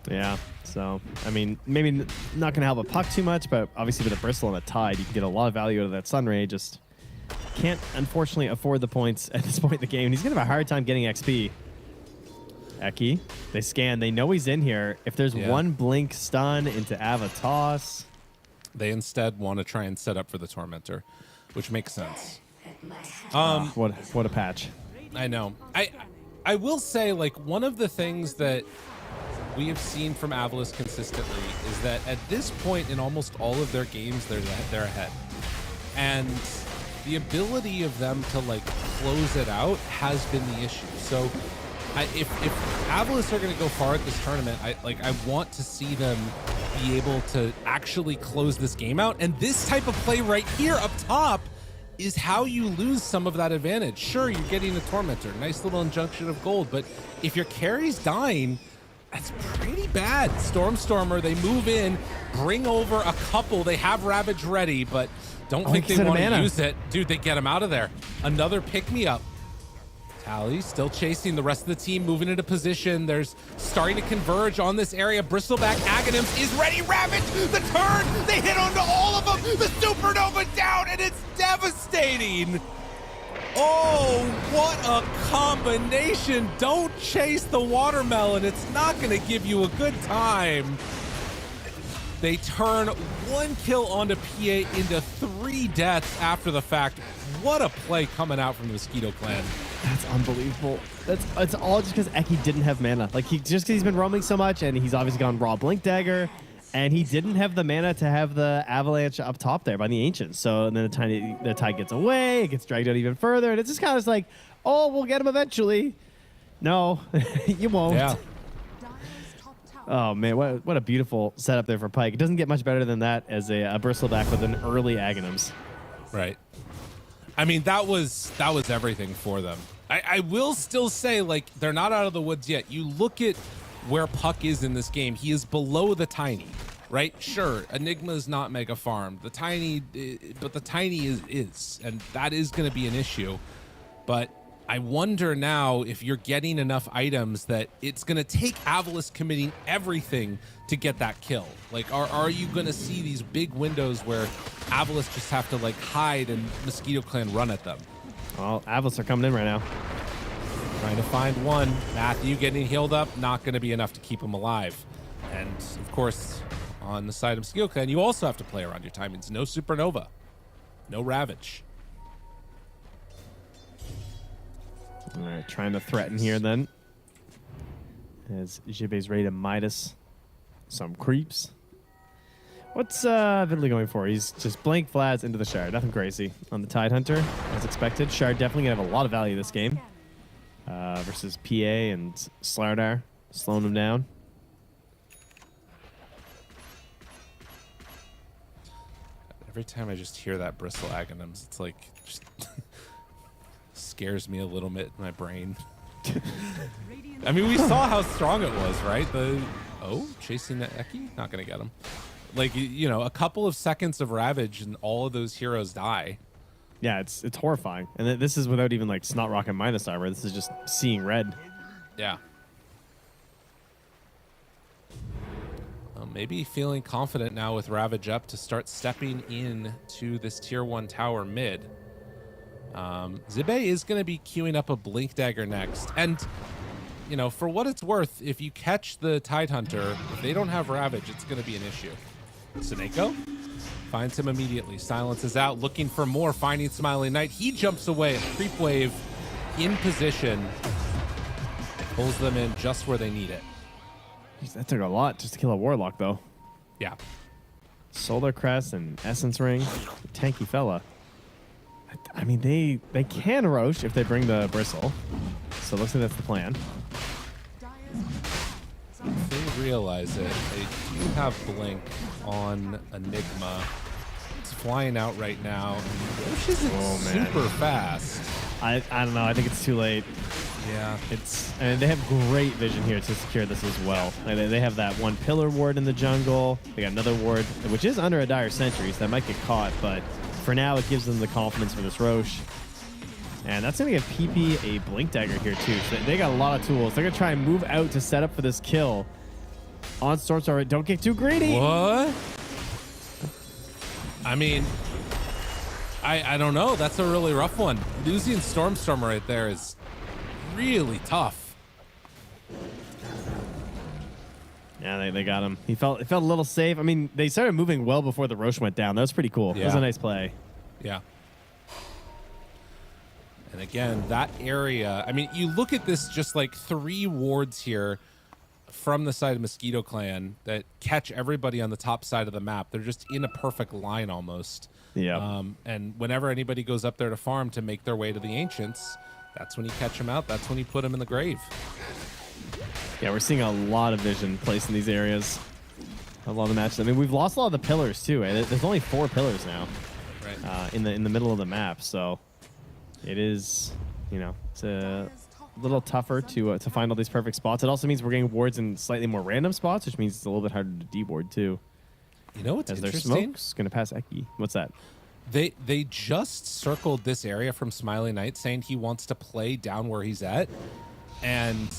Yeah, so, I mean, maybe not going to help a puck too much, but obviously with a Bristle and a Tide, you can get a lot of value out of that Sunray. Just can't, unfortunately, afford the points at this point in the game. And he's going to have a hard time getting XP. Eki, they scan. They know he's in here. If there's one Blink stun into Avatos. They instead want to try and set up for the Tormentor, which makes sense. What a patch. I know. I will say, like, one of the things that we have seen from AVULUS consistently is that at this point in almost all of their games, they're ahead. And the ability of them to, like, close it out has been the issue. So if AVULUS are going to go far at this tournament, I want to see them be able to actually close this game out. And this type of play right here up top is how you lose some of that advantage. Sure, you're getting a Tormentor, nice little injunction of gold, but if your carry's dying, that's pretty bad. Stormstormer, they move in, bring over a couple. They have Ravage ready, but don't think they want to use it. Dude, they get him out of there. Another pick-me-up. Tally still chasing the rest of the team, moving into position. There's starting to converge on this area. Bristleback Aghanims is ready. Ravage, the turn. They hit onto all of them. The Supernova down, and it's devastating. Oh, what a combination. Don't chase the watermelon. It's not going to give you a good time. They turn 1 kill onto PA into 3 deaths after the fact. What a play coming out from the Mosquito Clan. That's unbelievable. It's all just because Eki didn't have mana. Like, just because he's been roaming so much, and he's obviously gone raw Blink Dagger, and he didn't have the mana to have the avalanche up top there by the Ancients. So and then the tide gets away, it gets dragged out even further, and it's just kind of like, oh, we'll get him eventually. No, you won't. Yeah. Oh man, what a beautiful setup there for Pyke. It doesn't get much better than that as a bristleback with an early Aghanims. Right. I mean, that was everything for them. I will still say, like, they're not out of the woods yet. You look at where Puck is in this game. He is below the Tiny, right? Sure, Enigma is not mega farmed. The Tiny, but the Tiny is, and that is going to be an issue. But I wonder now if you're getting enough items that it's going to take AVULUS committing everything to get that kill. Like, are you going to see these big windows where AVULUS just have to, like, hide and Mosquito Clan run at them? Well, AVULUS are coming in right now. Trying to find one. Matthew getting healed up, not going to be enough to keep him alive. And, of course, on the side of Mosquito Clan, you also have to play around your timings. No Supernova. No Ravage. All right, trying to threaten here then. As Jibe's ready to Midas some creeps. What's Vidley going for? He's just blank Vlads into the Shard. Nothing crazy on the Tidehunter, as expected. Shard definitely going to have a lot of value this game. Versus PA and Slardar, slowing him down. Every time I just hear that Bristle Aghanims, it's like, just scares me a little bit in my brain. I mean, we saw how strong it was, right? Chasing the Eki? Not going to get him. Like, you know, a couple of seconds of Ravage and all of those heroes die. Yeah, it's horrifying. And this is without even, like, Snot Rock and minus armor. This is just seeing red. Yeah. Maybe feeling confident now with Ravage up to start stepping in to this tier 1 tower mid. Zibe is going to be queuing up a Blink Dagger next. And, you know, for what it's worth, if you catch the Tidehunter, if they don't have Ravage, it's going to be an issue. Seneko finds him immediately. Silence is out, looking for more, finding Smiling Knight. He jumps away at Creep Wave in position. Pulls them in just where they need it. Jeez, that took a lot just to kill a Warlock, though. Yeah. Solar Crest and Essence Ring. Tanky fella. I mean, they can Roche if they bring the Bristle. So it looks like that's the plan. If they realize it, they do have Blink on Enigma. It's flying out right now. Roche isn't super fast. I don't know. I think it's too late. Yeah. They have great vision here to secure this as well. They have that one pillar ward in the jungle. They got another ward, which is under a Dire Sentry, so that might get caught, but for now it gives them the confidence for this Roche. And that's going to give PP a Blink Dagger here too. So they got a lot of tools. They're going to try and move out to set up for this kill. On Stormstormer, don't get too greedy. What? I mean, I don't know. That's a really rough one. Losing Stormstormer right there is really tough. Yeah, they got him. It felt a little safe. I mean, they started moving well before the Roche went down. That was pretty cool. Yeah. That was a nice play. Yeah. And again, that area, I mean, you look at this, just like 3 wards here from the side of Mosquito Clan that catch everybody on the top side of the map. They're just in a perfect line almost. Yeah. And whenever anybody goes up there to farm to make their way to the Ancients, that's when you catch them out. That's when you put them in the grave. Yeah, we're seeing a lot of vision placed in these areas. A lot of the matches. I mean, we've lost a lot of the pillars too. Eh? There's only 4 pillars now, right? In the middle of the map. So it is, you know, it's a little tougher to find all these perfect spots. It also means we're getting wards in slightly more random spots, which means it's a little bit harder to deboard too. You know what's As their interesting? smoke's gonna pass Eki. What's that? They just circled this area from Smiley Knight, saying he wants to play down where he's at, and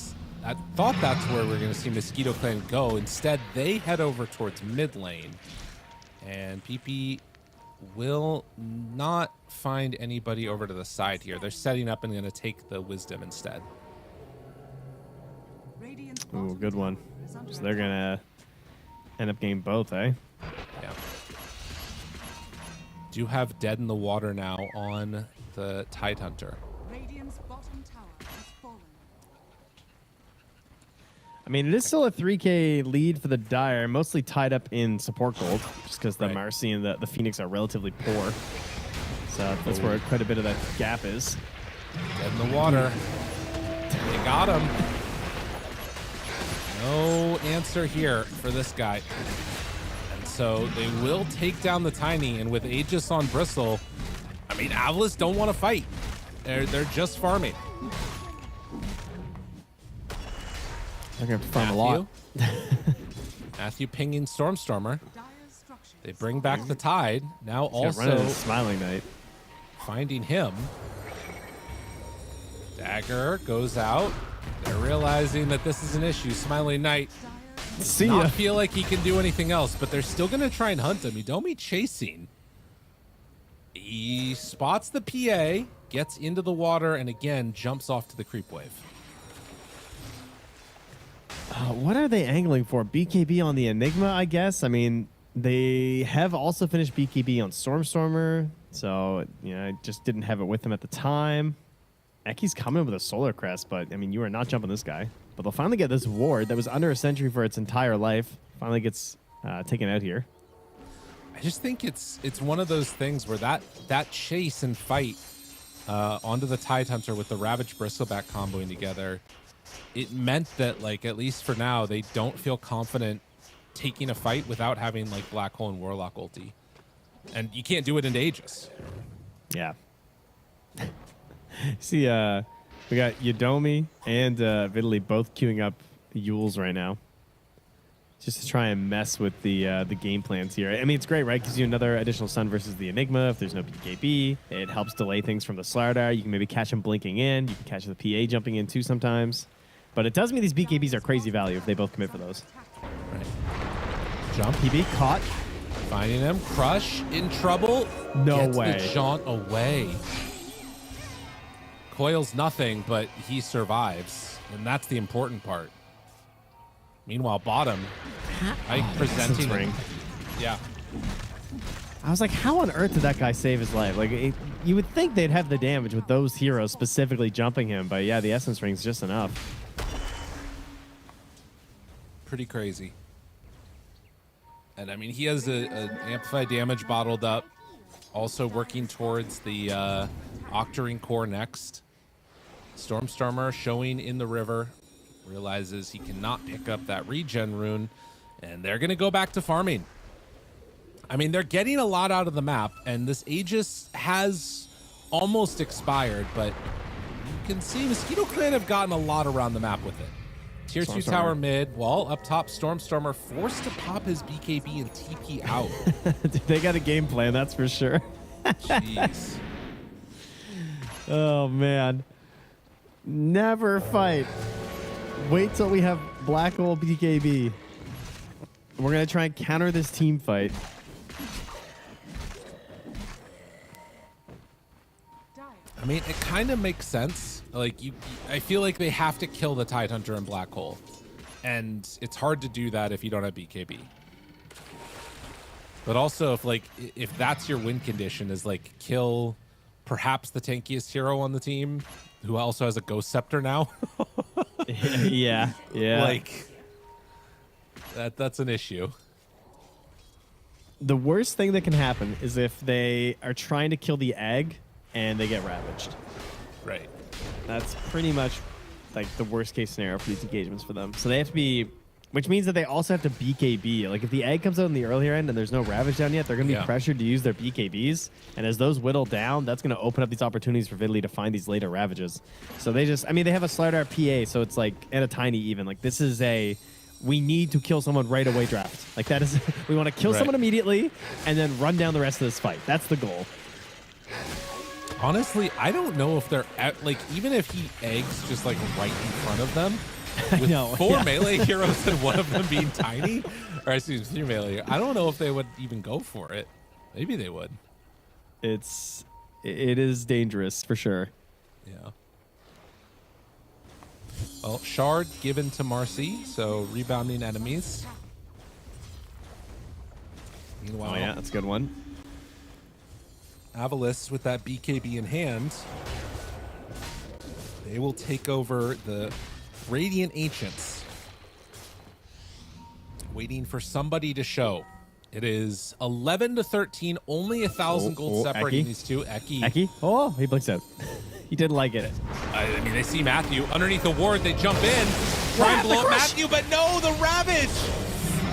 I thought that's where we're going to see Mosquito Clan go. Instead, they head over towards mid lane, and PP will not find anybody over to the side here. They're setting up and going to take the Wisdom instead. Ooh, good one. So they're gonna end up getting both, eh? Yeah. do have Dead in the Water now on the Tidehunter. Radiant's bottom tower has fallen. I mean, it is still a 3K lead for the Dire, mostly tied up in support gold, just because the Marcy and the Phoenix are relatively poor. So that's where quite a bit of that gap is. Dead in the water. They got him. No answer here for this guy. And so they will take down the Tiny, and with Aegis on Bristle, I mean, AVULUS don't want to fight. They're just farming. They're going to farm a lot. Matthew pinging Stormstormer. They bring back the Tide. Now also Smiling Knight. Finding him. Dagger goes out. They're realizing that this is an issue. Smiling Knight not feel like he can do anything else, but they're still going to try and hunt him. Edomi chasing. He spots the PA, gets into the water, and again jumps off to the creep wave. What are they angling for? BKB on the Enigma, I guess? I mean, they have also finished BKB on Stormstormer, so, you know, I just didn't have it with them at the time. Eki's coming with a Solar Crest, but, I mean, you are not jumping this guy. But they'll finally get this ward that was under a century for its entire life. Finally gets taken out here. I just think it's one of those things where that chase and fight onto the Tidehunter with the Ravage Bristleback comboing together, it meant that, like, at least for now, they don't feel confident taking a fight without having, like, Black Hole and Warlock ulti. And you can't do it into Aegis. Yeah. See, we got Yodomi and Vidali both queuing up Yules right now, just to try and mess with the game plans here. I mean, it's great, right? Gives you another additional stun versus the Enigma. If there's no BKB, it helps delay things from the Slardar. You can maybe catch him blinking in. You can catch the PA jumping in too sometimes. But it does mean these BKBs are crazy value if they both commit for those. Right. Jump. PB caught. Finding him. Crush in trouble. No Gets way. the jaunt away. Coils nothing, but he survives. And that's the important part. Meanwhile, bottom. Ike presenting him. Yeah. I was like, how on earth did that guy save his life? Like, you would think they'd have the damage with those heroes specifically jumping him, but yeah, the Essence Ring's just enough. Pretty crazy. And I mean, he has an amplified damage bottled up. Also working towards the Octarine core next. Stormstormer showing in the river. Realizes he cannot pick up that regen rune. And they're going to go back to farming. I mean, they're getting a lot out of the map. And this Aegis has almost expired. But you can see Mosquito Clan have gotten a lot around the map with it. Tier 2 tower mid, wall up top, Stormstormer forced to pop his BKB and TP out. They got a game plan, that's for sure. Jeez. Oh, man. Never fight. Wait till we have Black Hole BKB. We're going to try and counter this team fight. I mean, it kind of makes sense. Like, I feel like they have to kill the Tidehunter and Black Hole. And it's hard to do that if you don't have BKB. But also, if that's your win condition, is like kill perhaps the tankiest hero on the team, who also has a Ghost Scepter now. Yeah. Like, that's an issue. The worst thing that can happen is if they are trying to kill the egg and they get ravaged. Right. That's pretty much like the worst case scenario for these engagements for them. So they have to be, which means that they also have to BKB. Like if the egg comes out in the earlier end and there's no ravage down yet, they're going to be pressured to use their BKBs. And as those whittle down, that's going to open up these opportunities for Vidali to find these later ravages. So they just, I mean, they have a Slardar PA, so it's like, and a Tiny even. Like this is a, we need to kill someone right away draft. Like that is, we want to kill someone immediately and then run down the rest of this fight. That's the goal. Honestly, I don't know if they're at, like, even if he eggs just like right in front of them with four melee heroes and one of them being Tiny, or excuse me, 3 melee. I don't know if they would even go for it. Maybe they would. It is dangerous for sure. Yeah. Well, Shard given to Marcy, so rebounding enemies. Meanwhile, oh yeah, that's a good one. AVULUS with that BKB in hand. They will take over the Radiant Ancients. Waiting for somebody to show. It is 11-13, only 1,000 gold separating these two. Eki? Oh, he blinks out. He didn't like it. I mean, they see Matthew underneath the ward. They jump in, try and blow up Matthew, but no, the Ravage.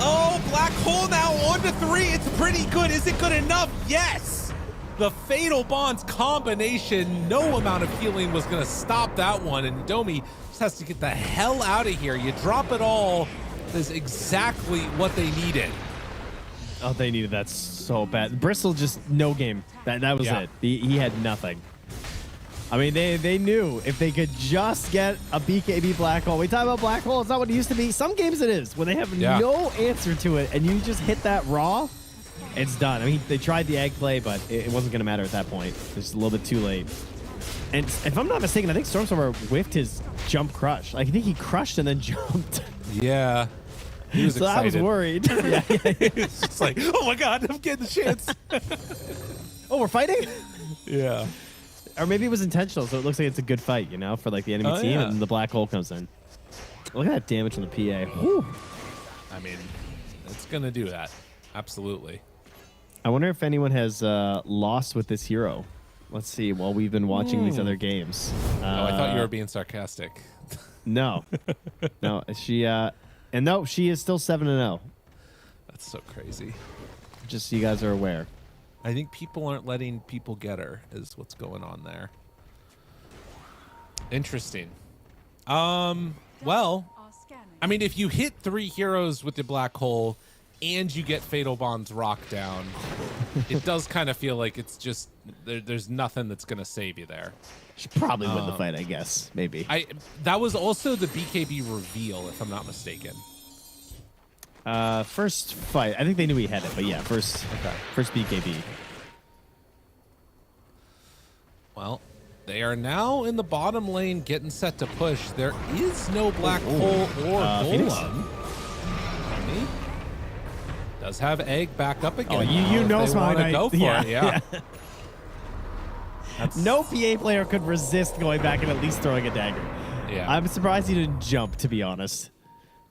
Oh, Black Hole now 1-3. It's pretty good. Is it good enough? Yes. The Fatal Bonds combination. No amount of healing was going to stop that one. And Domi just has to get the hell out of here. You drop it all. That's exactly what they needed. Oh, they needed that so bad. Bristol just no game. That was it. He had nothing. I mean, they knew if they could just get a BKB Black Hole. We talk about Black Hole. It's not what it used to be. Some games it is. When they have no answer to it and you just hit that raw, it's done. I mean, they tried the egg play, but it wasn't going to matter at that point. It's a little bit too late. And if I'm not mistaken, I think Stormstormer whiffed his jump crush. Like, I think he crushed and then jumped. Yeah. He was excited. I was worried. It's just like, oh my God, I'm getting the chance. Oh, we're fighting? Yeah. Or maybe it was intentional, so it looks like it's a good fight, you know, for like the enemy team, and the Black Hole comes in. Look at that damage on the PA. Whew. I mean, it's going to do that. Absolutely. I wonder if anyone has lost with this hero. Let's see, while we've been watching these other games. Oh, I thought you were being sarcastic. No. No, she... And no, she is still 7-0. That's so crazy. Just so you guys are aware. I think people aren't letting people get her is what's going on there. Interesting. Well, I mean, if you hit 3 heroes with the Black Hole and you get Fatal Bond's rock down, it does kind of feel like it's just there's nothing that's going to save you there. Should probably win the fight, I guess. Maybe. That was also the BKB reveal, if I'm not mistaken. First fight. I think they knew he had it, but yeah, first BKB. Well, they are now in the bottom lane getting set to push. There is no Black Hole or Golem. Does have Egg back up again. Oh, you know Smiley go for it, yeah. No PA player could resist going back and at least throwing a dagger. Yeah. I'm surprised he didn't jump, to be honest.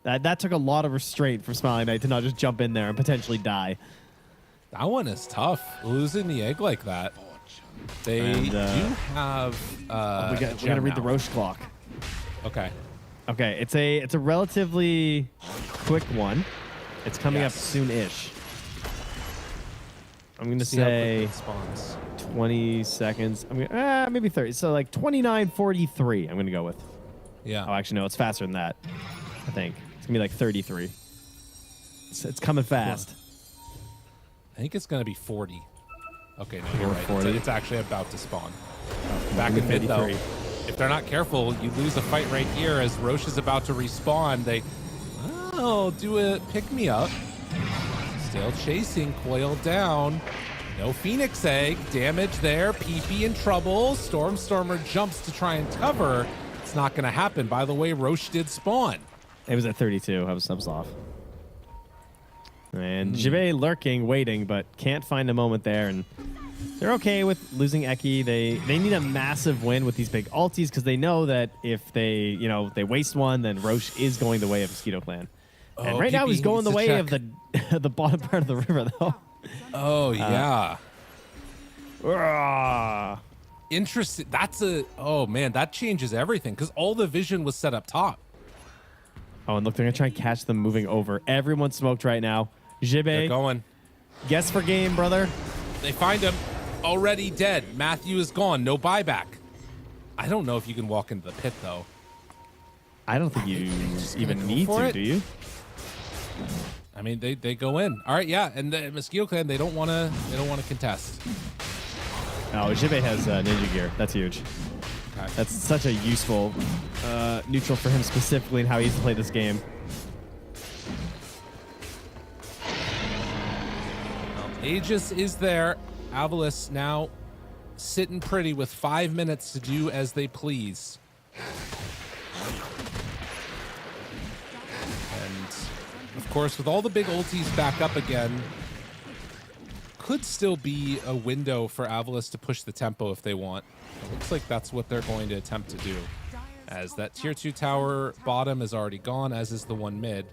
That took a lot of restraint for Smiley Knight to not just jump in there and potentially die. That one is tough. Losing the egg like that. They do have we gotta read the Roche clock. Okay. Okay, it's a relatively quick one. It's coming up soon-ish. I'm gonna say 20 seconds. I'm gonna maybe 30. So like 29:43. I'm gonna go with. Yeah. Oh, actually no, it's faster than that. I think it's gonna be like 33. It's coming fast. I think it's gonna be 40. Okay, no, You're you're right. 40. It's actually about to spawn. Back in mid though. If they're not careful, you lose a fight right here as Roche is about to respawn. They do a pick me up. Still chasing, coil down. No Phoenix Egg. Damage there. PP in trouble. Stormstormer jumps to try and cover. It's not going to happen. By the way, Roche did spawn. It was at 32. I was off. And Jive lurking, waiting, but can't find a moment there. And they're okay with losing Eki. They need a massive win with these big ultis because they know that if they waste one, then Roche is going the way of Mosquito Clan. And right now he's going the way of the bottom part of the river, though. Oh, yeah. Interesting. Oh, man, that changes everything because all the vision was set up top. Oh, and look, they're going to try and catch them moving over. Everyone's smoked right now. Jibe. They're going. Guess for game, brother. They find him already dead. Matthew is gone. No buyback. I don't know if you can walk into the pit, though. I don't think you even need to, do you? I mean, they go in. All right, yeah, and the Mosquito Clan they don't want to contest. Oh, Jibe has ninja gear. That's huge. Okay. That's such a useful neutral for him specifically and how he used to play this game. Aegis is there. AVULUS now sitting pretty with 5 minutes to do as they please. Of course, with all the big ultis back up again, could still be a window for AVULUS to push the tempo if they want. It looks like that's what they're going to attempt to do, as that tier 2 tower bottom is already gone, as is the one mid.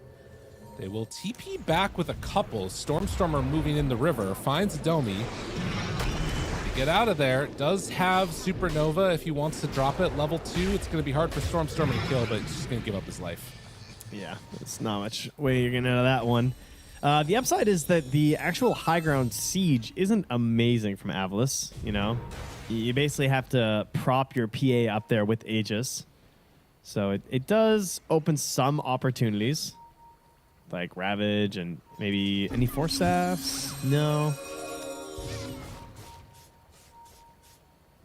They will TP back with a couple. Stormstormer moving in the river, finds Domi. To get out of there, does have Supernova if he wants to drop it. Level 2, it's going to be hard for Stormstormer to kill, but he's just going to give up his life. Yeah, it's not much way you're getting out of that one. The upside is that the actual high ground siege isn't amazing from AVULUS, you know? You basically have to prop your PA up there with Aegis. So it does open some opportunities, like Ravage and maybe any Force Staffs? No.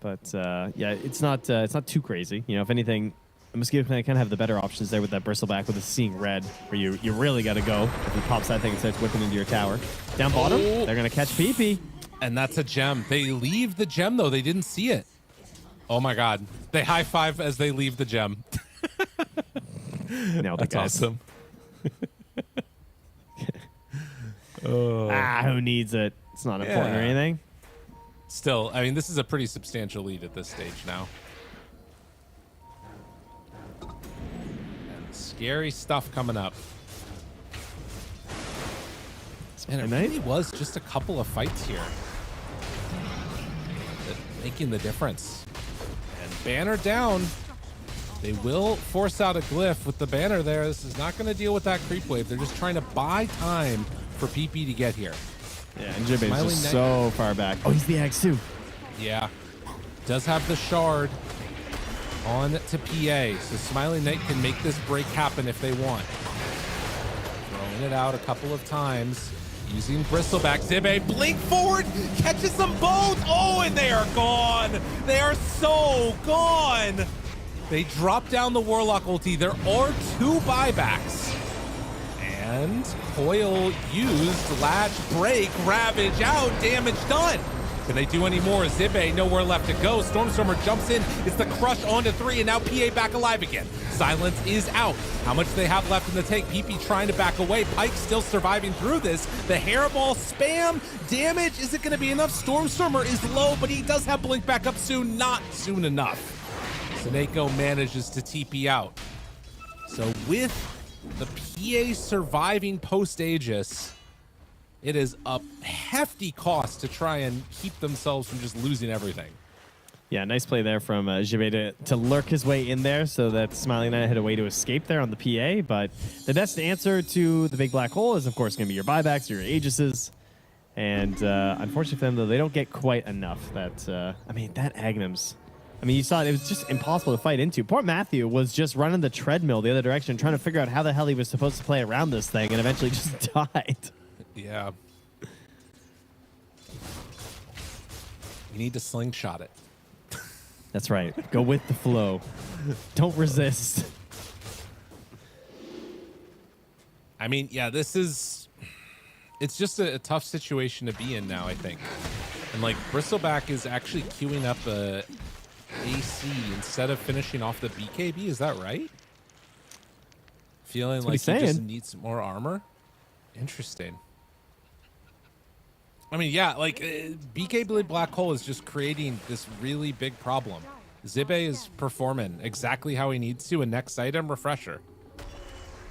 But yeah, it's not too crazy. You know, if anything, the Mosquito Clan kind of have the better options there with that Bristleback with the Seeing Red, where you really got to go if he pops that thing and starts whipping into your tower. Down bottom, they're going to catch PP. And that's a gem. They leave the gem, though. They didn't see it. Oh, my God. They high-five as they leave the gem. Nailed it, that's guys. awesome. Oh. Who needs it? It's not important or anything. Still, I mean, this is a pretty substantial lead at this stage now. And scary stuff coming up. And it really was just a couple of fights here making the difference. And banner down. They will force out a glyph with the banner there. This is not going to deal with that creep wave. They're just trying to buy time for PP to get here. Yeah, and Jibbe is just so far back. Oh, he's the Axe too. Yeah. Does have the shard on to PA. So Smiling Knight can make this break happen if they want. Throwing it out a couple of times. Using Bristleback. Zibbe, blink forward, catches them both. Oh, and they are gone. They are so gone. They drop down the Warlock ulti. There are 2 buybacks. And Coil used, Latch, break, Ravage out, damage done. Can they do any more? Zibbe, nowhere left to go. Stormstormer jumps in. It's the crush onto 3, and now PA back alive again. Silence is out. How much do they have left in the tank? PP trying to back away. Pike still surviving through this. The hairball spam. Damage. Is it going to be enough? Stormstormer is low, but he does have blink back up soon. Not soon enough. Seneko manages to TP out. So with the PA surviving post-Aegis, it is a hefty cost to try and keep themselves from just losing everything. Yeah, nice play there from Jibbe to lurk his way in there so that Smiling Knight had a way to escape there on the PA. But the best answer to the big black hole is, of course, going to be your buybacks or your Aegises. And unfortunately for them, though, they don't get quite enough. That I mean, that Agnum's... I mean, you saw it was just impossible to fight into. Poor Matthew was just running the treadmill the other direction, trying to figure out how the hell he was supposed to play around this thing, and eventually just died. Yeah. You need to slingshot it. That's right. Go with the flow. Don't resist. I mean, yeah, this is... It's just a tough situation to be in now, I think. And, like, Bristleback is actually queuing up a AC instead of finishing off the BKB. Is that right? Feeling like he just needs more armor? Interesting. I mean, yeah, like, BKB Black Hole is just creating this really big problem. Zibbe is performing exactly how he needs to, and next item, Refresher.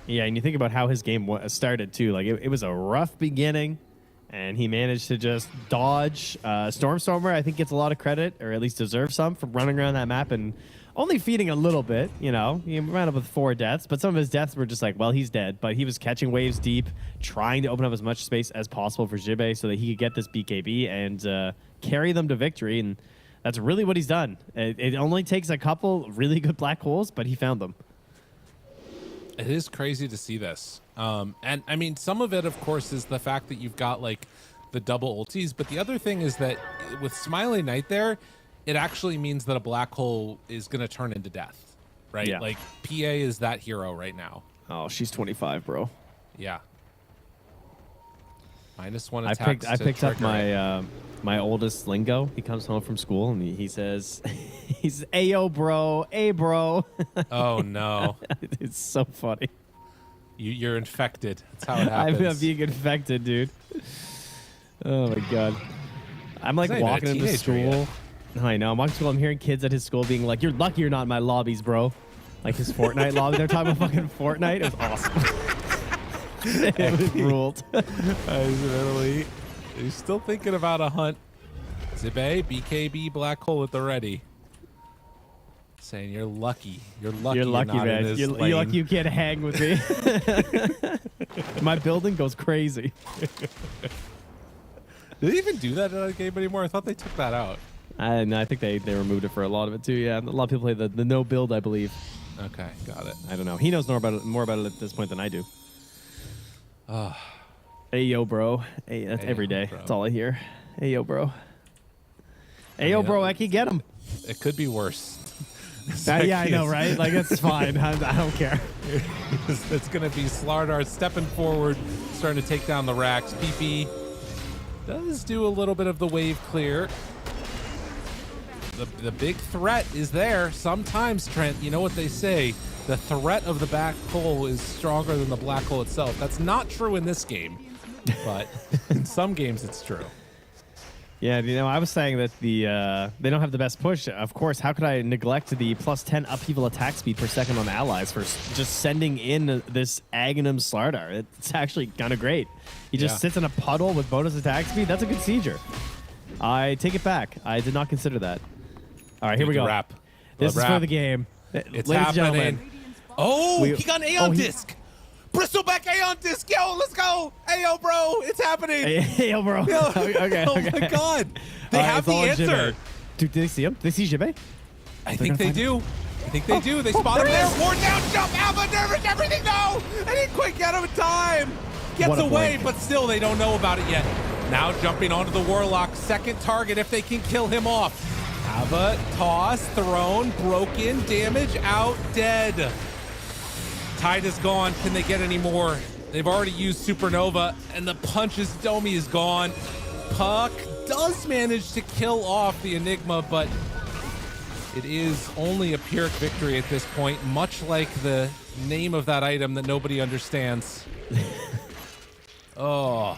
Yeah, and you think about how his game started, too. Like, it was a rough beginning, and he managed to just dodge. Stormstormer, I think, gets a lot of credit, or at least deserves some, for running around that map and only feeding a little bit, you know. He ran up with 4 deaths, but some of his deaths were just like, well, he's dead. But he was catching waves deep, trying to open up as much space as possible for Jibbe so that he could get this BKB and carry them to victory, and that's really what he's done. It only takes a couple really good black holes, but he found them. It is crazy to see this. And I mean, some of it, of course, is the fact that you've got like the double ultis. But the other thing is that with Smiling Knight there, it actually means that a black hole is going to turn into death, right? Yeah. Like PA is that hero right now. Oh, she's 25, bro. Yeah. -1 attacks. I picked up my my oldest lingo. He comes home from school and he says, he's Ayo, bro. Hey, bro. Oh, no. It's so funny. You're infected. That's how it happens. I'm being infected, dude. Oh my god. I'm like He's not even a walking into teenager school. yet. I know. I'm walking to school. I'm hearing kids at his school being like, "You're lucky you're not in my lobbies, bro." Like his Fortnite lobby. They're talking about fucking Fortnite. It was awesome. It was ruled. Literally, he's still thinking about a hunt. Zibe, BKB, black hole at the ready. Saying you're lucky. You're lucky. You're lucky, not man. in this You're lane. lucky you can't hang with me. My building goes crazy. Do they even do that in a game anymore? I thought they took that out. I think they removed it for a lot of it too. Yeah, a lot of people play the no build, I believe. Okay, got it. I don't know. He knows more about it at this point than I do. Hey yo, bro. Hey, that's every day. Bro. That's all I hear. Hey yo, bro. Hey yo, bro. I can get him. It could be worse. Yeah, I know, right? Like it's fine. I don't care. It's gonna be Slardar stepping forward, starting to take down the racks. PP does do a little bit of the wave clear. The big threat is there. Sometimes, Trent, you know what they say, the threat of the black hole is stronger than the black hole itself. That's not true in this game, but in some games it's true. Yeah, you know, I was saying that they don't have the best push. Of course, how could I neglect the +10 upheaval attack speed per second on allies for just sending in this Aghanim Slardar? It's actually kind of great. He just sits in a puddle with bonus attack speed. That's a good sieger. I take it back. I did not consider that. All right, here we go. Wrap. This is for the game. It's Ladies and happening. gentlemen. Oh, he got an Aeon disc. Bristleback Aeon disc. Yo, let's go. Ayo, bro. It's happening. Ayo, bro. Yo. Okay. Oh, my God. They have the answer. Jibe. Dude, did they see him? Did they see Jibe? I think they do. I think they do. They spot him there. More down jump. Alpha nervous. Everything. No. I didn't quite get him in time. Gets away, but still they don't know about it yet. Now jumping onto the Warlock. Second target if they can kill him off. Ava, toss, thrown, broken, damage, out, dead. Tide is gone. Can they get any more? They've already used Supernova, and the punches Domi is gone. Puck does manage to kill off the Enigma, but it is only a Pyrrhic victory at this point, much like the name of that item that nobody understands. Oh,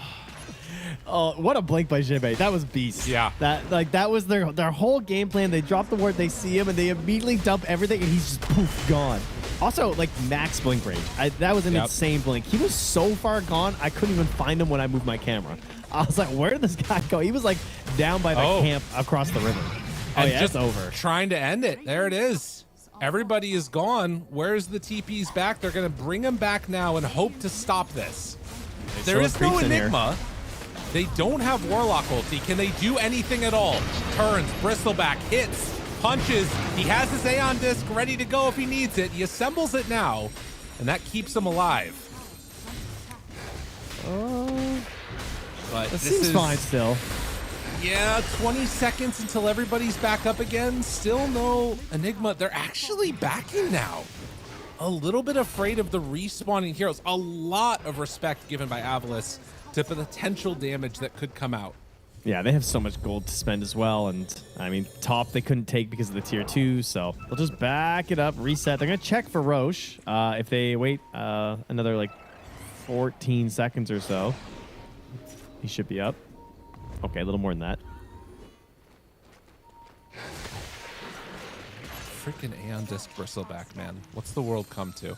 what a blink by Jibe. That was beast. Yeah. That was their whole game plan. They drop the ward, they see him, and they immediately dump everything, and he's just poof, gone. Also, like, max blink range. That was an insane blink. He was so far gone, I couldn't even find him when I moved my camera. I was like, where did this guy go? He was, like, down by the camp across the river. Oh, yeah, it's over. Trying to end it. There it is. Everybody is gone. Where's the TP's back? They're going to bring him back now and hope to stop this. There is no Enigma. They don't have Warlock ulti. Can they do anything at all? Turns, Bristleback, hits, punches. He has his Aeon disc ready to go if he needs it. He assembles it now, and that keeps him alive. But It seems fine still. Yeah, 20 seconds until everybody's back up again. Still no Enigma. They're actually backing now. A little bit afraid of the respawning heroes. A lot of respect given by AVULUS to the potential damage that could come out. Yeah, they have so much gold to spend as well, and I mean, top they couldn't take because of the tier 2, so they'll just back it up, reset. They're gonna check for Roche. If they wait another like 14 seconds or so, he should be up. Okay, a little more than that. Freaking Aeon Disc Bristleback, man. What's the world come to?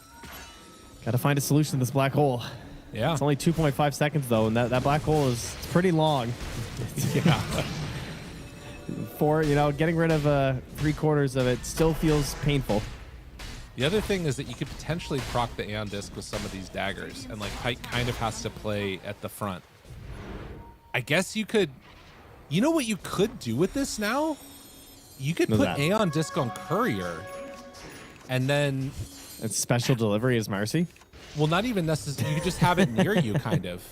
Gotta find a solution to this black hole. Yeah. It's only 2.5 seconds though, and that black hole is pretty long. Yeah. Getting rid of 3/4 of it still feels painful. The other thing is that you could potentially proc the Aeon Disc with some of these daggers, and like Pike kind of has to play at the front. I guess you could, you know what you could do with this now? You could put Aeon Disc on Courier, and then it's special delivery as Marcy. Well, not even necessarily. You could just have it near you, kind of,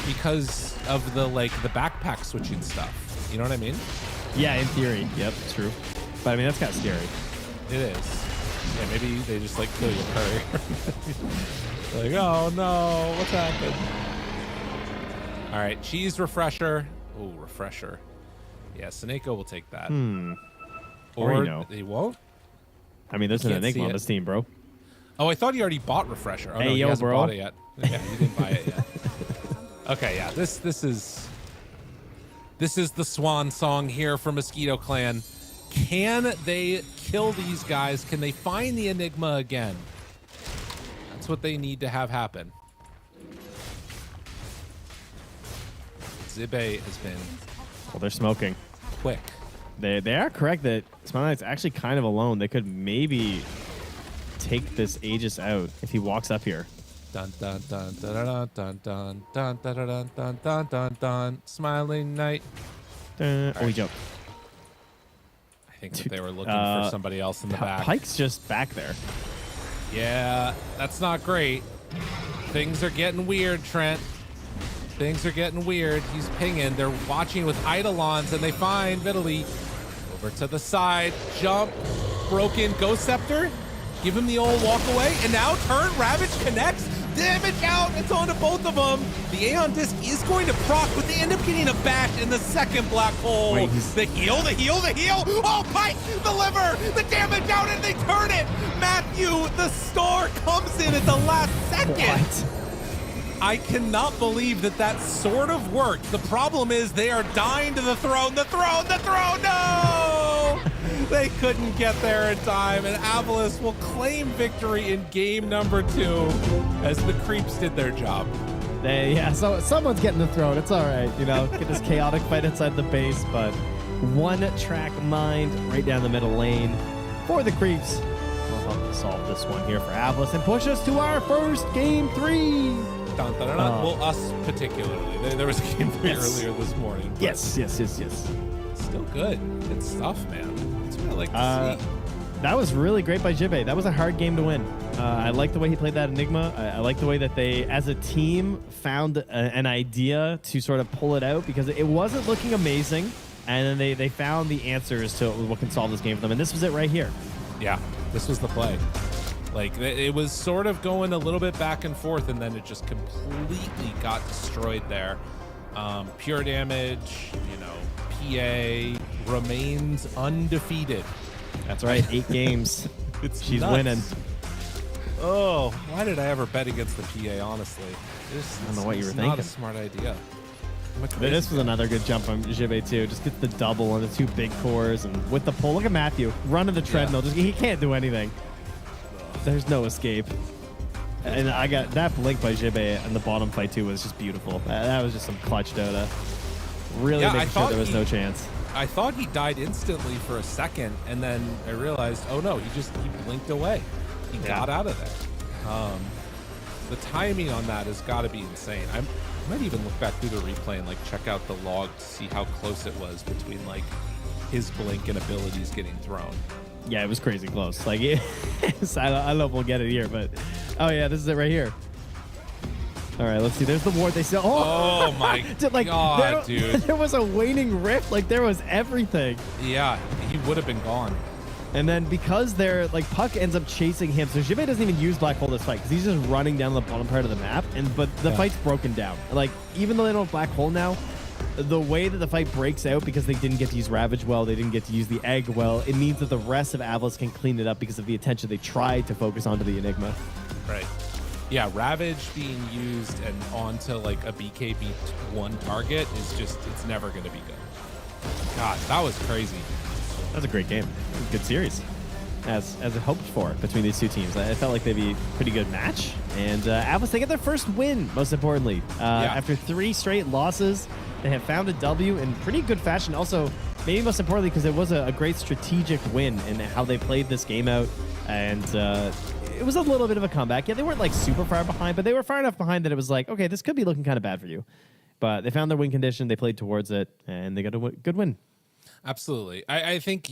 because of the backpack switching stuff. You know what I mean? Yeah, in theory. Yep, it's true. But I mean, that's kind of scary. It is. Yeah, maybe they just like kill your Courier. Like, oh no, what's happened? All right, cheese refresher. Oh, refresher. Yeah, Seneko will take that. Or they won't. I mean, there's an Enigma on this team, bro. Oh, I thought he already bought refresher. Oh, hey, no, he hasn't bro. bought it yet. Yeah, he didn't buy it yet. Okay, yeah, this is This is the swan song here for Mosquito Clan. Can they kill these guys? Can they find the Enigma again? That's what they need to have happen. Zibe has been... Well, they're smoking. Quick. They are correct that Smile Knight's actually kind of alone. They could maybe take this Aegis out if he walks up here. Dun dun dun dun dun dun dun dun dun dun dun dun dun. Smiling Knight. Oh, he jumped. I think that they were looking for somebody else in the back. Pike's just back there. Yeah, that's not great. Things are getting weird, Trent. Things are getting weird. He's pinging. They're watching with Eidolons, and they find Vitaly. Over to the side. Jump. Broken. Ghost Scepter. Give him the old walk away. And now turn. Ravage connects. Damage out. It's on to both of them. The Aeon Disc is going to proc, but they end up getting a bash in the second black hole. Wait, the heal. Oh, Pike, the liver, the damage out, and they turn it. Matthew, the star comes in at the last second. What? I cannot believe that sort of worked. The problem is they are dying to the throne. No! They couldn't get there in time, and AVULUS will claim victory in game number 2 as the creeps did their job. So someone's getting the throne. It's all right, get this chaotic fight inside the base, but one track mind right down the middle lane for the creeps. We'll help solve this one here for AVULUS and push us to our first game 3. Well, us particularly. There was a game 3 earlier this morning. Yes. Still good stuff, man. That's what I like to see. That was really great by Jibe. That was a hard game to win. I like the way he played that Enigma. I like the way that they, as a team, found an idea to sort of pull it out because it wasn't looking amazing. And then they found the answers to what can solve this game for them. And this was it right here. Yeah, this was the play. Like, it was sort of going a little bit back and forth, and then it just completely got destroyed there. Pure damage, PA remains undefeated. That's right, 8 games. She's nuts. winning. Oh, why did I ever bet against the PA, honestly? I don't know what you were thinking. Not a smart idea. This was another good jump from Jibe, too. Just gets the double on the 2 big cores, and with the pull, look at Matthew. Running the treadmill. Yeah. He can't do anything. There's no escape. And I got that blink by Jibe and the bottom fight too was just beautiful. That was just some clutch Dota. Really making sure there was no chance. I thought he died instantly for a second, and then I realized, oh no, he blinked away. He got out of there. The timing on that has got to be insane. I might even look back through the replay and check out the log to see how close it was between his blink and abilities getting thrown. Yeah, it was crazy close. I don't know if we'll get it here, but oh yeah, this is it right here. All right, let's see. There's the ward. They said, oh my god, dude! There was a waning rift. There was everything. Yeah, he would have been gone. And then because they're Puck ends up chasing him, so Jibe doesn't even use Black Hole this fight because he's just running down the bottom part of the map. But the fight's broken down. Even though they don't have Black Hole now, the way that the fight breaks out because they didn't get to use Ravage well, they didn't get to use the Egg well, it means that the rest of AVULUS can clean it up because of the attention they tried to focus onto the Enigma. Right. Yeah, Ravage being used and onto a BKB1 target is it's never going to be good. God, that was crazy. That was a great game. It was a good series. As it hoped for between these two teams. I felt like they'd be a pretty good match. And AVULUS, they get their first win, most importantly. After 3 straight losses, they have found a W in pretty good fashion. Also, maybe most importantly, because it was a great strategic win in how they played this game out. And it was a little bit of a comeback. Yeah, they weren't super far behind, but they were far enough behind that it was okay, this could be looking kind of bad for you. But they found their win condition, they played towards it, and they got a good win. Absolutely. I think,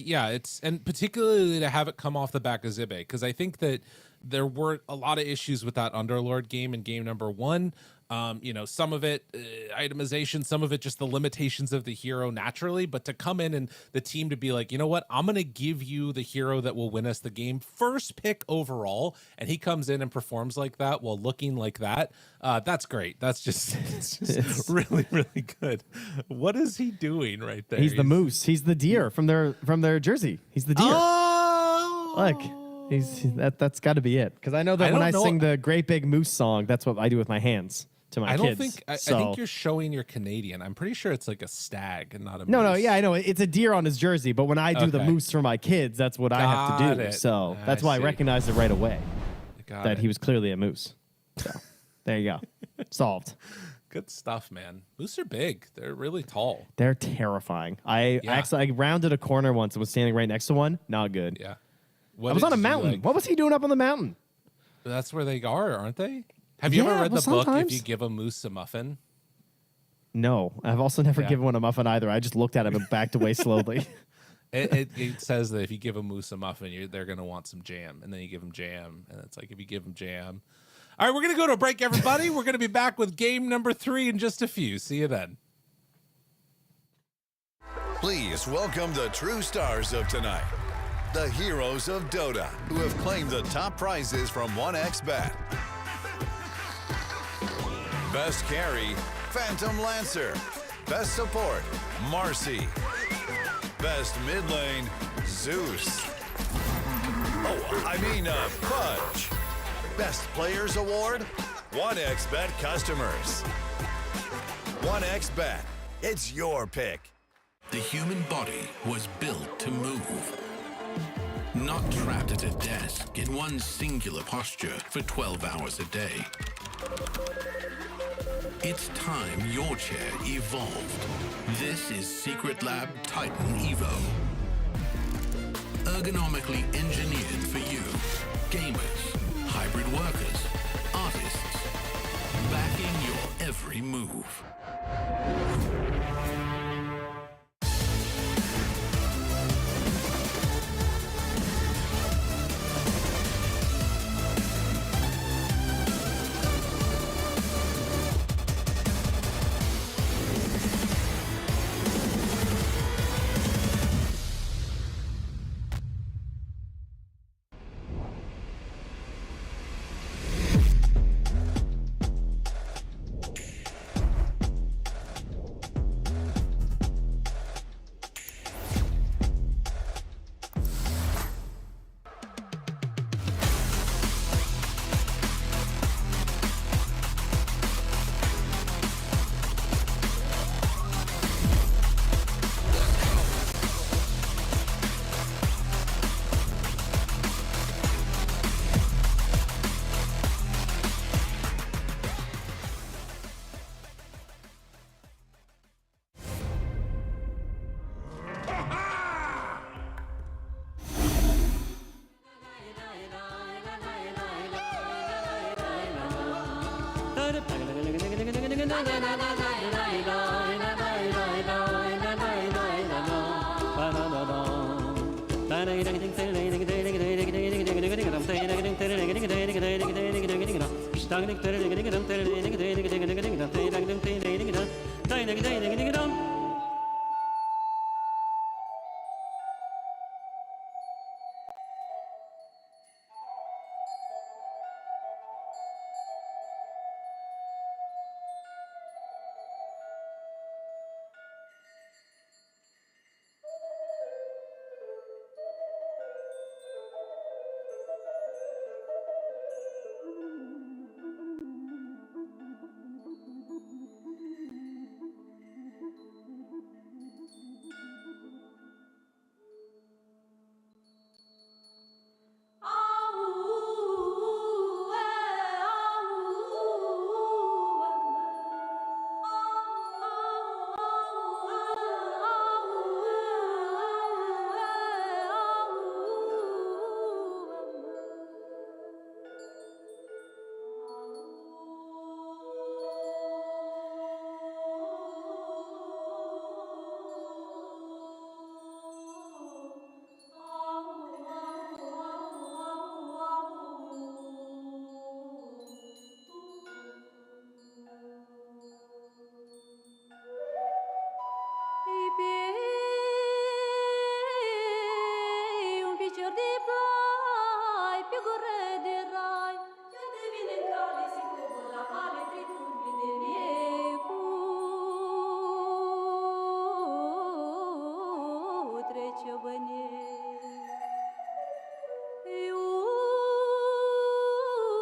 and particularly to have it come off the back of Zibe, because I think that there were a lot of issues with that Underlord game in game number 1. Some of it itemization, some of it just the limitations of the hero naturally, but to come in and the team to be you know what, I'm going to give you the hero that will win us the game, first pick overall, and he comes in and performs like that while looking like that. That's great. It's just really, really good. What is he doing right there? He's the moose. He's the deer from their jersey. He's the deer. Oh! Look, that's got to be it. Because I know that when I sing the Great Big Moose song, that's what I do with my hands. to my I don't kids. think I So- think you're showing you're Canadian. I'm pretty sure it's like a stag and not a No, moose. yeah, I know. It's a deer on his jersey, but when I do the Okay. moose for my kids, that's what I have to Got do. it. So I that's why see. I recognized it right away Got that it. he was clearly a moose. So there you go. Solved. Good stuff, man. Moose are big. They're really tall. They're terrifying. I rounded a corner once and was standing right next to one. Not good. Yeah. I was on a mountain. What was he doing up on the mountain? That's where they are, aren't they? Have you ever read well, the book sometimes. If You Give a Moose a Muffin? No, I've also never Yeah. given one a muffin either. I just looked at him and backed away slowly. It says that if you give a moose a muffin, they're going to want some jam. And then you give them jam. And it's like, if you give them jam. All right, we're going to go to a break, everybody. We're going to be back with game number 3 in just a few. See you then. Please welcome the true stars of tonight. The heroes of Dota, who have claimed the top prizes from 1xBet. Best carry, Phantom Lancer. Best support, Marcy. Best mid lane, Zeus. Fudge. Best Players Award, 1xBet customers. 1xBet, it's your pick. The human body was built to move. Not trapped at a desk in one singular posture for 12 hours a day. It's time your chair evolved. This is Secret Lab Titan Evo. Ergonomically engineered for you, gamers, hybrid workers, artists, backing your every move.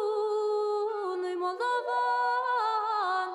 Unui moldovan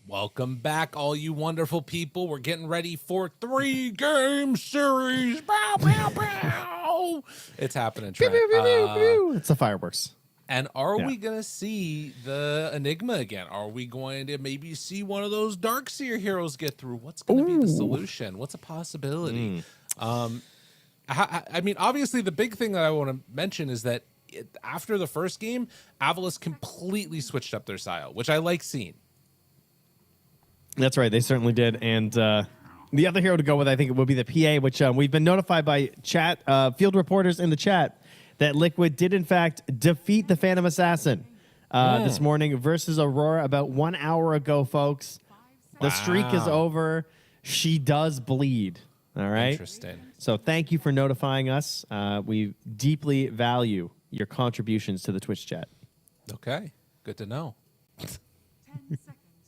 Welcome back, all you wonderful people. We're getting ready for 3-game series. Bow, bow, bow. It's happening, Trent. It's the fireworks. And are we going to see the Enigma again? Are we going to maybe see one of those Darkseer heroes get through? What's going to be the solution? What's a possibility? I mean, obviously, the big thing that I want to mention is that after the first game, AVULUS completely switched up their style, which I like seeing. That's right. They certainly did. And the other hero to go with, I think it would be the PA, which we've been notified by chat, field reporters in the chat, that Liquid did, in fact, defeat the Phantom Assassin this morning versus Aurora about 1 hour ago, folks. The streak is over. She does bleed. All right? Interesting. So thank you for notifying us. We deeply value your contributions to the Twitch chat. Okay. Good to know. 10 seconds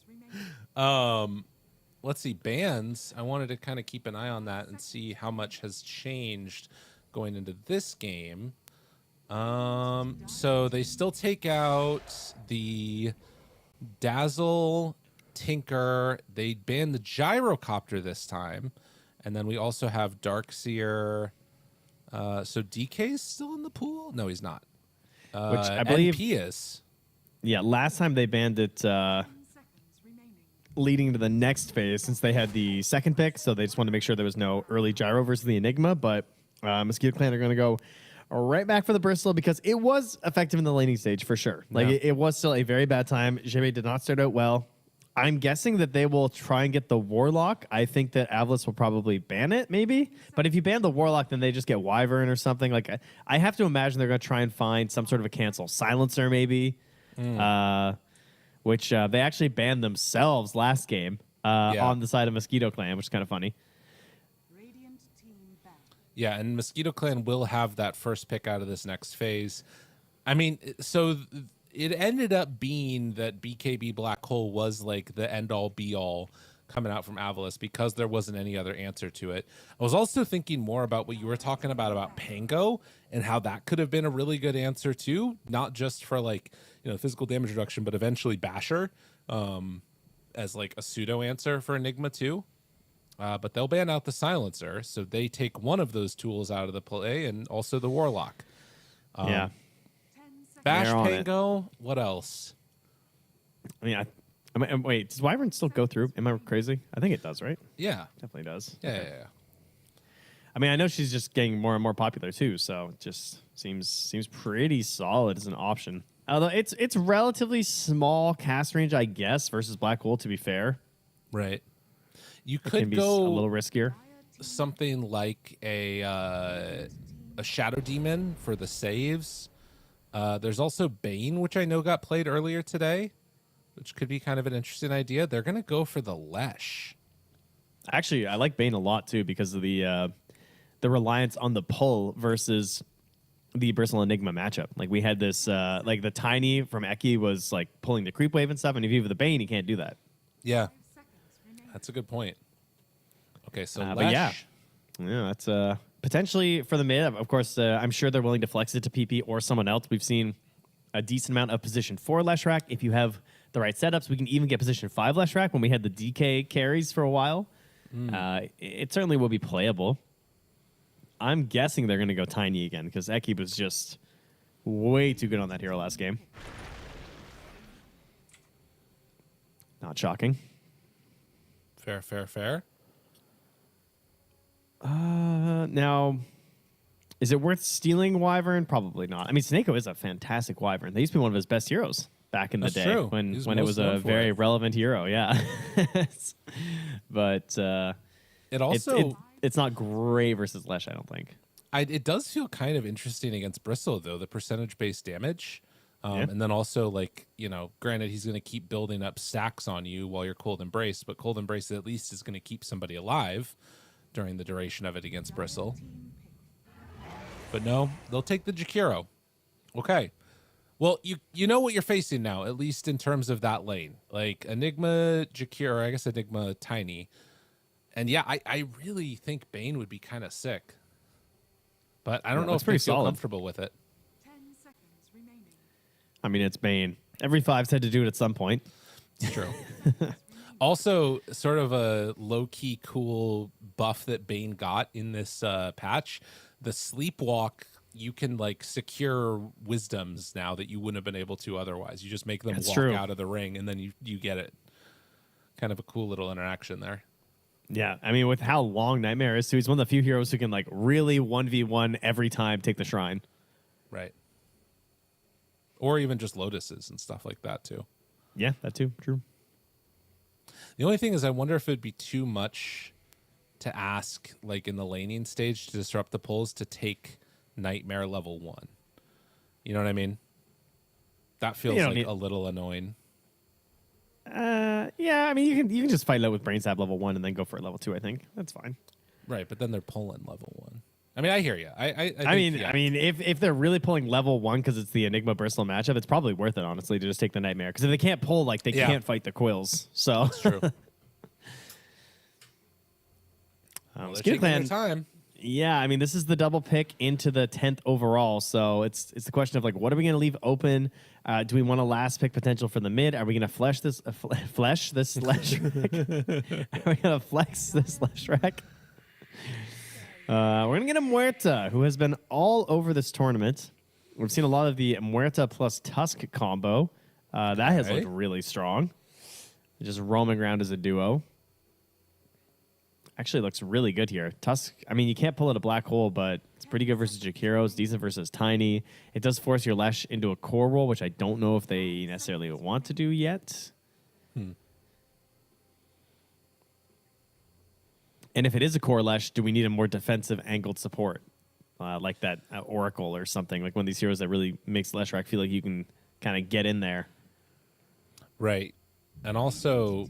remaining. Let's see, bans. I wanted to kind of keep an eye on that and see how much has changed going into this game. So they still take out the Dazzle, Tinker. They banned the Gyrocopter this time. And then we also have Darkseer. So DK's still in the pool? No, he's not. Which I believe NP is. Yeah, last time they banned it leading to the next phase since they had the second pick, so they just wanted to make sure there was no early Gyro versus the Enigma, but Mosquito Clan are going to go right back for the Bristle because it was effective in the laning stage for sure. Like it was still a very bad time. Jebe did not start out well. I'm guessing that they will try and get the Warlock. I think that AVULUS will probably ban it, maybe. But if you ban the Warlock, then they just get Wyvern or something. Like I have to imagine they're going to try and find some sort of a cancel. Silencer, maybe. Which they actually banned themselves last game on the side of Mosquito Clan, which is kind of funny. Yeah, and Mosquito Clan will have that first pick out of this next phase. I mean, so it ended up being that BKB Black Hole was like the end-all, be-all coming out from AVULUS because there wasn't any other answer to it. I was also thinking more about what you were talking about Pango and how that could have been a really good answer too, not just for like, you know, physical damage reduction, but eventually Basher as like a pseudo answer for Enigma too. But they'll ban out the Silencer, so they take one of those tools out of the play and also the Warlock. Bash Pango, what else? I mean, wait, does Wyvern still go through? Am I crazy? I think it does, right? Yeah. Definitely does. Yeah. I mean, I know she's just getting more and more popular too, so it just seems pretty solid as an option. Although it's relatively small cast range, I guess, versus Black Hole, to be fair. Right. You It could can be go a little riskier. Something like a Shadow Demon for the saves. There's also Bane, which I know got played earlier today, which could be kind of an interesting idea. They're going to go for the Lesh. Actually, I like Bane a lot too because of the reliance on the pull versus the Bristle Enigma matchup. Like we had this, like the Tiny from Eki was like pulling the creep wave and stuff, and if you have the Bane, you can't do that. Yeah, that's a good point. Okay, so Lesh. But yeah, that's potentially for the mid. Of course, I'm sure they're willing to flex it to PP or someone else. We've seen a decent amount of position 4 Leshrac. If you have the right setups, we can even get position 5 Leshrac when we had the DK carries for a while. It certainly will be playable. I'm guessing they're going to go Tiny again because Eki was just way too good on that hero last game. Not shocking. Fair. Now, is it worth stealing Wyvern? Probably not. I mean, Snako is a fantastic Wyvern. They used to be one of his best heroes back in the day true. when He's it was a very relevant hero. Yeah, but it also it's not great versus Lesh. I don't think. It does feel kind of interesting against Bristle though, the percentage-based damage. And then also, like, you know, granted, he's going to keep building up stacks on you while you're Cold Embrace, but Cold Embrace at least is going to keep somebody alive during the duration of it against Bristle. But no, they'll take the Jakiro. Okay. Well, you know what you're facing now, at least in terms of that lane. Like, Enigma, Jakiro, I guess Enigma, Tiny. And yeah, I really think Bane would be kind of sick. But I don't know if they feel comfortable with it. I mean, it's Bane. Every 5's had to do it at some point. It's true. Also, sort of a low-key cool buff that Bane got in this patch. The sleepwalk, you can like secure wisdoms now that you wouldn't have been able to otherwise. You just make them walk out of the ring, and then you get it. Kind of a cool little interaction there. Yeah, I mean, with how long Nightmare is, too, he's one of the few heroes who can like really 1v1 every time take the shrine. Right. Or even just lotuses and stuff like that, too. Yeah, that too. True. The only thing is, I wonder if it'd be too much to ask, like in the laning stage, to disrupt the pulls to take Nightmare level 1. You know what I mean? That feels like a little annoying. Yeah, I mean, you can just fight low with Brain Stab level 1 and then go for level 2. I think that's fine. Right, but then they're pulling level 1. I mean, I hear you. I mean, if they're really pulling level 1 because it's the Enigma Bristle matchup, it's probably worth it, honestly, to just take the Nightmare. Because if they can't pull, like, they can't fight the Quills. So that's true. Mosquito Clan, time. Yeah, I mean, this is the double pick into the 10th overall. So it's the question of, like, what are we going to leave open? Do we want a last pick potential for the mid? Are we going to flesh this Leshrac? Are we going to flex this Leshrac? We're going to get a Muerta, who has been all over this tournament. We've seen a lot of the Muerta plus Tusk combo. That has looked really strong. Just roaming around as a duo. Actually looks really good here. Tusk, I mean, you can't pull it a black hole, but it's pretty good versus Jakiro. It's decent versus Tiny. It does force your Lesh into a core roll, which I don't know if they necessarily want to do yet. And if it is a core Lesh, do we need a more defensive angled support? Like that Oracle or something, like one of these heroes that really makes Leshrac feel like you can kind of get in there. Right. And also,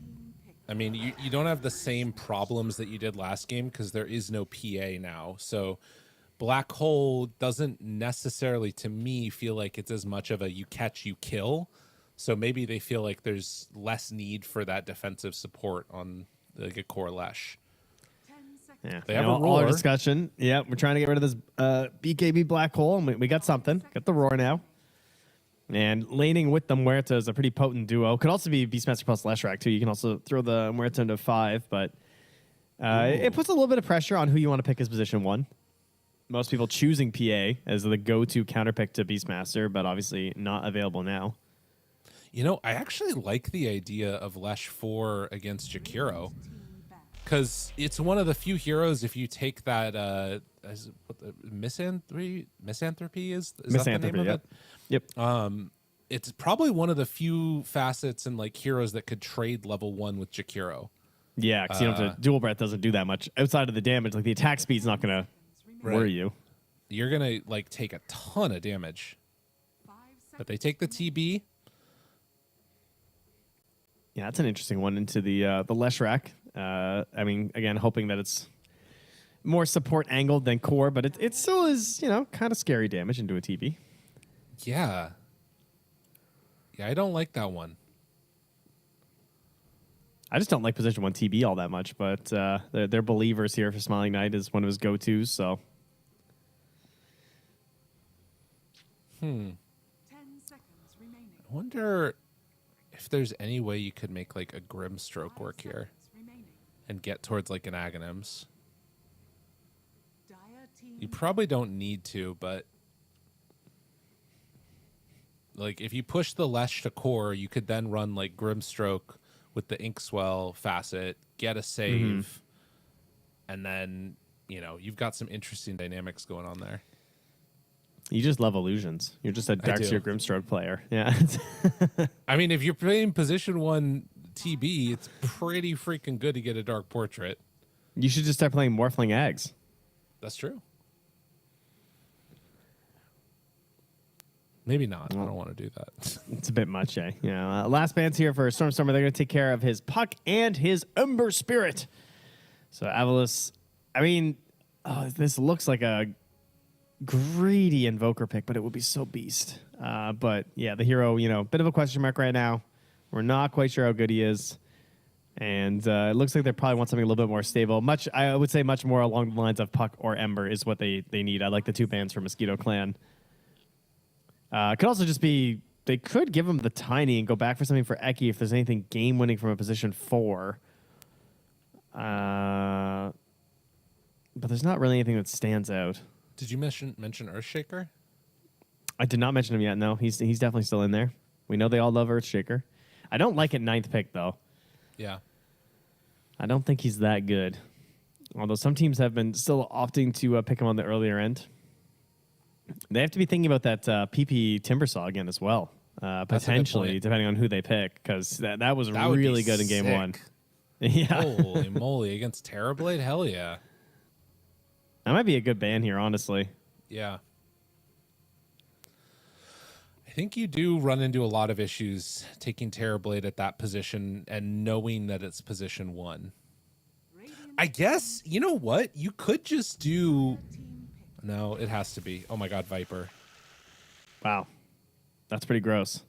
I mean, you don't have the same problems that you did last game because there is no PA now. So Black Hole doesn't necessarily, to me, feel like it's as much of a you catch, you kill. So maybe they feel like there's less need for that defensive support on like a core Lesh. Yeah, they have all our discussion. Yeah, we're trying to get rid of this BKB Black Hole, and we got something. Got the Roar now. And laning with the Muerta is a pretty potent duo. Could also be Beastmaster plus Leshrac, too. You can also throw the Muerta into 5, but it puts a little bit of pressure on who you want to pick as position 1. Most people choosing PA as the go-to counterpick to Beastmaster, but obviously not available now. You know, I actually like the idea of Lesh 4 against Jakiro, because it's one of the few heroes, if you take that Misanthropy is that the name of it? Yep. It's probably one of the few facets and like heroes that could trade level 1 with Jakiro. Yeah, because you know, the dual breath doesn't do that much outside of the damage. Like the attack speed's not going to worry you. You're going to like take a ton of damage. But they take the TB. Yeah, that's an interesting one into the Leshrac. I mean, again, hoping that it's more support angled than core, but it still is, you know, kind of scary damage into a TB. Yeah. Yeah, I don't like that one. I just don't like position 1 TB all that much, but they're believers here for Smiling Knight is one of his go-tos, so. 10 seconds remaining. I wonder if there's any way you could make like a Grimstroke work here and get towards like an Aghanims. You probably don't need to, but like if you push the Lesh to core, you could then run like Grimstroke with the Inkswell facet, get a save, and then, you know, you've got some interesting dynamics going on there. You just love illusions. You're just a Darkseer Grimstroke player. Yeah. I mean, if you're playing position 1 TB, it's pretty freaking good to get a Dark Portrait. You should just start playing Morphling Ags. That's true. Maybe not. I don't want to do that. It's a bit much, eh? Yeah. Last band's here for Stormstormer. They're going to take care of his Puck and his Ember Spirit. So AVULUS, I mean, this looks like a greedy Invoker pick, but it would be so beast. But yeah, the hero, you know, bit of a question mark right now. We're not quite sure how good he is. And it looks like they probably want something a little bit more stable. I would say much more along the lines of Puck or Ember is what they need. I like the 2 bans for Mosquito Clan. Could also just be They could give him the tiny and go back for something for Eki if there's anything game-winning from a position 4. But there's not really anything that stands out. Did you mention Earthshaker? I did not mention him yet. No, he's definitely still in there. We know they all love Earthshaker. I don't like it 9th pick, though. Yeah. I don't think he's that good. Although some teams have been still opting to pick him on the earlier end. They have to be thinking about that PP Timbersaw again as well. Potentially, depending on who they pick, because that was really good in game sick. 1. Yeah. Holy moly, against Terrorblade? Hell yeah. That might be a good ban here, honestly. Yeah. I think you do run into a lot of issues taking Terrorblade at that position and knowing that it's position 1. I guess, you know what? You could just do... No, it has to be. Oh my God, Viper. Wow. That's pretty gross.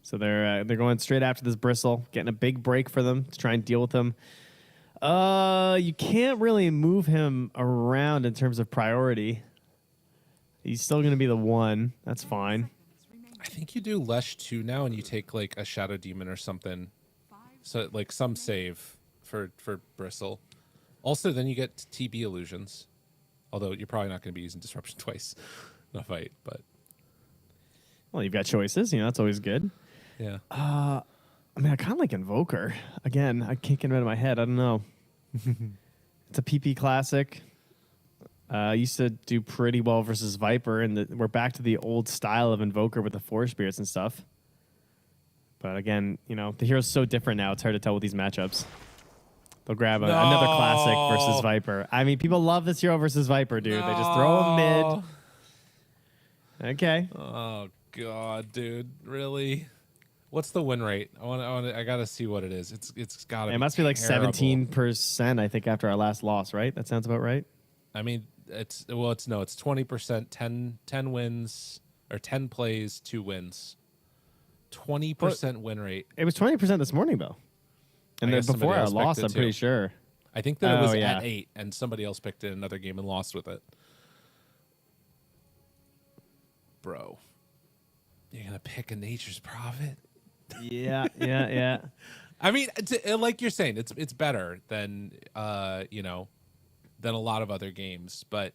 So they're going straight after this Bristle, getting a big break for them to try and deal with him. You can't really move him around in terms of priority. He's still going to be the 1. That's fine. I think you do Lesh 2 now and you take like a Shadow Demon or something. So like some save for Bristle. Also, then you get TB illusions. Although you're probably not going to be using Disruption twice in a fight, but... Well, you've got choices. That's always good. Yeah. I mean, I kind of like Invoker. Again, I can't get it out of my head. I don't know. It's a PP classic. Used to do pretty well versus Viper, and we're back to the old style of Invoker with the Force Spirits and stuff. But again, the hero's so different now, it's hard to tell with these matchups. They'll grab another classic versus Viper. I mean, people love this hero versus Viper, dude. They just throw him mid. Okay. Oh, God, dude. Really? What's the win rate? I gotta see what it is. It's gotta be. It must be like terrible. 17%, I think, after our last loss, right? That sounds about right. I mean, it's 20%, 10 wins, or 10 plays, 2 wins. 20% win rate. It was 20% this morning, though. And then before our loss, I'm pretty sure. I think that it was at 8, and somebody else picked it in another game and lost with it. Bro, you're going to pick a Nature's Prophet? Yeah. I mean, like you're saying, it's better than, than a lot of other games. But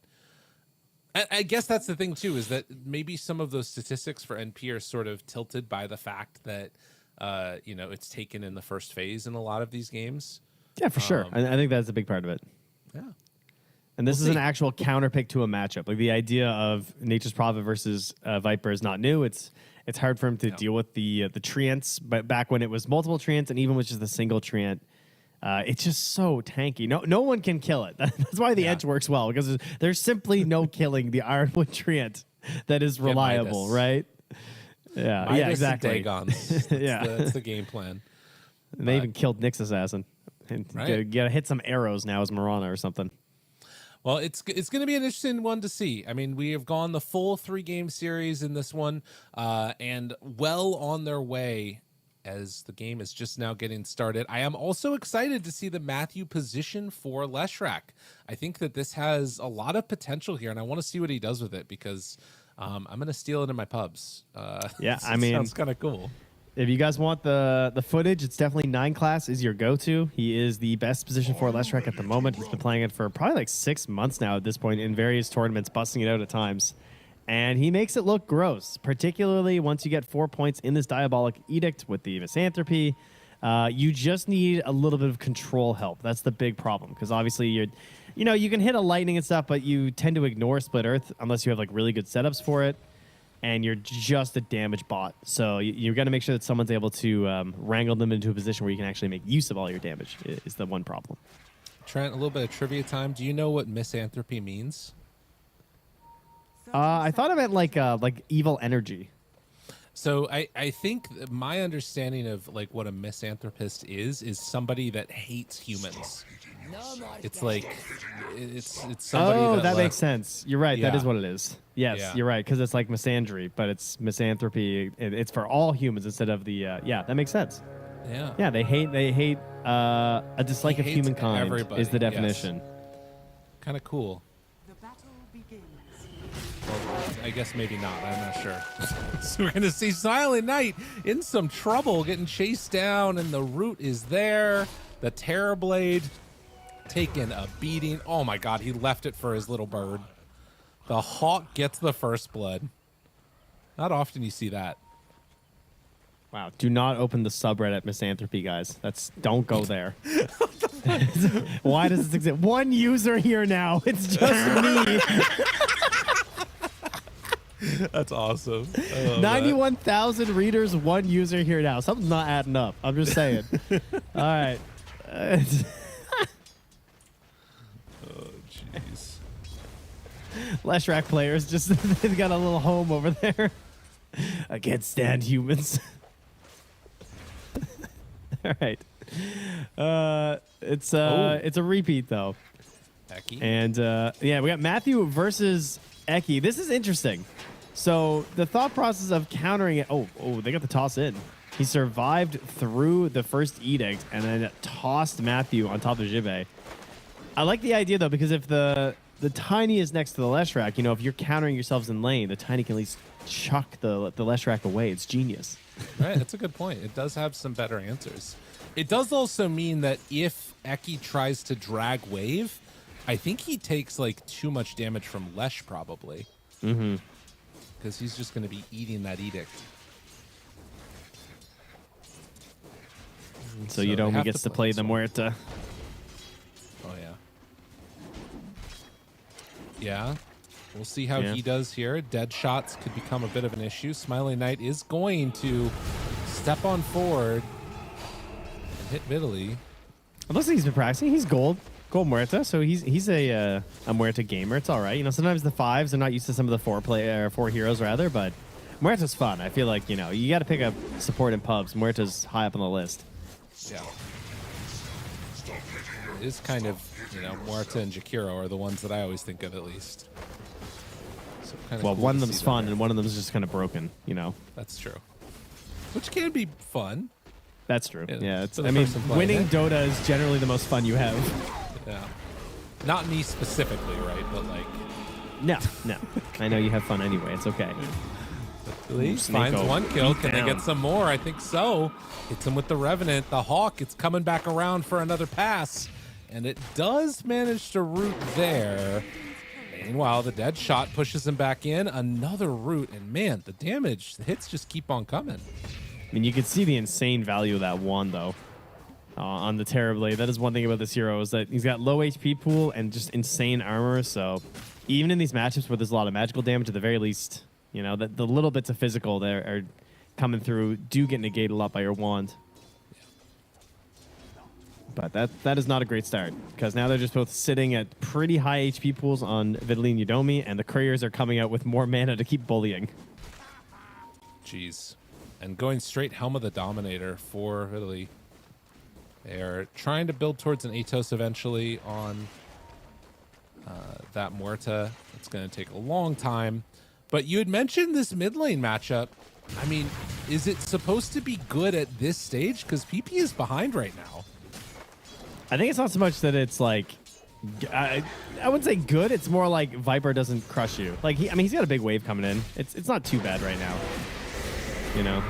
I guess that's the thing, too, is that maybe some of those statistics for NP are sort of tilted by the fact that it's taken in the first phase in a lot of these games. Yeah, for sure. I think that's a big part of it. Yeah. And this is an actual counter pick to a matchup. Like the idea of Nature's Prophet versus Viper is not new. It's hard for him to deal with the treants, but back when it was multiple treants and even with just a single treant, it's just so tanky. No one can kill it. That's why the edge works well, because there's simply no killing the Ironwood treant that is reliable, right? Yeah, Midas exactly. And Dagons. That's the game plan. And they even killed Nyx Assassin. And you gotta hit some arrows now as Marana or something. Well, it's going to be an interesting one to see. I mean, we have gone the full 3-game series in this one, and well on their way as the game is just now getting started. I am also excited to see the Matthew position for Leshrac. I think that this has a lot of potential here, and I want to see what he does with it because I'm going to steal it in my pubs. Yeah, I mean, sounds kind of cool. If you guys want the footage, it's definitely 9 class is your go-to. He is the best position for Leshrac at the moment. He's been playing it for probably like 6 months now at this point in various tournaments, busting it out at times. And he makes it look gross, particularly once you get 4 points in this Diabolic Edict with the Misanthropy. You just need a little bit of control help. That's the big problem, because obviously you can hit a lightning and stuff, but you tend to ignore Split Earth unless you have like really good setups for it. And you're just a damage bot. So you're going to make sure that someone's able to wrangle them into a position where you can actually make use of all your damage is the one problem. Trent, a little bit of trivia time. Do you know what misanthropy means? I thought it meant like evil energy. So I think my understanding of like what a misanthropist is somebody that hates humans. It's like it's somebody that makes sense. You're right. Yeah. That is what it is. Yes, you're right, because it's like misandry, but it's misanthropy. It's for all humans instead of the that makes sense. Yeah, they hate a dislike of humankind everybody. is the definition. Yes. Kind of cool. The battle begins. Well, I guess maybe not. I'm not sure. So we're going to see Silent Knight in some trouble, getting chased down, and the root is there. The Terrorblade taking a beating. Oh my god, he left it for his little bird. The Hawk gets the first blood. Not often you see that. Wow, do not open the subreddit Misanthropy, guys. Don't go there. Why does this exist? One user here now. It's just me. That's awesome. 91,000 readers, one user here now. Something's not adding up. I'm just saying. All right. Oh, jeez. Leshrac players just they've got a little home over there. I can't stand humans. All right. It's a repeat though. Eki. And yeah, we got Matthew versus Eki. This is interesting. So the thought process of countering it. Oh, they got the toss in. He survived through the first edict and then tossed Matthew on top of Jibe. I like the idea though, because if the Tiny is next to the Leshrac, you know, if you're countering yourselves in lane, the Tiny can at least chuck the Leshrac away. It's genius. Right, that's a good point. It does have some better answers. It does also mean that if Eki tries to drag wave, I think he takes like too much damage from Lesh probably. Mm-hmm. Because he's just going to be eating that edict. So Yodomi gets to play the Muerta. Oh, yeah. Yeah. We'll see how he does here. Dead shots could become a bit of an issue. Smiling Knight is going to step on forward and hit Vitaly. It looks like he's been practicing. He's gold Muerta, so he's a Muerta gamer. It's all right. You know, sometimes the fives are not used to some of the four heroes rather, but Muerta's fun. I feel like, you know, you got to pick up support in pubs. Muerta's high up on the list. Yeah. It is kind of, you know, Muerta and Jakiro are the ones that I always think of at least. So well, cool one of to them's see fun that. and one of them's just kind of broken, you know. That's true. Which can be fun. That's true. Yeah, it's, for the I mean, person playing winning it. Dota is generally the most fun you have. Yeah. Not me specifically, right? But like... No. I know you have fun anyway. It's okay. Leaves finds one kill. Can they get some more? I think so. Hits him with the Revenant. The Hawk, it's coming back around for another pass. And it does manage to root there. Meanwhile, the dead shot pushes him back in. Another root. And man, the damage, the hits just keep on coming. I mean, you can see the insane value of that one, though, on the Terrorblade. That is one thing about this hero, is that he's got low HP pool and just insane armor. So even in these matchups where there's a lot of magical damage, at the very least, you know, the little bits of physical there are coming through do get negated a lot by your wand. But that is not a great start, because now they're just both sitting at pretty high HP pools on Vitaly and Yodomi, and the couriers are coming out with more mana to keep bullying. Jeez. And going straight Helm of the Dominator for Vitaly. They are trying to build towards an Atos eventually on that Muerta. It's going to take a long time. But you had mentioned this mid lane matchup. I mean, is it supposed to be good at this stage? Because PP is behind right now. I think it's not so much that it's like, I wouldn't say good. It's more like Viper doesn't crush you. Like, he's got a big wave coming in. It's not too bad right now. You know.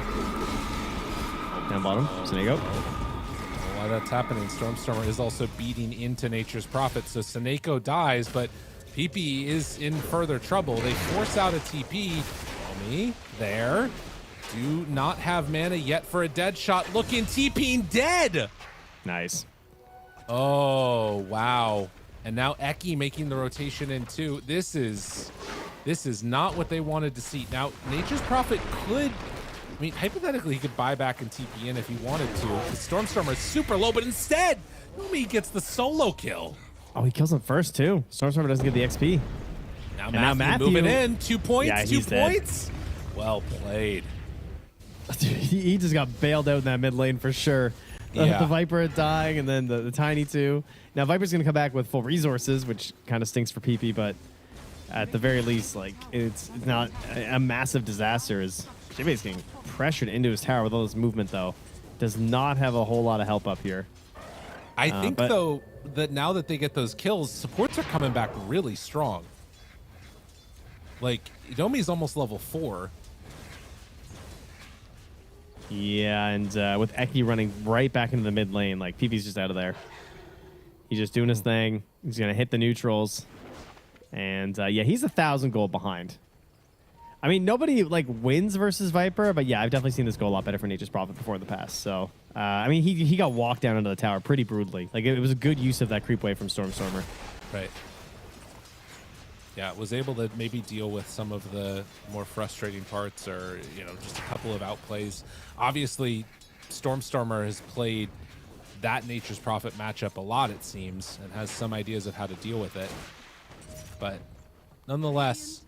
Down bottom. So there you go. While that's happening, Stormstormer is also beating into Nature's Prophet. So Seneko dies, but PP is in further trouble. They force out a TP. Omi there. Do not have mana yet for a dead shot. Looking TPing dead. Nice. Oh, wow. And now Eki making the rotation in too. This is not what they wanted to see. Now, Nature's Prophet could, I mean, hypothetically, he could buy back and TP in if he wanted to. The Stormstormer is super low, but instead, Omi gets the solo kill. Oh, he kills him first, too. Stormstormer doesn't get the XP. Now Matthew moving in. 2 points, yeah, 2 he's dead. points. Well played. He just got bailed out in that mid lane for sure. Yeah. The Viper dying, and then the Tiny too. Now Viper's going to come back with full resources, which kind of stinks for PP, but at the very least, like, it's not a massive disaster. As Jibe's getting pressured into his tower with all this movement, though. Does not have a whole lot of help up here. I think, though, that now that they get those kills, supports are coming back really strong. Like, Idomi's almost level 4. Yeah, and with Eki running right back into the mid lane, like, PP's just out of there. He's just doing his thing. He's going to hit the neutrals. And, yeah, he's 1,000 gold behind. I mean, nobody, like, wins versus Viper, but, yeah, I've definitely seen this go a lot better for Nature's Prophet before in the past. So, I mean, he got walked down into the tower pretty brutally. Like, it was a good use of that creep wave from Stormstormer. Right. Yeah, was able to maybe deal with some of the more frustrating parts or, you know, just a couple of outplays. Obviously, Stormstormer has played that Nature's Prophet matchup a lot, it seems, and has some ideas of how to deal with it. But nonetheless,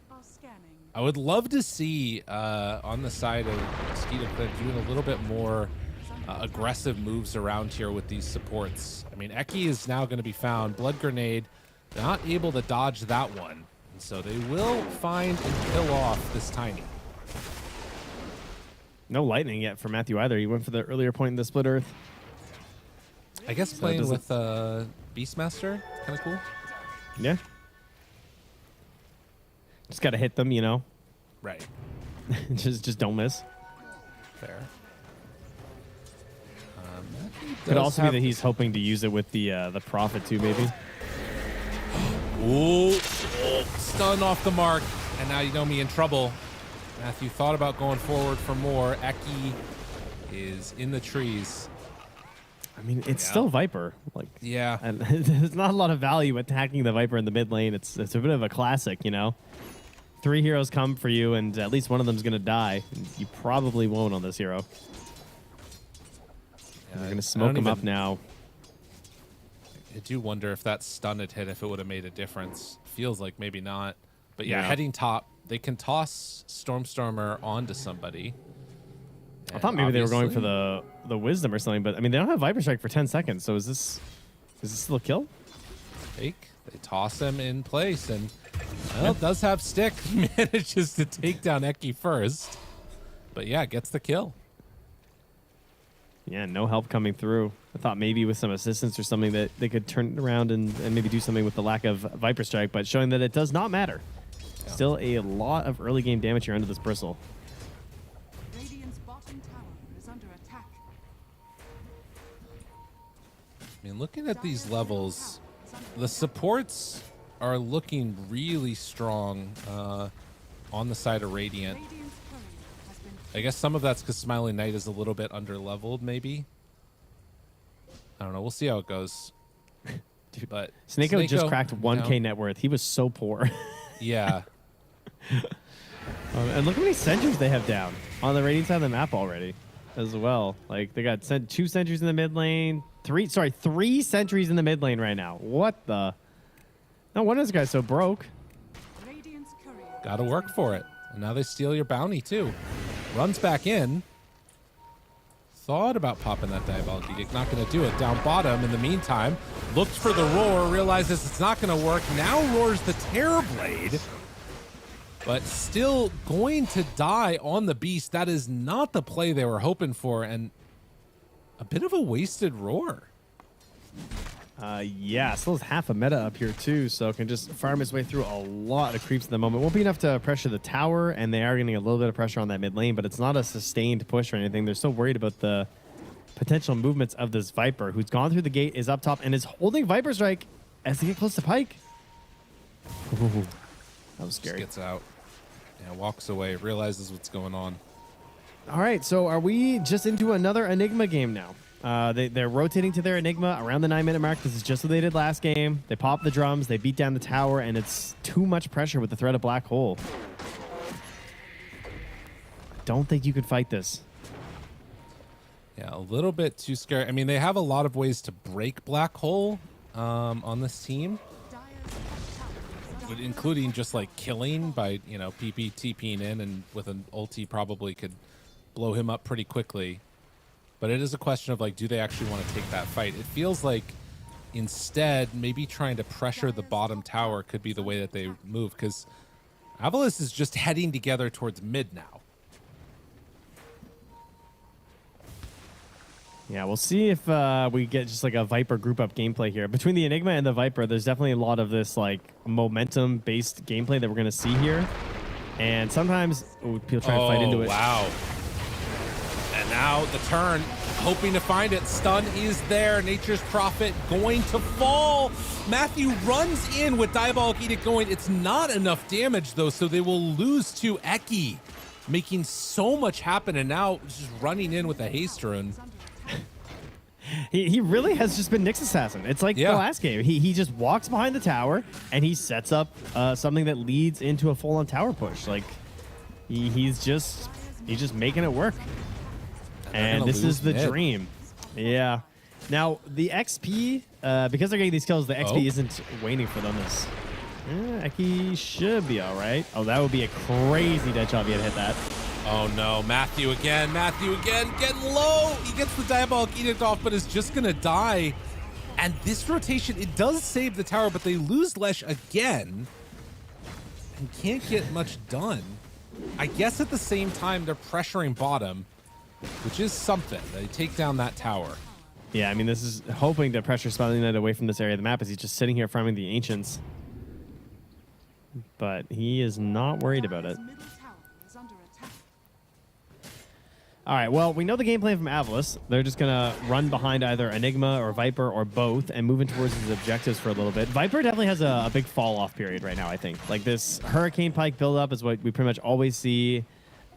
I would love to see on the side of Mosquito Clan doing a little bit more aggressive moves around here with these supports. I mean, Eki is now going to be found. Blood Grenade, not able to dodge that one. And so they will find and kill off this Tiny. No lightning yet for Matthew either. He went for the earlier point in the Split Earth. I guess So playing with Beastmaster, kind of cool. Yeah. Just got to hit them, you know. Right. just don't miss. Fair. Could also be that he's hoping to use it with the Prophet too, maybe. Ooh, stun off the mark, and now Idomi in trouble. Matthew thought about going forward for more. Eki is in the trees. I mean, it's still Viper. Like, yeah, and there's not a lot of value attacking the Viper in the mid lane. It's a bit of a classic, you know. 3 heroes come for you, and at least one of them's gonna die. You probably won't on this hero. Yeah, They're gonna smoke him up now. I do wonder if that stun had hit, if it would have made a difference. Feels like maybe not. But yeah, Yeah. heading top, they can toss Stormstormer onto somebody. I thought maybe they were going for the Wisdom or something, but I mean, they don't have Viper Strike for 10 seconds, so is this still a kill? Fake. They toss him in place, and well, does have stick. Manages to take down Eki first. But yeah, gets the kill. Yeah, no help coming through. I thought maybe with some assistance or something that they could turn it around and maybe do something with the lack of Viper Strike, but showing that it does not matter. Yeah. Still a lot of early game damage here under this Bristle. Radiant's bottom tower is under attack. I mean, looking at these levels, the supports are looking really strong on the side of Radiant. I guess some of that's because Smiling Knight is a little bit under-leveled, maybe. I don't know. We'll see how it goes. Dude, but Snako just cracked you 1K know, net worth. He was so poor. Yeah. And look how many sentries they have down on the Radiant side of the map already as well. Like, they got 2 sentries in the mid lane. 3 sentries in the mid lane right now. What the? No wonder this guy's so broke. Gotta work for it. And now they steal your bounty, too. Runs back in. Thought about popping that Diabolic Edict. Not going to do it. Down bottom in the meantime. Looked for the roar. Realizes it's not going to work. Now roars the Terrorblade. But still going to die on the Beast. That is not the play they were hoping for. And a bit of a wasted roar. Yeah, still has half a meta up here too, so can just farm his way through a lot of creeps at the moment. Won't be enough to pressure the tower, and they are getting a little bit of pressure on that mid lane, but it's not a sustained push or anything. They're still worried about the potential movements of this Viper, who's gone through the gate, is up top, and is holding Viper Strike as they get close to Pike. Ooh, that was scary. Just gets out. Yeah, walks away, realizes what's going on. All right, so are we just into another Enigma game now? They're rotating to their Enigma around the 9-minute mark. This is just what they did last game. They pop the drums, they beat down the tower, and it's too much pressure with the threat of Black Hole. Don't think you could fight this. Yeah, a little bit too scary. I mean, they have a lot of ways to break Black Hole on this team, including just like killing by, you know, PP TPing in, and with an ulti probably could blow him up pretty quickly. But it is a question of, like, do they actually want to take that fight? It feels like instead maybe trying to pressure the bottom tower could be the way that they move, because AVULUS is just heading together towards mid now. Yeah, we'll see if we get just like a Viper group up gameplay here. Between the Enigma and the Viper, there's definitely a lot of this like momentum-based gameplay that we're going to see here. And sometimes people try to fight into it. Wow. And now the turn, hoping to find it. Stun is there. Nature's Prophet going to fall. Matthew runs in with Diabolic Edict going. It's not enough damage, though, so they will lose to Eki, making so much happen, and now just running in with a haste rune. He really has just been Nyx Assassin. It's like the last game. He just walks behind the tower, and he sets up something that leads into a full-on tower push. Like, he's just making it work. And this is the dream. Yeah. Now, the XP, because they're getting these kills, the XP isn't waiting for them. Eki should be all right. Oh, that would be a crazy dead shot if he had hit that. Oh, no. Matthew again, getting low. He gets the Diabolic Edict off, but is just going to die. And this rotation, it does save the tower, but they lose Lesh again and can't get much done. I guess at the same time, they're pressuring bottom, which is something. They take down that tower. Yeah, I mean, this is hoping to pressure Smiling Knight away from this area of the map as he's just sitting here farming the Ancients. But he is not worried about it. All right, well, we know the game plan from AVULUS. They're just going to run behind either Enigma or Viper or both and moving towards his objectives for a little bit. Viper definitely has a big fall-off period right now, I think. Like, this Hurricane Pike build-up is what we pretty much always see.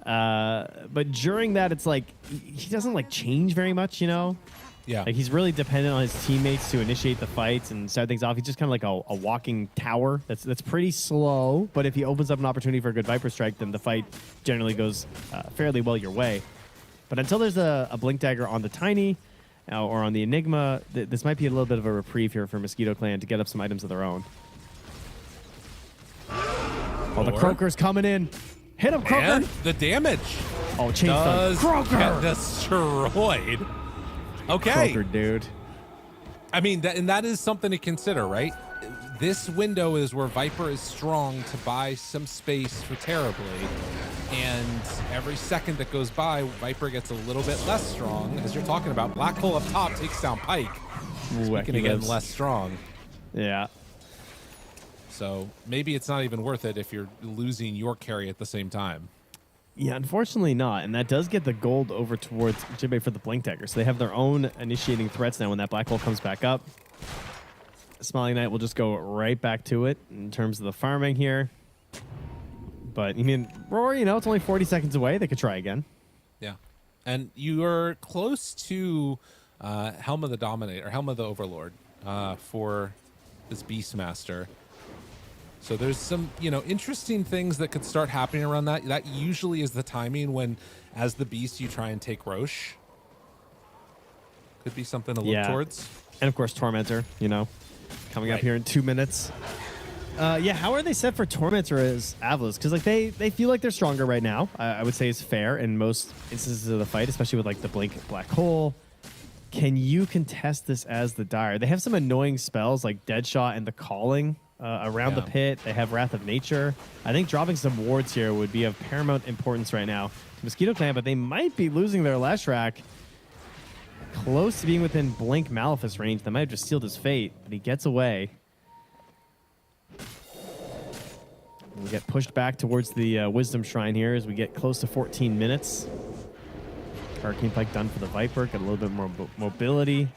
But during that, it's like he doesn't, like, change very much, you know? Yeah. Like, he's really dependent on his teammates to initiate the fights and start things off. He's just kind of like a walking tower that's pretty slow. But if he opens up an opportunity for a good Viper strike, then the fight generally goes fairly well your way. But until there's a Blink Dagger on the Tiny or on the Enigma, this might be a little bit of a reprieve here for Mosquito Clan to get up some items of their own. Oh, the Croaker's coming in. Hit him, Croaker. And the damage. Oh, chain stun. Croaker get destroyed. Okay. Croaker, dude. I mean, that is something to consider, right? This window is where Viper is strong to buy some space for Terrorblade. And every second that goes by, Viper gets a little bit less strong. As you're talking about, Black Hole up top takes down Pike. Speaking of getting less strong. Yeah. So maybe it's not even worth it if you're losing your carry at the same time. Yeah, unfortunately not. And that does get the gold over towards Jibbe for the Blink Dagger. So they have their own initiating threats now when that Black Hole comes back up. Smiling Knight will just go right back to it in terms of the farming here. But, I mean, Roar, you know, it's only 40 seconds away. They could try again. Yeah. And you are close to Helm of the Dominator, or Helm of the Overlord for this Beastmaster. So there's some, you know, interesting things that could start happening around that. That usually is the timing when, as the Beast, you try and take Roche. Could be something to look towards. And, of course, Tormentor, you know, coming up here in 2 minutes. Yeah, how are they set for Tormentor as AVULUS? Because like they feel like they're stronger right now. I would say is fair in most instances of the fight, especially with like the Blink Black Hole. Can you contest this as the Dire? They have some annoying spells like Deadshot and the Calling around the pit. They have Wrath of Nature. I think dropping some wards here would be of paramount importance right now to Mosquito Clan, but they might be losing their Leshrac. Close to being within Blink Malefice range. That might have just sealed his fate, but he gets away. We get pushed back towards the Wisdom Shrine here as we get close to 14 minutes. Hurricane Pike done for the Viper. Got a little bit more mobility.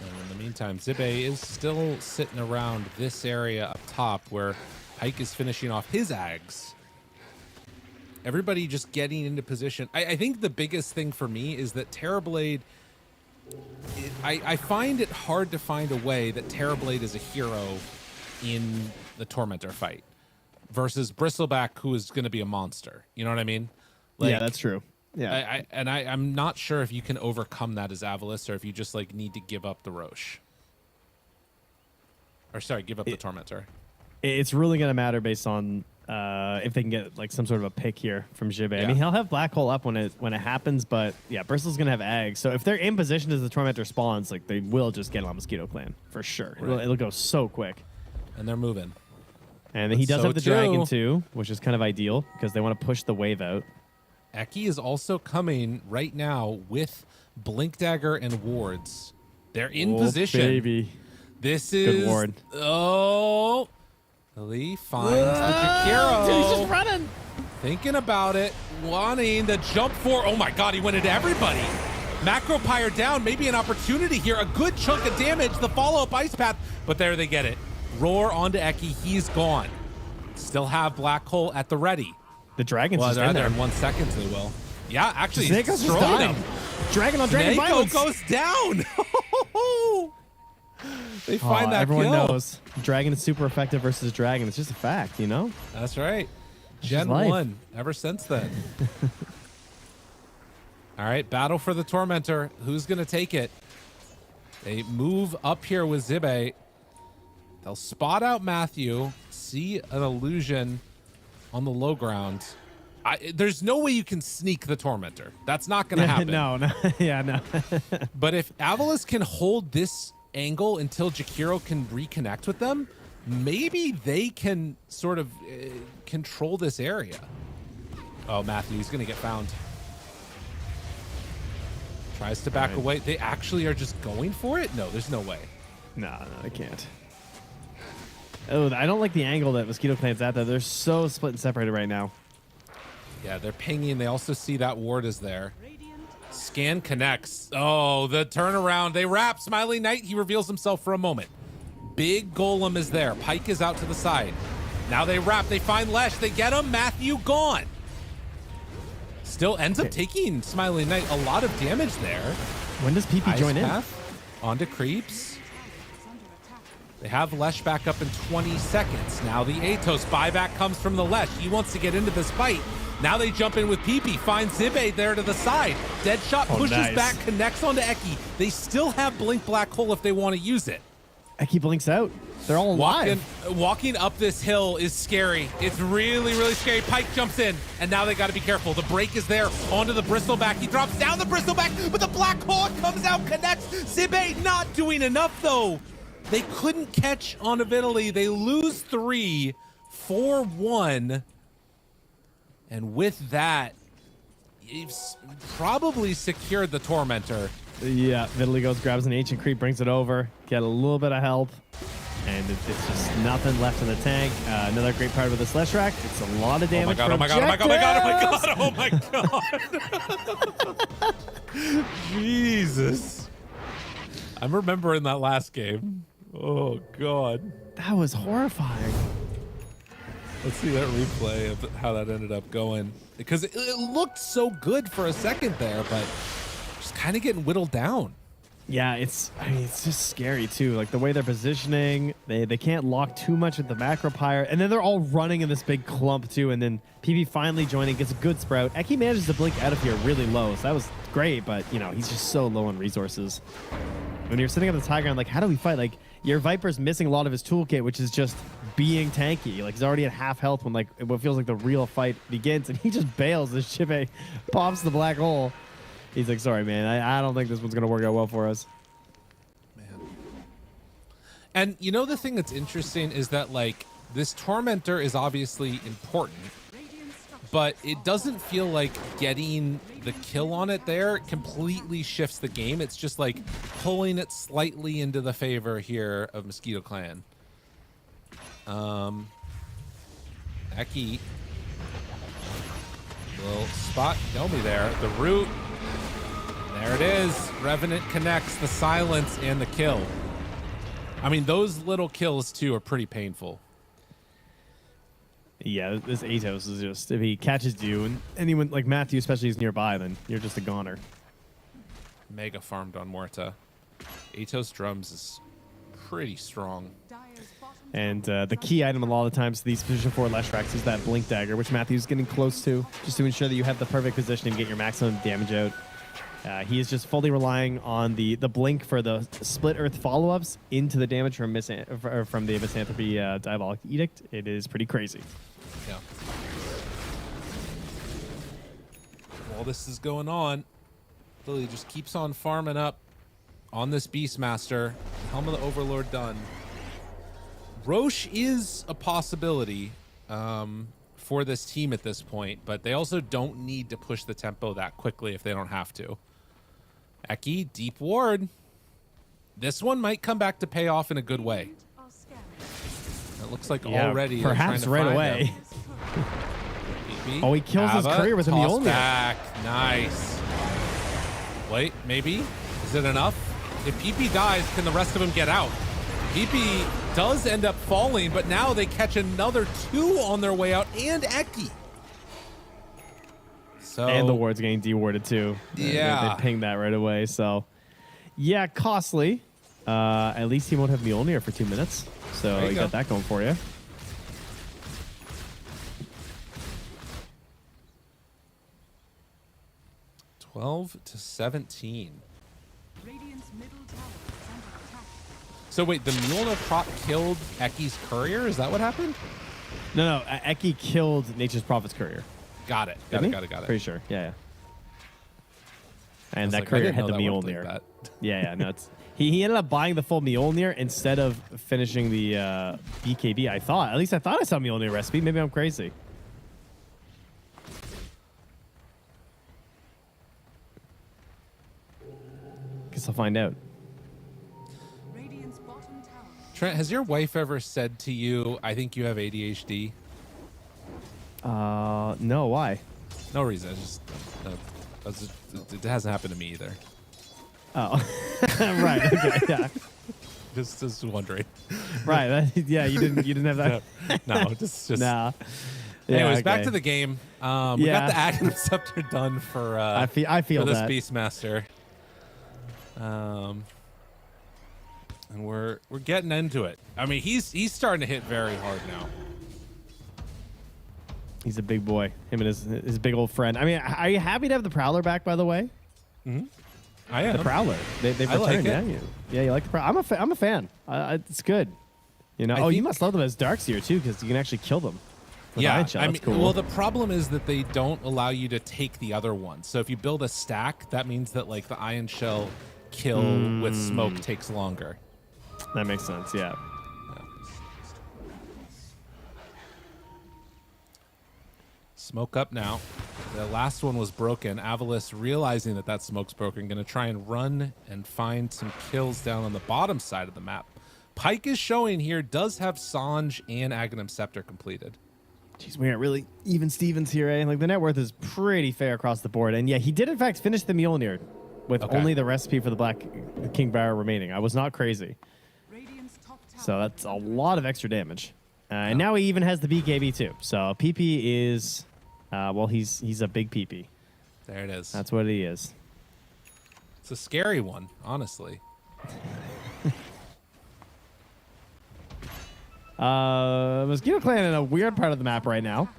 And in the meantime, Zibbe is still sitting around this area up top where Pike is finishing off his Ags. Everybody just getting into position. I think the biggest thing for me is that Terrorblade... I find it hard to find a way that Terrorblade is a hero in the Tormentor fight versus Bristleback, who is going to be a monster. You know what I mean? Like, yeah, that's true. Yeah, I'm not sure if you can overcome that as AVULUS or if you just like need to give up the Roche. Or sorry, give up the Tormentor. It's really going to matter based on if they can get like some sort of a pick here from Jibbe. Yeah. I mean, he'll have Black Hole up when it happens, but yeah, Bristle's going to have Ag. So if they're in position as the Tormentor spawns, like they will just get on Mosquito Clan for sure. Right. It'll go so quick. And they're moving. And he does have the Dragon too, which is kind of ideal because they want to push the wave out. Eki is also coming right now with Blink Dagger and wards. They're in position. Baby. This is good ward. Oh, Lily finds the Jakiro. He's just running. Thinking about it, wanting the jump for. Oh my God, he went into everybody. Macro Pyre down, maybe an opportunity here. A good chunk of damage, the follow-up Ice Path, but there they get it. Roar onto Eki, he's gone. Still have Black Hole at the ready. The Dragon's well, just they're in there there. in 1 second, they will. Yeah, actually, Snake's just destroyed dying. him. Dragon on Dragon Snako violence. goes down. They find that everyone kill. knows Dragon is super effective versus Dragon. It's just a fact, you know? That's right. It's Gen just life. 1, ever since then. All right, battle for the Tormentor. Who's going to take it? They move up here with Zibe. They'll spot out Matthew, see an illusion on the low ground. There's no way you can sneak the Tormentor. That's not going to happen. No. Yeah, no. But if AVULUS can hold this angle until Jakiro can reconnect with them, maybe they can sort of control this area. Oh, Matthew, he's going to get found. Tries to back away. They actually are just going for it? No, there's no way. No, I can't. Oh, I don't like the angle that Mosquito Clan's at, though. They're so split and separated right now. Yeah, they're pinging. They also see that ward is there. Scan connects. Oh, the turnaround. They wrap Smiley Knight. He reveals himself for a moment. Big Golem is there. Pike is out to the side. Now they wrap. They find Lesh. They get him. Matthew gone. Still ends up taking Smiley Knight a lot of damage there. When does PP join in? Onto creeps. They have Lesh back up in 20 seconds. Now the Atos buyback comes from the Lesh. He wants to get into this fight. Now they jump in with PP. Finds Zibe there to the side. Deadshot pushes back, connects onto Eki. They still have Blink Black Hole if they want to use it. Eki blinks out. They're all alive. Walking up this hill is scary. It's really, really scary. Pike jumps in, and now they got to be careful. The break is there onto the Bristleback. He drops down the Bristleback, but the Black Hole comes out, connects. Zibe not doing enough, though. They couldn't catch on Vitaly. They lose 3, 4-1. And with that, you've probably secured the Tormentor. Yeah, Vitaly goes, grabs an ancient creep, brings it over, get a little bit of help, and it's just nothing left in the tank. Another great part of the Slash Rack. It's a lot of damage. Oh my god, oh my god, oh my god, oh my god, oh my god. Jesus. I'm remembering that last game. Oh god. That was horrifying. Let's see that replay of how that ended up going. Because it looked so good for a second there, but just kind of getting whittled down. Yeah, it's just scary too. Like the way they're positioning, they can't lock too much with the macro pyre, and then they're all running in this big clump too. And then PB finally joining, gets a good sprout. Eki manages to blink out of here really low, so that was great. But you know, he's just so low on resources. When you're sitting on the high ground, like how do we fight? Like your Viper's missing a lot of his toolkit, which is just being tanky. Like he's already at half health when like what feels like the real fight begins, and he just bails as Chipe pops the black hole. He's like, sorry, man, I don't think this one's going to work out well for us. Man. And you know, the thing that's interesting is that like this Tormentor is obviously important, but it doesn't feel like getting the kill on it there completely shifts the game. It's just like pulling it slightly into the favor here of Mosquito Clan. Eki will spot Domi there. The root. There it is. Revenant connects the silence and the kill. I mean, those little kills too are pretty painful. Yeah, this Atos is just, if he catches you, and anyone like Matthew especially is nearby, then you're just a goner. Mega farmed on Morta. Atos drums is pretty strong. And the key item a lot of the times to these position 4 Lesh Racks is that Blink Dagger, which Matthew's getting close to, just to ensure that you have the perfect position and get your maximum damage out. He is just fully relying on the Blink for the Split Earth follow-ups into the damage from the Misanthropy Diabolic Edict. It is pretty crazy. Yeah. While this is going on, Lily just keeps on farming up on this Beastmaster. Helm of the Overlord done. Roche is a possibility for this team at this point, but they also don't need to push the tempo that quickly if they don't have to. Eki, deep ward. This one might come back to pay off in a good way. It looks like already they're perhaps trying to right find away. him. Oh, he kills his Ava, courier with a toss Mjolnir. back. Nice. Wait, maybe? Is it enough? If PP dies, can the rest of them get out? PP does end up falling, but now they catch another 2 on their way out, and Eki. So, And the ward's getting dewarded too. Yeah. They pinged that right away. So, yeah, costly. At least he won't have Mjolnir for 2 minutes. So you got that going for you. $12-17. Radiant's middle tower is under attack. So wait, the Mjolnir prop killed Eki's courier? Is that what happened? No, Eki killed Nature's Prophet's courier. Got it. Didn't he? Got it. Pretty sure. Yeah. And that I was like, I courier didn't had know the that worked like Mjolnir. that. Yeah. No, it's he ended up buying the full Mjolnir instead of finishing the BKB. I thought. At least I thought I saw Mjolnir recipe. Maybe I'm crazy. Guess I'll find out. Radiant's bottom tower. Trent, has your wife ever said to you, I think you have ADHD? No, why? No reason. It's just, it hasn't happened to me either. Oh, right. Okay, yeah. Just wondering. Right. Yeah, you didn't have that. No, just nah. Yeah, Anyways, okay. back to the game. We got the Aghanim Scepter done for I feel for this that. Beastmaster. And we're getting into it. I mean, he's starting to hit very hard now. He's a big boy. Him and his big old friend. I mean, are you happy to have the Prowler back, by the way? Mm-hmm. I am. The Prowler. They've I like returned, it. Yeah, you like the Prowler. I'm a fan. It's good. You know. You must love them as Darkseer too, because you can actually kill them. with Iron Shell. I That's mean, cool. well, the problem is that they don't allow you to take the other one. So if you build a stack, that means that like the Iron Shell kill with smoke takes longer. That makes sense. Yeah. Smoke up now. The last one was broken. AVULUS, realizing that that smoke's broken, going to try and run and find some kills down on the bottom side of the map. Pyke is showing here, does have Sange and Aghanim Scepter completed. Jeez, we aren't really even Stevens here, eh? Like, the net worth is pretty fair across the board. And yeah, he did, in fact, finish the Mjolnir with only the recipe for the Black King Barrow remaining. I was not crazy. So that's a lot of extra damage. And now he even has the BKB, too. So PP is... well, he's a big PP. There it is. That's what he is. It's a scary one, honestly. Mosquito Clan in a weird part of the map right now.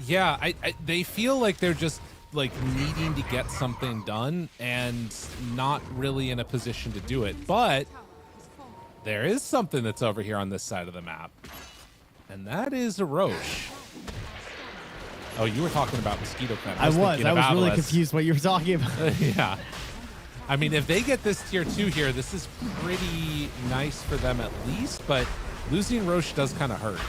Yeah, they feel like they're just like needing to get something done and not really in a position to do it. But there is something that's over here on this side of the map, and that is a Roche. Oh, you were talking about Mosquito Clan. I was really AVULUS. confused what you were talking about. Yeah. I mean, if they get this tier 2 here, this is pretty nice for them at least, but losing Roche does kind of hurt.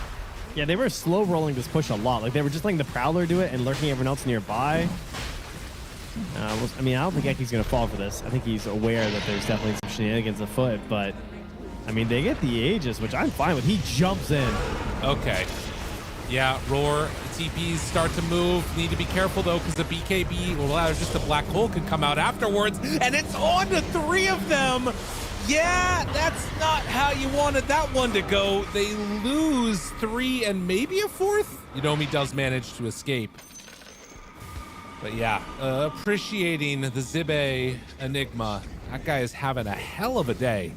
Yeah, they were slow rolling this push a lot. Like, they were just letting the Prowler do it and lurking everyone else nearby. I mean, I don't think Eki's going to fall for this. I think he's aware that there's definitely some shenanigans afoot, but I mean, they get the Aegis, which I'm fine with. He jumps in. Okay. Yeah, Roar, TPs start to move. Need to be careful, though, because the BKB, well, there's just a black hole could come out afterwards, and it's on to 3 of them. Yeah, that's not how you wanted that one to go. They lose 3 and maybe a 4th. Yudomi does manage to escape. But yeah, appreciating the Zibe Enigma. That guy is having a hell of a day.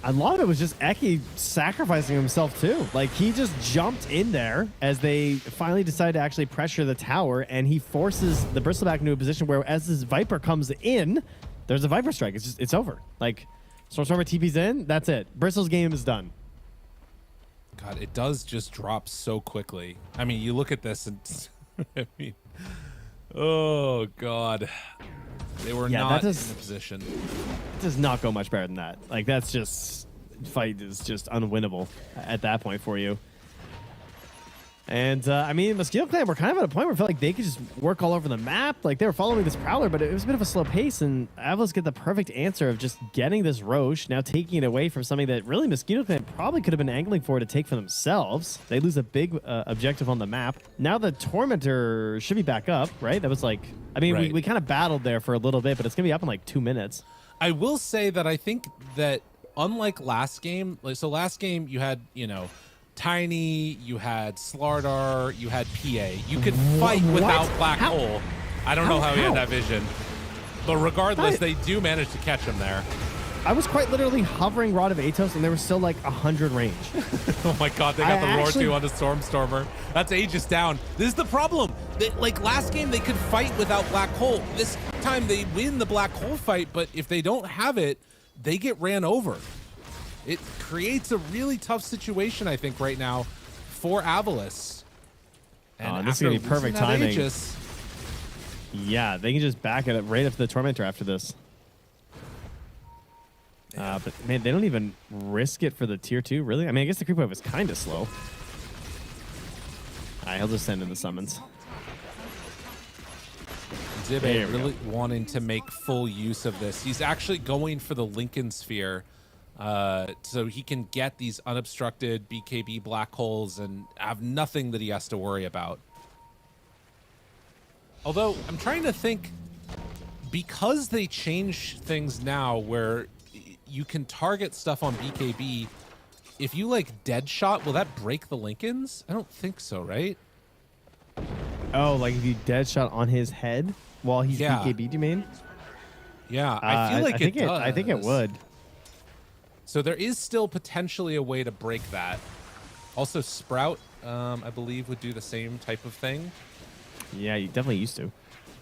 A lot of it was just Eki sacrificing himself too. Like, he just jumped in there as they finally decide to actually pressure the tower, and he forces the Bristleback into a position where as this Viper comes in, there's a Viper strike. It's over. Like, Stormstormer TP's in, that's it. Bristle's game is done. God, it does just drop so quickly. I mean, you look at this and I mean, oh God. They were not in a position. It does not go much better than that. Like, that's just... Fight is just unwinnable at that point for you. And I mean, Mosquito Clan were kind of at a point where I felt like they could just work all over the map. Like they were following this Prowler, but it was a bit of a slow pace. And AVULUS get the perfect answer of just getting this Roche, now taking it away from something that really Mosquito Clan probably could have been angling for to take for themselves. They lose a big objective on the map. Now the Tormentor should be back up, right? That was like, I mean, we kind of battled there for a little bit, but it's going to be up in like 2 minutes. I will say that I think that unlike last game, so last game you had, Tiny, you had Slardar, you had PA. You could fight without Black Hole. I don't know how he had that vision. But regardless, they do manage to catch him there. I was quite literally hovering Rod of Atos, and there was still like 100 range. Oh my god, they got the Roar 2 on the Stormstormer. That's Aegis down. This is the problem. Like last game, they could fight without Black Hole. This time, they win the Black Hole fight, but if they don't have it, they get ran over. It creates a really tough situation, I think, right now for AVULUS. And this is going to be perfect timing. Aegis, yeah, they can just back it right up to the Tormentor after this. But, man, they don't even risk it for the tier 2, really? I mean, I guess the creep wave is kind of slow. All right, he'll just send in the summons. Zibe really wanting to make full use of this. He's actually going for the Lincoln Sphere. So he can get these unobstructed BKB black holes and have nothing that he has to worry about. Although, I'm trying to think, because they change things now where you can target stuff on BKB, if you, like, dead shot, will that break the Lincolns? I don't think so, right? Oh, like if you dead shot on his head while he's BKB'd, you mean? Yeah, I feel like it does. I think it would. So there is still potentially a way to break that. Also, Sprout, I believe, would do the same type of thing. Yeah, you definitely used to.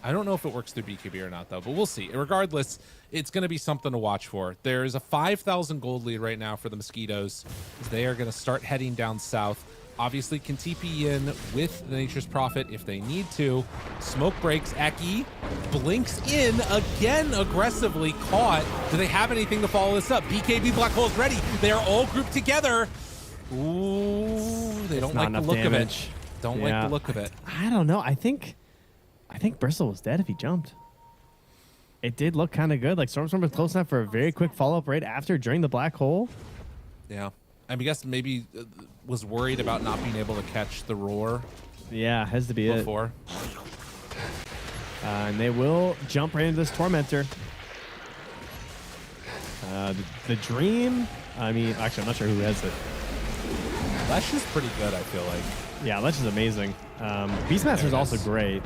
I don't know if it works through BKB or not, though, but we'll see. Regardless, it's going to be something to watch for. There is a 5,000 gold lead right now for the Mosquitoes. They are going to start heading down south. Obviously, can TP in with the Nature's Prophet if they need to. Smoke breaks. Eki blinks in again, aggressively caught. Do they have anything to follow this up? BKB Black Hole's ready. They are all grouped together. Ooh, they don't like the look of it. Don't like the look of it. I don't know. I think Bristle was dead if he jumped. It did look kind of good. Like Stormstorm was close enough for a very quick follow-up right after during the Black Hole. Yeah. I guess maybe was worried about not being able to catch the Roar. Yeah, has to be before. And they will jump right into this Tormentor. The Dream, I mean, actually, I'm not sure who has it. Lesh is pretty good, I feel like. Yeah, Lesh is amazing. Beastmaster is also great.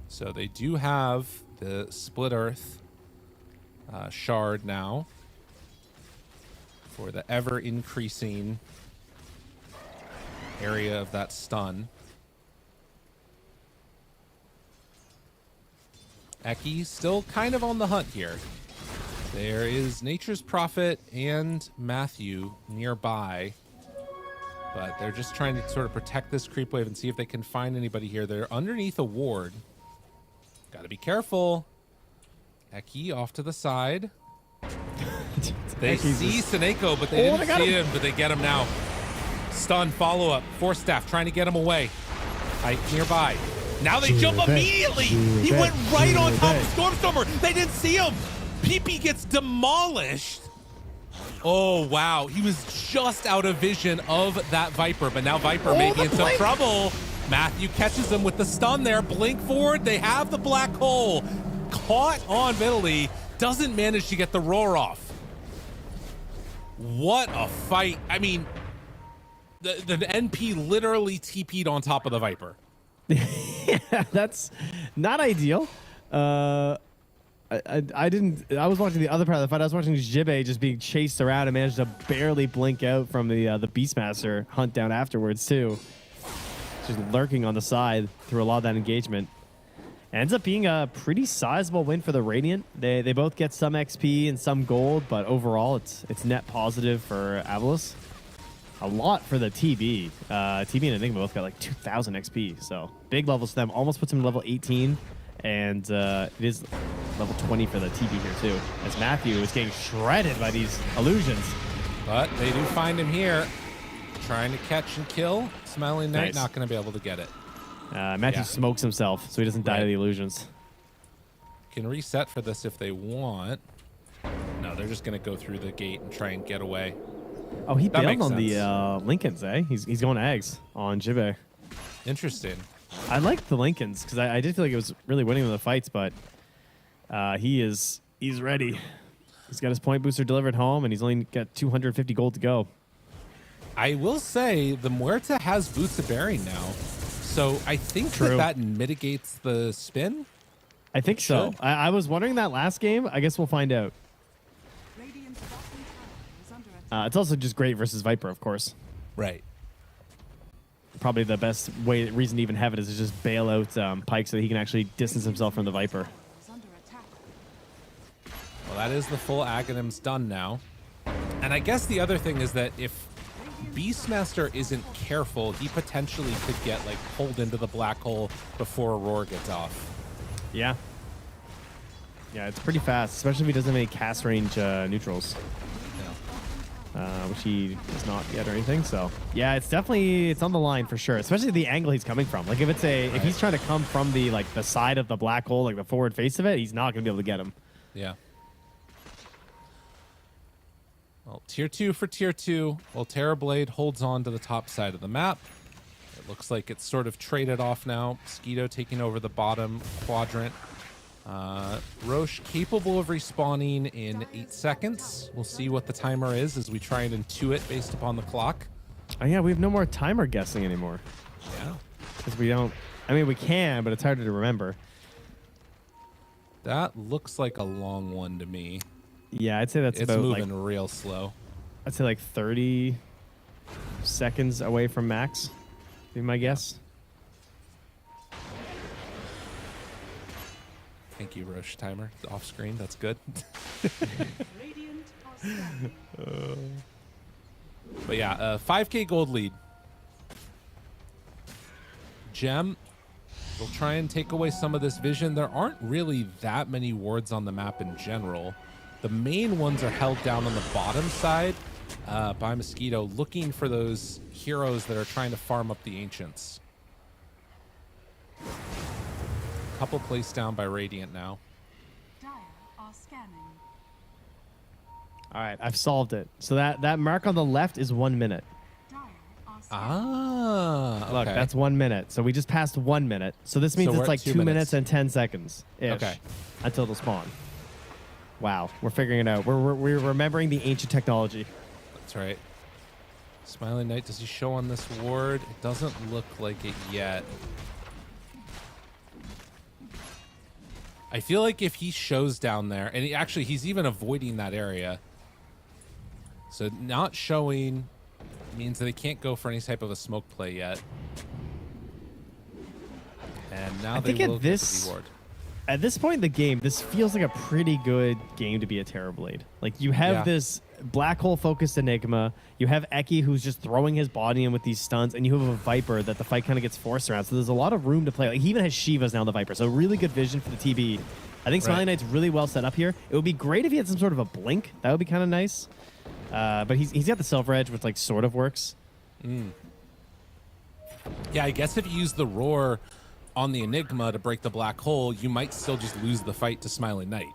So they do have the Split Earth shard now for the ever-increasing area of that stun. Eki still kind of on the hunt here. There is Nature's Prophet and Matthew nearby, but they're just trying to sort of protect this creep wave and see if they can find anybody here. They're underneath a ward. Got to be careful. Eki off to the side. They see Seneko, but they didn't see him, but they get him now. Stun, follow-up, Force Staff trying to get him away. Right nearby. Now they jump immediately. He went right on top of Stormstormer. They didn't see him. PP gets demolished. Oh, wow. He was just out of vision of that Viper, but now Viper may be in some trouble. Matthew catches him with the stun there. Blink forward. They have the Black Hole. Caught on Vitaly. Doesn't manage to get the roar off. What a fight. I mean, the NP literally TP'd on top of the Viper. Yeah, that's not ideal. I was watching the other part of the fight. I was watching Jibe just being chased around and managed to barely blink out from the Beastmaster hunt down afterwards too. Just lurking on the side through a lot of that engagement. Ends up being a pretty sizable win for the Radiant. They both get some XP and some gold, but overall it's net positive for AVULUS. A lot for the TB. TB and Enigma both got like 2,000 XP, so big levels for them. Almost puts them to level 18. And it is level 20 for the TB here, too, as Matthew is getting shredded by these illusions. But they do find him here, trying to catch and kill. Smiling Knight Nice. not going to be able to get it. Matthew smokes himself, so he doesn't die to the illusions. Can reset for this if they want. No, they're just going to go through the gate and try and get away. Oh, he That bailed makes on sense. the Lincolns, eh? He's going eggs on Jibe. Interesting. I liked the Lincolns because I did feel like it was really winning the fights, but he's ready. He's got his point booster delivered home, and he's only got 250 gold to go. I will say the Muerta has boots of bearing now, so I think that mitigates the spin. I think so. I was wondering that last game. I guess we'll find out. It's also just great versus Viper, of course. Right. Probably the best reason to even have it is to just bail out Pike so that he can actually distance himself from the Viper. Well, that is the full Aghanims done now. And I guess the other thing is that if Beastmaster isn't careful, he potentially could get like pulled into the black hole before Aurora gets off. Yeah. Yeah, it's pretty fast, especially if he doesn't have any cast range neutrals. Which he does not yet or anything. So yeah, it's on the line for sure, especially the angle he's coming from. Like if he's trying to come from the the side of the black hole, like the forward face of it, he's not gonna be able to get him. Yeah. Well, tier 2 for tier 2. Well, Terrorblade holds on to the top side of the map. It looks like it's sort of traded off now. Mosquito taking over the bottom quadrant. Roche capable of respawning in 8 seconds. We'll see what the timer is as we try and intuit based upon the clock. Oh yeah, we have no more timer guessing anymore. Yeah. Because we don't. I mean, we can, but it's harder to remember. That looks like a long one to me. Yeah, I'd say that's it's about moving real slow. I'd say like 30 seconds away from max. Be my guess. Thank you, Roche timer. It's off screen. That's good. But yeah, 5K gold lead. Gem will try and take away some of this vision. There aren't really that many wards on the map in general. The main ones are held down on the bottom side by Mosquito, looking for those heroes that are trying to farm up the Ancients. Couple placed down by Radiant now. All right, I've solved it. So that mark on the left is 1 minute. Ah, okay. Look, that's 1 minute. So we just passed 1 minute. So this means So we're it's at like 2 2 minutes. minutes and 10 seconds. Okay. Until it'll spawn. Wow, we're figuring it out. We're remembering the ancient technology. That's right. Smiling Knight, does he show on this ward? It doesn't look like it yet. I feel like if he shows down there, and he's even avoiding that area. So not showing means that he can't go for any type of a smoke play yet. And now they will get the D ward. At this point in the game, this feels like a pretty good game to be a Terrorblade. Like, you have this black hole focused Enigma, you have Eki who's just throwing his body in with these stunts, and you have a Viper that the fight kind of gets forced around. So there's a lot of room to play. Like, he even has Shivas now, the Viper. So really good vision for the TB. I think Smiling Knight's really well set up here. It would be great if he had some sort of a blink. That would be kind of nice. But he's got the Silver Edge, which like sort of works. Yeah, I guess if you use the Roar on the Enigma to break the black hole, you might still just lose the fight to Smiling Knight.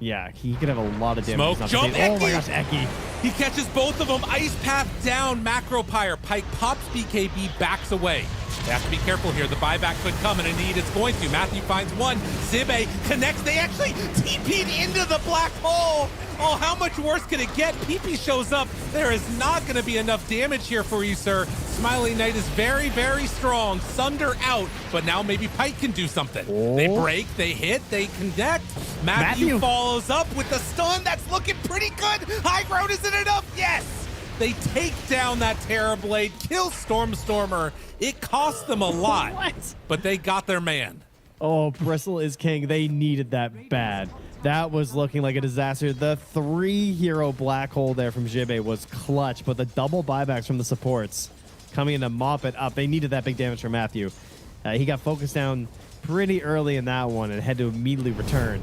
Yeah, he could have a lot of damage. Smoke jump, Oh my gosh, Eki. He catches both of them. Ice Path down, Macro Pyre. Pike pops BKB, backs away. They have to be careful here. The buyback could come, and indeed it's going to. Matthew finds one. Zibe connects. They actually TP'd into the black hole. Oh, how much worse can it get? PP shows up. There is not going to be enough damage here for you, sir. Smiling Knight is very, very strong. Sunder out, but now maybe Pike can do something. They break, they hit, they connect. Matthew follows up with the stun. That's looking pretty good. High ground, isn't enough? Yes! They take down that Terrorblade, kill Stormstormer. It cost them a lot, but they got their man. Oh, Bristle is king. They needed that bad. That was looking like a disaster. The 3-hero black hole there from Jibe was clutch, but the double buybacks from the supports coming in to mop it up. They needed that big damage from Matthew. He got focused down pretty early in that one and had to immediately return.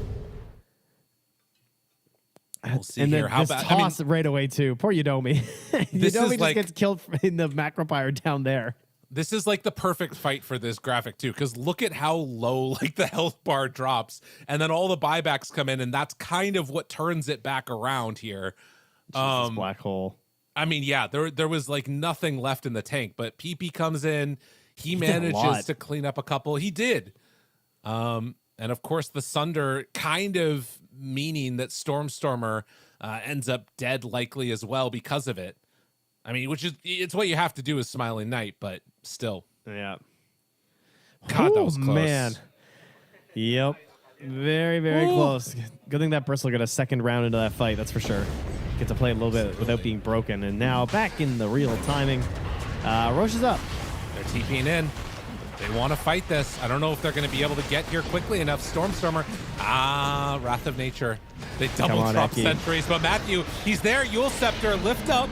We'll see and here. then How this bad? toss right away too. Poor Udomi. This Udomi is just like- gets killed in the Macropyre down there. This is like the perfect fight for this graphic too, because look at how low like the health bar drops, and then all the buybacks come in, and that's kind of what turns it back around here. Jesus, black hole. I mean, yeah, there was like nothing left in the tank, but PP comes in, he did a manages lot. to clean up a couple. He did. And of course the Sunder kind of meaning that Stormstormer ends up dead likely as well because of it. I mean, it's what you have to do with Smiling Knight, but still. Yeah. God, that was close. Man. Yep. Very, very close. Good thing that Bristle got a second round into that fight, that's for sure. Get to play a little bit without being broken. And now back in the real timing. Roche is up. They're TPing in. They want to fight this. I don't know if they're going to be able to get here quickly enough. Stormstormer. Wrath of Nature. They double drop Eki. sentries, but Matthew, he's there. Yule Scepter, lift up.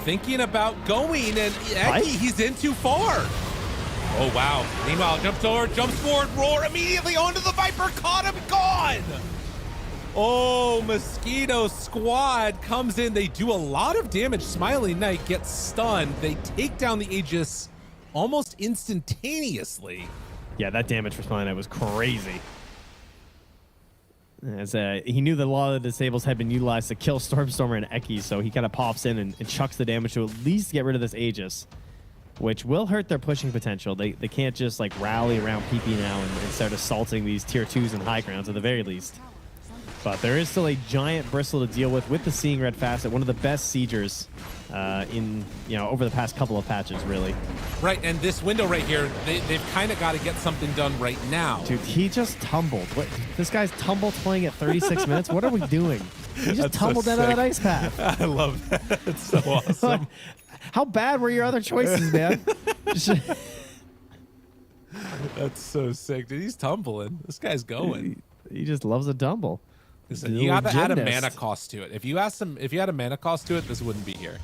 Thinking about going, and Eki, he's in too far. Oh, wow. Meanwhile, jumps forward, roar immediately onto the Viper, caught him, gone. Oh, Mosquito Squad comes in. They do a lot of damage. Smiling Knight gets stunned. They take down the Aegis almost instantaneously. Yeah, that damage for Smiling Knight was crazy. As he knew that a lot of the disables had been utilized to kill Stormstormer and Eki, so he kind of pops in and chucks the damage to at least get rid of this Aegis, which will hurt their pushing potential. They can't just like rally around PP now and start assaulting these tier 2s and high grounds at the very least. But there is still a giant Bristle to deal with the Seeing Red Facet, one of the best siegers in over the past couple of patches, really. Right, and this window right here, they've kind of got to get something done right now. Dude, he just tumbled. What? This guy's tumble playing at 36 minutes? What are we doing? He just That's tumbled so down on sick. that ice path. I love that. It's so awesome. How bad were your other choices, man? That's so sick. Dude, he's tumbling. This guy's going. He just loves a tumble. Listen, you got to add a mana cost to it. If you had a mana cost to it, this wouldn't be here.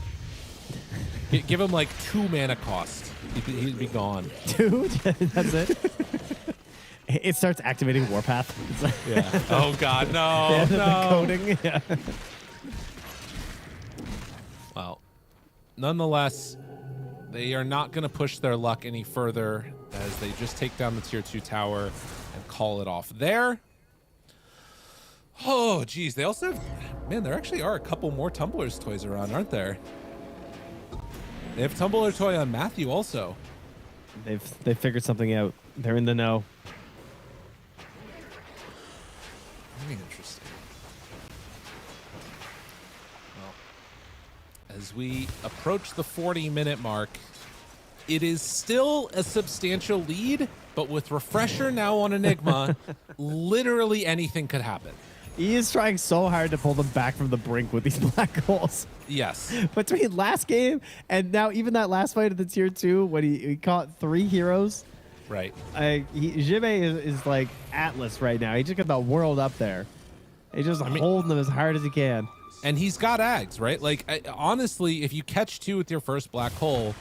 Give him like 2 mana cost. He'd be gone. 2? That's it? It starts activating Warpath. Yeah. Oh God, no, The no. coding. Yeah. Well, nonetheless, they are not going to push their luck any further as they just take down the tier 2 tower and call it off there. Oh, geez. They also have, man, there actually are a couple more Tumblers toys around, aren't there? They have Tumbler toy on Matthew also. They've figured something out. They're in the know. Very interesting. Well, as we approach the 40-minute mark, it is still a substantial lead, but with Refresher now on Enigma, literally anything could happen. He is trying so hard to pull them back from the brink with these black holes. Yes. Between last game and now even that last fight at the tier 2 when he caught 3 heroes. Right. Jibe is like Atlas right now. He just got the world up there. He's just holding them as hard as he can. And he's got Ags, right? Like, honestly, if you catch 2 with your first black hole,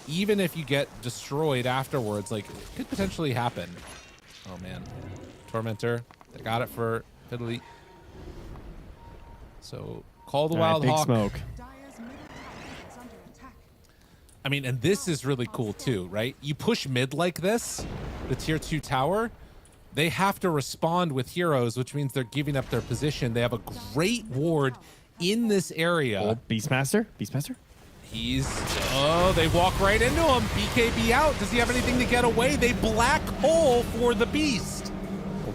even if you get destroyed afterwards, like, it could potentially happen. Oh, man. Tormentor. They got it for Fiddly. So, call the Wild big Hawk. smoke. I mean, and this is really cool too, right? You push mid like this, the tier 2 tower, they have to respond with heroes, which means they're giving up their position. They have a great ward in this area. Oh, Beastmaster? They walk right into him. BKB out. Does he have anything to get away? They black hole for the Beast.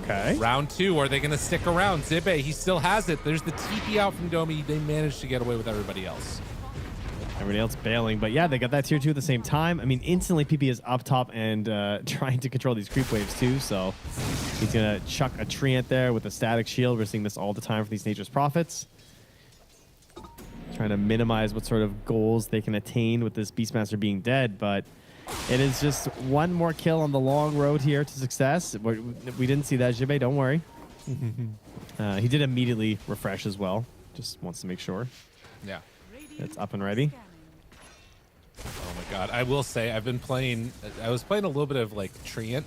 Okay. Round 2, are they going to stick around? Zibe, he still has it. There's the TP out from Domi. They managed to get away with everybody else. Everybody else bailing. But yeah, they got that tier 2 at the same time. I mean, instantly PP is up top and trying to control these creep waves too. So he's going to chuck a Treant there with a static shield. We're seeing this all the time for these Nature's Prophets. Trying to minimize what sort of goals they can attain with this Beastmaster being dead. But it is just one more kill on the long road here to success. We didn't see that, Jibe, don't worry. He did immediately refresh as well. Just wants to make sure. Yeah. It's up and ready. Oh my God. I will say I was playing a little bit of like Treant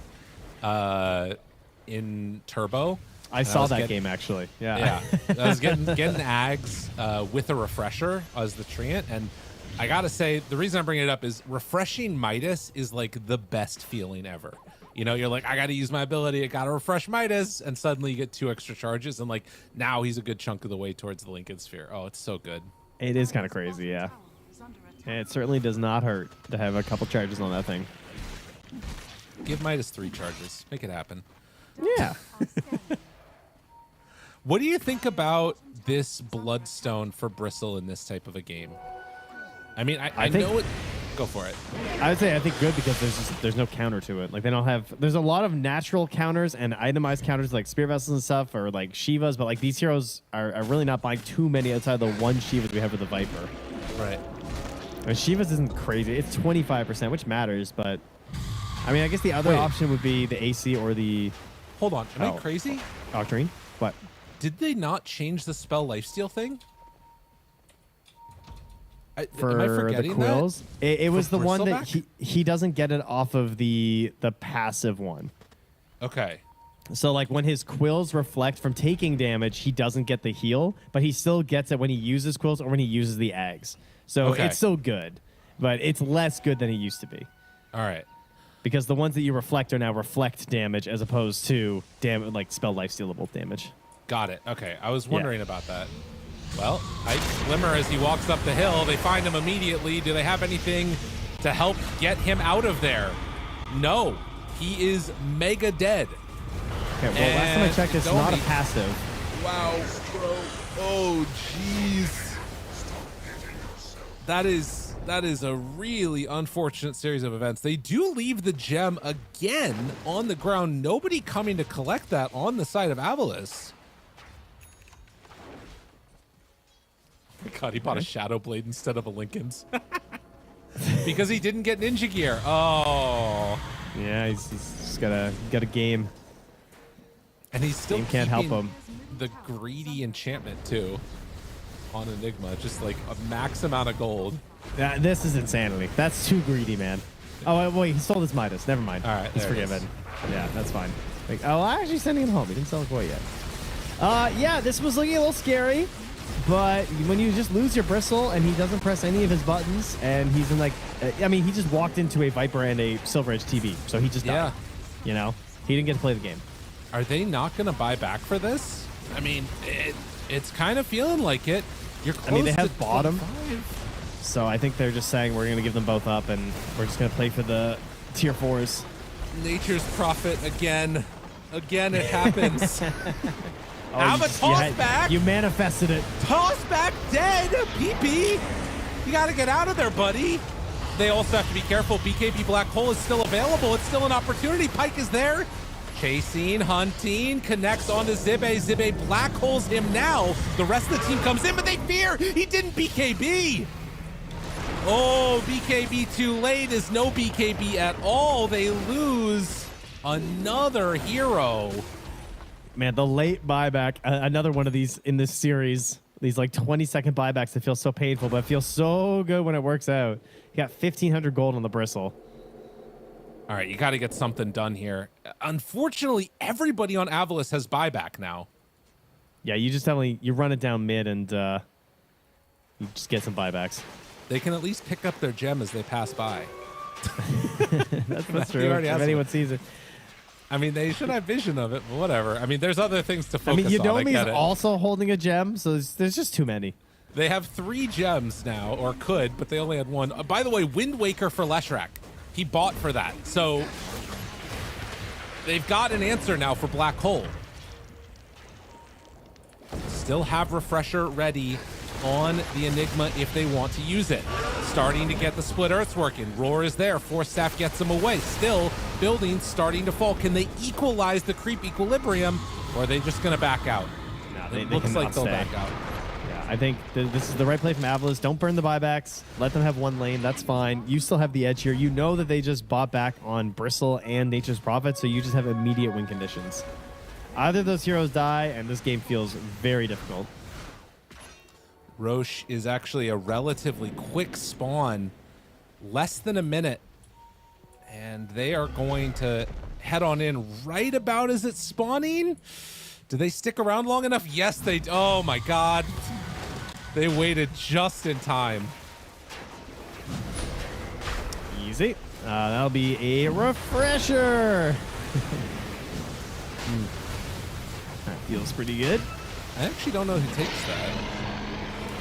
in Turbo. I saw that game actually. Yeah. I was getting Ags with a refresher as the treant, and I gotta say the reason I'm bringing it up is refreshing Midas is like the best feeling ever. You know, you're like, I gotta use my ability, I gotta refresh Midas, and suddenly you get 2 extra charges, and like now he's a good chunk of the way towards the Lincoln Sphere. Oh, it's so good. It is kind of crazy, yeah. And it certainly does not hurt to have a couple charges on that thing. Give Midas 3 charges. Make it happen. Yeah. What do you think about this Bloodstone for Bristle in this type of a game? I mean, I think, know it. Go for it. I would say I think good because there's no counter to it. Like they don't have. There's a lot of natural counters and itemized counters like Spear Vessels and stuff, or like Shivas. But like these heroes are really not buying too many outside the one Shivas we have with the Viper. Right. And Shivas isn't crazy. It's 25%, which matters. But I mean, I guess the other option would be the AC or the. Hold on. Am I crazy? Octarine? What? Did they not change the spell Lifesteal thing? For am I forgetting the quills, it was the one that he doesn't get it off of the passive one. Okay. So like when his quills reflect from taking damage, he doesn't get the heal, but he still gets it when he uses quills or when he uses the eggs. So it's still good, but it's less good than it used to be. All right. Because the ones that you reflect are now reflect damage as opposed to like spell lifestealable damage. Got it. Okay. I was wondering about that. Well, Glimmer as he walks up the hill. They find him immediately. Do they have anything to help get him out of there? No. He is mega dead. Okay, well, last time I checked, it's not a passive. Wow, bro. Oh, jeez. That is a really unfortunate series of events. They do leave the gem again on the ground. Nobody coming to collect that on the side of AVULUS. God, he bought a Shadow Blade instead of a Lincoln's. Because he didn't get Ninja Gear. Oh. Yeah, he's just got a game. And he's still can't help him. The greedy enchantment too on Enigma, just like a max amount of gold. Yeah, this is insanity. That's too greedy, man. Oh wait, he sold his Midas. Never mind. All right, he's forgiven. Yeah, that's fine. Like, oh, I'm actually sending him home. He didn't sell it quite yet. Yeah, this was looking a little scary. But when you just lose your Bristle and he doesn't press any of his buttons and he's in like, I mean, he just walked into a Viper and a Silver Edge TV. So he just died. You know, he didn't get to play the game. Are they not going to buy back for this? I mean, it's kind of feeling like it. You're close. I mean, they have to bottom. 25. So I think they're just saying we're going to give them both up and we're just going to play for the tier 4s. Nature's Prophet again. Again, it happens. Oh, Have a toss back. You manifested it. Toss back dead. PP. You got to get out of there, buddy. They also have to be careful. BKB Black Hole is still available. It's still an opportunity. Pike is there. Chasing, hunting, connects onto Zibe. Zibe Black Holes him now. The rest of the team comes in, but they fear he didn't BKB. Oh, BKB too late is no BKB at all. They lose another hero. Man, the late buyback, another one of these in this series, these like 20-second buybacks that feel so painful, but feel so good when it works out. You got 1,500 gold on the Bristle. All right, you got to get something done here. Unfortunately, everybody on AVULUS has buyback now. Yeah, you just you run it down mid and you just get some buybacks. They can at least pick up their gem as they pass by. That's true. If anyone sees it. I mean, they should have vision of it, but whatever. I mean, there's other things to focus on. Yodomi is also holding a gem, so there's just too many. They have 3 gems now, or could, but they only had 1. By the way, Wind Waker for Leshrac. He bought for that. So they've got an answer now for Black Hole. Still have Refresher ready on the Enigma if they want to use it. Starting to get the Split Earths working. Roar is there. Force Staff gets them away. Still, buildings starting to fall. Can they equalize the creep equilibrium, or are they just going to back out? No, they looks like they'll back out. Yeah, I think this is the right play from AVULUS. Don't burn the buybacks. Let them have one lane. That's fine. You still have the edge here. You know that they just bought back on Bristle and Nature's Prophet, so you just have immediate win conditions. Either of those heroes die, and this game feels very difficult. Roche is actually a relatively quick spawn, less than a minute, and they are going to head on in right about as it's spawning. Do they stick around long enough? Yes, they. Oh my God. They waited just in time. Easy. That'll be a refresher. That feels pretty good. I actually don't know who takes that.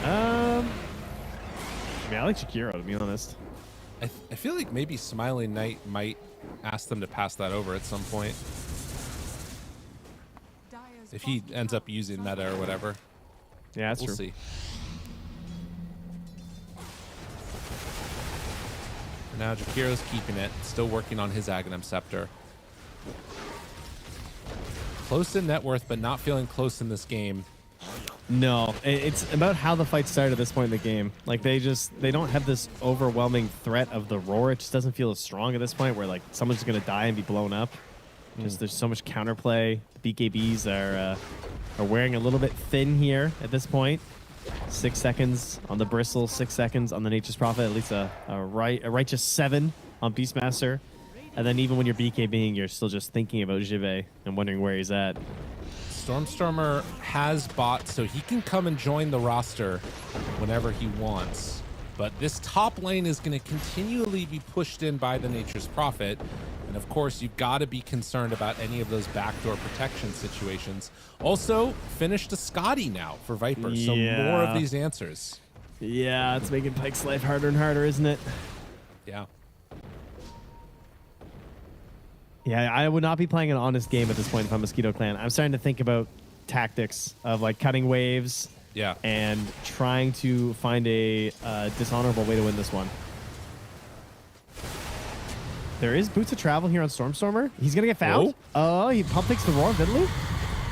I mean, I like Shakiro, to be honest. I feel like maybe Smiling Knight might ask them to pass that over at some point. If he ends up using meta or whatever. Yeah, that's we'll true. See. For now, Jakiro's keeping it, still working on his Aghanim Scepter. Close in net worth, but not feeling close in this game. No, it's about how the fight started at this point in the game. Like they don't have this overwhelming threat of the roar. It just doesn't feel as strong at this point where like someone's just gonna die and be blown up. Just there's so much counterplay. The BKBs are wearing a little bit thin here at this point. 6 seconds on the Bristle, 6 seconds on the Nature's Prophet, at least a righteous 7 on Beastmaster. And then even when you're BKBing, you're still just thinking about Jive and wondering where he's at. Stormstormer has bot, so he can come and join the roster whenever he wants. But this top lane is going to continually be pushed in by the Nature's Prophet. And of course, you've got to be concerned about any of those backdoor protection situations. Also, finished a Scotty now for Viper, so more of these answers. Yeah, it's making Pyke's life harder and harder, isn't it? Yeah. Yeah, I would not be playing an honest game at this point if I'm Mosquito Clan. I'm starting to think about tactics of like cutting waves, and trying to find a dishonorable way to win this one. There is Boots of Travel here on Stormstormer. He's gonna get fouled. Oh, he pump fakes the roar, didn't he?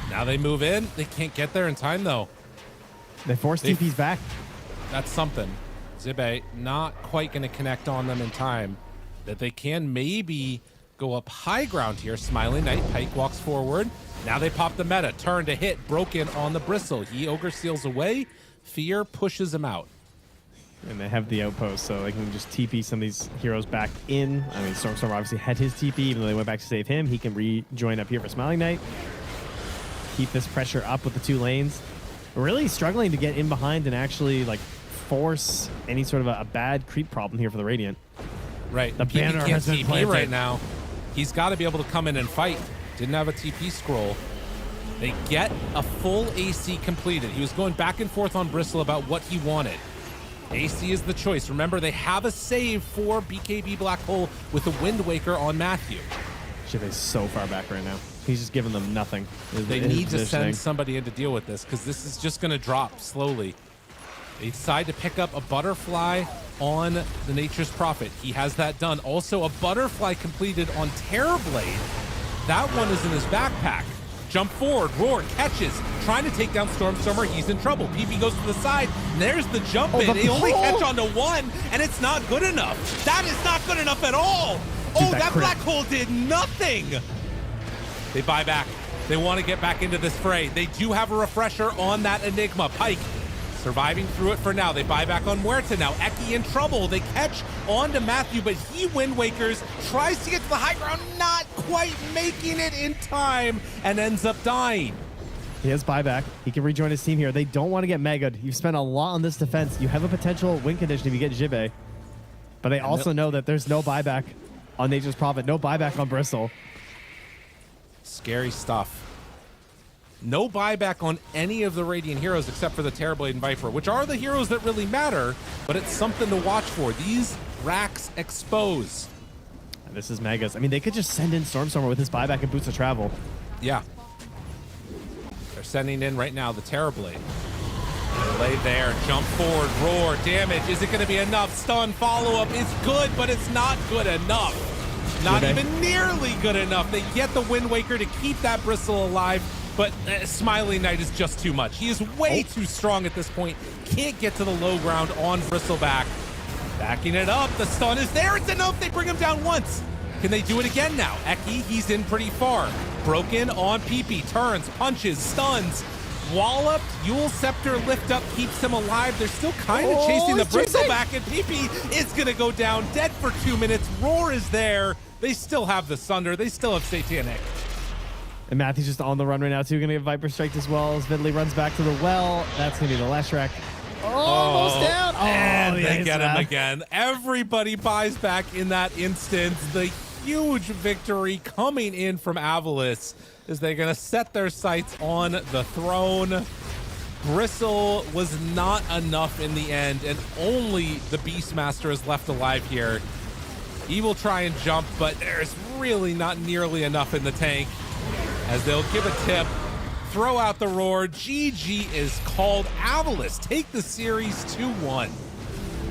Now they move in. They can't get there in time though. They force TPs back. That's something. Zibe not quite going to connect on them in time. That they can maybe go up high ground here. Smiling Knight, Pyke walks forward. Now they pop the meta. Turn to hit. Broken on the Bristle. He Ogre Seals away. Fear pushes him out. And they have the outpost, so they can just TP some of these heroes back in. I mean, Stormstormer obviously had his TP, even though they went back to save him. He can rejoin up here for Smiling Knight. Keep this pressure up with the 2 lanes. Really struggling to get in behind and actually like force any sort of a bad creep problem here for the Radiant. Right. The banner can't has been TP planted right now. He's got to be able to come in and fight. Didn't have a TP scroll. They get a full AC completed. He was going back and forth on Bristle about what he wanted. AC is the choice. Remember, they have a save for BKB Black Hole with the Wind Waker on Matthew. Shiv is so far back right now. He's just giving them nothing. They need to send somebody in to deal with this because this is just going to drop slowly. They decide to pick up a Butterfly on the Nature's Prophet. He has that done. Also, a Butterfly completed on Terrorblade. That one is in his backpack. Jump forward, Roar catches, trying to take down Stormstormer. He's in trouble. PP goes to the side, and there's the jump in. They only catch onto 1, and it's not good enough. That is not good enough at all. Dude, that Black Hole did nothing. They buy back. They want to get back into this fray. They do have a refresher on that Enigma. Pyke surviving through it for now. They buy back on Muerta now. Eki in trouble. They catch on to Matthew, but he Wind Wakers, tries to get to the high ground, not quite making it in time, and ends up dying. He has buyback. He can rejoin his team here. They don't want to get megged. You've spent a lot on this defense. You have a potential win condition if you get Jibe, but they also know that there's no buyback on Nature's Prophet, no buyback on Bristle. Scary stuff. No buyback on any of the Radiant heroes except for the Terrorblade and Viper, which are the heroes that really matter, but it's something to watch for. These racks expose. And this is Megas. I mean, they could just send in Stormstormer with his buyback and Boots of Travel. Yeah. They're sending in right now the Terrorblade. Lay there, jump forward, roar, damage. Is it going to be enough? Stun, follow-up is good, but it's not good enough. Not even nearly good enough. They get the Wind Waker to keep that Bristle alive, but Smiling Knight is just too much. He is way too strong at this point. Can't get to the low ground on Bristleback. Backing it up. The stun is there. It's enough. They bring him down once. Can they do it again now? Eki, he's in pretty far. Broken on PP. Turns, punches, stuns. Wallop, Yule Scepter lift up keeps him alive. They're still kind of chasing the Bristleback, and PP is going to go down dead for 2 minutes. Roar is there. They still have the Sunder. They still have Satanic. And Matthew's just on the run right now, too. Going to get Viper Striked as well as Vidley runs back to the well. That's going to be the Leshrac. Almost down. And they get him again. Everybody buys back in that instance. The huge victory coming in from AVULUS as they're going to set their sights on the throne. Bristle was not enough in the end, and only the Beastmaster is left alive here. He will try and jump, but there's really not nearly enough in the tank as they'll give a tip, throw out the roar. GG is called. AVULUS take the series 2-1.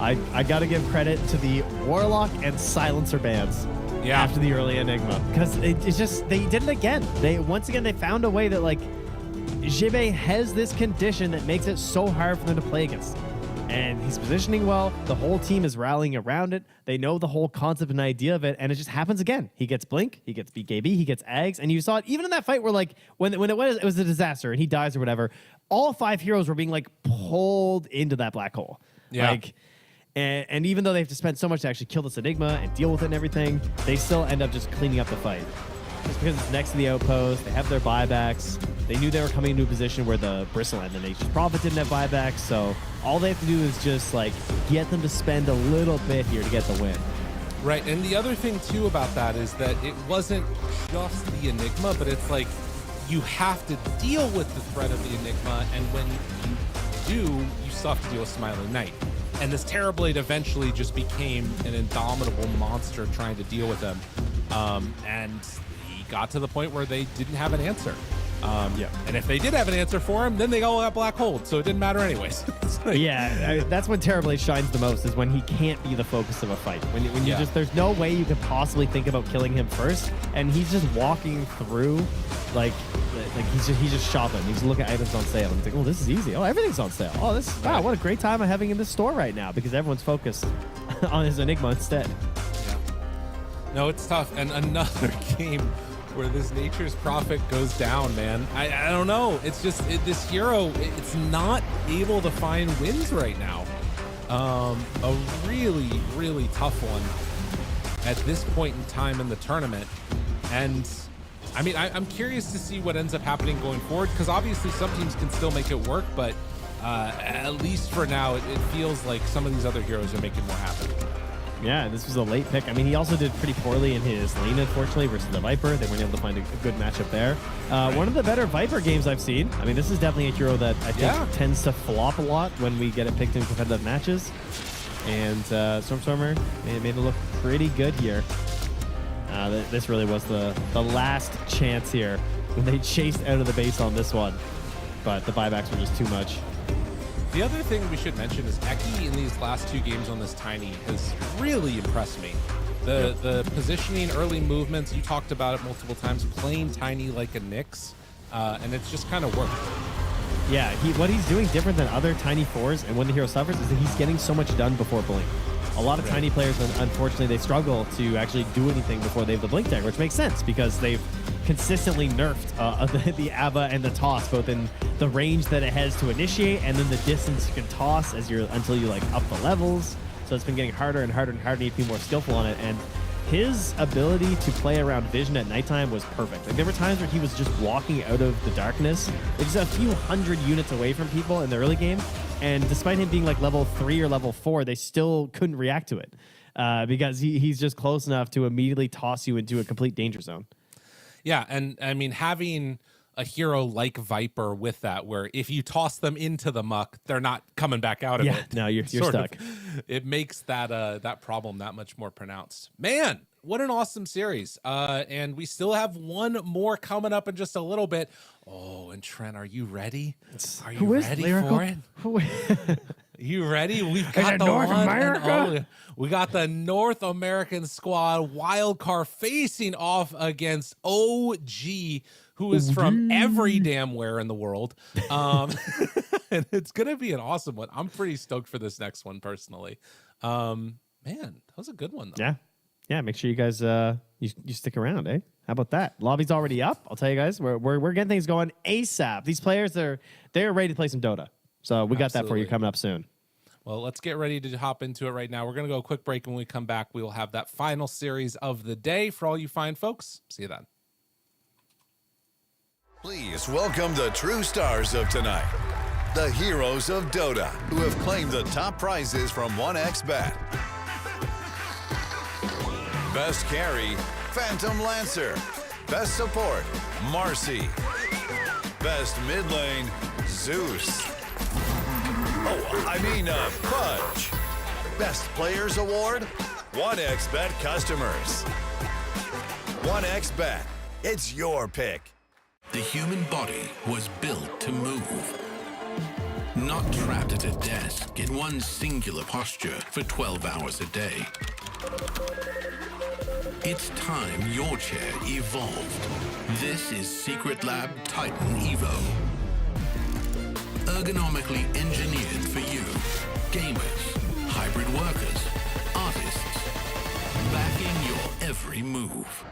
I got to give credit to the Warlock and Silencer bans after the early Enigma, because it's just, they did it again. Once again, they found a way that, like, Jibe has this condition that makes it so hard for them to play against. And he's positioning well. The whole team is rallying around it. They know the whole concept and idea of it, and it just happens again. He gets Blink, he gets BKB, he gets Ags, and you saw it even in that fight where, like, when it was a disaster and he dies or whatever, all 5 heroes were being, like, pulled into that black hole. Yeah. Like, and even though they have to spend so much to actually kill this Enigma and deal with it and everything, they still end up just cleaning up the fight. Just because it's next to the outpost, they have their buybacks. They knew they were coming into a position where the Bristle and the Nature's Prophet didn't have buybacks, so all they have to do is just, like, get them to spend a little bit here to get the win. Right, and the other thing, too, about that is that it wasn't just the Enigma, but it's like you have to deal with the threat of the Enigma, and when you do, you still have to deal with Smiling Knight. And this Terrorblade eventually just became an indomitable monster trying to deal with them. And he got to the point where they didn't have an answer. And if they did have an answer for him, then they all got black holed, so it didn't matter anyways. That's when Terrorblade shines the most, is when he can't be the focus of a fight. When you just, there's no way you could possibly think about killing him first, and he's just walking through, like he's just shopping. He's looking at items on sale, and he's like, oh, this is easy. Oh, everything's on sale. Oh, wow, what a great time I'm having in this store right now, because everyone's focused on his Enigma instead. Yeah. No, it's tough. And another game where this Nature's Prophet goes down, man. I don't know. It's just this hero, it's not able to find wins right now. A really, really tough one at this point in time in the tournament. And I mean, I'm curious to see what ends up happening going forward, because obviously some teams can still make it work, but at least for now, it feels like some of these other heroes are making more happen. Yeah, this was a late pick. I mean, he also did pretty poorly in his lane, unfortunately, versus the Viper. They weren't able to find a good matchup there. One of the better Viper games I've seen. I mean, this is definitely a hero that I think tends to flop a lot when we get it picked in competitive matches. And Stormstormer made it look pretty good here. This really was the last chance here when they chased out of the base on this one. But the buybacks were just too much. The other thing we should mention is Eki in these last 2 games on this Tiny has really impressed me. The positioning, early movements, you talked about it multiple times, playing Tiny like a Nyx, and it's just kind of worked. Yeah, what he's doing different than other Tiny 4s and when the hero suffers is that he's getting so much done before Blink. A lot of Tiny players, unfortunately, they struggle to actually do anything before they have the Blink dagger, which makes sense because they've consistently nerfed the Ava and the toss, both in the range that it has to initiate and then the distance you can toss until you like up the levels. So it's been getting harder and harder and harder. You need to be more skillful on it. And his ability to play around vision at nighttime was perfect. Like, there were times where he was just walking out of the darkness, just a few hundred units away from people in the early game. And despite him being like level 3 or level 4, they still couldn't react to it because he's just close enough to immediately toss you into a complete danger zone. Yeah, and I mean, having a hero like Viper with that, where if you toss them into the muck, they're not coming back out of it. Yeah, no, you're stuck. It makes that problem that much more pronounced. Man, what an awesome series. And we still have one more coming up in just a little bit. Oh, and Trent, are you ready? Are you ready for it? You ready? We've got the North America. We got the North American squad Wildcard facing off against OG, who is from every damn where in the world. And it's gonna be an awesome one. I'm pretty stoked for this next one personally. Man, that was a good one though. Yeah. Make sure you guys you stick around, eh? How about that? Lobby's already up. I'll tell you guys, we're getting things going ASAP. These players they're ready to play some Dota. So we got that for you coming up soon. Well, let's get ready to hop into it right now. We're going to go a quick break. When we come back, we will have that final series of the day for all you fine folks. See you then. Please welcome the true stars of tonight. The heroes of Dota, who have claimed the top prizes from 1xBet. Best carry, Phantom Lancer. Best support, Marcy. Best mid lane, Zeus. Pudge. Best Players Award, 1xBet customers. 1xBet, it's your pick. The human body was built to move. Not trapped at a desk in one singular posture for 12 hours a day. It's time your chair evolved. This is Secret Lab Titan Evo. Ergonomically engineered for you. Gamers, hybrid workers, artists. Backing your every move.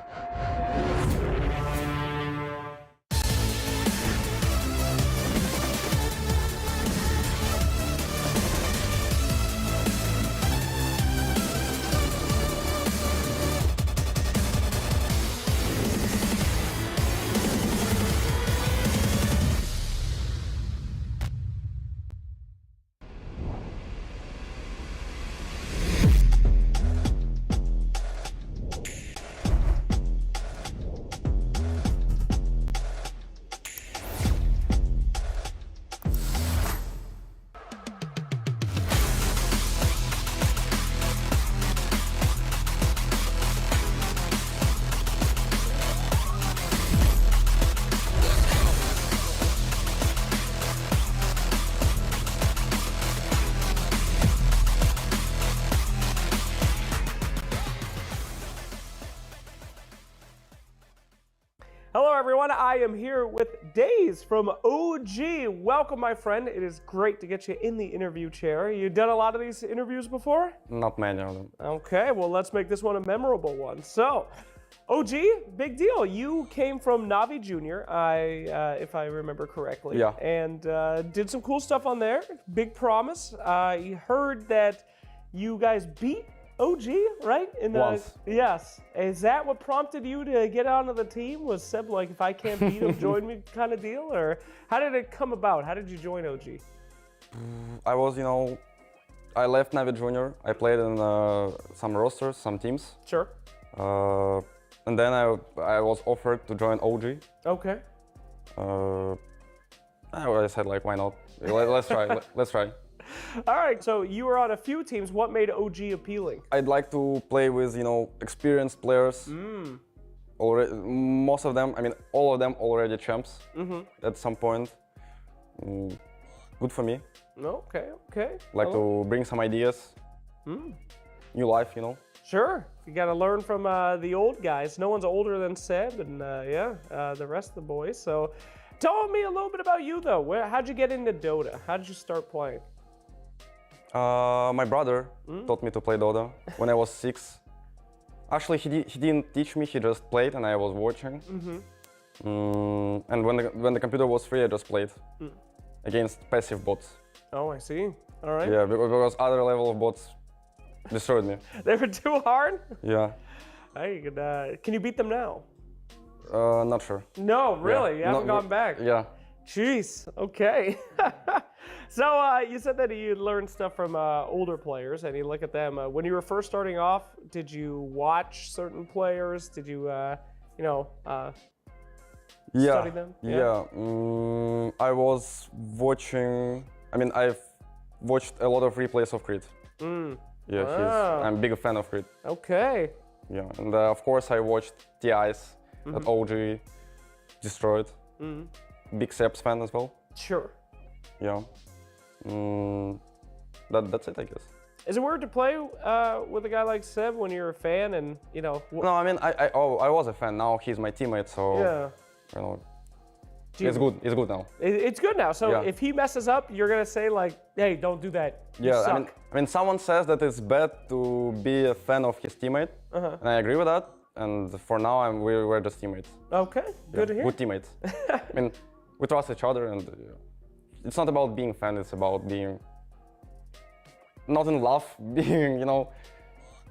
Hello, everyone. I am here with Daze from OG. Welcome, my friend. It is great to get you in the interview chair. You done a lot of these interviews before? Not many of them. Okay, well, let's make this one a memorable one. So, OG, big deal. You came from Navi Junior, if I remember correctly. Yeah. And did some cool stuff on there. Big promise. I heard that you guys beat OG, right? Once. Yes. Is that what prompted you to get onto the team? Was Seb like, if I can't beat him, join me kind of deal? Or how did it come about? How did you join OG? I was, I left Navi Junior. I played in some rosters, some teams. Sure. And then I was offered to join OG. Okay. I said, like, why not? Let's try. Let's try. All right, so you were on a few teams. What made OG appealing? I'd like to play with, experienced players. Already, most of them, all of them already champs at some point. Good for me. Okay. Like to bring some ideas. New life, Sure. You got to learn from the old guys. No one's older than Seb and the rest of the boys. So tell me a little bit about you, though. How'd you get into Dota? How did you start playing? My brother taught me to play Dota when I was 6. Actually, he didn't teach me, he just played and I was watching. And when the computer was free, I just played against passive bots. Oh, I see. All right. Yeah, because other level of bots destroyed me. They were too hard? Yeah. Can you beat them now? Not sure. No, really? You haven't gone back? Yeah. Jeez, okay. So you said that you learned stuff from older players and you look at them. When you were first starting off, did you watch certain players? Did you, study them? Yeah. I was watching, I've watched a lot of replays of Creed. Yeah, I'm a big fan of Creed. Okay. Yeah, and of course I watched TIs that OG destroyed. Big Seb's fan as well. Sure. Yeah. That's it, I guess. Is it weird to play with a guy like Seb when you're a fan and, No, I was a fan. Now he's my teammate, so... Yeah. It's good. It's good now. It's good now. So if he messes up, you're going to say like, hey, don't do that. You suck. Someone says that it's bad to be a fan of his teammate, and I agree with that. and for now we're just teammates. Okay, good to hear. Good teammates. I mean, we trust each other, and it's not about being fan. It's about being not in love, being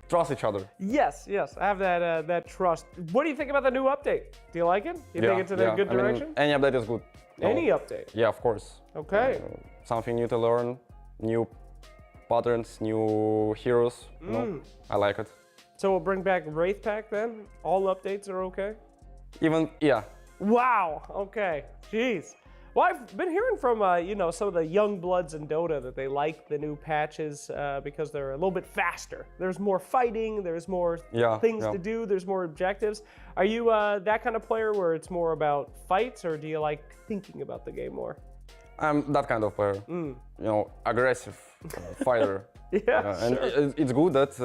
trust each other. Yes, I have that trust. What do you think about the new update? Do you like it? Do you think it's in a good direction? Any update is good. Any update? Yeah, of course. Okay. Something new to learn, new patterns, new heroes. I like it. So we'll bring back Wraith Pack then? All updates are okay? Yeah. Wow, okay, jeez. Well, I've been hearing from, some of the young bloods in Dota that they like the new patches because they're a little bit faster. There's more fighting, there's more things to do, there's more objectives. Are you that kind of player where it's more about fights, or do you like thinking about the game more? I'm that kind of player. Aggressive fighter. And it's good that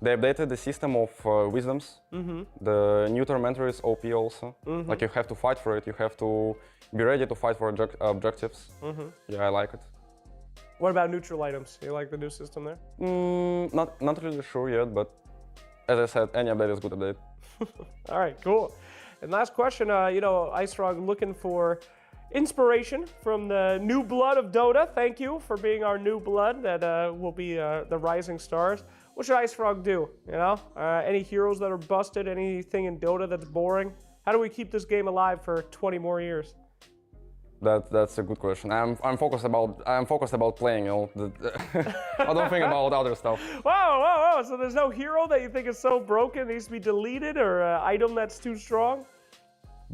they updated the system of wisdoms. The new tormentor is OP also. Like you have to fight for it. You have to be ready to fight for objectives. Yeah, I like it. What about neutral items? Do you like the new system there? Not really sure yet, but as I said, any update is good update. All right, cool. And last question, IceFrog looking for inspiration from the new blood of Dota. Thank you for being our new blood that will be the rising stars. What should IceFrog do? Any heroes that are busted? Anything in Dota that's boring? How do we keep this game alive for 20 more years? That's a good question. I'm focused about playing. I don't think about other stuff. Whoa! So there's no hero that you think is so broken needs to be deleted, or item that's too strong?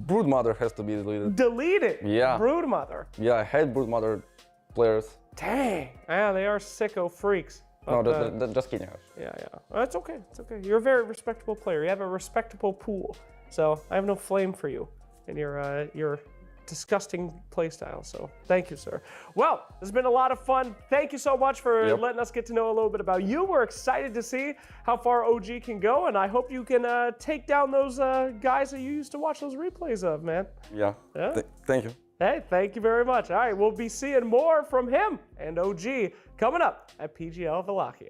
Broodmother has to be deleted. Deleted? Yeah. Broodmother? Yeah, I hate Broodmother players. Dang. Yeah, they are sicko freaks. But, no, just kidding. Yeah. It's okay. You're a very respectable player. You have a respectable pool. So I have no flame for you and your disgusting playstyle. So thank you, sir. Well, this has been a lot of fun. Thank you so much for letting us get to know a little bit about you. We're excited to see how far OG can go, and I hope you can take down those guys that you used to watch those replays of, man. Yeah. Thank you. Hey, thank you very much. All right, we'll be seeing more from him and OG coming up at PGL Wallachia.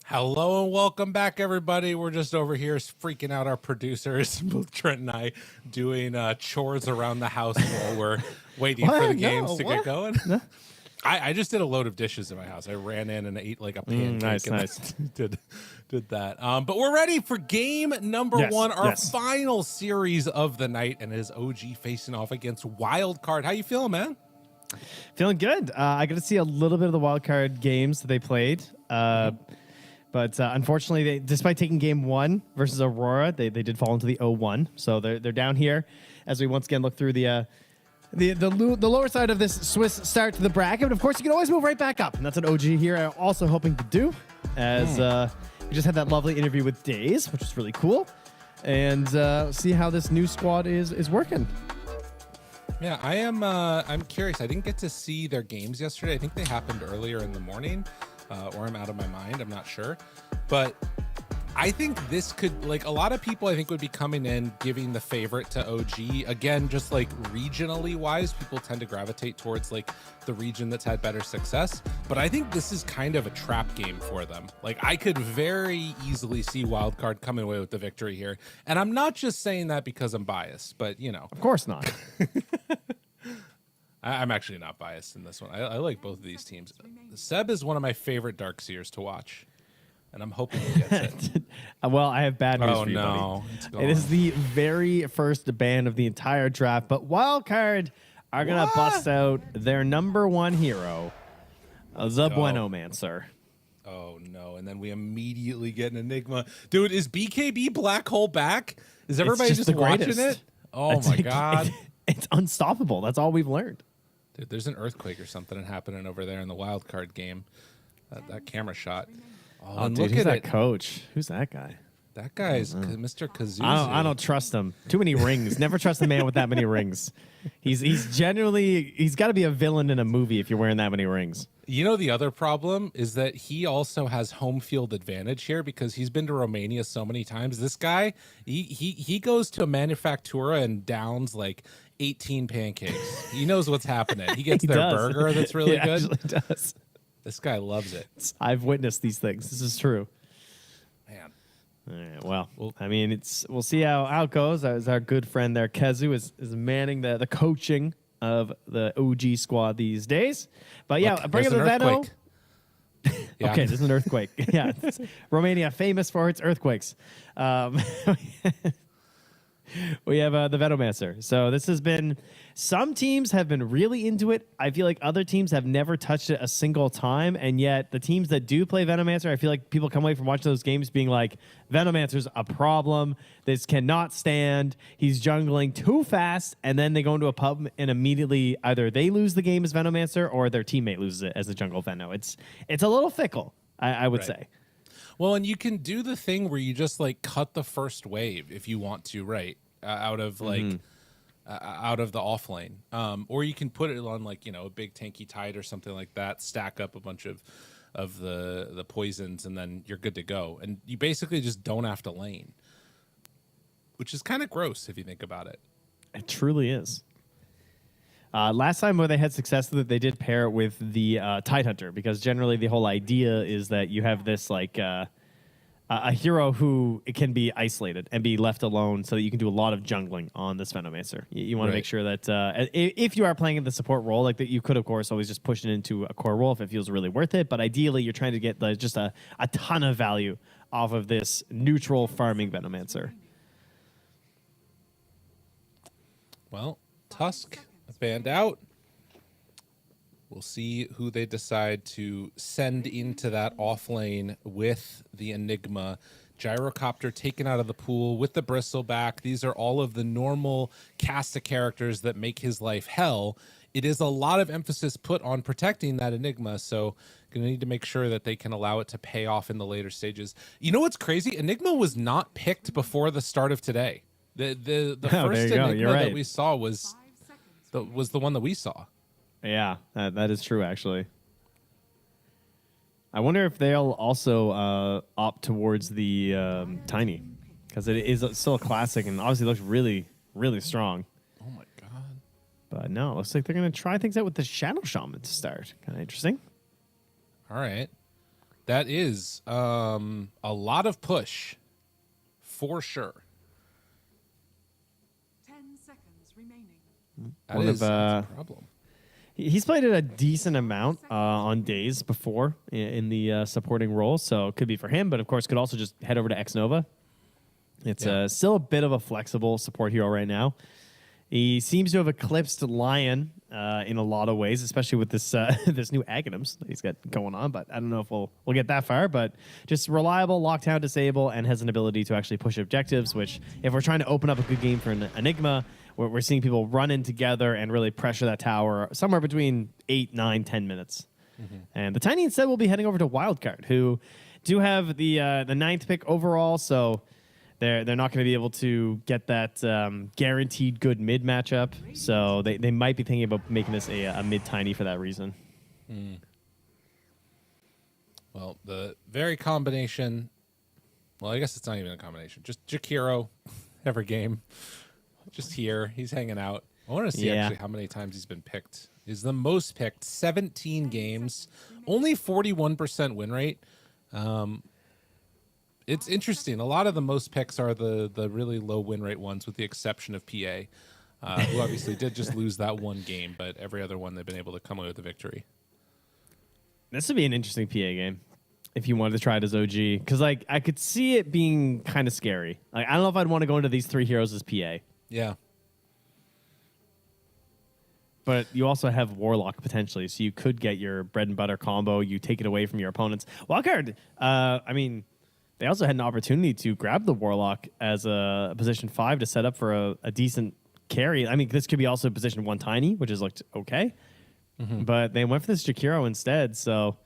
Hello and welcome back, everybody. We're just over here freaking out our producers, both Trent and I, doing chores around the house while we're waiting for the games to get going. I just did a load of dishes in my house. I ran in and ate like a pancake. Nice. did that. But we're ready for game number one, our final series of the night, and it is OG facing off against Wildcard. How you feeling, man? Feeling good. I got to see a little bit of the Wildcard games that they played. But unfortunately, despite taking game one versus Aurora, they did fall into the 0-1. So they're down here as we once again look through the lower side of this Swiss start to the bracket. But of course, you can always move right back up. And that's what OG here are also hoping to do, as we just had that lovely interview with Days, which was really cool. And see how this new squad is working. Yeah, I'm curious. I didn't get to see their games yesterday. I think they happened earlier in the morning. Or I'm out of my mind. I'm not sure. But I think this could, like, a lot of people I think would be coming in giving the favorite to OG. Again, just like regionally wise, people tend to gravitate towards like the region that's had better success. But I think this is kind of a trap game for them. Like, I could very easily see Wildcard coming away with the victory here. And I'm not just saying that because I'm biased, but you know. Of course not. I'm actually not biased in this one. I like both of these teams. Seb is one of my favorite Darkseers to watch, and I'm hoping he gets it. Well, I have bad news for you, no. buddy. It is the very first ban of the entire draft, but Wildcard are going to bust out their number one hero, the Buenomancer. Oh, no. And then we immediately get an Nigma. Dude, is BKB Black Hole back? Is everybody just watching it? Oh, my God. It's unstoppable. That's all we've learned. Dude, there's an earthquake or something happening over there in the Wildcard game. That camera shot. Oh, dude, who's that coach? Who's that guy? That guy's Mr. Kazuzu. I don't trust him. Too many rings. Never trust a man with that many rings. He's got to be a villain in a movie if you're wearing that many rings. You know, the other problem is that he also has home field advantage here because he's been to Romania so many times. This guy, he goes to a manufactura and downs like 18 pancakes. He knows what's happening. He gets their burger that's really good. He actually does. This guy loves it. I've witnessed these things. This is true. Man. All right, well, I mean, we'll see how it goes. As our good friend there, Kezu, is manning the coaching of the OG squad these days. But yeah, Look, bring up the Veno. Yeah. Okay, there's an earthquake. Yeah, Romania famous for its earthquakes. We have the Venomancer. So this has been, some teams have been really into it. I feel like other teams have never touched it a single time. And yet the teams that do play Venomancer, I feel like people come away from watching those games being like, Venomancer's a problem. This cannot stand. He's jungling too fast. And then they go into a pub and immediately either they lose the game as Venomancer or their teammate loses it as a jungle Veno. It's a little fickle, I would say. Well, and you can do the thing where you just like cut the first wave if you want to, right? Out of like out of the off lane, or you can put it on like, you know, a big tanky tide or something like that. Stack up a bunch of the poisons, and then you're good to go. And you basically just don't have to lane, which is kind of gross if you think about it. It truly is. Last time where they had success with it, they did pair it with the Tidehunter, because generally the whole idea is that you have this like a hero who it can be isolated and be left alone so that you can do a lot of jungling on this Venomancer. You want to make sure that if you are playing in the support role, like that, you could, of course, always just push it into a core role if it feels really worth it. But ideally, you're trying to get just a ton of value off of this neutral farming Venomancer. Well, Tusk banned out. We'll see who they decide to send into that off lane with the Enigma. Gyrocopter taken out of the pool with the Bristleback. These are all of the normal cast of characters that make his life hell. It is a lot of emphasis put on protecting that Enigma, so going to need to make sure that they can allow it to pay off in the later stages. You know what's crazy? Enigma was not picked before the start of today. The first Enigma that we saw was the one that we saw. Yeah, that is true, actually. I wonder if they'll also opt towards the Tiny, because it is still a classic and obviously looks really, really strong. Oh, my God. But no, it looks like they're going to try things out with the Shadow Shaman to start. Kind of interesting. All right. That is a lot of push, for sure. 10 seconds remaining. That is a problem. He's played it a decent amount on days before in the supporting role, so it could be for him, but of course could also just head over to X-Nova. It's still a bit of a flexible support hero right now. He seems to have eclipsed Lion in a lot of ways, especially with this this new Aghanims that he's got going on, but I don't know if we'll get that far, but just reliable, lockdown, disable, and has an ability to actually push objectives, which if we're trying to open up a good game for an Enigma, we're seeing people run in together and really pressure that tower somewhere between 8, 9, 10 minutes. And the Tiny instead will be heading over to Wildcard, who do have the 9th pick overall, so they're not going to be able to get that guaranteed good mid matchup. So they might be thinking about making this a mid Tiny for that reason. Well, the very combination, well, I guess it's not even a combination, just Jakiro every game. Just here. He's hanging out. I want to see actually how many times he's been picked. He's the most picked, 17 games, only 41% win rate. It's interesting. A lot of the most picks are the really low win rate ones, with the exception of PA, who obviously did just lose that one game, but every other one they've been able to come away with a victory. This would be an interesting PA game if you wanted to try it as OG, because like I could see it being kind of scary. Like, I don't know if I'd want to go into these 3 heroes as PA. Yeah. But you also have Warlock potentially, so you could get your bread and butter combo. You take it away from your opponents. Wildcard, I mean, they also had an opportunity to grab the Warlock as a position 5 to set up for a decent carry. I mean, this could be also position 1 Tiny, which has looked okay. But they went for this Jakiro instead, so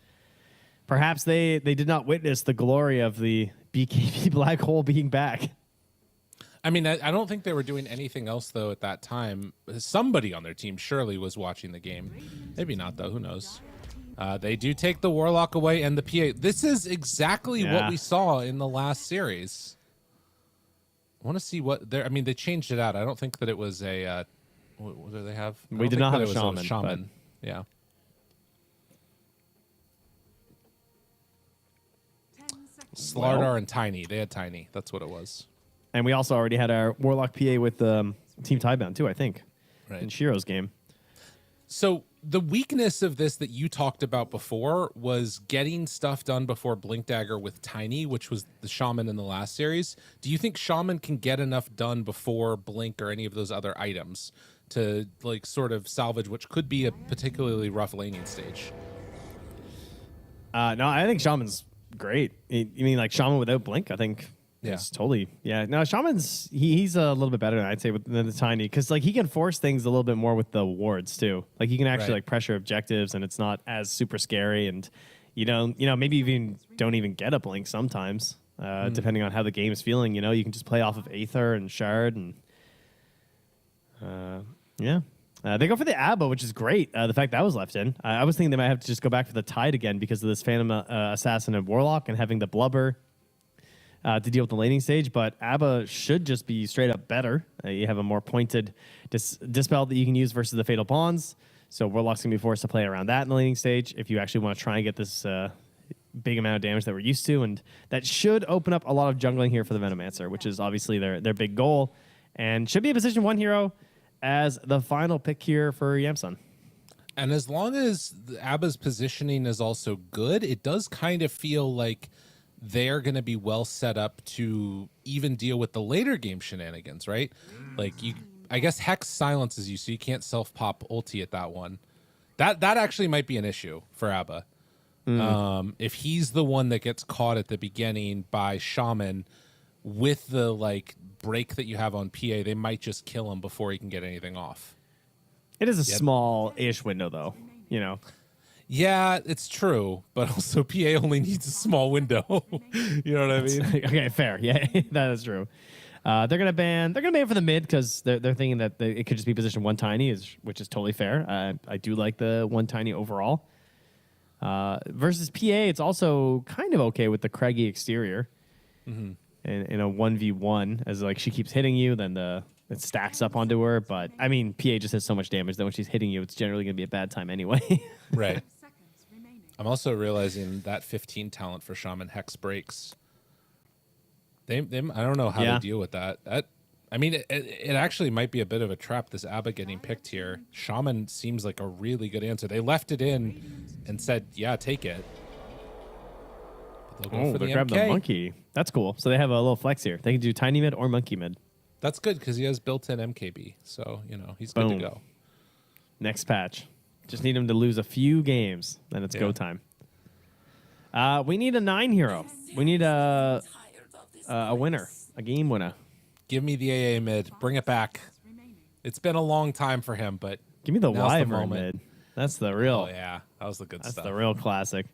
perhaps they did not witness the glory of the BKB Black Hole being back. I mean, I don't think they were doing anything else, though, at that time. Somebody on their team surely was watching the game. Maybe not, though. Who knows? They do take the Warlock away and the PA. This is exactly what we saw in the last series. I want to see what they're... I mean, they changed it out. I don't think that it was a... what do they have? We did not have a shaman. Yeah. Slardar and Tiny. They had Tiny. That's what it was. And we also already had our Warlock PA with Team Tidebound too, I think, in Shiro's game. So the weakness of this that you talked about before was getting stuff done before Blink Dagger with Tiny, which was the Shaman in the last series. Do you think Shaman can get enough done before Blink or any of those other items to like sort of salvage what could be a particularly rough laning stage? No, I think Shaman's great. You mean like Shaman without Blink? I think... It's totally, no, Shaman's, he's a little bit better, I'd say, than the Tiny, because like he can force things a little bit more with the wards too. Like he can actually like pressure objectives, and it's not as super scary. And maybe even don't even get a blink sometimes, depending on how the game is feeling. You know, you can just play off of Aether and Shard, and they go for the Abba, which is great. The fact that was left in, I was thinking they might have to just go back for the Tide again because of this Phantom Assassin and Warlock and having the Blubber. to deal with the laning stage, but ABBA should just be straight up better. You have a more pointed dispel that you can use versus the Fatal Bonds, so Warlock's going to be forced to play around that in the laning stage if you actually want to try and get this big amount of damage that we're used to, and that should open up a lot of jungling here for the Venomancer, which is obviously their big goal, and should be a position 1 hero as the final pick here for Yamsun. And as long as ABBA's positioning is also good, it does kind of feel like they're going to be well set up to even deal with the later game shenanigans, right? Like, I guess Hex silences you, so you can't self-pop ulti at that one. That actually might be an issue for ABBA. If he's the one that gets caught at the beginning by Shaman with the like break that you have on PA, they might just kill him before he can get anything off. It is a small-ish window, though, you know. Yeah, it's true, but also PA only needs a small window. You know what I mean? Okay, fair. Yeah, that is true. They're gonna ban for the mid because they're thinking that it could just be position 1 tiny, which is totally fair. I do like the 1 tiny overall. Versus PA, it's also kind of okay with the craggy exterior. In a 1v1, as like she keeps hitting you, then it stacks up onto her. But I mean, PA just has so much damage that when she's hitting you, it's generally gonna be a bad time anyway. Right. I'm also realizing that 15 talent for Shaman Hex breaks. They I don't know how to deal with that. I mean, it actually might be a bit of a trap, this ABBA getting picked here. Shaman seems like a really good answer. They left it in and said, yeah, take it. They'll go for the grab the monkey. That's cool. So they have a little flex here. They can do tiny mid or monkey mid. That's good because he has built-in MKB. So, you know, he's good to go. Next patch. Just need him to lose a few games, then it's go time. We need a 9 hero. We need a winner, a game winner. Give me the AA mid. Bring it back. It's been a long time for him, but give me the Wyvern mid. That's the real. Oh yeah, that was the good stuff. That's the real classic.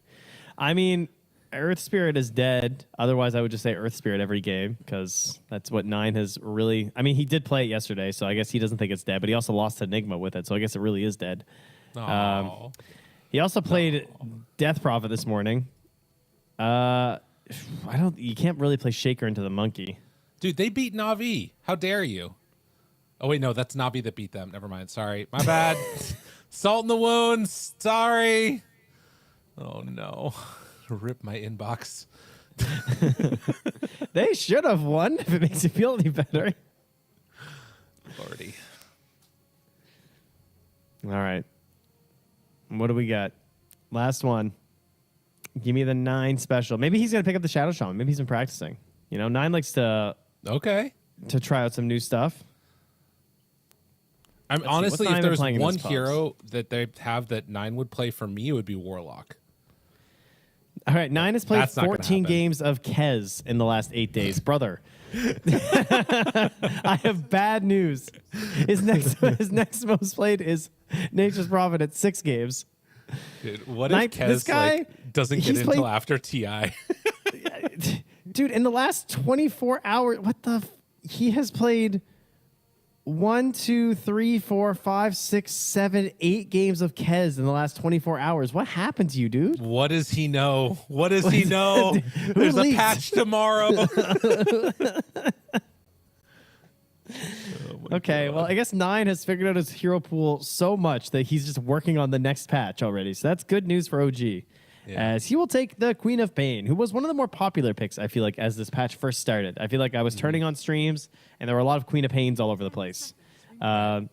I mean, Earth Spirit is dead. Otherwise, I would just say Earth Spirit every game because that's what 9 has really. I mean, he did play it yesterday, so I guess he doesn't think it's dead. But he also lost to Nigma with it, so I guess it really is dead. He also played Death Prophet this morning. You can't really play Shaker into the monkey. Dude, they beat Na'Vi. How dare you? Oh, wait, no, that's Na'Vi that beat them. Never mind. Sorry. My bad. Salt in the wounds. Sorry. Oh, no. Rip my inbox. They should have won if it makes you feel any better. Lordy. All right. What do we got? Last one. Give me the 9 special. Maybe he's going to pick up the Shadow Shaman. Maybe he's been practicing. You know, 9 likes to try out some new stuff. Honestly, if there's one hero that they have that 9 would play for me, it would be Warlock. All right, 9 has played 14 games of Kez in the last 8 days. Brother, I have bad news. His next most played is Nature's Prophet at 6 games. Dude, what if Kez doesn't get in until after TI? Dude, in the last 24 hours, he has played 1, 2, 3, 4, 5, 6, 7, 8 games of Kez in the last 24 hours. What happened to you, dude? What does he know? What does he know? There's a patch tomorrow. Okay, well, I guess 9 has figured out his hero pool so much that he's just working on the next patch already. So that's good news for OG. As he will take the Queen of Pain, who was one of the more popular picks, I feel like, as this patch first started. I feel like I was turning on streams, and there were a lot of Queen of Pains all over the place. And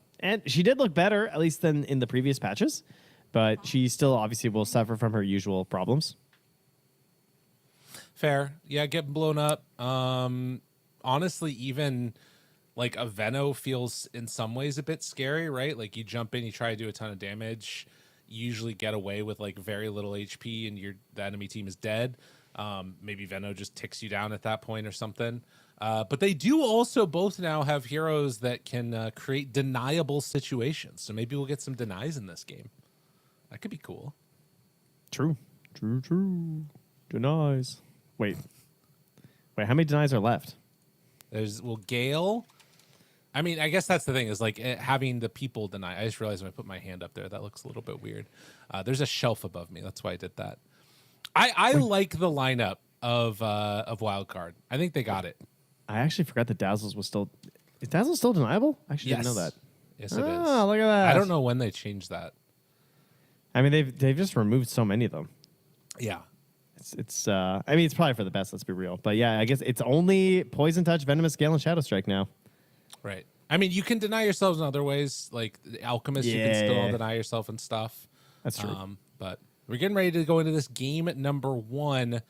she did look better, at least than in the previous patches, but she still obviously will suffer from her usual problems. Fair. Yeah, getting blown up. Honestly, even like a Veno feels in some ways a bit scary, right? Like you jump in, you try to do a ton of damage, you usually get away with like very little HP and the enemy team is dead. Maybe Veno just ticks you down at that point or something. But they do also both now have heroes that can create deniable situations. So maybe we'll get some denies in this game. That could be cool. True. Denies. Wait, how many denies are left? There's, Gale. I mean, I guess that's the thing is like having the people deny. I just realized when I put my hand up there, that looks a little bit weird. There's a shelf above me. That's why I did that. I like the lineup of Wildcard. I think they got it. I actually forgot that Dazzles was still. Is Dazzle still deniable? I actually didn't know that. Yes, it is. Oh, look at that. I don't know when they changed that. I mean, they've just removed so many of them. Yeah. It's I mean, it's probably for the best, let's be real. But yeah, I guess it's only Poison Touch, Venomous Gale, and Shadow Strike now. Right. I mean, you can deny yourselves in other ways, like the Alchemist, you can still deny yourself and stuff. That's true. But we're getting ready to go into this game at number 1.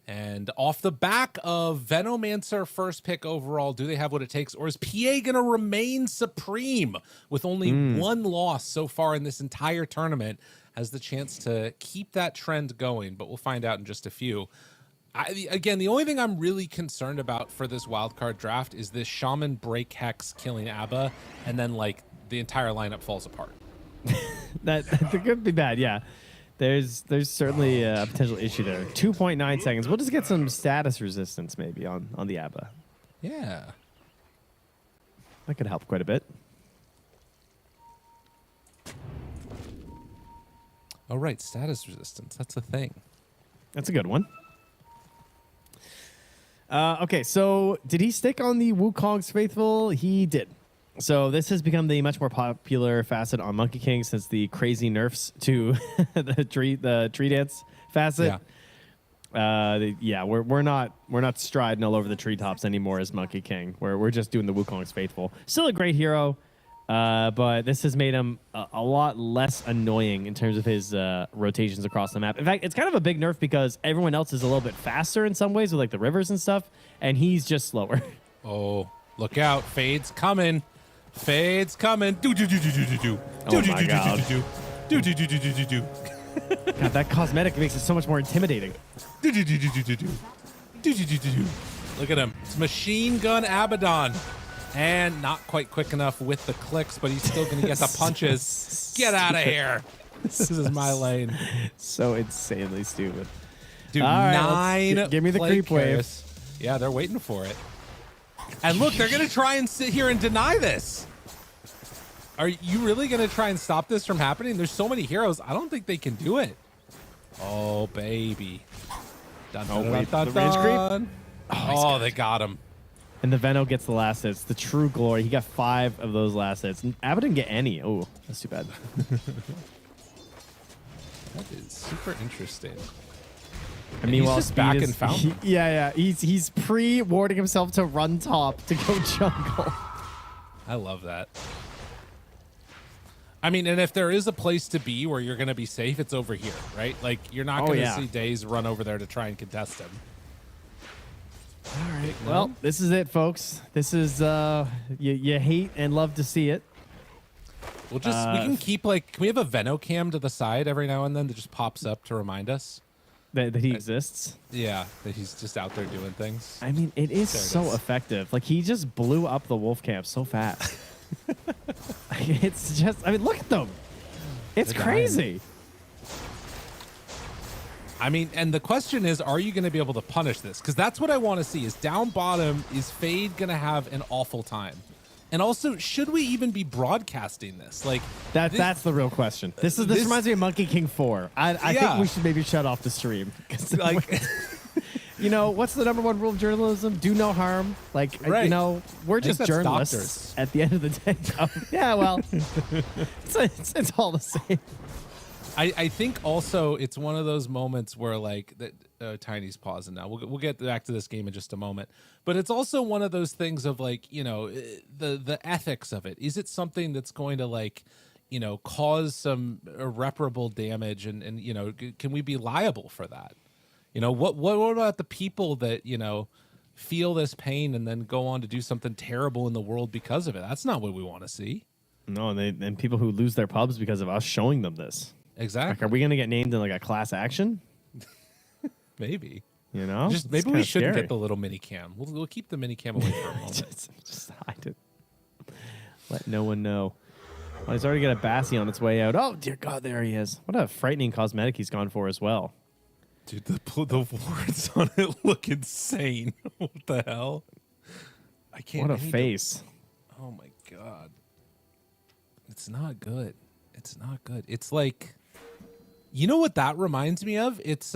And off the back of Venomancer first pick overall, do they have what it takes? Or is PA going to remain supreme with only one loss so far in this entire tournament? Has the chance to keep that trend going, but we'll find out in just a few. Again, the only thing I'm really concerned about for this wildcard draft is this Shaman Break Hex killing Abba, and then like the entire lineup falls apart. that could be bad, yeah. There's certainly a potential issue there. 2.9 seconds. We'll just get some status resistance maybe on the Abba. Yeah. That could help quite a bit. Oh, right. Status resistance. That's a thing. That's a good one. Okay, so did he stick on the Wukong's Faithful? He did. So this has become the much more popular facet on Monkey King since the crazy nerfs to the tree dance facet. Yeah, we're not striding all over the treetops anymore as Monkey King. We're just doing the Wukong's Faithful. Still a great hero, but this has made him a lot less annoying in terms of his rotations across the map. In fact, it's kind of a big nerf because everyone else is a little bit faster in some ways with like the rivers and stuff, and he's just slower. Oh, look out! Fade's coming. Fade's coming. Do do do do do do do. Oh my God. Do do do do do do do. God, that cosmetic makes it so much more intimidating. Do do do do do do do. Do do do do do. Look at him. It's Machine Gun Abaddon. And not quite quick enough with the clicks, but he's still going to get the punches. Get out of here. This is my lane. So insanely stupid. Dude, all right, 9 give me the creep wave. Yeah, they're waiting for it. And look, they're going to try and sit here and deny this. Are you really going to try and stop this from happening? There's so many heroes. I don't think they can do it. Oh, baby. Dun, dun, wait, dun, the range creep? dun. Oh, they got him. And the Veno gets the last hits. The true glory. He got 5 of those last hits. And Abba didn't get any. Oh, that's too bad. That is super interesting. I mean, he's just back in Fountain. Yeah. He's pre-warding himself to run top to go jungle. I love that. I mean, and if there is a place to be where you're going to be safe, it's over here, right? Like, you're not going to see Daze run over there to try and contest him. All right. Well, this is it, folks. This is you hate and love to see it. We'll just we can keep like, can we have a Veno cam to the side every now and then that just pops up to remind us that he exists? Yeah, that he's just out there doing things. I mean, it is so effective. Like, he just blew up the wolf camp so fast. It's just, I mean, look at them. It's crazy. I mean, and the question is, are you going to be able to punish this? Because that's what I want to see is down bottom, is Fade going to have an awful time? And also, should we even be broadcasting this? Like that's the real question. This reminds me of Monkey King 4. I think we should maybe shut off the stream. Like, you know, what's the #1 rule of journalism? Do no harm. Like, you know, we're just journalists doctors. at the end of the day. Yeah, well, it's all the same. I think also it's one of those moments where like that Tiny's pausing now. We'll get back to this game in just a moment. But it's also one of those things of like, you know, the ethics of it. Is it something that's going to like, you know, cause some irreparable damage and you know, can we be liable for that? You know, what about the people that, you know, feel this pain and then go on to do something terrible in the world because of it? That's not what we want to see. No, and people who lose their pubs because of us showing them this. Exactly. Like, are we going to get named in like a class action? Maybe. You know, just maybe we shouldn't get the little mini cam. We'll keep the mini cam away for a moment. just hide it. Let no one know. Oh, he's already got a Bassie on its way out. Oh dear God, there he is. What a frightening cosmetic he's gone for as well. Dude, the wards on it look insane. What the hell? I can't. What a face. Oh my God. It's not good. It's not good. It's like, you know what that reminds me of? It's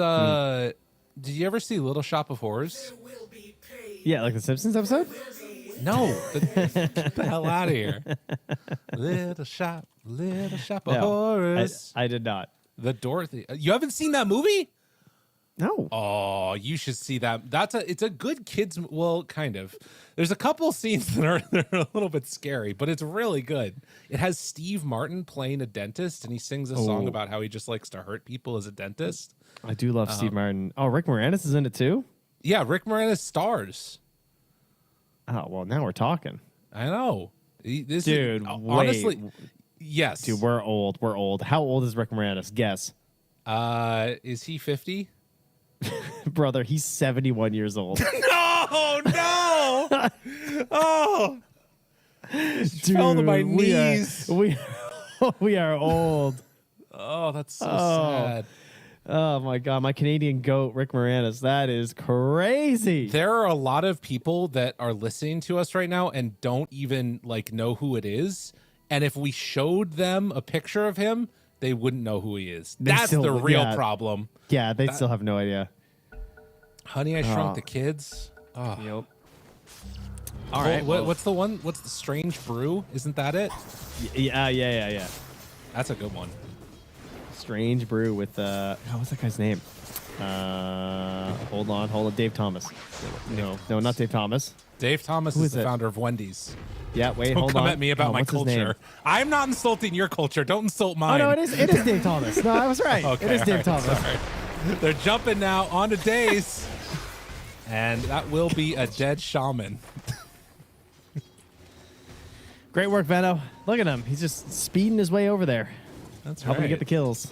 Did you ever see Little Shop of Horrors? Yeah, like the Simpsons episode? No. Get the hell out of here. Little Shop of No, Horrors. I did not. The Dorothy. You haven't seen that movie? No. Oh, you should see that. It's a good kids. Well, kind of. There's a couple scenes that are a little bit scary, but it's really good. It has Steve Martin playing a dentist, and he sings a song about how he just likes to hurt people as a dentist. I do love Steve Martin. Oh, Rick Moranis is in it too? Yeah, Rick Moranis stars. Oh, well, now we're talking. I know. Dude, honestly, yes. Dude, we're old. We're old. How old is Rick Moranis? Guess. Is he 50? Brother, he's 71 years old. No! Oh! Dude, fell to my knees. We are old. Oh, that's so sad. Oh my God, my Canadian goat, Rick Moranis. That is crazy. There are a lot of people that are listening to us right now and don't even know who it is. And if we showed them a picture of him, they wouldn't know who he is. That's the real problem. Yeah, they still have no idea. Honey, I Shrunk the Kids. Oh. Yep. All right. What's the one? What's the Strange Brew? Isn't that it? Yeah. That's a good one. Strange Brew with what's that guy's name? Hold on. Dave Thomas. No, not Dave Thomas. Dave Thomas is the founder of Wendy's. Yeah, wait, Don't hold come on. at me about my what's his name? culture. I'm not insulting your culture. Don't insult mine. Oh no, it is Dave Thomas. No, I was right. Okay, it is Dave all right, Thomas. sorry. They're jumping now onto Days, and that will be a dead shaman. Great work, Veno. Look at him. He's just speeding his way over there. That's helping to get the kills.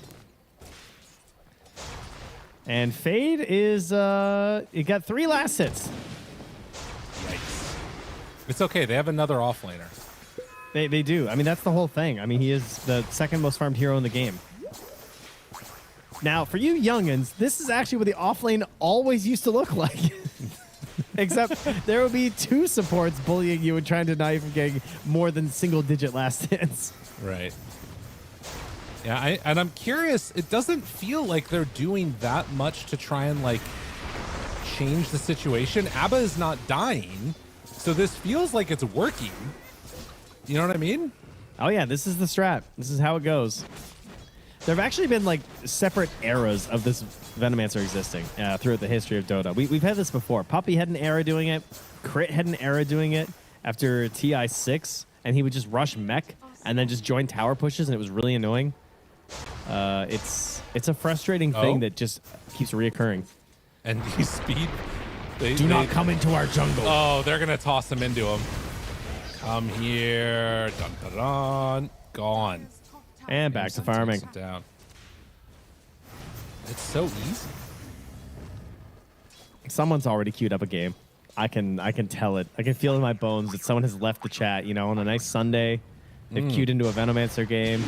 And Fade is it got 3 last hits. Yikes. It's okay. They have another offlaner. They do. I mean, that's the whole thing. I mean, he is the second most farmed hero in the game. Now, for you youngins, this is actually what the offlane always used to look like. Except there would be 2 supports bullying you and trying to deny you from getting more than single-digit last hits. Right. Yeah, and I'm curious. It doesn't feel like they're doing that much to try and change the situation. Abba is not dying, so this feels like it's working. You know what I mean? Oh yeah, this is the strat. This is how it goes. There have actually been separate eras of this Venomancer existing throughout the history of Dota. We've had this before. Puppy had an era doing it. Crit had an era doing it after TI6, and he would just rush mech and then just join tower pushes, and it was really annoying. It's a frustrating thing that just keeps reoccurring. And these speed... Do not come into our jungle. Oh, they're going to toss him into him. Come here. Dun, dun, dun. Gone. And back to farming. Down. It's so easy. Someone's already queued up a game. I can tell it. I can feel in my bones that someone has left the chat, on a nice Sunday. They've queued into a Venomancer game.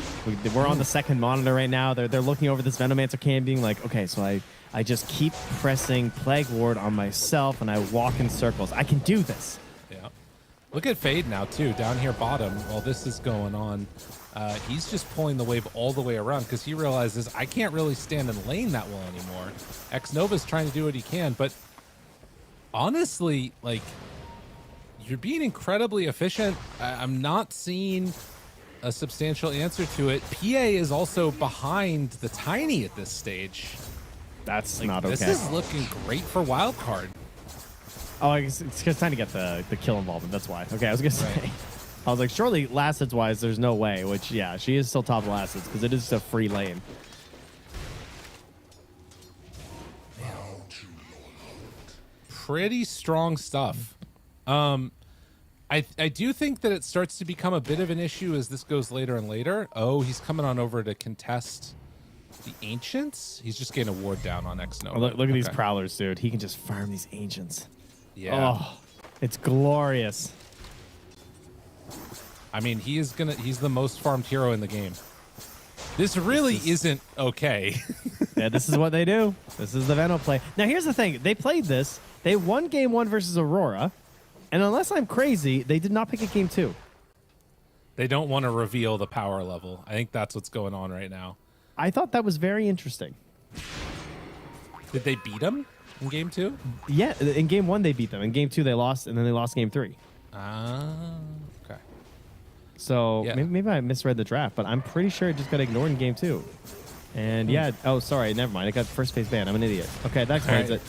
We're on the second monitor right now. They're looking over this Venomancer game being like, okay, so I just keep pressing Plague Ward on myself and I walk in circles. I can do this. Yeah. Look at Fade now, too, down here bottom while this is going on. He's just pulling the wave all the way around because he realizes I can't really stand in lane that well anymore. X-Nova's trying to do what he can, but honestly, you're being incredibly efficient. I'm not seeing a substantial answer to it. PA is also behind the Tiny at this stage. That's not okay. This is looking great for Wildcard. Oh, I guess it's time to get the kill involvement. That's why. Okay, I was going to say. I was like, surely last hits-wise, there's no way. Which, yeah, she is still top of last hits because it is just a free lane. Pretty strong stuff. I do think that it starts to become a bit of an issue as this goes later and later. Oh, he's coming on over to contest the Ancients. He's just getting a ward down on X-Nova. Oh, look at these Prowlers, dude. He can just farm these Ancients. Yeah. Oh, it's glorious. I mean, he's the most farmed hero in the game. This really isn't okay. Yeah, this is what they do. This is the Veno play. Now, here's the thing. They played this. They won game 1 versus Aurora. And unless I'm crazy, they did not pick a game 2. They don't want to reveal the power level. I think that's what's going on right now. I thought that was very interesting. Did they beat him in game 2? Yeah, in game 1 they beat them. In game 2 they lost, and then they lost game 3. Okay. So maybe I misread the draft, but I'm pretty sure it just got ignored in game 2. And yeah, oh sorry, never mind. I got first phase ban. I'm an idiot. Okay, that explains it.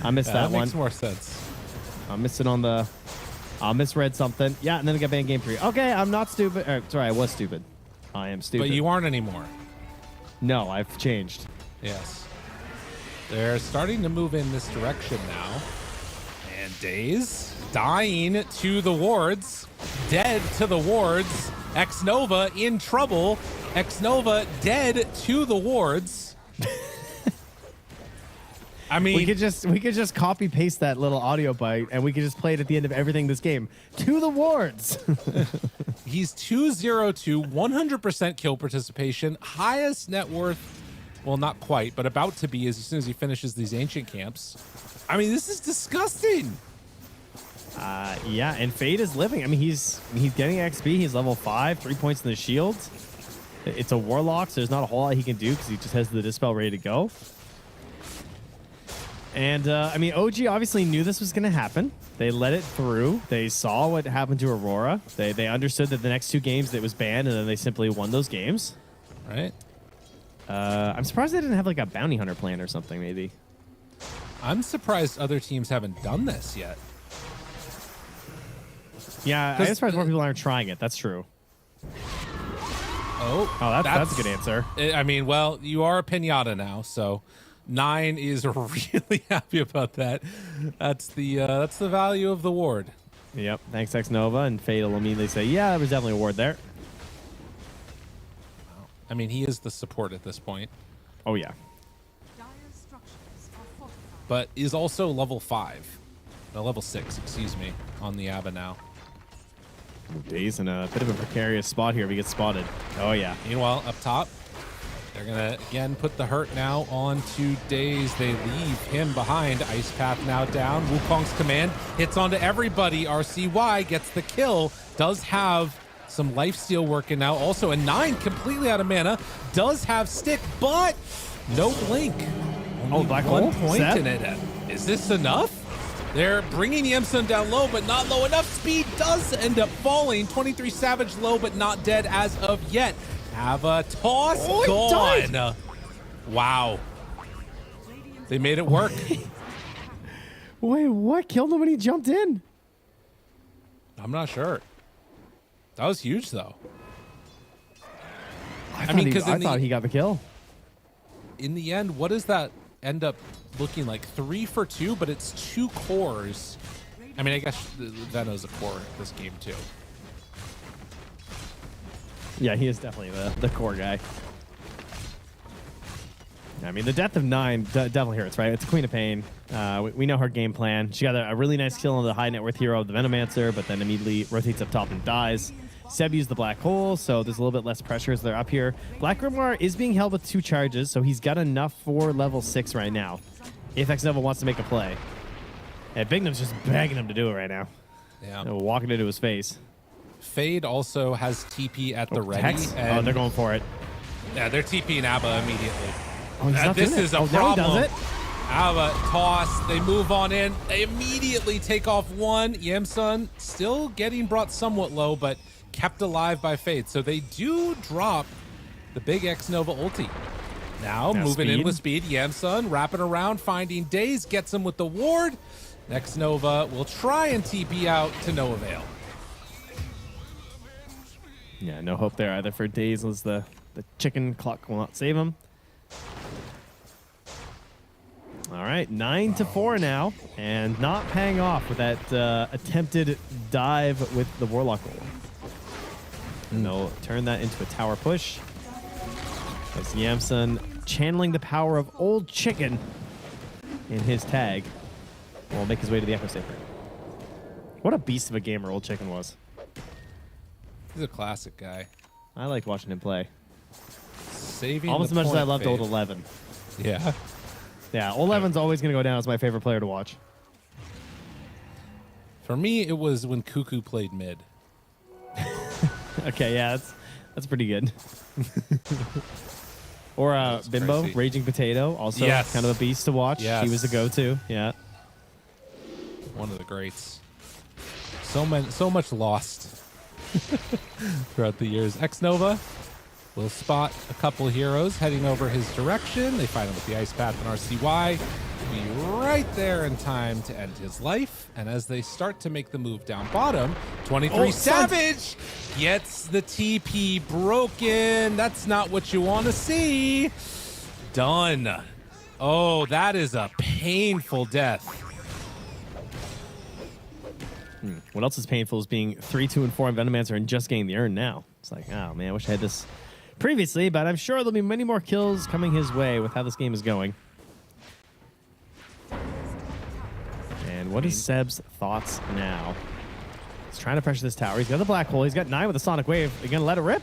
I missed that one. Makes more sense. I missed it on the. I misread something. Yeah, and then I got banned game 3. Okay, I'm not stupid. Sorry, I was stupid. I am stupid. But you aren't anymore. No, I've changed. Yes. They're starting to move in this direction now. And Days dying to the wards. Dead to the wards. X-Nova in trouble. X-Nova dead to the wards. I mean, we could just copy paste that little audio bite, and we could just play it at the end of everything this game. To the wards. He's 202, 100% kill participation, highest net worth. Well, not quite, but about to be as soon as he finishes these ancient camps. I mean, this is disgusting. Yeah, and Fade is living. I mean, he's getting XP. He's level 5, 3 points in the shield. It's a Warlock, so there's not a whole lot he can do because he just has the Dispel ready to go. And, I mean, OG obviously knew this was going to happen. They let it through. They saw what happened to Aurora. They understood that the next 2 games it was banned, and then they simply won those games. Right. I'm surprised they didn't have, like, a bounty hunter plan or something, maybe. I'm surprised other teams haven't done this yet. Yeah, I'm surprised more people aren't trying it. That's true. Oh, that's a good answer. I mean, well, you are a pinata now, so 9 is really happy about that. That's the value of the ward. Yep. Thanks, X Nova, and Fade will immediately say, "Yeah, there was definitely a ward there." I mean, he is the support at this point. Oh yeah. But is also level 5, no, level 6, excuse me, on the Abba now. Days in a bit of a precarious spot here if he gets spotted. Oh, yeah. Meanwhile, up top, they're going to, again, put the hurt now onto Days. They leave him behind. Ice Path now down. Wukong's command hits onto everybody. RCY gets the kill. Does have some lifesteal working now. Also, a 9 completely out of mana. Does have stick, but no blink. Only black 1 hole? point Set? in it. Is this enough? They're bringing Yemsun down low, but not low enough. Speed does end up falling. 23 Savage low, but not dead as of yet. Have a toss gone. Wow. They made it work. Wait, what? Killed him when he jumped in? I'm not sure. That was huge, though. I thought he got the kill. In the end, what does that end up looking like? 3 for 2, but it's 2 cores. I mean, I guess Veno's a core this game, too. Yeah, he is definitely the core guy. I mean, the death of 9 definitely hurts, right? It's a Queen of Pain. We know her game plan. She got a really nice kill on the high net worth hero, the Venomancer, but then immediately rotates up top and dies. Seb used the black hole, so there's a little bit less pressure as they're up here. Black Grimoire is being held with 2 charges, so he's got enough for level 6 right now. If X-Nova wants to make a play. And Bignum's just begging him to do it right now. Yeah. Walking into his face. Fade also has TP at the ready. Hex? Oh, they're going for it. Yeah, they're TPing Abba immediately. Oh, he's not this doing is it. a Now he problem. does it. Abba toss. They move on in. They immediately take off 1. Yemsun still getting brought somewhat low, but kept alive by Fade. So they do drop the big X-Nova ulti. Now moving in with speed. Yemsun wrapping around, finding Days, gets him with the ward. X-Nova will try and TP out to no avail. Yeah, no hope there either for Days as the chicken clock will not save him. All right, 9-4 now, and not paying off with that attempted dive with the Warlock roll. And they'll turn that into a tower push. As Yamsun channeling the power of Old Chicken in his tag will make his way to the Echo Saber. What a beast of a gamer Old Chicken was. He's a classic guy. I liked watching him play. Saving almost as much as I loved Fade. Old 11. Yeah. Yeah, Old 11's always going to go down as my favorite player to watch. For me, it was when Cuckoo played mid. Okay, yeah, that's pretty good. Or Bimbo, crazy. Raging Potato, also Yes. kind of a beast to watch. Yes. He was the go-to. Yeah. One of the greats. So much lost throughout the years. X-Nova will spot a couple heroes heading over his direction. They find him with the Ice Path and RCY. Be right there in time to end his life. And as they start to make the move down bottom, 23 Savage gets the TP broken. That's not what you want to see. Done. Oh, that is a painful death. What else is painful is being 3-2 and 4 on Venomancer and just getting the urn now. It's like, oh man, I wish I had this previously, but I'm sure there'll be many more kills coming his way with how this game is going. And what is Seb's thoughts now? He's trying to pressure this tower. He's got the black hole. He's got 9 with a Sonic Wave. Are you going to let it rip?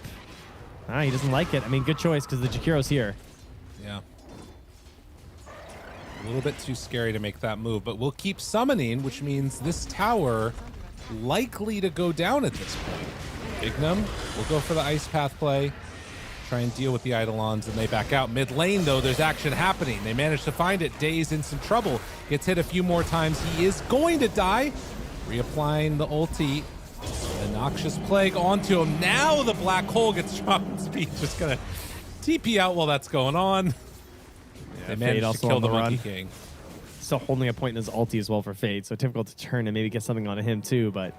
Ah, he doesn't like it. I mean, good choice because the Jakiro's here. Yeah. A little bit too scary to make that move, but we'll keep summoning, which means this tower likely to go down at this point. Ignum will go for the Ice Path play, try and deal with the Eidolons, and they back out. Mid lane, though, there's action happening. They manage to find it. Day's in some trouble. Gets hit a few more times. He is going to die. Reapplying the ulti. The Noxious Plague onto him. Now the black hole gets dropped in speed. Just gonna TP out while that's going on. They managed to kill the Monkey King. Still holding a point in his ulti as well for Fade, so difficult to turn and maybe get something onto him too, but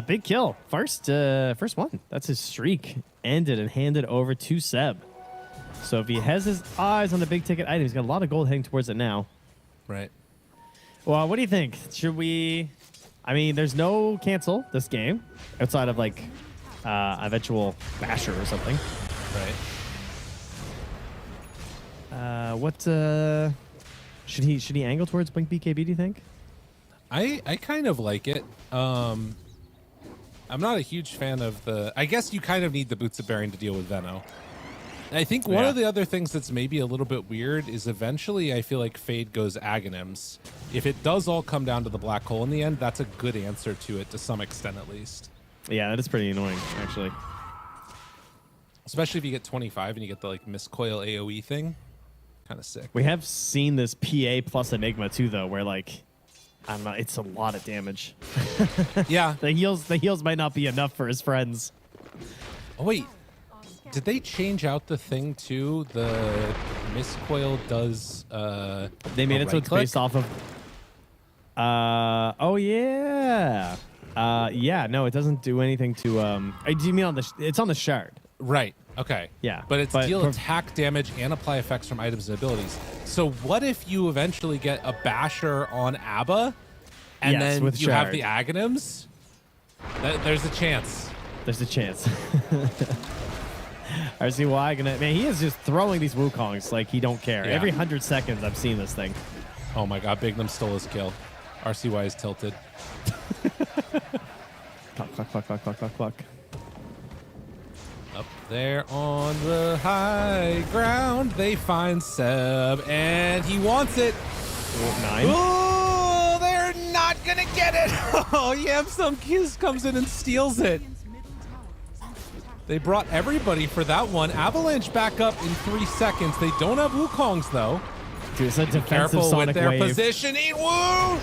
big kill. First one. That's his streak. Ended and handed over to Seb. So if he has his eyes on the big ticket item, he's got a lot of gold heading towards it now. Right. Well, what do you think? Should we... I mean, there's no cancel this game outside of like eventual basher or something. Right. Should he angle towards Blink BKB, do you think? I kind of like it. I'm not a huge fan of the... I guess you kind of need the Boots of Bearing to deal with Veno. I think one of the other things that's maybe a little bit weird is eventually I feel like Fade goes Aghanims. If it does all come down to the black hole in the end, that's a good answer to it to some extent at least. Yeah, that is pretty annoying, actually. Especially if you get 25 and you get the like Miscoil AoE thing. Kind of sick. We have seen this PA plus Enigma too, though, where like, I don't know, it's a lot of damage. Yeah. The heals might not be enough for his friends. Oh, wait. Did they change out the thing too? The Miscoil does They made it so it's based off of oh yeah. Yeah, no, it doesn't do anything to do you mean on the it's on the shard. Right. Okay. Yeah. But it's deal attack damage and apply effects from items and abilities. So what if you eventually get a basher on Abba and then with you have shard. the Aghanims? There's a chance. There's a chance. RCY gonna, man, he is just throwing these Wukongs like he don't care. Yeah. Every 100 seconds I've seen this thing. Oh my god, Bignum stole his kill. RCY is tilted. Cluck. Up there on the high ground, they find Seb, and he wants it. 9. Oh, they're not gonna get it. Oh, Yamsum Kiz comes in and steals it. They brought everybody for that one. Avalanche back up in 3 seconds. They don't have Wukongs, though. Dude, it's a defensive Careful Sonic with their wave. positioning. Woo!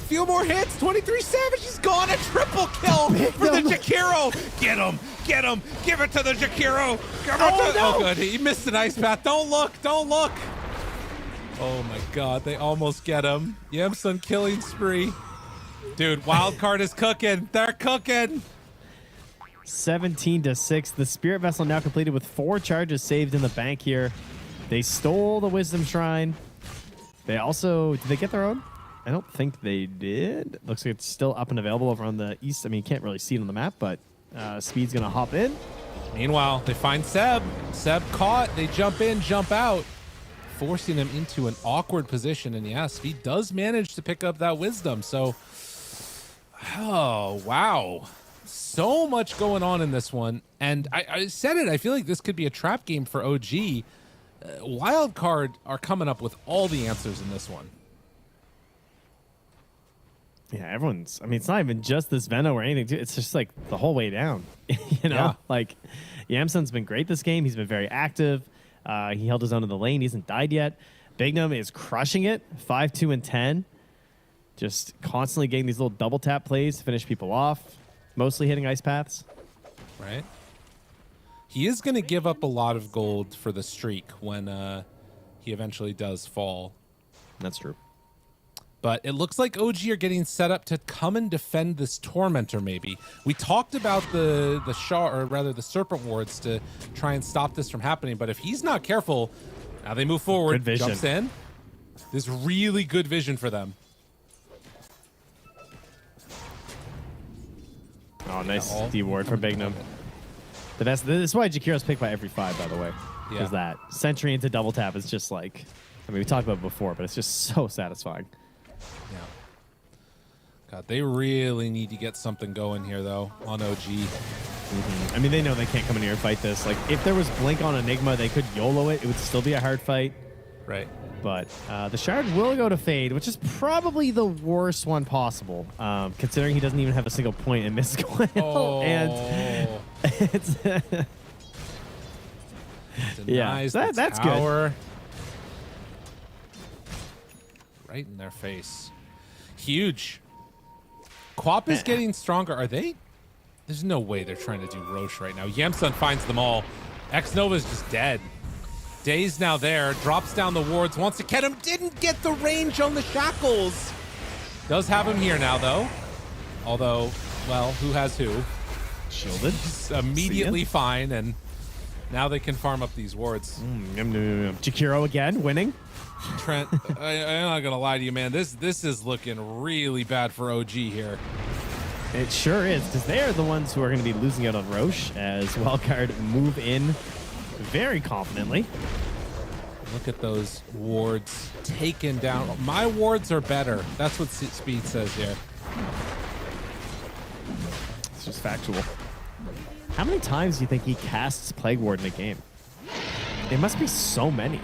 Few more hits. 23 Savage. He's gone. A triple kill for the Jakiro. Get him. Get him. Give it to the Jakiro. Oh, good. He missed an Ice Path. Don't look. Don't look. Oh, my God. They almost get him. Yamsun killing spree. Dude, Wildcard is cooking. They're cooking. 17-6. The Spirit Vessel now completed with 4 charges saved in the bank here. They stole the Wisdom Shrine. They also... Did they get their own? I don't think they did. Looks like it's still up and available over on the east. I mean, you can't really see it on the map, but Speed's going to hop in. Meanwhile, they find Seb. Seb caught. They jump in, jump out, forcing him into an awkward position. And yeah, Speed does manage to pick up that Wisdom. So, oh, wow. So much going on in this one. And I said it, I feel like this could be a trap game for OG. Wildcard are coming up with all the answers in this one. Yeah, everyone's... I mean, it's not even just this Veno or anything. It's just like the whole way down. You know? Yeah. Like, Yamsun's been great this game. He's been very active. He held his own in the lane. He hasn't died yet. Bignum is crushing it. 5, 2, and 10. Just constantly getting these little double tap plays to finish people off. Mostly hitting ice paths. Right. He is going to give up a lot of gold for the streak when he eventually does fall. That's true. But it looks like OG are getting set up to come and defend this Tormentor, maybe. We talked about the Serpent Wards to try and stop this from happening, but if he's not careful, now they move forward, Good vision. jumps in. There's really good vision for them. Oh, nice D-ward for Bignum. But this is why Jakiro's picked by every 5, by the way. Because that Sentry into double tap is just like, I mean, we talked about it before, but it's just so satisfying. Yeah. God, they really need to get something going here, though, on OG. I mean, they know they can't come in here and fight this. Like, if there was Blink on Enigma, they could YOLO it. It would still be a hard fight. Right. But the Shard will go to Fade, which is probably the worst one possible, considering he doesn't even have a single point in Mystical Ammo. And it's yeah, that's good. Right in their face. Huge. Quap is getting stronger. Are they? There's no way they're trying to do Roche right now. Yamsun finds them all. X-Nova's just dead. Day's now there. Drops down the wards. Wants to get him. Didn't get the range on the shackles. Does have him here now, though. Although, well, who has who? Shielded. He's immediately fine, and now they can farm up these wards. Jakiro again, winning. Trent, I'm not gonna lie to you, man. This is looking really bad for OG here. It sure is, because they are the ones who are going to be losing out on Roche as Wildcard move in very confidently. Look at those wards taken down. My wards are better. That's what Speed says here. It's just factual. How many times do you think he casts Plague Ward in a game? It must be so many.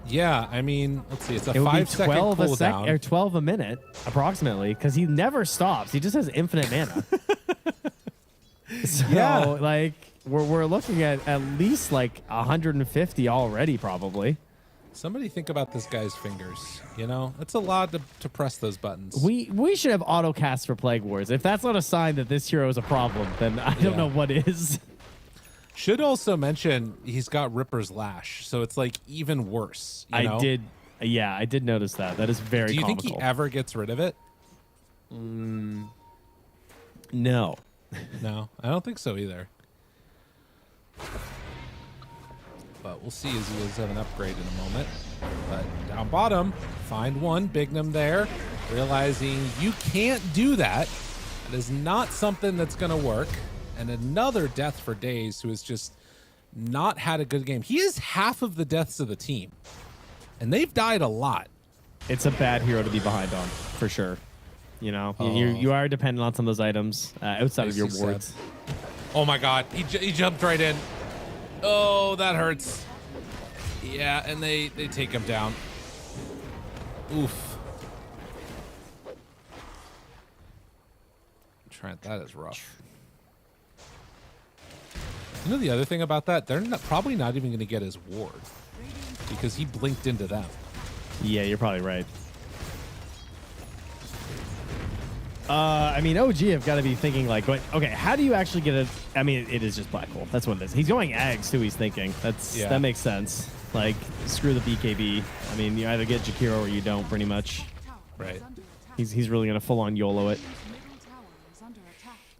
Yeah, I mean, let's see. It's a 5-second cooldown. Or 12 a minute, approximately, because he never stops. He just has infinite mana. So, like, we're looking at least, like, 150 already, probably. Somebody think about this guy's fingers. You know, it's a lot to press those buttons. We should have auto cast for Plague Wars. If that's not a sign that this hero is a problem, then I don't know what is. Should also mention he's got Ripper's Lash, so it's like even worse. You know? I did notice that. That is very Do you comical. think he ever gets rid of it? No. No, I don't think so either. But we'll see as he does have an upgrade in a moment. But down bottom, find one, Bignum there, realizing you can't do that. That is not something that's going to work. And another death for Days, who has just not had a good game. He is half of the deaths of the team. And they've died a lot. It's a bad hero to be behind on, for sure. You know, you are dependent on some of those items outside of your wards. Oh my God, he jumped right in. Oh, that hurts. Yeah, and they take him down. Oof. Trent, that is rough. You know the other thing about that? They're probably not even going to get his ward because he blinked into them. Yeah, you're probably right. I mean, OG have got to be thinking like, okay, how do you actually get it? I mean, it is just Black Hole. That's what it is. He's going Ags too. He's thinking that makes sense. Like, screw the BKB. I mean, you either get Jakiro or you don't, pretty much. Right. He's really gonna full on YOLO it.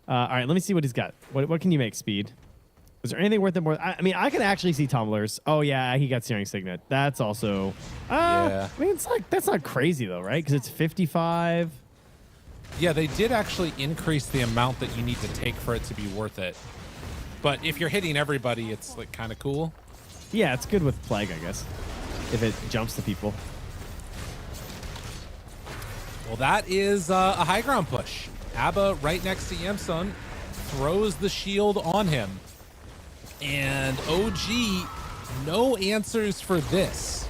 All right, let me see what he's got. What can you make, Speed? Is there anything worth it more? I mean, I can actually see tumblers. Oh yeah, he got Searing Signet. That's also. I mean, it's like that's not crazy though, right? Because it's 55. Yeah, they did actually increase the amount that you need to take for it to be worth it. But if you're hitting everybody, it's like kind of cool. Yeah, it's good with Plague, I guess, if it jumps to people. Well, that is a high ground push. Abba right next to Yamsun throws the shield on him. And OG, no answers for this.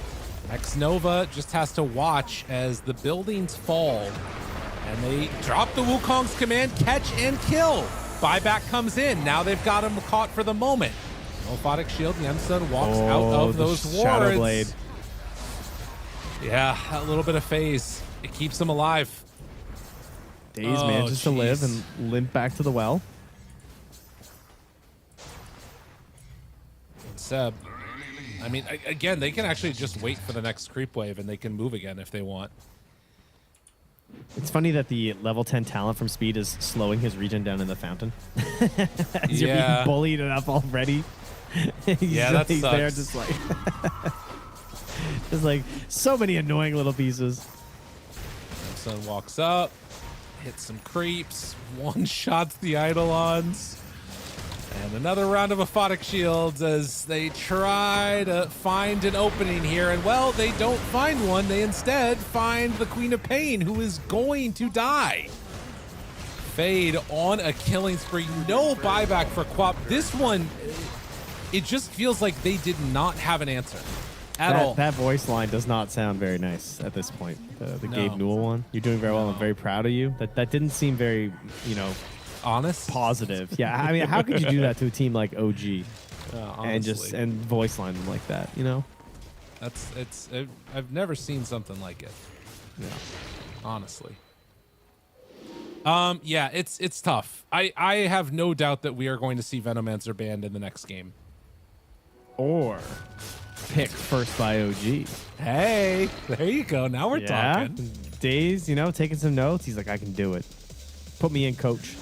X-Nova just has to watch as the buildings fall. And they drop the Wukong's command, catch and kill. Buyback comes in. Now they've got him caught for the moment. No Photic Shield. Yemsun walks out of those Shadow wards. Blade. Yeah, a little bit of phase. It keeps him alive. Daze manages to live and limp back to the well. Seb, I mean, again, they can actually just wait for the next creep wave and they can move again if they want. It's funny that the level 10 talent from Speed is slowing his regen down in the fountain. As you're being bullied up already. He's that he's sucks. there just like... There's like so many annoying little pieces. Sun walks up, hits some creeps, one-shots the Eidolons. And another round of Aphotic Shields as they try to find an opening here. And, well, they don't find one. They instead find the Queen of Pain, who is going to die. Fade on a killing spree. No buyback for Quap. This one, it just feels like they did not have an answer at all. That voice line does not sound very nice at this point. The Gabe Newell one. You're doing very well. I'm very proud of you. That didn't seem very, honest, positive. Yeah, I mean, how could you do that to a team like OG and voice line them like that? I've never seen something like it. Yeah, honestly. Yeah, it's tough. I have no doubt that we are going to see Venomancer banned in the next game, or pick first by OG. Hey, there you go. Now we're talking. Daze, taking some notes. He's like, I can do it. Put me in, coach.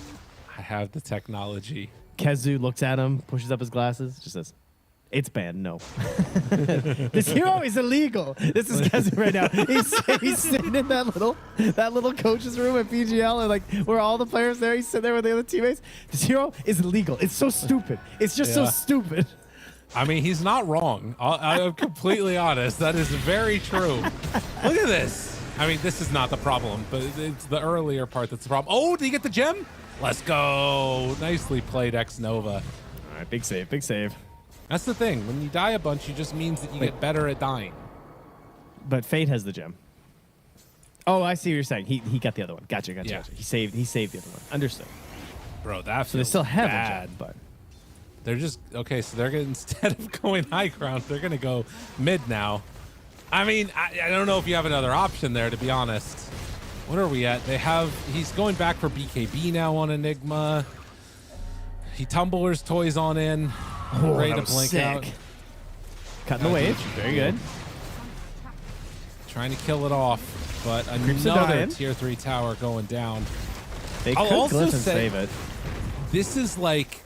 I have the technology. Kezu looks at him, pushes up his glasses, just says, it's banned, no. This hero is illegal. This is Kezu right now. He's sitting in that little coach's room at PGL, and like where all the players there, he's sitting there with the other teammates. This hero is illegal. It's so stupid. It's just so stupid. I mean, he's not wrong. I'm completely honest. That is very true. Look at this. I mean, this is not the problem, but it's the earlier part that's the problem. Oh, did he get the gem? Let's go. Nicely played, X-Nova. All right, big save, big save. That's the thing. When you die a bunch, it just means that you get better at dying. But Fate has the gem. Oh, I see what you're saying. He got the other one. Gotcha. He saved the other one. Understood. Bro, that so they still have bad. a gem, but they're just okay. So they're gonna, instead of going high ground, they're gonna go mid now. I mean, I don't know if you have another option there, to be honest. What are we at? He's going back for BKB now on Enigma. He tumblers toys on in. Ready to blink out. Cutting the wave. Very good. Trying to kill it off, but another tier 3 tower going down. They could also glyph and save it. This is like,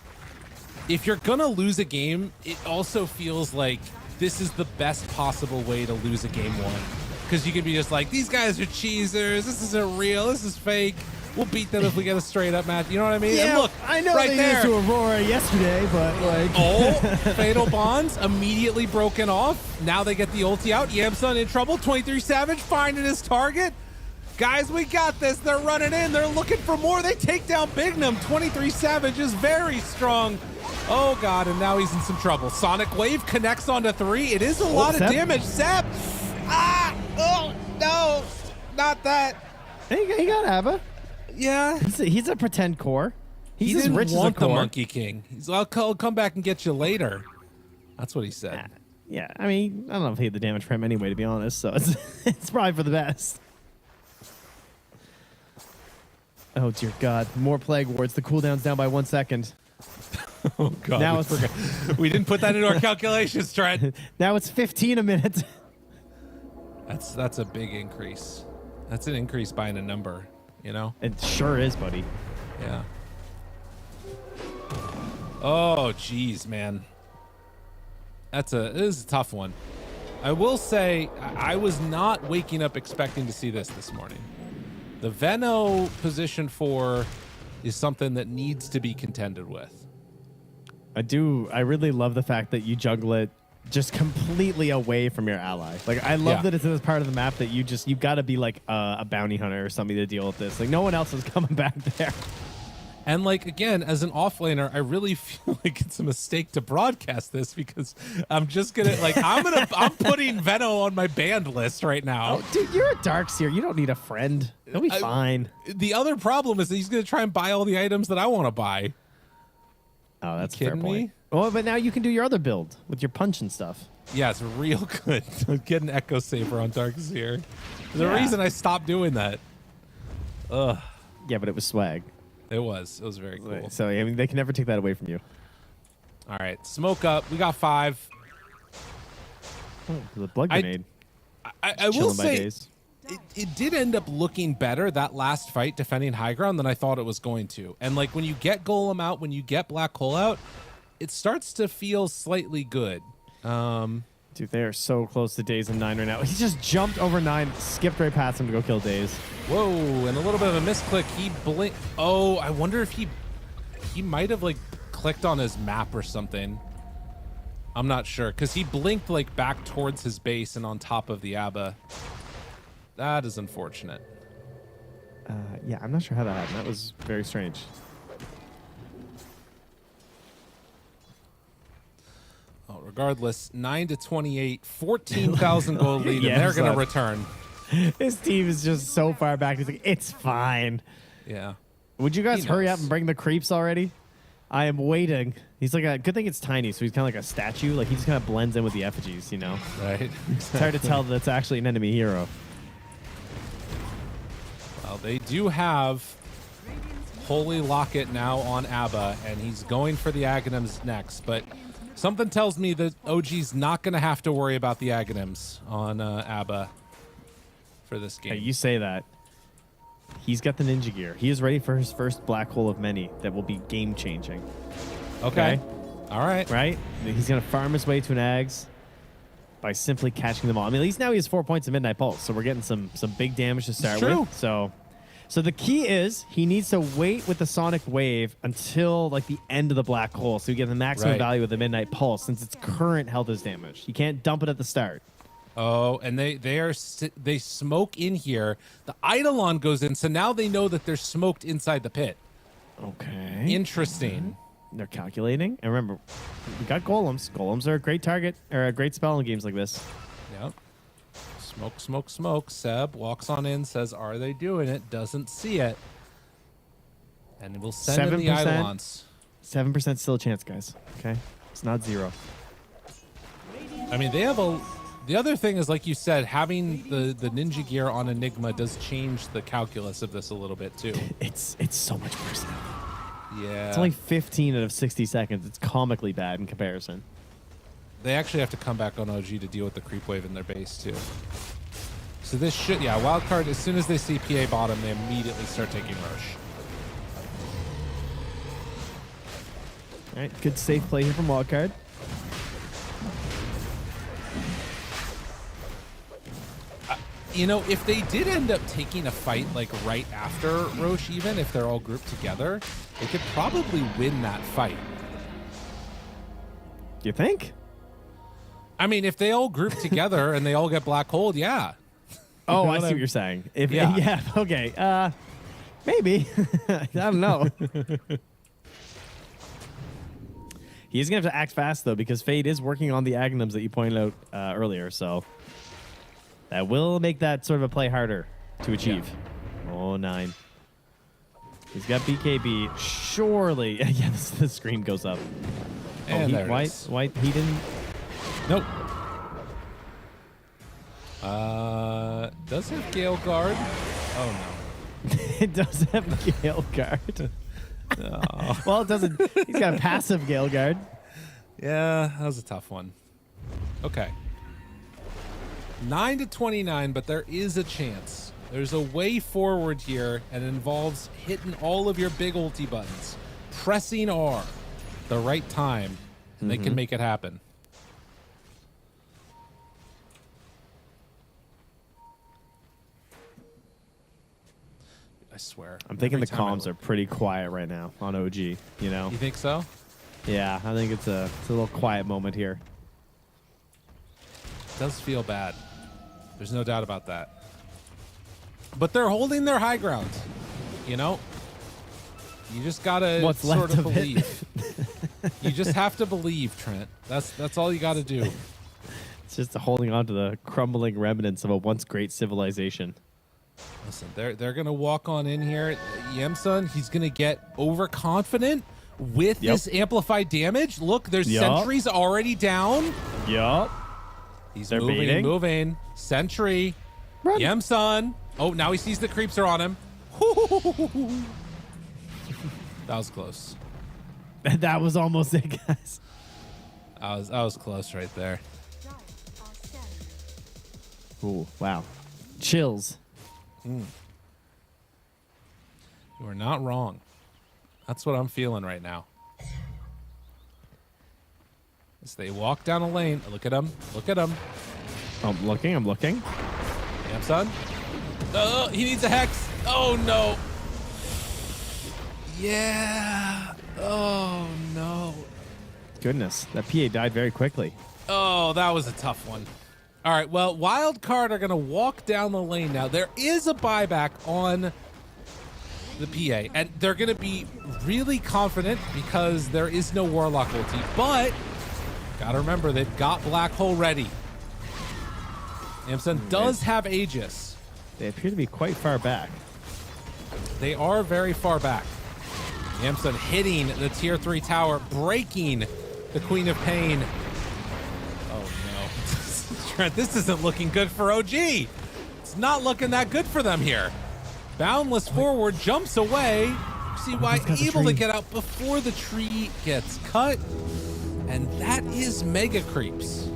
if you're gonna lose a game, it also feels like this is the best possible way to lose a game one. Because you can be just like, these guys are cheesers. This isn't real. This is fake. We'll beat them if we get a straight up match. You know what I mean? Yeah, and look, I know right they there. used to Aurora yesterday, but like... Oh, Fatal Bonds immediately broken off. Now they get the ulti out. Yamsun in trouble. 23 Savage finding his target. Guys, we got this. They're running in. They're looking for more. They take down Bignum. 23 Savage is very strong. Oh, God, and now he's in some trouble. Sonic Wave connects onto 3. It is a lot of damage. Seb! Ah! Oh, no! Not that. Hey, he got Abba. Yeah. He's a pretend core. He's as rich as a want the core. Monkey King. I'll come back and get you later. That's what he said. Yeah, I mean, I don't know if he had the damage for him anyway, to be honest, so it's probably for the best. Oh, dear God. More Plague Wards. The cooldown's down by 1 second. Oh, God. Now we didn't put that into our calculations, Trent. Now it's 15 a minute. That's a big increase. That's an increase by a number, you know? It sure is, buddy. Yeah. Oh, geez, man. This is a tough one. I will say, I was not waking up expecting to see this morning. The Veno position 4 is something that needs to be contended with. I really love the fact that you juggle it just completely away from your ally. Like, I love that it's in this part of the map that you got to be like a bounty hunter or something to deal with this. Like, no one else is coming back there. And like, again, as an offlaner, I really feel like it's a mistake to broadcast this because I'm just gonna I'm putting Veno on my banned list right now. Oh, dude, you're a Darkseer. You don't need a friend. It'll be fine. The other problem is that he's gonna try and buy all the items that I want to buy. Oh, that's a fair point. Oh, but now you can do your other build with your punch and stuff. Yeah, it's real good. Get an Echo Saber on Darkseer. There's a reason I stopped doing that. Ugh. Yeah, but it was swag. It was. It was very cool. So, I mean, they can never take that away from you. All right. Smoke up. We got 5. Oh, the blood grenade. I will say it did end up looking better, that last fight defending high ground, than I thought it was going to. And like when you get Golem out, when you get Black Hole out, it starts to feel slightly good. Dude, they are so close to Daze and 9 right now. He just jumped over 9, skipped right past him to go kill Daze. Whoa, and a little bit of a misclick. He blinked. Oh, I wonder if he might have like clicked on his map or something. I'm not sure, because he blinked like back towards his base and on top of the ABBA. That is unfortunate. Yeah, I'm not sure how that happened. That was very strange. Oh, regardless, 9-28, 14,000 gold lead, and they're going to return. His team is just so far back. He's like, it's fine. Yeah. Would you guys hurry up and bring the creeps already? I am waiting. He's like a good thing it's tiny, so he's kind of like a statue. Like he just kind of blends in with the effigies, you know? Right. It's hard to tell that it's actually an enemy hero. Well, they do have Holy Locket now on ABBA, and he's going for the Aghanims next, but something tells me that OG's not going to have to worry about the Aghanims on ABBA for this game. Hey, you say that. He's got the ninja gear. He is ready for his first black hole of many that will be game-changing. Okay. All right. Right? He's going to farm his way to an Ags by simply catching them all. I mean, at least now he has 4 points of Midnight Pulse, so we're getting some big damage to start with. So the key is he needs to wait with the Sonic Wave until like the end of the black hole, so you get the maximum value of the Midnight Pulse since its current health is damaged. You can't dump it at the start. Oh, and they smoke in here. The Eidolon goes in, so now they know that they're smoked inside the pit. Okay. Interesting. They're calculating. And remember, we got golems. Golems are a great target or a great spell in games like this. Yep. Smoke, smoke, smoke. Seb walks on in, says, "Are they doing it?" Doesn't see it. And we'll send in the Eidolons. 7% still a chance, guys. Okay? It's not 0. I mean, they have a... The other thing is, like you said, having the ninja gear on Enigma does change the calculus of this a little bit, too. It's so much worse now. Yeah. It's only 15 out of 60 seconds. It's comically bad in comparison. They actually have to come back on OG to deal with the creep wave in their base, too. So this should... Yeah, Wildcard, as soon as they see PA bottom, they immediately start taking Roche. All right, good safe play here from Wildcard. You know, if they did end up taking a fight like right after Roche, even if they're all grouped together, they could probably win that fight. You think? I mean, if they all group together and they all get black hole, yeah. Oh, I see what you're saying. Yeah, okay. Maybe. I don't know. He's going to have to act fast, though, because Fade is working on the Aghanims that you pointed out earlier, so that will make that sort of a play harder to achieve. Yeah. Oh, 9. He's got BKB. Surely. Yeah, the screen goes up. And White, he didn't. Nope. Does it Gale Guard? Oh, no. It does have Gale Guard. Oh. Well, it doesn't. He's got a passive Gale Guard. Yeah, that was a tough one. Okay. 9-29, but there is a chance. There's a way forward here, and it involves hitting all of your big ulti buttons, pressing R the right time, and they can make it happen. I swear. I'm thinking the comms are pretty quiet right now on OG, you know? You think so? Yeah, I think it's a little quiet moment here. It does feel bad. There's no doubt about that. But they're holding their high ground, you know? You just gotta sort of believe. You just have to believe, Trent. That's all you gotta do. It's just holding on to the crumbling remnants of a once great civilization. Listen, they're gonna walk on in here. Yemsun, he's gonna get overconfident with this amplified damage. Look, there's sentries already down. Yup. He's They're moving, baiting. moving. Sentry. Run. Yemsun. Oh, now he sees the creeps are on him. That was close. That was almost it, guys. I was close right there. Ooh, wow. Chills. You are not wrong. That's what I'm feeling right now. As they walk down a lane. Look at him. Look at him. I'm looking. I'm looking. Yemsun. Oh, he needs a hex. Oh, no. Yeah. Oh, no. Goodness, that PA died very quickly. Oh, that was a tough one. All right, well, Wildcard are going to walk down the lane now. There is a buyback on the PA, and they're going to be really confident because there is no Warlock ulti, but got to remember they've got Black Hole ready. Yemsun does have Aegis. They appear to be quite far back. They are very far back. Yemsun hitting the tier 3 tower, breaking the Queen of Pain. Oh no. Trent, this isn't looking good for OG. It's not looking that good for them here. Boundless forward, jumps away. See why able to get out before the tree gets cut. And that is mega creeps.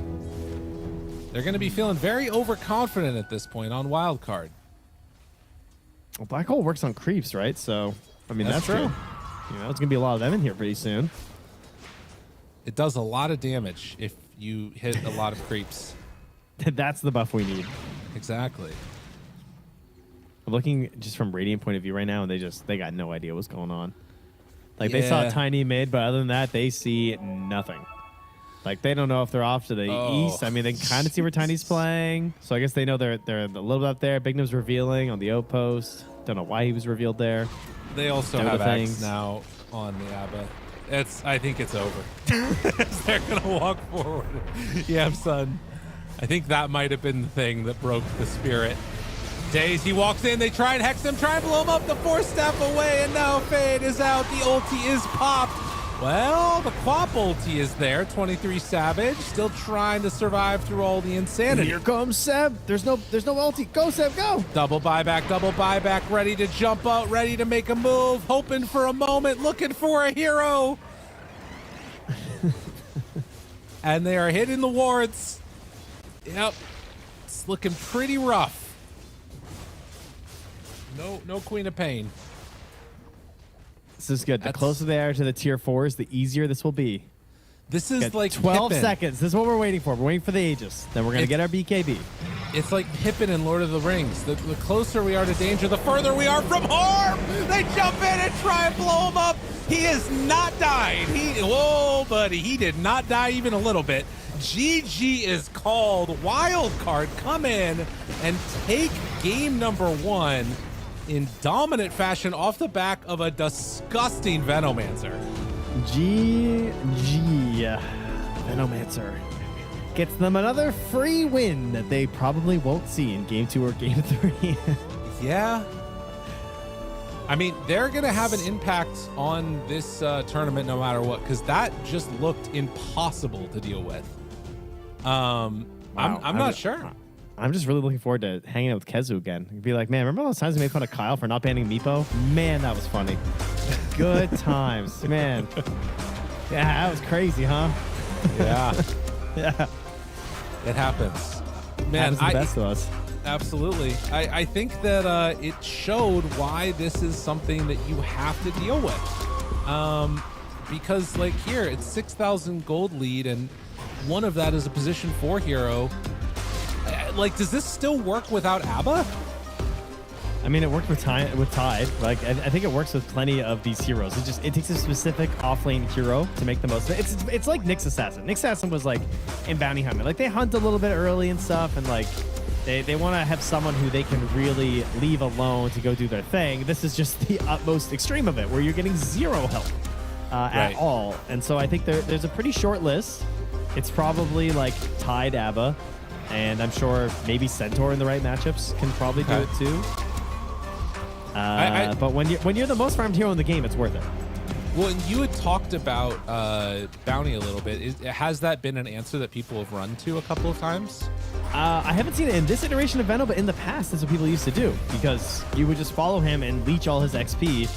They're going to be feeling very overconfident at this point on Wildcard. Well, Black Hole works on creeps, right? So, I mean, that's true. good. You know, it's going to be a lot of them in here pretty soon. It does a lot of damage if you hit a lot of creeps. That's the buff we need. Exactly. I'm looking just from Radiant point of view right now, and they got no idea what's going on. Like, they saw a tiny mid, but other than that, they see nothing. Like, they don't know if they're off to the east. I mean, they can kind of see where Tiny's playing. So I guess they know they're a little bit up there. Big Nim's revealing on the outpost. Don't know why he was revealed there. They also have X now on the Abba. I think it's over. They're going to walk forward. Yeah, son. I think that might have been the thing that broke the spirit. Daze, he walks in. They try and hex him, try and blow him up. The 4-step away, and now Fade is out. The ulti is popped. Well, the Quap ulti is there. 23 Savage, still trying to survive through all the insanity. Here comes Seb. There's no ulti. Go, Seb, go. Double buyback, ready to jump out, ready to make a move, hoping for a moment, looking for a hero. And they are hitting the wards. Yep. It's looking pretty rough. No Queen of Pain. This is good. The closer they are to the tier 4s, the easier this will be. This is like 12 Pippin. seconds. This is what we're waiting for. We're waiting for the Aegis. Then we're going to get our BKB. It's like Pippin in Lord of the Rings. The closer we are to danger, the further we are from harm. They jump in and try and blow him up. He is not dying. Whoa, buddy. He did not die even a little bit. GG is called. Wildcard come in and take game number 1 in dominant fashion off the back of a disgusting Venomancer. GG. Venomancer gets them another free win that they probably won't see in game 2 or game 3. Yeah. I mean, they're going to have an impact on this tournament no matter what, because that just looked impossible to deal with. I'm not sure. I'm just really looking forward to hanging out with Kezu again. You'd be like, man, remember those times we made fun of Kyle for not banning Meepo? Man, that was funny. Good times, man. Yeah, that was crazy, huh? Yeah. Yeah. It happens. Man, Happens to the best of us. Absolutely. I think that it showed why this is something that you have to deal with. Because, like, here, it's 6,000 gold lead, and one of that is a position 4 hero. Like, does this still work without ABBA? I mean, it worked with Tide. Like, I think it works with plenty of these heroes. It takes a specific offlane hero to make the most of it. It's like Nyx Assassin. Nyx Assassin was like in bounty hunting. Like, they hunt a little bit early and stuff, and like they want to have someone who they can really leave alone to go do their thing. This is just the utmost extreme of it, where you're getting zero help at all. And so I think there's a pretty short list. It's probably like Tide, ABBA, and I'm sure maybe Centaur in the right matchups can probably do it too. But when you're the most farmed hero in the game, it's worth it. Well, and you had talked about Bounty a little bit. Has that been an answer that people have run to a couple of times? I haven't seen it in this iteration of Veno, but in the past, that's what people used to do, because you would just follow him and leech all his XP,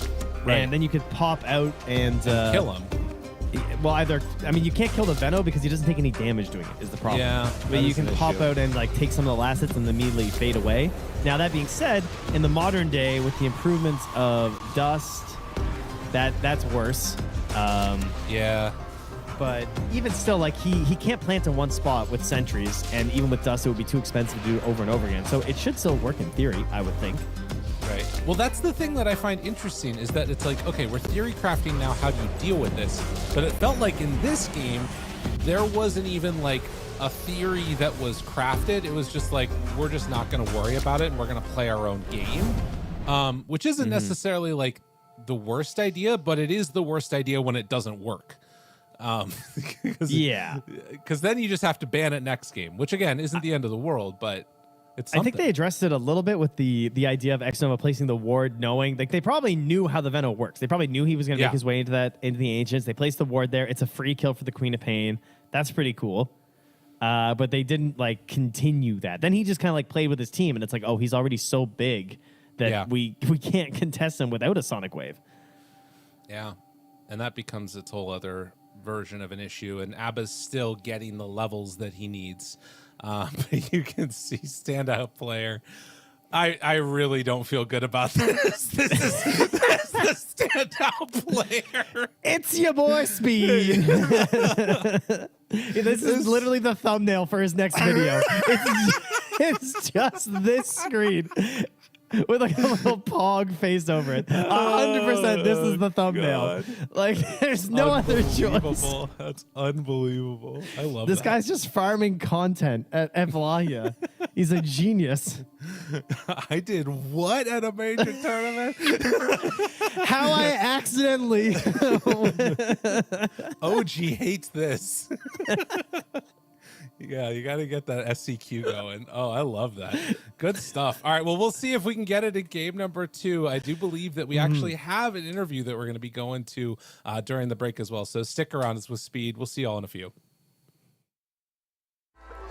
and then you could pop out and kill him. Well, you can't kill the Veno because he doesn't take any damage doing it, is the problem. Yeah, but you can pop out and like take some of the last hits and immediately fade away. Now, that being said, in the modern day, with the improvements of Dust, that's worse. Yeah. But even still, like he can't plant in one spot with sentries, and even with Dust, it would be too expensive to do over and over again. So it should still work in theory, I would think. Right. Well, that's the thing that I find interesting is that it's like, okay, we're theory crafting now. How do you deal with this? But it felt like in this game, there wasn't even like a theory that was crafted. It was just like, we're just not going to worry about it, and we're going to play our own game, which isn't necessarily like the worst idea, but it is the worst idea when it doesn't work. Because then you just have to ban it next game, which again isn't the end of the world, but it's something. I think they addressed it a little bit with the idea of Xnova placing the ward, knowing like they probably knew how the Veno works. They probably knew he was going to make his way into the Ancients. They placed the ward there. It's a free kill for the Queen of Pain. That's pretty cool. But they didn't like continue that. Then he just kind of like played with his team, and it's like, oh, he's already so big that we can't contest him without a Sonic Wave. Yeah, and that becomes its whole other version of an issue, and Abba's still getting the levels that he needs. But you can see standout player. I really don't feel good about this. This is the standout player. It's your boy Speed. This is literally the thumbnail for his next video. It's just this screen with like a little pog face over it. 100% this is the thumbnail. God. Like there's no other choice. That's unbelievable. I love this guy's just farming content at Wallachia. He's a genius. I did what at a major tournament? How I accidentally OG hates this. Yeah, you got to get that SCQ going. Oh, I love that. Good stuff. All right, well, we'll see if we can get it in game number 2. I do believe that we actually have an interview that we're going to be going to during the break as well. So stick around. It's with Speed. We'll see you all in a few.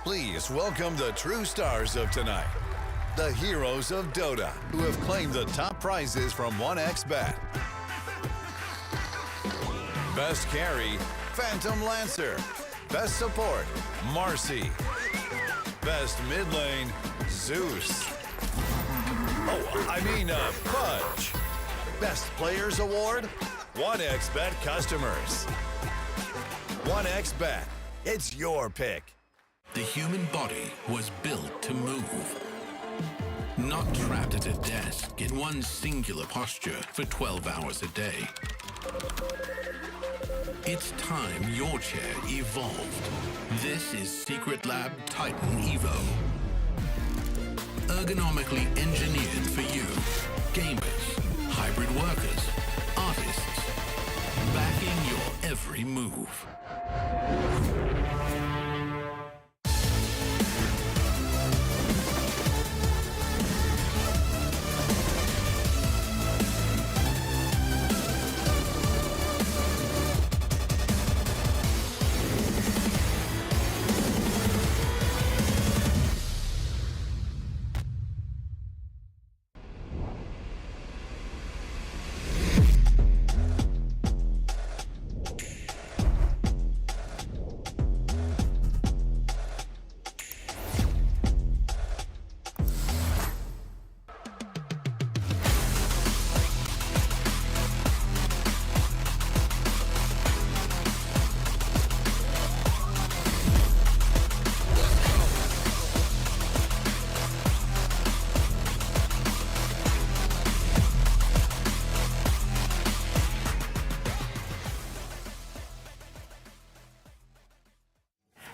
Please welcome the true stars of tonight, the heroes of Dota, who have claimed the top prizes from 1xBet. Best carry, Phantom Lancer. Best support, Marcy. Best mid lane, Zeus. Fudge. Best Players Award, 1xBet customers. 1xBet, it's your pick. The human body was built to move. Not trapped at a desk in one singular posture for 12 hours a day. It's time your chair evolved. This is Secret Lab Titan Evo. Ergonomically engineered for you, gamers, hybrid workers, artists, backing your every move.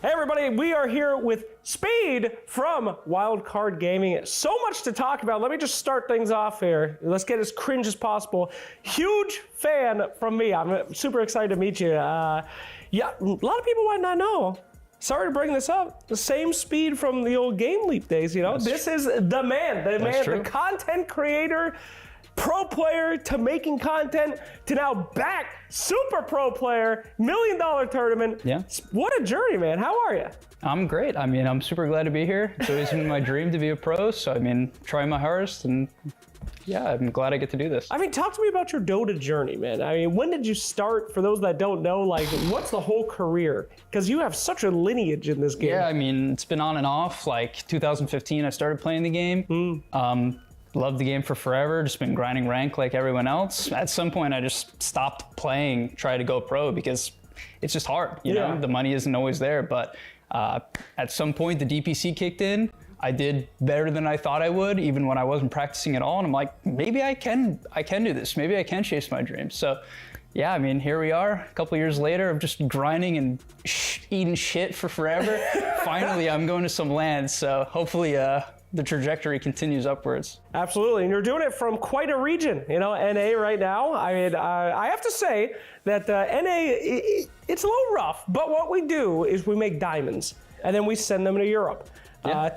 Hey everybody, we are here with Speed from Wildcard Gaming. So much to talk about. Let me just start things off here. Let's get as cringe as possible. Huge fan from me. I'm super excited to meet you. Yeah, a lot of people might not know. Sorry to bring this up. The same Speed from the old Game Leap days, you know? This is the man, the content creator pro player to making content to now back super pro player, $1 million tournament. Yeah. What a journey, man. How are you? I'm great. I mean, I'm super glad to be here. It's always been my dream to be a pro. So, I mean, trying my hardest and yeah, I'm glad I get to do this. I mean, talk to me about your Dota journey, man. I mean, when did you start? For those that don't know, like, what's the whole career? Because you have such a lineage in this game. Yeah, I mean, it's been on and off. Like 2015, I started playing the game. Loved the game for forever. Just been grinding rank like everyone else. At some point, I just stopped playing, tried to go pro because it's just hard. You know, the money isn't always there. But at some point, the DPC kicked in. I did better than I thought I would, even when I wasn't practicing at all. And I'm like, maybe I can do this. Maybe I can chase my dreams. So yeah, I mean, here we are a couple years later of just grinding and eating shit for forever. Finally, I'm going to some land. So hopefully the trajectory continues upwards. Absolutely, and you're doing it from quite a region, you know, NA right now. I mean, I have to say that NA, it's a little rough, but what we do is we make diamonds, and then we send them to Europe.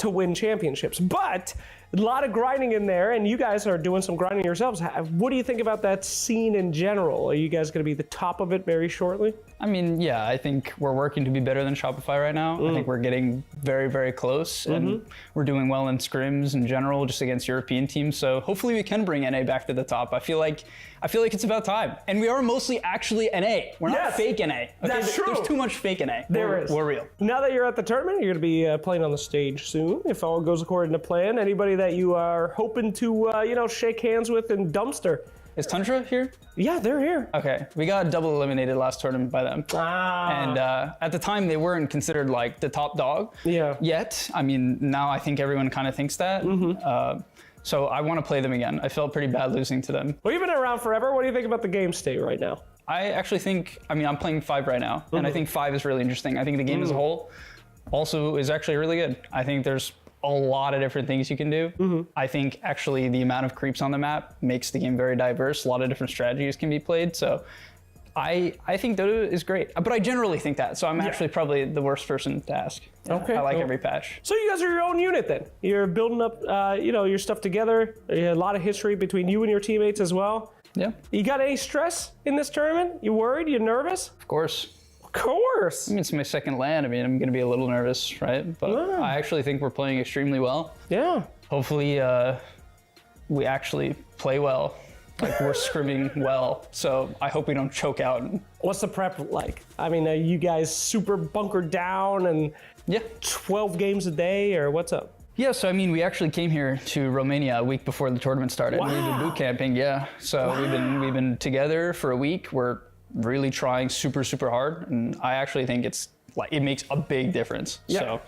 To win championships. But a lot of grinding in there, and you guys are doing some grinding yourselves. What do you think about that scene in general? Are you guys going to be the top of it very shortly? I mean, yeah, I think we're working to be better than Shopify right now. I think we're getting very, very close, and we're doing well in scrims in general, just against European teams. So hopefully we can bring NA back to the top. I feel like it's about time. And we are mostly actually NA. We're not fake NA. Okay? That's true. There's too much fake NA. There is. We're real. Now that you're at the tournament, you're going to be playing on the stage soon, if all goes according to plan. Anybody that you are hoping to, shake hands with in Dumpster? Is Tundra here? Yeah, they're here. Okay, we got double eliminated last tournament by them. And at the time, they weren't considered like the top dog yet. I mean, now I think everyone kind of thinks that. So I want to play them again. I felt pretty bad losing to them. Well, you've been around forever. What do you think about the game state right now? I actually think, I'm playing 5 right now, and I think 5 is really interesting. I think the game as a whole also is actually really good. I think there's a lot of different things you can do. I think actually the amount of creeps on the map makes the game very diverse. A lot of different strategies can be played. So I think Dota is great, but I generally think that. So I'm actually probably the worst person to ask. Okay. I like every patch. So you guys are your own unit then. You're building up, your stuff together. A lot of history between you and your teammates as well. Yeah. You got any stress in this tournament? You worried? You nervous? Of course. Of course. I mean, it's my second land. I mean, I'm going to be a little nervous, right? But I actually think we're playing extremely well. Yeah. Hopefully, we actually play well. Like, we're scrimming well. So I hope we don't choke out. What's the prep like? I mean, are you guys super bunkered down and 12 games a day, or what's up? Yeah, so I mean, we actually came here to Romania a week before the tournament started. Wow. We've been boot camping, So we've been together for a week. We're really trying super, super hard, and I actually think it makes a big difference. So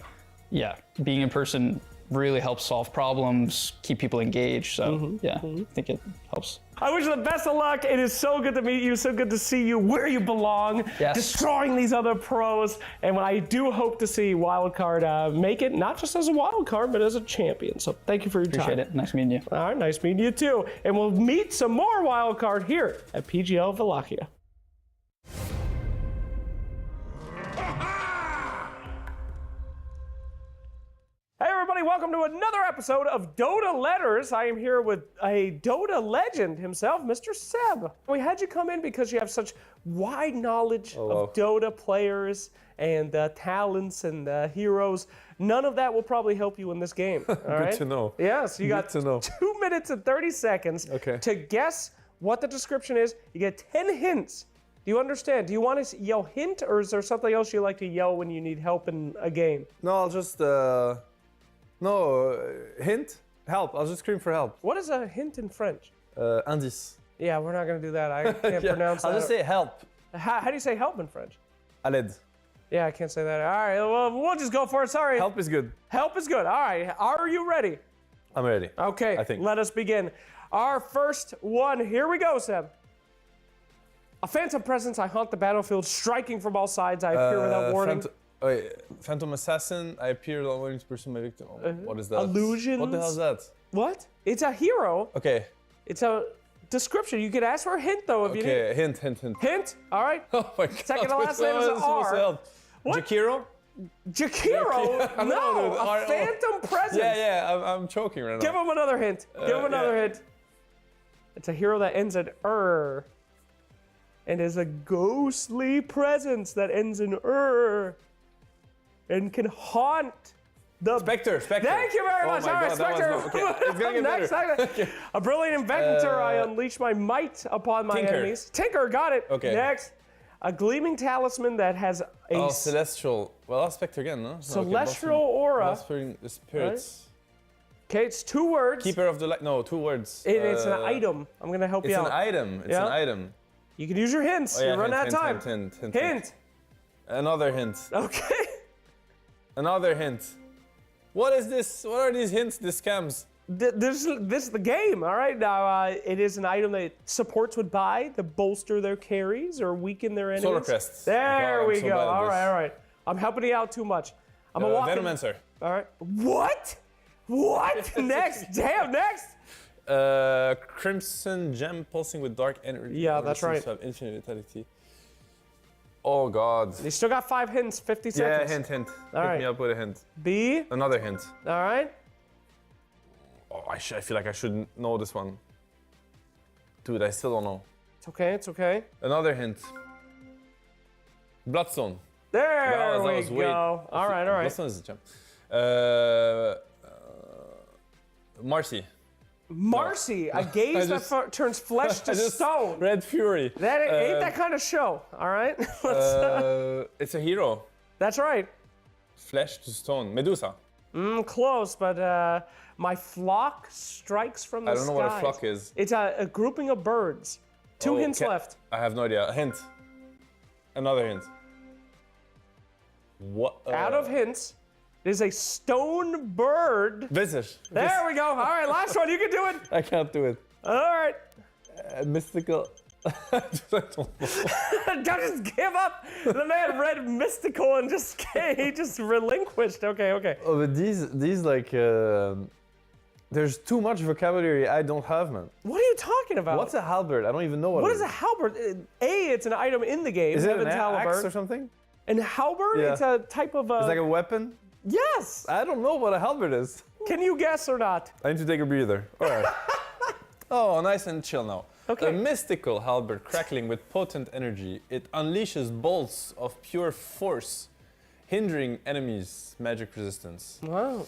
yeah, being in person really helps solve problems, keep people engaged. So I think it helps. I wish you the best of luck. It is so good to meet you, so good to see you where you belong, destroying these other pros. And I do hope to see Wildcard make it, not just as a wildcard, but as a champion. So thank you for your time. Appreciate it. Nice meeting you. All right, nice meeting you too. And we'll meet some more Wildcard here at PGL Wallachia. Hey everybody, welcome to another episode of Dota Letters. I am here with a Dota legend himself, Mr. Seb. We had you come in because you have such wide knowledge of Dota players and talents and heroes. None of that will probably help you in this game. All right? Good to know. Yes, you got 2 minutes and 30 seconds to guess what the description is. You get 10 hints. Do you understand? Do you want to yell hint, or is there something else you like to yell when you need help in a game? No, I'll just... hint? Help. I'll just scream for help. What is a hint in French? Indice. Yeah, we're not going to do that. I can't pronounce that. I'll just say help. How do you say help in French? À l'aide. Yeah, I can't say that. All right, well, we'll just go for it. Sorry. Help is good. Help is good. All right. Are you ready? I'm ready. Okay, I think. Let us begin. Our first one. Here we go, Seb. A phantom presence. I haunt the battlefield, striking from all sides. I appear without warning. Phantom assassin. I appear without warning to pursue my victim. What is that? Illusions. What the hell is that? What? It's a hero. Okay. It's a description. You could ask for a hint though if you need. Okay, hint. Hint? All right. Oh my god. Second to last name is an R. What? Jakiro? Jakiro? No, a phantom presence. Yeah, I'm choking right now. Give him another hint. Give him another hint. It's a hero that ends in and is a ghostly presence that ends in and can haunt the Spectre. Thank you very much. Oh my All right, God, Spectre. it's gonna get Next, better. Okay. A brilliant inventor. I unleash my might upon my Tinker. enemies. Tinker, got it. Okay. Next, a gleaming talisman that has a celestial. Well, that's Spectre again, no? celestial aura. Spirits. Okay, it's 2 words. Keeper of the light. No, 2 words. It's an item. I'm gonna help you out. It's an item. It's an item. You can use your hints. Oh, yeah, You're running out of time. Hint. Another hint. Okay. Another hint. What is this? What are these hints? These scams? This is the game, all right? Now, it is an item that supports would buy to bolster their carries or weaken their enemies. Solar crests. There we so go. bad at All this. right, all right. I'm helping you out too much. I'm a walking... Venomancer. All right. What? What? Next. Damn, next. Crimson gem pulsing with dark energy. Yeah, that's right. Have infinite vitality. Oh God. You still got 5 hints, 50 seconds. Yeah, hint. All right. Hit me up with a hint. B. Another hint. All right. Oh, I feel like I should know this one. Dude, I still don't know. It's okay, it's okay. Another hint. Bloodstone. There we go. All right, all right. Bloodstone is a gem. Marcy. Marcy, a gaze that turns flesh to stone. Red Fury. That ain't that kind of show, all right? It's a hero. That's right. Flesh to stone. Medusa. Close, but my flock strikes from the skies. I don't know what a flock is. It's a grouping of birds. 2 hints left. I have no idea. A hint. Another hint. What? Out of hints, it is a stone bird. Visage. There we go. All right, last one. You can do it. I can't do it. All right. Mystical. Don't just give up. The man read mystical and he just relinquished. Okay. Oh, but these like, there's too much vocabulary I don't have, man. What are you talking about? What's a halberd? I don't even know what is a halberd? It's an item in the game. Is it an halberd axe or something? An halberd? Yeah. It's a type of. It's like a weapon? Yes. I don't know what a halberd is. Can you guess or not? I need to take a breather. All right. Oh, nice and chill now. Okay. A mystical halberd crackling with potent energy. It unleashes bolts of pure force, hindering enemies' magic resistance. Wow.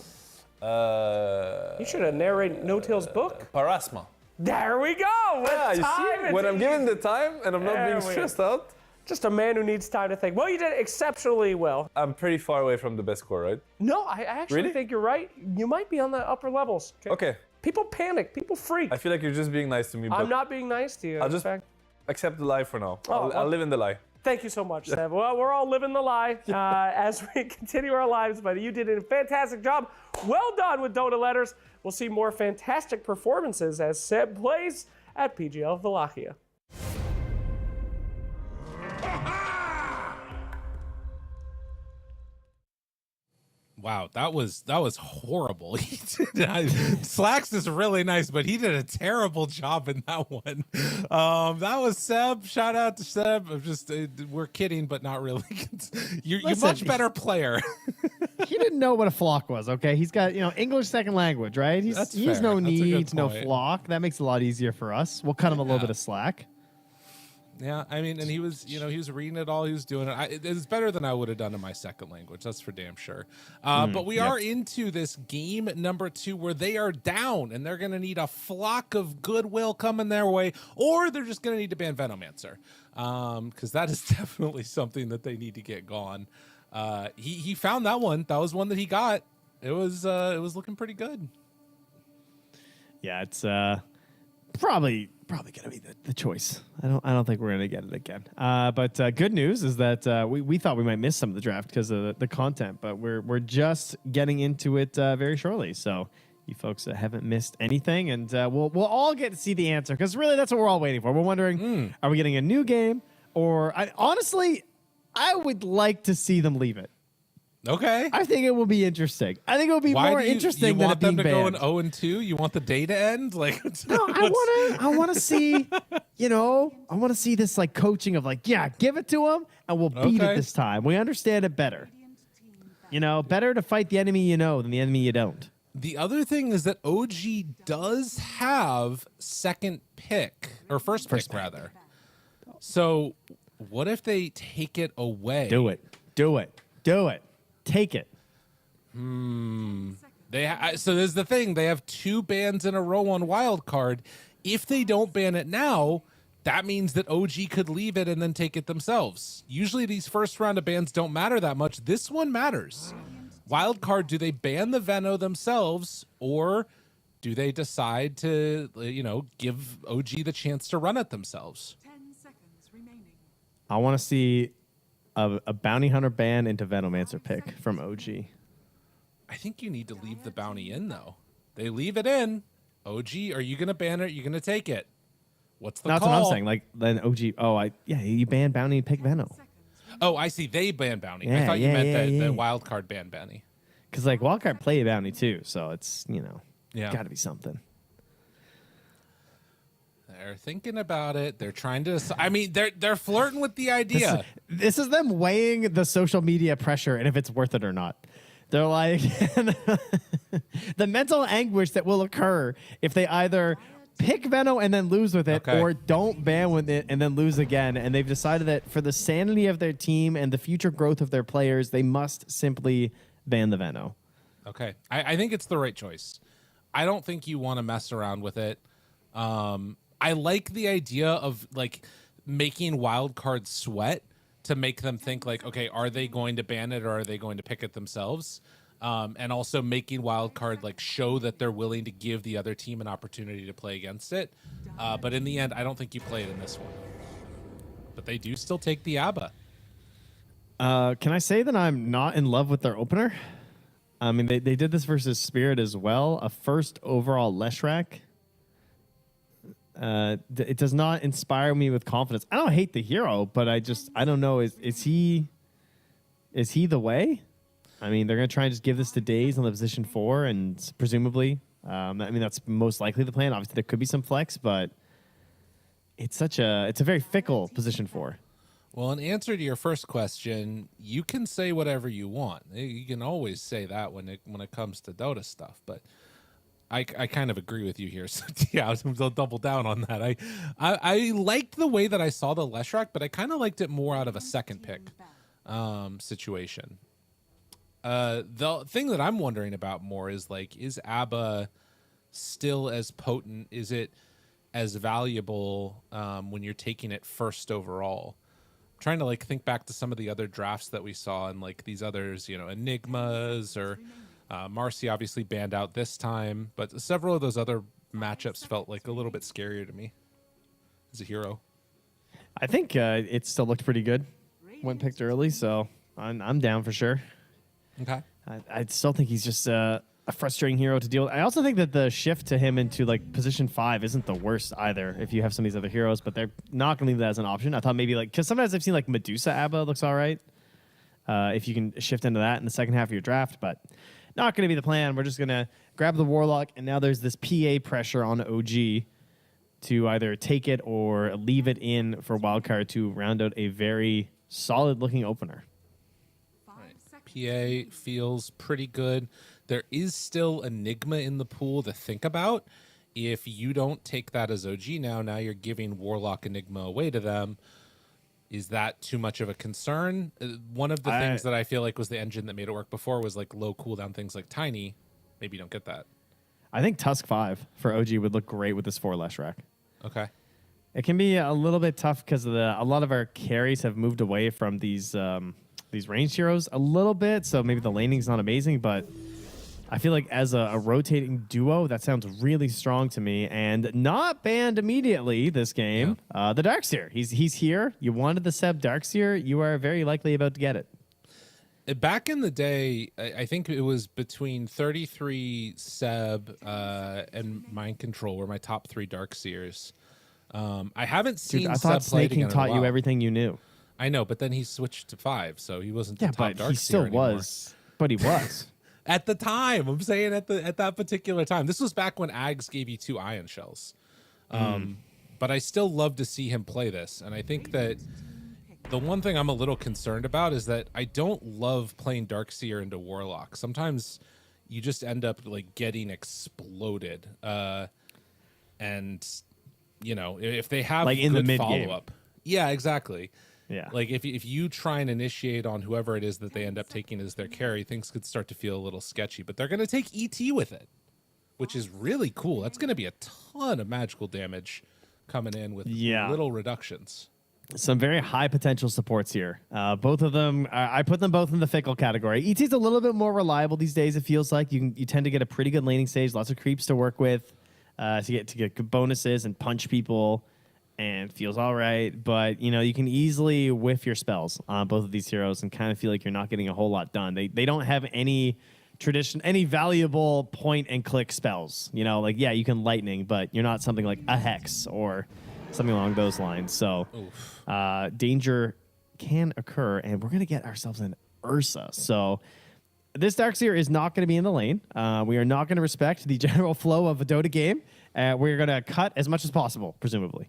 You should have narrated No Tail's book. Parasma. There we go. You see? When I'm given the time and I'm not being stressed out. Just a man who needs time to think. Well, you did exceptionally well. I'm pretty far away from the best score, right? No, I actually think you're right. You might be on the upper levels. Okay. People panic. People freak. I feel like you're just being nice to me. But I'm not being nice to you. I'll just accept the lie for now. Oh, I'll live in the lie. Thank you so much, Seb. Well, we're all living the lie as we continue our lives, but you did a fantastic job. Well done with Dota Letters. We'll see more fantastic performances as Seb plays at PGL Wallachia. Wow, that was horrible. Slacks is really nice, but he did a terrible job in that one. That was Seb. Shout out to Seb. I'm just we're kidding, but not really. You're much better player. He didn't know what a flock was. Okay, he's got English second language, right? He's no need to know flock. That makes it a lot easier for us. We'll cut him a little bit of slack. Yeah, I mean, and he was, he was reading it all. He was doing it. It's better than I would have done in my second language. That's for damn sure. But we are into this game number 2 where they are down and they're going to need a flock of goodwill coming their way, or they're just going to need to ban Venomancer, because that is definitely something that they need to get gone. He found that one. That was one that he got. It was looking pretty good. Yeah, it's probably gonna be the choice. I don't think we're gonna get it again. But good news is that we thought we might miss some of the draft because of the content, but we're just getting into it very shortly. So you folks haven't missed anything, and we'll all get to see the answer because really that's what we're all waiting for. We're wondering, are we getting a new game, or honestly, I would like to see them leave it. Okay. I think it will be interesting. I think it will be more interesting than it being banned. You want them to go in 0-2? You want the day to end? Like, no, I want to see, I want to see this like coaching of like, yeah, give it to them and we'll beat it this time. We understand it better. Better to fight the enemy than the enemy you don't. The other thing is that OG does have second pick, or first pick rather. So what if they take it away? Do it. Take it. So there's the thing. They have 2 bans in a row on Wildcard. If they don't ban it now, that means that OG could leave it and then take it themselves. Usually these first round of bans don't matter that much. This one matters. Wildcard, do they ban the Veno themselves, or do they decide to, give OG the chance to run it themselves? 10 seconds remaining. I want to see a bounty hunter ban into Venomancer pick from OG. I think you need to leave the bounty in, though. They leave it in. OG, are you going to ban it? Are you going to take it? What's the call? That's what I'm saying. Like, then OG, you ban bounty and pick Veno. Oh, I see. They ban bounty. Yeah, I thought you meant the yeah. wild card ban bounty. Because, like, Wildcard play a bounty, too. So it's, Yeah. got to be something. They're thinking about it. They're trying to. I mean, they're flirting with the idea. This is them weighing the social media pressure and if it's worth it or not. They're like, the mental anguish that will occur if they either pick Veno and then lose with it, or don't ban with it and then lose again. And they've decided that for the sanity of their team and the future growth of their players, they must simply ban the Veno. Okay. I think it's the right choice. I don't think you want to mess around with it. I like the idea of like making wildcards sweat to make them think like, okay, are they going to ban it or are they going to pick it themselves? And also making wildcard like show that they're willing to give the other team an opportunity to play against it. But in the end, I don't think you play it in this one. But they do still take the ABBA. Can I say that I'm not in love with their opener? I mean, they did this versus Spirit as well. A first overall Leshrac. It does not inspire me with confidence. I don't hate the hero, but I don't know. Is he the way? I mean, they're going to try and just give this to Daze on the position 4, and presumably, I mean, that's most likely the plan. Obviously, there could be some flex, but it's a very fickle position 4. Well, in answer to your first question, you can say whatever you want. You can always say that when it comes to Dota stuff, but I kind of agree with you here. So yeah, I'll double down on that. I liked the way that I saw the Leshrac, but I kind of liked it more out of a second pick situation. The thing that I'm wondering about more is like, is ABBA still as potent? Is it as valuable when you're taking it first overall? I'm trying to like think back to some of the other drafts that we saw and like these others, Enigmas or Marcy obviously banned out this time, but several of those other matchups felt like a little bit scarier to me as a hero. I think it still looked pretty good when picked early, so I'm down for sure. Okay. I still think he's just a frustrating hero to deal with. I also think that the shift to him into like position 5 isn't the worst either if you have some of these other heroes, but they're not going to leave that as an option. I thought maybe like, because sometimes I've seen like Medusa ABBA looks all right if you can shift into that in the second half of your draft, but not going to be the plan. We're just going to grab the Warlock, and now there's this PA pressure on OG to either take it or leave it in for Wildcard to round out a very solid-looking opener. PA feels pretty good. There is still Enigma in the pool to think about. If you don't take that as OG now you're giving Warlock Enigma away to them. Is that too much of a concern? One of the things that I feel like was the engine that made it work before was like low cooldown things like Tiny. Maybe you don't get that. I think Tusk 5 for OG would look great with this 4 Leshrac. Okay. It can be a little bit tough because a lot of our carries have moved away from these ranged heroes a little bit, so maybe the laning's not amazing, but I feel like as a rotating duo, that sounds really strong to me, and not banned immediately this game. Yeah. The Darkseer, he's here. You wanted the Seb Darkseer, you are very likely about to get it. Back in the day, I think it was between 33 Seb and Mind Control were my top 3 Darkseers. I haven't seen I thought Seb play Snake King taught you everything you knew. I know, but then he switched to 5, so he wasn't the top Darkseer but he still anymore. was. But he was. At the time, I'm saying at that particular time. This was back when Ags gave you 2 Ion Shells. But I still love to see him play this. And I think that the one thing I'm a little concerned about is that I don't love playing Darkseer into Warlock. Sometimes you just end up like getting exploded. And you know, if they have like in the good mid follow game. up, yeah, exactly. Yeah. Like if you try and initiate on whoever it is that they end up taking as their carry, things could start to feel a little sketchy. But they're going to take ET with it, which is really cool. That's going to be a ton of magical damage coming in with little reductions. Some very high potential supports here. Both of them, I put them both in the fickle category. ET's a little bit more reliable these days. It feels like you tend to get a pretty good laning stage, lots of creeps to work with, to get good bonuses and punch people, and feels all right. But you know, you can easily whiff your spells on both of these heroes and kind of feel like you're not getting a whole lot done. They don't have any valuable point and click spells. You know, like you can lightning, but you're not something like a hex or something along those lines. So danger can occur, and we're going to get ourselves an Ursa. So this Darkseer is not going to be in the lane. We are not going to respect the general flow of a Dota game. We're going to cut as much as possible, presumably.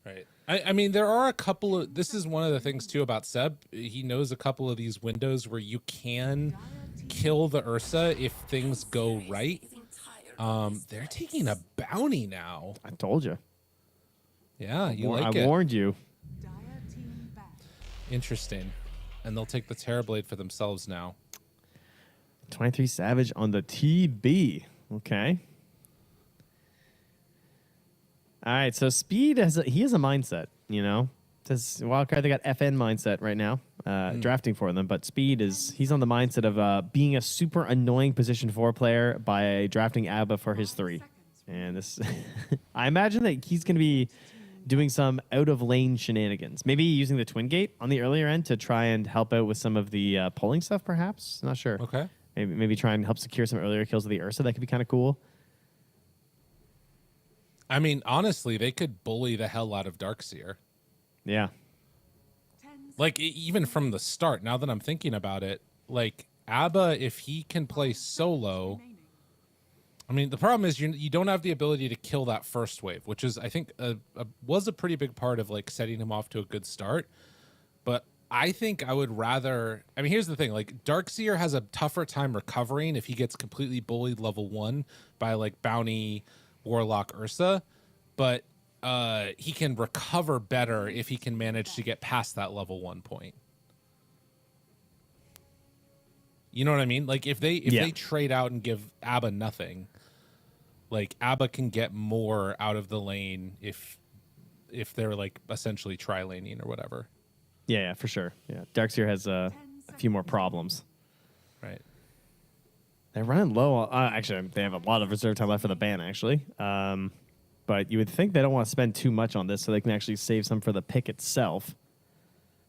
Right. I mean, there are a couple of... This is one of the things, too, about Seb. He knows a couple of these windows where you can kill the Ursa if things go right. They're taking a bounty now. I told you. Yeah, I warned you. Interesting. And they'll take the Terrorblade for themselves now. 23 Savage on the TB. Okay. All right, so Speed has a mindset, you know. Says Wildcard, they got FN mindset right now, drafting for them, but Speed he's on the mindset of being a super annoying position 4 player by drafting Abba for his 3. And this, I imagine that he's going to be doing some out of lane shenanigans. Maybe using the Twin Gate on the earlier end to try and help out with some of the pulling stuff, perhaps. Not sure. Okay. Maybe try and help secure some earlier kills with the Ursa. That could be kind of cool. I mean, honestly, they could bully the hell out of Darkseer. Yeah. Like, even from the start, now that I'm thinking about it, like, Abba, if he can play solo... I mean, the problem is you don't have the ability to kill that first wave, which is, I think, was a pretty big part of, like, setting him off to a good start. But I think I would rather... I mean, here's the thing. Like, Darkseer has a tougher time recovering if he gets completely bullied level 1 by, like, Bounty, Warlock, Ursa. But he can recover better if he can manage to get past that level 1 point. You know what I mean? Like, if they trade out and give Abba nothing... Like, Abba can get more out of the lane if they're, like, essentially tri-laning or whatever. Yeah, for sure. Yeah, Darkseer has a few more problems. Right. They're running low. Actually, they have a lot of reserve time left for the ban, actually. But you would think they don't want to spend too much on this so they can actually save some for the pick itself.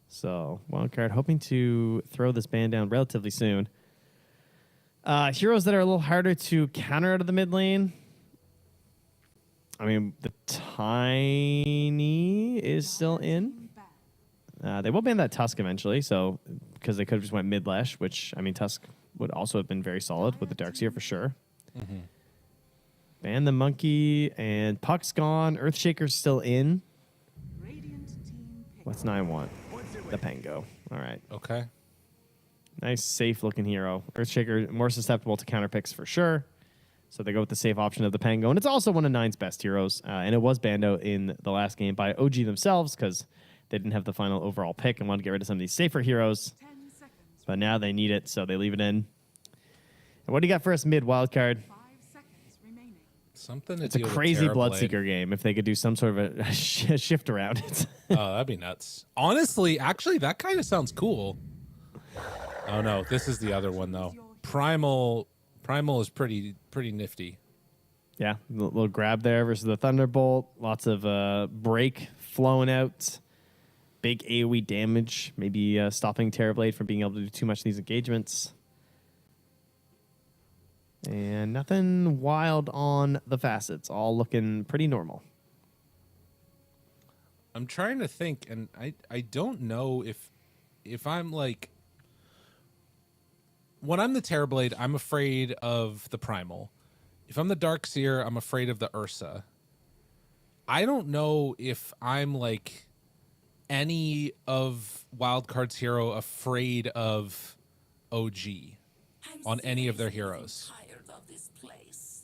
So, Wildcard hoping to throw this ban down relatively soon. Heroes that are a little harder to counter out of the mid lane. I mean, the Tiny is still in. They will ban that Tusk eventually, so because they could have just went mid-lash, which, I mean, Tusk would also have been very solid with the Darkseer for sure. Mm-hmm. Ban the Monkey, and Puck's gone. Earthshaker's still in. What's 9 want? The Pango. All right. Okay. Nice, safe-looking hero. Earthshaker, more susceptible to counter picks for sure. So they go with the safe option of the Pango. And it's also one of 9's best heroes. And it was banned out in the last game by OG themselves because they didn't have the final overall pick and wanted to get rid of some of these safer heroes. But now they need it, so they leave it in. And what do you got for us mid, Wildcard? Something. It's a crazy Bloodseeker game if they could do some sort of a shift around it. Oh, that'd be nuts. Honestly, actually, that kind of sounds cool. Oh, no. This is the other one, though. Primal is pretty nifty. Yeah, a little grab there versus the Thunderbolt. Lots of break flowing out. Big AoE damage. Maybe stopping Terrorblade from being able to do too much of these engagements. And nothing wild on the facets. All looking pretty normal. I'm trying to think, and I don't know if I'm like... When I'm the Terrorblade, I'm afraid of the Primal. If I'm the Darkseer, I'm afraid of the Ursa. I don't know if I'm like any of Wildcard's hero afraid of OG. on any of their heroes.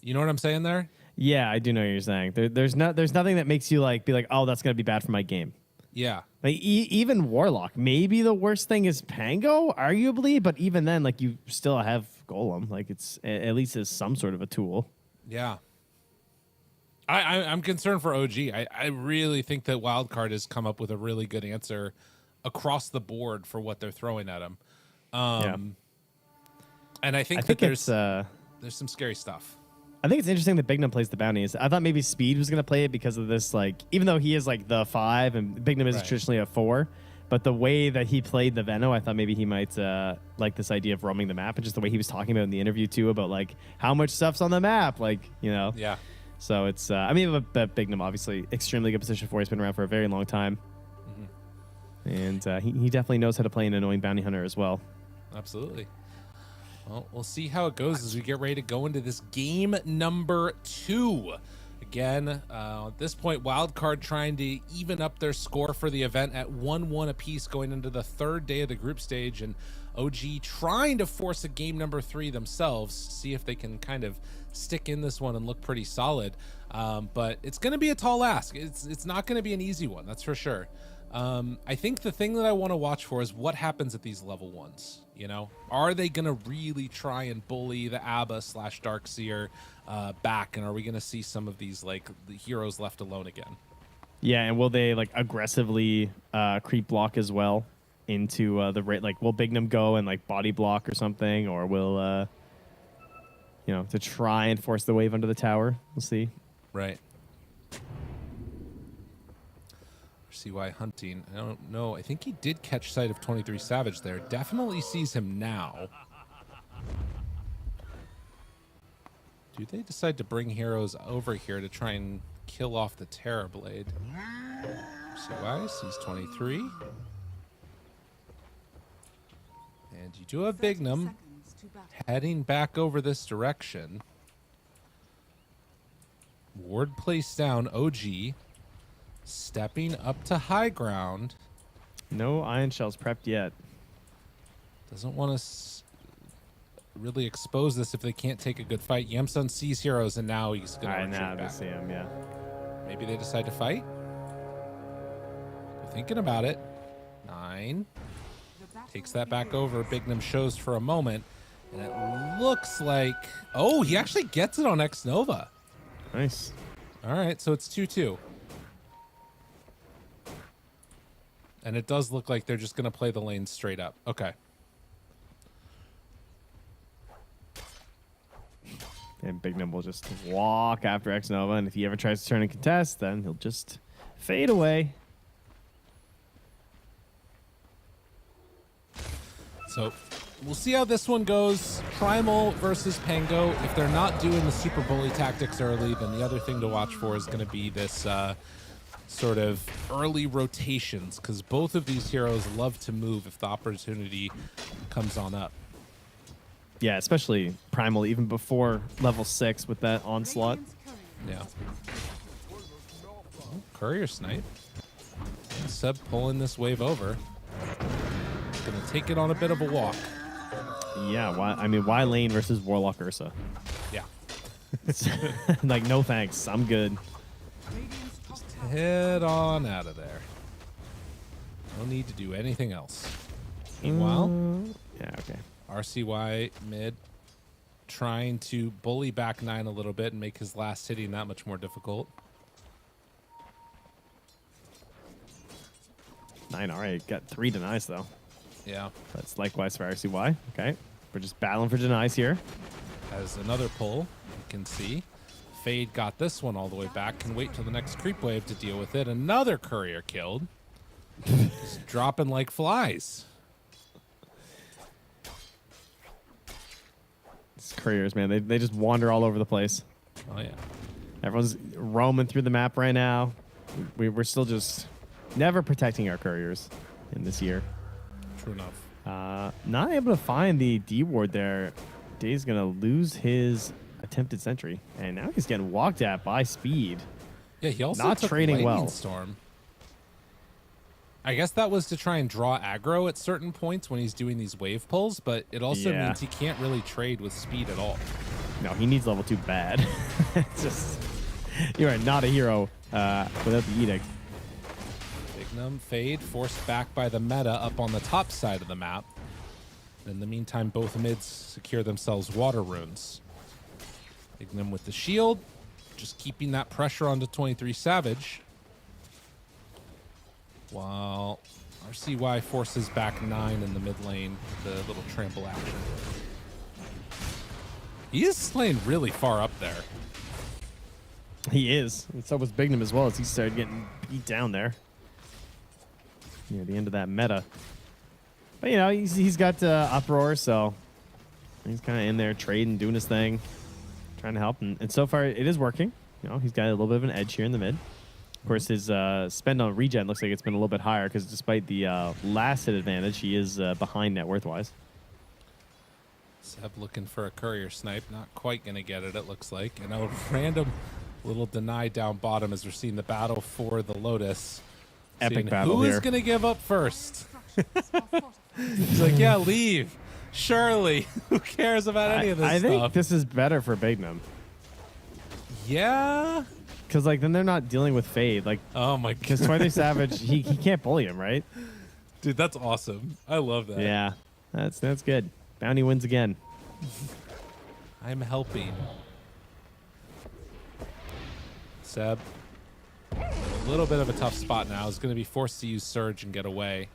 You know what I'm saying there? Yeah, I do know what you're saying. There's nothing that makes you be like, oh, that's gonna be bad for my game. Yeah. Like even Warlock, maybe the worst thing is Pango, arguably, but even then, like you still have Golem. Like it's at least is some sort of a tool. Yeah. I'm concerned for OG. I really think that Wildcard has come up with a really good answer across the board for what they're throwing at him. And I think that there's some scary stuff. I think it's interesting that Bignum plays the bounties. I thought maybe Speed was going to play it because of this, even though he is the 5 and Bignum is traditionally a 4, but the way that he played the Veno, I thought maybe he might like this idea of roaming the map and just the way he was talking about in the interview too about how much stuff's on the map, Yeah. So it's, but Bignum obviously extremely good position for. He's been around for a very long time. Mm-hmm. And he definitely knows how to play an annoying bounty hunter as well. Absolutely. Well, we'll see how it goes as we get ready to go into this game number 2. Again, at this point, Wildcard trying to even up their score for the event at 1-1 apiece going into the 3rd day of the group stage, and OG trying to force a game number 3 themselves, see if they can kind of stick in this one and look pretty solid. But it's going to be a tall ask. It's not going to be an easy one, that's for sure. I think the thing that I want to watch for is what happens at these level 1s. Are they going to really try and bully the Abba / Darkseer back, and are we going to see some of these the heroes left alone again? Yeah, and will they aggressively creep block as well into the rate? Will Bignum go and body block or something, or will to try and force the wave under the tower? We'll see. Right. CY hunting. I don't know. I think he did catch sight of 23 Savage there. Definitely sees him now. Do they decide to bring heroes over here to try and kill off the Terrorblade? CY sees 23. And you do have Bignum heading back over this direction. Ward placed down. OG stepping up to high ground. No Iron Shells prepped yet. Doesn't want to really expose this if they can't take a good fight. Yamsun sees heroes, and now he's going to retreat back. See him, yeah. Maybe they decide to fight. They're thinking about it. 9. Takes that back over. Bignum shows for a moment, and it looks like... Oh, he actually gets it on X-Nova. Nice. All right, so it's 2-2. And it does look like they're just going to play the lane straight up. Okay. And Bignum will just walk after X-Nova, and if he ever tries to turn and contest, then he'll just fade away. So we'll see how this one goes. Primal versus Pango. If they're not doing the super bully tactics early, then the other thing to watch for is going to be this sort of early rotations, because both of these heroes love to move if the opportunity comes on up. Yeah, especially Primal, even before level 6 with that onslaught. Yeah. Oh, Courier Snipe. And Seb pulling this wave over. Gonna take it on a bit of a walk. Yeah, why lane versus Warlock Ursa? Yeah. No thanks, I'm good. Just head on out of there. No need to do anything else. Meanwhile, yeah, okay. RCY mid trying to bully back 9 a little bit and make his last hitting that much more difficult. 9 already got 3 denies though. Yeah. That's likewise for RCY. Okay. We're just battling for denies here. Has another pull, you can see. Fade got this one all the way back. Can wait till the next creep wave to deal with it. Another courier killed. Just dropping like flies. These couriers, man, they just wander all over the place. Oh, yeah. Everyone's roaming through the map right now. We're still just never protecting our couriers in this year. True enough. Not able to find the D ward there. Day's going to lose his attempted sentry. And now he's getting walked at by Speed. Yeah, he also not took trading Lightning well. Storm. I guess that was to try and draw aggro at certain points when he's doing these wave pulls, but it also means he can't really trade with speed at all. No, he needs level 2 bad. It's just, you are not a hero without the edict. Bignum Fade forced back by the meta up on the top side of the map. In the meantime, both mids secure themselves water runes. Bignum with the shield, just keeping that pressure onto 23 Savage. While RCY forces back 9 in the mid lane, the little trample action. He is slaying really far up there. He is. And so was Bignum as well as he started getting beat down there. Near the end of that meta. But, you know, he's got Uproar, so he's kind of in there trading, doing his thing, trying to help. And so far, it is working. You know, he's got a little bit of an edge here in the mid. Of course, his spend on regen looks like it's been a little bit higher because despite the last hit advantage, he is behind net worth-wise. Seb looking for a courier snipe. Not quite going to get it, it looks like. And a random little deny down bottom as we're seeing the battle for the Lotus. Epic battle here. Who's going to give up first? He's like, yeah, leave. Surely. Who cares about any of this stuff? I think stuff? this is better for Bignum. Yeah. Because, like, then they're not dealing with Fade. Like, oh, my God. Because 23 Savage, he can't bully him, right? Dude, that's awesome. I love that. Yeah, that's good. Bounty wins again. I'm helping. Seb, a little bit of a tough spot now. He's going to be forced to use Surge and get away.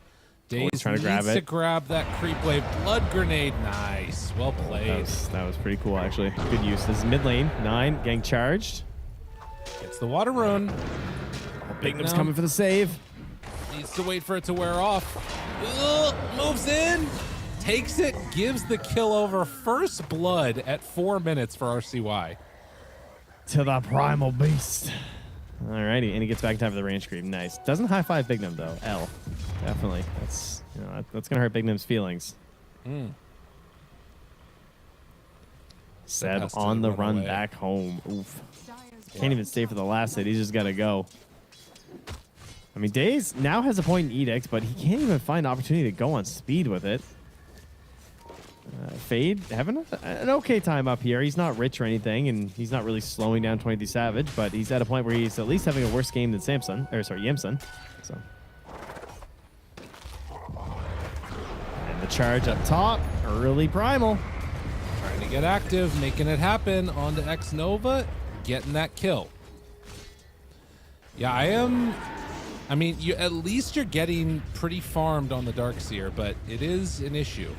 Daze trying to grab needs it. to grab that creep wave. Blood grenade. Nice. Well played. That was pretty cool, actually. Good use. This is mid lane. 9 getting charged. Gets the water rune. Bignum's coming for the save. Needs to wait for it to wear off. Moves in. Takes it. Gives the kill over. First blood at 4 minutes for RCY. To the primal beast. Alrighty, and he gets back in time for the range creep. Nice. Doesn't high five Bignum though. L. Definitely. That's that's gonna hurt Bignum's feelings. Seb on the run back home. Oof. Can't even stay for the last hit. He's just gotta go. I mean, Daze now has a point in Edict, but he can't even find an opportunity to go on speed with it. Fade having an okay time up here. He's not rich or anything, and he's not really slowing down 23 Savage, but he's at a point where he's at least having a worse game than Yimson. So, and the charge up top, early primal. Trying to get active, making it happen onto X Nova, getting that kill. Yeah, I mean, at least you're getting pretty farmed on the Darkseer, but it is an issue.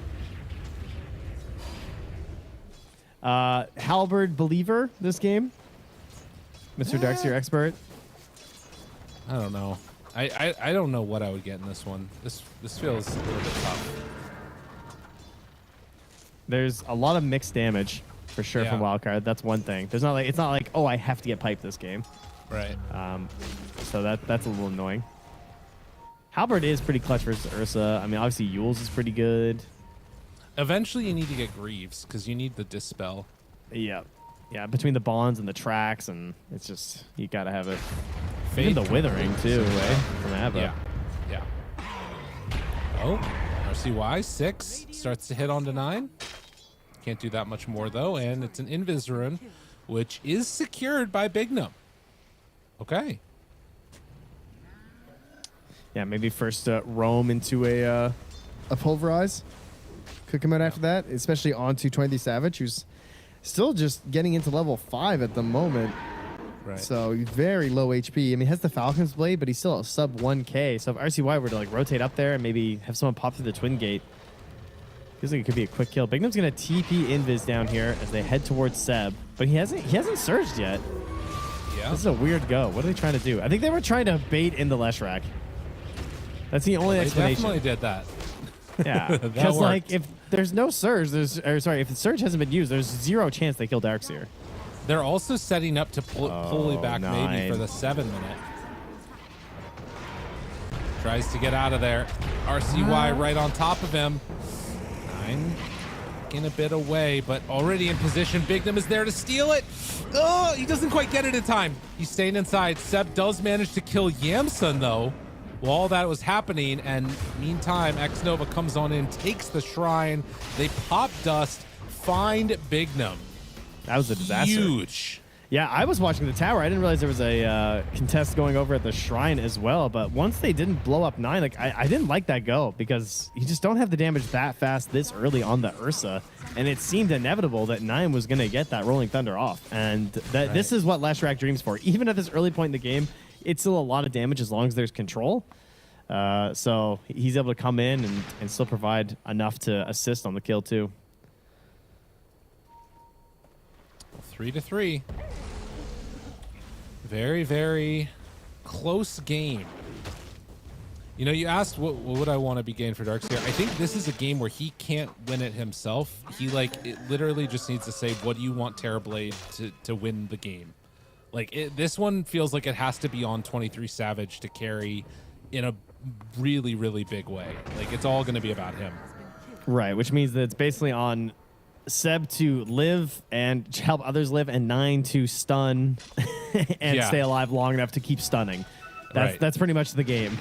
Halberd believer this game, Mr. Darkseer expert. I don't know. I don't know what I would get in this one. This feels a little bit tough. There's a lot of mixed damage for sure from Wildcard. That's one thing. It's not like oh, I have to get piped this game. Right. So that's a little annoying. Halberd is pretty clutch versus Ursa. I mean, obviously Yules is pretty good. Eventually, you need to get Greaves because you need the Dispel. Yeah. Yeah, between the bonds and the tracks, and it's just, you gotta have it. Fade Even the Withering, too, right? From Abba. Yeah. Oh, RCY, 6. Starts to hit onto 9. Can't do that much more, though, and it's an Invis rune, which is secured by Bignum. Okay. Yeah, maybe first roam into a Pulverize. Could come out after that, especially onto 23 Savage, who's still just getting into level 5 at the moment. Right. So very low HP. I mean, he has the Falcons blade, but he's still at sub 1k. So if RCY were to like rotate up there and maybe have someone pop through the twin gate, feels like it could be a quick kill. Bignum's gonna TP Invis down here as they head towards Seb, but he hasn't surged yet. Yeah. This is a weird go. What are they trying to do? I think they were trying to bait in the Leshrac. That's the only explanation. They definitely did that. Yeah, because like if there's no surge, if the surge hasn't been used, there's 0 chance they kill Darkseer. They're also setting up to pull it back maybe for the 7 minute. Tries to get out of there. RCY right on top of him. 9 in a bit away, but already in position. Bignum is there to steal it. Oh, he doesn't quite get it in time. He's staying inside. Seb does manage to kill Yamsun though. while that was happening, and meantime, Xnova comes on in, takes the shrine. They pop dust, find Bignum. That was a disaster. Huge. Yeah, I was watching the tower. I didn't realize there was a contest going over at the shrine as well. But once they didn't blow up 9, like I didn't like that go because you just don't have the damage that fast this early on the Ursa. And it seemed inevitable that 9 was going to get that Rolling Thunder off. And that this is what Leshrac dreams for. Even at this early point in the game, it's still a lot of damage as long as there's control. So he's able to come in and still provide enough to assist on the kill too. 3-3. Very, very close game. You know, you asked what would I want to be gained for Darkseer. I think this is a game where he can't win it himself. He it literally just needs to say, what do you want Terrorblade to win the game? This one feels like it has to be on 23 Savage to carry in a really, really big way. It's all going to be about him. Right, which means that it's basically on Seb to live and help others live, and 9 to stun and stay alive long enough to keep stunning. That's pretty much the game.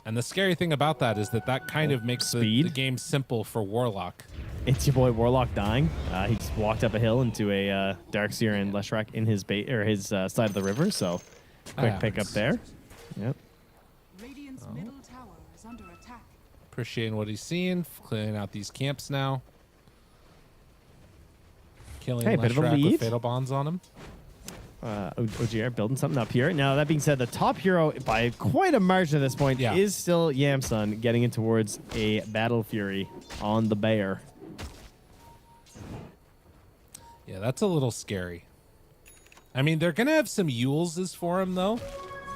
And the scary thing about that is that kind of makes the game simple for Warlock. It's your boy Warlock dying. He just walked up a hill into a Darkseer and Leshrac in his his side of the river. So quick pick up there. Yep. Radiant's middle tower is under attack. Appreciating what he's seeing, clearing out these camps now. Killing Leshrac with Fatal Bonds on him. OGR building something up here. Now, that being said, the top hero, by quite a margin at this point, is still Yamsun getting in towards a Battle Fury on the Bear. Yeah, that's a little scary. I mean, they're going to have some Eulses for him, though.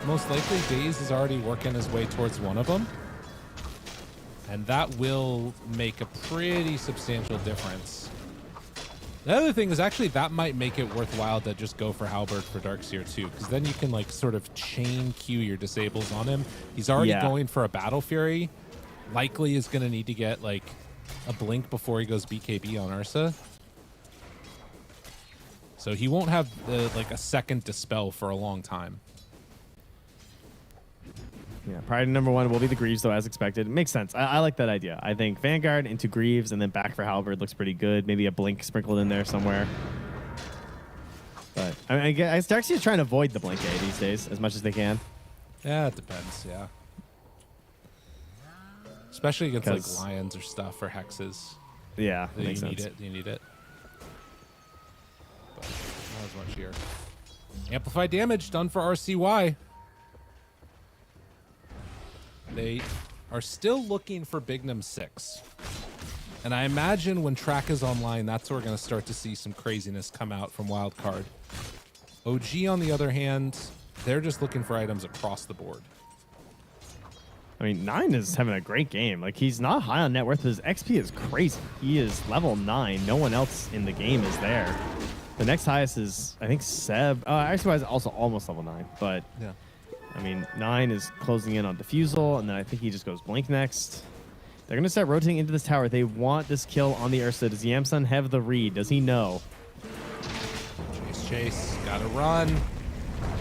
Most likely, Daze is already working his way towards one of them. And that will make a pretty substantial difference. The other thing is actually that might make it worthwhile to just go for Halberd for Darkseer too, because then you can sort of chain Q your disables on him. He's already going for a Battle Fury. Likely is going to need to get a blink before he goes BKB on Ursa. So he won't have a second Dispel for a long time. Yeah, priority number 1 will be the Greaves, though, as expected. It makes sense. I like that idea. I think Vanguard into Greaves and then back for Halberd looks pretty good. Maybe a Blink sprinkled in there somewhere. But I guess Darkseer is trying to avoid the Blink A these days as much as they can. Yeah, it depends, yeah. Especially against Lions or stuff or Hexes. Yeah, makes sense. You need it. But not as much here. Amplified damage done for RCY. They are still looking for Bignum 6. And I imagine when Track is online, that's where we're going to start to see some craziness come out from Wildcard. OG, on the other hand, they're just looking for items across the board. I mean, 9 is having a great game. He's not high on net worth. His XP is crazy. He is level 9. No one else in the game is there. The next highest is, I think, Seb. Actually, also almost level 9. But, yeah. I mean, 9 is closing in on Diffusal, and then I think he just goes Blink next. They're going to start rotating into this tower. They want this kill on the Ursa. Does Yamsun have the read? Does he know? Chase, gotta run.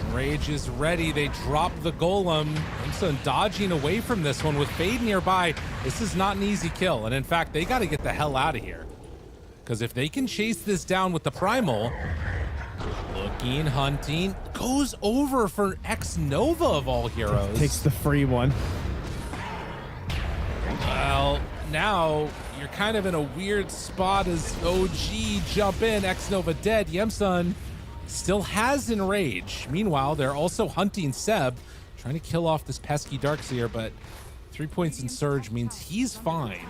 Enrage is ready. They drop the Golem. Yamsun dodging away from this one with Fade nearby. This is not an easy kill, and in fact, they got to get the hell out of here. Because if they can chase this down with the Primal... Looking, hunting, goes over for Xnova of all heroes. Takes the free one. Well, now you're kind of in a weird spot as OG jump in. Xnova dead. Yamsun still has Enrage. Meanwhile, they're also hunting Seb, trying to kill off this pesky Darkseer, but 3 points in Surge means he's fine.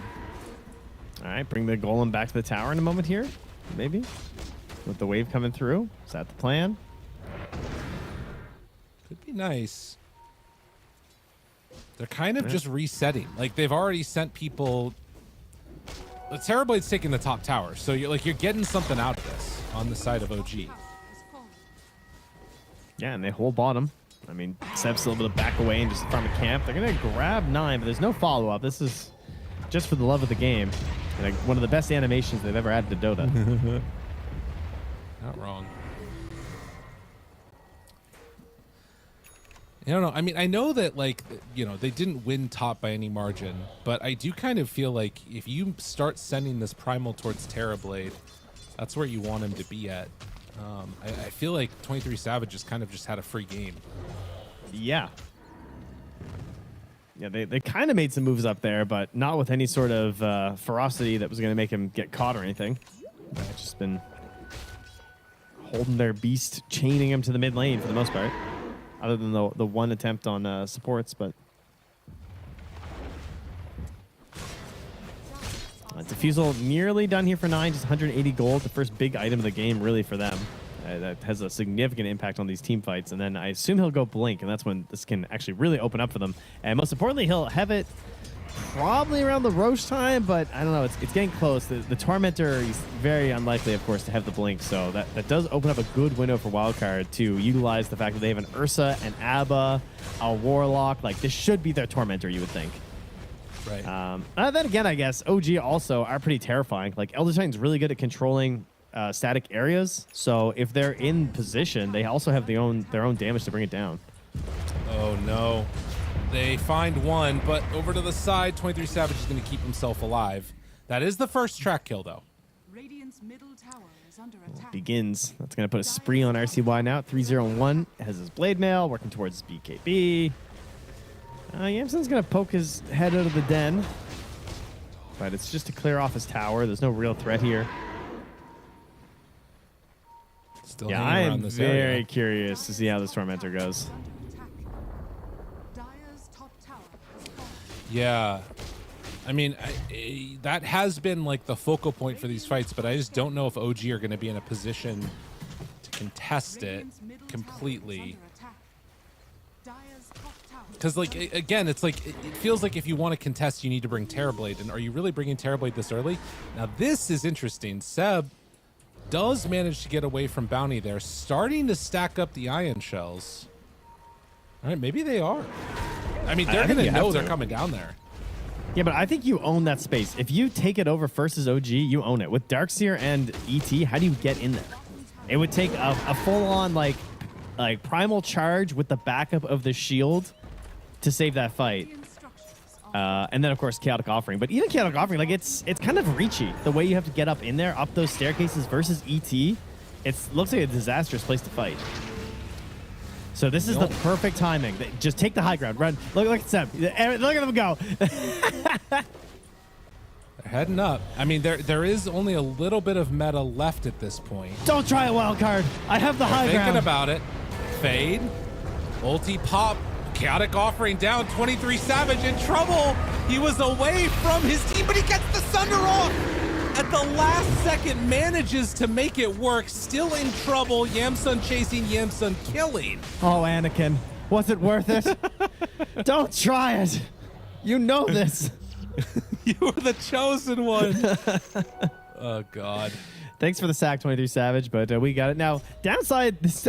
All right, bring the Golem back to the tower in a moment here, maybe. With the wave coming through. Is that the plan? Could be nice. They're kind of just resetting. They've already sent people. The Terrorblade's taking the top tower, so you're getting something out of this on the side of OG. Yeah, and they hold bottom. I mean, Seb's still able to back away and just farm a camp. They're gonna grab 9, but there's no follow-up. This is just for the love of the game. One of the best animations they've ever added to Dota. Not wrong. I don't know. I mean, I know that, like, you know, they didn't win top by any margin, but I do kind of feel like if you start sending this Primal towards Terrorblade, that's where you want him to be at. I feel like 23 Savage just kind of just had a free game. Yeah. Yeah, they kind of made some moves up there, but not with any sort of ferocity that was going to make him get caught or anything. They've just been holding their beast, chaining him to the mid lane for the most part, other than the one attempt on supports. But Diffusal nearly done here for 9, just 180 gold, the first big item of the game really for them. That has a significant impact on these team fights. And then I assume he'll go Blink, and that's when this can actually really open up for them. And most importantly, he'll have it probably around the Roche time, but I don't know. It's getting close. The Tormentor is very unlikely, of course, to have the Blink. So that does open up a good window for Wildcard to utilize the fact that they have an Ursa, an Abba, a Warlock. Like, this should be their Tormentor, you would think. Right. Then again, I guess OG also are pretty terrifying. Like, Elder Titan's really good at controlling static areas, so if they're in position, they also have their own damage to bring it down. Oh no, they find one, but over to the side, 23 Savage is going to keep himself alive. That is the first track kill, though. Radiant's middle tower is under attack. Begins. That's going to put a spree on RCY now. 3-0-1 has his blade mail working towards his BKB. Yamson's going to poke his head out of the den, but it's just to clear off his tower. There's no real threat here. Still yeah, I am very curious to see how this Tormentor goes. Yeah. I mean, that has been like the focal point for these fights, but I just don't know if OG are going to be in a position to contest it completely. Because, like, again, it's like, it feels like if you want to contest, you need to bring Terrorblade. And are you really bringing Terrorblade this early? Now, this is interesting. Seb does manage to get away from Bounty there, starting to stack up the Ion Shells. All right, maybe they are. I mean, they're going to know they're coming down there. Yeah, but I think you own that space. If you take it over first as OG, you own it. With Darkseer and ET, how do you get in there? It would take a full-on, like primal charge with the backup of the shield to save that fight. And then, of course, Chaotic Offering. But even Chaotic Offering, like, it's kind of reachy. The way you have to get up in there, up those staircases versus ET, it looks like a disastrous place to fight. So this is the perfect timing. Just take the high ground. Run. Look at Seb. Look at them go. They're heading up. I mean, there is only a little bit of meta left at this point. Don't try a wild card. I have the high ground. Thinking about it. Fade. Ulti pop. Chaotic Offering down. 23 Savage in trouble. He was away from his team, but he gets the Sunder off. At the last second, manages to make it work. Still in trouble. Yamsun chasing, Yamsun killing. Oh, Anakin. Was it worth it? Don't try it. You know this. You were the chosen one. Oh, God. Thanks for the sack, 23 Savage, but we got it. Now, downside, this does